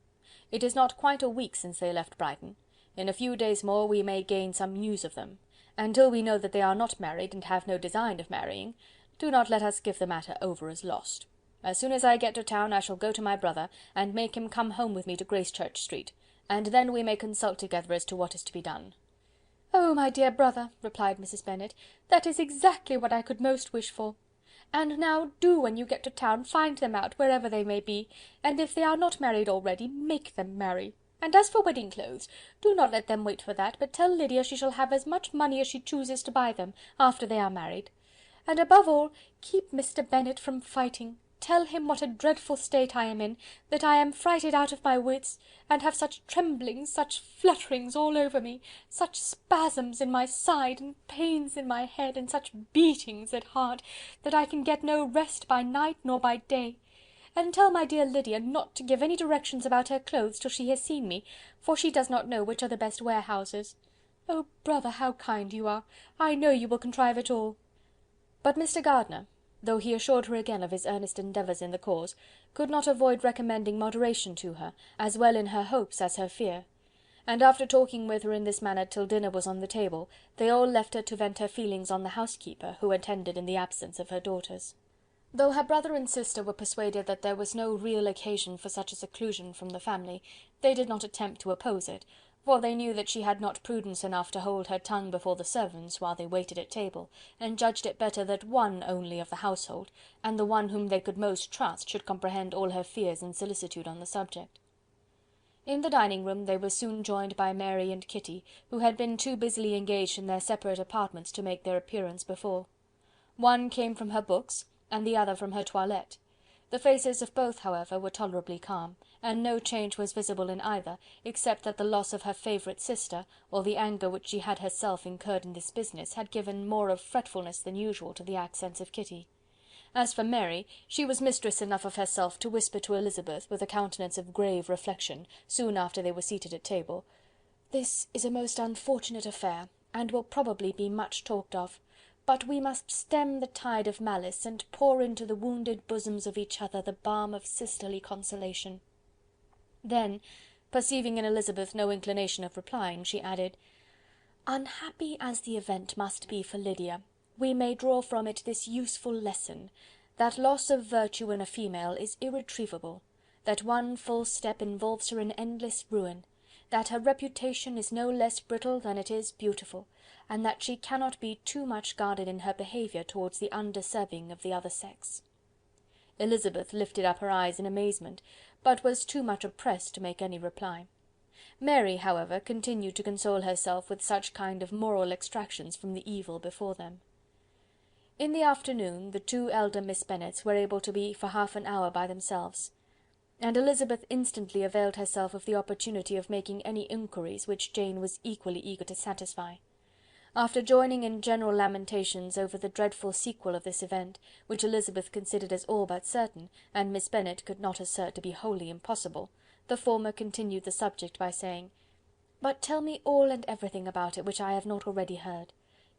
It is not quite a week since they left Brighton. In a few days more we may gain some news of them. Until we know that they are not married, and have no design of marrying, do not let us give the matter over as lost. As soon as I get to town I shall go to my brother, and make him come home with me to Gracechurch Street, and then we may consult together as to what is to be done." "Oh, my dear brother," replied Mrs. Bennet, "that is exactly what I could most wish for. And now do, when you get to town, find them out, wherever they may be, and if they are not married already, make them marry. And as for wedding clothes, do not let them wait for that, but tell Lydia she shall have as much money as she chooses to buy them, after they are married. And above all, keep Mr. Bennet from fighting. Tell him what a dreadful state I am in, that I am frighted out of my wits, and have such tremblings, such flutterings all over me, such spasms in my side, and pains in my head, and such beatings at heart, that I can get no rest by night nor by day. And tell my dear Lydia not to give any directions about her clothes till she has seen me, for she does not know which are the best warehouses. Oh, brother, how kind you are! I know you will contrive it all." But Mr. Gardiner, though he assured her again of his earnest endeavours in the cause, could not avoid recommending moderation to her, as well in her hopes as her fear; and after talking with her in this manner till dinner was on the table, they all left her to vent her feelings on the housekeeper, who attended in the absence of her daughters. Though her brother and sister were persuaded that there was no real occasion for such a seclusion from the family, they did not attempt to oppose it, for they knew that she had not prudence enough to hold her tongue before the servants while they waited at table, and judged it better that one only of the household, and the one whom they could most trust, should comprehend all her fears and solicitude on the subject. In the dining-room they were soon joined by Mary and Kitty, who had been too busily engaged in their separate apartments to make their appearance before. One came from her books, and the other from her toilette. The faces of both, however, were tolerably calm, and no change was visible in either, except that the loss of her favourite sister, or the anger which she had herself incurred in this business, had given more of fretfulness than usual to the accents of Kitty. As for Mary, she was mistress enough of herself to whisper to Elizabeth, with a countenance of grave reflection, soon after they were seated at table, "This is a most unfortunate affair, and will probably be much talked of. But we must stem the tide of malice, and pour into the wounded bosoms of each other the balm of sisterly consolation." Then, perceiving in Elizabeth no inclination of replying, she added, "Unhappy as the event must be for Lydia, we may draw from it this useful lesson, that loss of virtue in a female is irretrievable, that one false step involves her in endless ruin, that her reputation is no less brittle than it is beautiful, and that she cannot be too much guarded in her behaviour towards the undeserving of the other sex." Elizabeth lifted up her eyes in amazement, but was too much oppressed to make any reply. Mary, however, continued to console herself with such kind of moral extractions from the evil before them. In the afternoon the two elder Miss Bennets were able to be for half an hour by themselves, and Elizabeth instantly availed herself of the opportunity of making any inquiries which Jane was equally eager to satisfy. After joining in general lamentations over the dreadful sequel of this event, which Elizabeth considered as all but certain, and Miss Bennet could not assert to be wholly impossible, the former continued the subject by saying, "But tell me all and everything about it which I have not already heard.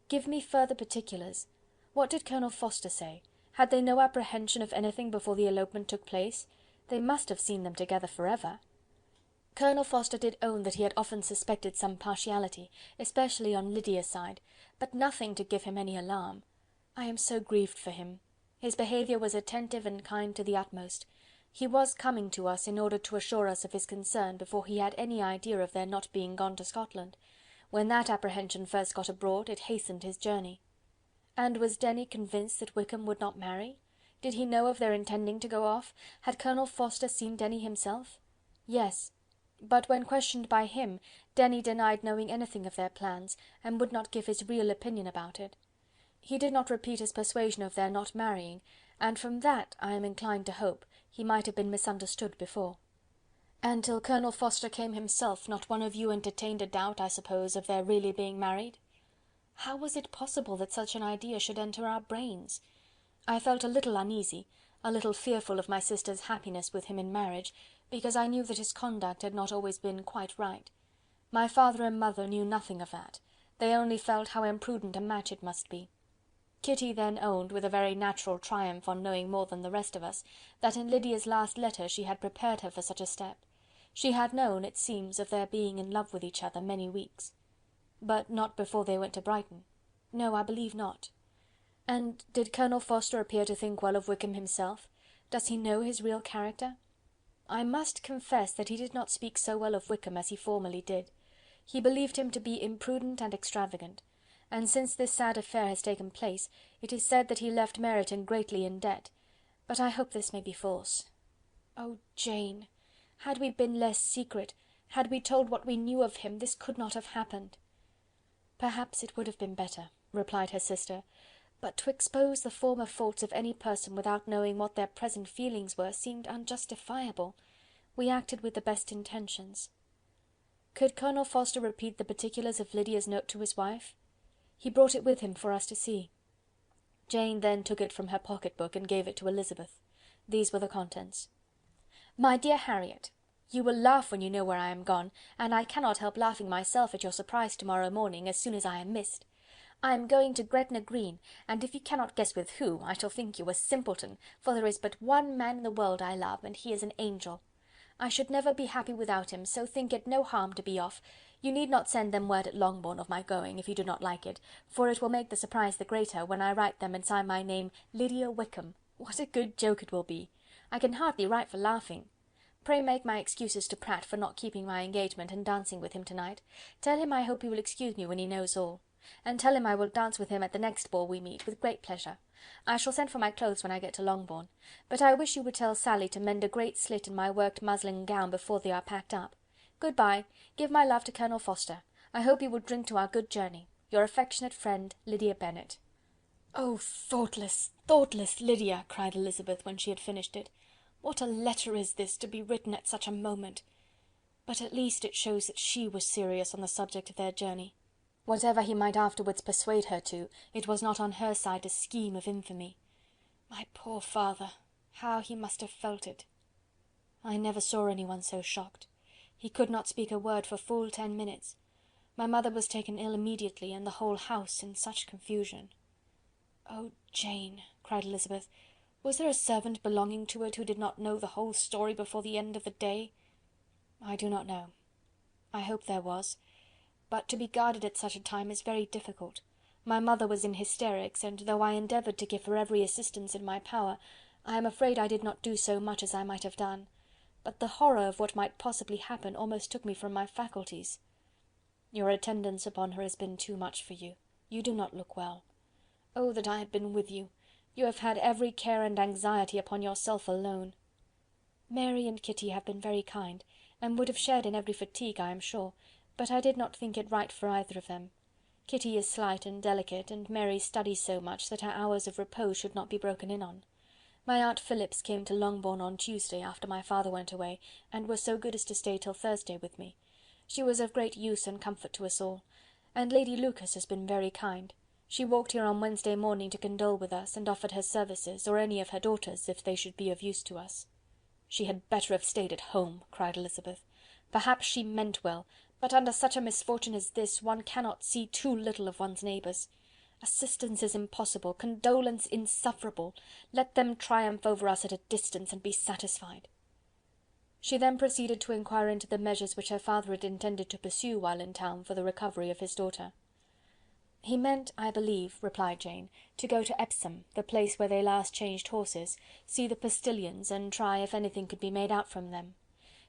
Give me further particulars. What did Colonel Forster say? Had they no apprehension of anything before the elopement took place? They must have seen them together for ever." Colonel Forster did own that he had often suspected some partiality, especially on Lydia's side, but nothing to give him any alarm. I am so grieved for him. His behaviour was attentive and kind to the utmost. He was coming to us in order to assure us of his concern before he had any idea of their not being gone to Scotland. When that apprehension first got abroad, it hastened his journey. And was Denny convinced that Wickham would not marry? Did he know of their intending to go off? Had Colonel Forster seen Denny himself? Yes. But when questioned by him, Denny denied knowing anything of their plans, and would not give his real opinion about it. He did not repeat his persuasion of their not marrying, and from that, I am inclined to hope, he might have been misunderstood before. And till Colonel Forster came himself, not one of you entertained a doubt, I suppose, of their really being married? How was it possible that such an idea should enter our brains? I felt a little uneasy, a little fearful of my sister's happiness with him in marriage, because I knew that his conduct had not always been quite right. My father and mother knew nothing of that. They only felt how imprudent a match it must be. Kitty then owned, with a very natural triumph on knowing more than the rest of us, that in Lydia's last letter she had prepared her for such a step. She had known, it seems, of their being in love with each other many weeks. But not before they went to Brighton. No, I believe not. And did Colonel Forster appear to think well of Wickham himself? Does he know his real character? I must confess that he did not speak so well of Wickham as he formerly did. He believed him to be imprudent and extravagant, and since this sad affair has taken place, it is said that he left Meryton greatly in debt. But I hope this may be false. Oh, Jane! Had we been less secret, had we told what we knew of him, this could not have happened." "Perhaps it would have been better," replied her sister, "but to expose the former faults of any person without knowing what their present feelings were seemed unjustifiable. We acted with the best intentions." Could Colonel Forster repeat the particulars of Lydia's note to his wife? He brought it with him for us to see. Jane then took it from her pocket book and gave it to Elizabeth. These were the contents. "My dear Harriet, you will laugh when you know where I am gone, and I cannot help laughing myself at your surprise tomorrow morning, as soon as I am missed. I am going to Gretna Green, and if you cannot guess with who, I shall think you a simpleton, for there is but one man in the world I love, and he is an angel. I should never be happy without him, so think it no harm to be off. You need not send them word at Longbourn of my going, if you do not like it, for it will make the surprise the greater, when I write them and sign my name Lydia Wickham. What a good joke it will be! I can hardly write for laughing. Pray make my excuses to Pratt for not keeping my engagement and dancing with him tonight. Tell him I hope he will excuse me when he knows all. And tell him I will dance with him at the next ball we meet, with great pleasure. I shall send for my clothes when I get to Longbourn. But I wish you would tell Sally to mend a great slit in my worked muslin gown before they are packed up. Good-bye. Give my love to Colonel Forster. I hope you will drink to our good journey. Your affectionate friend, Lydia Bennet." "Oh, thoughtless, thoughtless Lydia!" cried Elizabeth, when she had finished it. "What a letter is this, to be written at such a moment! But at least it shows that she was serious on the subject of their journey. Whatever he might afterwards persuade her to, it was not on her side a scheme of infamy. My poor father! How he must have felt it! I never saw anyone so shocked. He could not speak a word for full 10 minutes. My mother was taken ill immediately, and the whole house in such confusion." "Oh, Jane!" cried Elizabeth, "was there a servant belonging to it who did not know the whole story before the end of the day?" "I do not know. I hope there was. But to be guarded at such a time is very difficult. My mother was in hysterics, and though I endeavoured to give her every assistance in my power, I am afraid I did not do so much as I might have done. But the horror of what might possibly happen almost took me from my faculties. Your attendance upon her has been too much for you. You do not look well. Oh, that I had been with you! You have had every care and anxiety upon yourself alone. Mary and Kitty have been very kind, and would have shared in every fatigue, I am sure, but I did not think it right for either of them. Kitty is slight and delicate, and Mary studies so much that her hours of repose should not be broken in on. My aunt Phillips came to Longbourn on Tuesday, after my father went away, and was so good as to stay till Thursday with me. She was of great use and comfort to us all, and Lady Lucas has been very kind. She walked here on Wednesday morning to condole with us, and offered her services, or any of her daughters, if they should be of use to us." "She had better have stayed at home," cried Elizabeth. "Perhaps she meant well, but under such a misfortune as this, one cannot see too little of one's neighbours. Assistance is impossible, condolence insufferable. Let them triumph over us at a distance, and be satisfied." She then proceeded to inquire into the measures which her father had intended to pursue while in town for the recovery of his daughter. "He meant, I believe," replied Jane, "to go to Epsom, the place where they last changed horses, see the postillions, and try if anything could be made out from them.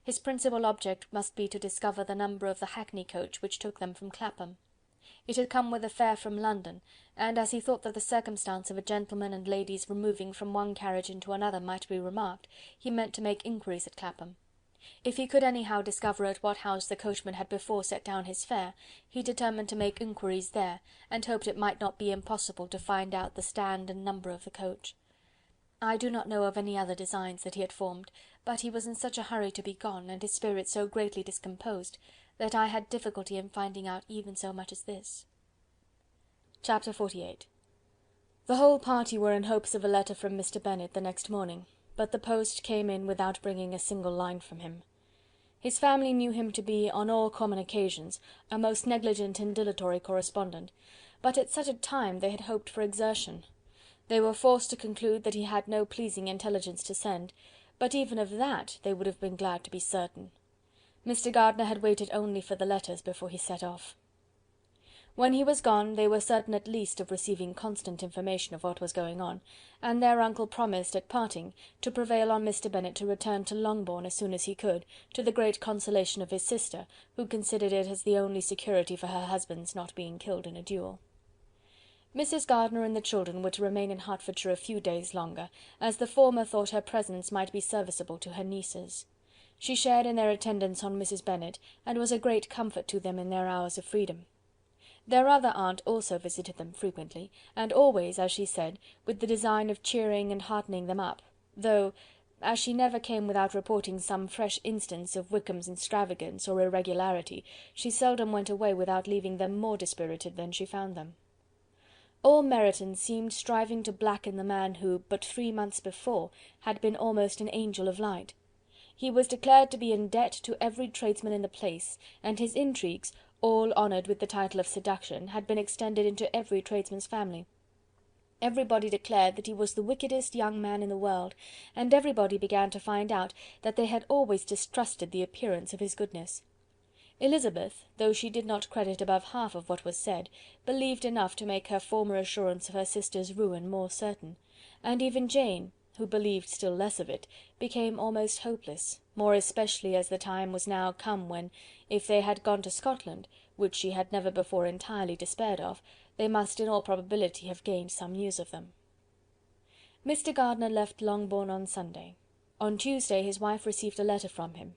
His principal object must be to discover the number of the hackney coach which took them from Clapham. It had come with a fare from London, and as he thought that the circumstance of a gentleman and ladies removing from one carriage into another might be remarked, he meant to make inquiries at Clapham. If he could anyhow discover at what house the coachman had before set down his fare, he determined to make inquiries there, and hoped it might not be impossible to find out the stand and number of the coach. I do not know of any other designs that he had formed, but he was in such a hurry to be gone, and his spirits so greatly discomposed, that I had difficulty in finding out even so much as this." Chapter 48. The whole party were in hopes of a letter from Mr. Bennet the next morning, but the post came in without bringing a single line from him. His family knew him to be, on all common occasions, a most negligent and dilatory correspondent, but at such a time they had hoped for exertion. They were forced to conclude that he had no pleasing intelligence to send, but even of that they would have been glad to be certain. Mr. Gardiner had waited only for the letters before he set off. When he was gone, they were certain at least of receiving constant information of what was going on, and their uncle promised, at parting, to prevail on Mr. Bennet to return to Longbourn as soon as he could, to the great consolation of his sister, who considered it as the only security for her husband's not being killed in a duel. Mrs. Gardiner and the children were to remain in Hertfordshire a few days longer, as the former thought her presence might be serviceable to her nieces. She shared in their attendance on Mrs. Bennet, and was a great comfort to them in their hours of freedom. Their other aunt also visited them frequently, and always, as she said, with the design of cheering and heartening them up, though, as she never came without reporting some fresh instance of Wickham's extravagance or irregularity, she seldom went away without leaving them more dispirited than she found them. All Meryton seemed striving to blacken the man who, but 3 months before, had been almost an angel of light. He was declared to be in debt to every tradesman in the place, and his intrigues, all honoured with the title of seduction, had been extended into every tradesman's family. Everybody declared that he was the wickedest young man in the world, and everybody began to find out that they had always distrusted the appearance of his goodness. Elizabeth, though she did not credit above half of what was said, believed enough to make her former assurance of her sister's ruin more certain, and even Jane, who believed still less of it, became almost hopeless, more especially as the time was now come when, if they had gone to Scotland, which she had never before entirely despaired of, they must in all probability have gained some news of them. Mr. Gardiner left Longbourn on Sunday. On Tuesday his wife received a letter from him.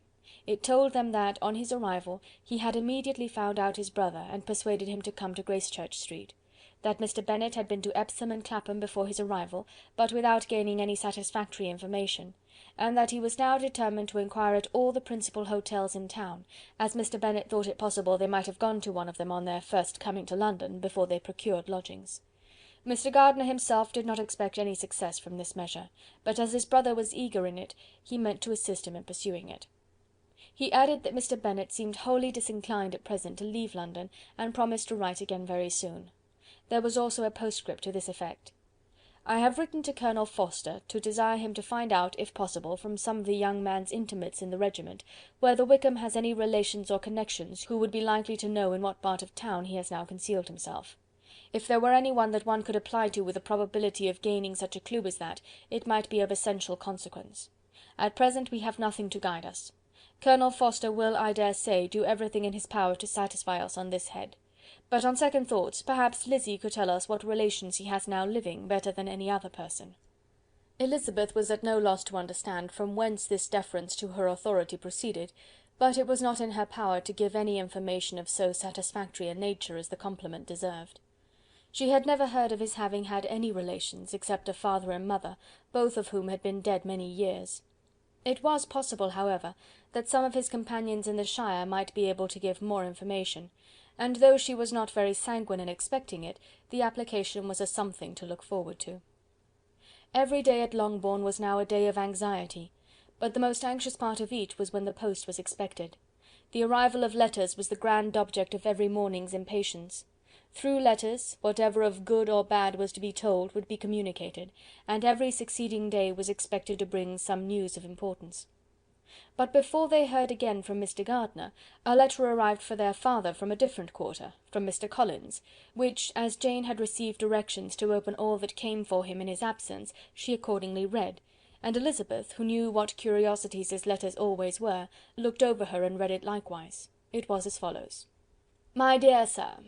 It told them that, on his arrival, he had immediately found out his brother, and persuaded him to come to Gracechurch Street; that Mr. Bennet had been to Epsom and Clapham before his arrival, but without gaining any satisfactory information, and that he was now determined to inquire at all the principal hotels in town, as Mr. Bennet thought it possible they might have gone to one of them on their first coming to London, before they procured lodgings. Mr. Gardiner himself did not expect any success from this measure, but as his brother was eager in it, he meant to assist him in pursuing it. He added that Mr. Bennet seemed wholly disinclined at present to leave London, and promised to write again very soon. There was also a postscript to this effect: "I have written to Colonel Forster to desire him to find out, if possible, from some of the young man's intimates in the regiment, whether Wickham has any relations or connections who would be likely to know in what part of town he has now concealed himself. If there were any one that one could apply to with a probability of gaining such a clue as that, it might be of essential consequence. At present we have nothing to guide us. Colonel Forster will, I dare say, do everything in his power to satisfy us on this head. But on second thoughts, perhaps Lizzie could tell us what relations he has now living, better than any other person." Elizabeth was at no loss to understand from whence this deference to her authority proceeded, but it was not in her power to give any information of so satisfactory a nature as the compliment deserved. She had never heard of his having had any relations, except a father and mother, both of whom had been dead many years. It was possible, however, that some of his companions in the shire might be able to give more information, and though she was not very sanguine in expecting it, the application was a something to look forward to. Every day at Longbourn was now a day of anxiety, but the most anxious part of each was when the post was expected. The arrival of letters was the grand object of every morning's impatience. Through letters, whatever of good or bad was to be told would be communicated, and every succeeding day was expected to bring some news of importance. But before they heard again from Mr. Gardiner, a letter arrived for their father from a different quarter, from Mr. Collins, which, as Jane had received directions to open all that came for him in his absence, she accordingly read, and Elizabeth, who knew what curiosities his letters always were, looked over her and read it likewise. It was as follows: "My dear Sir,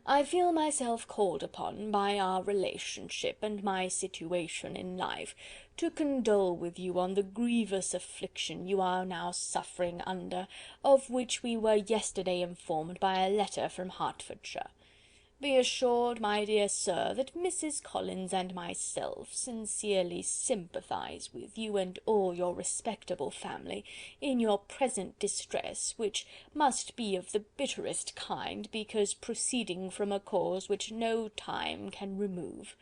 I feel myself called upon, by our relationship and my situation in life, to condole with you on the grievous affliction you are now suffering under, of which we were yesterday informed by a letter from Hertfordshire. Be assured, my dear sir, that Mrs. Collins and myself sincerely sympathise with you and all your respectable family in your present distress, which must be of the bitterest kind, because proceeding from a cause which no time can remove.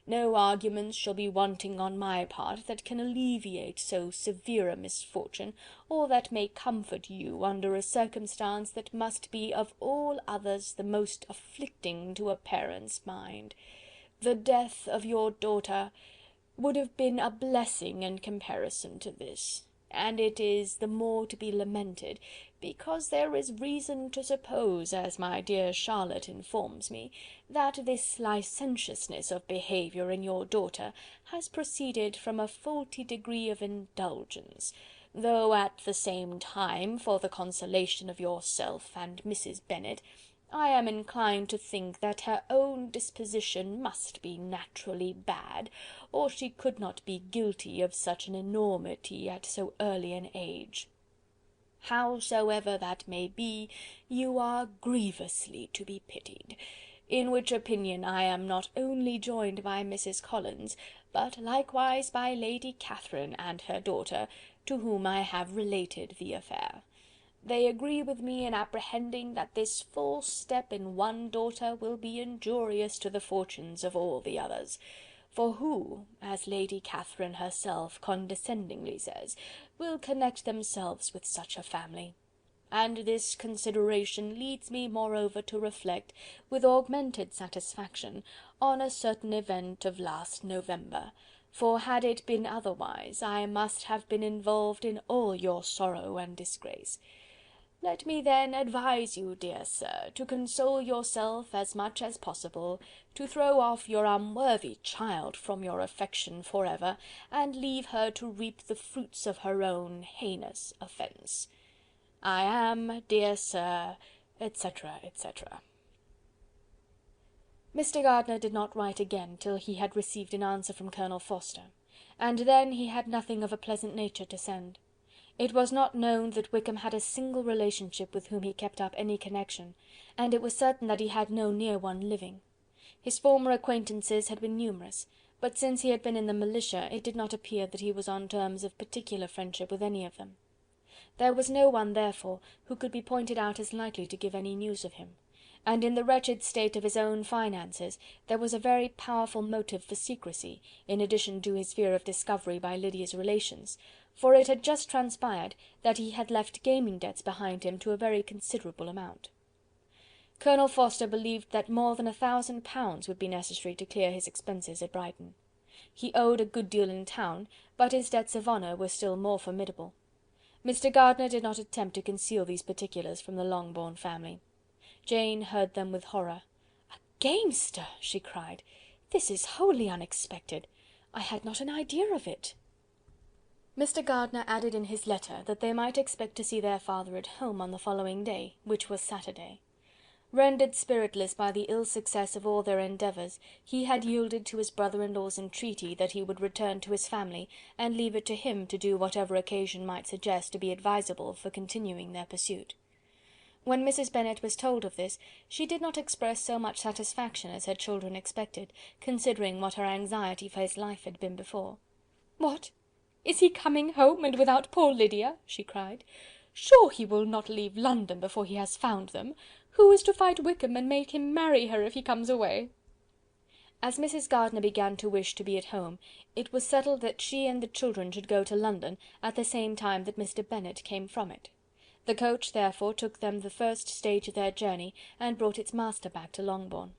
No arguments shall be wanting on my part that can alleviate so severe a misfortune, or that may comfort you under a circumstance that must be of all others the most afflicting to a parent's mind. The death of your daughter would have been a blessing in comparison to this, and it is the more to be lamented, because there is reason to suppose, as my dear Charlotte informs me, that this licentiousness of behaviour in your daughter has proceeded from a faulty degree of indulgence, though at the same time, for the consolation of yourself and Mrs. Bennet, I am inclined to think that her own disposition must be naturally bad, or she could not be guilty of such an enormity at so early an age. Howsoever that may be, you are grievously to be pitied, in which opinion I am not only joined by Mrs. Collins, but likewise by Lady Catherine and her daughter, to whom I have related the affair. They agree with me in apprehending that this false step in one daughter will be injurious to the fortunes of all the others. For who, as Lady Catherine herself condescendingly says, will connect themselves with such a family? And this consideration leads me moreover to reflect, with augmented satisfaction, on a certain event of last November, for had it been otherwise, I must have been involved in all your sorrow and disgrace. Let me then advise you, dear sir, to console yourself as much as possible, to throw off your unworthy child from your affection for ever, and leave her to reap the fruits of her own heinous offence. I am, dear sir, etc., etc. Mr. Gardiner did not write again till he had received an answer from Colonel Forster, and then he had nothing of a pleasant nature to send. It was not known that Wickham had a single relationship with whom he kept up any connection, and it was certain that he had no near one living. His former acquaintances had been numerous, but since he had been in the militia it did not appear that he was on terms of particular friendship with any of them. There was no one, therefore, who could be pointed out as likely to give any news of him, and in the wretched state of his own finances there was a very powerful motive for secrecy, in addition to his fear of discovery by Lydia's relations, for it had just transpired that he had left gaming debts behind him to a very considerable amount. Colonel Forster believed that more than £1,000 would be necessary to clear his expenses at Brighton. He owed a good deal in town, but his debts of honour were still more formidable. Mr. Gardiner did not attempt to conceal these particulars from the Longbourn family. Jane heard them with horror. "A gamester!" she cried. "This is wholly unexpected. I had not an idea of it." Mr. Gardiner added in his letter that they might expect to see their father at home on the following day, which was Saturday. Rendered spiritless by the ill success of all their endeavours, he had yielded to his brother-in-law's entreaty that he would return to his family, and leave it to him to do whatever occasion might suggest to be advisable for continuing their pursuit. When Mrs. Bennet was told of this, she did not express so much satisfaction as her children expected, considering what her anxiety for his life had been before. "What! Is he coming home, and without poor Lydia?" she cried. "Sure he will not leave London before he has found them. Who is to fight Wickham and make him marry her if he comes away?" As Mrs. Gardiner began to wish to be at home, it was settled that she and the children should go to London at the same time that Mr. Bennet came from it. The coach, therefore, took them the first stage of their journey, and brought its master back to Longbourn.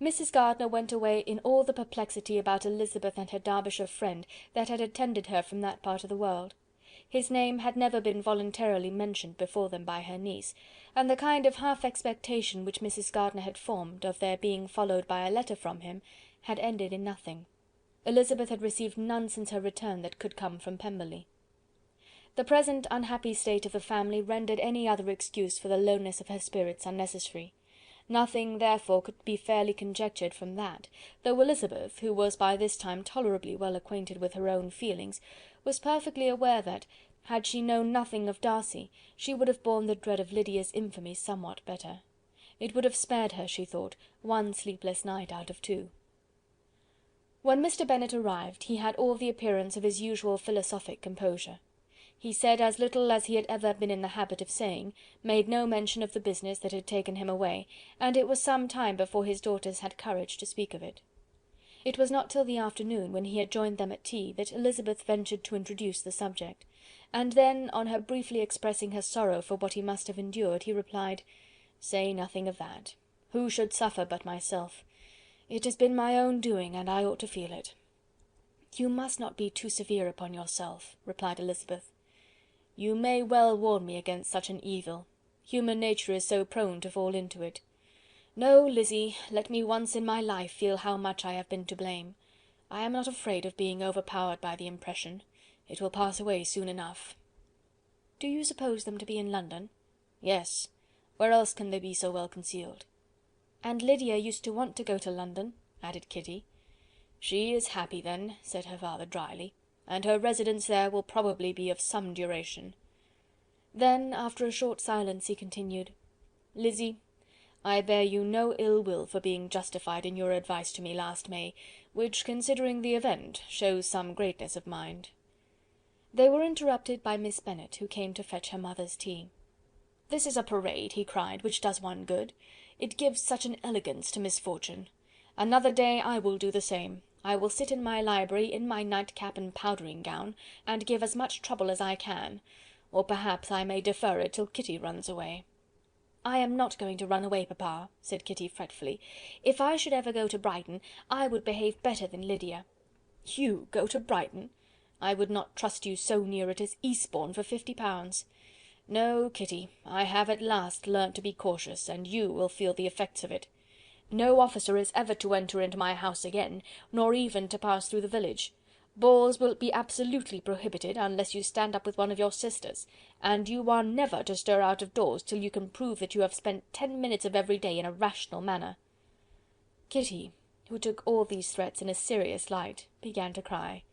Mrs. Gardiner went away in all the perplexity about Elizabeth and her Derbyshire friend that had attended her from that part of the world. His name had never been voluntarily mentioned before them by her niece, and the kind of half expectation which Mrs. Gardiner had formed, of their being followed by a letter from him, had ended in nothing. Elizabeth had received none since her return that could come from Pemberley. The present unhappy state of the family rendered any other excuse for the lowness of her spirits unnecessary. Nothing, therefore, could be fairly conjectured from that, though Elizabeth, who was by this time tolerably well acquainted with her own feelings, was perfectly aware that, had she known nothing of Darcy, she would have borne the dread of Lydia's infamy somewhat better. It would have spared her, she thought, one sleepless night out of 2. When Mr. Bennet arrived, he had all the appearance of his usual philosophic composure. He said as little as he had ever been in the habit of saying, made no mention of the business that had taken him away, and it was some time before his daughters had courage to speak of it. It was not till the afternoon, when he had joined them at tea, that Elizabeth ventured to introduce the subject, and then, on her briefly expressing her sorrow for what he must have endured, he replied, "Say nothing of that. Who should suffer but myself? It has been my own doing, and I ought to feel it." "You must not be too severe upon yourself," replied Elizabeth. "You may well warn me against such an evil. Human nature is so prone to fall into it. No, Lizzy, let me once in my life feel how much I have been to blame. I am not afraid of being overpowered by the impression. It will pass away soon enough." "Do you suppose them to be in London?" "Yes. Where else can they be so well concealed?" "And Lydia used to want to go to London," added Kitty. "She is happy, then," said her father drily, "and her residence there will probably be of some duration." Then, after a short silence, he continued: "Lizzy, I bear you no ill will for being justified in your advice to me last May, which, considering the event, shows some greatness of mind." They were interrupted by Miss Bennet, who came to fetch her mother's tea. "This is a parade," he cried, "which does one good. It gives such an elegance to misfortune. Another day I will do the same. I will sit in my library, in my nightcap and powdering gown, and give as much trouble as I can, or perhaps I may defer it till Kitty runs away." "I am not going to run away, papa," said Kitty fretfully. "If I should ever go to Brighton, I would behave better than Lydia." "You go to Brighton! I would not trust you so near it as Eastbourne for £50. No, Kitty, I have at last learnt to be cautious, and you will feel the effects of it. No officer is ever to enter into my house again, nor even to pass through the village. Balls will be absolutely prohibited, unless you stand up with one of your sisters, and you are never to stir out of doors till you can prove that you have spent 10 minutes of every day in a rational manner." Kitty, who took all these threats in a serious light, began to cry.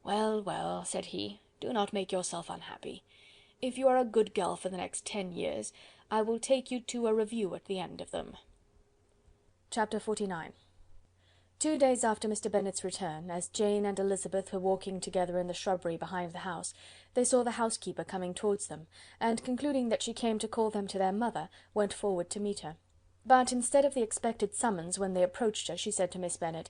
"Well, well," said he, "do not make yourself unhappy. If you are a good girl for the next 10 years, I will take you to a review at the end of them." Chapter 49. 2 days after Mr. Bennet's return, as Jane and Elizabeth were walking together in the shrubbery behind the house, they saw the housekeeper coming towards them, and concluding that she came to call them to their mother, went forward to meet her. But instead of the expected summons, when they approached her, she said to Miss Bennet: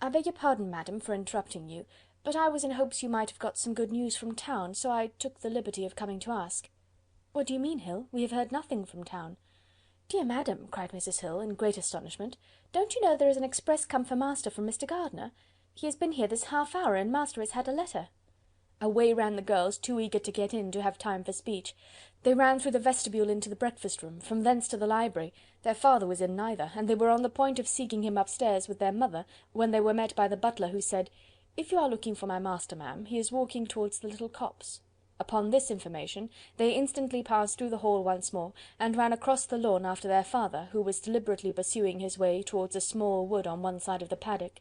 "I beg your pardon, madam, for interrupting you, but I was in hopes you might have got some good news from town, so I took the liberty of coming to ask." "What do you mean, Hill? We have heard nothing from town." "Dear madam," cried Mrs. Hill, in great astonishment, "don't you know there is an express come for master from Mr. Gardiner? He has been here this half hour, and master has had a letter." Away ran the girls, too eager to get in to have time for speech. They ran through the vestibule into the breakfast room, from thence to the library. Their father was in neither, and they were on the point of seeking him upstairs with their mother, when they were met by the butler, who said, "If you are looking for my master, ma'am, he is walking towards the little copse." Upon this information, they instantly passed through the hall once more, and ran across the lawn after their father, who was deliberately pursuing his way towards a small wood on one side of the paddock.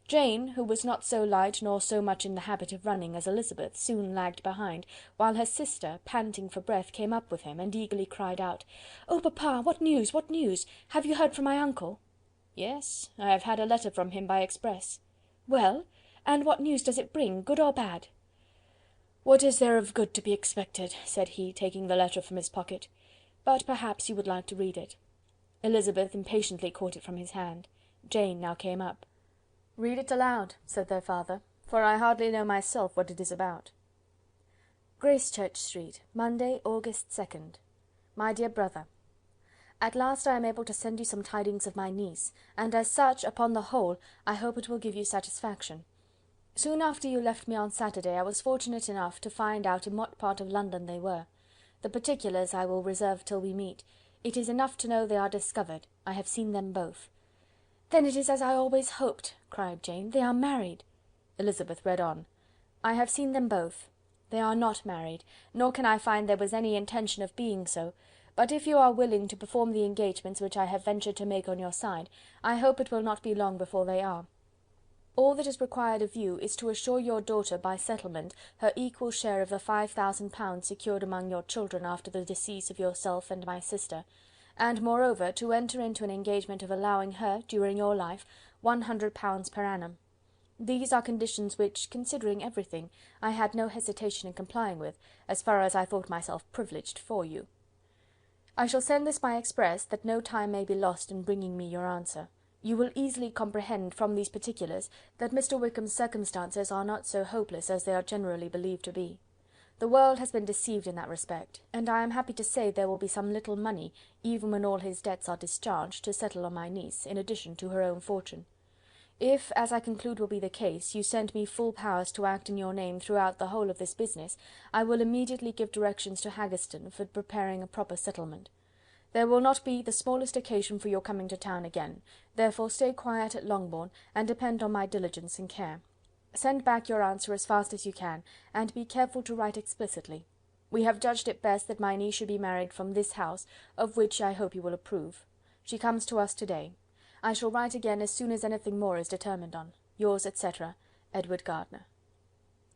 Jane, who was not so light nor so much in the habit of running as Elizabeth, soon lagged behind, while her sister, panting for breath, came up with him, and eagerly cried out: "Oh, papa, what news? What news? Have you heard from my uncle?" "Yes, I have had a letter from him by express." "Well, and what news does it bring, good or bad?" "What is there of good to be expected?" said he, taking the letter from his pocket. "But perhaps you would like to read it." Elizabeth impatiently caught it from his hand. Jane now came up. "Read it aloud," said their father, "for I hardly know myself what it is about." Gracechurch Street, Monday, August 2nd. My dear brother, at last I am able to send you some tidings of my niece, and as such, upon the whole, I hope it will give you satisfaction. Soon after you left me on Saturday, I was fortunate enough to find out in what part of London they were. The particulars I will reserve till we meet. It is enough to know they are discovered. I have seen them both. "Then it is as I always hoped," cried Jane. "They are married." Elizabeth read on. "I have seen them both. They are not married, nor can I find there was any intention of being so, but if you are willing to perform the engagements which I have ventured to make on your side, I hope it will not be long before they are. All that is required of you is to assure your daughter by settlement her equal share of the £5000 secured among your children after the decease of yourself and my sister, and moreover to enter into an engagement of allowing her, during your life, £100 per annum. These are conditions which, considering everything, I had no hesitation in complying with, as far as I thought myself privileged for you. I shall send this by express, that no time may be lost in bringing me your answer. You will easily comprehend from these particulars that Mr. Wickham's circumstances are not so hopeless as they are generally believed to be. The world has been deceived in that respect, and I am happy to say there will be some little money, even when all his debts are discharged, to settle on my niece, in addition to her own fortune. If, as I conclude will be the case, you send me full powers to act in your name throughout the whole of this business, I will immediately give directions to Haggerston for preparing a proper settlement. There will not be the smallest occasion for your coming to town again, therefore stay quiet at Longbourn, and depend on my diligence and care. Send back your answer as fast as you can, and be careful to write explicitly. We have judged it best that my niece should be married from this house, of which I hope you will approve. She comes to us to-day. I shall write again as soon as anything more is determined on. Yours, etc., Edward Gardiner.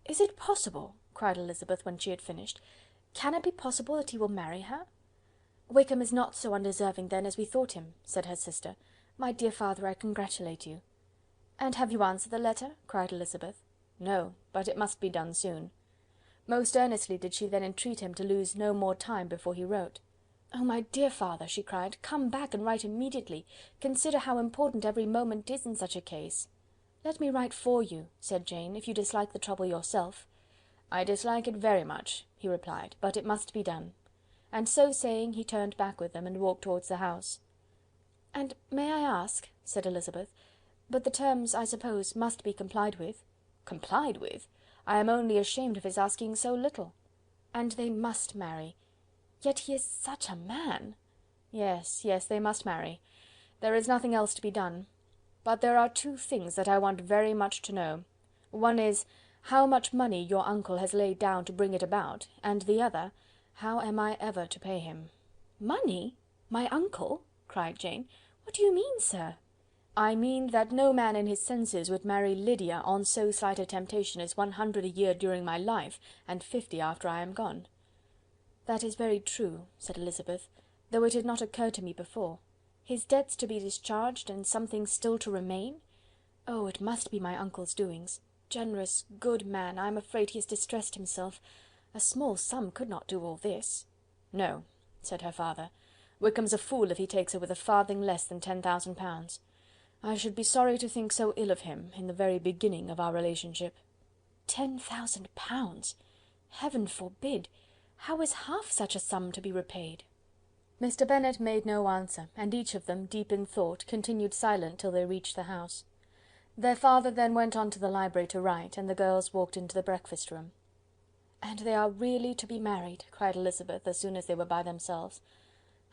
"Is it possible?" cried Elizabeth, when she had finished. "Can it be possible that he will marry her?" "Wickham is not so undeserving, then, as we thought him," said her sister. "My dear father, I congratulate you." "And have you answered the letter?" cried Elizabeth. "No, but it must be done soon." Most earnestly did she then entreat him to lose no more time before he wrote. "Oh, my dear father," she cried, "come back and write immediately. Consider how important every moment is in such a case." "Let me write for you," said Jane, "if you dislike the trouble yourself." "I dislike it very much," he replied, "but it must be done." And so saying, he turned back with them, and walked towards the house. "And may I ask," said Elizabeth, "but the terms, I suppose, must be complied with?" "Complied with? I am only ashamed of his asking so little." "And they must marry. Yet he is such a man!" "Yes, yes, they must marry. There is nothing else to be done. But there are two things that I want very much to know. One is, how much money your uncle has laid down to bring it about, and the other, how am I ever to pay him?" "Money? My uncle?" cried Jane. "What do you mean, sir?" "I mean that no man in his senses would marry Lydia on so slight a temptation as 100 a year during my life, and 50 after I am gone." "That is very true," said Elizabeth, "though it had not occurred to me before. His debts to be discharged, and something still to remain! Oh, it must be my uncle's doings. Generous, good man, I am afraid he has distressed himself. A small sum could not do all this." "No," said her father. "Wickham's a fool if he takes her with a farthing less than 10,000 pounds. I should be sorry to think so ill of him in the very beginning of our relationship." 10,000 pounds! Heaven forbid! How is half such a sum to be repaid? Mr. Bennet made no answer, and each of them, deep in thought, continued silent till they reached the house. Their father then went on to the library to write, and the girls walked into the breakfast room. "And they are really to be married," cried Elizabeth, as soon as they were by themselves.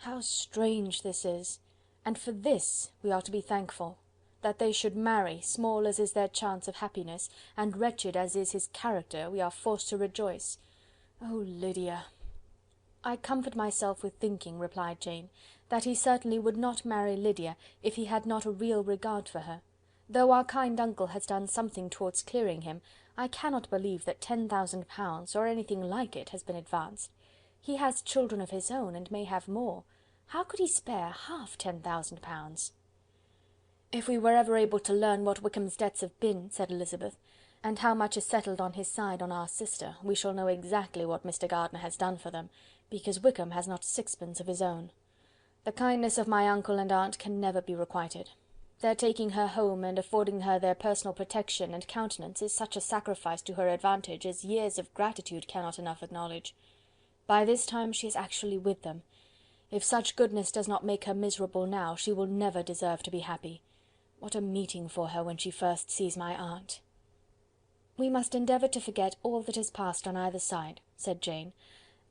"How strange this is! And for this we are to be thankful. That they should marry, small as is their chance of happiness, and wretched as is his character, we are forced to rejoice. Oh, Lydia!" "I comfort myself with thinking," replied Jane, "that he certainly would not marry Lydia if he had not a real regard for her. Though our kind uncle has done something towards clearing him, I cannot believe that 10,000 pounds, or anything like it, has been advanced. He has children of his own, and may have more. How could he spare half 10,000 pounds? "If we were ever able to learn what Wickham's debts have been," said Elizabeth, "and how much is settled on his side on our sister, we shall know exactly what Mr. Gardiner has done for them, because Wickham has not sixpence of his own. The kindness of my uncle and aunt can never be requited. Their taking her home and affording her their personal protection and countenance is such a sacrifice to her advantage as years of gratitude cannot enough acknowledge. By this time she is actually with them. If such goodness does not make her miserable now, she will never deserve to be happy. What a meeting for her when she first sees my aunt!" "We must endeavour to forget all that has passed on either side," said Jane.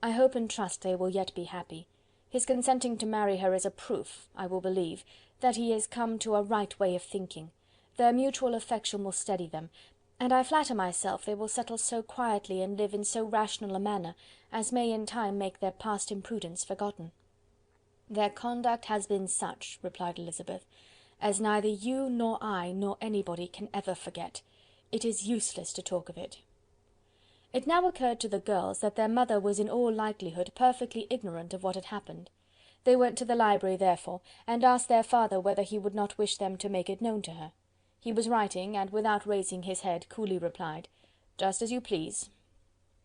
"I hope and trust they will yet be happy. His consenting to marry her is a proof, I will believe, that he is come to a right way of thinking. Their mutual affection will steady them, and I flatter myself they will settle so quietly and live in so rational a manner as may in time make their past imprudence forgotten." "Their conduct has been such," replied Elizabeth, "as neither you nor I nor anybody can ever forget. It is useless to talk of it." It now occurred to the girls that their mother was in all likelihood perfectly ignorant of what had happened. They went to the library, therefore, and asked their father whether he would not wish them to make it known to her. He was writing, and without raising his head, coolly replied, "Just as you please."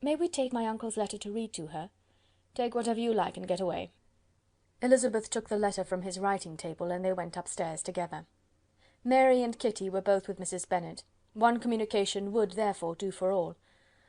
"May we take my uncle's letter to read to her?" "Take whatever you like and get away." Elizabeth took the letter from his writing table, and they went upstairs together. Mary and Kitty were both with Mrs. Bennet. One communication would, therefore, do for all.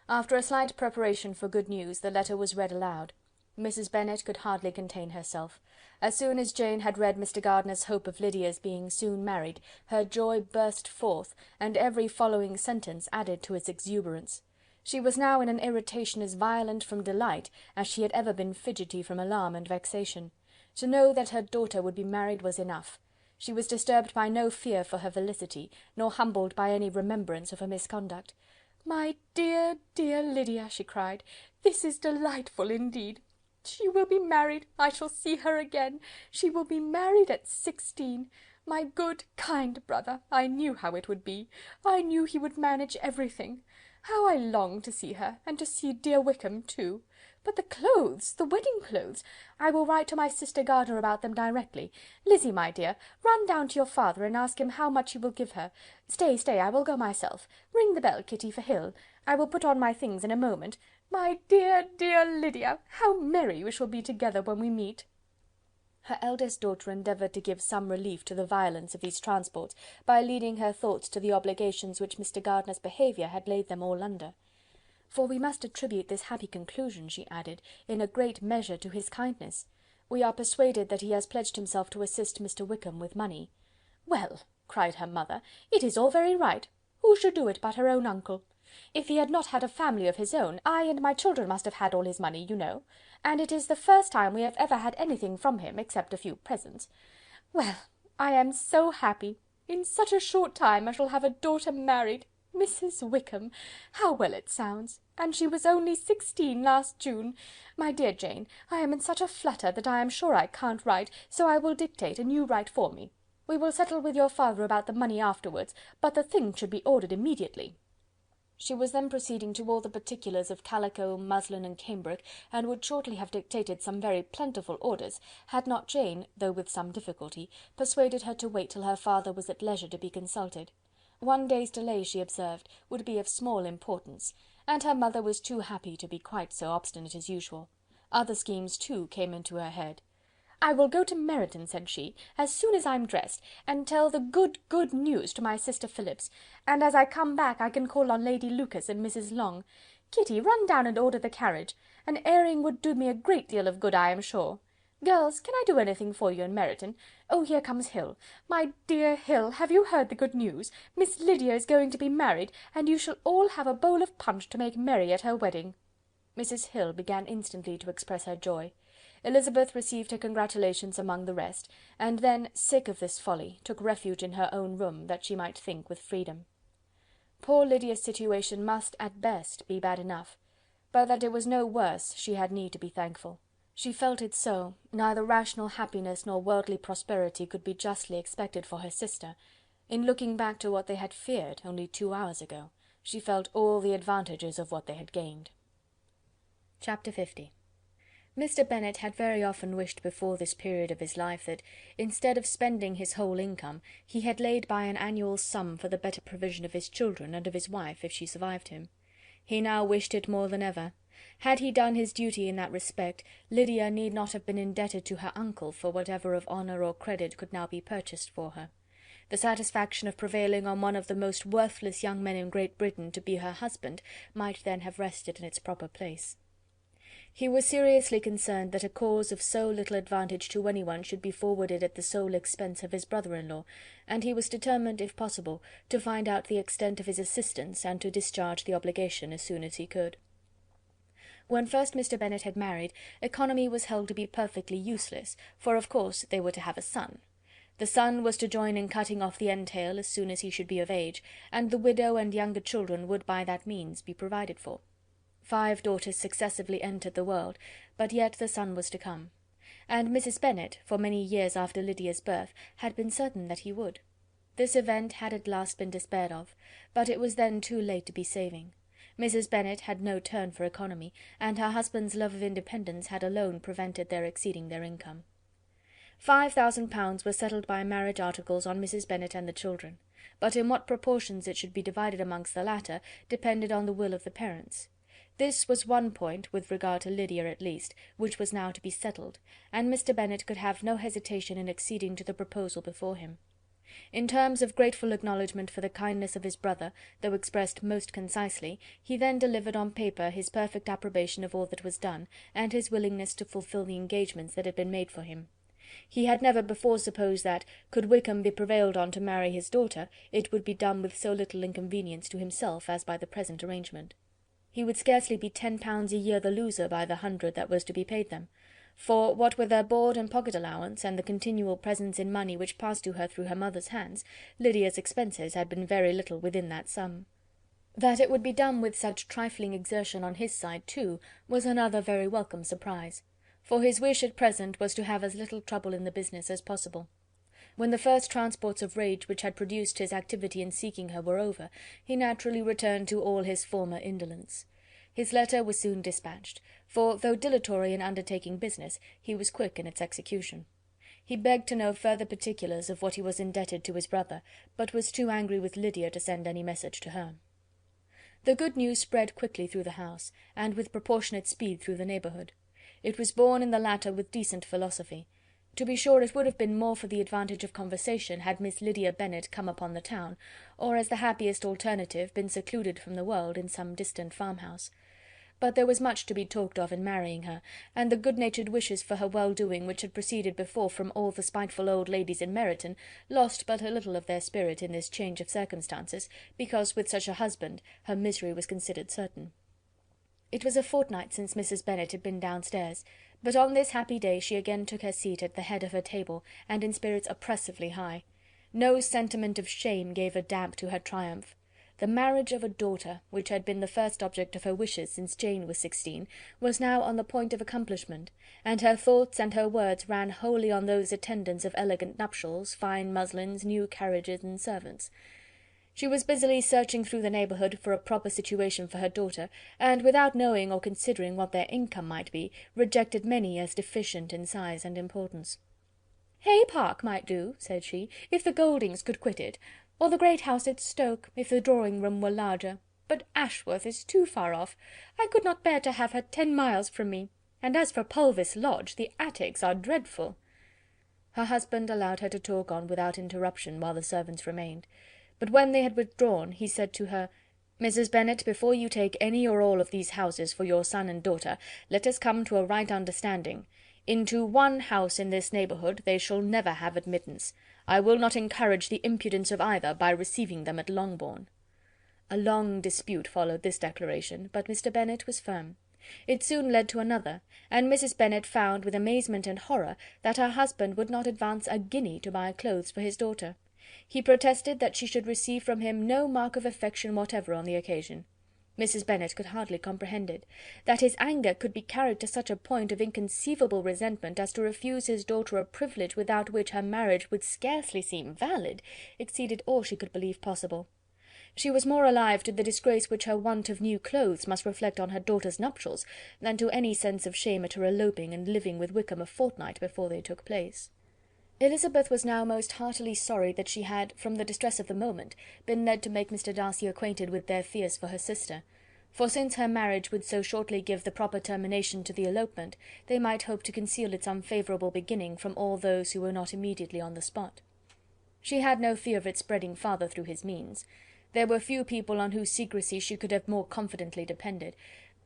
After a slight preparation for good news, the letter was read aloud. Mrs. Bennet could hardly contain herself. As soon as Jane had read Mr. Gardiner's hope of Lydia's being soon married, her joy burst forth, and every following sentence added to its exuberance. She was now in an irritation as violent from delight as she had ever been fidgety from alarm and vexation. To know that her daughter would be married was enough. She was disturbed by no fear for her felicity, nor humbled by any remembrance of her misconduct. "My dear, dear Lydia," she cried, "this is delightful indeed. She will be married. I shall see her again. She will be married at 16. My good, kind brother! I knew how it would be. I knew he would manage everything. How I long to see her, and to see dear Wickham too! But the clothes, the wedding clothes! I will write to my sister Gardiner about them directly. Lizzy, my dear, run down to your father and ask him how much he will give her. Stay, stay, I will go myself. Ring the bell, Kitty, for Hill. I will put on my things in a moment. My dear, dear Lydia, how merry we shall be together when we meet!" Her eldest daughter endeavoured to give some relief to the violence of these transports by leading her thoughts to the obligations which Mr. Gardiner's behaviour had laid them all under. "For we must attribute this happy conclusion," she added, "in a great measure to his kindness. We are persuaded that he has pledged himself to assist Mr. Wickham with money." "Well," cried her mother, "it is all very right. Who should do it but her own uncle? If he had not had a family of his own, I and my children must have had all his money, you know, and it is the first time we have ever had anything from him, except a few presents. Well, I am so happy. In such a short time I shall have a daughter married. Mrs. Wickham! How well it sounds! And she was only 16 last June. My dear Jane, I am in such a flutter that I am sure I can't write, so I will dictate and you write for me. We will settle with your father about the money afterwards, but the thing should be ordered immediately." She was then proceeding to all the particulars of calico, muslin, and cambric, and would shortly have dictated some very plentiful orders, had not Jane, though with some difficulty, persuaded her to wait till her father was at leisure to be consulted. One day's delay, she observed, would be of small importance, and her mother was too happy to be quite so obstinate as usual. Other schemes, too, came into her head. "I will go to Meryton," said she, "as soon as I'm dressed, and tell the good news to my sister Phillips, and as I come back I can call on Lady Lucas and Mrs. Long. Kitty, run down and order the carriage. An airing would do me a great deal of good, I am sure. Girls, can I do anything for you in Meryton? Oh, here comes Hill. My dear Hill, have you heard the good news? Miss Lydia is going to be married, and you shall all have a bowl of punch to make merry at her wedding." Mrs. Hill began instantly to express her joy. Elizabeth received her congratulations among the rest, and then, sick of this folly, took refuge in her own room, that she might think with freedom. Poor Lydia's situation must, at best, be bad enough, but that it was no worse she had need to be thankful. She felt it so, neither rational happiness nor worldly prosperity could be justly expected for her sister. In looking back to what they had feared only 2 hours ago, she felt all the advantages of what they had gained. Chapter 50. Mr. Bennet had very often wished before this period of his life that, instead of spending his whole income, he had laid by an annual sum for the better provision of his children and of his wife, if she survived him. He now wished it more than ever. Had he done his duty in that respect, Lydia need not have been indebted to her uncle for whatever of honour or credit could now be purchased for her. The satisfaction of prevailing on one of the most worthless young men in Great Britain to be her husband might then have rested in its proper place. He was seriously concerned that a cause of so little advantage to anyone should be forwarded at the sole expense of his brother-in-law, and he was determined, if possible, to find out the extent of his assistance and to discharge the obligation as soon as he could. When first Mr. Bennet had married, economy was held to be perfectly useless, for of course they were to have a son. The son was to join in cutting off the entail as soon as he should be of age, and the widow and younger children would by that means be provided for. 5 daughters successively entered the world, but yet the son was to come. And Mrs. Bennet, for many years after Lydia's birth, had been certain that he would. This event had at last been despaired of, but it was then too late to be saving. Mrs. Bennet had no turn for economy, and her husband's love of independence had alone prevented their exceeding their income. £5,000 were settled by marriage articles on Mrs. Bennet and the children, but in what proportions it should be divided amongst the latter depended on the will of the parents. This was one point, with regard to Lydia at least, which was now to be settled, and Mr. Bennet could have no hesitation in acceding to the proposal before him. In terms of grateful acknowledgment for the kindness of his brother, though expressed most concisely, he then delivered on paper his perfect approbation of all that was done, and his willingness to fulfil the engagements that had been made for him. He had never before supposed that, could Wickham be prevailed on to marry his daughter, it would be done with so little inconvenience to himself as by the present arrangement. He would scarcely be £10 a year the loser by the 100 that was to be paid them, for, what with their board and pocket allowance, and the continual presents in money which passed to her through her mother's hands, Lydia's expenses had been very little within that sum. That it would be done with such trifling exertion on his side too, was another very welcome surprise, for his wish at present was to have as little trouble in the business as possible. When the first transports of rage which had produced his activity in seeking her were over, he naturally returned to all his former indolence. His letter was soon dispatched, for, though dilatory in undertaking business, he was quick in its execution. He begged to know further particulars of what he was indebted to his brother, but was too angry with Lydia to send any message to her. The good news spread quickly through the house, and with proportionate speed through the neighbourhood. It was borne in the latter with decent philosophy. To be sure, it would have been more for the advantage of conversation had Miss Lydia Bennet come upon the town, or, as the happiest alternative, been secluded from the world in some distant farmhouse. But there was much to be talked of in marrying her, and the good-natured wishes for her well-doing which had proceeded before from all the spiteful old ladies in Meryton lost but a little of their spirit in this change of circumstances, because with such a husband her misery was considered certain. It was a fortnight since Mrs. Bennet had been downstairs, but on this happy day she again took her seat at the head of her table, and in spirits oppressively high. No sentiment of shame gave a damp to her triumph. The marriage of a daughter, which had been the first object of her wishes since Jane was 16, was now on the point of accomplishment, and her thoughts and her words ran wholly on those attendants of elegant nuptials, fine muslins, new carriages, and servants. She was busily searching through the neighbourhood for a proper situation for her daughter, and, without knowing or considering what their income might be, rejected many as deficient in size and importance. "Hay Park might do," said she, "if the Gouldings could quit it, or the great house at Stoke, if the drawing-room were larger. But Ashworth is too far off. I could not bear to have her 10 miles from me. And as for Pulvis Lodge, the attics are dreadful." Her husband allowed her to talk on without interruption while the servants remained. But when they had withdrawn, he said to her, "Mrs. Bennet, before you take any or all of these houses for your son and daughter, let us come to a right understanding. Into one house in this neighbourhood they shall never have admittance. I will not encourage the impudence of either by receiving them at Longbourn." A long dispute followed this declaration, but Mr. Bennet was firm. It soon led to another, and Mrs. Bennet found with amazement and horror that her husband would not advance a guinea to buy clothes for his daughter. He protested that she should receive from him no mark of affection whatever on the occasion. Mrs. Bennet could hardly comprehend it. That his anger could be carried to such a point of inconceivable resentment as to refuse his daughter a privilege without which her marriage would scarcely seem valid, exceeded all she could believe possible. She was more alive to the disgrace which her want of new clothes must reflect on her daughter's nuptials, than to any sense of shame at her eloping and living with Wickham a fortnight before they took place. Elizabeth was now most heartily sorry that she had, from the distress of the moment, been led to make Mr. Darcy acquainted with their fears for her sister, for since her marriage would so shortly give the proper termination to the elopement, they might hope to conceal its unfavourable beginning from all those who were not immediately on the spot. She had no fear of its spreading farther through his means. There were few people on whose secrecy she could have more confidently depended,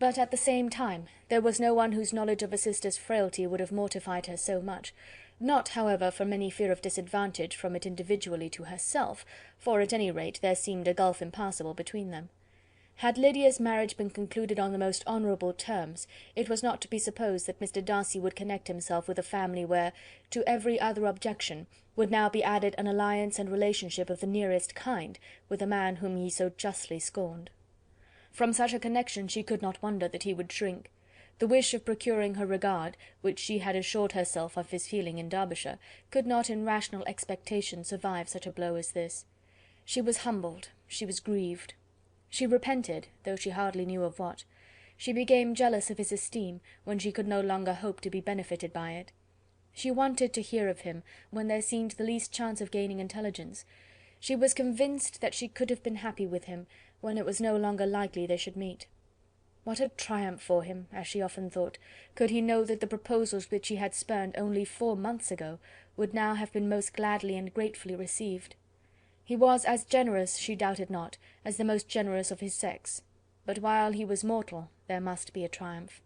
but at the same time there was no one whose knowledge of a sister's frailty would have mortified her so much, not, however, from any fear of disadvantage from it individually to herself, for at any rate there seemed a gulf impassable between them. Had Lydia's marriage been concluded on the most honourable terms, it was not to be supposed that Mr. Darcy would connect himself with a family where, to every other objection, would now be added an alliance and relationship of the nearest kind with a man whom he so justly scorned. From such a connection she could not wonder that he would shrink. The wish of procuring her regard, which she had assured herself of his feeling in Derbyshire, could not in rational expectation survive such a blow as this. She was humbled, she was grieved. She repented, though she hardly knew of what. She became jealous of his esteem, when she could no longer hope to be benefited by it. She wanted to hear of him, when there seemed the least chance of gaining intelligence. She was convinced that she could have been happy with him, when it was no longer likely they should meet. What a triumph for him, as she often thought, could he know that the proposals which he had spurned only 4 months ago would now have been most gladly and gratefully received. He was as generous, she doubted not, as the most generous of his sex, but while he was mortal there must be a triumph.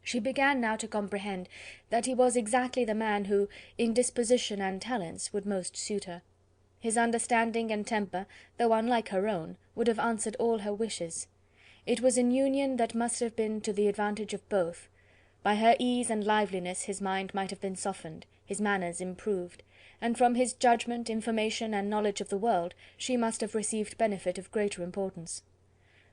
She began now to comprehend that he was exactly the man who, in disposition and talents, would most suit her. His understanding and temper, though unlike her own, would have answered all her wishes. It was an union that must have been to the advantage of both. By her ease and liveliness his mind might have been softened, his manners improved, and from his judgment, information, and knowledge of the world, she must have received benefit of greater importance.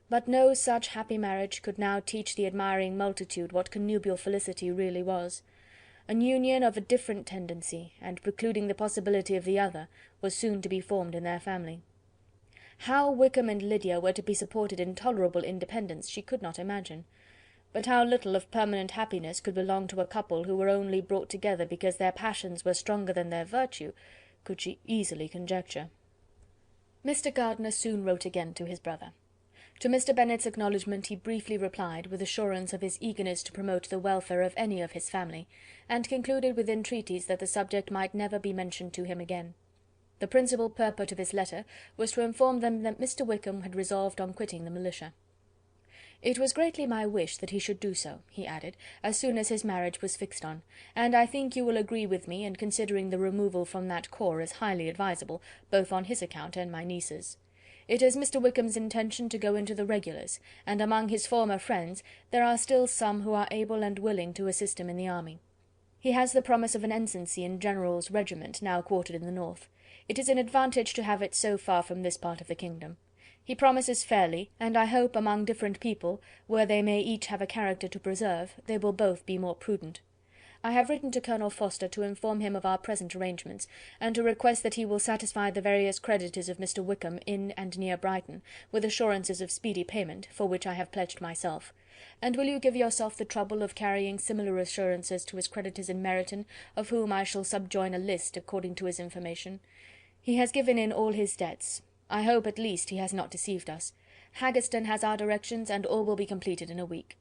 But no such happy marriage could now teach the admiring multitude what connubial felicity really was. An union of a different tendency, and precluding the possibility of the other, was soon to be formed in their family. How Wickham and Lydia were to be supported in tolerable independence she could not imagine. But how little of permanent happiness could belong to a couple who were only brought together because their passions were stronger than their virtue, could she easily conjecture. Mr. Gardiner soon wrote again to his brother. To Mr. Bennet's acknowledgment he briefly replied, with assurance of his eagerness to promote the welfare of any of his family, and concluded with entreaties that the subject might never be mentioned to him again. The principal purport of his letter was to inform them that Mr. Wickham had resolved on quitting the militia. It was greatly my wish that he should do so, he added, as soon as his marriage was fixed on, and I think you will agree with me in considering the removal from that corps as highly advisable, both on his account and my niece's. It is Mr. Wickham's intention to go into the regulars, and among his former friends there are still some who are able and willing to assist him in the army. He has the promise of an ensigncy in General's regiment now quartered in the north. It is an advantage to have it so far from this part of the kingdom. He promises fairly, and I hope among different people, where they may each have a character to preserve, they will both be more prudent. I have written to Colonel Forster to inform him of our present arrangements, and to request that he will satisfy the various creditors of Mr. Wickham in and near Brighton, with assurances of speedy payment, for which I have pledged myself. And will you give yourself the trouble of carrying similar assurances to his creditors in Meryton, of whom I shall subjoin a list according to his information? He has given in all his debts. I hope at least he has not deceived us. Haggerston has our directions, and all will be completed in a week.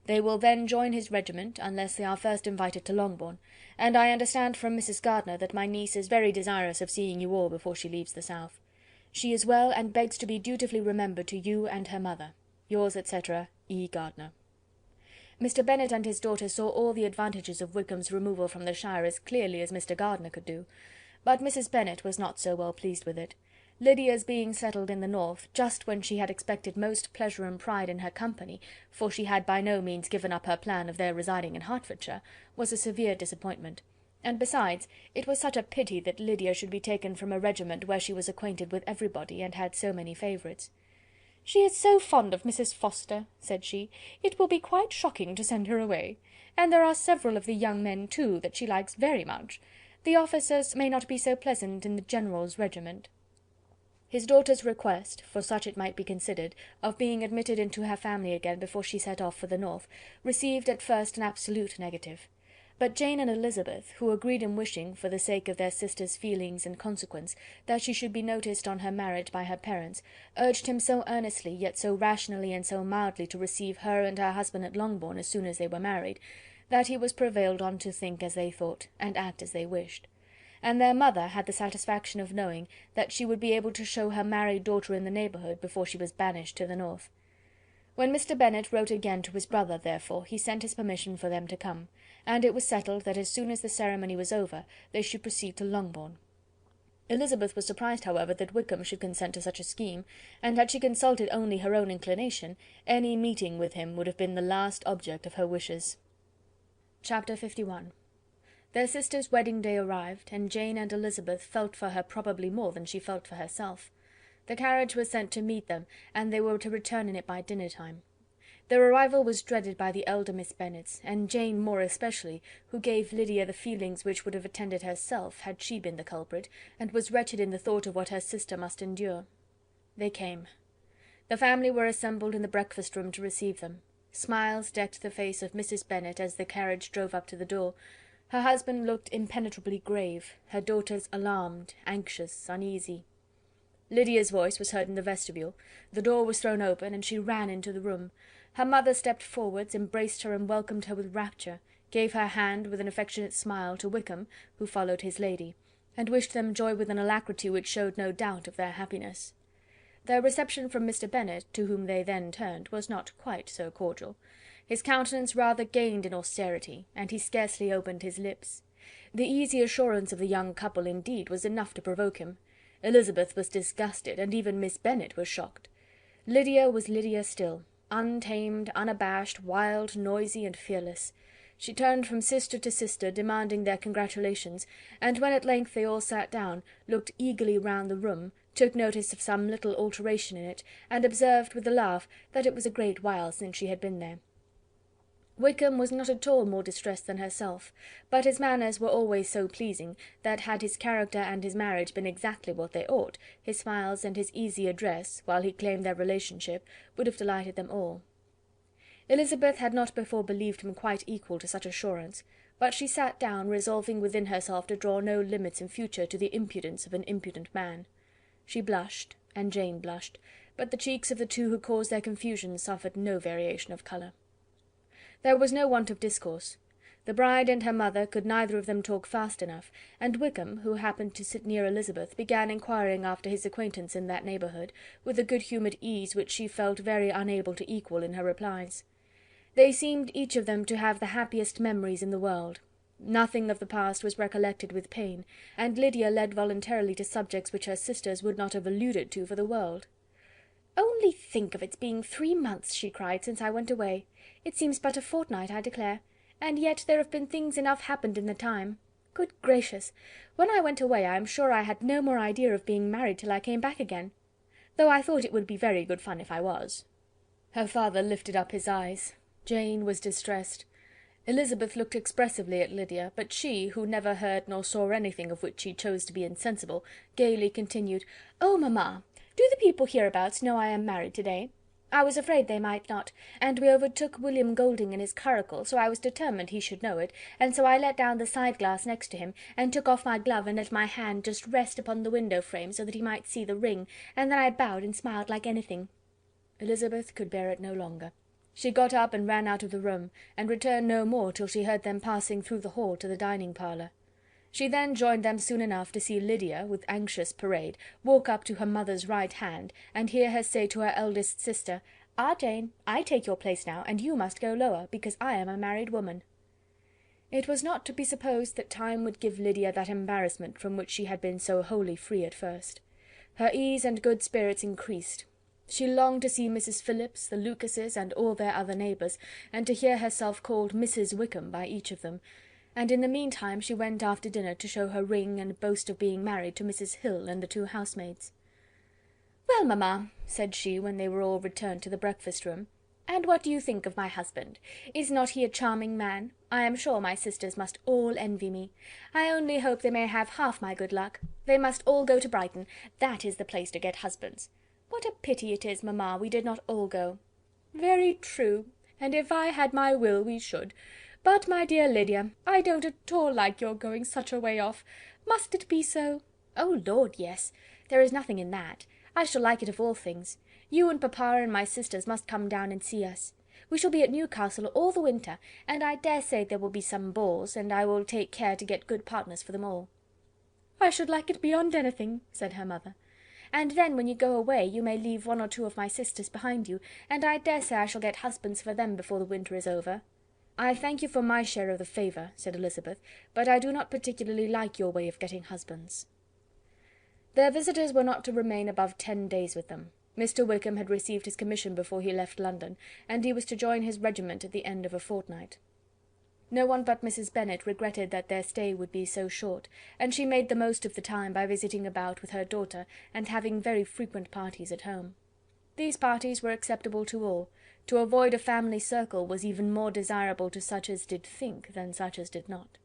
They will then join his regiment, unless they are first invited to Longbourn, and I understand from Mrs. Gardiner that my niece is very desirous of seeing you all before she leaves the south. She is well, and begs to be dutifully remembered to you and her mother. Yours, etc., E. Gardiner. Mr. Bennet and his daughter saw all the advantages of Wickham's removal from the shire as clearly as Mr. Gardiner could do, but Mrs. Bennet was not so well pleased with it. Lydia's being settled in the north, just when she had expected most pleasure and pride in her company, for she had by no means given up her plan of their residing in Hertfordshire, was a severe disappointment. And besides, it was such a pity that Lydia should be taken from a regiment where she was acquainted with everybody, and had so many favourites. "She is so fond of Mrs. Forster," said she, "it will be quite shocking to send her away. And there are several of the young men, too, that she likes very much. The officers may not be so pleasant in the General's regiment." His daughter's request, for such it might be considered, of being admitted into her family again before she set off for the north, received at first an absolute negative. But Jane and Elizabeth, who agreed in wishing, for the sake of their sister's feelings and consequence, that she should be noticed on her marriage by her parents, urged him so earnestly, yet so rationally and so mildly to receive her and her husband at Longbourn as soon as they were married, that he was prevailed on to think as they thought, and act as they wished. And their mother had the satisfaction of knowing that she would be able to show her married daughter in the neighbourhood before she was banished to the north. When Mr. Bennet wrote again to his brother, therefore, he sent his permission for them to come, and it was settled that as soon as the ceremony was over they should proceed to Longbourn. Elizabeth was surprised, however, that Wickham should consent to such a scheme, and had she consulted only her own inclination, any meeting with him would have been the last object of her wishes. Chapter 51. Their sister's wedding day arrived, and Jane and Elizabeth felt for her probably more than she felt for herself. The carriage was sent to meet them, and they were to return in it by dinner time. Their arrival was dreaded by the elder Miss Bennets, and Jane more especially, who gave Lydia the feelings which would have attended herself had she been the culprit, and was wretched in the thought of what her sister must endure. They came. The family were assembled in the breakfast-room to receive them. Smiles decked the face of Mrs. Bennet as the carriage drove up to the door. Her husband looked impenetrably grave, her daughters alarmed, anxious, uneasy. Lydia's voice was heard in the vestibule, the door was thrown open, and she ran into the room. Her mother stepped forwards, embraced her and welcomed her with rapture, gave her hand with an affectionate smile to Wickham, who followed his lady, and wished them joy with an alacrity which showed no doubt of their happiness. Their reception from Mr. Bennet, to whom they then turned, was not quite so cordial. His countenance rather gained in austerity, and he scarcely opened his lips. The easy assurance of the young couple, indeed, was enough to provoke him. Elizabeth was disgusted, and even Miss Bennet was shocked. Lydia was Lydia still, untamed, unabashed, wild, noisy, and fearless. She turned from sister to sister, demanding their congratulations, and when at length they all sat down, looked eagerly round the room, took notice of some little alteration in it, and observed with a laugh that it was a great while since she had been there. Wickham was not at all more distressed than herself, but his manners were always so pleasing, that had his character and his marriage been exactly what they ought, his smiles and his easy address, while he claimed their relationship, would have delighted them all. Elizabeth had not before believed him quite equal to such assurance, but she sat down, resolving within herself to draw no limits in future to the impudence of an impudent man. She blushed, and Jane blushed, but the cheeks of the two who caused their confusion suffered no variation of colour. There was no want of discourse. The bride and her mother could neither of them talk fast enough, and Wickham, who happened to sit near Elizabeth, began inquiring after his acquaintance in that neighbourhood, with a good-humoured ease which she felt very unable to equal in her replies. They seemed each of them to have the happiest memories in the world. Nothing of the past was recollected with pain, and Lydia led voluntarily to subjects which her sisters would not have alluded to for the world. "Only think of its being 3 months," she cried, "since I went away. It seems but a fortnight, I declare, and yet there have been things enough happened in the time. Good gracious! When I went away I am sure I had no more idea of being married till I came back again, though I thought it would be very good fun if I was." Her father lifted up his eyes. Jane was distressed. Elizabeth looked expressively at Lydia, but she, who never heard nor saw anything of which she chose to be insensible, gaily continued, "Oh, mamma! Do the people hereabouts know I am married to-day? I was afraid they might not, and we overtook William Golding in his curricle, so I was determined he should know it, and so I let down the side-glass next to him, and took off my glove and let my hand just rest upon the window-frame, so that he might see the ring, and then I bowed and smiled like anything." Elizabeth could bear it no longer. She got up and ran out of the room, and returned no more till she heard them passing through the hall to the dining-parlour. She then joined them soon enough to see Lydia, with anxious parade, walk up to her mother's right hand, and hear her say to her eldest sister, "Ah, Jane, I take your place now, and you must go lower, because I am a married woman." It was not to be supposed that time would give Lydia that embarrassment from which she had been so wholly free at first. Her ease and good spirits increased. She longed to see Mrs. Phillips, the Lucases, and all their other neighbours, and to hear herself called Mrs. Wickham by each of them, and in the meantime she went after dinner to show her ring and boast of being married to Mrs. Hill and the 2 housemaids. "Well, mamma," said she, when they were all returned to the breakfast-room, "and what do you think of my husband? Is not he a charming man? I am sure my sisters must all envy me. I only hope they may have half my good luck. They must all go to Brighton. That is the place to get husbands. What a pity it is, mamma, we did not all go." "Very true, and if I had my will we should. But, my dear Lydia, I don't at all like your going such a way off. Must it be so?" "Oh, Lord, yes. There is nothing in that. I shall like it of all things. You and papa and my sisters must come down and see us. We shall be at Newcastle all the winter, and I dare say there will be some balls, and I will take care to get good partners for them all." "I should like it beyond anything," said her mother. "And then when you go away you may leave 1 or 2 of my sisters behind you, and I dare say I shall get husbands for them before the winter is over." "I thank you for my share of the favour," said Elizabeth, "but I do not particularly like your way of getting husbands." Their visitors were not to remain above 10 days with them. Mr. Wickham had received his commission before he left London, and he was to join his regiment at the end of a fortnight. No one but Mrs. Bennet regretted that their stay would be so short, and she made the most of the time by visiting about with her daughter, and having very frequent parties at home. These parties were acceptable to all. To avoid a family circle was even more desirable to such as did think than such as did not.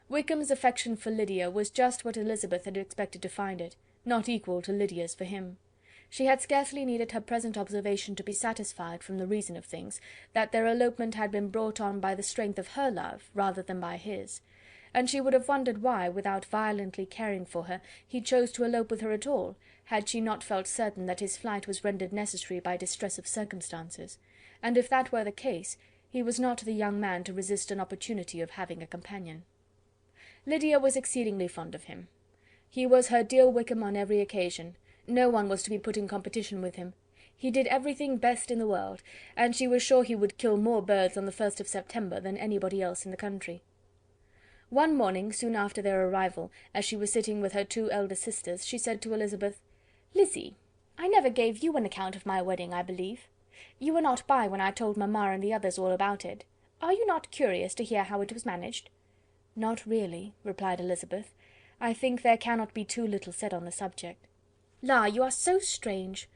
Wickham's affection for Lydia was just what Elizabeth had expected to find it, not equal to Lydia's for him. She had scarcely needed her present observation to be satisfied, from the reason of things, that their elopement had been brought on by the strength of her love rather than by his, and she would have wondered why, without violently caring for her, he chose to elope with her at all, had she not felt certain that his flight was rendered necessary by distress of circumstances, and if that were the case, he was not the young man to resist an opportunity of having a companion. Lydia was exceedingly fond of him. He was her dear Wickham on every occasion. No one was to be put in competition with him. He did everything best in the world, and she was sure he would kill more birds on the 1st of September than anybody else in the country. One morning, soon after their arrival, as she was sitting with her 2 elder sisters, she said to Elizabeth, "Lizzy, I never gave you an account of my wedding, I believe. You were not by when I told mamma and the others all about it. Are you not curious to hear how it was managed?" "Not really," replied Elizabeth. "I think there cannot be too little said on the subject." La, you are so strange!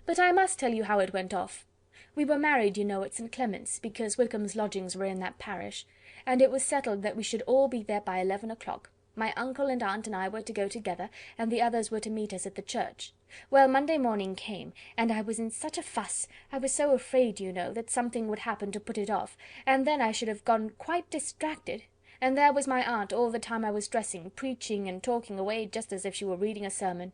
But I must tell you how it went off. We were married, you know, at St. Clement's, because Wickham's lodgings were in that parish, and it was settled that we should all be there by 11 o'clock. My uncle and aunt and I were to go together, and the others were to meet us at the church. Well, Monday morning came, and I was in such a fuss, I was so afraid, you know, that something would happen to put it off, and then I should have gone quite distracted, and there was my aunt all the time I was dressing, preaching and talking away just as if she were reading a sermon.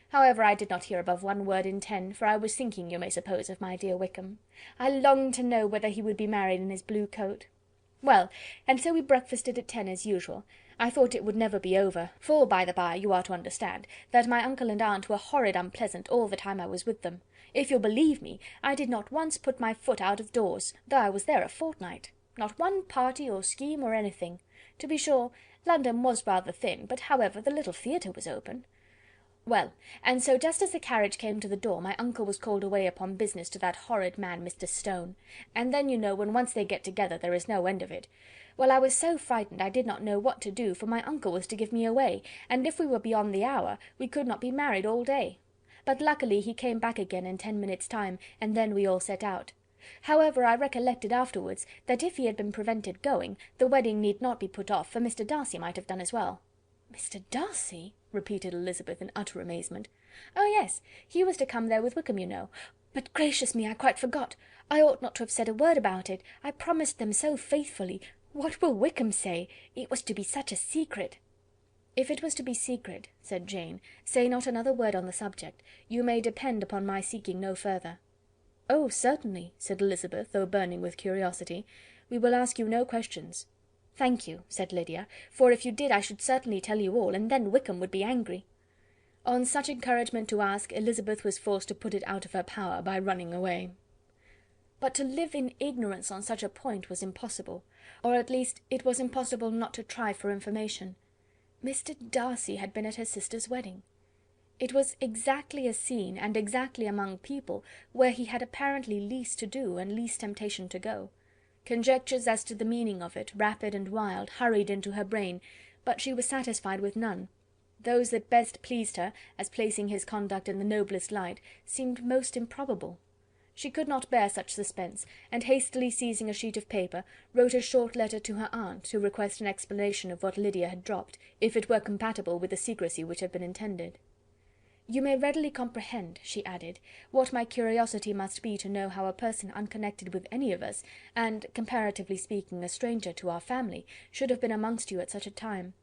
However, I did not hear above 1 word in 10, for I was thinking, you may suppose, of my dear Wickham. I longed to know whether he would be married in his blue coat. Well, and so we breakfasted at 10 as usual. I thought it would never be over, for, by the by, you are to understand, that my uncle and aunt were horrid unpleasant all the time I was with them. If you'll believe me, I did not once put my foot out of doors, though I was there a fortnight. Not one party or scheme or anything. To be sure, London was rather thin, but however, the little theatre was open. Well, and so just as the carriage came to the door, my uncle was called away upon business to that horrid man, Mr. Stone. And then, you know, when once they get together, there is no end of it. Well, I was so frightened I did not know what to do, for my uncle was to give me away, and if we were beyond the hour, we could not be married all day. But luckily he came back again in 10 minutes' time, and then we all set out. However, I recollected afterwards that if he had been prevented going, the wedding need not be put off, for Mr. Darcy might have done as well. "Mr. Darcy?" repeated Elizabeth in utter amazement. "Oh, yes, he was to come there with Wickham, you know. But gracious me, I quite forgot. I ought not to have said a word about it. I promised them so faithfully. What will Wickham say? It was to be such a secret." "If it was to be secret," said Jane, "say not another word on the subject. You may depend upon my seeking no further." "Oh, certainly," said Elizabeth, though burning with curiosity. "We will ask you no questions." "Thank you," said Lydia, "for if you did I should certainly tell you all, and then Wickham would be angry." On such encouragement to ask, Elizabeth was forced to put it out of her power by running away. But to live in ignorance on such a point was impossible, or at least it was impossible not to try for information. Mr. Darcy had been at her sister's wedding. It was exactly a scene, and exactly among people, where he had apparently least to do and least temptation to go. Conjectures as to the meaning of it, rapid and wild, hurried into her brain, but she was satisfied with none. Those that best pleased her, as placing his conduct in the noblest light, seemed most improbable. She could not bear such suspense, and hastily seizing a sheet of paper, wrote a short letter to her aunt, to request an explanation of what Lydia had dropped, if it were compatible with the secrecy which had been intended. "You may readily comprehend," she added, "what my curiosity must be to know how a person unconnected with any of us, and, comparatively speaking, a stranger to our family, should have been amongst you at such a time.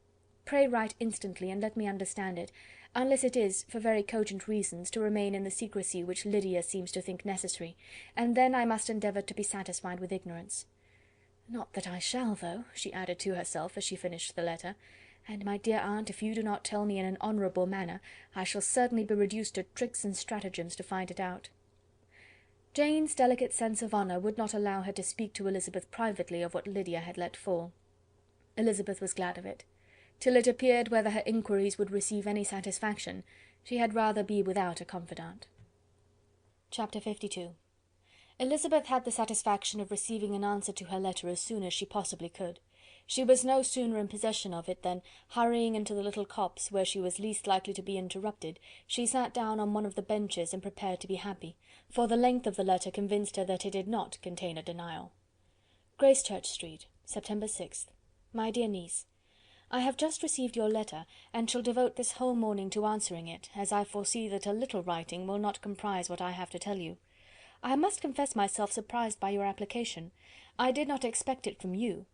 Pray write instantly, and let me understand it, unless it is, for very cogent reasons, to remain in the secrecy which Lydia seems to think necessary, and then I must endeavour to be satisfied with ignorance. Not that I shall, though," she added to herself, as she finished the letter, "and, my dear aunt, if you do not tell me in an honourable manner, I shall certainly be reduced to tricks and stratagems to find it out." Jane's delicate sense of honour would not allow her to speak to Elizabeth privately of what Lydia had let fall. Elizabeth was glad of it. Till it appeared whether her inquiries would receive any satisfaction, she had rather be without a confidant. Chapter 52. Elizabeth had the satisfaction of receiving an answer to her letter as soon as she possibly could. She was no sooner in possession of it than, hurrying into the little copse where she was least likely to be interrupted, she sat down on one of the benches and prepared to be happy, for the length of the letter convinced her that it did not contain a denial. Gracechurch Street, September 6th. My dear niece, I have just received your letter, and shall devote this whole morning to answering it, as I foresee that a little writing will not comprise what I have to tell you. I must confess myself surprised by your application. I did not expect it from you.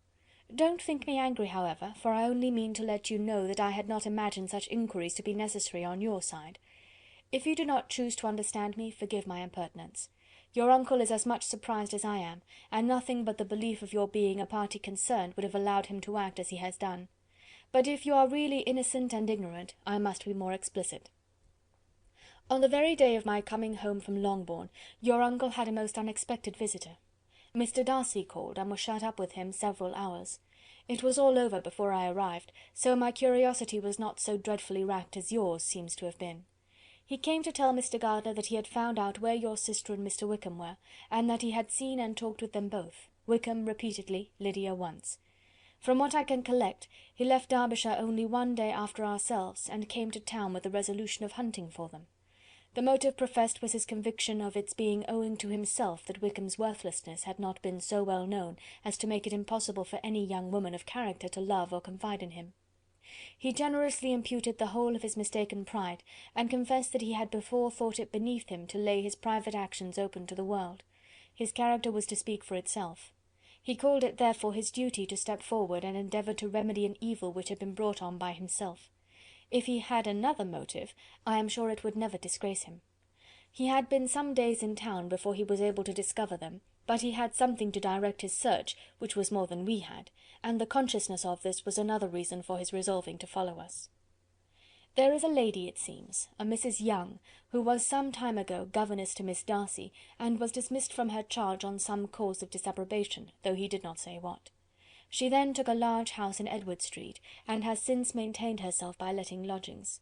Don't think me angry, however, for I only mean to let you know that I had not imagined such inquiries to be necessary on your side. If you do not choose to understand me, forgive my impertinence. Your uncle is as much surprised as I am, and nothing but the belief of your being a party concerned would have allowed him to act as he has done. But if you are really innocent and ignorant, I must be more explicit. On the very day of my coming home from Longbourn, your uncle had a most unexpected visitor. Mr. Darcy called, and was shut up with him several hours. It was all over before I arrived, so my curiosity was not so dreadfully racked as yours seems to have been. He came to tell Mr. Gardiner that he had found out where your sister and Mr. Wickham were, and that he had seen and talked with them both, Wickham repeatedly, Lydia once. From what I can collect, he left Derbyshire only one day after ourselves, and came to town with the resolution of hunting for them. The motive professed was his conviction of its being owing to himself that Wickham's worthlessness had not been so well known as to make it impossible for any young woman of character to love or confide in him. He generously imputed the whole of his mistaken pride, and confessed that he had before thought it beneath him to lay his private actions open to the world. His character was to speak for itself. He called it therefore his duty to step forward and endeavour to remedy an evil which had been brought on by himself. If he had another motive, I am sure it would never disgrace him. He had been some days in town before he was able to discover them, but he had something to direct his search, which was more than we had, and the consciousness of this was another reason for his resolving to follow us. There is a lady, it seems, a Mrs Young, who was some time ago governess to Miss Darcy, and was dismissed from her charge on some cause of disapprobation, though he did not say what. She then took a large house in Edward Street, and has since maintained herself by letting lodgings.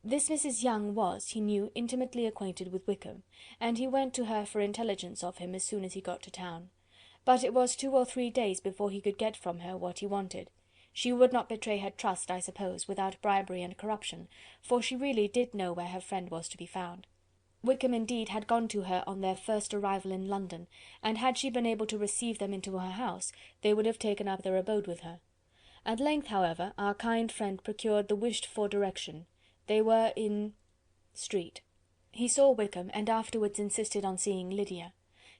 This Mrs Young was, he knew, intimately acquainted with Wickham, and he went to her for intelligence of him as soon as he got to town. But it was 2 or 3 days before he could get from her what he wanted. She would not betray her trust, I suppose, without bribery and corruption, for she really did know where her friend was to be found. Wickham indeed had gone to her on their first arrival in London, and had she been able to receive them into her house, they would have taken up their abode with her. At length, however, our kind friend procured the wished-for direction. They were in Street. He saw Wickham, and afterwards insisted on seeing Lydia.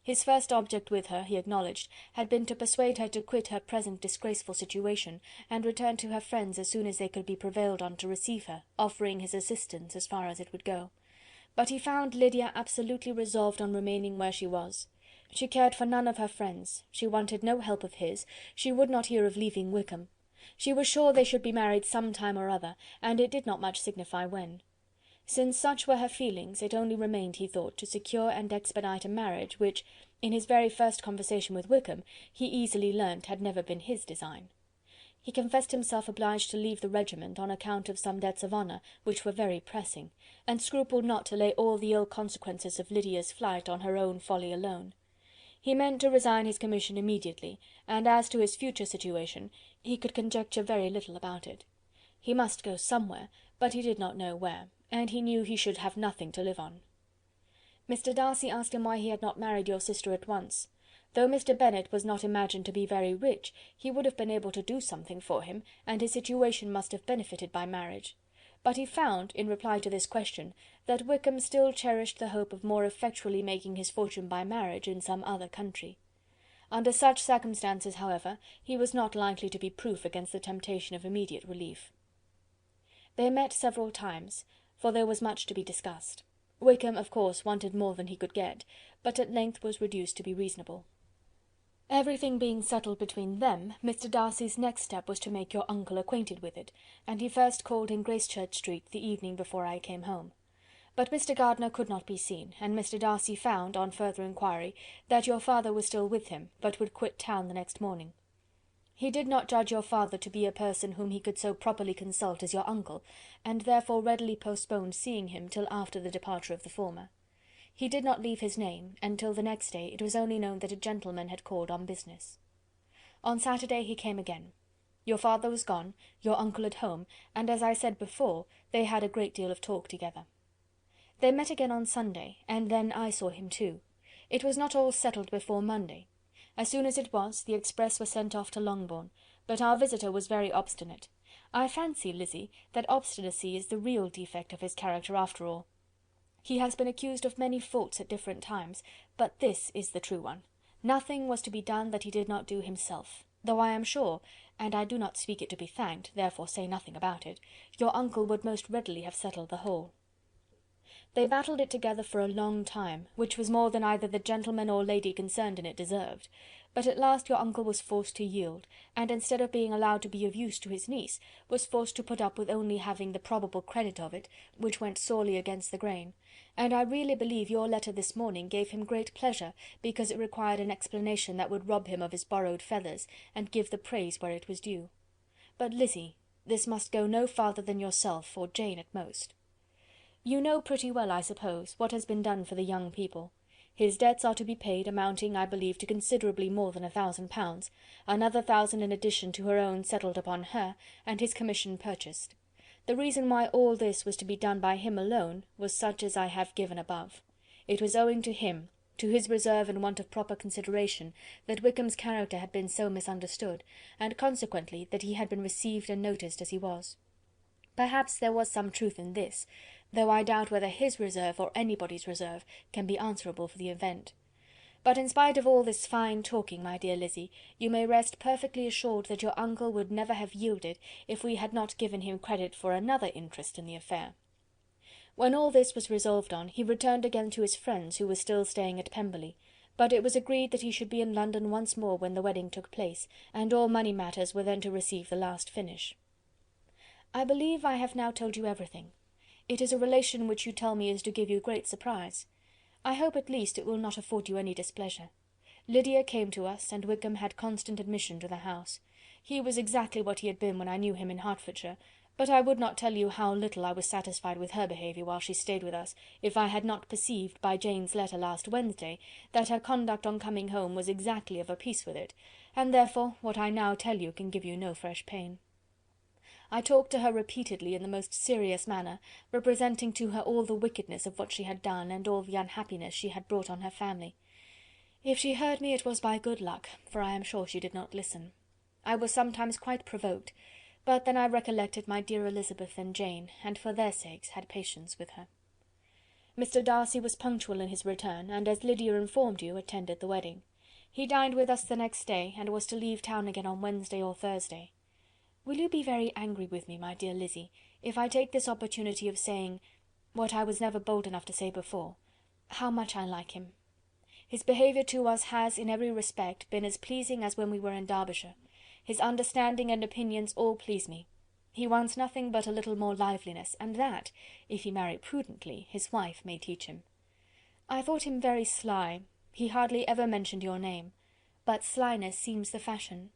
His first object with her, he acknowledged, had been to persuade her to quit her present disgraceful situation, and return to her friends as soon as they could be prevailed on to receive her, offering his assistance as far as it would go. But he found Lydia absolutely resolved on remaining where she was. She cared for none of her friends, she wanted no help of his, she would not hear of leaving Wickham. She was sure they should be married some time or other, and it did not much signify when. Since such were her feelings, it only remained, he thought, to secure and expedite a marriage, which, in his very first conversation with Wickham, he easily learnt had never been his design. He confessed himself obliged to leave the regiment on account of some debts of honour, which were very pressing, and scrupled not to lay all the ill consequences of Lydia's flight on her own folly alone. He meant to resign his commission immediately, and as to his future situation, he could conjecture very little about it. He must go somewhere, but he did not know where, and he knew he should have nothing to live on. Mr. Darcy asked him why he had not married your sister at once. Though Mr. Bennet was not imagined to be very rich, he would have been able to do something for him, and his situation must have benefited by marriage. But he found, in reply to this question, that Wickham still cherished the hope of more effectually making his fortune by marriage in some other country. Under such circumstances, however, he was not likely to be proof against the temptation of immediate relief. They met several times, for there was much to be discussed. Wickham, of course, wanted more than he could get, but at length was reduced to be reasonable. Everything being settled between them, Mr. Darcy's next step was to make your uncle acquainted with it, and he first called in Gracechurch Street the evening before I came home. But Mr. Gardiner could not be seen, and Mr. Darcy found, on further inquiry, that your father was still with him, but would quit town the next morning. He did not judge your father to be a person whom he could so properly consult as your uncle, and therefore readily postponed seeing him till after the departure of the former. He did not leave his name, and till the next day it was only known that a gentleman had called on business. On Saturday he came again. Your father was gone, your uncle at home, and, as I said before, they had a great deal of talk together. They met again on Sunday, and then I saw him too. It was not all settled before Monday. As soon as it was, the express was sent off to Longbourn, but our visitor was very obstinate. I fancy, Lizzy, that obstinacy is the real defect of his character after all. He has been accused of many faults at different times, but this is the true one. Nothing was to be done that he did not do himself, though I am sure, and I do not speak it to be thanked, therefore say nothing about it, your uncle would most readily have settled the whole. They battled it together for a long time, which was more than either the gentleman or lady concerned in it deserved, but at last your uncle was forced to yield, and instead of being allowed to be of use to his niece, was forced to put up with only having the probable credit of it, which went sorely against the grain, and I really believe your letter this morning gave him great pleasure, because it required an explanation that would rob him of his borrowed feathers, and give the praise where it was due. But, Lizzy, this must go no farther than yourself, or Jane at most. You know pretty well, I suppose, what has been done for the young people. His debts are to be paid, amounting, I believe, to considerably more than £1,000, another 1,000 in addition to her own settled upon her, and his commission purchased. The reason why all this was to be done by him alone was such as I have given above. It was owing to him, to his reserve and want of proper consideration, that Wickham's character had been so misunderstood, and consequently that he had been received and noticed as he was. Perhaps there was some truth in this, though I doubt whether his reserve or anybody's reserve can be answerable for the event. But in spite of all this fine talking, my dear Lizzy, you may rest perfectly assured that your uncle would never have yielded if we had not given him credit for another interest in the affair. When all this was resolved on, he returned again to his friends, who were still staying at Pemberley, but it was agreed that he should be in London once more when the wedding took place, and all money matters were then to receive the last finish. I believe I have now told you everything. It is a relation which you tell me is to give you great surprise. I hope at least it will not afford you any displeasure. Lydia came to us, and Wickham had constant admission to the house. He was exactly what he had been when I knew him in Hertfordshire, but I would not tell you how little I was satisfied with her behaviour while she stayed with us, if I had not perceived by Jane's letter last Wednesday that her conduct on coming home was exactly of a piece with it, and therefore what I now tell you can give you no fresh pain. I talked to her repeatedly in the most serious manner, representing to her all the wickedness of what she had done, and all the unhappiness she had brought on her family. If she heard me, it was by good luck, for I am sure she did not listen. I was sometimes quite provoked, but then I recollected my dear Elizabeth and Jane, and for their sakes had patience with her. Mr. Darcy was punctual in his return, and, as Lydia informed you, attended the wedding. He dined with us the next day, and was to leave town again on Wednesday or Thursday. Will you be very angry with me, my dear Lizzy, if I take this opportunity of saying, what I was never bold enough to say before, how much I like him? His behaviour to us has, in every respect, been as pleasing as when we were in Derbyshire. His understanding and opinions all please me. He wants nothing but a little more liveliness, and that, if he marry prudently, his wife may teach him. I thought him very sly. He hardly ever mentioned your name, but slyness seems the fashion.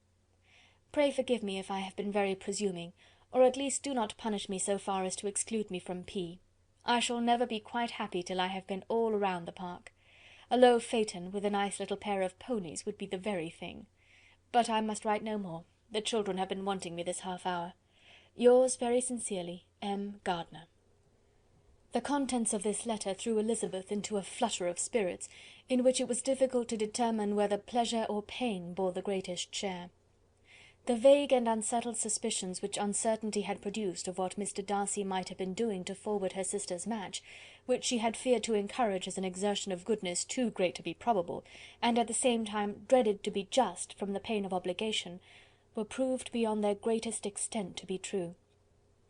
Pray forgive me if I have been very presuming, or at least do not punish me so far as to exclude me from P. I shall never be quite happy till I have been all round the park. A low phaeton, with a nice little pair of ponies, would be the very thing. But I must write no more. The children have been wanting me this half-hour. Yours very sincerely, M. Gardiner. The contents of this letter threw Elizabeth into a flutter of spirits, in which it was difficult to determine whether pleasure or pain bore the greatest share. The vague and unsettled suspicions which uncertainty had produced of what Mr. Darcy might have been doing to forward her sister's match, which she had feared to encourage as an exertion of goodness too great to be probable, and at the same time dreaded to be just from the pain of obligation, were proved beyond their greatest extent to be true.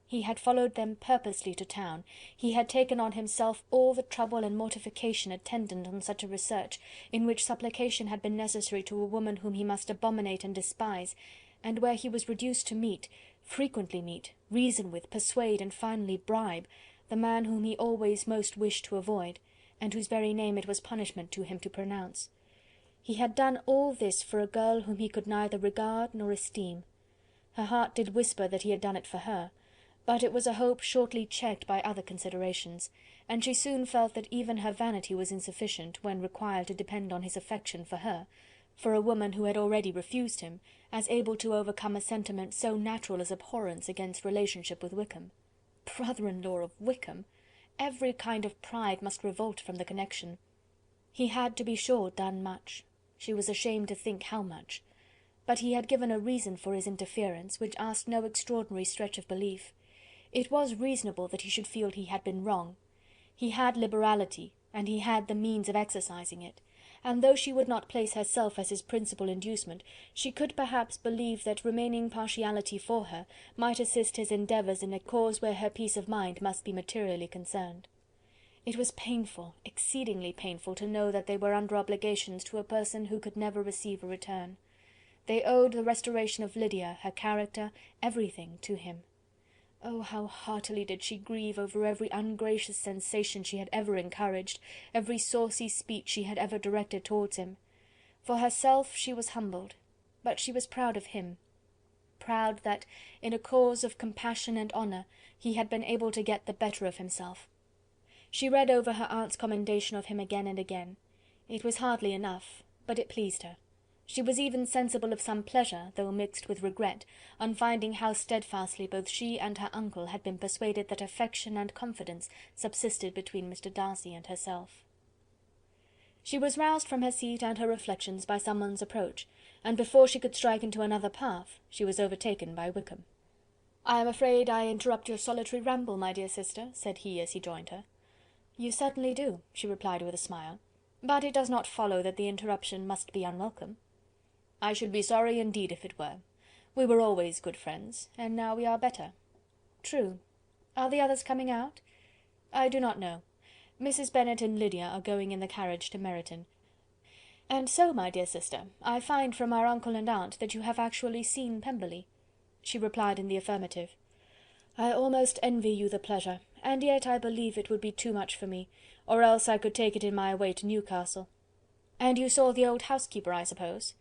He had followed them purposely to town, he had taken on himself all the trouble and mortification attendant on such a research, in which supplication had been necessary to a woman whom he must abominate and despise, and where he was reduced to meet, frequently meet, reason with, persuade, and finally bribe, the man whom he always most wished to avoid, and whose very name it was punishment to him to pronounce. He had done all this for a girl whom he could neither regard nor esteem. Her heart did whisper that he had done it for her, but it was a hope shortly checked by other considerations, and she soon felt that even her vanity was insufficient, when required to depend on his affection for her, for a woman who had already refused him, as able to overcome a sentiment so natural as abhorrence against relationship with Wickham. Brother-in-law of Wickham! Every kind of pride must revolt from the connection. He had, to be sure, done much. She was ashamed to think how much. But he had given a reason for his interference, which asked no extraordinary stretch of belief. It was reasonable that he should feel he had been wrong. He had liberality, and he had the means of exercising it, and though she would not place herself as his principal inducement, she could perhaps believe that remaining partiality for her might assist his endeavours in a cause where her peace of mind must be materially concerned. It was painful, exceedingly painful, to know that they were under obligations to a person who could never receive a return. They owed the restoration of Lydia, her character, everything, to him. Oh, how heartily did she grieve over every ungracious sensation she had ever encouraged, every saucy speech she had ever directed towards him. For herself she was humbled, but she was proud of him, proud that, in a cause of compassion and honour, he had been able to get the better of himself. She read over her aunt's commendation of him again and again. It was hardly enough, but it pleased her. She was even sensible of some pleasure, though mixed with regret, on finding how steadfastly both she and her uncle had been persuaded that affection and confidence subsisted between Mr. Darcy and herself. She was roused from her seat and her reflections by someone's approach, and before she could strike into another path, she was overtaken by Wickham. "I am afraid I interrupt your solitary ramble, my dear sister," said he as he joined her. "You certainly do," she replied with a smile, "but it does not follow that the interruption must be unwelcome." "I should be sorry indeed if it were. We were always good friends, and now we are better." "True. Are the others coming out?" "I do not know. Mrs. Bennet and Lydia are going in the carriage to Meryton. And so, my dear sister, I find from our uncle and aunt that you have actually seen Pemberley." She replied in the affirmative. "I almost envy you the pleasure, and yet I believe it would be too much for me, or else I could take it in my way to Newcastle." "And you saw the old housekeeper, I suppose?"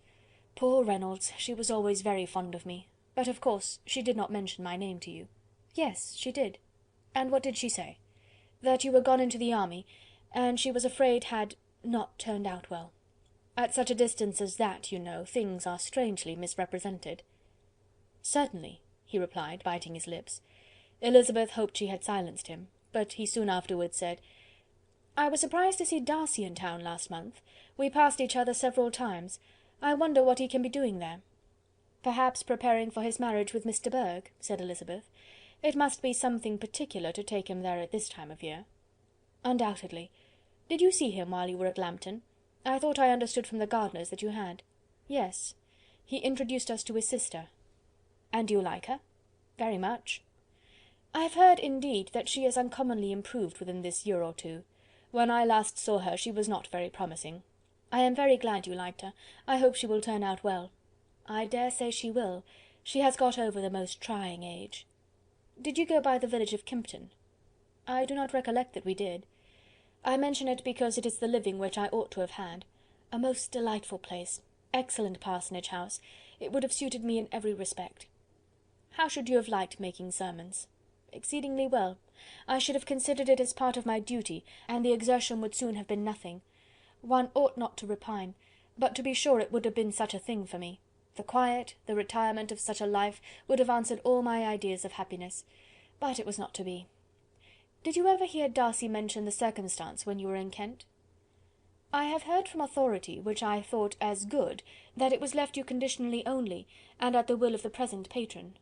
"Poor Reynolds, she was always very fond of me, but of course she did not mention my name to you." "Yes, she did." "And what did she say?" "That you were gone into the army, and she was afraid had not turned out well. At such a distance as that, you know, things are strangely misrepresented." "Certainly," he replied, biting his lips. Elizabeth hoped she had silenced him, but he soon afterwards said, "I was surprised to see Darcy in town last month. We passed each other several times. I wonder what he can be doing there." "Perhaps preparing for his marriage with Mr. Burgh," said Elizabeth. "It must be something particular to take him there at this time of year." "Undoubtedly. Did you see him while you were at Lambton? I thought I understood from the gardeners that you had." "Yes. He introduced us to his sister." "And do you like her?" "Very much." "I have heard, indeed, that she is uncommonly improved within this year or two. When I last saw her she was not very promising. I am very glad you liked her. I hope she will turn out well." "I dare say she will. She has got over the most trying age." "Did you go by the village of Kympton?" "I do not recollect that we did. I mention it because it is the living which I ought to have had. A most delightful place. Excellent parsonage house. It would have suited me in every respect." "How should you have liked making sermons?" "Exceedingly well. I should have considered it as part of my duty, and the exertion would soon have been nothing. One ought not to repine, but to be sure it would have been such a thing for me. The quiet, the retirement of such a life would have answered all my ideas of happiness, but it was not to be. Did you ever hear Darcy mention the circumstance when you were in Kent?" "I have heard from authority, which I thought as good, that it was left you conditionally only, and at the will of the present patron."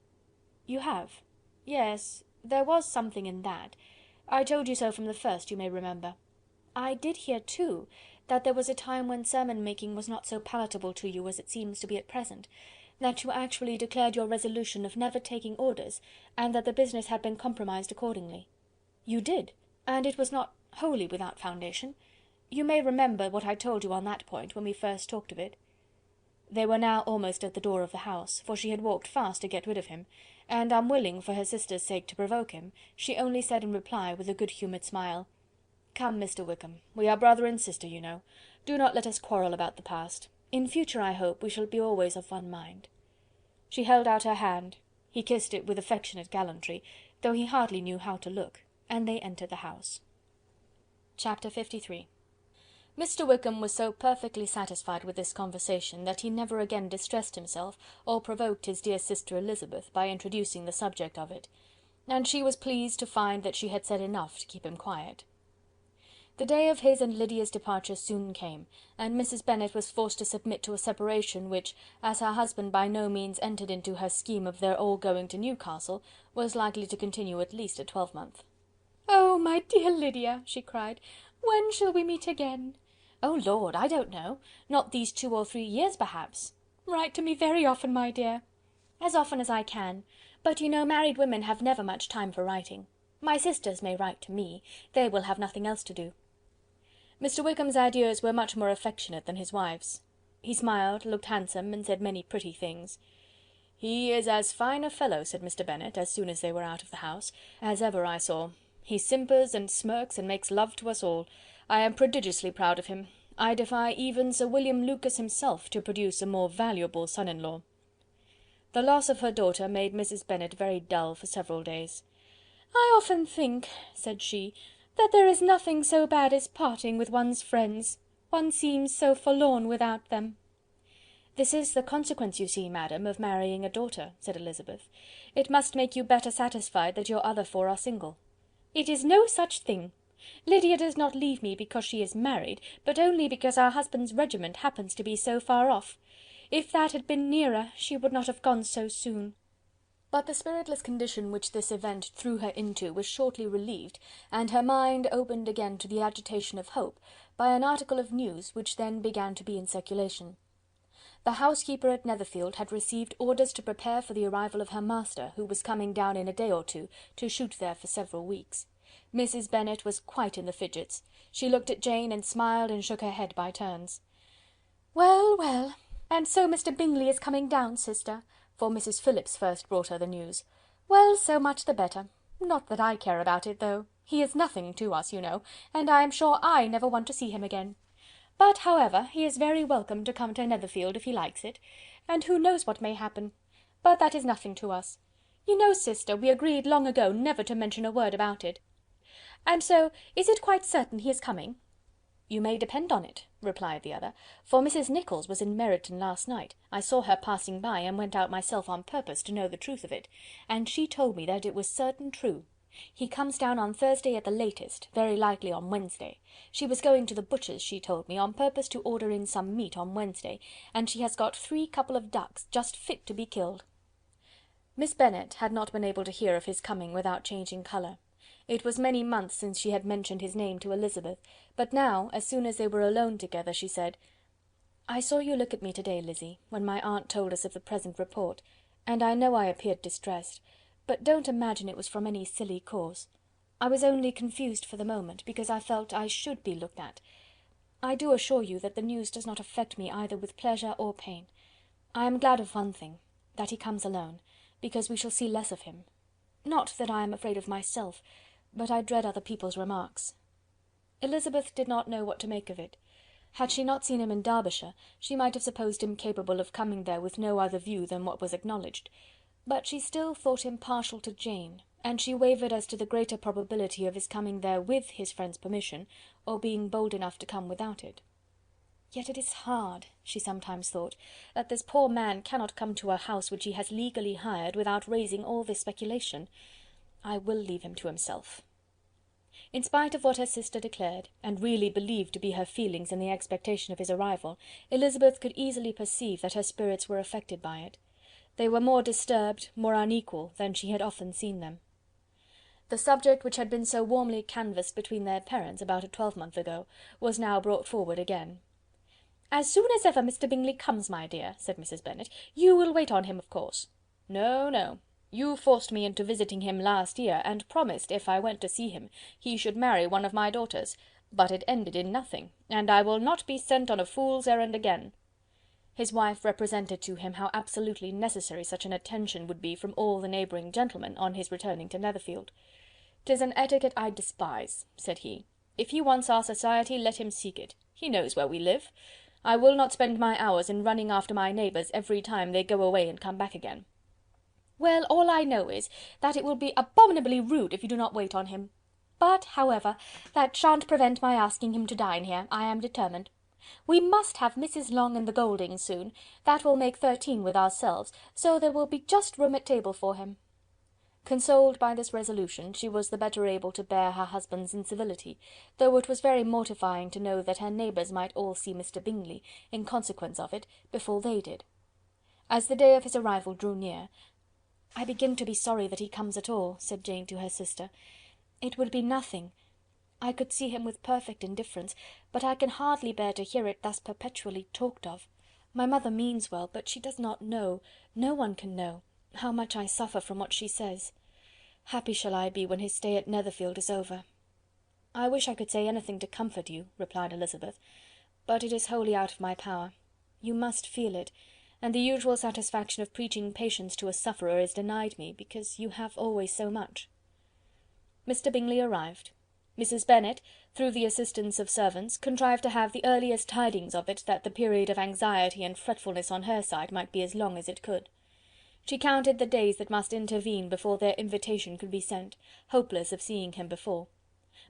"You have?" "Yes, there was something in that. I told you so from the first, you may remember. I did hear, too, that there was a time when sermon making was not so palatable to you as it seems to be at present, that you actually declared your resolution of never taking orders, and that the business had been compromised accordingly." "You did, and it was not wholly without foundation. You may remember what I told you on that point when we first talked of it." They were now almost at the door of the house, for she had walked fast to get rid of him, and unwilling, for her sister's sake, to provoke him, she only said in reply, with a good-humoured smile, "Come, Mr. Wickham, we are brother and sister, you know. Do not let us quarrel about the past. In future, I hope, we shall be always of one mind." She held out her hand. He kissed it with affectionate gallantry, though he hardly knew how to look, and they entered the house. Chapter 53. Mr. Wickham was so perfectly satisfied with this conversation that he never again distressed himself or provoked his dear sister Elizabeth by introducing the subject of it, and she was pleased to find that she had said enough to keep him quiet. The day of his and Lydia's departure soon came, and Mrs. Bennet was forced to submit to a separation which, as her husband by no means entered into her scheme of their all going to Newcastle, was likely to continue at least a twelvemonth. "Oh, my dear Lydia!" she cried, "when shall we meet again?" "Oh Lord, I don't know. Not these 2 or 3 years, perhaps." "Write to me very often, my dear." "As often as I can. But you know married women have never much time for writing. My sisters may write to me. They will have nothing else to do." Mr. Wickham's adieus were much more affectionate than his wife's. He smiled, looked handsome, and said many pretty things. "He is as fine a fellow," said Mr. Bennet, as soon as they were out of the house, "as ever I saw. He simpers and smirks and makes love to us all. I am prodigiously proud of him. I defy even Sir William Lucas himself to produce a more valuable son-in-law." The loss of her daughter made Mrs. Bennet very dull for several days. "I often think," said she, "that there is nothing so bad as parting with one's friends. One seems so forlorn without them." "This is the consequence, you see, madam, of marrying a daughter," said Elizabeth. "It must make you better satisfied that your other four are single." "It is no such thing. Lydia does not leave me because she is married, but only because our husband's regiment happens to be so far off. If that had been nearer, she would not have gone so soon." But the spiritless condition which this event threw her into was shortly relieved, and her mind opened again to the agitation of hope, by an article of news which then began to be in circulation. The housekeeper at Netherfield had received orders to prepare for the arrival of her master, who was coming down in a day or two, to shoot there for several weeks. Mrs. Bennet was quite in the fidgets. She looked at Jane, and smiled and shook her head by turns. "Well, well, and so Mr. Bingley is coming down, sister?" for Mrs. Phillips first brought her the news. "Well, so much the better. Not that I care about it, though. He is nothing to us, you know, and I am sure I never want to see him again. But, however, he is very welcome to come to Netherfield if he likes it, and who knows what may happen? But that is nothing to us. You know, sister, we agreed long ago never to mention a word about it. And so, is it quite certain he is coming?" "You may depend on it," replied the other, "for Mrs. Nicholls was in Meryton last night. I saw her passing by, and went out myself on purpose to know the truth of it, and she told me that it was certain true. He comes down on Thursday at the latest, very likely on Wednesday. She was going to the butcher's, she told me, on purpose to order in some meat on Wednesday, and she has got 3 couple of ducks, just fit to be killed." Miss Bennet had not been able to hear of his coming without changing colour. It was many months since she had mentioned his name to Elizabeth, but now, as soon as they were alone together, she said, "I saw you look at me to-day, Lizzy, when my aunt told us of the present report, and I know I appeared distressed, but don't imagine it was from any silly cause. I was only confused for the moment, because I felt I should be looked at. I do assure you that the news does not affect me either with pleasure or pain. I am glad of one thing, that he comes alone, because we shall see less of him. Not that I am afraid of myself, but I dread other people's remarks." Elizabeth did not know what to make of it. Had she not seen him in Derbyshire, she might have supposed him capable of coming there with no other view than what was acknowledged, but she still thought him partial to Jane, and she wavered as to the greater probability of his coming there with his friend's permission, or being bold enough to come without it. Yet it is hard, she sometimes thought, that this poor man cannot come to a house which he has legally hired without raising all this speculation. I will leave him to himself. In spite of what her sister declared, and really believed to be her feelings in the expectation of his arrival, Elizabeth could easily perceive that her spirits were affected by it. They were more disturbed, more unequal, than she had often seen them. The subject which had been so warmly canvassed between their parents about a twelvemonth ago, was now brought forward again. "As soon as ever Mr. Bingley comes, my dear," said Mrs. Bennet, "you will wait on him, of course." "No, no. You forced me into visiting him last year, and promised, if I went to see him, he should marry one of my daughters, but it ended in nothing, and I will not be sent on a fool's errand again." His wife represented to him how absolutely necessary such an attention would be from all the neighbouring gentlemen, on his returning to Netherfield. "'Tis an etiquette I despise," said he. "If he wants our society, let him seek it. He knows where we live. I will not spend my hours in running after my neighbours every time they go away and come back again." "Well, all I know is, that it will be abominably rude if you do not wait on him. But, however, that shan't prevent my asking him to dine here, I am determined. We must have Mrs. Long and the Gouldings soon, that will make 13 with ourselves, so there will be just room at table for him." Consoled by this resolution, she was the better able to bear her husband's incivility, though it was very mortifying to know that her neighbours might all see Mr. Bingley, in consequence of it, before they did. As the day of his arrival drew near, "I begin to be sorry that he comes at all," said Jane to her sister. "It would be nothing. I could see him with perfect indifference, but I can hardly bear to hear it thus perpetually talked of. My mother means well, but she does not know, no one can know, how much I suffer from what she says. Happy shall I be when his stay at Netherfield is over." "I wish I could say anything to comfort you," replied Elizabeth, "but it is wholly out of my power. You must feel it, and the usual satisfaction of preaching patience to a sufferer is denied me, because you have always so much." Mr. Bingley arrived. Mrs. Bennet, through the assistance of servants, contrived to have the earliest tidings of it, that the period of anxiety and fretfulness on her side might be as long as it could. She counted the days that must intervene before their invitation could be sent, hopeless of seeing him before.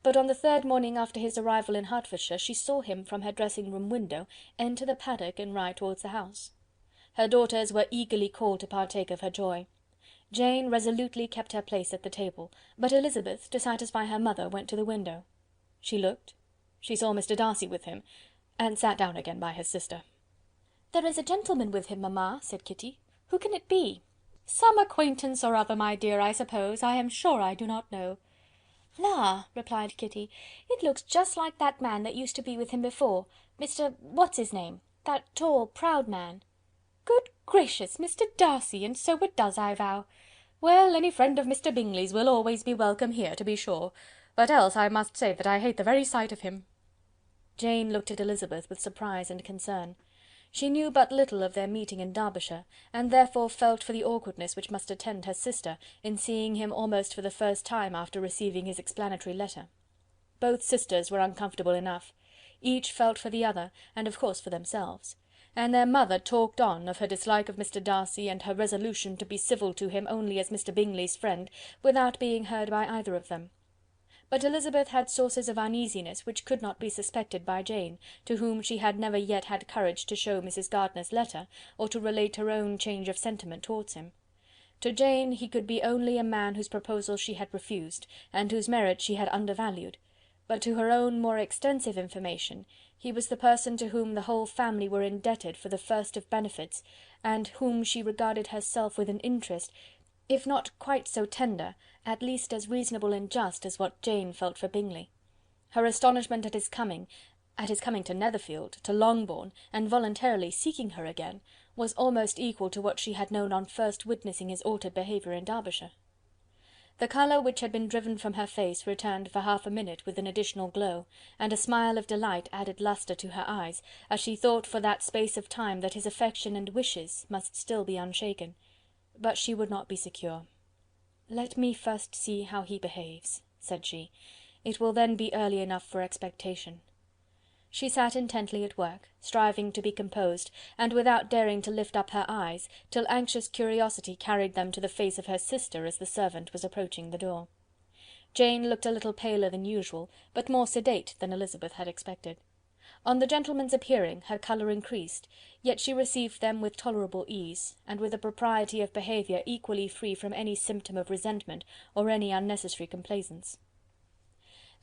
But on the 3rd morning after his arrival in Hertfordshire, she saw him from her dressing-room window enter the paddock and ride towards the house. Her daughters were eagerly called to partake of her joy. Jane resolutely kept her place at the table, but Elizabeth, to satisfy her mother, went to the window. She looked, she saw Mr. Darcy with him, and sat down again by his sister. "There is a gentleman with him, mamma," said Kitty. "Who can it be?" "Some acquaintance or other, my dear, I suppose. I am sure I do not know." "La!" replied Kitty, "it looks just like that man that used to be with him before, Mr. what's his name, that tall, proud man." "Good gracious! Mr. Darcy, and so it does, I vow. Well, any friend of Mr. Bingley's will always be welcome here, to be sure, but else I must say that I hate the very sight of him." Jane looked at Elizabeth with surprise and concern. She knew but little of their meeting in Derbyshire, and therefore felt for the awkwardness which must attend her sister in seeing him almost for the first time after receiving his explanatory letter. Both sisters were uncomfortable enough. Each felt for the other, and of course for themselves. And their mother talked on of her dislike of Mr. Darcy, and her resolution to be civil to him only as Mr. Bingley's friend, without being heard by either of them. But Elizabeth had sources of uneasiness which could not be suspected by Jane, to whom she had never yet had courage to show Mrs. Gardiner's letter, or to relate her own change of sentiment towards him. To Jane he could be only a man whose proposal she had refused, and whose merit she had undervalued, but to her own more extensive information, he was the person to whom the whole family were indebted for the first of benefits, and whom she regarded herself with an interest, if not quite so tender, at least as reasonable and just as what Jane felt for Bingley. Her astonishment at his coming to Netherfield, to Longbourn, and voluntarily seeking her again, was almost equal to what she had known on first witnessing his altered behaviour in Derbyshire. The colour which had been driven from her face returned for half a minute with an additional glow, and a smile of delight added lustre to her eyes, as she thought for that space of time that his affection and wishes must still be unshaken. But she would not be secure. "Let me first see how he behaves," said she. "It will then be early enough for expectation." She sat intently at work, striving to be composed, and without daring to lift up her eyes, till anxious curiosity carried them to the face of her sister as the servant was approaching the door. Jane looked a little paler than usual, but more sedate than Elizabeth had expected. On the gentlemen's appearing, her colour increased, yet she received them with tolerable ease, and with a propriety of behaviour equally free from any symptom of resentment or any unnecessary complaisance.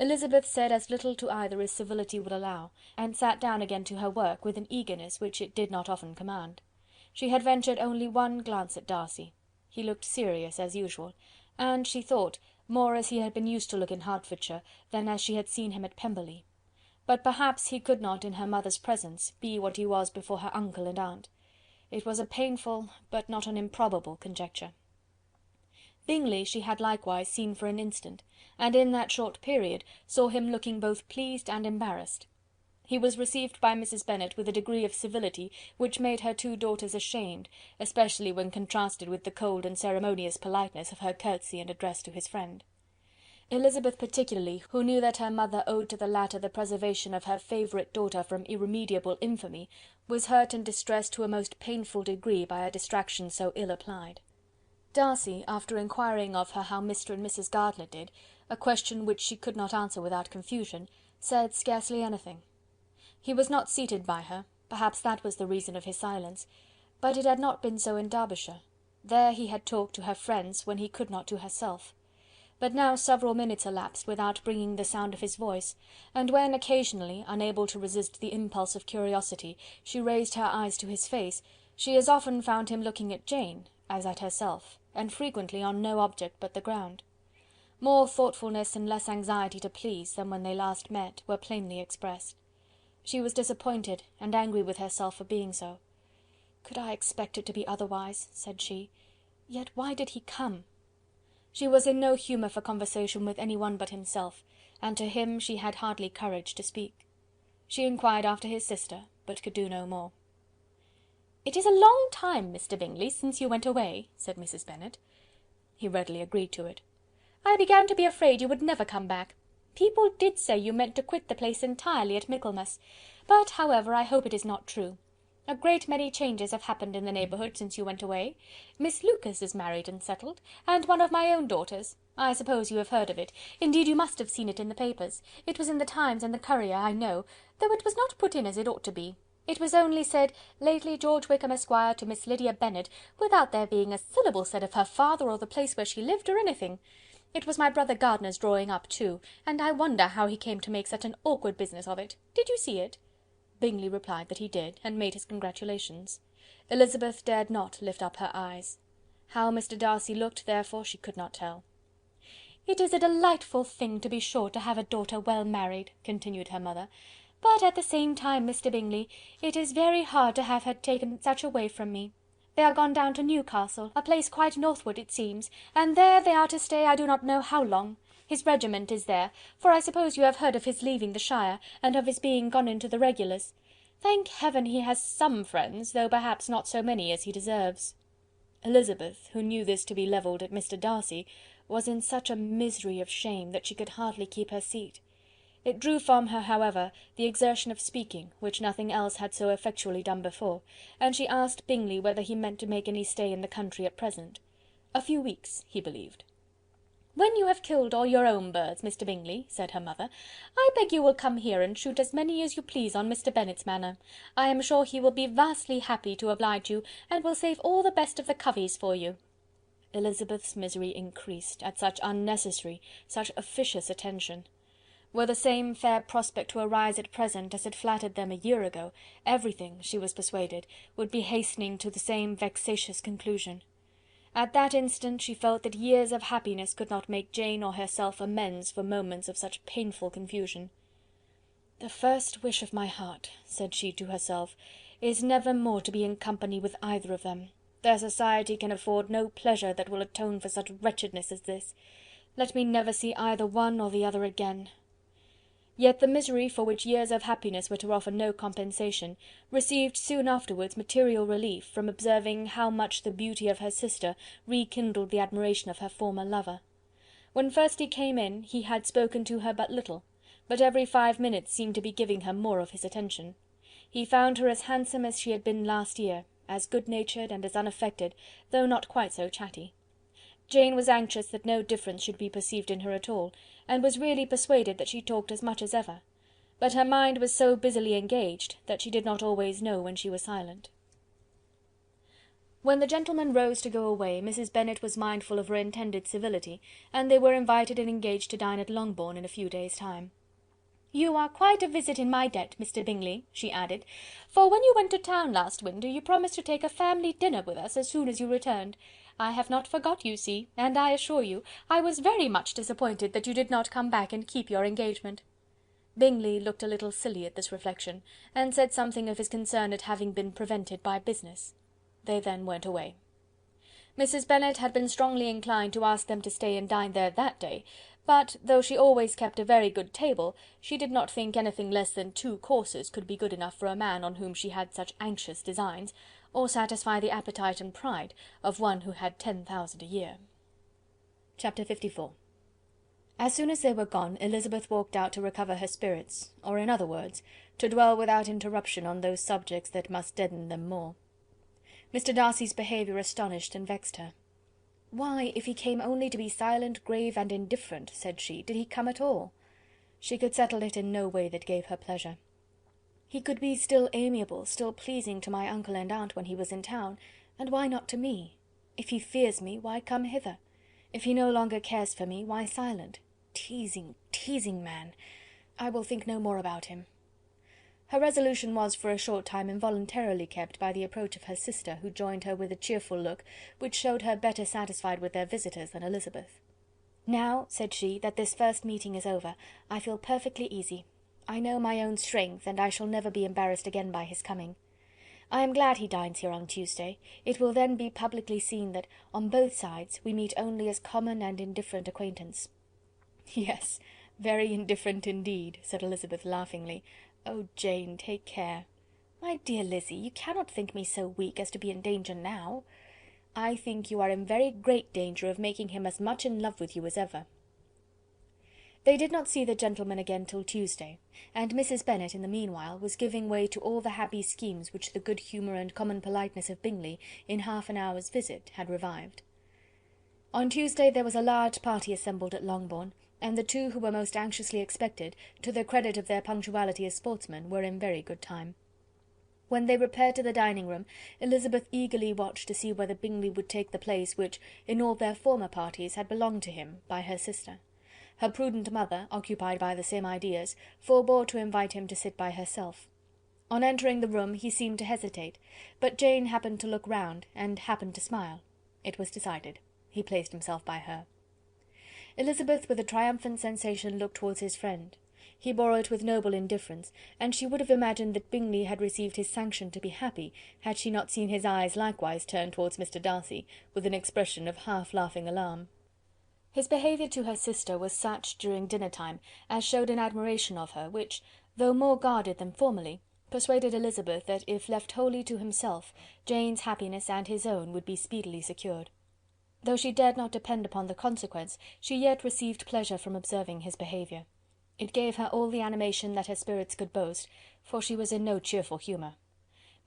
Elizabeth said as little to either as civility would allow, and sat down again to her work with an eagerness which it did not often command. She had ventured only one glance at Darcy. He looked serious as usual, and, she thought, more as he had been used to look in Hertfordshire than as she had seen him at Pemberley. But perhaps he could not, in her mother's presence, be what he was before her uncle and aunt. It was a painful, but not an improbable conjecture. Bingley she had likewise seen for an instant, and in that short period saw him looking both pleased and embarrassed. He was received by Mrs. Bennet with a degree of civility which made her two daughters ashamed, especially when contrasted with the cold and ceremonious politeness of her curtsy and address to his friend. Elizabeth particularly, who knew that her mother owed to the latter the preservation of her favourite daughter from irremediable infamy, was hurt and distressed to a most painful degree by a distraction so ill applied. Darcy, after inquiring of her how Mr. and Mrs. Gardiner did, a question which she could not answer without confusion, said scarcely anything. He was not seated by her, perhaps that was the reason of his silence, but it had not been so in Derbyshire. There he had talked to her friends when he could not to herself. But now several minutes elapsed without bringing the sound of his voice, and when occasionally, unable to resist the impulse of curiosity, she raised her eyes to his face, she as often found him looking at Jane as at herself, and frequently on no object but the ground. More thoughtfulness and less anxiety to please than when they last met were plainly expressed. She was disappointed and angry with herself for being so. "Could I expect it to be otherwise?" said she. "Yet why did he come?" She was in no humour for conversation with any one but himself, and to him she had hardly courage to speak. She inquired after his sister, but could do no more. "It is a long time, Mr. Bingley, since you went away," said Mrs. Bennet. He readily agreed to it. "I began to be afraid you would never come back. People did say you meant to quit the place entirely at Michaelmas, but, however, I hope it is not true. A great many changes have happened in the neighbourhood since you went away. Miss Lucas is married and settled, and one of my own daughters. I suppose you have heard of it. Indeed, you must have seen it in the papers. It was in the Times and the Courier, I know, though it was not put in as it ought to be. It was only said, lately George Wickham, Esquire, to Miss Lydia Bennet, without there being a syllable said of her father or the place where she lived, or anything. It was my brother Gardiner's drawing up too, and I wonder how he came to make such an awkward business of it. Did you see it?" Bingley replied that he did, and made his congratulations. Elizabeth dared not lift up her eyes. How Mr. Darcy looked, therefore, she could not tell. "It is a delightful thing, to be sure, to have a daughter well married," continued her mother, "but at the same time, Mr. Bingley, it is very hard to have her taken such away from me. They are gone down to Newcastle, a place quite northward it seems, and there they are to stay I do not know how long. His regiment is there, for I suppose you have heard of his leaving the shire, and of his being gone into the regulars. Thank heaven he has some friends, though perhaps not so many as he deserves." Elizabeth, who knew this to be levelled at Mr. Darcy, was in such a misery of shame that she could hardly keep her seat. It drew from her, however, the exertion of speaking, which nothing else had so effectually done before, and she asked Bingley whether he meant to make any stay in the country at present. A few weeks, he believed. "When you have killed all your own birds, Mr. Bingley," said her mother, "I beg you will come here and shoot as many as you please on Mr. Bennet's manor. I am sure he will be vastly happy to oblige you, and will save all the best of the coveys for you." Elizabeth's misery increased, at such unnecessary, such officious attention. Were the same fair prospect to arise at present as had flattered them a year ago, everything, she was persuaded, would be hastening to the same vexatious conclusion. At that instant she felt that years of happiness could not make Jane or herself amends for moments of such painful confusion. "The first wish of my heart," said she to herself, "is never more to be in company with either of them. Their society can afford no pleasure that will atone for such wretchedness as this. Let me never see either one or the other again." Yet the misery for which years of happiness were to offer no compensation, received soon afterwards material relief from observing how much the beauty of her sister rekindled the admiration of her former lover. When first he came in, he had spoken to her but little, but every 5 minutes seemed to be giving her more of his attention. He found her as handsome as she had been last year, as good-natured and as unaffected, though not quite so chatty. Jane was anxious that no difference should be perceived in her at all, and was really persuaded that she talked as much as ever; but her mind was so busily engaged that she did not always know when she was silent. When the gentlemen rose to go away, Mrs. Bennet was mindful of her intended civility, and they were invited and engaged to dine at Longbourn in a few days' time. "You are quite a visit in my debt, Mr. Bingley," she added, "for when you went to town last winter, you promised to take a family dinner with us as soon as you returned. I have not forgot, you see, and I assure you, I was very much disappointed that you did not come back and keep your engagement." Bingley looked a little silly at this reflection, and said something of his concern at having been prevented by business. They then went away. Mrs. Bennet had been strongly inclined to ask them to stay and dine there that day, but, though she always kept a very good table, she did not think anything less than 2 courses could be good enough for a man on whom she had such anxious designs, or satisfy the appetite and pride of one who had 10,000 a year. Chapter 54. As soon as they were gone, Elizabeth walked out to recover her spirits, or in other words, to dwell without interruption on those subjects that must deaden them more. Mr. Darcy's behaviour astonished and vexed her. "Why, if he came only to be silent, grave, and indifferent," said she, "did he come at all?" She could settle it in no way that gave her pleasure. "He could be still amiable, still pleasing to my uncle and aunt when he was in town, and why not to me? If he fears me, why come hither? If he no longer cares for me, why silent? Teasing, teasing man! I will think no more about him." Her resolution was for a short time involuntarily kept by the approach of her sister, who joined her with a cheerful look, which showed her better satisfied with their visitors than Elizabeth. "Now," said she, "that this first meeting is over, I feel perfectly easy. I know my own strength, and I shall never be embarrassed again by his coming. I am glad he dines here on Tuesday. It will then be publicly seen that, on both sides, we meet only as common and indifferent acquaintance." "Yes, very indifferent indeed," said Elizabeth laughingly. "Oh, Jane, take care." "My dear Lizzy, you cannot think me so weak as to be in danger now." "I think you are in very great danger of making him as much in love with you as ever." They did not see the gentleman again till Tuesday, and Mrs. Bennet, in the meanwhile, was giving way to all the happy schemes which the good humour and common politeness of Bingley, in half an hour's visit, had revived. On Tuesday there was a large party assembled at Longbourn, and the 2 who were most anxiously expected, to the credit of their punctuality as sportsmen, were in very good time. When they repaired to the dining room, Elizabeth eagerly watched to see whether Bingley would take the place which, in all their former parties, had belonged to him, by her sister. Her prudent mother, occupied by the same ideas, forbore to invite him to sit by herself. On entering the room he seemed to hesitate, but Jane happened to look round, and happened to smile. It was decided. He placed himself by her. Elizabeth, with a triumphant sensation, looked towards his friend. He bore it with noble indifference, and she would have imagined that Bingley had received his sanction to be happy, had she not seen his eyes likewise turn towards Mr. Darcy, with an expression of half-laughing alarm. His behaviour to her sister was such, during dinner-time, as showed an admiration of her, which, though more guarded than formerly, persuaded Elizabeth that, if left wholly to himself, Jane's happiness and his own would be speedily secured. Though she dared not depend upon the consequence, she yet received pleasure from observing his behaviour. It gave her all the animation that her spirits could boast, for she was in no cheerful humour.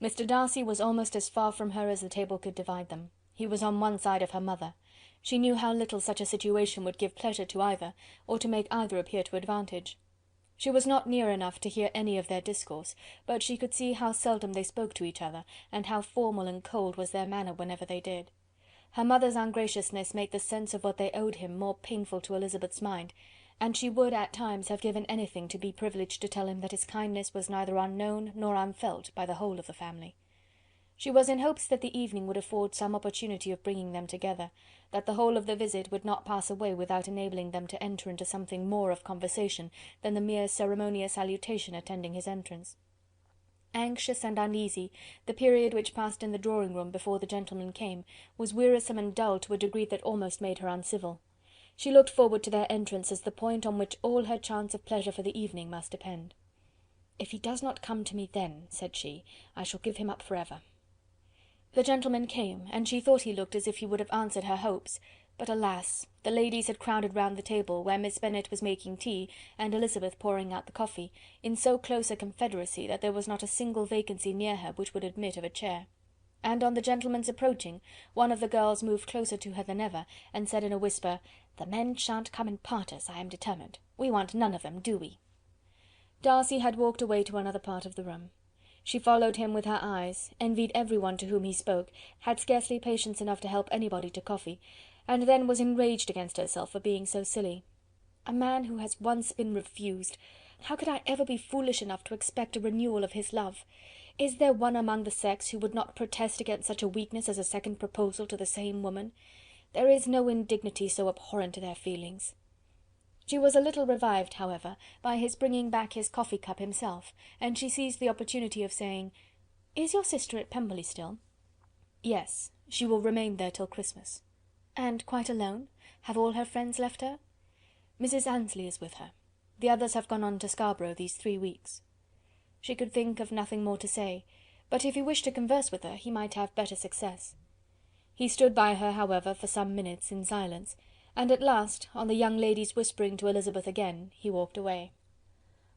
Mr. Darcy was almost as far from her as the table could divide them. He was on one side of her mother. She knew how little such a situation would give pleasure to either, or to make either appear to advantage. She was not near enough to hear any of their discourse, but she could see how seldom they spoke to each other, and how formal and cold was their manner whenever they did. Her mother's ungraciousness made the sense of what they owed him more painful to Elizabeth's mind, and she would at times have given anything to be privileged to tell him that his kindness was neither unknown nor unfelt by the whole of the family. She was in hopes that the evening would afford some opportunity of bringing them together, that the whole of the visit would not pass away without enabling them to enter into something more of conversation than the mere ceremonious salutation attending his entrance. Anxious and uneasy, the period which passed in the drawing-room before the gentlemen came was wearisome and dull to a degree that almost made her uncivil. She looked forward to their entrance as the point on which all her chance of pleasure for the evening must depend. "If he does not come to me then," said she, "I shall give him up for ever." The gentleman came, and she thought he looked as if he would have answered her hopes, but alas! the ladies had crowded round the table, where Miss Bennet was making tea, and Elizabeth pouring out the coffee, in so close a confederacy that there was not a single vacancy near her which would admit of a chair. And on the gentleman's approaching, one of the girls moved closer to her than ever, and said in a whisper, "The men shan't come and part us, I am determined. We want none of them, do we?" Darcy had walked away to another part of the room. She followed him with her eyes, envied everyone to whom he spoke, had scarcely patience enough to help anybody to coffee, and then was enraged against herself for being so silly. A man who has once been refused! How could I ever be foolish enough to expect a renewal of his love? Is there one among the sex who would not protest against such a weakness as a second proposal to the same woman? There is no indignity so abhorrent to their feelings. She was a little revived, however, by his bringing back his coffee cup himself, and she seized the opportunity of saying, "Is your sister at Pemberley still?" "Yes, she will remain there till Christmas." "And quite alone? Have all her friends left her?" "Mrs. Annesley is with her. The others have gone on to Scarborough these 3 weeks." She could think of nothing more to say, but if he wished to converse with her, he might have better success. He stood by her, however, for some minutes in silence, and at last, on the young lady's whispering to Elizabeth again, he walked away.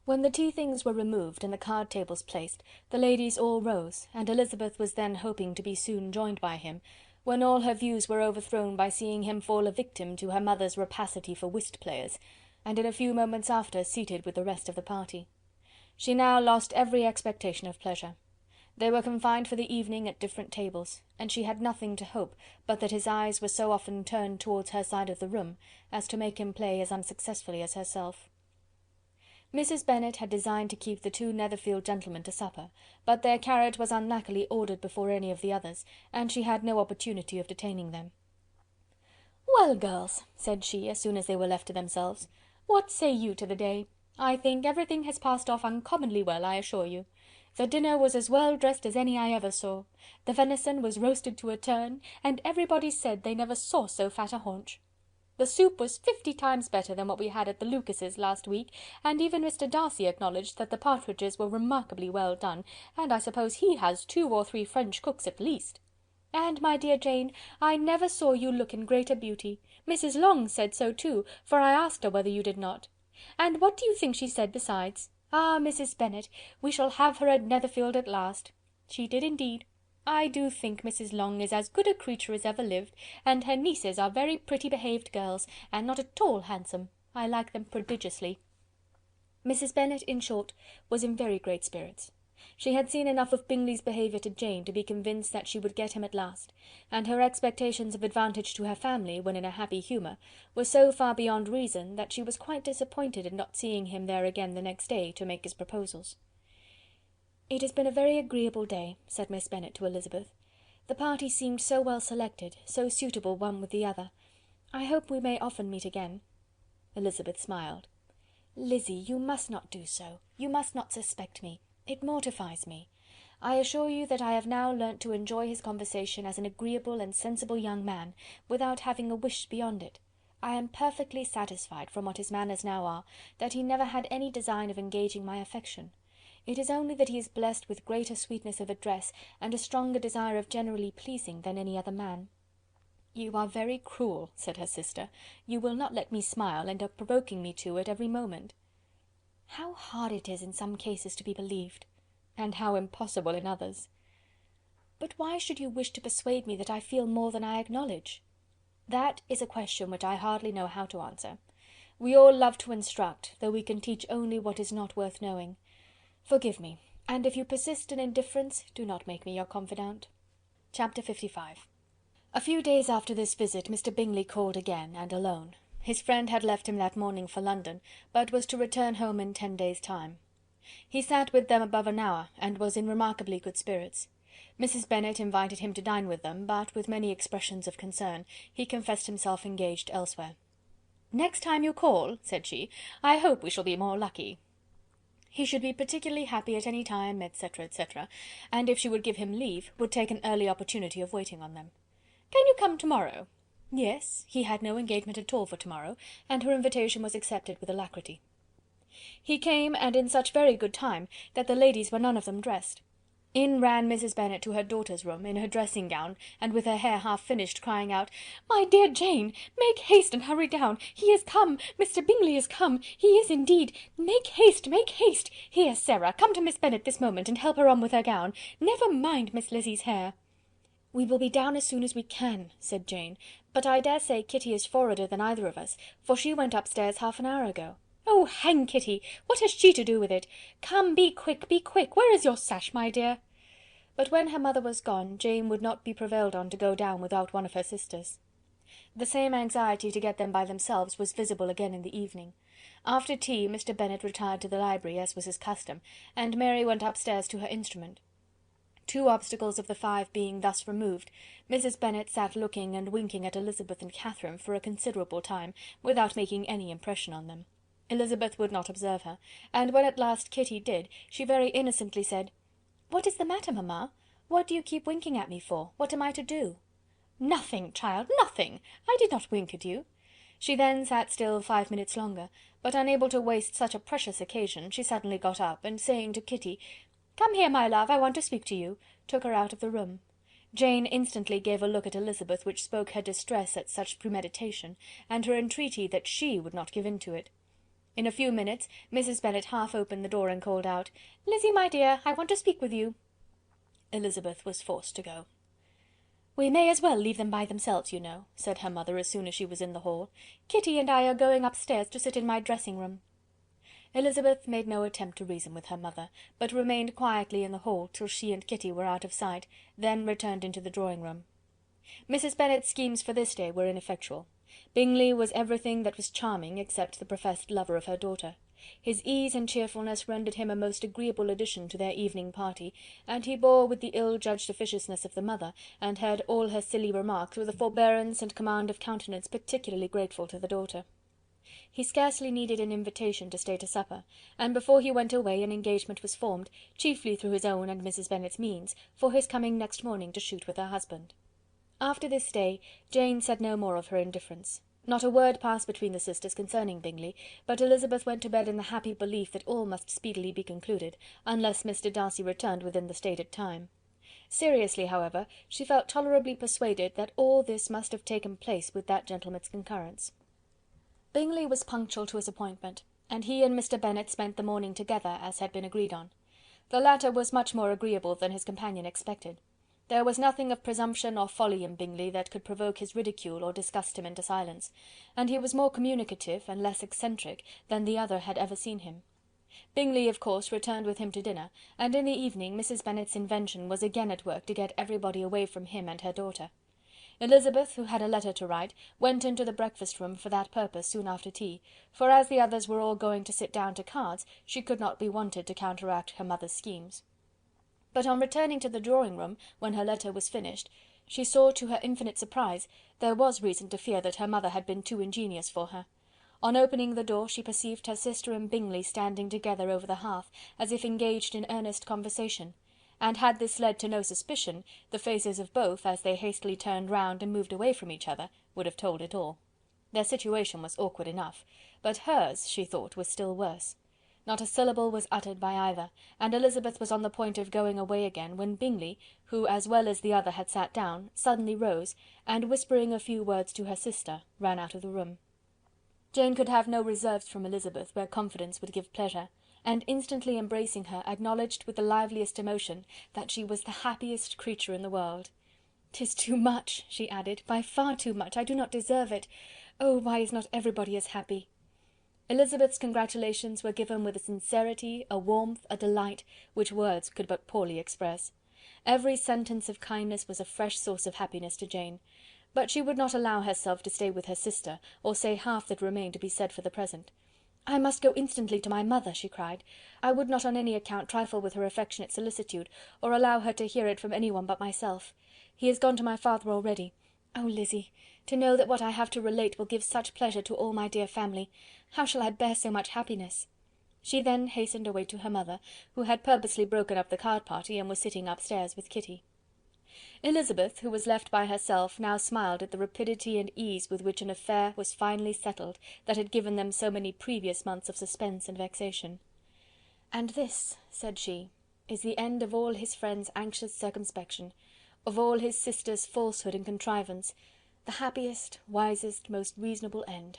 When the tea things were removed and the card tables placed, the ladies all rose, and Elizabeth was then hoping to be soon joined by him, when all her views were overthrown by seeing him fall a victim to her mother's rapacity for whist players, and in a few moments after seated with the rest of the party. She now lost every expectation of pleasure. They were confined for the evening at different tables, and she had nothing to hope but that his eyes were so often turned towards her side of the room as to make him play as unsuccessfully as herself. Mrs. Bennet had designed to keep the 2 Netherfield gentlemen to supper, but their carriage was unluckily ordered before any of the others, and she had no opportunity of detaining them. "Well, girls," said she, as soon as they were left to themselves, "what say you to the day? I think everything has passed off uncommonly well, I assure you. The dinner was as well dressed as any I ever saw. The venison was roasted to a turn, and everybody said they never saw so fat a haunch. The soup was 50 times better than what we had at the Lucases last week, and even Mr. Darcy acknowledged that the partridges were remarkably well done, and I suppose he has 2 or 3 French cooks at least. And, my dear Jane, I never saw you look in greater beauty. Mrs. Long said so too, for I asked her whether you did not. And what do you think she said besides? Ah, Mrs. Bennet, we shall have her at Netherfield at last. She did indeed. I do think Mrs. Long is as good a creature as ever lived, and her nieces are very pretty behaved girls, and not at all handsome. I like them prodigiously." Mrs. Bennet, in short, was in very great spirits. She had seen enough of Bingley's behaviour to Jane to be convinced that she would get him at last, and her expectations of advantage to her family, when in a happy humour, were so far beyond reason, that she was quite disappointed in not seeing him there again the next day to make his proposals. "It has been a very agreeable day," said Miss Bennet to Elizabeth. "The party seemed so well selected, so suitable one with the other. I hope we may often meet again." Elizabeth smiled. "Lizzy, you must not do so. You must not suspect me. It mortifies me. I assure you that I have now learnt to enjoy his conversation as an agreeable and sensible young man, without having a wish beyond it. I am perfectly satisfied, from what his manners now are, that he never had any design of engaging my affection. It is only that he is blessed with greater sweetness of address, and a stronger desire of generally pleasing, than any other man." "You are very cruel," said her sister. "You will not let me smile, and are provoking me to it every moment." "How hard it is in some cases to be believed!" "And how impossible in others." "But why should you wish to persuade me that I feel more than I acknowledge?" "That is a question which I hardly know how to answer. We all love to instruct, though we can teach only what is not worth knowing. Forgive me, and if you persist in indifference, do not make me your confidante." Chapter 55. A few days after this visit Mr. Bingley called again, and alone. His friend had left him that morning for London, but was to return home in 10 days' time. He sat with them above an hour, and was in remarkably good spirits. Mrs. Bennet invited him to dine with them, but, with many expressions of concern, he confessed himself engaged elsewhere. "Next time you call," said she, "I hope we shall be more lucky." He should be particularly happy at any time, etc., etc., and if she would give him leave, would take an early opportunity of waiting on them. "Can you come to-morrow?" Yes, he had no engagement at all for to-morrow, and her invitation was accepted with alacrity. He came, and in such very good time, that the ladies were none of them dressed. In ran Mrs. Bennet to her daughter's room, in her dressing gown, and with her hair half finished, crying out, "My dear Jane, make haste and hurry down. He is come! Mr. Bingley is come! He is indeed! Make haste, make haste! Here, Sarah, come to Miss Bennet this moment, and help her on with her gown. Never mind Miss Lizzie's hair." "We will be down as soon as we can," said Jane, "but I dare say Kitty is forwarder than either of us, for she went upstairs half an hour ago." "Oh, hang Kitty! What has she to do with it? Come, be quick, be quick! Where is your sash, my dear?" But when her mother was gone, Jane would not be prevailed on to go down without one of her sisters. The same anxiety to get them by themselves was visible again in the evening. After tea, Mr. Bennet retired to the library, as was his custom, and Mary went upstairs to her instrument. 2 obstacles of the 5 being thus removed, Mrs. Bennet sat looking and winking at Elizabeth and Catherine for a considerable time, without making any impression on them. Elizabeth would not observe her, and when at last Kitty did, she very innocently said, "What is the matter, mamma? What do you keep winking at me for? What am I to do?" "Nothing, child, nothing. I did not wink at you." She then sat still 5 minutes longer, but unable to waste such a precious occasion, she suddenly got up, and saying to Kitty, "Come here, my love, I want to speak to you," took her out of the room. Jane instantly gave a look at Elizabeth which spoke her distress at such premeditation, and her entreaty that she would not give in to it. In a few minutes Mrs. Bennet half opened the door and called out, "Lizzie, my dear, I want to speak with you." Elizabeth was forced to go. "We may as well leave them by themselves, you know," said her mother as soon as she was in the hall. "Kitty and I are going upstairs to sit in my dressing room." Elizabeth made no attempt to reason with her mother, but remained quietly in the hall till she and Kitty were out of sight, then returned into the drawing room. Mrs. Bennet's schemes for this day were ineffectual. Bingley was everything that was charming, except the professed lover of her daughter. His ease and cheerfulness rendered him a most agreeable addition to their evening party, and he bore with the ill-judged officiousness of the mother, and heard all her silly remarks with a forbearance and command of countenance particularly grateful to the daughter. He scarcely needed an invitation to stay to supper, and before he went away an engagement was formed, chiefly through his own and Mrs. Bennet's means, for his coming next morning to shoot with her husband. After this day, Jane said no more of her indifference. Not a word passed between the sisters concerning Bingley, but Elizabeth went to bed in the happy belief that all must speedily be concluded, unless Mr. Darcy returned within the stated time. Seriously, however, she felt tolerably persuaded that all this must have taken place with that gentleman's concurrence. Bingley was punctual to his appointment, and he and Mr. Bennet spent the morning together, as had been agreed on. The latter was much more agreeable than his companion expected. There was nothing of presumption or folly in Bingley that could provoke his ridicule or disgust him into silence, and he was more communicative and less eccentric than the other had ever seen him. Bingley, of course, returned with him to dinner, and in the evening Mrs. Bennet's invention was again at work to get everybody away from him and her daughter. Elizabeth, who had a letter to write, went into the breakfast room for that purpose soon after tea, for as the others were all going to sit down to cards, she could not be wanted to counteract her mother's schemes. But on returning to the drawing-room, when her letter was finished, she saw, to her infinite surprise, there was reason to fear that her mother had been too ingenious for her. On opening the door, she perceived her sister and Bingley standing together over the hearth, as if engaged in earnest conversation, and had this led to no suspicion, the faces of both, as they hastily turned round and moved away from each other, would have told it all. Their situation was awkward enough, but hers, she thought, was still worse. Not a syllable was uttered by either, and Elizabeth was on the point of going away again, when Bingley, who as well as the other had sat down, suddenly rose, and whispering a few words to her sister, ran out of the room. Jane could have no reserves from Elizabeth where confidence would give pleasure, and instantly embracing her, acknowledged with the liveliest emotion that she was the happiest creature in the world. "'Tis too much," she added, "by far too much. I do not deserve it. Oh, why is not everybody as happy?" Elizabeth's congratulations were given with a sincerity, a warmth, a delight, which words could but poorly express. Every sentence of kindness was a fresh source of happiness to Jane, but she would not allow herself to stay with her sister, or say half that remained to be said for the present. "I must go instantly to my mother," she cried. "I would not on any account trifle with her affectionate solicitude, or allow her to hear it from any one but myself. He is gone to my father already. Oh, Lizzy, to know that what I have to relate will give such pleasure to all my dear family! How shall I bear so much happiness?" She then hastened away to her mother, who had purposely broken up the card party, and was sitting upstairs with Kitty. Elizabeth, who was left by herself, now smiled at the rapidity and ease with which an affair was finally settled that had given them so many previous months of suspense and vexation. "And this," said she, "is the end of all his friends' anxious circumspection, of all his sister's falsehood and contrivance, the happiest, wisest, most reasonable end."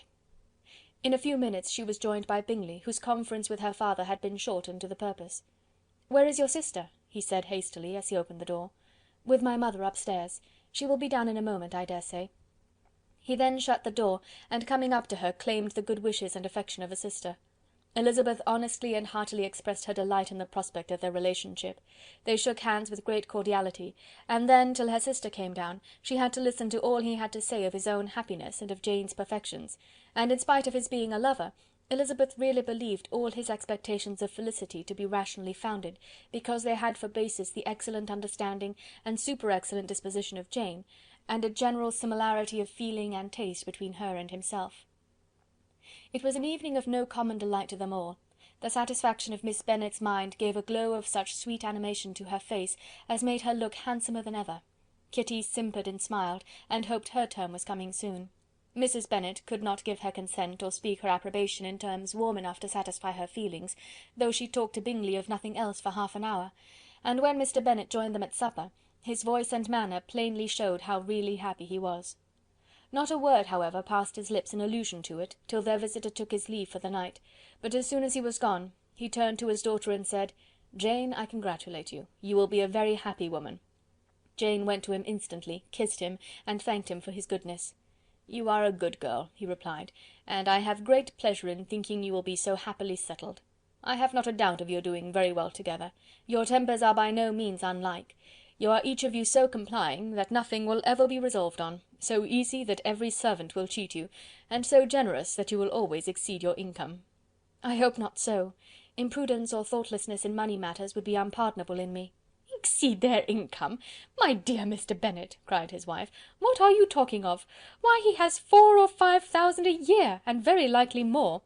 In a few minutes she was joined by Bingley, whose conference with her father had been short and to the purpose. "Where is your sister?" he said hastily, as he opened the door. "With my mother upstairs. She will be down in a moment, I dare say." He then shut the door, and coming up to her, claimed the good wishes and affection of a sister. Elizabeth honestly and heartily expressed her delight in the prospect of their relationship. They shook hands with great cordiality, and then, till her sister came down, she had to listen to all he had to say of his own happiness and of Jane's perfections, and in spite of his being a lover, Elizabeth really believed all his expectations of felicity to be rationally founded, because they had for basis the excellent understanding and super-excellent disposition of Jane, and a general similarity of feeling and taste between her and himself. It was an evening of no common delight to them all. The satisfaction of Miss Bennet's mind gave a glow of such sweet animation to her face as made her look handsomer than ever. Kitty simpered and smiled, and hoped her turn was coming soon. Mrs. Bennet could not give her consent or speak her approbation in terms warm enough to satisfy her feelings, though she talked to Bingley of nothing else for half an hour, and when Mr. Bennet joined them at supper, his voice and manner plainly showed how really happy he was. Not a word, however, passed his lips in allusion to it, till their visitor took his leave for the night, but as soon as he was gone, he turned to his daughter and said, "Jane, I congratulate you. You will be a very happy woman." Jane went to him instantly, kissed him, and thanked him for his goodness. "You are a good girl," he replied, "and I have great pleasure in thinking you will be so happily settled. I have not a doubt of your doing very well together. Your tempers are by no means unlike. You are each of you so complying, that nothing will ever be resolved on, so easy that every servant will cheat you, and so generous that you will always exceed your income." "I hope not so. Imprudence or thoughtlessness in money matters would be unpardonable in me." "Exceed their income! My dear Mr. Bennet," cried his wife, "what are you talking of? Why, he has 4,000 or 5,000 a year, and very likely more."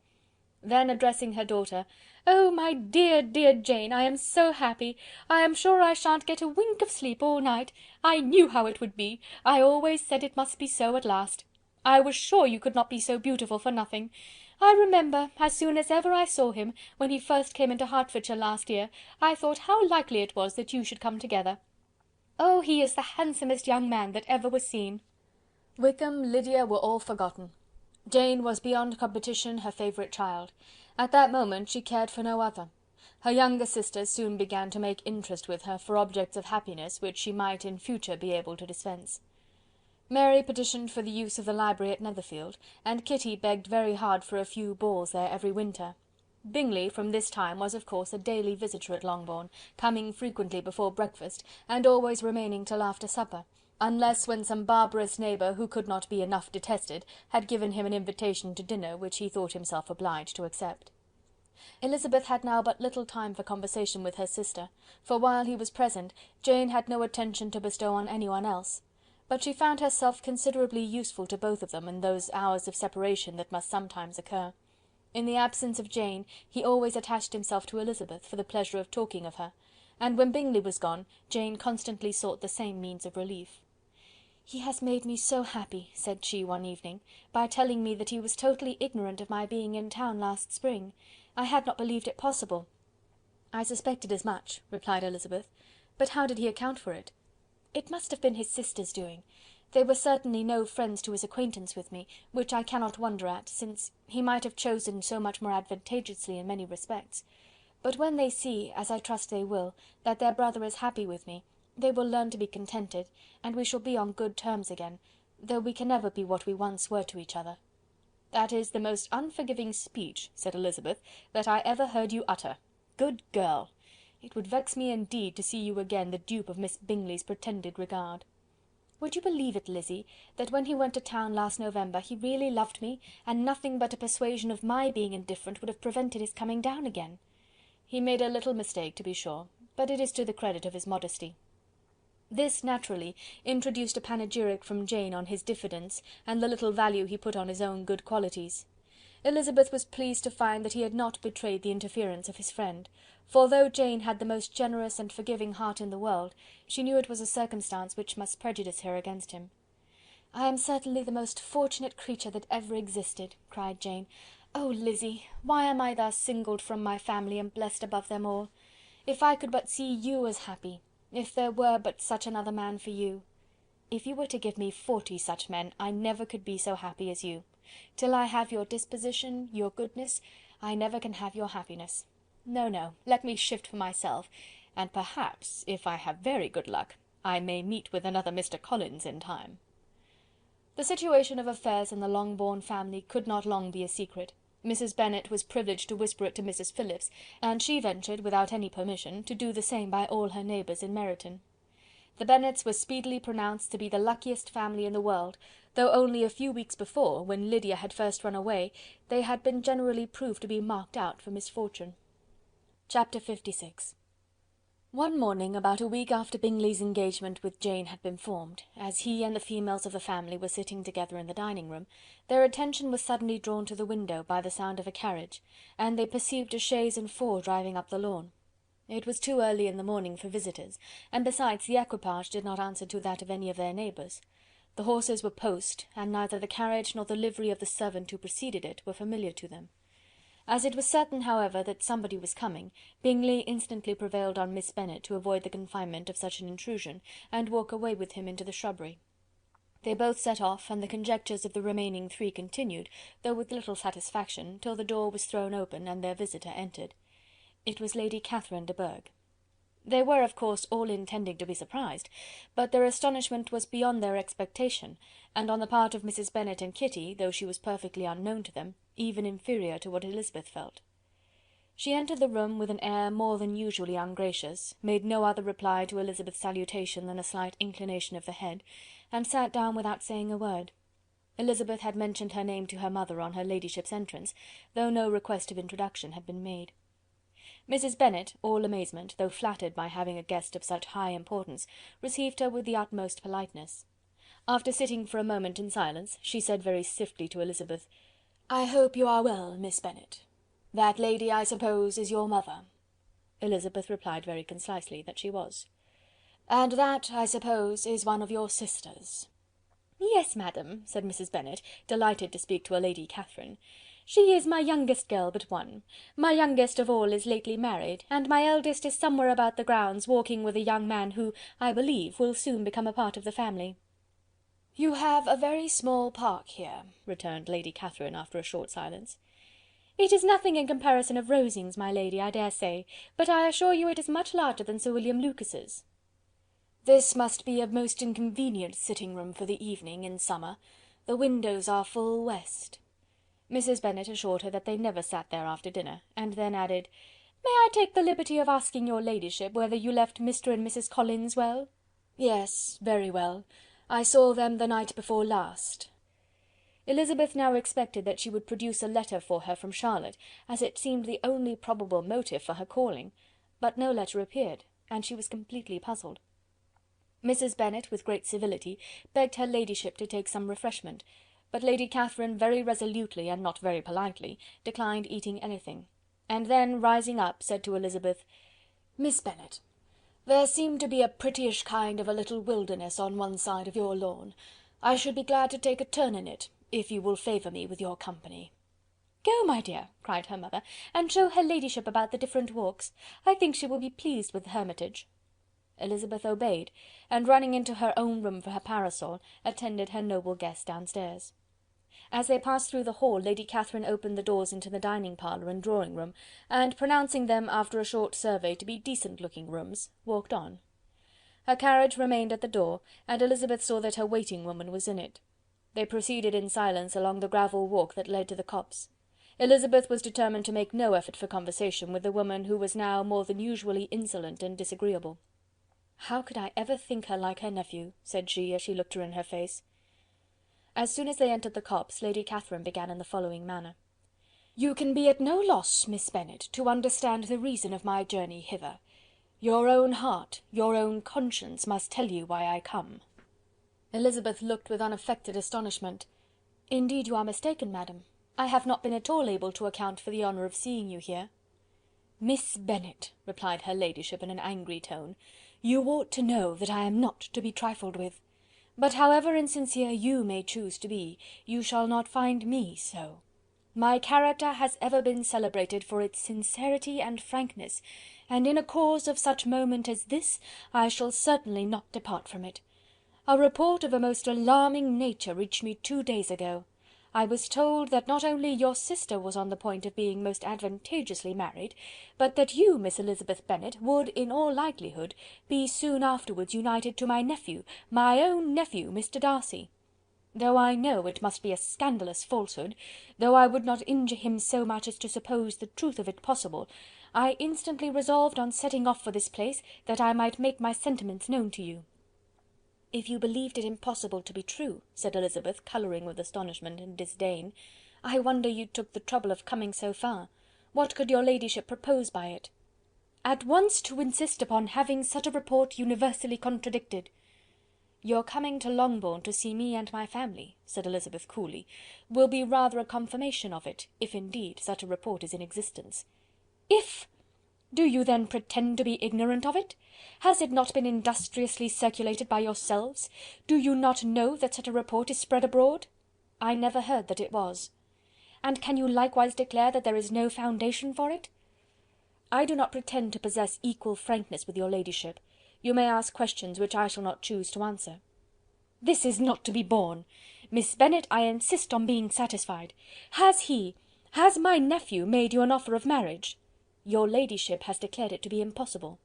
Then addressing her daughter, "Oh, my dear, dear Jane, I am so happy! I am sure I shan't get a wink of sleep all night. I knew how it would be. I always said it must be so at last. I was sure you could not be so beautiful for nothing. I remember, as soon as ever I saw him, when he first came into Hertfordshire last year, I thought how likely it was that you should come together. Oh, he is the handsomest young man that ever was seen." Wickham, Lydia were all forgotten. Jane was beyond competition her favourite child. At that moment she cared for no other. Her younger sisters soon began to make interest with her for objects of happiness which she might in future be able to dispense. Mary petitioned for the use of the library at Netherfield, and Kitty begged very hard for a few balls there every winter. Bingley from this time was of course a daily visitor at Longbourn, coming frequently before breakfast, and always remaining till after supper, unless when some barbarous neighbour, who could not be enough detested, had given him an invitation to dinner, which he thought himself obliged to accept. Elizabeth had now but little time for conversation with her sister, for while he was present, Jane had no attention to bestow on anyone else; but she found herself considerably useful to both of them in those hours of separation that must sometimes occur. In the absence of Jane, he always attached himself to Elizabeth for the pleasure of talking of her, and when Bingley was gone, Jane constantly sought the same means of relief. "He has made me so happy," said she one evening, "by telling me that he was totally ignorant of my being in town last spring. I had not believed it possible." "I suspected as much," replied Elizabeth, "but how did he account for it?" "It must have been his sister's doing. They were certainly no friends to his acquaintance with me, which I cannot wonder at, since he might have chosen so much more advantageously in many respects. But when they see, as I trust they will, that their brother is happy with me, they will learn to be contented, and we shall be on good terms again, though we can never be what we once were to each other." "That is the most unforgiving speech," said Elizabeth, "that I ever heard you utter. Good girl! It would vex me indeed to see you again the dupe of Miss Bingley's pretended regard." "Would you believe it, Lizzy, that when he went to town last November he really loved me, and nothing but a persuasion of my being indifferent would have prevented his coming down again?" "He made a little mistake, to be sure, but it is to the credit of his modesty." This, naturally, introduced a panegyric from Jane on his diffidence, and the little value he put on his own good qualities. Elizabeth was pleased to find that he had not betrayed the interference of his friend, for though Jane had the most generous and forgiving heart in the world, she knew it was a circumstance which must prejudice her against him. "I am certainly the most fortunate creature that ever existed," cried Jane. "Oh, Lizzy! why am I thus singled from my family and blessed above them all? If I could but see you as happy! If there were but such another man for you! If you were to give me 40 such men, I never could be so happy as you. Till I have your disposition, your goodness, I never can have your happiness. No, no, let me shift for myself, and perhaps, if I have very good luck, I may meet with another Mr. Collins in time." The situation of affairs in the Longbourn family could not long be a secret. Mrs. Bennet was privileged to whisper it to Mrs. Phillips, and she ventured, without any permission, to do the same by all her neighbours in Meryton. The Bennets were speedily pronounced to be the luckiest family in the world, though only a few weeks before, when Lydia had first run away, they had been generally proved to be marked out for misfortune. Chapter 56. One morning, about a week after Bingley's engagement with Jane had been formed, as he and the females of the family were sitting together in the dining-room, their attention was suddenly drawn to the window by the sound of a carriage, and they perceived a chaise and four driving up the lawn. It was too early in the morning for visitors, and besides the equipage did not answer to that of any of their neighbours. The horses were post, and neither the carriage nor the livery of the servant who preceded it were familiar to them. As it was certain, however, that somebody was coming, Bingley instantly prevailed on Miss Bennet to avoid the confinement of such an intrusion, and walk away with him into the shrubbery. They both set off, and the conjectures of the remaining three continued, though with little satisfaction, till the door was thrown open, and their visitor entered. It was Lady Catherine de Bourgh. They were, of course, all intending to be surprised, but their astonishment was beyond their expectation, and on the part of Mrs. Bennet and Kitty, though she was perfectly unknown to them, even inferior to what Elizabeth felt. She entered the room with an air more than usually ungracious, made no other reply to Elizabeth's salutation than a slight inclination of the head, and sat down without saying a word. Elizabeth had mentioned her name to her mother on her ladyship's entrance, though no request of introduction had been made. Mrs. Bennet, all amazement, though flattered by having a guest of such high importance, received her with the utmost politeness. After sitting for a moment in silence, she said very stiffly to Elizabeth, "I hope you are well, Miss Bennet. That lady, I suppose, is your mother?" Elizabeth replied very concisely that she was. "And that, I suppose, is one of your sisters?" "Yes, madam," said Mrs. Bennet, delighted to speak to a Lady Catherine. "She is my youngest girl but one. My youngest of all is lately married, and my eldest is somewhere about the grounds, walking with a young man who, I believe, will soon become a part of the family." "You have a very small park here," returned Lady Catherine, after a short silence. "It is nothing in comparison of Rosings, my lady, I dare say, but I assure you it is much larger than Sir William Lucas's." "This must be a most inconvenient sitting-room for the evening, in summer. The windows are full west." Mrs. Bennet assured her that they never sat there after dinner, and then added, "May I take the liberty of asking your ladyship whether you left Mr. and Mrs. Collins well?" "Yes, very well. I saw them the night before last." Elizabeth now expected that she would produce a letter for her from Charlotte, as it seemed the only probable motive for her calling, but no letter appeared, and she was completely puzzled. Mrs. Bennet, with great civility, begged her ladyship to take some refreshment, but Lady Catherine very resolutely, and not very politely, declined eating anything, and then, rising up, said to Elizabeth, "Miss Bennet, there seemed to be a prettyish kind of a little wilderness on one side of your lawn. I should be glad to take a turn in it, if you will favour me with your company." "Go, my dear," cried her mother, "and show her ladyship about the different walks. I think she will be pleased with the Hermitage." Elizabeth obeyed, and running into her own room for her parasol, attended her noble guest downstairs. As they passed through the hall, Lady Catherine opened the doors into the dining parlour and drawing room, and pronouncing them, after a short survey, to be decent-looking rooms, walked on. Her carriage remained at the door, and Elizabeth saw that her waiting-woman was in it. They proceeded in silence along the gravel walk that led to the copse. Elizabeth was determined to make no effort for conversation with the woman who was now more than usually insolent and disagreeable. "How could I ever think her like her nephew?" said she, as she looked her in her face. As soon as they entered the copse, Lady Catherine began in the following manner. "You can be at no loss, Miss Bennet, to understand the reason of my journey hither. Your own heart, your own conscience must tell you why I come." Elizabeth looked with unaffected astonishment. "Indeed you are mistaken, madam. I have not been at all able to account for the honour of seeing you here." "Miss Bennet," replied her ladyship in an angry tone, "you ought to know that I am not to be trifled with. But however insincere you may choose to be, you shall not find me so. My character has ever been celebrated for its sincerity and frankness, and in a cause of such moment as this, I shall certainly not depart from it. A report of a most alarming nature reached me 2 days ago. I was told that not only your sister was on the point of being most advantageously married, but that you, Miss Elizabeth Bennet, would, in all likelihood, be soon afterwards united to my nephew, my own nephew, Mr. Darcy. Though I know it must be a scandalous falsehood, though I would not injure him so much as to suppose the truth of it possible, I instantly resolved on setting off for this place, that I might make my sentiments known to you." "If you believed it impossible to be true," said Elizabeth, colouring with astonishment and disdain, "I wonder you took the trouble of coming so far. What could your ladyship propose by it?" "At once to insist upon having such a report universally contradicted." "Your coming to Longbourn to see me and my family," said Elizabeth coolly, "will be rather a confirmation of it, if indeed such a report is in existence." "If! Do you then pretend to be ignorant of it? Has it not been industriously circulated by yourselves? Do you not know that such a report is spread abroad?" "I never heard that it was." "And can you likewise declare that there is no foundation for it?" "I do not pretend to possess equal frankness with your ladyship. You may ask questions which I shall not choose to answer." "This is not to be borne. Miss Bennet, I insist on being satisfied. Has my nephew made you an offer of marriage?" "Your ladyship has declared it to be impossible."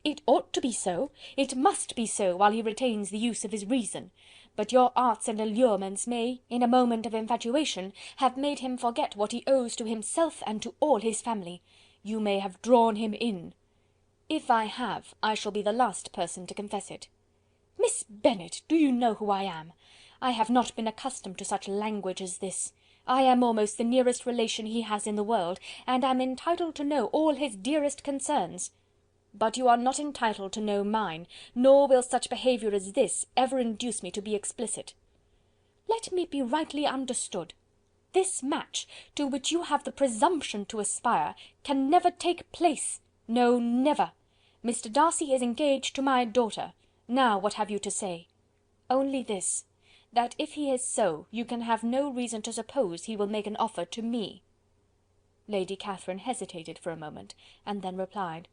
"It ought to be so, it must be so, while he retains the use of his reason. But your arts and allurements may, in a moment of infatuation, have made him forget what he owes to himself and to all his family. You may have drawn him in." "If I have, I shall be the last person to confess it." "Miss Bennet, do you know who I am? I have not been accustomed to such language as this. I am almost the nearest relation he has in the world, and am entitled to know all his dearest concerns." "But you are not entitled to know mine, nor will such behaviour as this ever induce me to be explicit." "Let me be rightly understood. This match, to which you have the presumption to aspire, can never take place. No, never. Mr. Darcy is engaged to my daughter. Now what have you to say?" "Only this, that if he is so, you can have no reason to suppose he will make an offer to me." Lady Catherine hesitated for a moment, and then replied: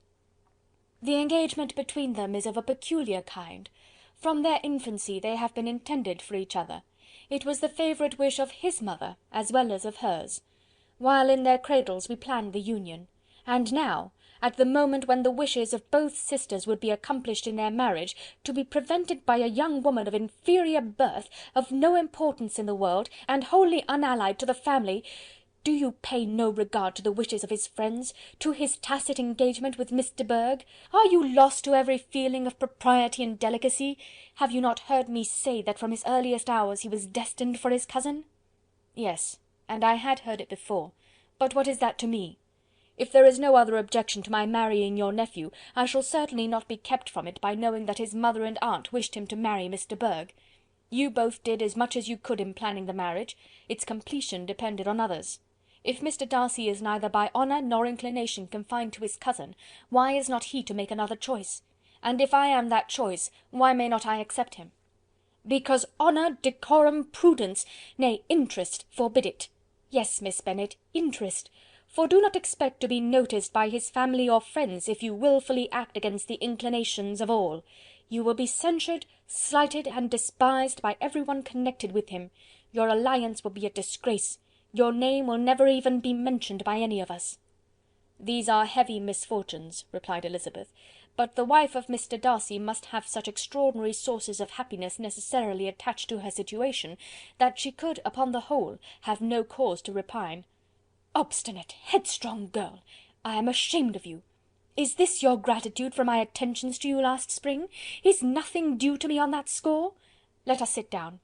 "The engagement between them is of a peculiar kind. From their infancy they have been intended for each other. It was the favourite wish of his mother as well as of hers. While in their cradles we planned the union, and now, at the moment when the wishes of both sisters would be accomplished in their marriage, to be prevented by a young woman of inferior birth, of no importance in the world, and wholly unallied to the family. Do you pay no regard to the wishes of his friends, to his tacit engagement with Miss de Bourgh? Are you lost to every feeling of propriety and delicacy? Have you not heard me say that from his earliest hours he was destined for his cousin?" "Yes, and I had heard it before, but what is that to me? If there is no other objection to my marrying your nephew, I shall certainly not be kept from it by knowing that his mother and aunt wished him to marry Miss de Bourgh. You both did as much as you could in planning the marriage; its completion depended on others. If Mr. Darcy is neither by honour nor inclination confined to his cousin, why is not he to make another choice? And if I am that choice, why may not I accept him?" "Because honour, decorum, prudence, nay, interest, forbid it. Yes, Miss Bennet, interest. For do not expect to be noticed by his family or friends if you wilfully act against the inclinations of all. You will be censured, slighted, and despised by every one connected with him. Your alliance will be a disgrace. Your name will never even be mentioned by any of us." "These are heavy misfortunes," replied Elizabeth, "but the wife of Mr. Darcy must have such extraordinary sources of happiness necessarily attached to her situation, that she could, upon the whole, have no cause to repine." "Obstinate, headstrong girl! I am ashamed of you. Is this your gratitude for my attentions to you last spring? Is nothing due to me on that score? Let us sit down.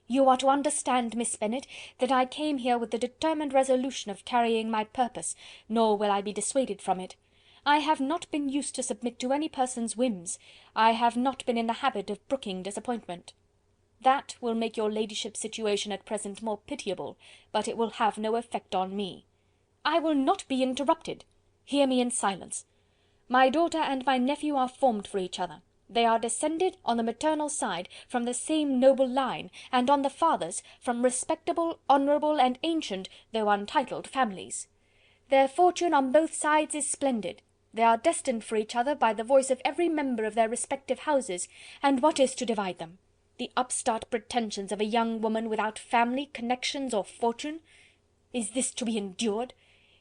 You are to understand, Miss Bennet, that I came here with the determined resolution of carrying my purpose, nor will I be dissuaded from it. I have not been used to submit to any person's whims. I have not been in the habit of brooking disappointment. That will make your ladyship's situation at present more pitiable, but it will have no effect on me. I will not be interrupted. Hear me in silence. My daughter and my nephew are formed for each other. They are descended, on the maternal side, from the same noble line, and on the father's, from respectable, honourable, and ancient, though untitled families. Their fortune on both sides is splendid. They are destined for each other by the voice of every member of their respective houses, and what is to divide them? The upstart pretensions of a young woman without family, connections, or fortune? Is this to be endured?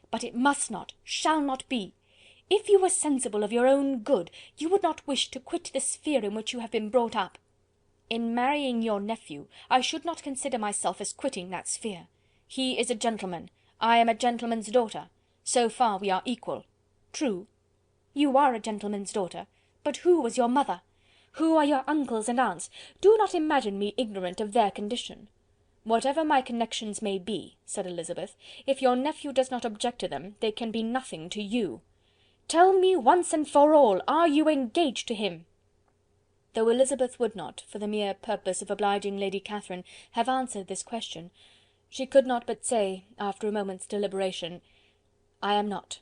But it must not, shall not be. If you were sensible of your own good, you would not wish to quit the sphere in which you have been brought up. In marrying your nephew, I should not consider myself as quitting that sphere. He is a gentleman, I am a gentleman's daughter. So far we are equal. True. You are a gentleman's daughter, but who was your mother? Who are your uncles and aunts? Do not imagine me ignorant of their condition." "Whatever my connections may be," said Elizabeth, "if your nephew does not object to them, they can be nothing to you. Tell me once and for all, are you engaged to him?" Though Elizabeth would not, for the mere purpose of obliging Lady Catherine, have answered this question, she could not but say, after a moment's deliberation, "I am not."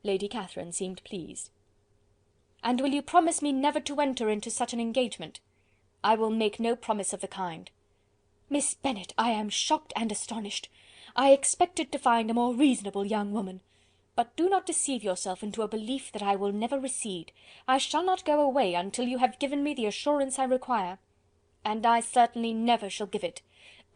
Lady Catherine seemed pleased. "And will you promise me never to enter into such an engagement?" "I will make no promise of the kind." "Miss Bennet, I am shocked and astonished. I expected to find a more reasonable young woman. But do not deceive yourself into a belief that I will never recede. I shall not go away until you have given me the assurance I require. And I certainly never shall give it.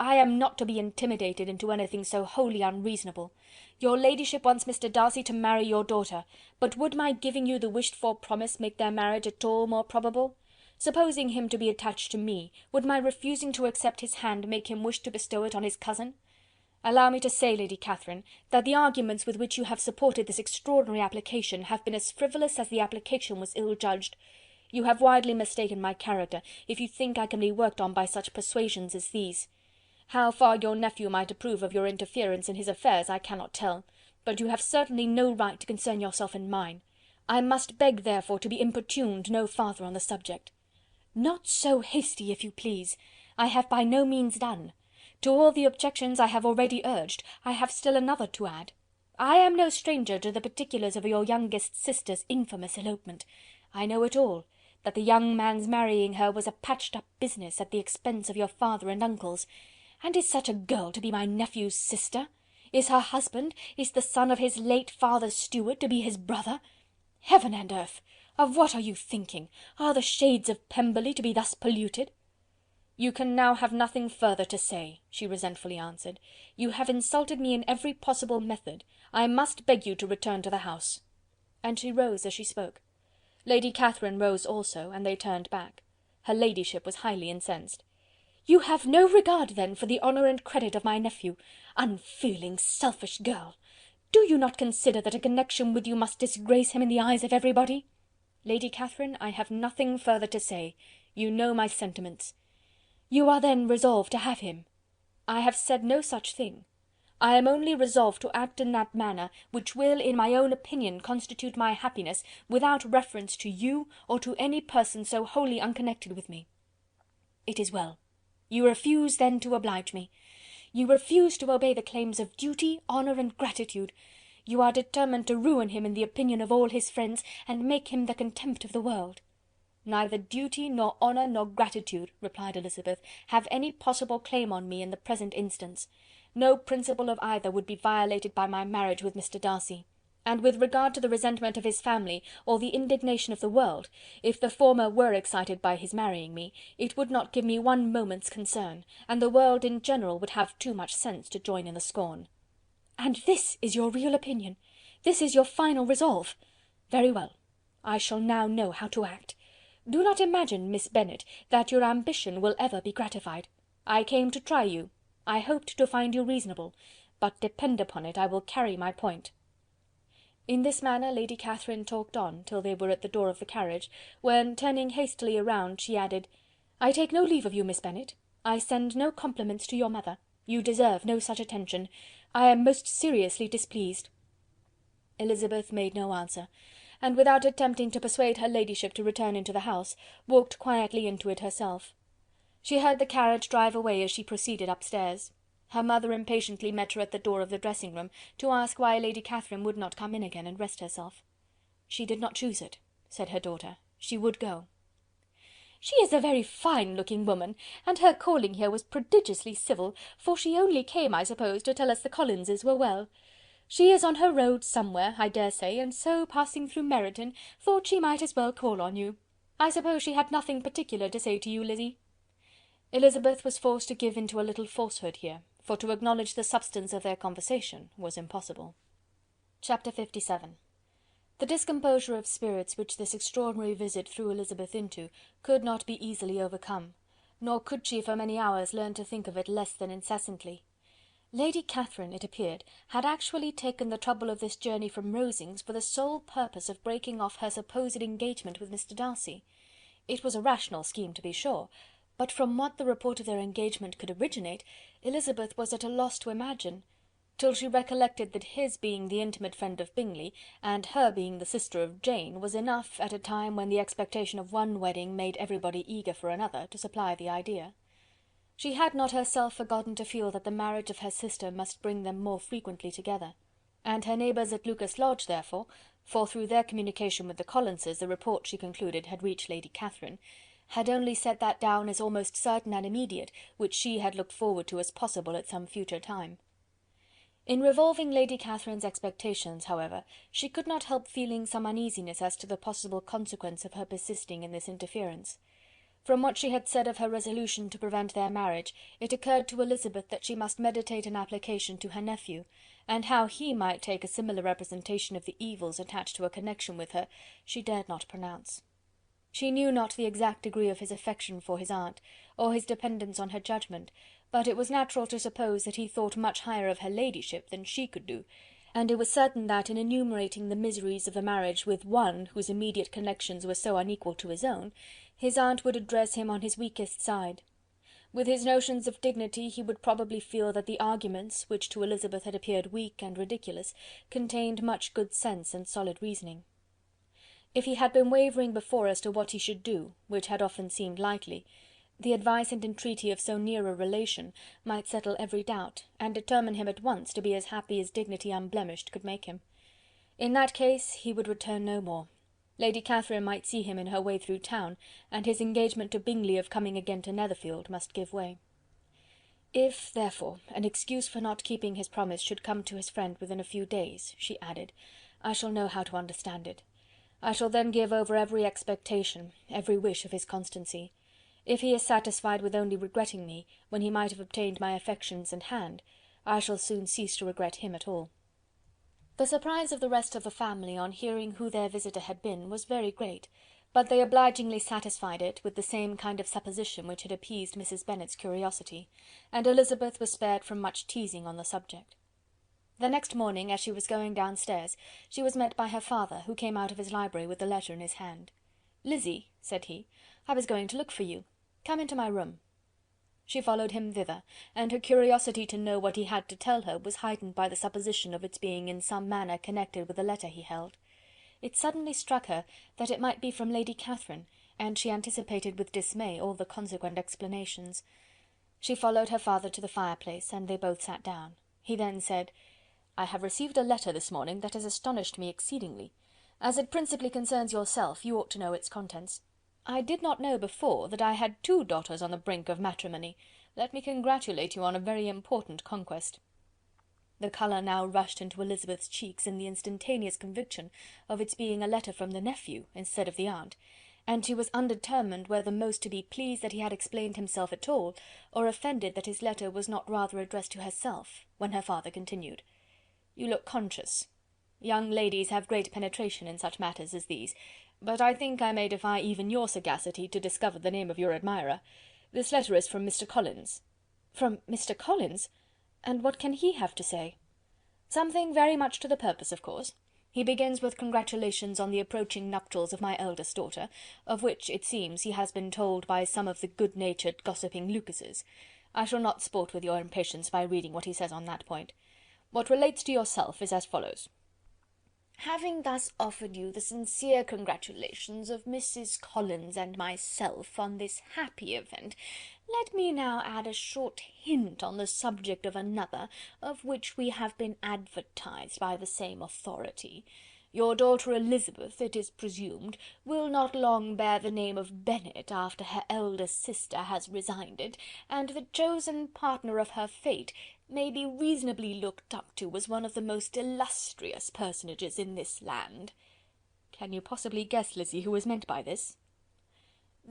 I am not to be intimidated into anything so wholly unreasonable. Your ladyship wants Mr. Darcy to marry your daughter, but would my giving you the wished-for promise make their marriage at all more probable? Supposing him to be attached to me, would my refusing to accept his hand make him wish to bestow it on his cousin? Allow me to say, Lady Catherine, that the arguments with which you have supported this extraordinary application have been as frivolous as the application was ill-judged. You have widely mistaken my character, if you think I can be worked on by such persuasions as these. How far your nephew might approve of your interference in his affairs I cannot tell, but you have certainly no right to concern yourself in mine. I must beg, therefore, to be importuned no farther on the subject." "Not so hasty, if you please. I have by no means done. To all the objections I have already urged, I have still another to add. I am no stranger to the particulars of your youngest sister's infamous elopement. I know it all, that the young man's marrying her was a patched-up business at the expense of your father and uncles. And is such a girl to be my nephew's sister? Is her husband, is the son of his late father's steward, to be his brother? Heaven and earth! Of what are you thinking? Are the shades of Pemberley to be thus polluted?" "You can now have nothing further to say," she resentfully answered. "You have insulted me in every possible method. I must beg you to return to the house." and she rose as she spoke. Lady Catherine rose also, and they turned back. Her ladyship was highly incensed. "You have no regard, then, for the honour and credit of my nephew. Unfeeling, selfish girl! Do you not consider that a connection with you must disgrace him in the eyes of everybody?" "Lady Catherine, I have nothing further to say. You know my sentiments." "You are then resolved to have him?" "I have said no such thing. I am only resolved to act in that manner which will, in my own opinion, constitute my happiness, without reference to you, or to any person so wholly unconnected with me." "It is well. You refuse, then, to oblige me. You refuse to obey the claims of duty, honour, and gratitude. You are determined to ruin him in the opinion of all his friends, and make him the contempt of the world." "Neither duty, nor honour, nor gratitude," replied Elizabeth, "have any possible claim on me in the present instance. No principle of either would be violated by my marriage with Mr. Darcy. And with regard to the resentment of his family, or the indignation of the world, if the former were excited by his marrying me, it would not give me one moment's concern, and the world in general would have too much sense to join in the scorn." "And this is your real opinion? This is your final resolve? Very well, I shall now know how to act. Do not imagine, Miss Bennet, that your ambition will ever be gratified. I came to try you. I hoped to find you reasonable, but depend upon it I will carry my point." In this manner Lady Catherine talked on, till they were at the door of the carriage, when, turning hastily around, she added, "I take no leave of you, Miss Bennet. I send no compliments to your mother. You deserve no such attention. I am most seriously displeased." Elizabeth made no answer, and without attempting to persuade her ladyship to return into the house, walked quietly into it herself. She heard the carriage drive away as she proceeded upstairs. Her mother impatiently met her at the door of the dressing-room, to ask why Lady Catherine would not come in again and rest herself. "She did not choose it," said her daughter. "She would go." "She is a very fine-looking woman, and her calling here was prodigiously civil, for she only came, I suppose, to tell us the Collinses were well. She is on her road somewhere, I dare say, and so, passing through Meryton, thought she might as well call on you. I suppose she had nothing particular to say to you, Lizzy?" Elizabeth was forced to give into a little falsehood here, for to acknowledge the substance of their conversation was impossible. Chapter 57. The discomposure of spirits which this extraordinary visit threw Elizabeth into could not be easily overcome, nor could she for many hours learn to think of it less than incessantly. Lady Catherine, it appeared, had actually taken the trouble of this journey from Rosings for the sole purpose of breaking off her supposed engagement with Mr. Darcy. It was a rational scheme, to be sure, but from what the report of their engagement could originate, Elizabeth was at a loss to imagine, till she recollected that his being the intimate friend of Bingley, and her being the sister of Jane, was enough, at a time when the expectation of one wedding made everybody eager for another, to supply the idea. She had not herself forgotten to feel that the marriage of her sister must bring them more frequently together, and her neighbours at Lucas Lodge, therefore, for through their communication with the Collinses the report, she concluded, had reached Lady Catherine, had only set that down as almost certain and immediate, which she had looked forward to as possible at some future time. In revolving Lady Catherine's expectations, however, she could not help feeling some uneasiness as to the possible consequence of her persisting in this interference. From what she had said of her resolution to prevent their marriage, it occurred to Elizabeth that she must meditate an application to her nephew, and how he might take a similar representation of the evils attached to a connection with her, she dared not pronounce. She knew not the exact degree of his affection for his aunt, or his dependence on her judgment, but it was natural to suppose that he thought much higher of her ladyship than she could do, and it was certain that, in enumerating the miseries of a marriage with one whose immediate connections were so unequal to his own, his aunt would address him on his weakest side. With his notions of dignity he would probably feel that the arguments, which to Elizabeth had appeared weak and ridiculous, contained much good sense and solid reasoning. If he had been wavering before as to what he should do, which had often seemed likely, the advice and entreaty of so near a relation might settle every doubt, and determine him at once to be as happy as dignity unblemished could make him. In that case he would return no more. Lady Catherine might see him in her way through town, and his engagement to Bingley of coming again to Netherfield must give way. If, therefore, an excuse for not keeping his promise should come to his friend within a few days, she added, I shall know how to understand it. I shall then give over every expectation, every wish of his constancy. If he is satisfied with only regretting me, when he might have obtained my affections and hand, I shall soon cease to regret him at all. The surprise of the rest of the family on hearing who their visitor had been was very great, but they obligingly satisfied it with the same kind of supposition which had appeased Mrs. Bennet's curiosity, and Elizabeth was spared from much teasing on the subject. The next morning, as she was going downstairs, she was met by her father, who came out of his library with the letter in his hand. "Lizzy," said he, "I was going to look for you. Come into my room." She followed him thither, and her curiosity to know what he had to tell her was heightened by the supposition of its being in some manner connected with the letter he held. It suddenly struck her that it might be from Lady Catherine, and she anticipated with dismay all the consequent explanations. She followed her father to the fireplace, and they both sat down. He then said, "I have received a letter this morning that has astonished me exceedingly. As it principally concerns yourself, you ought to know its contents. I did not know before that I had 2 daughters on the brink of matrimony. Let me congratulate you on a very important conquest." The colour now rushed into Elizabeth's cheeks in the instantaneous conviction of its being a letter from the nephew instead of the aunt, and she was undetermined whether most to be pleased that he had explained himself at all, or offended that his letter was not rather addressed to herself, when her father continued: "You look conscious. Young ladies have great penetration in such matters as these, but I think I may defy even your sagacity to discover the name of your admirer. This letter is from Mr. Collins." "From Mr. Collins? And what can he have to say?" "Something very much to the purpose, of course. He begins with congratulations on the approaching nuptials of my eldest daughter, of which, it seems, he has been told by some of the good-natured gossiping Lucases. I shall not sport with your impatience by reading what he says on that point. What relates to yourself is as follows: "Having thus offered you the sincere congratulations of Mrs. Collins and myself on this happy event, let me now add a short hint on the subject of another, of which we have been advertised by the same authority. Your daughter Elizabeth, it is presumed, will not long bear the name of Bennet after her eldest sister has resigned it, and the chosen partner of her fate may be reasonably looked up to as one of the most illustrious personages in this land." "Can you possibly guess, Lizzy, who is meant by this?"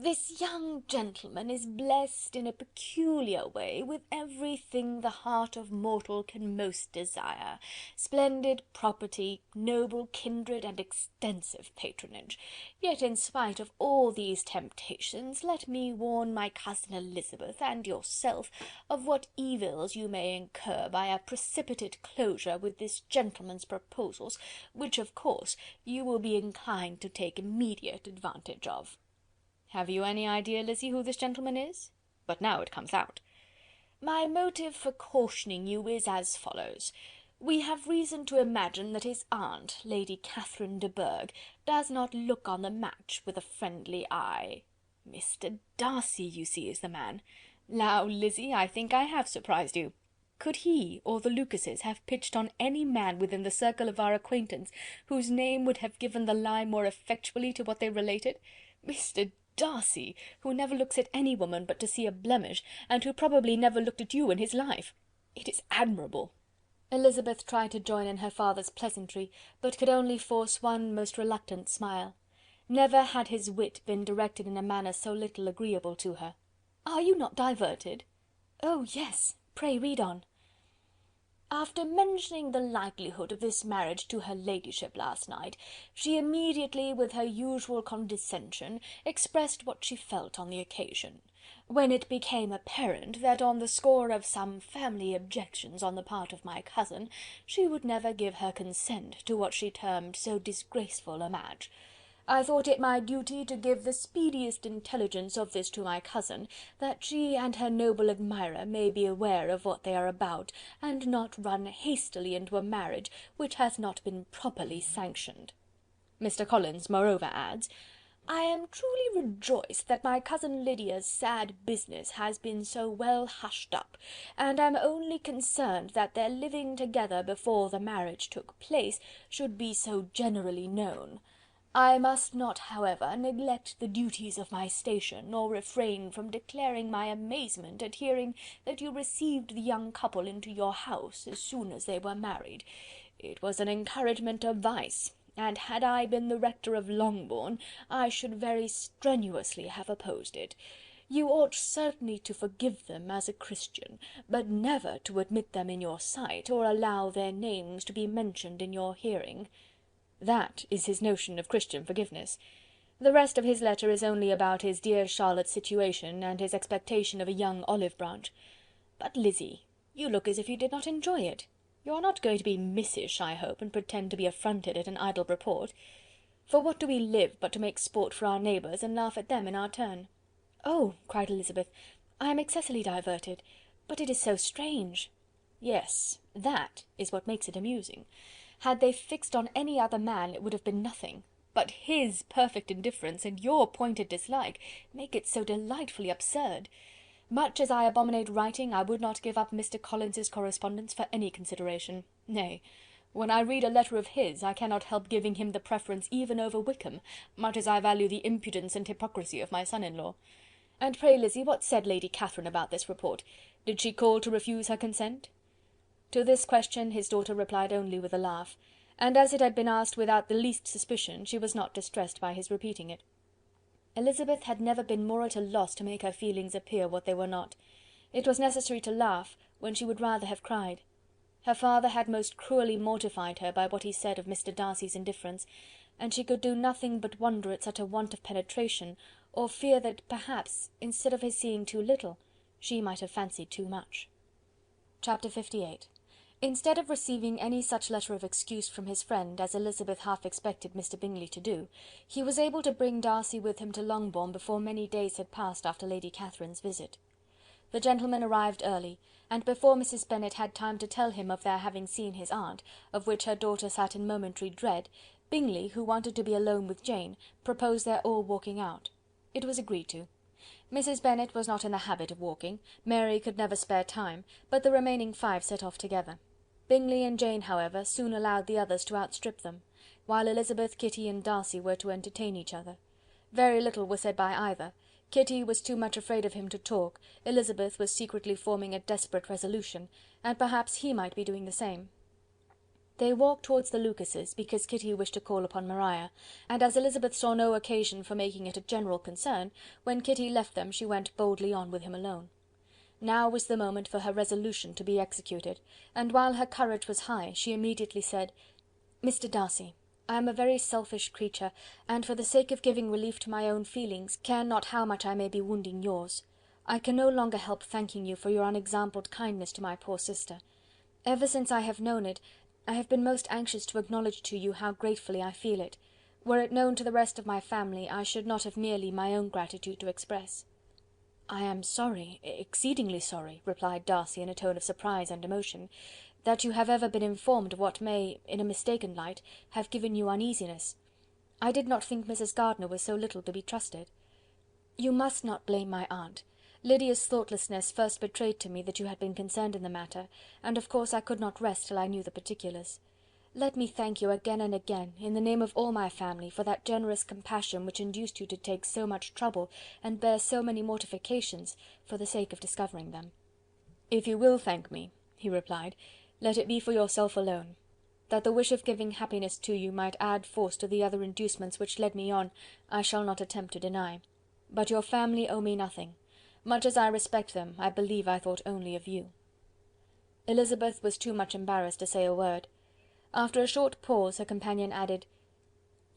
"This young gentleman is blessed in a peculiar way with everything the heart of mortal can most desire: splendid property, noble kindred, and extensive patronage. Yet in spite of all these temptations, let me warn my cousin Elizabeth and yourself of what evils you may incur by a precipitate closure with this gentleman's proposals, which, of course, you will be inclined to take immediate advantage of." "Have you any idea, Lizzy, who this gentleman is? But now it comes out." "My motive for cautioning you is as follows. We have reason to imagine that his aunt, Lady Catherine de Bourgh, does not look on the match with a friendly eye. Mr. Darcy, you see, is the man. Now, Lizzy, I think I have surprised you. Could he or the Lucases have pitched on any man within the circle of our acquaintance, whose name would have given the lie more effectually to what they related? Mr. Darcy, who never looks at any woman but to see a blemish, and who probably never looked at you in his life. It is admirable." Elizabeth tried to join in her father's pleasantry, but could only force one most reluctant smile. Never had his wit been directed in a manner so little agreeable to her. "Are you not diverted?" "Oh, yes! Pray read on." "After mentioning the likelihood of this marriage to her ladyship last night, she immediately, with her usual condescension, expressed what she felt on the occasion. When it became apparent that on the score of some family objections on the part of my cousin, she would never give her consent to what she termed so disgraceful a match, I thought it my duty to give the speediest intelligence of this to my cousin, that she and her noble admirer may be aware of what they are about, and not run hastily into a marriage which has not been properly sanctioned." Mr. Collins moreover adds, "I am truly rejoiced that my cousin Lydia's sad business has been so well hushed up, and am only concerned that their living together before the marriage took place should be so generally known. I must not, however, neglect the duties of my station, nor refrain from declaring my amazement at hearing that you received the young couple into your house as soon as they were married. It was an encouragement of vice, and had I been the rector of Longbourn, I should very strenuously have opposed it. You ought certainly to forgive them as a Christian, but never to admit them in your sight, or allow their names to be mentioned in your hearing." That is his notion of Christian forgiveness. The rest of his letter is only about his dear Charlotte's situation, and his expectation of a young olive branch. But, Lizzy, you look as if you did not enjoy it. You are not going to be missish, I hope, and pretend to be affronted at an idle report. For what do we live but to make sport for our neighbours, and laugh at them in our turn? "Oh!" cried Elizabeth, "I am excessively diverted, but it is so strange." "Yes, that is what makes it amusing. Had they fixed on any other man it would have been nothing, but his perfect indifference and your pointed dislike make it so delightfully absurd. Much as I abominate writing, I would not give up Mr. Collins's correspondence for any consideration. Nay, when I read a letter of his, I cannot help giving him the preference even over Wickham, much as I value the impudence and hypocrisy of my son-in-law. And pray, Lizzy, what said Lady Catherine about this report? Did she call to refuse her consent?" To this question his daughter replied only with a laugh, and as it had been asked without the least suspicion, she was not distressed by his repeating it. Elizabeth had never been more at a loss to make her feelings appear what they were not. It was necessary to laugh when she would rather have cried. Her father had most cruelly mortified her by what he said of Mr. Darcy's indifference, and she could do nothing but wonder at such a want of penetration, or fear that perhaps, instead of his seeing too little, she might have fancied too much. Chapter 58. Instead of receiving any such letter of excuse from his friend as Elizabeth half expected Mr. Bingley to do, he was able to bring Darcy with him to Longbourn before many days had passed after Lady Catherine's visit. The gentleman arrived early, and before Mrs. Bennet had time to tell him of their having seen his aunt, of which her daughter sat in momentary dread, Bingley, who wanted to be alone with Jane, proposed their all walking out. It was agreed to. Mrs. Bennet was not in the habit of walking, Mary could never spare time, but the remaining 5 set off together. Bingley and Jane, however, soon allowed the others to outstrip them, while Elizabeth, Kitty, and Darcy were to entertain each other. Very little was said by either. Kitty was too much afraid of him to talk, Elizabeth was secretly forming a desperate resolution, and perhaps he might be doing the same. They walked towards the Lucases, because Kitty wished to call upon Maria, and as Elizabeth saw no occasion for making it a general concern, when Kitty left them she went boldly on with him alone. Now was the moment for her resolution to be executed, and while her courage was high, she immediately said, "Mr. Darcy, I am a very selfish creature, and for the sake of giving relief to my own feelings, care not how much I may be wounding yours. I can no longer help thanking you for your unexampled kindness to my poor sister. Ever since I have known it, I have been most anxious to acknowledge to you how gratefully I feel it. Were it known to the rest of my family, I should not have merely my own gratitude to express." "I am sorry, exceedingly sorry," replied Darcy in a tone of surprise and emotion, "that you have ever been informed of what may, in a mistaken light, have given you uneasiness. I did not think Mrs. Gardiner was so little to be trusted. You must not blame my aunt. Lydia's thoughtlessness first betrayed to me that you had been concerned in the matter, and of course I could not rest till I knew the particulars. Let me thank you again and again, in the name of all my family, for that generous compassion which induced you to take so much trouble and bear so many mortifications for the sake of discovering them." "If you will thank me," he replied, "let it be for yourself alone. That the wish of giving happiness to you might add force to the other inducements which led me on, I shall not attempt to deny. But your family owe me nothing. Much as I respect them, I believe I thought only of you." Elizabeth was too much embarrassed to say a word. After a short pause, her companion added,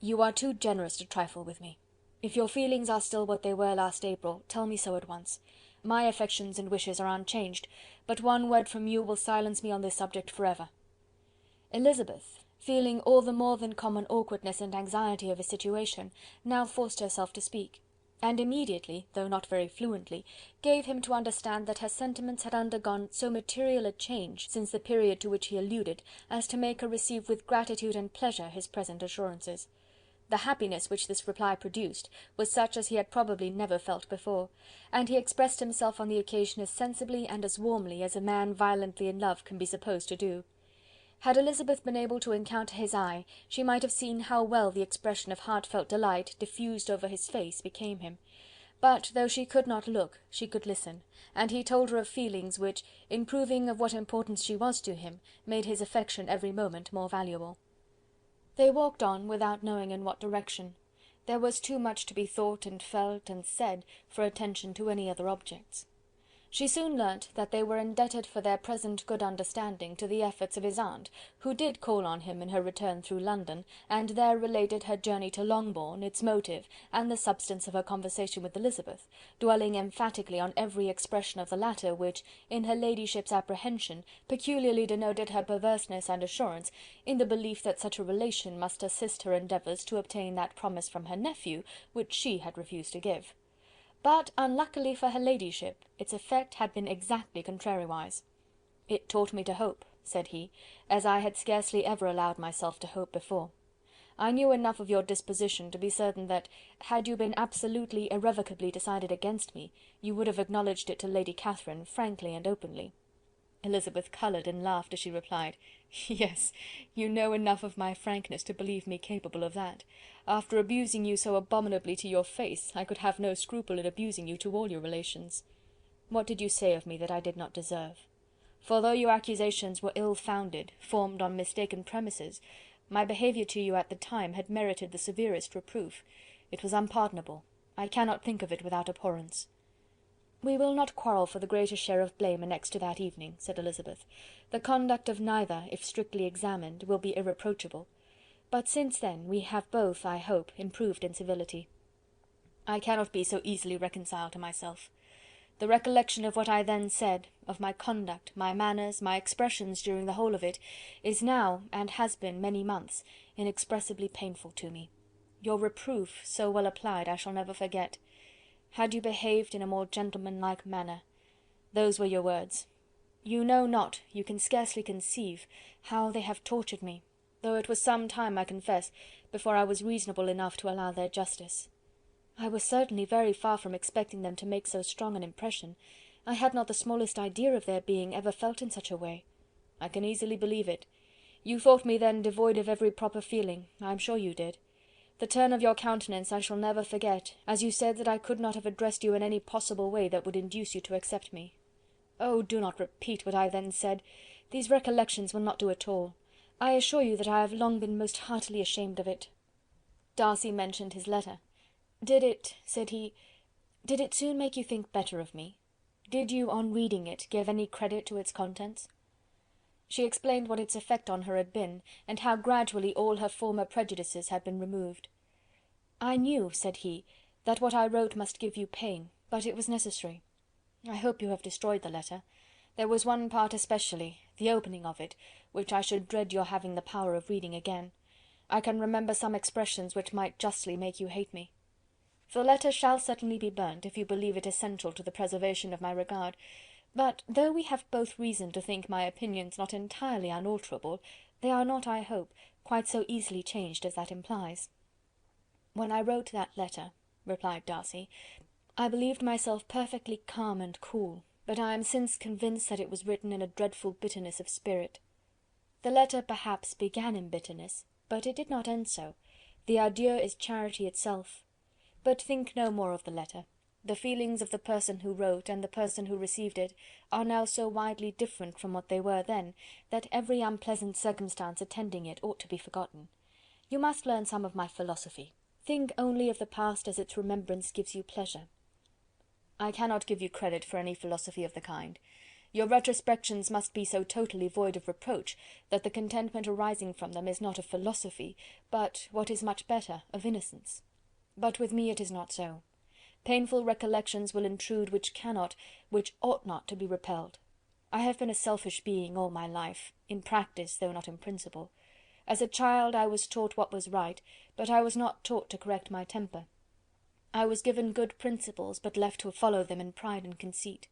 "You are too generous to trifle with me. If your feelings are still what they were last April, tell me so at once. My affections and wishes are unchanged, but one word from you will silence me on this subject for ever." Elizabeth, feeling all the more than common awkwardness and anxiety of his situation, now forced herself to speak, and immediately, though not very fluently, gave him to understand that her sentiments had undergone so material a change since the period to which he alluded, as to make her receive with gratitude and pleasure his present assurances. The happiness which this reply produced was such as he had probably never felt before, and he expressed himself on the occasion as sensibly and as warmly as a man violently in love can be supposed to do. Had Elizabeth been able to encounter his eye, she might have seen how well the expression of heartfelt delight diffused over his face became him; but though she could not look, she could listen, and he told her of feelings which, in proving of what importance she was to him, made his affection every moment more valuable. They walked on without knowing in what direction. There was too much to be thought and felt and said for attention to any other objects. She soon learnt that they were indebted for their present good understanding to the efforts of his aunt, who did call on him in her return through London, and there related her journey to Longbourn, its motive, and the substance of her conversation with Elizabeth, dwelling emphatically on every expression of the latter, which, in her ladyship's apprehension, peculiarly denoted her perverseness and assurance, in the belief that such a relation must assist her endeavours to obtain that promise from her nephew, which she had refused to give. But, unluckily for her ladyship, its effect had been exactly contrariwise. "It taught me to hope," said he, "as I had scarcely ever allowed myself to hope before. I knew enough of your disposition to be certain that, had you been absolutely irrevocably decided against me, you would have acknowledged it to Lady Catherine frankly and openly." Elizabeth coloured and laughed as she replied, "Yes, you know enough of my frankness to believe me capable of that. After abusing you so abominably to your face, I could have no scruple in abusing you to all your relations. What did you say of me that I did not deserve? For though your accusations were ill-founded, formed on mistaken premises, my behaviour to you at the time had merited the severest reproof. It was unpardonable. I cannot think of it without abhorrence." "We will not quarrel for the greater share of blame annexed to that evening," said Elizabeth. "The conduct of neither, if strictly examined, will be irreproachable. But since then we have both, I hope, improved in civility. I cannot be so easily reconciled to myself. The recollection of what I then said, of my conduct, my manners, my expressions during the whole of it, is now, and has been many months, inexpressibly painful to me. Your reproof, so well applied, I shall never forget. Had you behaved in a more gentlemanlike manner, those were your words. You know not, you can scarcely conceive, how they have tortured me, though it was some time, I confess, before I was reasonable enough to allow their justice. I was certainly very far from expecting them to make so strong an impression. I had not the smallest idea of their being ever felt in such a way." "I can easily believe it. You thought me then devoid of every proper feeling, I am sure you did. The turn of your countenance I shall never forget, as you said that I could not have addressed you in any possible way that would induce you to accept me. Oh, do not repeat what I then said. These recollections will not do at all. I assure you that I have long been most heartily ashamed of it." Darcy mentioned his letter. "Did it," said he, "did it soon make you think better of me? Did you, on reading it, give any credit to its contents?" She explained what its effect on her had been, and how gradually all her former prejudices had been removed. "I knew," said he, "that what I wrote must give you pain, but it was necessary. I hope you have destroyed the letter. There was one part especially, the opening of it, which I should dread your having the power of reading again. I can remember some expressions which might justly make you hate me. The letter shall certainly be burnt, if you believe it essential to the preservation of my regard. But though we have both reason to think my opinions not entirely unalterable, they are not, I hope, quite so easily changed as that implies." "When I wrote that letter," replied Darcy, "I believed myself perfectly calm and cool, but I am since convinced that it was written in a dreadful bitterness of spirit. The letter, perhaps, began in bitterness, but it did not end so. The adieu is charity itself. But think no more of the letter. The feelings of the person who wrote and the person who received it are now so widely different from what they were then, that every unpleasant circumstance attending it ought to be forgotten. You must learn some of my philosophy. Think only of the past as its remembrance gives you pleasure." "I cannot give you credit for any philosophy of the kind. Your retrospections must be so totally void of reproach, that the contentment arising from them is not of philosophy, but, what is much better, of innocence. But with me it is not so. Painful recollections will intrude which cannot, which ought not to be repelled. I have been a selfish being all my life, in practice though not in principle. As a child I was taught what was right, but I was not taught to correct my temper. I was given good principles, but left to follow them in pride and conceit.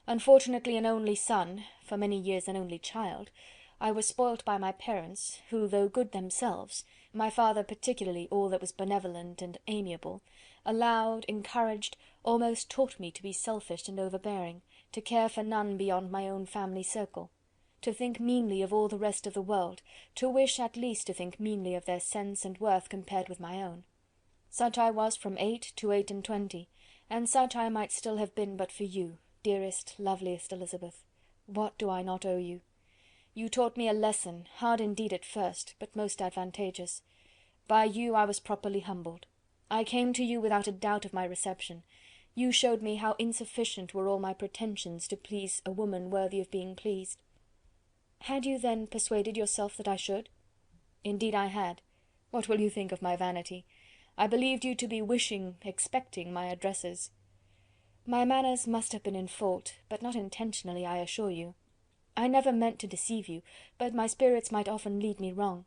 Unfortunately an only son, for many years an only child, I was spoilt by my parents, who, though good themselves, my father particularly all that was benevolent and amiable, allowed, encouraged, almost taught me to be selfish and overbearing, to care for none beyond my own family circle, to think meanly of all the rest of the world, to wish at least to think meanly of their sense and worth compared with my own. Such I was from 8 to 28, and such I might still have been but for you, dearest, loveliest Elizabeth. What do I not owe you? You taught me a lesson, hard indeed at first, but most advantageous. By you I was properly humbled. I came to you without a doubt of my reception. You showed me how insufficient were all my pretensions to please a woman worthy of being pleased. Had you then persuaded yourself that I should? Indeed I had. What will you think of my vanity? I believed you to be wishing, expecting my addresses. My manners must have been in fault, but not intentionally, I assure you. I never meant to deceive you, but my spirits might often lead me wrong.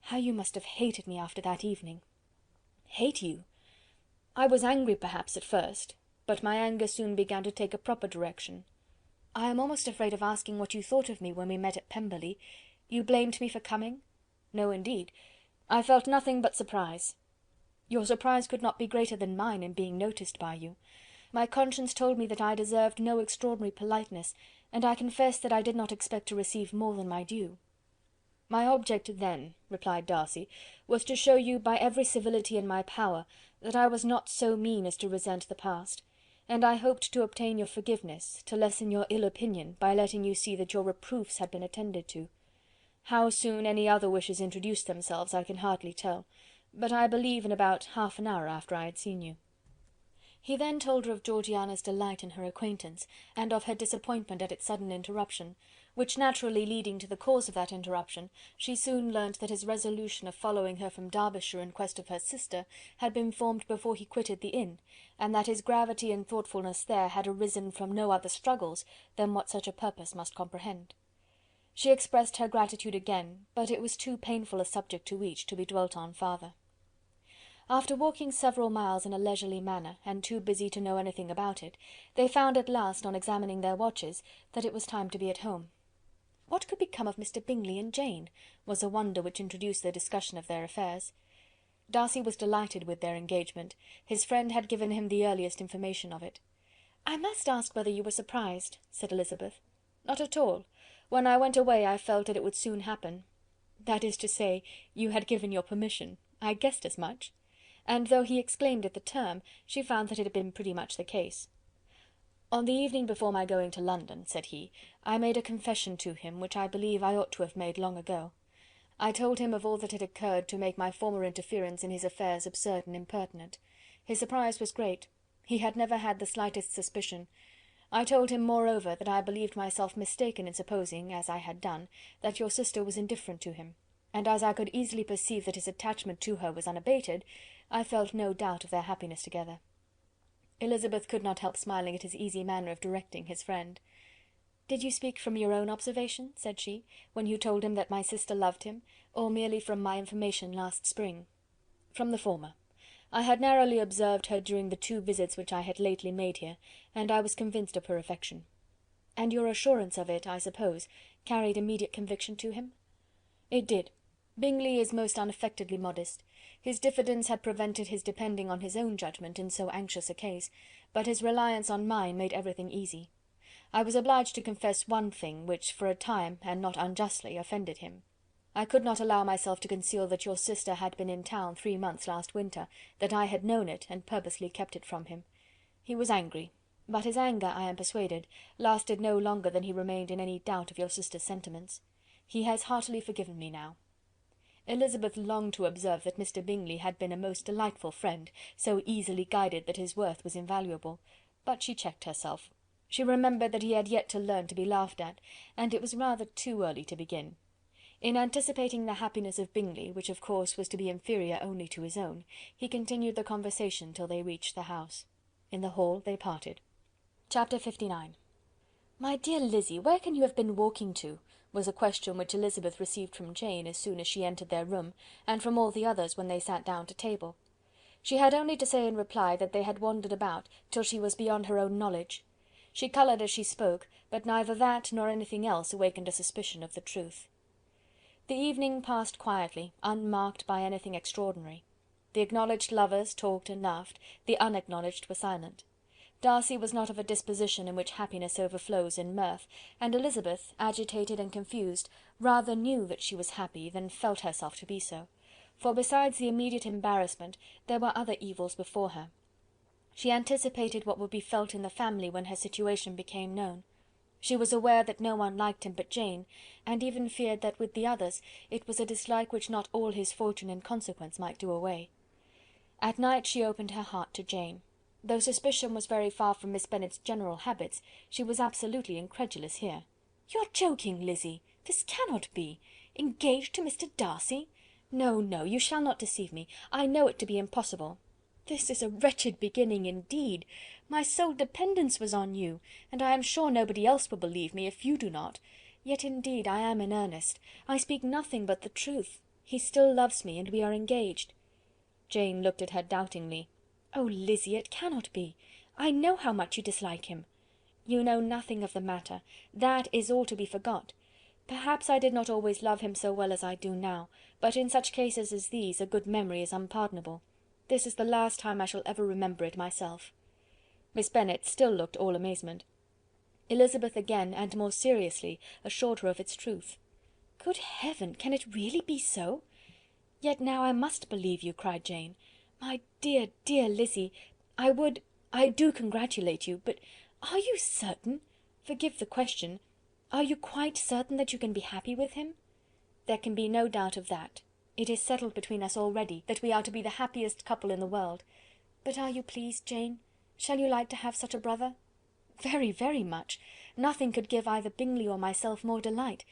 How you must have hated me after that evening! Hate you? I was angry perhaps at first, but my anger soon began to take a proper direction. I am almost afraid of asking what you thought of me when we met at Pemberley. You blamed me for coming? No, indeed. I felt nothing but surprise. Your surprise could not be greater than mine in being noticed by you. My conscience told me that I deserved no extraordinary politeness, and I confess that I did not expect to receive more than my due. My object then, replied Darcy, was to show you by every civility in my power that I was not so mean as to resent the past, and I hoped to obtain your forgiveness, to lessen your ill opinion, by letting you see that your reproofs had been attended to. How soon any other wishes introduced themselves I can hardly tell, but I believe in about half an hour after I had seen you. He then told her of Georgiana's delight in her acquaintance, and of her disappointment at its sudden interruption, which naturally leading to the cause of that interruption, she soon learnt that his resolution of following her from Derbyshire in quest of her sister had been formed before he quitted the inn, and that his gravity and thoughtfulness there had arisen from no other struggles than what such a purpose must comprehend. She expressed her gratitude again, but it was too painful a subject to each to be dwelt on farther. After walking several miles in a leisurely manner, and too busy to know anything about it, they found at last, on examining their watches, that it was time to be at home. What could become of Mr. Bingley and Jane, was a wonder which introduced the discussion of their affairs. Darcy was delighted with their engagement. His friend had given him the earliest information of it. "I must ask whether you were surprised," said Elizabeth. "Not at all. When I went away I felt that it would soon happen. That is to say, you had given your permission. I guessed as much." And though he exclaimed at the term, she found that it had been pretty much the case. "On the evening before my going to London," said he, "I made a confession to him, which I believe I ought to have made long ago. I told him of all that had occurred to make my former interference in his affairs absurd and impertinent. His surprise was great. He had never had the slightest suspicion. I told him, moreover, that I believed myself mistaken in supposing, as I had done, that your sister was indifferent to him, and as I could easily perceive that his attachment to her was unabated, I felt no doubt of their happiness together." Elizabeth could not help smiling at his easy manner of directing his friend. "Did you speak from your own observation," said she, "when you told him that my sister loved him, or merely from my information last spring?" "From the former. I had narrowly observed her during the 2 visits which I had lately made here, and I was convinced of her affection." "And your assurance of it, I suppose, carried immediate conviction to him?" "It did. Bingley is most unaffectedly modest. His diffidence had prevented his depending on his own judgment in so anxious a case, but his reliance on mine made everything easy. I was obliged to confess one thing, which for a time, and not unjustly, offended him. I could not allow myself to conceal that your sister had been in town 3 months last winter, that I had known it, and purposely kept it from him. He was angry, but his anger, I am persuaded, lasted no longer than he remained in any doubt of your sister's sentiments. He has heartily forgiven me now." Elizabeth longed to observe that Mr. Bingley had been a most delightful friend, so easily guided that his worth was invaluable, but she checked herself. She remembered that he had yet to learn to be laughed at, and it was rather too early to begin. In anticipating the happiness of Bingley, which of course was to be inferior only to his own, he continued the conversation till they reached the house. In the hall they parted. Chapter 59. "My dear Lizzy, where can you have been walking to?" was a question which Elizabeth received from Jane as soon as she entered their room, and from all the others when they sat down to table. She had only to say in reply that they had wandered about till she was beyond her own knowledge. She coloured as she spoke, but neither that nor anything else awakened a suspicion of the truth. The evening passed quietly, unmarked by anything extraordinary. The acknowledged lovers talked and laughed, the unacknowledged were silent. Darcy was not of a disposition in which happiness overflows in mirth, and Elizabeth, agitated and confused, rather knew that she was happy than felt herself to be so, for besides the immediate embarrassment, there were other evils before her. She anticipated what would be felt in the family when her situation became known. She was aware that no one liked him but Jane, and even feared that with the others it was a dislike which not all his fortune and consequence might do away. At night she opened her heart to Jane. Though suspicion was very far from Miss Bennet's general habits, she was absolutely incredulous here. "You're joking, Lizzy! This cannot be! Engaged to Mr. Darcy? No, no, you shall not deceive me. I know it to be impossible. This is a wretched beginning indeed. My sole dependence was on you, and I am sure nobody else will believe me, if you do not. Yet indeed I am in earnest. I speak nothing but the truth. He still loves me, and we are engaged." Jane looked at her doubtingly. "Oh, Lizzy, it cannot be. I know how much you dislike him." "You know nothing of the matter. That is all to be forgot. Perhaps I did not always love him so well as I do now, but in such cases as these a good memory is unpardonable. This is the last time I shall ever remember it myself." Miss Bennet still looked all amazement. Elizabeth again, and more seriously, assured her of its truth. "Good heaven! Can it really be so? Yet now I must believe you," cried Jane. "My dear, dear Lizzy, I do congratulate you, but are you certain? Forgive the question. Are you quite certain that you can be happy with him?" "There can be no doubt of that. It is settled between us already, that we are to be the happiest couple in the world. But are you pleased, Jane? Shall you like to have such a brother?" "Very, very much. Nothing could give either Bingley or myself more delight.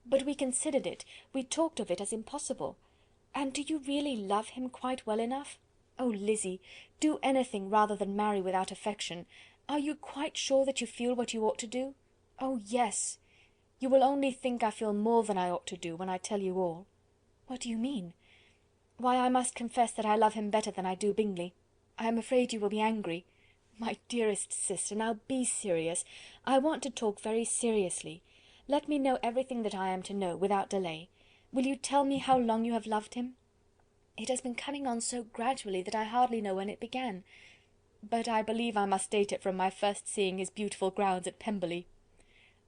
But we considered it, we talked of it as impossible. And do you really love him quite well enough? Oh, Lizzy, do anything rather than marry without affection. Are you quite sure that you feel what you ought to do?" "Oh, yes." "You will only think I feel more than I ought to do, when I tell you all." "What do you mean?" "Why, I must confess that I love him better than I do Bingley. I am afraid you will be angry." "My dearest sister, now be serious. I want to talk very seriously. Let me know everything that I am to know, without delay. Will you tell me how long you have loved him?" "It has been coming on so gradually that I hardly know when it began. But I believe I must date it from my first seeing his beautiful grounds at Pemberley."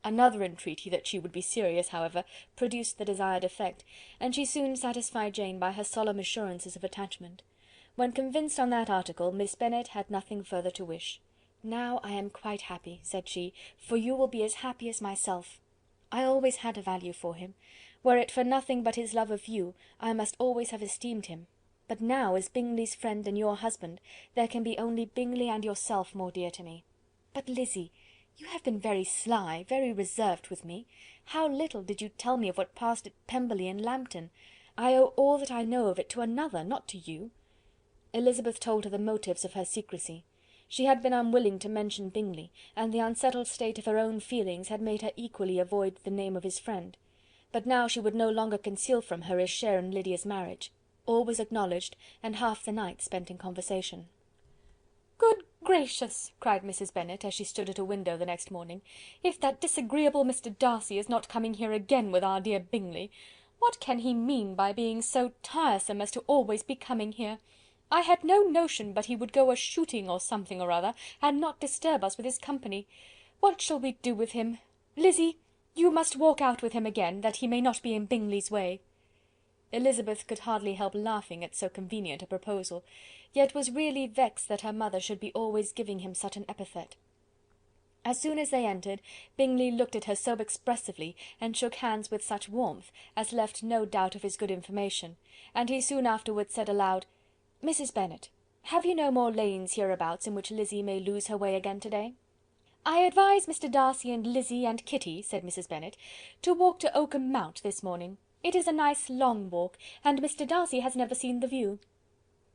Another entreaty that she would be serious, however, produced the desired effect, and she soon satisfied Jane by her solemn assurances of attachment. When convinced on that article, Miss Bennet had nothing further to wish. "Now I am quite happy," said she, "for you will be as happy as myself. I always had a value for him. Were it for nothing but his love of you, I must always have esteemed him. But now, as Bingley's friend and your husband, there can be only Bingley and yourself more dear to me." "But, Lizzy, you have been very sly, very reserved with me. How little did you tell me of what passed at Pemberley and Lambton! I owe all that I know of it to another, not to you." Elizabeth told her the motives of her secrecy. She had been unwilling to mention Bingley, and the unsettled state of her own feelings had made her equally avoid the name of his friend. But now she would no longer conceal from her his share in Lydia's marriage. All was acknowledged, and half the night spent in conversation. "Good gracious!" cried Mrs. Bennet, as she stood at a window the next morning, "if that disagreeable Mr. Darcy is not coming here again with our dear Bingley! What can he mean by being so tiresome as to always be coming here? I had no notion but he would go a shooting or something or other, and not disturb us with his company. What shall we do with him? Lizzy, you must walk out with him again, that he may not be in Bingley's way." Elizabeth could hardly help laughing at so convenient a proposal, yet was really vexed that her mother should be always giving him such an epithet. As soon as they entered, Bingley looked at her so expressively, and shook hands with such warmth, as left no doubt of his good information, and he soon afterwards said aloud, "Mrs. Bennet, have you no more lanes hereabouts in which Lizzy may lose her way again to-day?" "I advise Mr. Darcy and Lizzy and Kitty," said Mrs. Bennet, "to walk to Oakham Mount this morning. It is a nice long walk, and Mr. Darcy has never seen the view."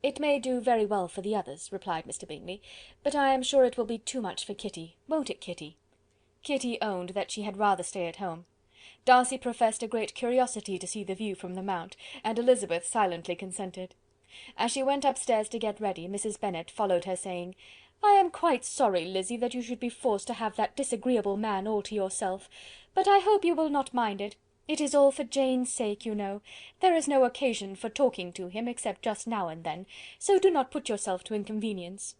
"It may do very well for the others," replied Mr. Bingley, "but I am sure it will be too much for Kitty. Won't it, Kitty?" Kitty owned that she had rather stay at home. Darcy professed a great curiosity to see the view from the Mount, and Elizabeth silently consented. As she went upstairs to get ready, Mrs. Bennet followed her, saying, "I am quite sorry, Lizzy, that you should be forced to have that disagreeable man all to yourself, but I hope you will not mind it. It is all for Jane's sake, you know. There is no occasion for talking to him, except just now and then, so do not put yourself to inconvenience."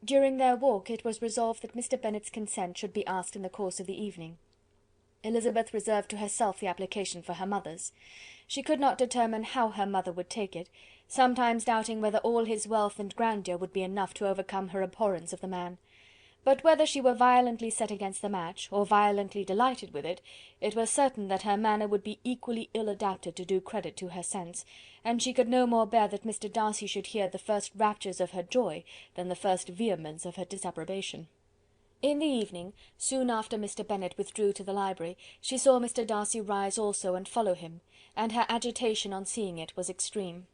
During their walk it was resolved that Mr. Bennet's consent should be asked in the course of the evening. Elizabeth reserved to herself the application for her mother's. She could not determine how her mother would take it, sometimes doubting whether all his wealth and grandeur would be enough to overcome her abhorrence of the man. But whether she were violently set against the match, or violently delighted with it, it was certain that her manner would be equally ill adapted to do credit to her sense, and she could no more bear that Mr. Darcy should hear the first raptures of her joy than the first vehemence of her disapprobation. In the evening, soon after Mr. Bennet withdrew to the library, she saw Mr. Darcy rise also and follow him, and her agitation on seeing it was extreme.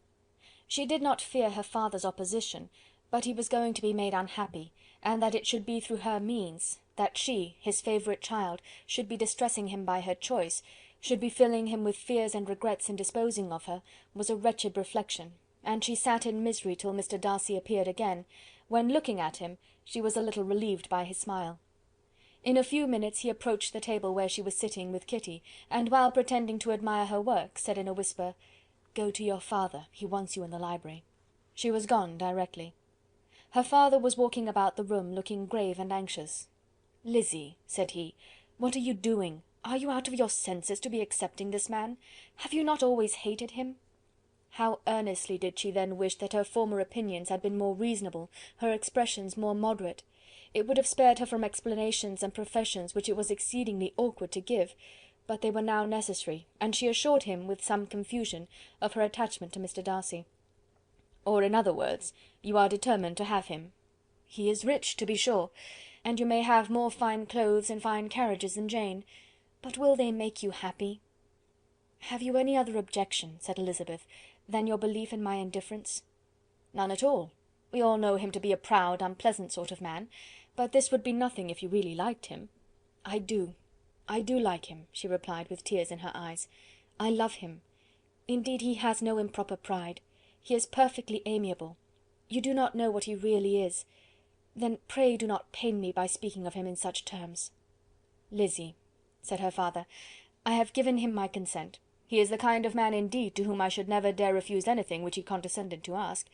She did not fear her father's opposition, but he was going to be made unhappy, and that it should be through her means, that she, his favourite child, should be distressing him by her choice, should be filling him with fears and regrets in disposing of her, was a wretched reflection, and she sat in misery till Mr. Darcy appeared again, when, looking at him, she was a little relieved by his smile. In a few minutes he approached the table where she was sitting with Kitty, and while pretending to admire her work, said in a whisper, "Go to your father, he wants you in the library." She was gone directly. Her father was walking about the room, looking grave and anxious. "Lizzy," said he, "what are you doing? Are you out of your senses to be accepting this man? Have you not always hated him?" How earnestly did she then wish that her former opinions had been more reasonable, her expressions more moderate. It would have spared her from explanations and professions which it was exceedingly awkward to give, but they were now necessary, and she assured him, with some confusion, of her attachment to Mr. Darcy. "Or in other words, you are determined to have him. He is rich, to be sure, and you may have more fine clothes and fine carriages than Jane, but will they make you happy?" "Have you any other objection," said Elizabeth, "than your belief in my indifference?" "None at all. We all know him to be a proud, unpleasant sort of man, but this would be nothing if you really liked him." I do like him," she replied with tears in her eyes. "I love him. Indeed, he has no improper pride. He is perfectly amiable. You do not know what he really is. Then pray do not pain me by speaking of him in such terms." "Lizzy," said her father, "I have given him my consent. He is the kind of man indeed to whom I should never dare refuse anything which he condescended to ask.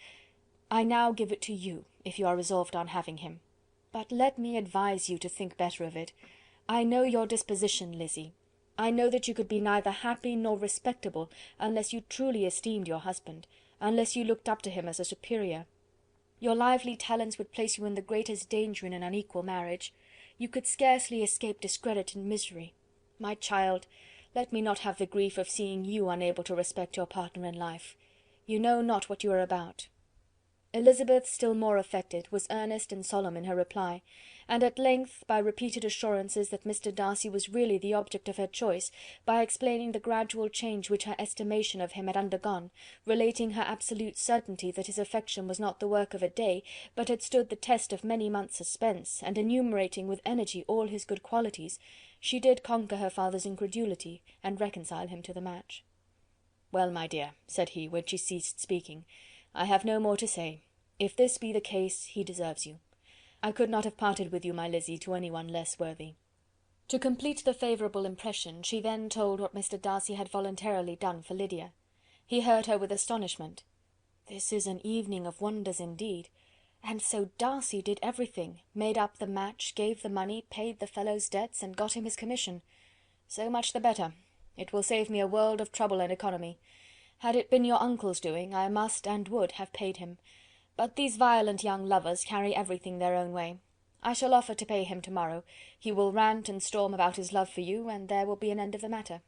I now give it to you, if you are resolved on having him. But let me advise you to think better of it. I know your disposition, Lizzy. I know that you could be neither happy nor respectable unless you truly esteemed your husband, unless you looked up to him as a superior. Your lively talents would place you in the greatest danger in an unequal marriage. You could scarcely escape discredit and misery. My child, let me not have the grief of seeing you unable to respect your partner in life. You know not what you are about." Elizabeth, still more affected, was earnest and solemn in her reply, and at length, by repeated assurances that Mr. Darcy was really the object of her choice, by explaining the gradual change which her estimation of him had undergone, relating her absolute certainty that his affection was not the work of a day, but had stood the test of many months' suspense, and enumerating with energy all his good qualities, she did conquer her father's incredulity, and reconcile him to the match. "Well, my dear," said he, when she ceased speaking, "I have no more to say. If this be the case, he deserves you. I could not have parted with you, my Lizzy, to any one less worthy." To complete the favourable impression, she then told what Mr. Darcy had voluntarily done for Lydia. He heard her with astonishment. "This is an evening of wonders indeed! And so Darcy did everything, made up the match, gave the money, paid the fellow's debts, and got him his commission. So much the better. It will save me a world of trouble and economy. Had it been your uncle's doing, I must and would have paid him. But these violent young lovers carry everything their own way. I shall offer to pay him to-morrow. He will rant and storm about his love for you, and there will be an end of the matter."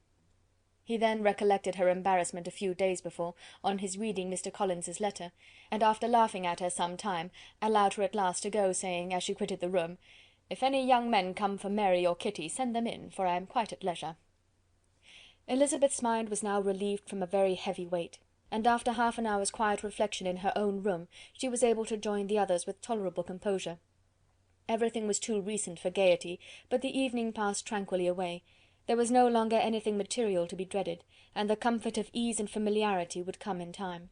He then recollected her embarrassment a few days before, on his reading Mr. Collins's letter, and after laughing at her some time, allowed her at last to go, saying, as she quitted the room, "If any young men come for Mary or Kitty, send them in, for I am quite at leisure." Elizabeth's mind was now relieved from a very heavy weight, and after half an hour's quiet reflection in her own room, she was able to join the others with tolerable composure. Everything was too recent for gaiety, but the evening passed tranquilly away. There was no longer anything material to be dreaded, and the comfort of ease and familiarity would come in time.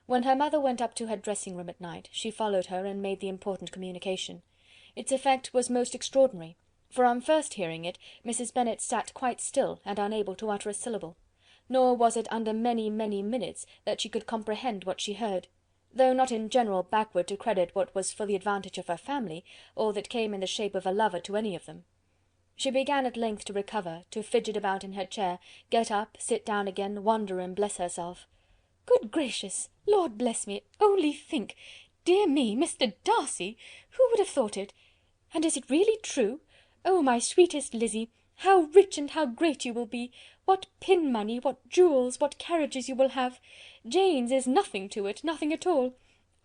When her mother went up to her dressing-room at night, she followed her and made the important communication. Its effect was most extraordinary, for on first hearing it, Mrs. Bennet sat quite still and unable to utter a syllable. Nor was it under many, many minutes that she could comprehend what she heard, though not in general backward to credit what was for the advantage of her family, or that came in the shape of a lover to any of them. She began at length to recover, to fidget about in her chair, get up, sit down again, wonder and bless herself. "Good gracious! Lord bless me! Only think! Dear me, Mr. Darcy! Who would have thought it? And is it really true? Oh, my sweetest Lizzy, how rich and how great you will be! What pin money, what jewels, what carriages you will have! Jane's is nothing to it, nothing at all.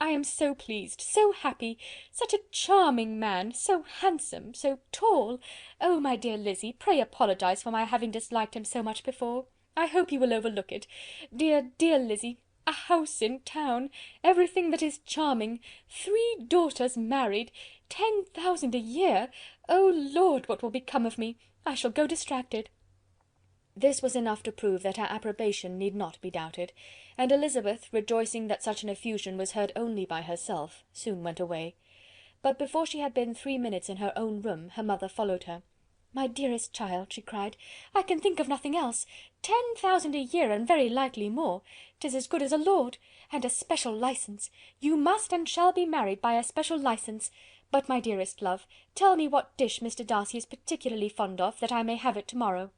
I am so pleased, so happy! Such a charming man, so handsome, so tall! Oh, my dear Lizzy, pray apologise for my having disliked him so much before. I hope you will overlook it. Dear, dear Lizzy, a house in town, everything that is charming, 3 daughters married, 10,000 a year! Oh Lord, what will become of me? I shall go distracted." This was enough to prove that her approbation need not be doubted, and Elizabeth, rejoicing that such an effusion was heard only by herself, soon went away. But before she had been 3 minutes in her own room, her mother followed her. "My dearest child," she cried, "I can think of nothing else. 10,000 a year, and very likely more. 'Tis as good as a lord. And a special licence. You must and shall be married by a special licence. But, my dearest love, tell me what dish Mr. Darcy is particularly fond of, that I may have it to-morrow."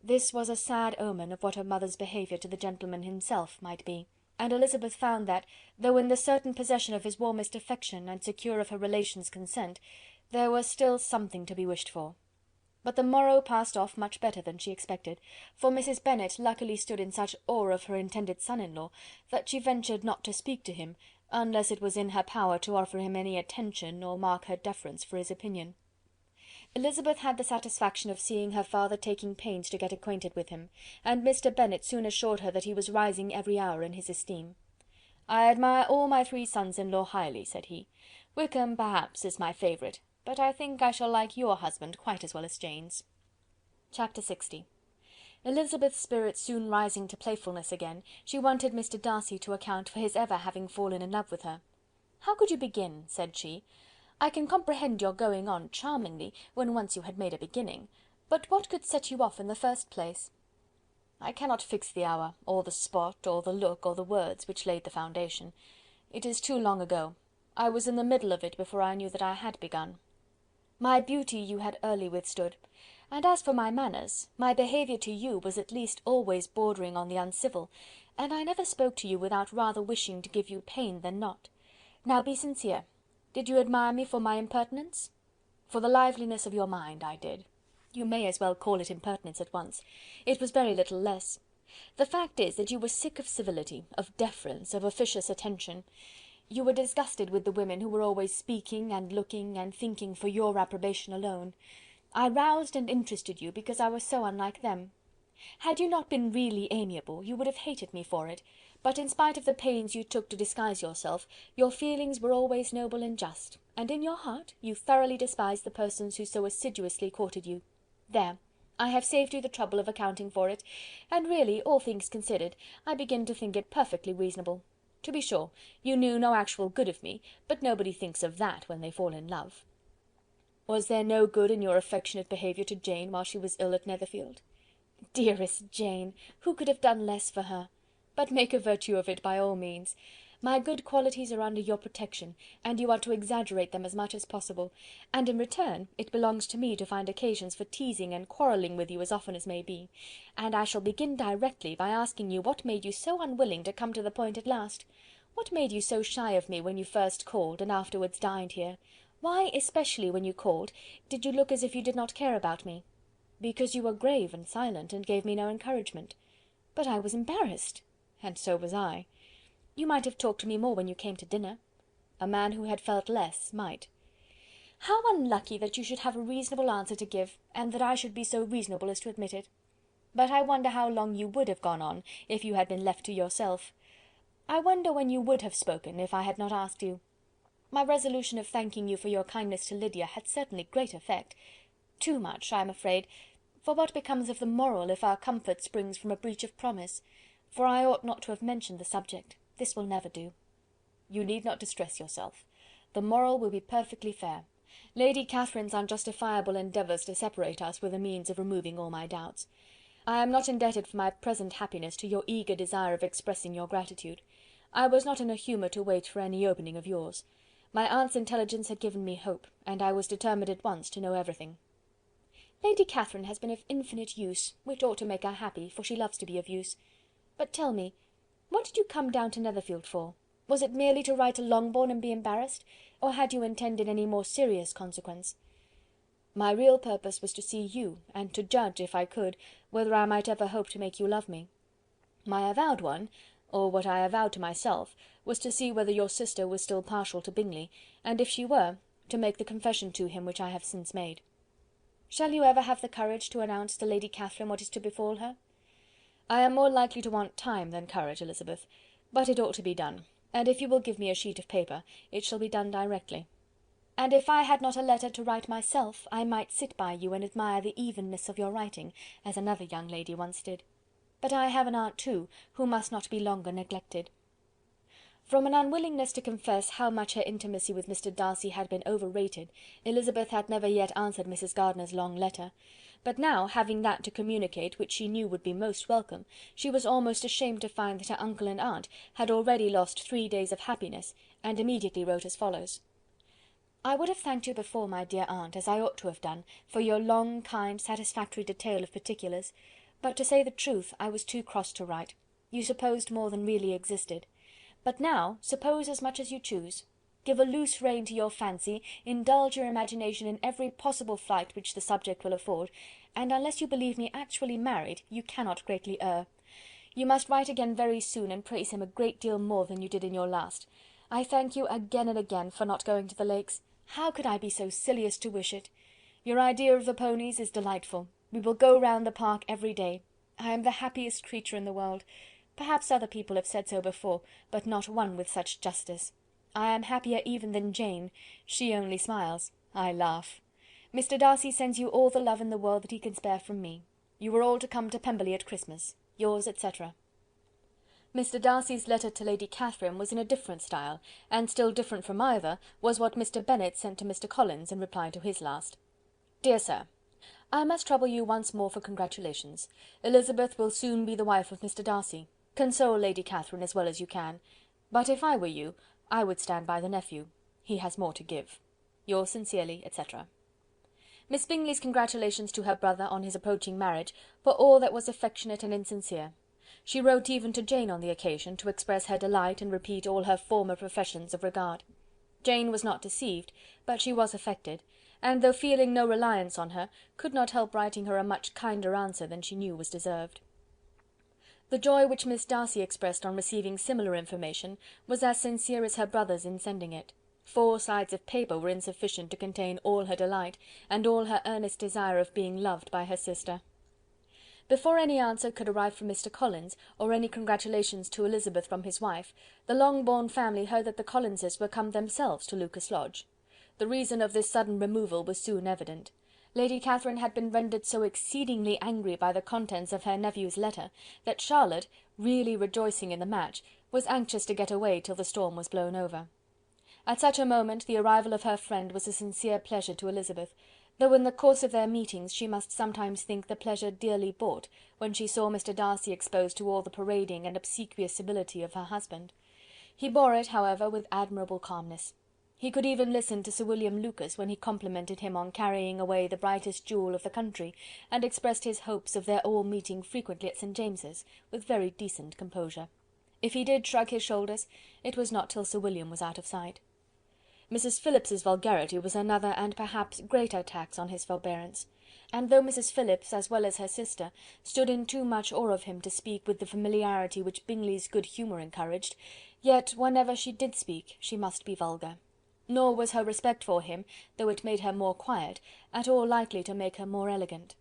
This was a sad omen of what her mother's behaviour to the gentleman himself might be, and Elizabeth found that, though in the certain possession of his warmest affection, and secure of her relations' consent, there was still something to be wished for. But the morrow passed off much better than she expected, for Mrs. Bennet luckily stood in such awe of her intended son-in-law, that she ventured not to speak to him, unless it was in her power to offer him any attention, or mark her deference for his opinion. Elizabeth had the satisfaction of seeing her father taking pains to get acquainted with him, and Mr. Bennet soon assured her that he was rising every hour in his esteem. "I admire all my 3 sons-in-law highly," said he. "Wickham, perhaps, is my favourite, but I think I shall like your husband quite as well as Jane's." Chapter 60. Elizabeth's spirits soon rising to playfulness again, she wanted Mr. Darcy to account for his ever having fallen in love with her. "How could you begin?" said she. "I can comprehend your going on charmingly, when once you had made a beginning, but what could set you off in the first place?" "I cannot fix the hour, or the spot, or the look, or the words, which laid the foundation. It is too long ago. I was in the middle of it before I knew that I had begun. My beauty you had early withstood, and as for my manners, my behaviour to you was at least always bordering on the uncivil, and I never spoke to you without rather wishing to give you pain than not. Now be sincere. Did you admire me for my impertinence?" "For the liveliness of your mind, I did. You may as well call it impertinence at once. It was very little less. The fact is that you were sick of civility, of deference, of officious attention. You were disgusted with the women who were always speaking, and looking, and thinking for your approbation alone. I roused and interested you because I was so unlike them. Had you not been really amiable, you would have hated me for it, but in spite of the pains you took to disguise yourself, your feelings were always noble and just, and in your heart you thoroughly despised the persons who so assiduously courted you. There, I have saved you the trouble of accounting for it, and really, all things considered, I begin to think it perfectly reasonable. To be sure, you knew no actual good of me, but nobody thinks of that when they fall in love. Was there no good in your affectionate behaviour to Jane while she was ill at Netherfield? Dearest Jane! Who could have done less for her? But make a virtue of it by all means. My good qualities are under your protection, and you are to exaggerate them as much as possible, and in return it belongs to me to find occasions for teasing and quarrelling with you as often as may be, and I shall begin directly by asking you what made you so unwilling to come to the point at last? What made you so shy of me when you first called, and afterwards dined here? Why, especially when you called, did you look as if you did not care about me? Because you were grave and silent, and gave me no encouragement. But I was embarrassed, and so was I. You might have talked to me more when you came to dinner. A man who had felt less might. How unlucky that you should have a reasonable answer to give, and that I should be so reasonable as to admit it. But I wonder how long you would have gone on, if you had been left to yourself. I wonder when you would have spoken, if I had not asked you. My resolution of thanking you for your kindness to Lydia had certainly great effect. Too much, I am afraid, for what becomes of the moral if our comfort springs from a breach of promise? For I ought not to have mentioned the subject. This will never do. You need not distress yourself. The moral will be perfectly fair. Lady Catherine's unjustifiable endeavours to separate us were the means of removing all my doubts. I am not indebted for my present happiness to your eager desire of expressing your gratitude. I was not in a humour to wait for any opening of yours. My aunt's intelligence had given me hope, and I was determined at once to know everything. Lady Catherine has been of infinite use, which ought to make her happy, for she loves to be of use. But tell me, what did you come down to Netherfield for? Was it merely to ride to Longbourn and be embarrassed? or had you intended any more serious consequence?" "My real purpose was to see you, and to judge, if I could, whether I might ever hope to make you love me. My avowed one, or what I avowed to myself, was to see whether your sister was still partial to Bingley, and if she were, to make the confession to him which I have since made." "Shall you ever have the courage to announce to Lady Catherine what is to befall her?" "I am more likely to want time than courage, Elizabeth, but it ought to be done, and if you will give me a sheet of paper, it shall be done directly." "And if I had not a letter to write myself, I might sit by you and admire the evenness of your writing, as another young lady once did. But I have an aunt too, who must not be longer neglected." From an unwillingness to confess how much her intimacy with Mr. Darcy had been overrated, Elizabeth had never yet answered Mrs. Gardiner's long letter; but now, having that to communicate which she knew would be most welcome, she was almost ashamed to find that her uncle and aunt had already lost 3 days of happiness, and immediately wrote as follows: "I would have thanked you before, my dear aunt, as I ought to have done, for your long, kind, satisfactory detail of particulars, but to say the truth, I was too cross to write. You supposed more than really existed. But now, suppose as much as you choose. Give a loose rein to your fancy, indulge your imagination in every possible flight which the subject will afford, and unless you believe me actually married, you cannot greatly err. You must write again very soon, and praise him a great deal more than you did in your last. I thank you again and again for not going to the Lakes. How could I be so silly as to wish it? Your idea of the ponies is delightful. We will go round the park every day. I am the happiest creature in the world. Perhaps other people have said so before, but not one with such justice. I am happier even than Jane. She only smiles. I laugh. Mr. Darcy sends you all the love in the world that he can spare from me. You are all to come to Pemberley at Christmas. Yours, etc." Mr. Darcy's letter to Lady Catherine was in a different style, and still different from either was what Mr. Bennet sent to Mr. Collins in reply to his last. "Dear Sir, I must trouble you once more for congratulations. Elizabeth will soon be the wife of Mr. Darcy. Console Lady Catherine as well as you can. But if I were you, I would stand by the nephew. He has more to give. Yours sincerely, etc." Miss Bingley's congratulations to her brother on his approaching marriage were all that was affectionate and insincere. She wrote even to Jane on the occasion, to express her delight and repeat all her former professions of regard. Jane was not deceived, but she was affected, and though feeling no reliance on her, could not help writing her a much kinder answer than she knew was deserved. The joy which Miss Darcy expressed on receiving similar information was as sincere as her brother's in sending it. 4 sides of paper were insufficient to contain all her delight, and all her earnest desire of being loved by her sister. Before any answer could arrive from Mr. Collins, or any congratulations to Elizabeth from his wife, the Longbourn family heard that the Collinses were come themselves to Lucas Lodge. The reason of this sudden removal was soon evident. Lady Catherine had been rendered so exceedingly angry by the contents of her nephew's letter, that Charlotte, really rejoicing in the match, was anxious to get away till the storm was blown over. At such a moment the arrival of her friend was a sincere pleasure to Elizabeth, though in the course of their meetings she must sometimes think the pleasure dearly bought, when she saw Mr. Darcy exposed to all the parading and obsequious civility of her husband. He bore it, however, with admirable calmness. He could even listen to Sir William Lucas when he complimented him on carrying away the brightest jewel of the country, and expressed his hopes of their all meeting frequently at St. James's, with very decent composure. If he did shrug his shoulders, it was not till Sir William was out of sight. Mrs. Phillips's vulgarity was another and perhaps greater tax on his forbearance, and though Mrs. Phillips, as well as her sister, stood in too much awe of him to speak with the familiarity which Bingley's good humour encouraged, yet whenever she did speak she must be vulgar. Nor was her respect for him, though it made her more quiet, at all likely to make her more elegant.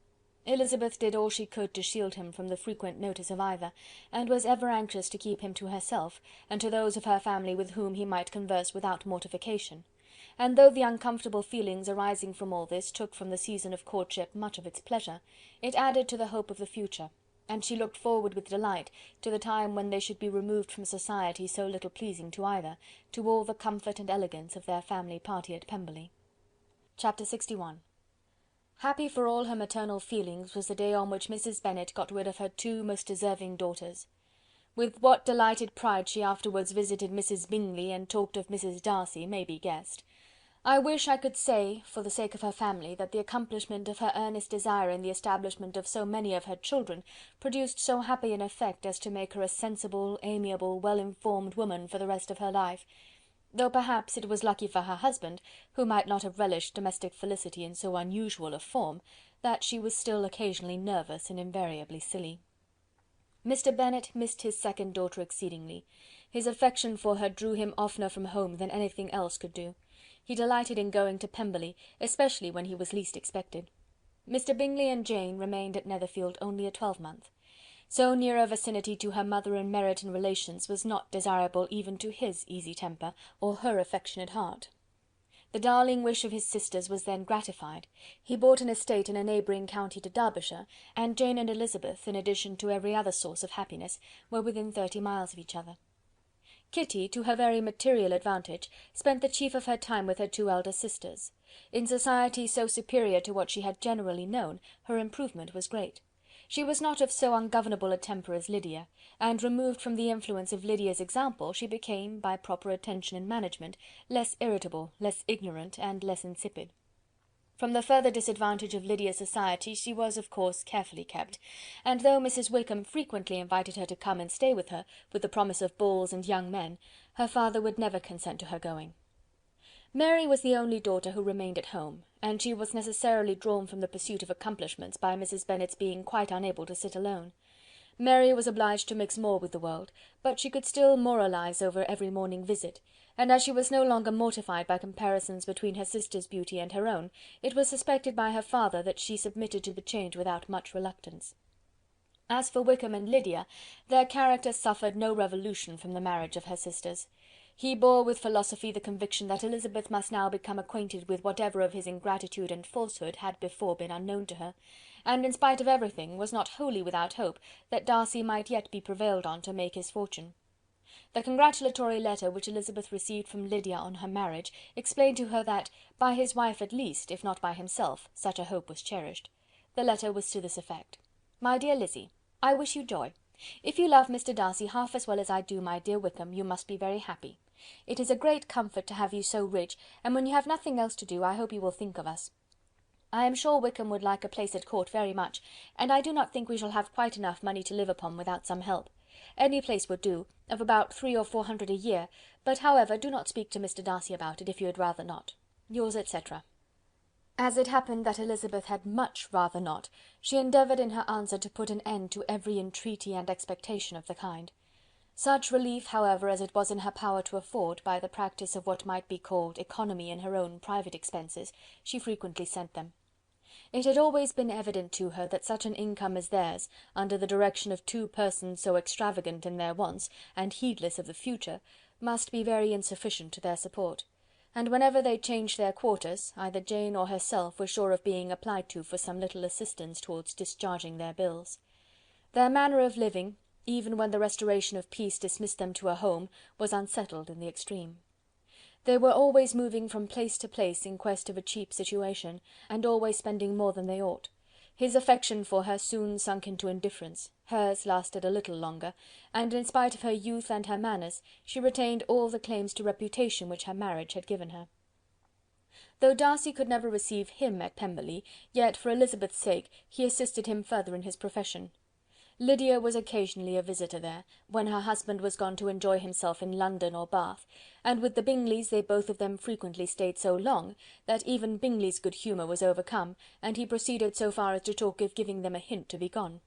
Elizabeth did all she could to shield him from the frequent notice of either, and was ever anxious to keep him to herself, and to those of her family with whom he might converse without mortification; and though the uncomfortable feelings arising from all this took from the season of courtship much of its pleasure, it added to the hope of the future, and she looked forward with delight to the time when they should be removed from society so little pleasing to either, to all the comfort and elegance of their family party at Pemberley. Chapter 61. Happy for all her maternal feelings was the day on which Mrs. Bennet got rid of her 2 most deserving daughters. With what delighted pride she afterwards visited Mrs. Bingley and talked of Mrs. Darcy may be guessed. I wish I could say, for the sake of her family, that the accomplishment of her earnest desire in the establishment of so many of her children produced so happy an effect as to make her a sensible, amiable, well-informed woman for the rest of her life. though perhaps it was lucky for her husband, who might not have relished domestic felicity in so unusual a form, that she was still occasionally nervous and invariably silly. Mr. Bennet missed his second daughter exceedingly. His affection for her drew him oftener from home than anything else could do. He delighted in going to Pemberley, especially when he was least expected. Mr. Bingley and Jane remained at Netherfield only a twelvemonth. So near a vicinity to her mother in merit and relations was not desirable even to his easy temper or her affectionate heart. The darling wish of his sisters was then gratified. He bought an estate in a neighbouring county to Derbyshire, and Jane and Elizabeth, in addition to every other source of happiness, were within 30 miles of each other. Kitty, to her very material advantage, spent the chief of her time with her two elder sisters. In society so superior to what she had generally known, her improvement was great. She was not of so ungovernable a temper as Lydia, and removed from the influence of Lydia's example, she became, by proper attention and management, less irritable, less ignorant, and less insipid. From the further disadvantage of Lydia's society she was, of course, carefully kept, and though Mrs. Wickham frequently invited her to come and stay with her, with the promise of balls and young men, her father would never consent to her going. Mary was the only daughter who remained at home, and she was necessarily drawn from the pursuit of accomplishments by Mrs. Bennet's being quite unable to sit alone. Mary was obliged to mix more with the world, but she could still moralize over every morning visit, and as she was no longer mortified by comparisons between her sister's beauty and her own, it was suspected by her father that she submitted to the change without much reluctance. As for Wickham and Lydia, their characters suffered no revolution from the marriage of her sisters. He bore with philosophy the conviction that Elizabeth must now become acquainted with whatever of his ingratitude and falsehood had before been unknown to her, and in spite of everything was not wholly without hope that Darcy might yet be prevailed on to make his fortune. The congratulatory letter which Elizabeth received from Lydia on her marriage explained to her that, by his wife at least, if not by himself, such a hope was cherished. The letter was to this effect: "My dear Lizzy, I wish you joy. If you love Mr. Darcy half as well as I do my dear Wickham, you must be very happy. It is a great comfort to have you so rich, and when you have nothing else to do, I hope you will think of us. I am sure Wickham would like a place at court very much, and I do not think we shall have quite enough money to live upon without some help. Any place would do, of about 300 or 400 a year, but however, do not speak to Mr. Darcy about it, if you had rather not. Yours, etc." As it happened that Elizabeth had much rather not, she endeavoured in her answer to put an end to every entreaty and expectation of the kind. Such relief, however, as it was in her power to afford, by the practice of what might be called economy in her own private expenses, she frequently sent them. It had always been evident to her that such an income as theirs, under the direction of two persons so extravagant in their wants, and heedless of the future, must be very insufficient to their support; and whenever they changed their quarters, either Jane or herself were sure of being applied to for some little assistance towards discharging their bills. Their manner of living, even when the restoration of peace dismissed them to a home, was unsettled in the extreme. They were always moving from place to place in quest of a cheap situation, and always spending more than they ought. His affection for her soon sunk into indifference, hers lasted a little longer, and in spite of her youth and her manners, she retained all the claims to reputation which her marriage had given her. Though Darcy could never receive him at Pemberley, yet for Elizabeth's sake he assisted him further in his profession. Lydia was occasionally a visitor there, when her husband was gone to enjoy himself in London or Bath, and with the Bingleys they both of them frequently stayed so long, that even Bingley's good humour was overcome, and he proceeded so far as to talk of giving them a hint to be gone.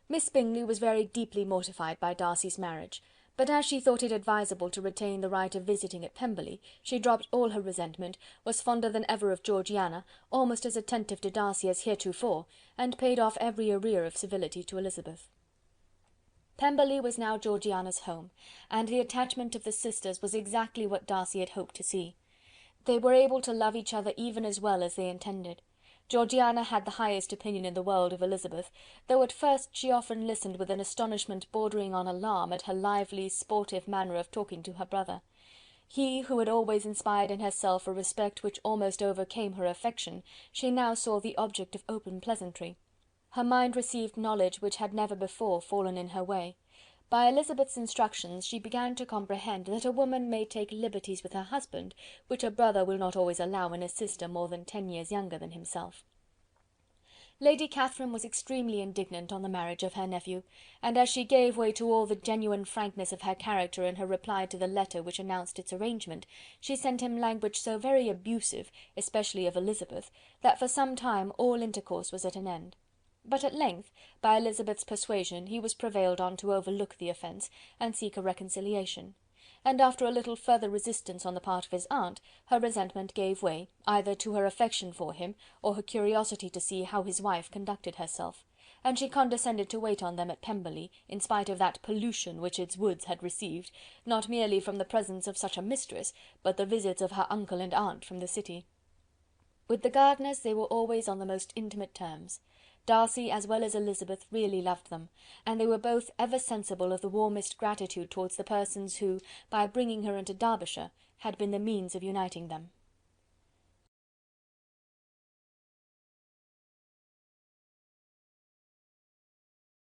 Miss Bingley was very deeply mortified by Darcy's marriage, but as she thought it advisable to retain the right of visiting at Pemberley, she dropped all her resentment, was fonder than ever of Georgiana, almost as attentive to Darcy as heretofore, and paid off every arrear of civility to Elizabeth. Pemberley was now Georgiana's home, and the attachment of the sisters was exactly what Darcy had hoped to see. They were able to love each other even as well as they intended. Georgiana had the highest opinion in the world of Elizabeth, though at first she often listened with an astonishment bordering on alarm at her lively, sportive manner of talking to her brother. He, who had always inspired in herself a respect which almost overcame her affection, she now saw the object of open pleasantry. Her mind received knowledge which had never before fallen in her way. By Elizabeth's instructions she began to comprehend that a woman may take liberties with her husband, which a brother will not always allow in a sister more than 10 years younger than himself. Lady Catherine was extremely indignant on the marriage of her nephew, and as she gave way to all the genuine frankness of her character in her reply to the letter which announced its arrangement, she sent him language so very abusive, especially of Elizabeth, that for some time all intercourse was at an end. But at length, by Elizabeth's persuasion, he was prevailed on to overlook the offence, and seek a reconciliation; and after a little further resistance on the part of his aunt, her resentment gave way, either to her affection for him, or her curiosity to see how his wife conducted herself, and she condescended to wait on them at Pemberley, in spite of that pollution which its woods had received, not merely from the presence of such a mistress, but the visits of her uncle and aunt from the city. With the Gardiners they were always on the most intimate terms. Darcy as well as Elizabeth really loved them, and they were both ever sensible of the warmest gratitude towards the persons who, by bringing her into Derbyshire, had been the means of uniting them.